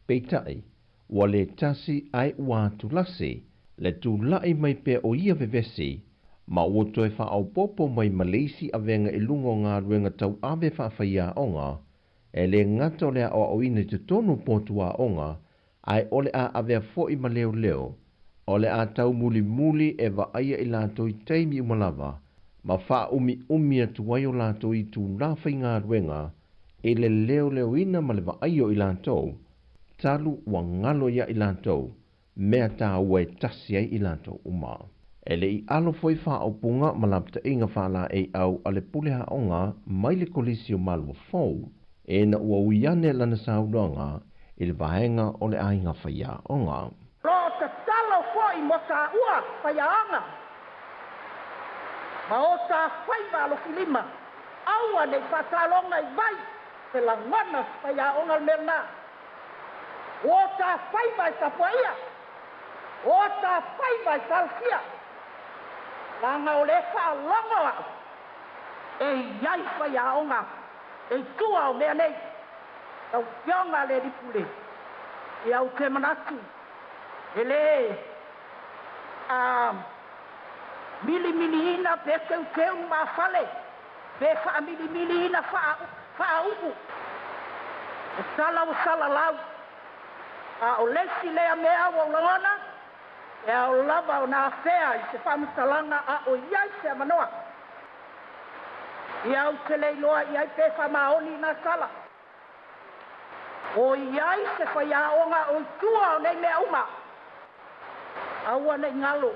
Speaker 5: peitai, wa le tasi ai ua tulasi, le tulai mai pe o ia vevesi, ma ua toe wha au popo mai Malesi a venga i lungo ngā ruenga tau ave whawhaia onga, e le ngata o lea o oina te tonu potua onga, ai ole a avea foi ma leo, ole a tau muli e wa aia i lato i teimi umalava, ma wha umi atuai o lato i tu nawhai ngā ruenga, e le leo ina ma le wa aio i lato, talu wa ngalo ia i lantou, mea tā ua e tasi ai i lantou uma. E le i alo foi wha au punga malapta inga whala e au ale puleha onga mai le kolisi o malua fau, e na ua uiane lana saudoanga i le vahenga o le ainga whaia onga.
Speaker 6: Lo te talo foi mo sa ua whaia anga. Ma o sa whaiva alo kilima, aua nei whatalonga i vai, te la ngana whaia onga merna. O ta whaiva i tapuaia, o ta whaiva i talkia, langa o le wha longa, e iai whaia onga, e tua o mea nei, tau pionga le ripule, e au te manatu, e le, mili ina pe keu ma fale, pe wha mili ina wha upu, e sala lau, a o lesi lea mea o lona, e a o lava o nā whea i se whamutalanga a o iai se amanoa. I au te leiloa i ai pe whamaoni nā sala. O iai se whaiaonga o tua o nei mea uma. Aua nei ngalo.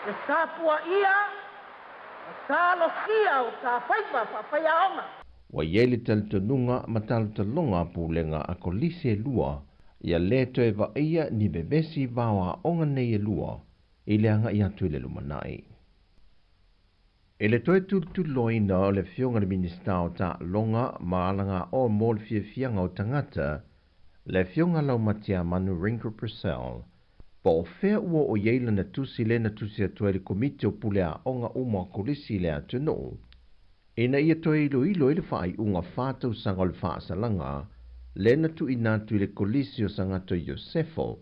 Speaker 6: E tāpua ia, e tālo sia o tā whaipa whaiaonga.
Speaker 5: Wa yele taltonunga ma taltonga pulenga a kolise lua, ia le toe wa ia ni bebesi wawa onga nei e lua, i le anga ia tuile lumanai. E le toe tuloina o le fionga le minista o ta longa ma alanga o mol fianga o tangata, le fionga lau matia manu Ringo Purcell, pa o fea ua o yeila na tusi le na tusi atua le komite o pulea onga uma kolisi le atunu, e na ia toe ilo ile whaai unga whātau sanga o le whaasalanga, le na tu inatu i le kolisi o sangato Iosefo,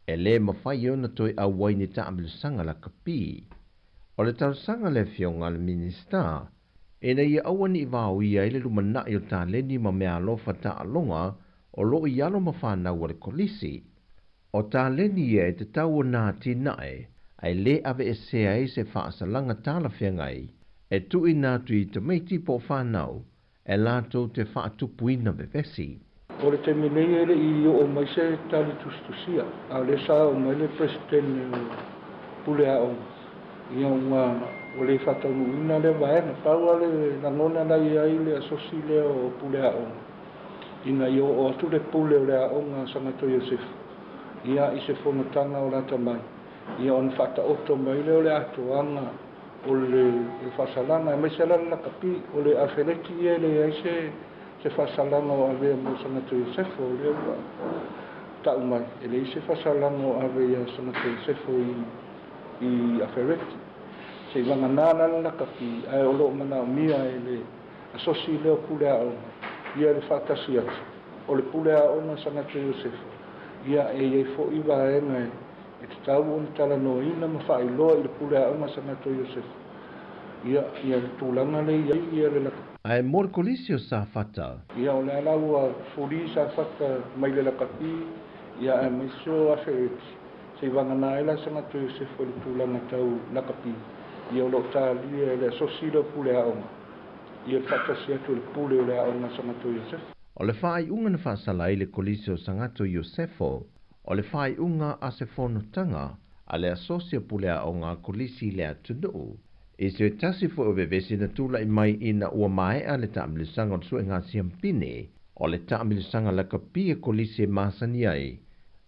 Speaker 5: e le mawhai o na toe a waini ta amilu sanga la kapi. O le tau sanga le fionga le minista, e na ia awani i wāo ia ile lumana i o tā leni ma mea alofa ta alonga o lo i alo ma whanau o le kolisi. O tā leni ia e te tau o nā tinae, ai le ave e sea e se whaasalanga tāla whiangai, e tu inatu i te meiti po whanau, e lātou te whaatupuina bevesi.
Speaker 12: O le teme nei ele i o mai se tali tustusia, a le sa o mai le presidente pulea o. Ia o le whataunu le vaena, paua le nangona na ia i le asosi le o pulea o. Ina i o atu le pule o le a o ngā sangato Iosefu. Ia i se whonatanga o rata mai. Ia on whata oto mai le o le atoanga o le whasalanga. E mai se lana la kapi o le awhereti e le aise se whasalanga o ave mo sangato Iosefu o le ua. Tau mai, e le ise whasalanga o ave ia sangato Iosefu i awhereti. Se wanganana la kapi, ai o lo mana o mia e le asosi le o pulea o. Ia le whatasi atu. O le pulea o na sangato Iosefu. Ia e fo i vaenga e te tau o ni tala no ina ma whai loa i le pulea o na sangato Iosefu. Ia le tūlanga le ia le laka.
Speaker 5: Ai mor kolisio sa whata.
Speaker 12: Ia o le alau a furi sa whata mai le lakapi. Ia e miso a whereti. Se wangana e la sangato Iosefu le tūlanga tau lakapi. Ia o lo tālia e le asosi le pulea o. Ia whatasi atu le pule o le a o na sangato Iosefu.
Speaker 5: O le whai unga na whaasala i le kolisi o sangato Iosefo, o le whai unga a se whonotanga a le asosia pulea o ngā kolisi le atunu. E se tasi fo o bevesi na tula i mai ina ua mai a le taamilisanga o sue ngā siampine, o le taamilisanga la kapia kolisi e masani ai,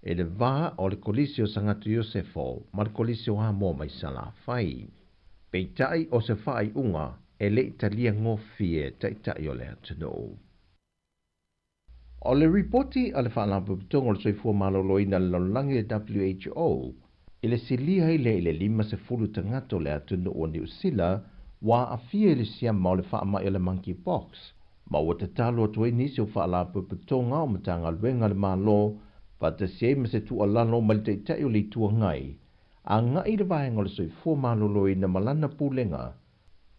Speaker 5: e le vā o le kolisi o sangato Iosefo, ma le kolisi o hamo mai sala whai. Peitai o se whai unga e le italia ngofie taitai o le atunu. O le ripoti a le whaalapuputonga o le soifua maloloina le laulangi le WHO, i le silia i le 5 tangato le atunu o New Zealand, wa a fia i le siama o le whaamai o le monkeypox, ma ua te talo atu e nisi o whaalapuputonga o matanga luenga le malo, pa te siema se tu alano ma le teitai o le itua ngai, a ngai le vaenga o le soifua maloloina malana pulenga,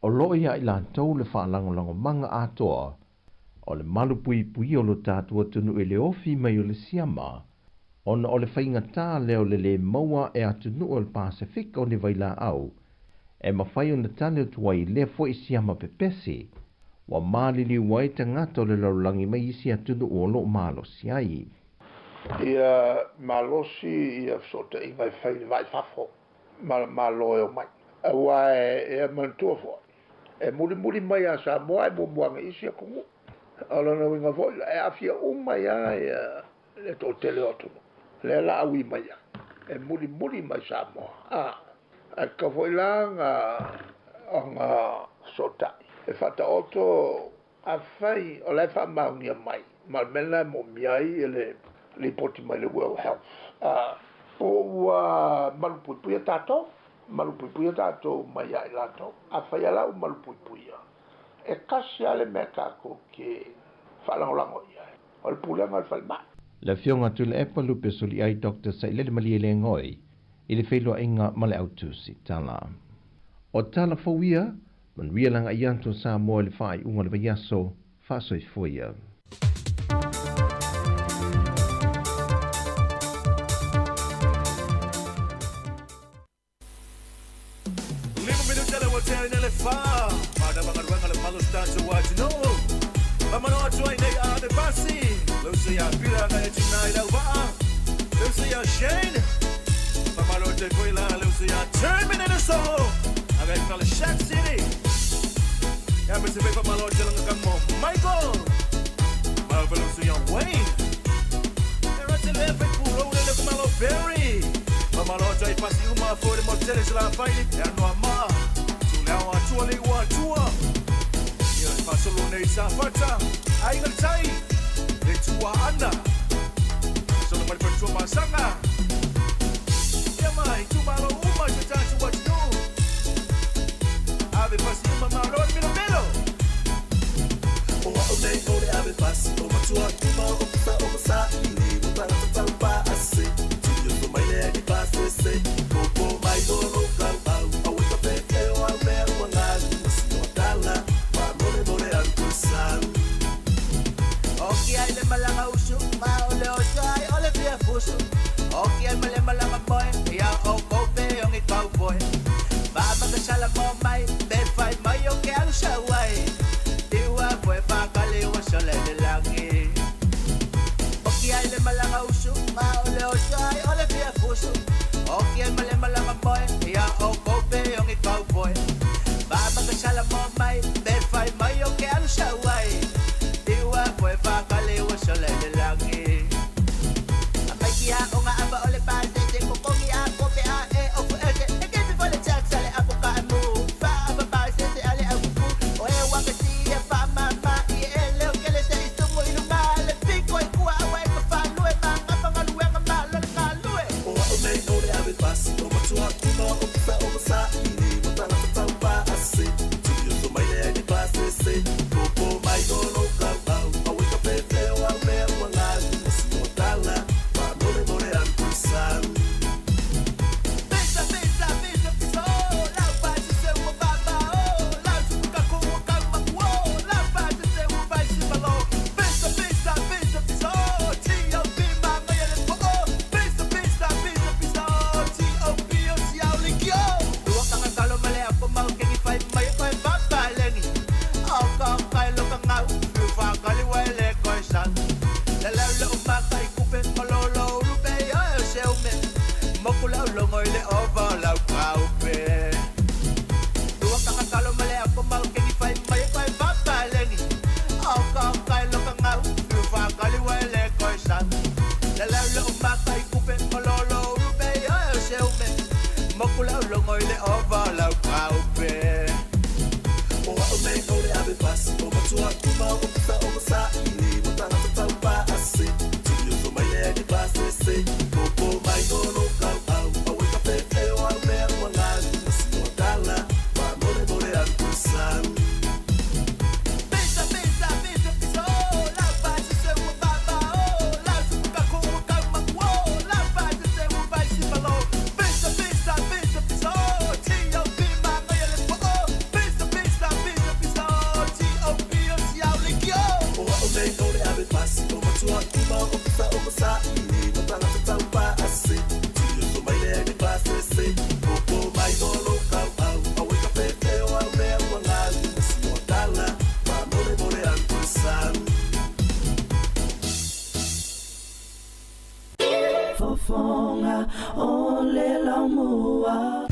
Speaker 5: o loo ia i lantou le whaalangolango manga atoa, o le malu pui pui o lo tātua tunu e le ofi mai o le siama, ona o le whainga tā leo le maua e atunu o le Pasifika o ni vaila au, e mawhai o na tane o tuai le fo i siama pepesi, wa malili wai tangata o le laulangi mai isi atunu o lo malo siai.
Speaker 7: Ia malosi ia sota i ngai whai vai fafo, malo o mai. Awa e mantua fo, e muri mai a Sāmoa e mumuanga isi a kongu. Ala na winga fo, e afia umai a le to tele otunu. Le la awi mai a. E muri mai Sāmoa. A ka fo ilanga anga sota. E fata oto a fai o le fa maungia mai. Malmena mo miai e le poti mai le World Health. O malupuipuia tato. Malupuipuia tato mai ai lato. A fai ala o malupuipuia. E kasi ale me kako ke whalangolango ia. O le pulenga le whalma.
Speaker 5: Le fionga tu le epa lupe suli ai Dr. Sailele Maliele ngoi, i le whailua inga male autusi tala. O tala fawia, man rialanga ianto Sāmoa le whai unga le vaiaso, whasoi fuia.
Speaker 4: Pada mga ruang alam malos tanso wajino. Mamano at suay na basi.
Speaker 17: Lucia Pira na tonight over. Lucia Shane. Mamalo te koila Lucia terminate the soul. Aga ikala Shack City. Ya me se ve mamalo te lang kamo Michael. Marvel Lucia Wayne. Era te leve pulo le mamalo Berry. Mamalo te pasi uma for the moteles la fight. Ya no ama. Tu le wa tuali wa tua. Ya paso lo nei sa fata. Ai ngal tai. Le tua ana. Solo mai per tua masanga. Ya mai tu malo uma te tanto what you do. Ave pasi uma malo milo milo. O nei o de ave pasi o tua uma o sa ni o para tampa assim. Tu yo mai le di pasi se. Popo mai do no cantau. O o pe e o al ver o ngal. No dala. Pa more more al kusal. Okay, ay le malanga uso, maule osay, ole pia fuso. Okay, ay male malanga boy, ya o kope yung cowboy. Ba magkasala mo may befay mayo ke ang shaway. Diwa boy pa kaliwa sa lelaki. Okay, ay le malanga uso, maule osay, ole pia fuso. Okay, ay male malanga boy, ya o kope yung cowboy. Ba magkasala mo may befay mayo ke ang shaway. Diwa boy pa kaliwa sa lalaki. Amay kiya o nga aba ole pa de ko kongi ako pe a e o ko e ke bi vole chat sale ako ka mu pa aba pa se ale ako o e wa ka si pa mama i ele o ke le se isto mo inu male pico e ku awa e ka fa lue ma ka pa lue ka malo ka lue o me no de ave pasi o ma tua ku no o sa ni mo ta na pa asi tu yo to mai le di pasi se popo mai no no ka
Speaker 13: Fofonga ole la mua.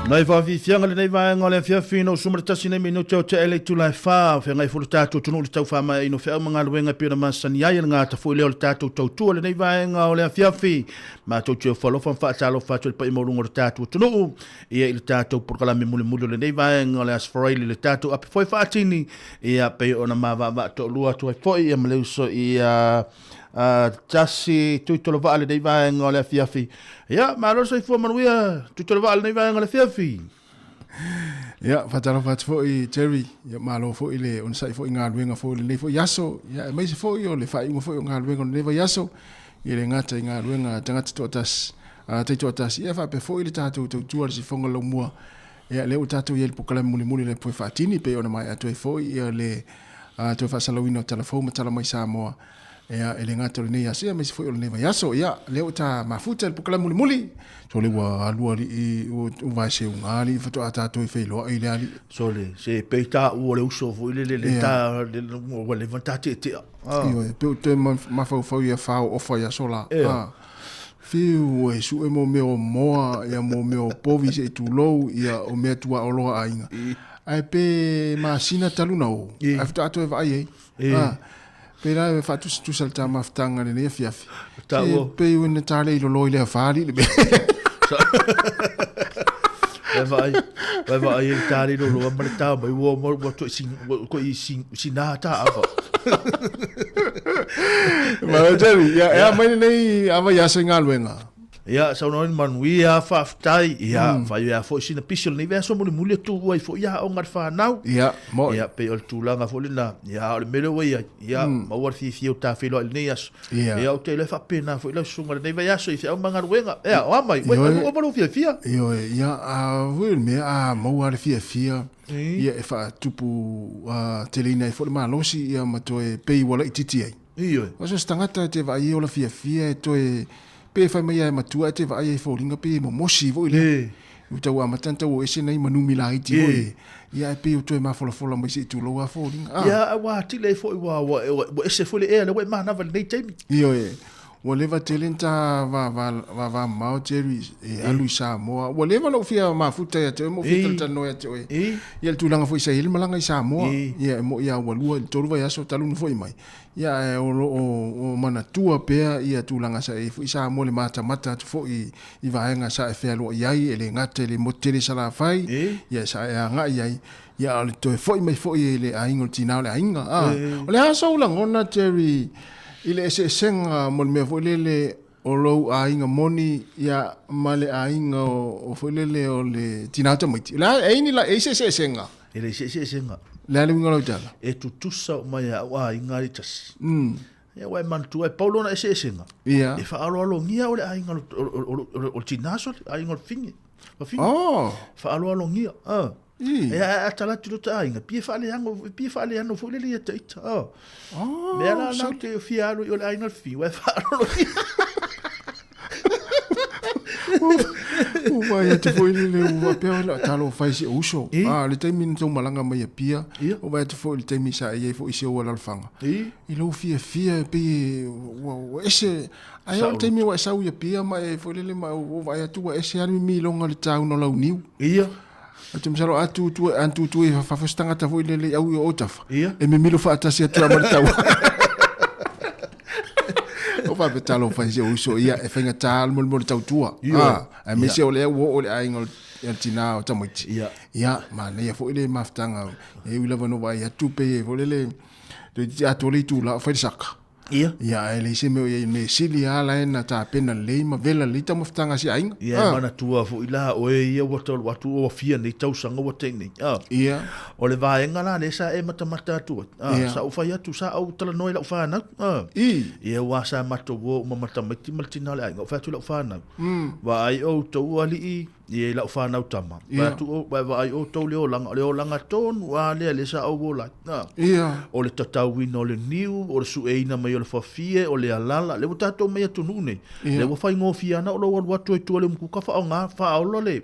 Speaker 11: Nai whawhiwhianga le nei vaenga le whiawhino sumaratasi nei minu teo te ele tula e wha whea ngai furu tātou tunu le tau whama ino whea mga luenga pira masani ai ngā ta fui leo le tātou tau tua le nei vaenga o le whiawhi ma tau teo whalofan whaatalo whaatu le pai morungo le tātou tunu ia i le tātou porkalami mule mulu le nei vaenga le asfaraili le tātou api foi whaatini ia pei ona mawa wa to lua tu ai foi ia maleuso ia tasi tuitolo vaa le nei vaenga o le whiawhi ia maloso i fua manuia tuitolo vaa le nei vaenga le whiawhi
Speaker 10: ia fatalo fat foi Jerry ia malo foi le on sai foi ngā luenga foi le nei foi yaso ia mai se foi o le fai mo foi ngā luenga le nei yaso ia le ngata ngā luenga tangata totas te totas ia fa pe foi le tatu tu tuar si fonga lo mua ia le tatu ia le pokala muli le foi fatini pe ona mai atu foi ia le tu fa salawino telefone tala mai Sāmoa ia ele ngata le nei yaso ia mai se foi o le nei yaso ia le ta mafuta le pokala muli so le wa alua li o vai se ungali fato atato e felo ile ali
Speaker 11: so le se peita o le uso vo ile le ta o le vantate te
Speaker 10: io pe te ma fa ia fa o fa ia sola fiu e su e mo moa ia mo meo povi se tu lo ia o me tua o lo ainga ai pe ma sina taluna o after ato e vai pera e fa tu salta ma ftanga le fiafi pe u ne tale lo ile fali le
Speaker 11: vai il tari lo lo ma ta mai wo mo to si na ta ava
Speaker 10: ma Jerry ya mai nei ava ya singa luenga
Speaker 11: ia sa no manuia fa ftai ia fa ia fo sina pisol ni verso muli tu ai fo ia o ngar fa nau
Speaker 10: ia mo
Speaker 11: ia pe ol tu langa fo lina ia o mele we ia ma war fi ta filo el nias ia o tele fa pena fo la sunga nei vai aso ia o mangar wenga ia o mai we o balo fi
Speaker 10: io ia a wil me a mo war fi ia e fa tupu telina fo ma losi ia ma to e pe wala ititi ai
Speaker 11: io
Speaker 10: o so stangata te vai o la fi to e pe fa mai ma tua te vai e foringa pe mo mosi vo ile u tau amatanta o ese nei manu milai ti vo ia pe u to ma fola mai se tu lo wa foringa
Speaker 11: ia wa ti le fo wa ese fo le e le we ma na va nei temi
Speaker 10: io o leva telenta va mau Jerry e alu Sāmoa o leva lo fia ma futa ya te mo futa no ya te ia tu langa foi sai malanga Sāmoa ia mo ia wa lua tolu vai aso talu no foi mai ia o mana tua pea ia tu langa sai foi Sāmoa le mata foi i vaenga sa e felo iai ele ngate le motele sala fai ia sa e nga iai ia le to foi mai foi le aingo tina le ainga o le aso langona Jerry ile se senga mon me volele o lo ainga moni ya male ainga o volele o le tinata miti la eini la ese se senga
Speaker 11: ile se senga
Speaker 10: la le ngalo tala
Speaker 11: e tu tusa mai wa inga ritas ya wa man tu e paulo na ese senga e fa alo ngia o le ainga o tinaso ainga fingi fa alo ngia ia atala tu ta inga pie fale ano fo le te me ala na te fiaro yo la inga fi wa faro
Speaker 10: o vai te foi le o pe la talo fai si uso le te min so malanga mai pia o vai te foi le te mi sa e foi si o la fanga i lo fia pe o ese ai o te mi wa sa u pia mai foi le mai o vai tu ese ani mi longa le tau no la uniu Atu msalo atu tu e fa stanga ta foi le au o tafa e me milo fa atasi atu amartau o fa betalo fa se uso ia e fenga tal mo tau tua a me se ole o le aingo tina o tamoiti ia ma le foi le maftanga e wi lava no vai atu pe foi le de atu le tu la fa saka ia ele se me sili ala na ta pena le ma vela le ta maftanga si ainga
Speaker 11: ia mana tua fo ila o ia watu o fia ni tau sanga o teni
Speaker 10: ia
Speaker 11: o le vaenga la le sa e mata tu sa o fai atu sa au tala noi la fa na ia wa sa mato wo mata mati maltina le ainga fa tu la fa na wa ai o to ali ia la fa na tama wa tu wa ai o to le o langa ton wa le sa o la
Speaker 10: ia
Speaker 11: o le tatau wino le niu o le sueina mai o le fafie o le alala le tatou mai atunune le wa fai ngofia na o lo watu e tu le mkuka fa nga fa o lo le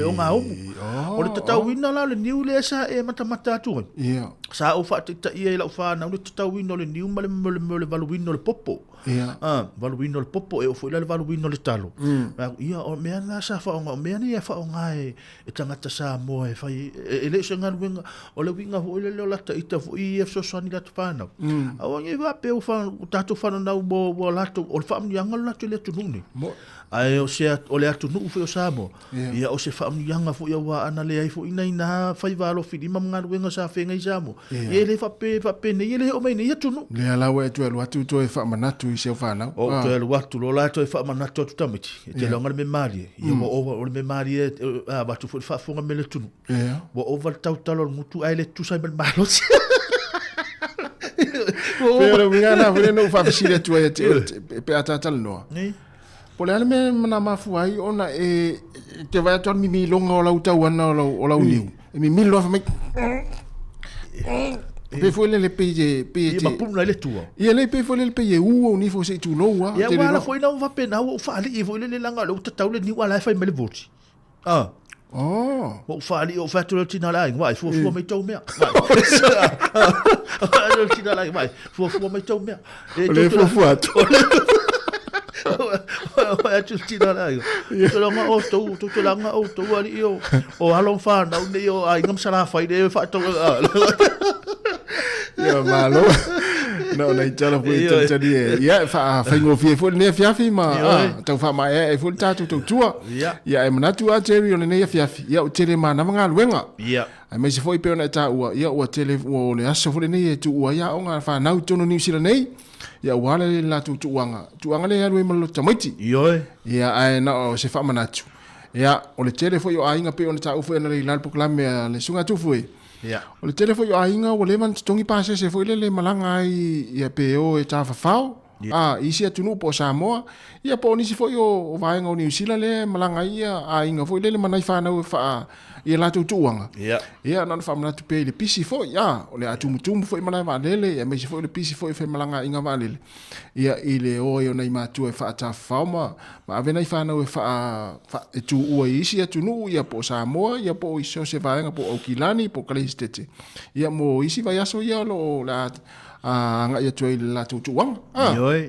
Speaker 11: o nga o le tatau wino la le niu le sa e mata tu sa o fa ta ia la fa na o le tatau wino le niu male valu wino le popo valuina le popo e o foi le valuina le talo ia o mea na sa fa o mea ni fa o ngai e tangata Sāmoa e fai e le se ngaluenga o le winga ho le lata ita fo i so so ni lata pana a ngi va pe o fa tato fa na bo lato o fa mi anga lato le tu nuni ai o se o le atu nu fo Sāmoa ia o se fa mi anga fo ia wa ana le ai fo ina ina fai valo fi ma ngaluenga sa fe ngai Sāmoa e le fa pe ne le o mai ne tu nu
Speaker 10: le ala we tu atu to e fa manatu i se fa na
Speaker 11: o te lu atu lo la to e fa manatu tu tamiti e te longa me mari ia mo o me mari a ba tu fa fonga me le tu bo over tau talo mutu ai le tu sai bel malo
Speaker 10: pero ngana vele no fa fisile tu e pe atata no po le me na mafu ai ona e te vai ton mi longa o la utau ana o la uniu e mi lo fa me pe foi le peje
Speaker 11: ma puna le tua
Speaker 10: ia le pe foi le peje u ni fo se tu no wa
Speaker 11: ia wala foi na va pena o fa ali foi le langa lo ta tau le ni wala fa me le voti o fa ali o fa tu le tina la vai fo me tau mea o tina la vai fo me tau mea
Speaker 10: le fo atu
Speaker 11: o tu tina la tu longa o tu longa o tu ali o halong fa na ne o ai ngam sala fa de fa to
Speaker 10: ia malo no na itala foi tantani ia fa ngo fie foi ne fiafi ma tau fa ma e foi tatu tua ia e manatu a teri ona ne fiafi ia o tele ma na nga luenga
Speaker 11: ia
Speaker 10: ai me se foi pe ona ta ua ia o tele o le aso foi ne tu ua ia o nga fa na tono ni sila nei ia wala le la tuanga le alu malo tamaiti ia ai na o se fa manatu ia o le tele foi o ainga pe ona ta u foi na le proklame le sunga tu foi o le telefo yo ainga o le man tongi pase se foi le malanga ai ia pe o e ta fafao isi atunu po Sāmoa ia po ni se foi o vaenga o New Zealand le malanga ia ainga foi le manai fa na fa ia la tuanga ia na fa mna tu pe le pisi foi o le atumutumu foi manai va lele ia me se foi le pisi foi fe malanga inga va lele ia ile o yo nei matu e fa ta fauma ma ave nei fa na fa e tu o isi atunu ia po Sāmoa ia po iso se vaenga po Okilani po Kalistete ia mo isi va yaso ia lo la nga ia tu la tuanga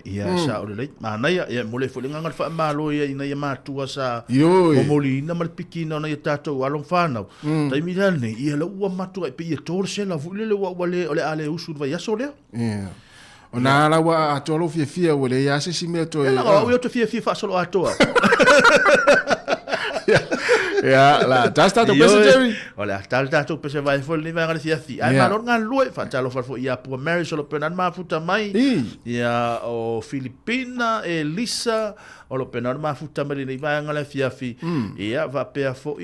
Speaker 11: ia sa o le mana ia mo le fo nga fa malo ia ina ia matua sa o molina mal pikina na ia tato along fana tai mi dane ia la ua matua pe ia tol se la vule le wale ole ale usul va yaso le
Speaker 10: ona la wa atolo fia wele ya se simia to
Speaker 11: la o to fia fa solo atoa
Speaker 10: ya la tasta to pesajeri
Speaker 11: ola tasta to pese vai fo le vai fia fi ai malor ngan lue fa talo fa fo ia po marriage solo penan ma futa mai ia o Filipina Elisa o lo penan ma futa mai le vai ngal fia fi ia va pe fo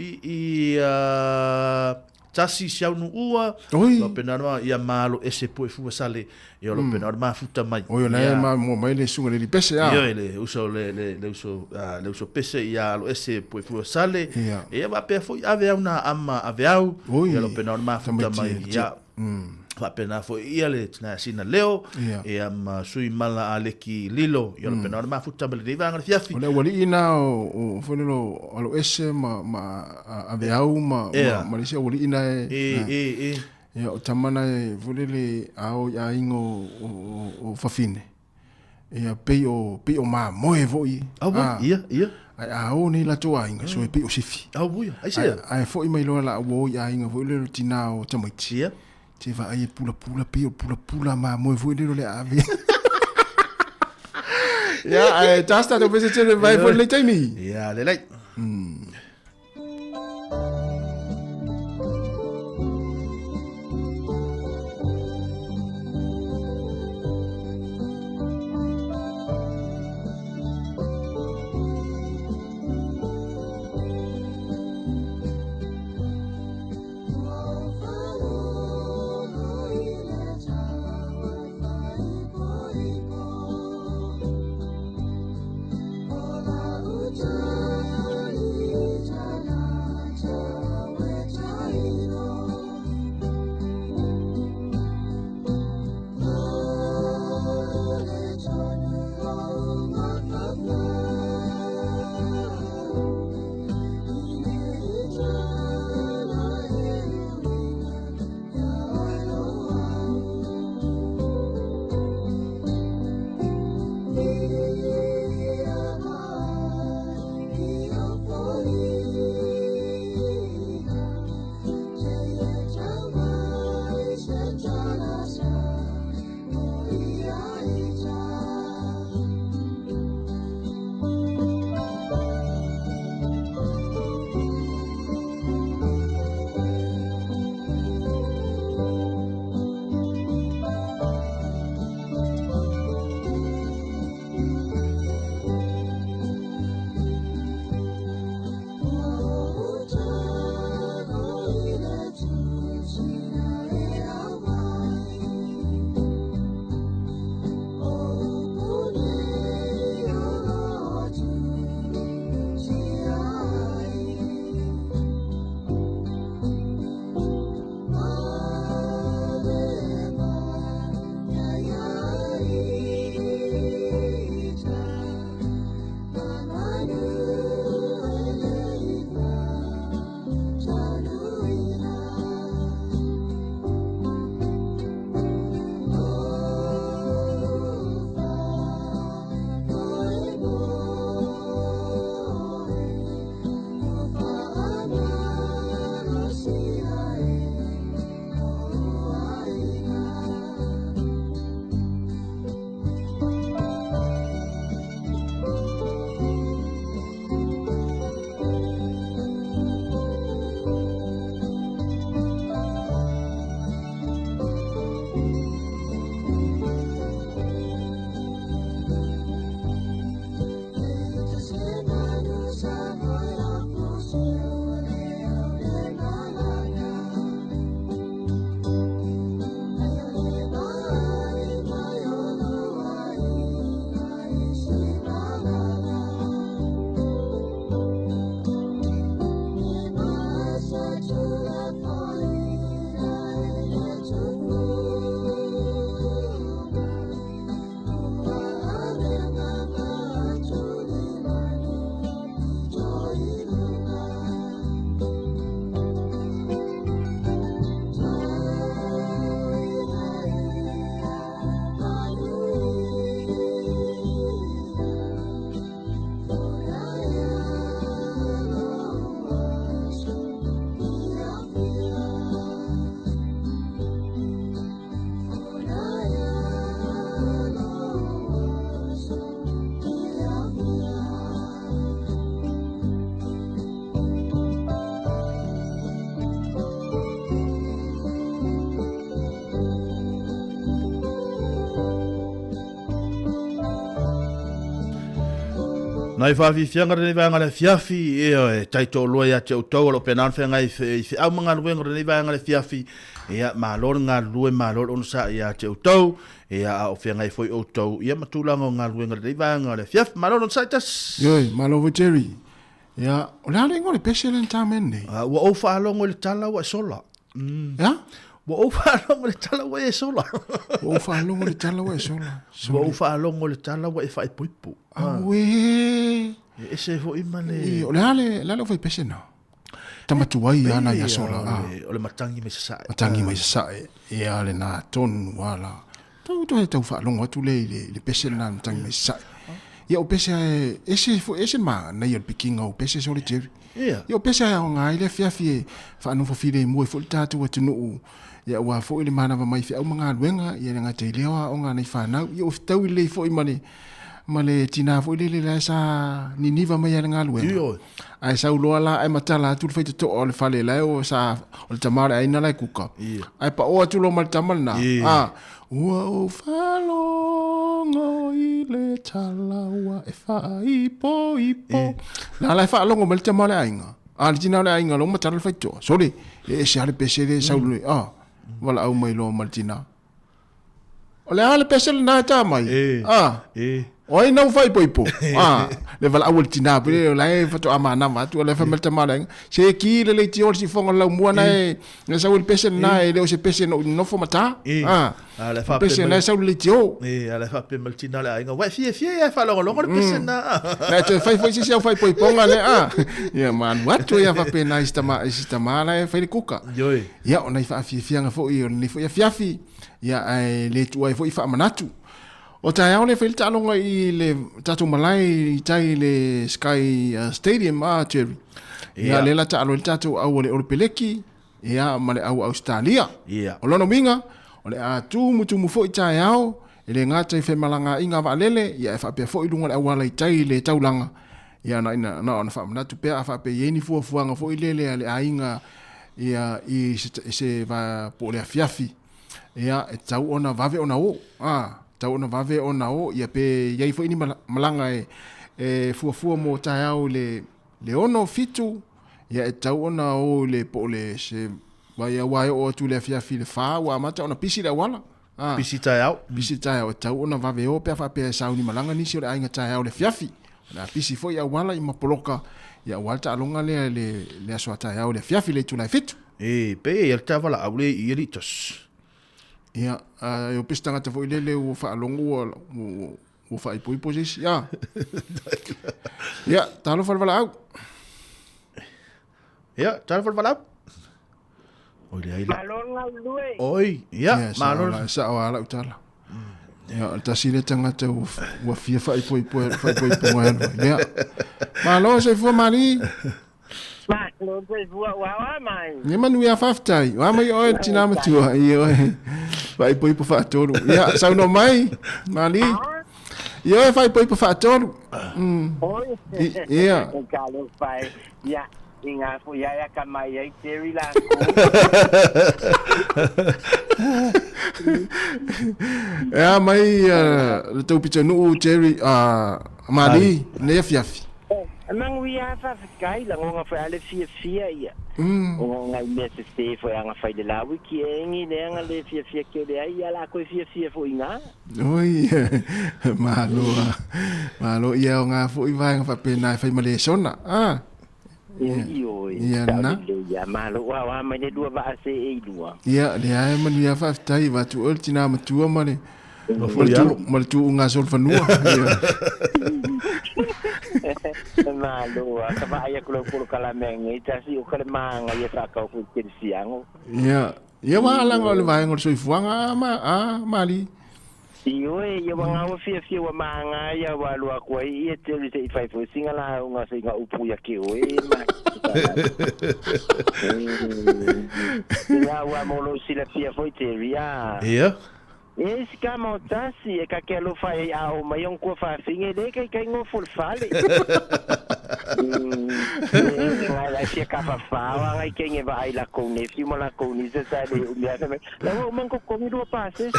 Speaker 11: tasi siau nu ua lo penan ma ia malo ese po fu sale ia lo penan ma futa mai
Speaker 10: o yo na ma mo mai le sunga le pese
Speaker 11: ia le uso le uso pese ia lo ese po fu sale ia va pe fo ave una ama ave au ia lo penan ma futa mai ia va pena fo ia le na sina leo e am sui mala aleki lilo ia lo penan ma futa bel riva ngal fiafi
Speaker 10: o le wali ina o fo lo ese ma ave au ma le se wali ina ia o tamana e volele ao ia ingo o fafine ia pe o ma moe voi
Speaker 11: ia
Speaker 10: ai ao ni la toa inga so e pe o sifi
Speaker 11: ai se
Speaker 10: ai fo i mai lo la wo ia inga volele tina o tamaiti
Speaker 11: ia
Speaker 10: te va ai pula ma moe voi le ave ia ai tasta to pese te vai fo le taimi
Speaker 11: ia le lai
Speaker 13: Thank you.
Speaker 11: Nai whawhiwhianga rene vanga le fiafi e taito loa ia te utau alo penan whenga i au mga luenga rene vanga le fiafi ia malor ngā lue malor on sa ia te utau ia au whenga i foi utau ia matulanga o ngā luenga rene vanga le fiafi malor on sa itas.
Speaker 10: Yoi, malo Jerry. Ia, o le hale ngore pese le ntamen nei.
Speaker 11: Wa o whaalongo le tala wa sola.
Speaker 10: Ia?
Speaker 11: Wa o whaalongo le tala wa e sola.
Speaker 10: Wa o whaalongo le tala wa e sola.
Speaker 11: Wa o whaalongo le tala wa e whai puipu.
Speaker 10: Awe.
Speaker 11: E se fo imane.
Speaker 10: O le hale fai pese na. Tamatuai ana ia sola.
Speaker 11: O le matangi me sa.
Speaker 10: Matangi me sa. Ia le na ton wala. Tau tau whaalongo atu le pese na matangi me sa. Ia o pese ese ma na ia pikinga o pese so le Jerry. Ia o pese o nga ile fiafi fa no file mo fo tatu atu no. Ia wa fo ile mana mai fi au mga luenga ia nga te lewa o nga nei fa na ia o tau ile fo imane male tina fo ile le sa ni niva mai nga luenga. Ai sa uloala ai matala tu fe to o le fale la o sa o le tamara ai na la kuka. Ai pa o atu lo mal tamalna. Ua whalongo i le talawa e whaipo ipo. Nā lai whalongo ma le te male ainga. Le tina le ainga lo ma tala whaitoa. Sori, e se hale pese le saulue. Wala au mai lo ma le tina. O le hale pese le nā tā mai. O ai nau whaipo ipo. Le wala au le tina. Pere o lai whato amana matu. O lai whamel te male ainga. Se ki le le ti ol si whonga lau mua na e. Nga sau le pese le nā e leo se pese no nofo mata. Pese na sau le tio.
Speaker 11: Ale fa pe maltina le ainga. Wa fie e fa longo le pese na.
Speaker 10: Na te fai si se fai poi ponga le Ia man watu ia fa pe na istama la e fai kuka.
Speaker 11: Yoi.
Speaker 10: Ia ona fa fie nga fo i ni fo ia fiafi. Ia ai le tu ai fo i fa manatu. O tai au le fai talonga i le tatu malai i tai le Sky Stadium Jerry. Ia le la talo le tatu au le Orpeleki. Ia male au Australia.
Speaker 11: Ia.
Speaker 10: O lono minga. O le mutu fo i tai au, le ngata i whemalanga inga wa lele, ia e whapea fo i lunga le awala i tai le taulanga. Ia na ona whamanatu pea a whapea ieni fuafuanga fo i lele le a inga ia i se va po le fiafi. Ia e tau ona vave ona o. Tau ona vave ona o, ia pe iai fo ini malanga e fuafua mo tai au le ono fitu, ia e tau ona o le po le se Wai o tu le fiafi le fa wa mata ona pisi le wala.
Speaker 11: Pisi tai au.
Speaker 10: Pisi tai au tau ona vave o pe fa pe sauni malanga ni si o ainga tai au le fiafi. Na pisi fo ia wala i mapoloka ia walta alonga le aso tai au le fiafi le tu la fitu.
Speaker 11: Pe ia ta wala au le i ritos.
Speaker 10: Ia o pistanga te fo ile o fa alongo o fa i poi posis. Ia talo fa wala au.
Speaker 11: Ia talo fa wala au. Oi le aila.
Speaker 16: Malonga lue.
Speaker 11: Oi, ia, malonga.
Speaker 10: Sa o ala utala. Ia, ta sile tangata ua fia fai poi moeno. Ia. Malo se fua mari.
Speaker 16: Malo se fua wawa mai.
Speaker 10: Ia manu ia faftai. Wa mai oi tina matua. Ia oi. Fai poi po fatoro. Ia, sau no mai. Mari. Ia oi fai poi po fatoro.
Speaker 16: Oi.
Speaker 10: Ia.
Speaker 16: Kalo fai. Ia. Inga fu ya kamai ai Jerry la.
Speaker 10: Ya mai le tau pita no Jerry mali ne fiafi.
Speaker 16: Amang wia fa kai la nga fa ale fia ia. Nga me se fo nga fa de la wiki engi le nga le fia ke le ai la ko fia fo inga.
Speaker 10: Oi. Malo ia nga fo i vai nga fa pena fa male sona.
Speaker 16: Ia
Speaker 10: na.
Speaker 16: Ia malo wa mai ne dua va se e dua.
Speaker 10: Ia le ai manu ia fa tai va tu ultina matua male. Mal tu nga sol fanua.
Speaker 16: Malo ka va ia kulo kala menga ita si o kale manga ia sa ka ku kirsiango.
Speaker 10: Ia. Ia wa la ngol vai ngol soi fuanga mali.
Speaker 16: Iyo ia wanga fia wa manga ia wa lu ko ia te se fai fo singa la nga se nga upu ya ke o ma. Ia wa molo si la fia fo te ria.
Speaker 11: Ia.
Speaker 16: Es kama tasi e ka ke lo fai a o mai on ko fa finge de kai ngo fol fale. La fia ka fa wa ai ke nge vai la ko ne fi mo la ko ni se sa de u ya se la o man ko mi do pa se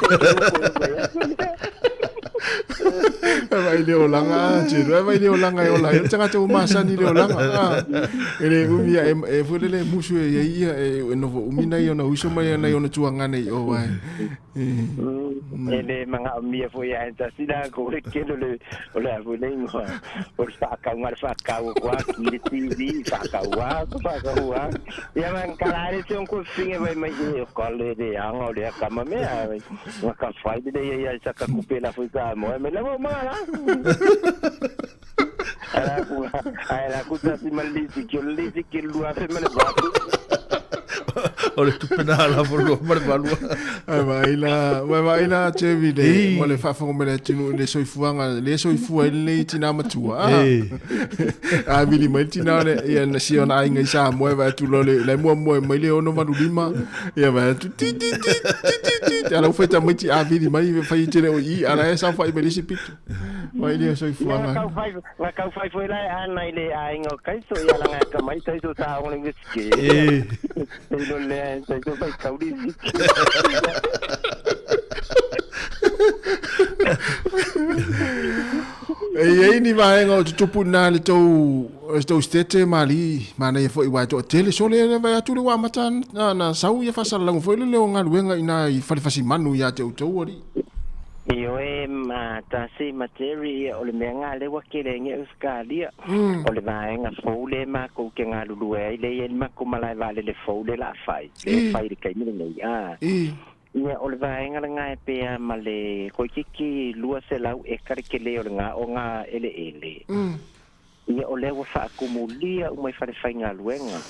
Speaker 10: Vai leo langa, tiro, vai leo langa e ola. Tanga tu masa ni leo langa. Ele umia e fulele musu e ia e novo umina ia na uso mai na ia na tuanga nei o vai.
Speaker 16: Ele manga umia foi a enta sida ko le kelo le ola fuleng ho. Por fa ka ngar fa ka o kwa ki TV fa ka wa ya man kalare se un ko finge vai mai e ko le de anga le ka ma me wa ka fai de ia sa ka kupela foi ka mo me la mo la. Era kuta si malisi que lu hace me le va.
Speaker 11: Ole tu penala por lo mar valua.
Speaker 10: Vai lá, Chevi de. Ole fa fo me le tinu le soifuanga, le soifua le tina matua. A vili mai tina le ia na siona ainga sa mo va tu lo le mo mai le ono va lima. Ia va tu ti. Ala feta mai ti a vili mai fa tele o i ala sa fa me le sipitu. Vai le soifuanga.
Speaker 16: La kau fai foi la ana ile ainga kai so ia la ka mai tai so sa on ngiske. Sai tu vai kauri.
Speaker 10: Ei ni vai ngo tu puna le to stete mali mana e foi wa to tele so le vai atu le wa mata na sau ia fa sala ngo foi le nga luenga ina i fa fasi manu ya te to ori.
Speaker 16: Io ma tasi materia o le menga le wa kelenge uskalia o le vaenga foule ma ko ke nga lulu e le ma ko mala vale le foule la fai le fai ke mi nei ia o le vaenga nga e pe ma le ko kiki lua se lau e kare ke le o nga ele ia o le wa fa akumulia o mai fa fai nga luenga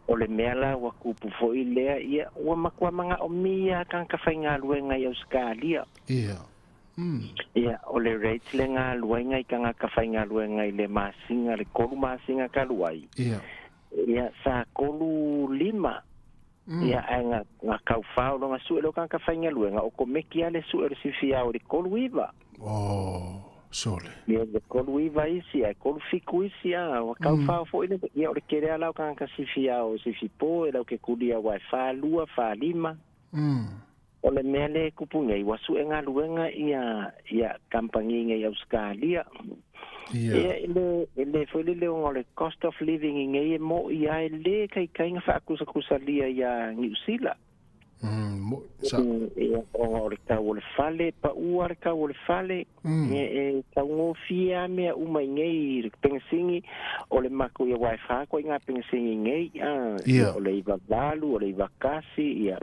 Speaker 16: o le mela wa kupu fo ile ia wa makwa manga o mia kan ka fai nga luenga i Australia ia o le rate le nga luenga i kan ka fai nga luenga i le masinga le kolu masinga ka luai ia sa kolu lima ia nga kau fao lo nga su lo kan ka fai nga luenga o ko meki ale su le sifia o le kolu iva
Speaker 10: sole
Speaker 16: ia le kolu iva isi ai kolu fiku isi wa kau fao fo ile ia o le kere ala kan ka sifia o sifipo e lo ke kudia wa fa lua fa lima o le mele kupunga i wasu e nga luenga ia kampangi ngai Australia ia ele foi le o le cost of living ngai mo ia le kai nga fa kusa lia ia New Zealand o le kau le fale pa ua le kau le fale e kau fia mea uma ngai le pensingi o le mako ia wifi ko inga pensingi ngai o le iwa valu o le iwa kasi ia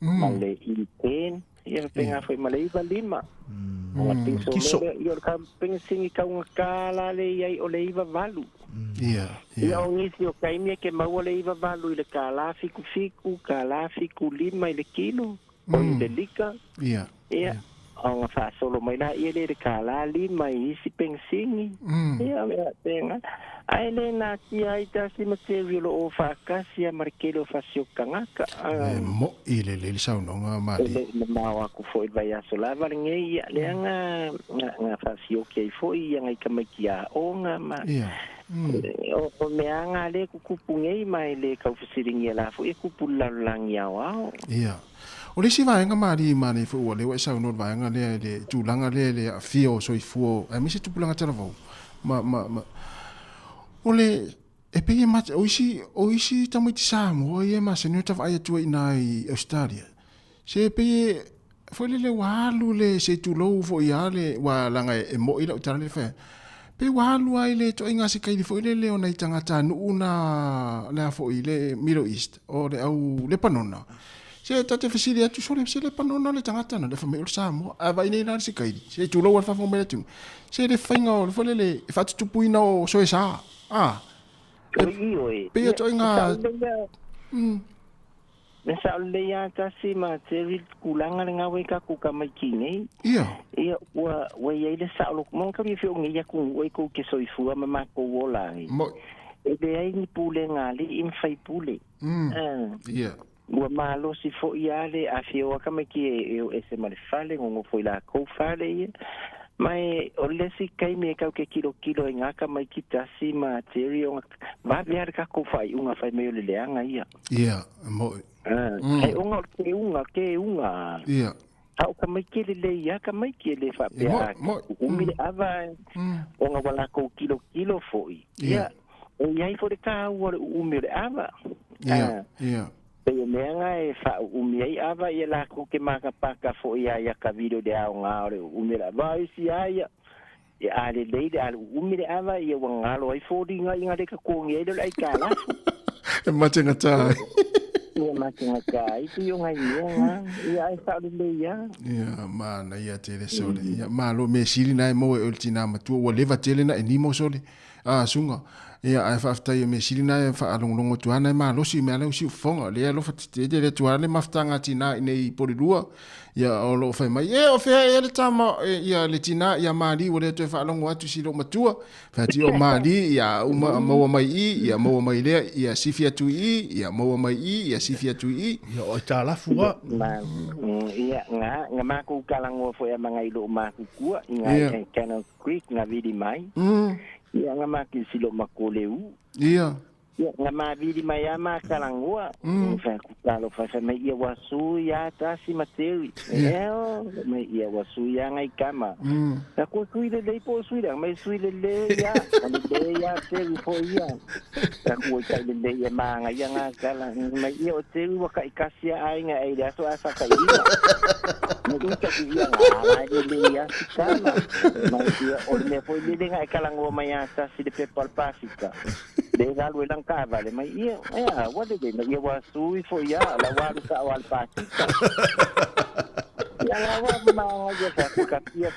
Speaker 16: ma le iten ia penga foi ma le iwa lima o tiso ia le kau pensingi kau ngakala le iai o le iwa valu ia o ngisi o kaimia ke maua le iwa valu i le kala fiku kala fiku lima i le kilo o i le lika ia o nga fa solo mai la ia le kala lima i isi pensingi ia tenga ai le na ki ai ta si material o fa kasia markelo fa sio kangaka
Speaker 10: mo i le sau no nga mali
Speaker 16: le mawa ku foi vai aso la va ngei le nga fa sio ke foi nga i kamakia o nga ma o meanga le kupungei mai le ka ofisiringi la fo e kupula lang ya wa
Speaker 10: o le si vai nga mari mane fo o le wa sa no vai nga le tu langa le fio so i fu a mi se tu pulanga tala vo ma o le e pe ma o isi tamu ti Sāmoa e ma se no ta vai tu ina i Australia se pe fo le walu le se tu lo fo ia le wa langa e mo ila utara le fa pe walu ai le to inga se kai fo ile le ona tangata nu una la fo ile Middle East o le au le panona se ta te fasili atu so le panona le tangata na le fa me o Sāmoa a vai nei la se kai se tu lo wa fa fo me tu se le fainga o fo le fa tu puina o so esa pe to inga
Speaker 16: Nesa le ya ta si ma te kulanga nga we ka ku ka mai kine ia wa ye le sa lo mon ka mi fi ngi ya ku we ku ke so ifu ma ko wola
Speaker 10: mo
Speaker 16: e de ai ni pule nga le in fai pule
Speaker 10: ia
Speaker 16: wa ma lo si fo ia le a fi o ka mai ki e se ma le fale ngo foi la ko fale ia mai o le si kai me ka ke kilo nga ka mai ki ta si material va ver ka ko fai unha fai me le anga ia
Speaker 10: mo
Speaker 16: unga.
Speaker 10: ia
Speaker 16: Au ka mai ke le ia ka mai ke le fa pe a umi le ava o nga wala ko kilo foi ia ia i fo de ka o umi le ava
Speaker 10: ia
Speaker 16: pe me nga e fa umi ai ava ia la ko ke maka paka foi ia ka video de au nga o umi le ava si ia e ale leide ale umi le ava ia wa ngalo ai fo di nga inga de ka ko ngi le ai ka la
Speaker 10: e matenga tai
Speaker 16: ia matenga tai tu yo ngai ia ai sa le ia
Speaker 10: mana ia te le sole ia malo me sili nai mo e ultina matu o leva tele na e nimo sole sunga ia ai fa me sili nai fa alongo tu ana malo si me alo si fonga le alo fa te le tu ana maftanga tina nei porilua ia o lo fa mai o fe ele tama ia le tina ia mali o le tu fa alongo atu si lo matua fa ti o mali ia uma mo mai ia mo mai le ia sifia tu ia mo mai ia sifia tu
Speaker 11: ia o tala fua
Speaker 16: ia nga maku kalango fo ia mga ilo maku kua inga Canal Creek nga vidi mai ia nga maki silo makoleu
Speaker 10: ia
Speaker 16: nga mavidi mai ama kalangoa fa kutalo fa mai ia wasu ya tasi materi mai ia wasu ya ngai kama ta ko suile le po suile mai suile le ya teri fo ia ta ko ta le ia manga ia nga kala mai ia o teri wa ka ikasia ai nga ai da so asa ka ia mo ta ia nga le ia kama mai ia o le fo le nga kalangoa mai tasi de pepal pasika de galo lang ka vale mai ia what did they ia wasu fo ia la wala sa wal pasika ia la wa ma ia ka pia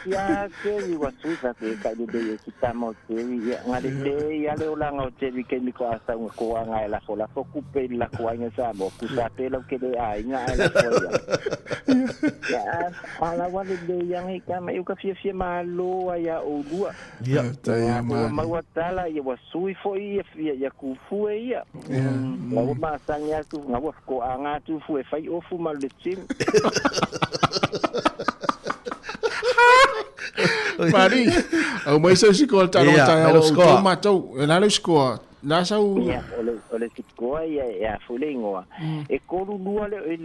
Speaker 16: ke i wasu sa ke ka de kita mo te ia ngale te ia le olang o te vi ke mi ko asa ko nga la fola fo kupe la ko nga sa mo ku sa te lo ke de ai nga la fo ia ala wa de ia ngai ka mai ka fia malo ia o lua
Speaker 10: ia ta ia
Speaker 16: ma watala ia wasu fo ia ia ku fu ia la ma sanya tu nga wa ko anga tu fu e fai ofu mal de tim
Speaker 10: Mari, au mai sa sikoa talo tai o matou, e la sikoa, la sa u
Speaker 16: ia ole sikoa ia fulengoa. E koru lua le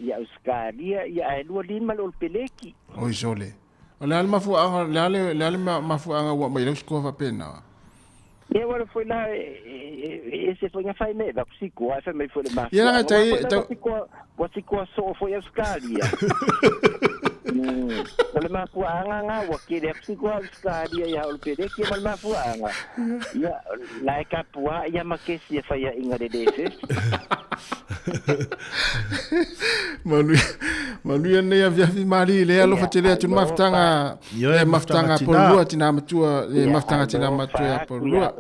Speaker 16: ia uskaria ia e lua lima le peleki.
Speaker 10: Oi sole. Ole alma fu anga le mafu anga wa mai sikoa va pena.
Speaker 16: Ia wala foi lá esse foi nga fai me da sikoa, fa me foi le mafu.
Speaker 10: Ia nga tai
Speaker 16: wa sikoa so foi uskaria. Ole mafu anga wa kile sikoa uskaria ia ole peleki mal mafu anga. Ia la kapua ia makesi fa ia inga de dese.
Speaker 10: Manu ne ya via mari le alo fatele tu maftanga maftanga polua tina matua maftanga tina matua polua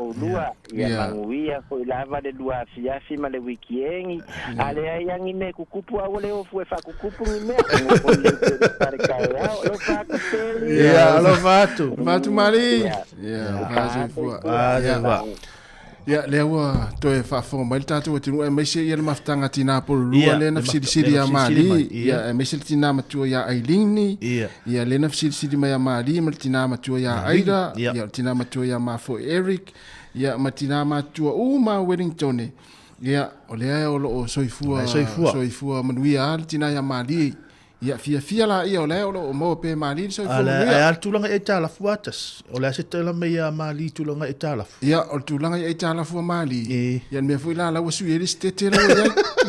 Speaker 16: ia manguia foi lava de lua fiafi male wikiengi ale yang ime kukupu ole ofu e fa kukupu ime para caia lo fa tele
Speaker 10: ia lo fatu mari ia va ia lewa toe fa fo mai tatu tinu e mai se ia maftanga tina polua le na sidi ya mali ia mai se tina matua ya ailini ia le na sidi mai ya mali mai tina matua ya aida ia tina matua ya mafo Eric ia matina matua uma Wellington ia ole o soifua manuia tina ya mali ia fia la ia ole o mo pe mali soifua
Speaker 11: ala tulanga e tala fuatas ole se tala me ya mali tulanga e tala
Speaker 10: ia o tulanga e tala fu mali ia me fu la wasu ele stete la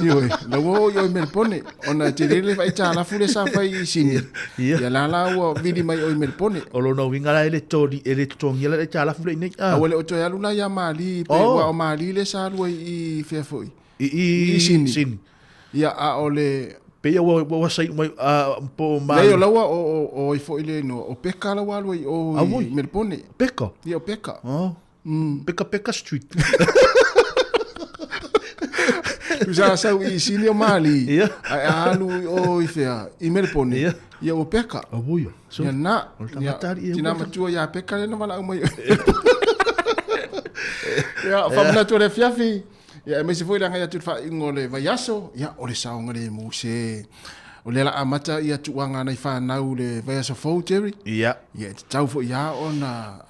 Speaker 10: ia la wo yo me pone ona te le fa tala fu le sa fa sini ia la wo vidi mai o me pone
Speaker 11: o lo no winga la ele tongi la e tala fu le nei
Speaker 10: ole o to ya luna ya mali pe wa o mali le sa lo i fe foi i sini ia a ole
Speaker 11: pe wa sai mai po ma
Speaker 10: le lawa o fo ile no o peka la wa o Melbourne
Speaker 11: peka
Speaker 10: ia peka
Speaker 11: peka street
Speaker 10: já sa i sini o mali a alu o ifea i Melbourne ia o peka
Speaker 11: abuia
Speaker 10: ia na tina matua ia peka le no wala mai ia famna tu le fiafi ia me se foi langa ia tu fa ingole vai aso ia ole saunga le muse ole la amata ia tuanga nei fa nau le vai aso fo Terry ia tau fo ia ona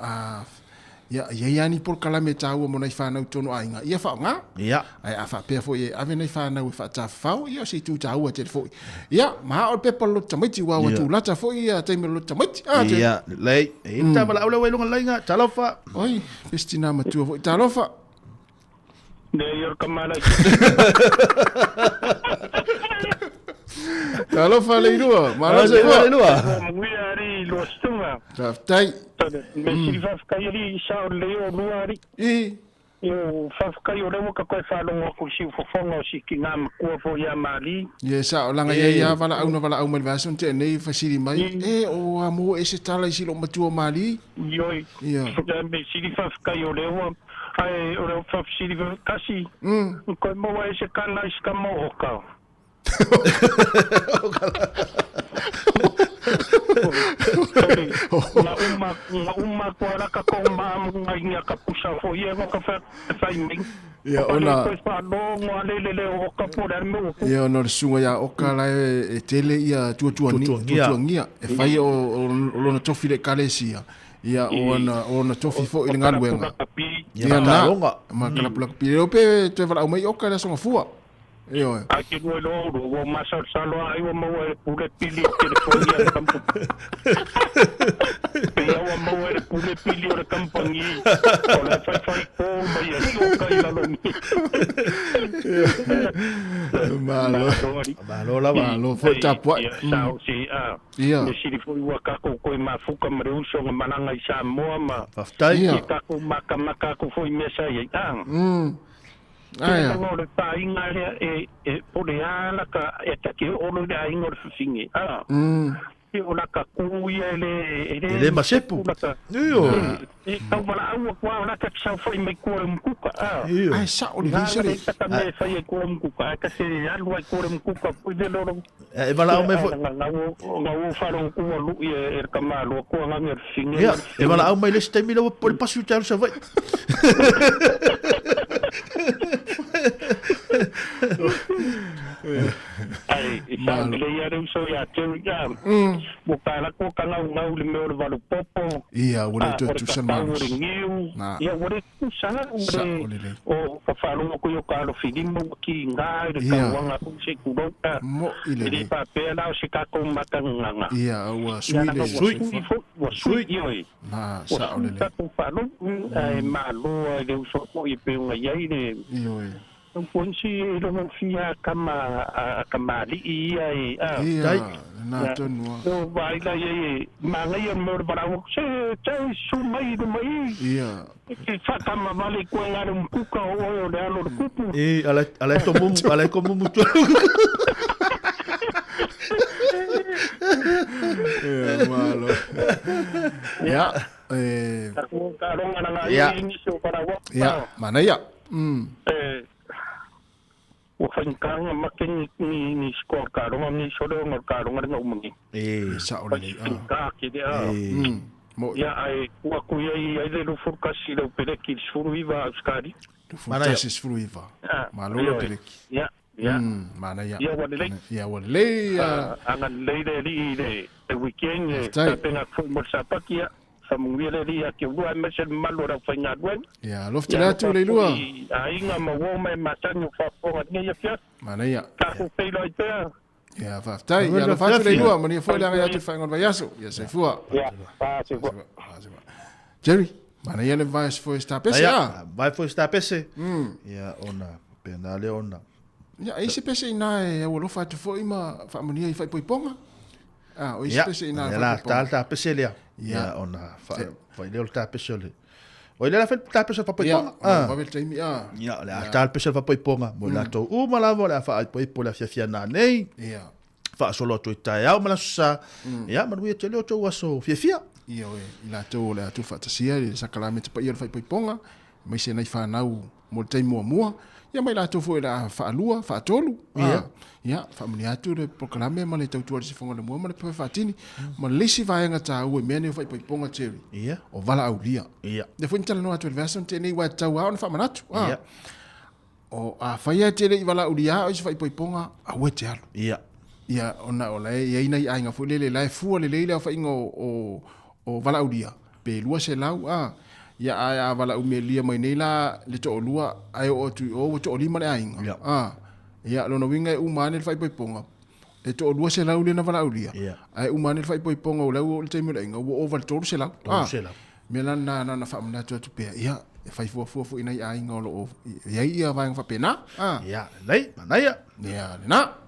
Speaker 10: ia yani por kalame tau mo nai whanau tono ainga ia whaonga
Speaker 11: ia
Speaker 10: ai a whapea fo e ave nai whanau e whatawhau ia si tu tau a te fo ia maha o pepa lo tamaiti wawa tu lata fo ia teime lo tamaiti
Speaker 11: ia lei e ta bala aula wailunga lainga talofa
Speaker 10: oi pestina matua fo talofa
Speaker 12: ne yor kamala
Speaker 10: talofa leilua
Speaker 11: malasa leilua
Speaker 12: muiari lo stunga
Speaker 10: taftai
Speaker 12: me silva kairi sa leo luari yo fafkai o lewa ka koe whanonga ko si fofonga o si ki ngā makua fo ia mali.
Speaker 10: Ye sa o langa ia wala au malvason te nei fasiri mai. O amo e se tala isi lo matua mali.
Speaker 12: Yoi. Me siri fafkai o lewa. Ai o lewa fafsiri kasi. Koe maua e se kana iska mo oka. Na uma kuara ka ko ma ngai ka pusa fo ye ko ka fai mi
Speaker 10: ya ona
Speaker 12: ko fa no mo le o ka pora me
Speaker 10: ya ona sunga ya o ka la e tele ia tuangia e fai o lona tofi le kalesia ia ona tofi fo ile ngalwenga ya na ma kala pula pi o pe te va o mai o ka la songa fua yo
Speaker 12: aquí no lo más salo hay un mover pure pili que le ponía campo pero un mover pure pili de campaña con la fai po vaya yo caí la
Speaker 10: malo foi tapua
Speaker 12: sí me si foi waka ko mafuka mreuso mananga Sāmoa ma
Speaker 11: faftai
Speaker 12: ka ko maka ko foi mesa ye
Speaker 10: Aya.
Speaker 12: No le tainga e pole ala ka e take o no le ainga o fingi. E o la ka kuia
Speaker 11: ele masepu. Iyo.
Speaker 12: E tau wala au kwa la ka sa foi me ko mkuka.
Speaker 10: Ai sa o le sere.
Speaker 12: Ka me sai ko mkuka ka se alu ai ko mkuka pu de loro.
Speaker 11: E wala au me foi.
Speaker 12: Nga o faro ko lu e ka malo ko nga me fingi.
Speaker 11: Ia, e wala au mai le stemi lo por pasu tau sa vai.
Speaker 12: Ai, le ia so ya tu ya. Mo kala ko kala ngau le me o valu popo.
Speaker 10: Ia, ora tu sa manos.
Speaker 12: Ia, ora tu sa o fa falu ko yo kalo filimo ki ngai de kawanga ku se ku doka.
Speaker 10: Mo ile.
Speaker 12: Ile pa pe na o se ka ko matanga.
Speaker 10: Ia, wa sui
Speaker 12: yo.
Speaker 10: Na sa o le.
Speaker 12: Ka ko falu ai malo de so ko i pe nga ia ile.
Speaker 10: Iyo.
Speaker 12: Ponsi lo non fia kama li ai
Speaker 10: dai na tonua
Speaker 12: no vai la ye manga ye mor para o se su mai do mai
Speaker 10: ia
Speaker 12: que fa kama vale ko ngare un kuka o le alo kupu
Speaker 11: ala como mucho
Speaker 10: malo ya ya mana ya
Speaker 12: o fankanga makin ni skor karonga ni sore ngor karonga nga umungi
Speaker 10: sa ole
Speaker 12: ka ki dia mo ya ai ku ku ai de lo furkasi do pereki suruiva skari
Speaker 10: mana ya suruiva malo pereki
Speaker 12: ya
Speaker 10: mana ya
Speaker 12: ya
Speaker 10: wale
Speaker 12: angan leide de weekend ta pena football sapakia Samuel dia ke lua mesel malu ra fanya duen
Speaker 10: ya lofta tu le lua
Speaker 12: ai nga mo me matanyo fa po ni ya fia
Speaker 10: mana ya
Speaker 12: ka ko pe lo ite
Speaker 10: ya fa tai ya la fa le lua mani foi la ya tu fa ngon vayaso ya se fua
Speaker 12: ya fa se fua
Speaker 10: Jerry mana ya le vai foi sta pese
Speaker 11: vai foi sta pese ya ona pena le ona
Speaker 10: ya ese pese ina e o lo fa tu foi ma fa mani fa poiponga o ese pese ina
Speaker 11: la ta pese le ya ona fa le ta pesole o le la fa ta pesole fa poiponga
Speaker 10: va vel taimi
Speaker 11: ya la ta pesole fa poiponga mo la to u mala vola fa poipola fia na nei
Speaker 10: ya
Speaker 11: fa solo to ita ya mala sa ya ma wi te le to waso fia
Speaker 10: ia we ila to le tu fa tasia le sakala me te pa ia fa poiponga mai se nai fa nau mo taimi mo ia mai la to fo la fa lua fa tolu ia fa mani atu le programe ma le tau se fonga le mo ma le fa tini ma le si va nga ta u me ne fa ponga cherry
Speaker 11: ia
Speaker 10: o vala aulia
Speaker 11: ia
Speaker 10: de fo intala no atu version te nei wa tau a fa manatu o a fa ia te le vala aulia o se fa ponga a we te alu ia ona ola ia ina ia nga fo le la fu le le fa ingo o vala aulia pe lua se lau ia a wala umelia mai nei la le to lua ai o tu o to lima le ainga ia lo no winga umane le fai ponga le to lua se lau le na wala ulia ai umane le fai ponga o lau le temi le ainga o over to se lau me la na fa mna tu pe ia e fai fo ina ai ainga lo ia vai fa pena
Speaker 11: ia nei manaya
Speaker 10: ia na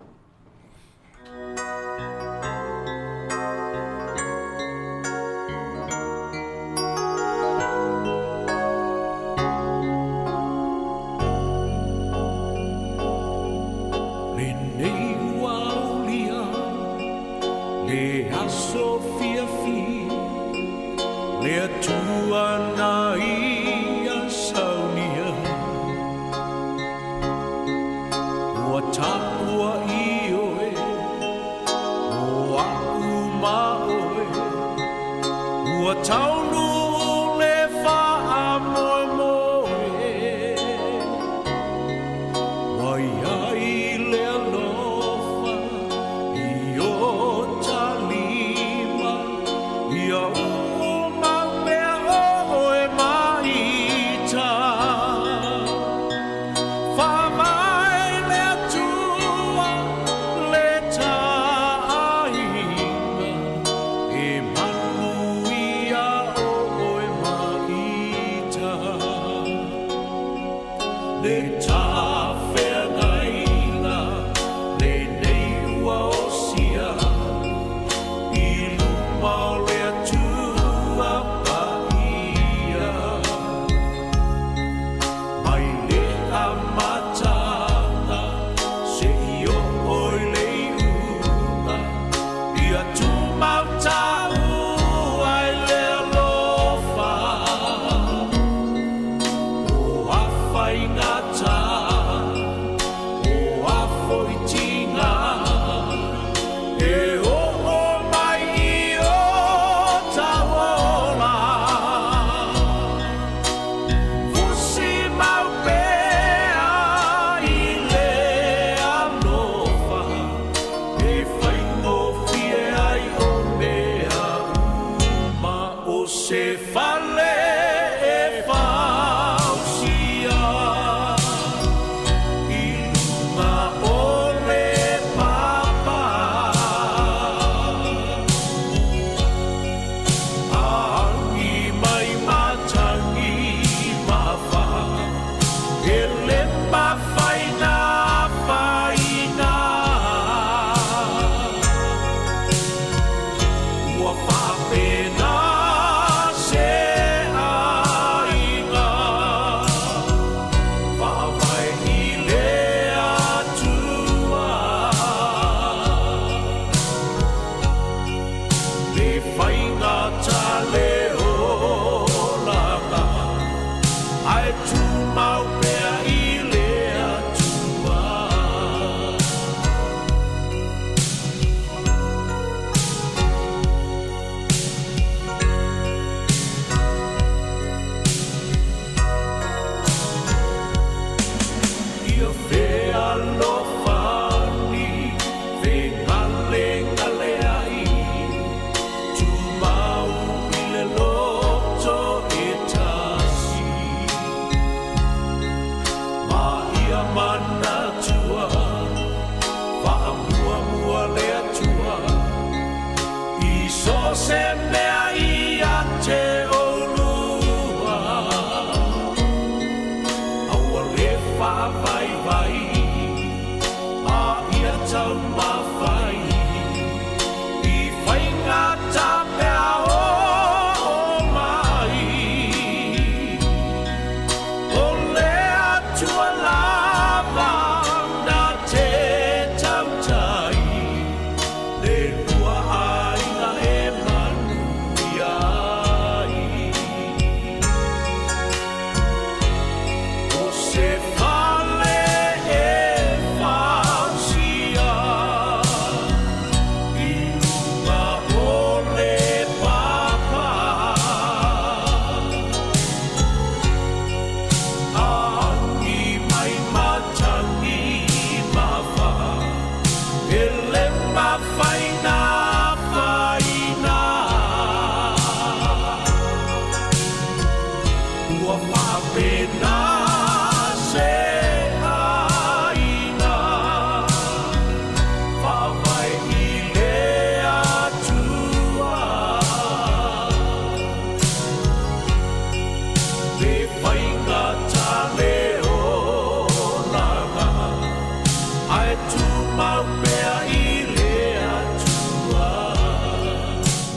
Speaker 20: mau pea i le atua.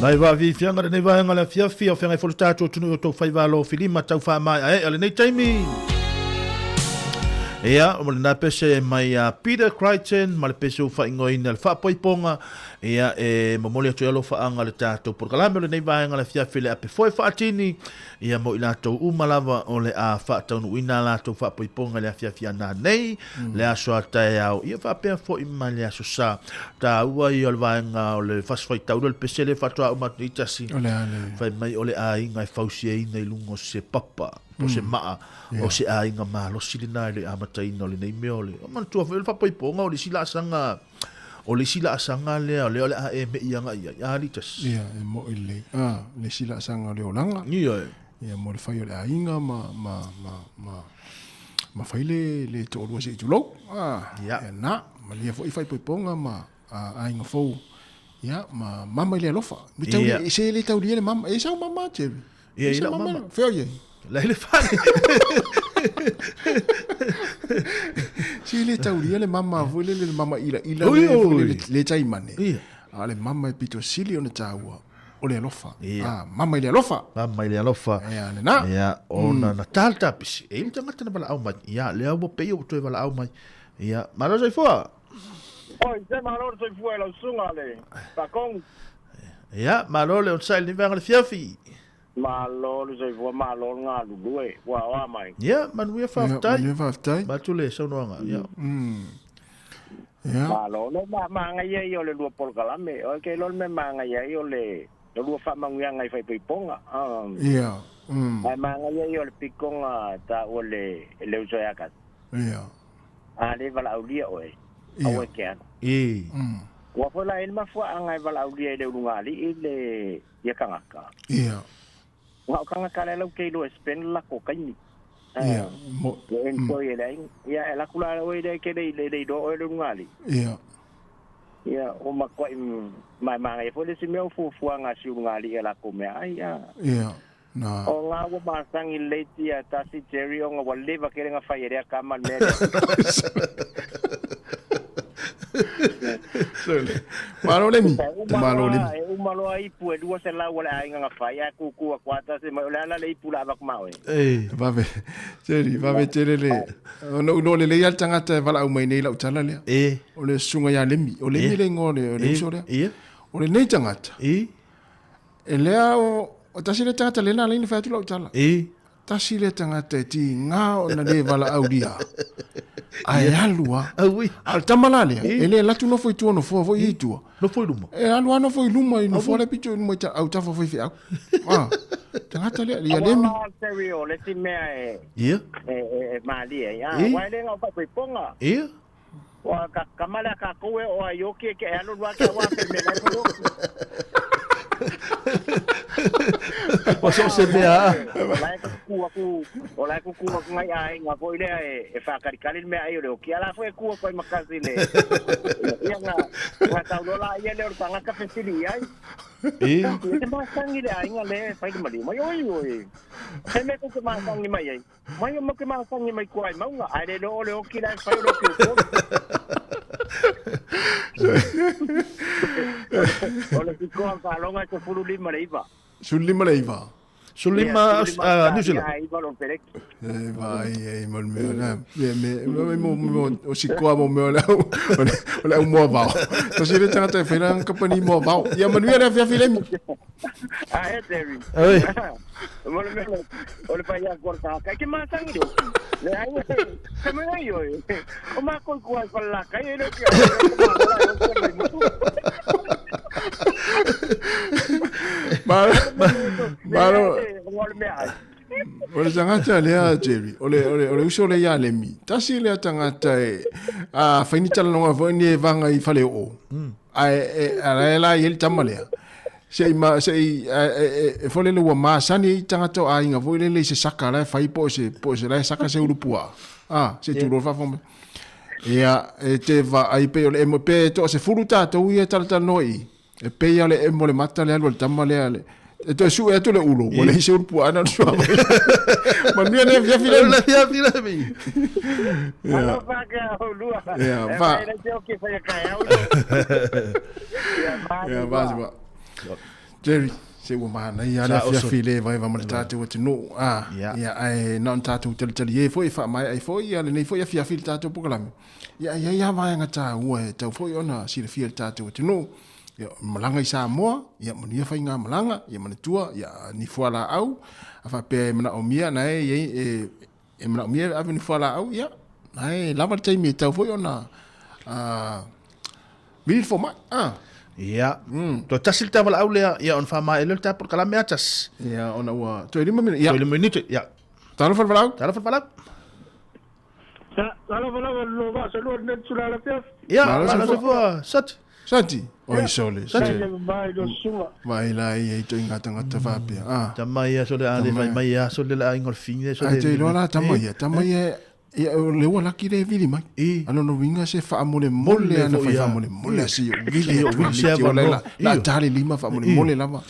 Speaker 11: Nai wa vi fianga nei va ngala fia fia fianga fo tatu tunu to fai va lo filima tau fa mai ale nei taimi. Ea, o na pese mai a Peter Crichton, ma le pese o whaingo ina le whapoiponga, ea e mamoli atu alo whaanga le tātou porkalame le nei vaenga le fiafile a pe foi whaatini, ea mo i lātou umalawa o le a whaataunu ina lātou whapoiponga le a fiafia nā nei, le aso a tae au, ia whapea foi mai le aso sa, tā ua i o le vaenga o le whaswhai tauru le pese le whatoa umatu i tasi, whai mai o le a inga e whausia ina i lungo se papa, o se maa, o se a inga malo silina le amata ina le nei meole o man tua fel fa poi ponga o le sila asanga le le a e me ianga ia litas
Speaker 10: ia e mo ile le sila asanga le olanga
Speaker 11: ia
Speaker 10: mo le fai le a inga ma fai le to lo se tulo ia na ma le fai poi ponga ma a inga fo ia ma mama le lofa mi tau se le tau le mama e sa mama che
Speaker 11: ia ila mama
Speaker 10: feo ye
Speaker 11: la le fai
Speaker 10: si le tauria le mama vole le mama ila le tai mane ale mama e pito sili ona taua o le alofa mama ile alofa ia le na
Speaker 11: ia ona na talta pisi e le tangata na bala au mai ia le au pe o to bala au mai ia maro sai foa
Speaker 6: oi se maro sai foa la sunga le pa kong
Speaker 11: ia maro le on sai ni vanga le fiafi
Speaker 6: malo le sai vo malo nga lu e wa mai
Speaker 11: ya manu fa ftai ba tu le so no nga ya
Speaker 6: malo le manga ye yo le lu por kalame o ke lo me manga ye yo le lu fa manga ngai fa ponga
Speaker 10: ya
Speaker 6: ai manga ye yo le pikonga ta o le uso ya ka
Speaker 10: ya
Speaker 6: ale vala ulia oe awe ke wa fo la el ma fo ngai vala ulia le lungali le ya kangaka
Speaker 10: ya
Speaker 6: wa kanga kala lo ke lo spend la kokaini
Speaker 10: mo
Speaker 6: en so ye lai ya la kula o de ke de do o lo ngali ya o ma ko ma e fo le si me fu nga si ngali la ko me ai ya
Speaker 10: na
Speaker 6: o nga wo ma sang i le ti ta si jerry o nga wa le va ke nga fa ye ka mal me
Speaker 10: malo le mi
Speaker 6: malo ai pu e dua se la wala ai nga fa ya ku kwata se ma la le pu la ba ma we
Speaker 10: va ve le no le ya tanga te vala au mai nei la utala le o le sunga ya le mi o le mi le ngole o le so le o le nei tanga e le o tasi le tanga le na le ni fa tu la utala tasi le tanga te ti nga o na le vala au dia ai alua al tamalale ele la tu no foi tu no fo i tu
Speaker 11: no foi luma
Speaker 10: alua no foi luma no fo le picho no ta au ta fo foi fia tanga tale ya le mi
Speaker 6: serio le ti me mali ya wa le nga pa ponga wa kamala ka koe o ayoke ke alo wa ka wa pe me
Speaker 11: o so se vea
Speaker 6: ola ku ngai ai nga ko ile e fa karikali me ai o ki ala foi ku ko makasi le ia nga ta lola ia le tanga ka fesili ai e ma sangi le ai nga le fai de mali mai oi se me ko ma sangi mai ai mai mo ke ma sangi mai ko ai ma nga ai le o ki la fai lo ki Oleh itu kalau nggak sepuluh lima leiva.
Speaker 10: Sulima leiva.
Speaker 11: Sulima New Zealand.
Speaker 10: Vai, mal meu na. Me o sikoa mo meu na. Olha o mo vao. Então se ele tá até feirando company mo vao. E a manuia na filme.
Speaker 6: É Terry.
Speaker 11: Oi.
Speaker 6: Olha para aí agora tá. Que mais sangue deu. Le aí como é eu. O ma ko ko lá cai ele que.
Speaker 10: Malo. Ole tangata lea Jerry. Ole uso le ya le mi. Tasi le tangata a fainita longa voni vanga I fale o. Ai la yel tamalea. Sei fole le wa ma sani tangata a inga vole le se saka la fai po se la saka se urupua. Se tu lo fa fome. Ia te va ai pe ole mo pe to se furuta to ia talta noi. E pe ale mo le mata le alwa tamalea le. E to su e to le ulo, mo le se pu ana so. Ma ni ne via fila.
Speaker 11: La via fila mi.
Speaker 6: Alo pa ka lua.
Speaker 10: Va.
Speaker 6: Ya
Speaker 10: va. Jerry, se wo mana ia le via fila vai va mo tatu te no. Ya ai non tatu te ye foi fa mai ai foi ia le nei foi via fila tatu pokalami. Ya vai nga ta ua te foi ona si le fia tatu te no. Ya malanga i Sāmoa, ya mania fai ngā malanga, ya manatua, ya ni fuala au, afa pe mana omia na e mana omia ave ni fuala au, ya, na e lava te mi tau foi ona, vili fo ma,
Speaker 11: Ya, to tasil tamal au lea, ya on fama elel ta por kalame atas.
Speaker 10: Ya, ona ua, to 5 minute, ya.
Speaker 11: 5 minute, ya.
Speaker 10: Talo falau?
Speaker 11: Talo falau?
Speaker 6: Talo falau, lo va, se lo net sula la pia.
Speaker 11: Ya, la se fo, sat.
Speaker 10: Sati, oi sole.
Speaker 11: Sati.
Speaker 10: Vai lá e to inga tanga ta vapia.
Speaker 11: Tamai ya sole ale vai mai ya sole la ingol fine sole.
Speaker 10: Ai te lola tamai ya le wala ki le vili mai. Ano no winga se fa mole mole ana fa mole si vili se wala la tali lima fa mole lava.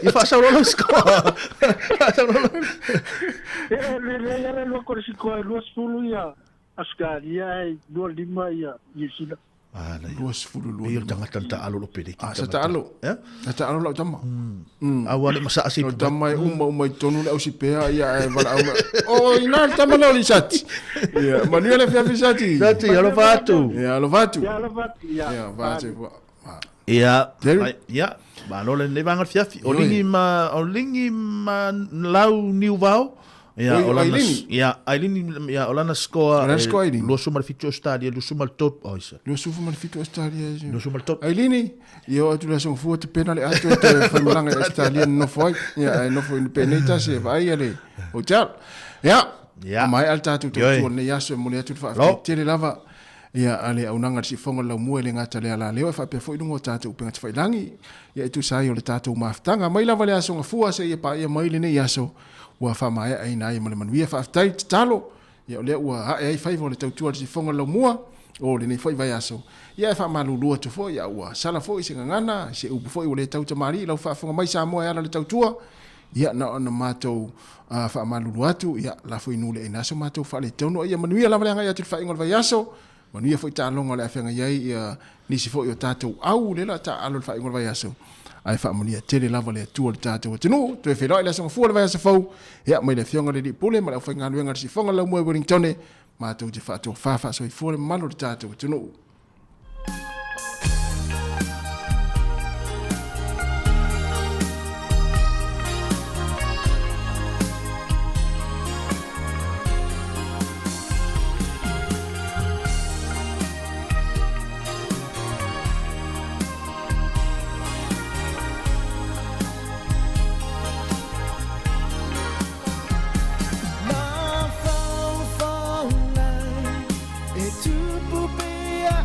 Speaker 11: E fa sa lo scola.
Speaker 6: Le lo ko si ko lo sulu ya. Askaria e do lima ya yisila.
Speaker 10: Luas fulu luas.
Speaker 11: Iyo tanga tanta alo lo pede.
Speaker 10: Sa ta alo. Ya? Ta alo la tama.
Speaker 11: Awan masa asi.
Speaker 10: Tama uma tonu la usi pea ya wala uma. Oh, ina tama la li sati. Ya, manuela fia sati.
Speaker 11: Sati alo fatu.
Speaker 10: Ya, alo fatu.
Speaker 6: Ya, alo fatu.
Speaker 10: Ya, fatu.
Speaker 11: Ya. Ya. Ba lo le nevanga fia. Olingi ma lau niu vau. Ya, Olanas. Ya, Ailini ya Olanas skoa. Lo sumar fitio stadia, lo sumar top oisa.
Speaker 10: Lo sumar fitio stadia.
Speaker 11: Lo sumar top.
Speaker 10: Ailini, yo tu la son fuerte penale ato te famulanga stadia no foi. Ya, no foi peneta se vai ale. Hotel. Ya. Ya. Mai alta tu tu ne ya so mo le tu fa. Tele lava. Ya ale aunanga si fonga la mo le ngata le ala le fa pe foi dungo tatu pe ngata langi. Ya tu sai o le tatu maftanga mai lava le aso ngafua se pa ya mai le ne yaso. Ua whamai ai nai male manuia whaftai te talo. Ia o lea ua hae ai whaiva o le tautua si whonga lau mua. O le nei whai vai aso. Ia e whamalu lua tu fo. Ia ua sala fo i se ngangana. Se upu fo i o le tauta mari. Lau whafonga mai Sāmoa e ala le tautua. Ia na ona mātou whamalu lua tu. Ia la fo i nule e naso mātou whale tauno. Ia manuia lava leanga ia tu whaingon vai aso. Manuia fo i tālonga le awhenga iai. Ia nisi fo i o tātou au lela ta alo le whaingon vai aso. Ai fa monia tele lava le tua le tātou tino to e whera ile songa fuala vai sa fau ia mai le fionga le pule ma le whainga luenga si fonga lau mua Wellington ma tau te whātua whawha so i fuala malo le tātou tino.
Speaker 14: E tu pupe a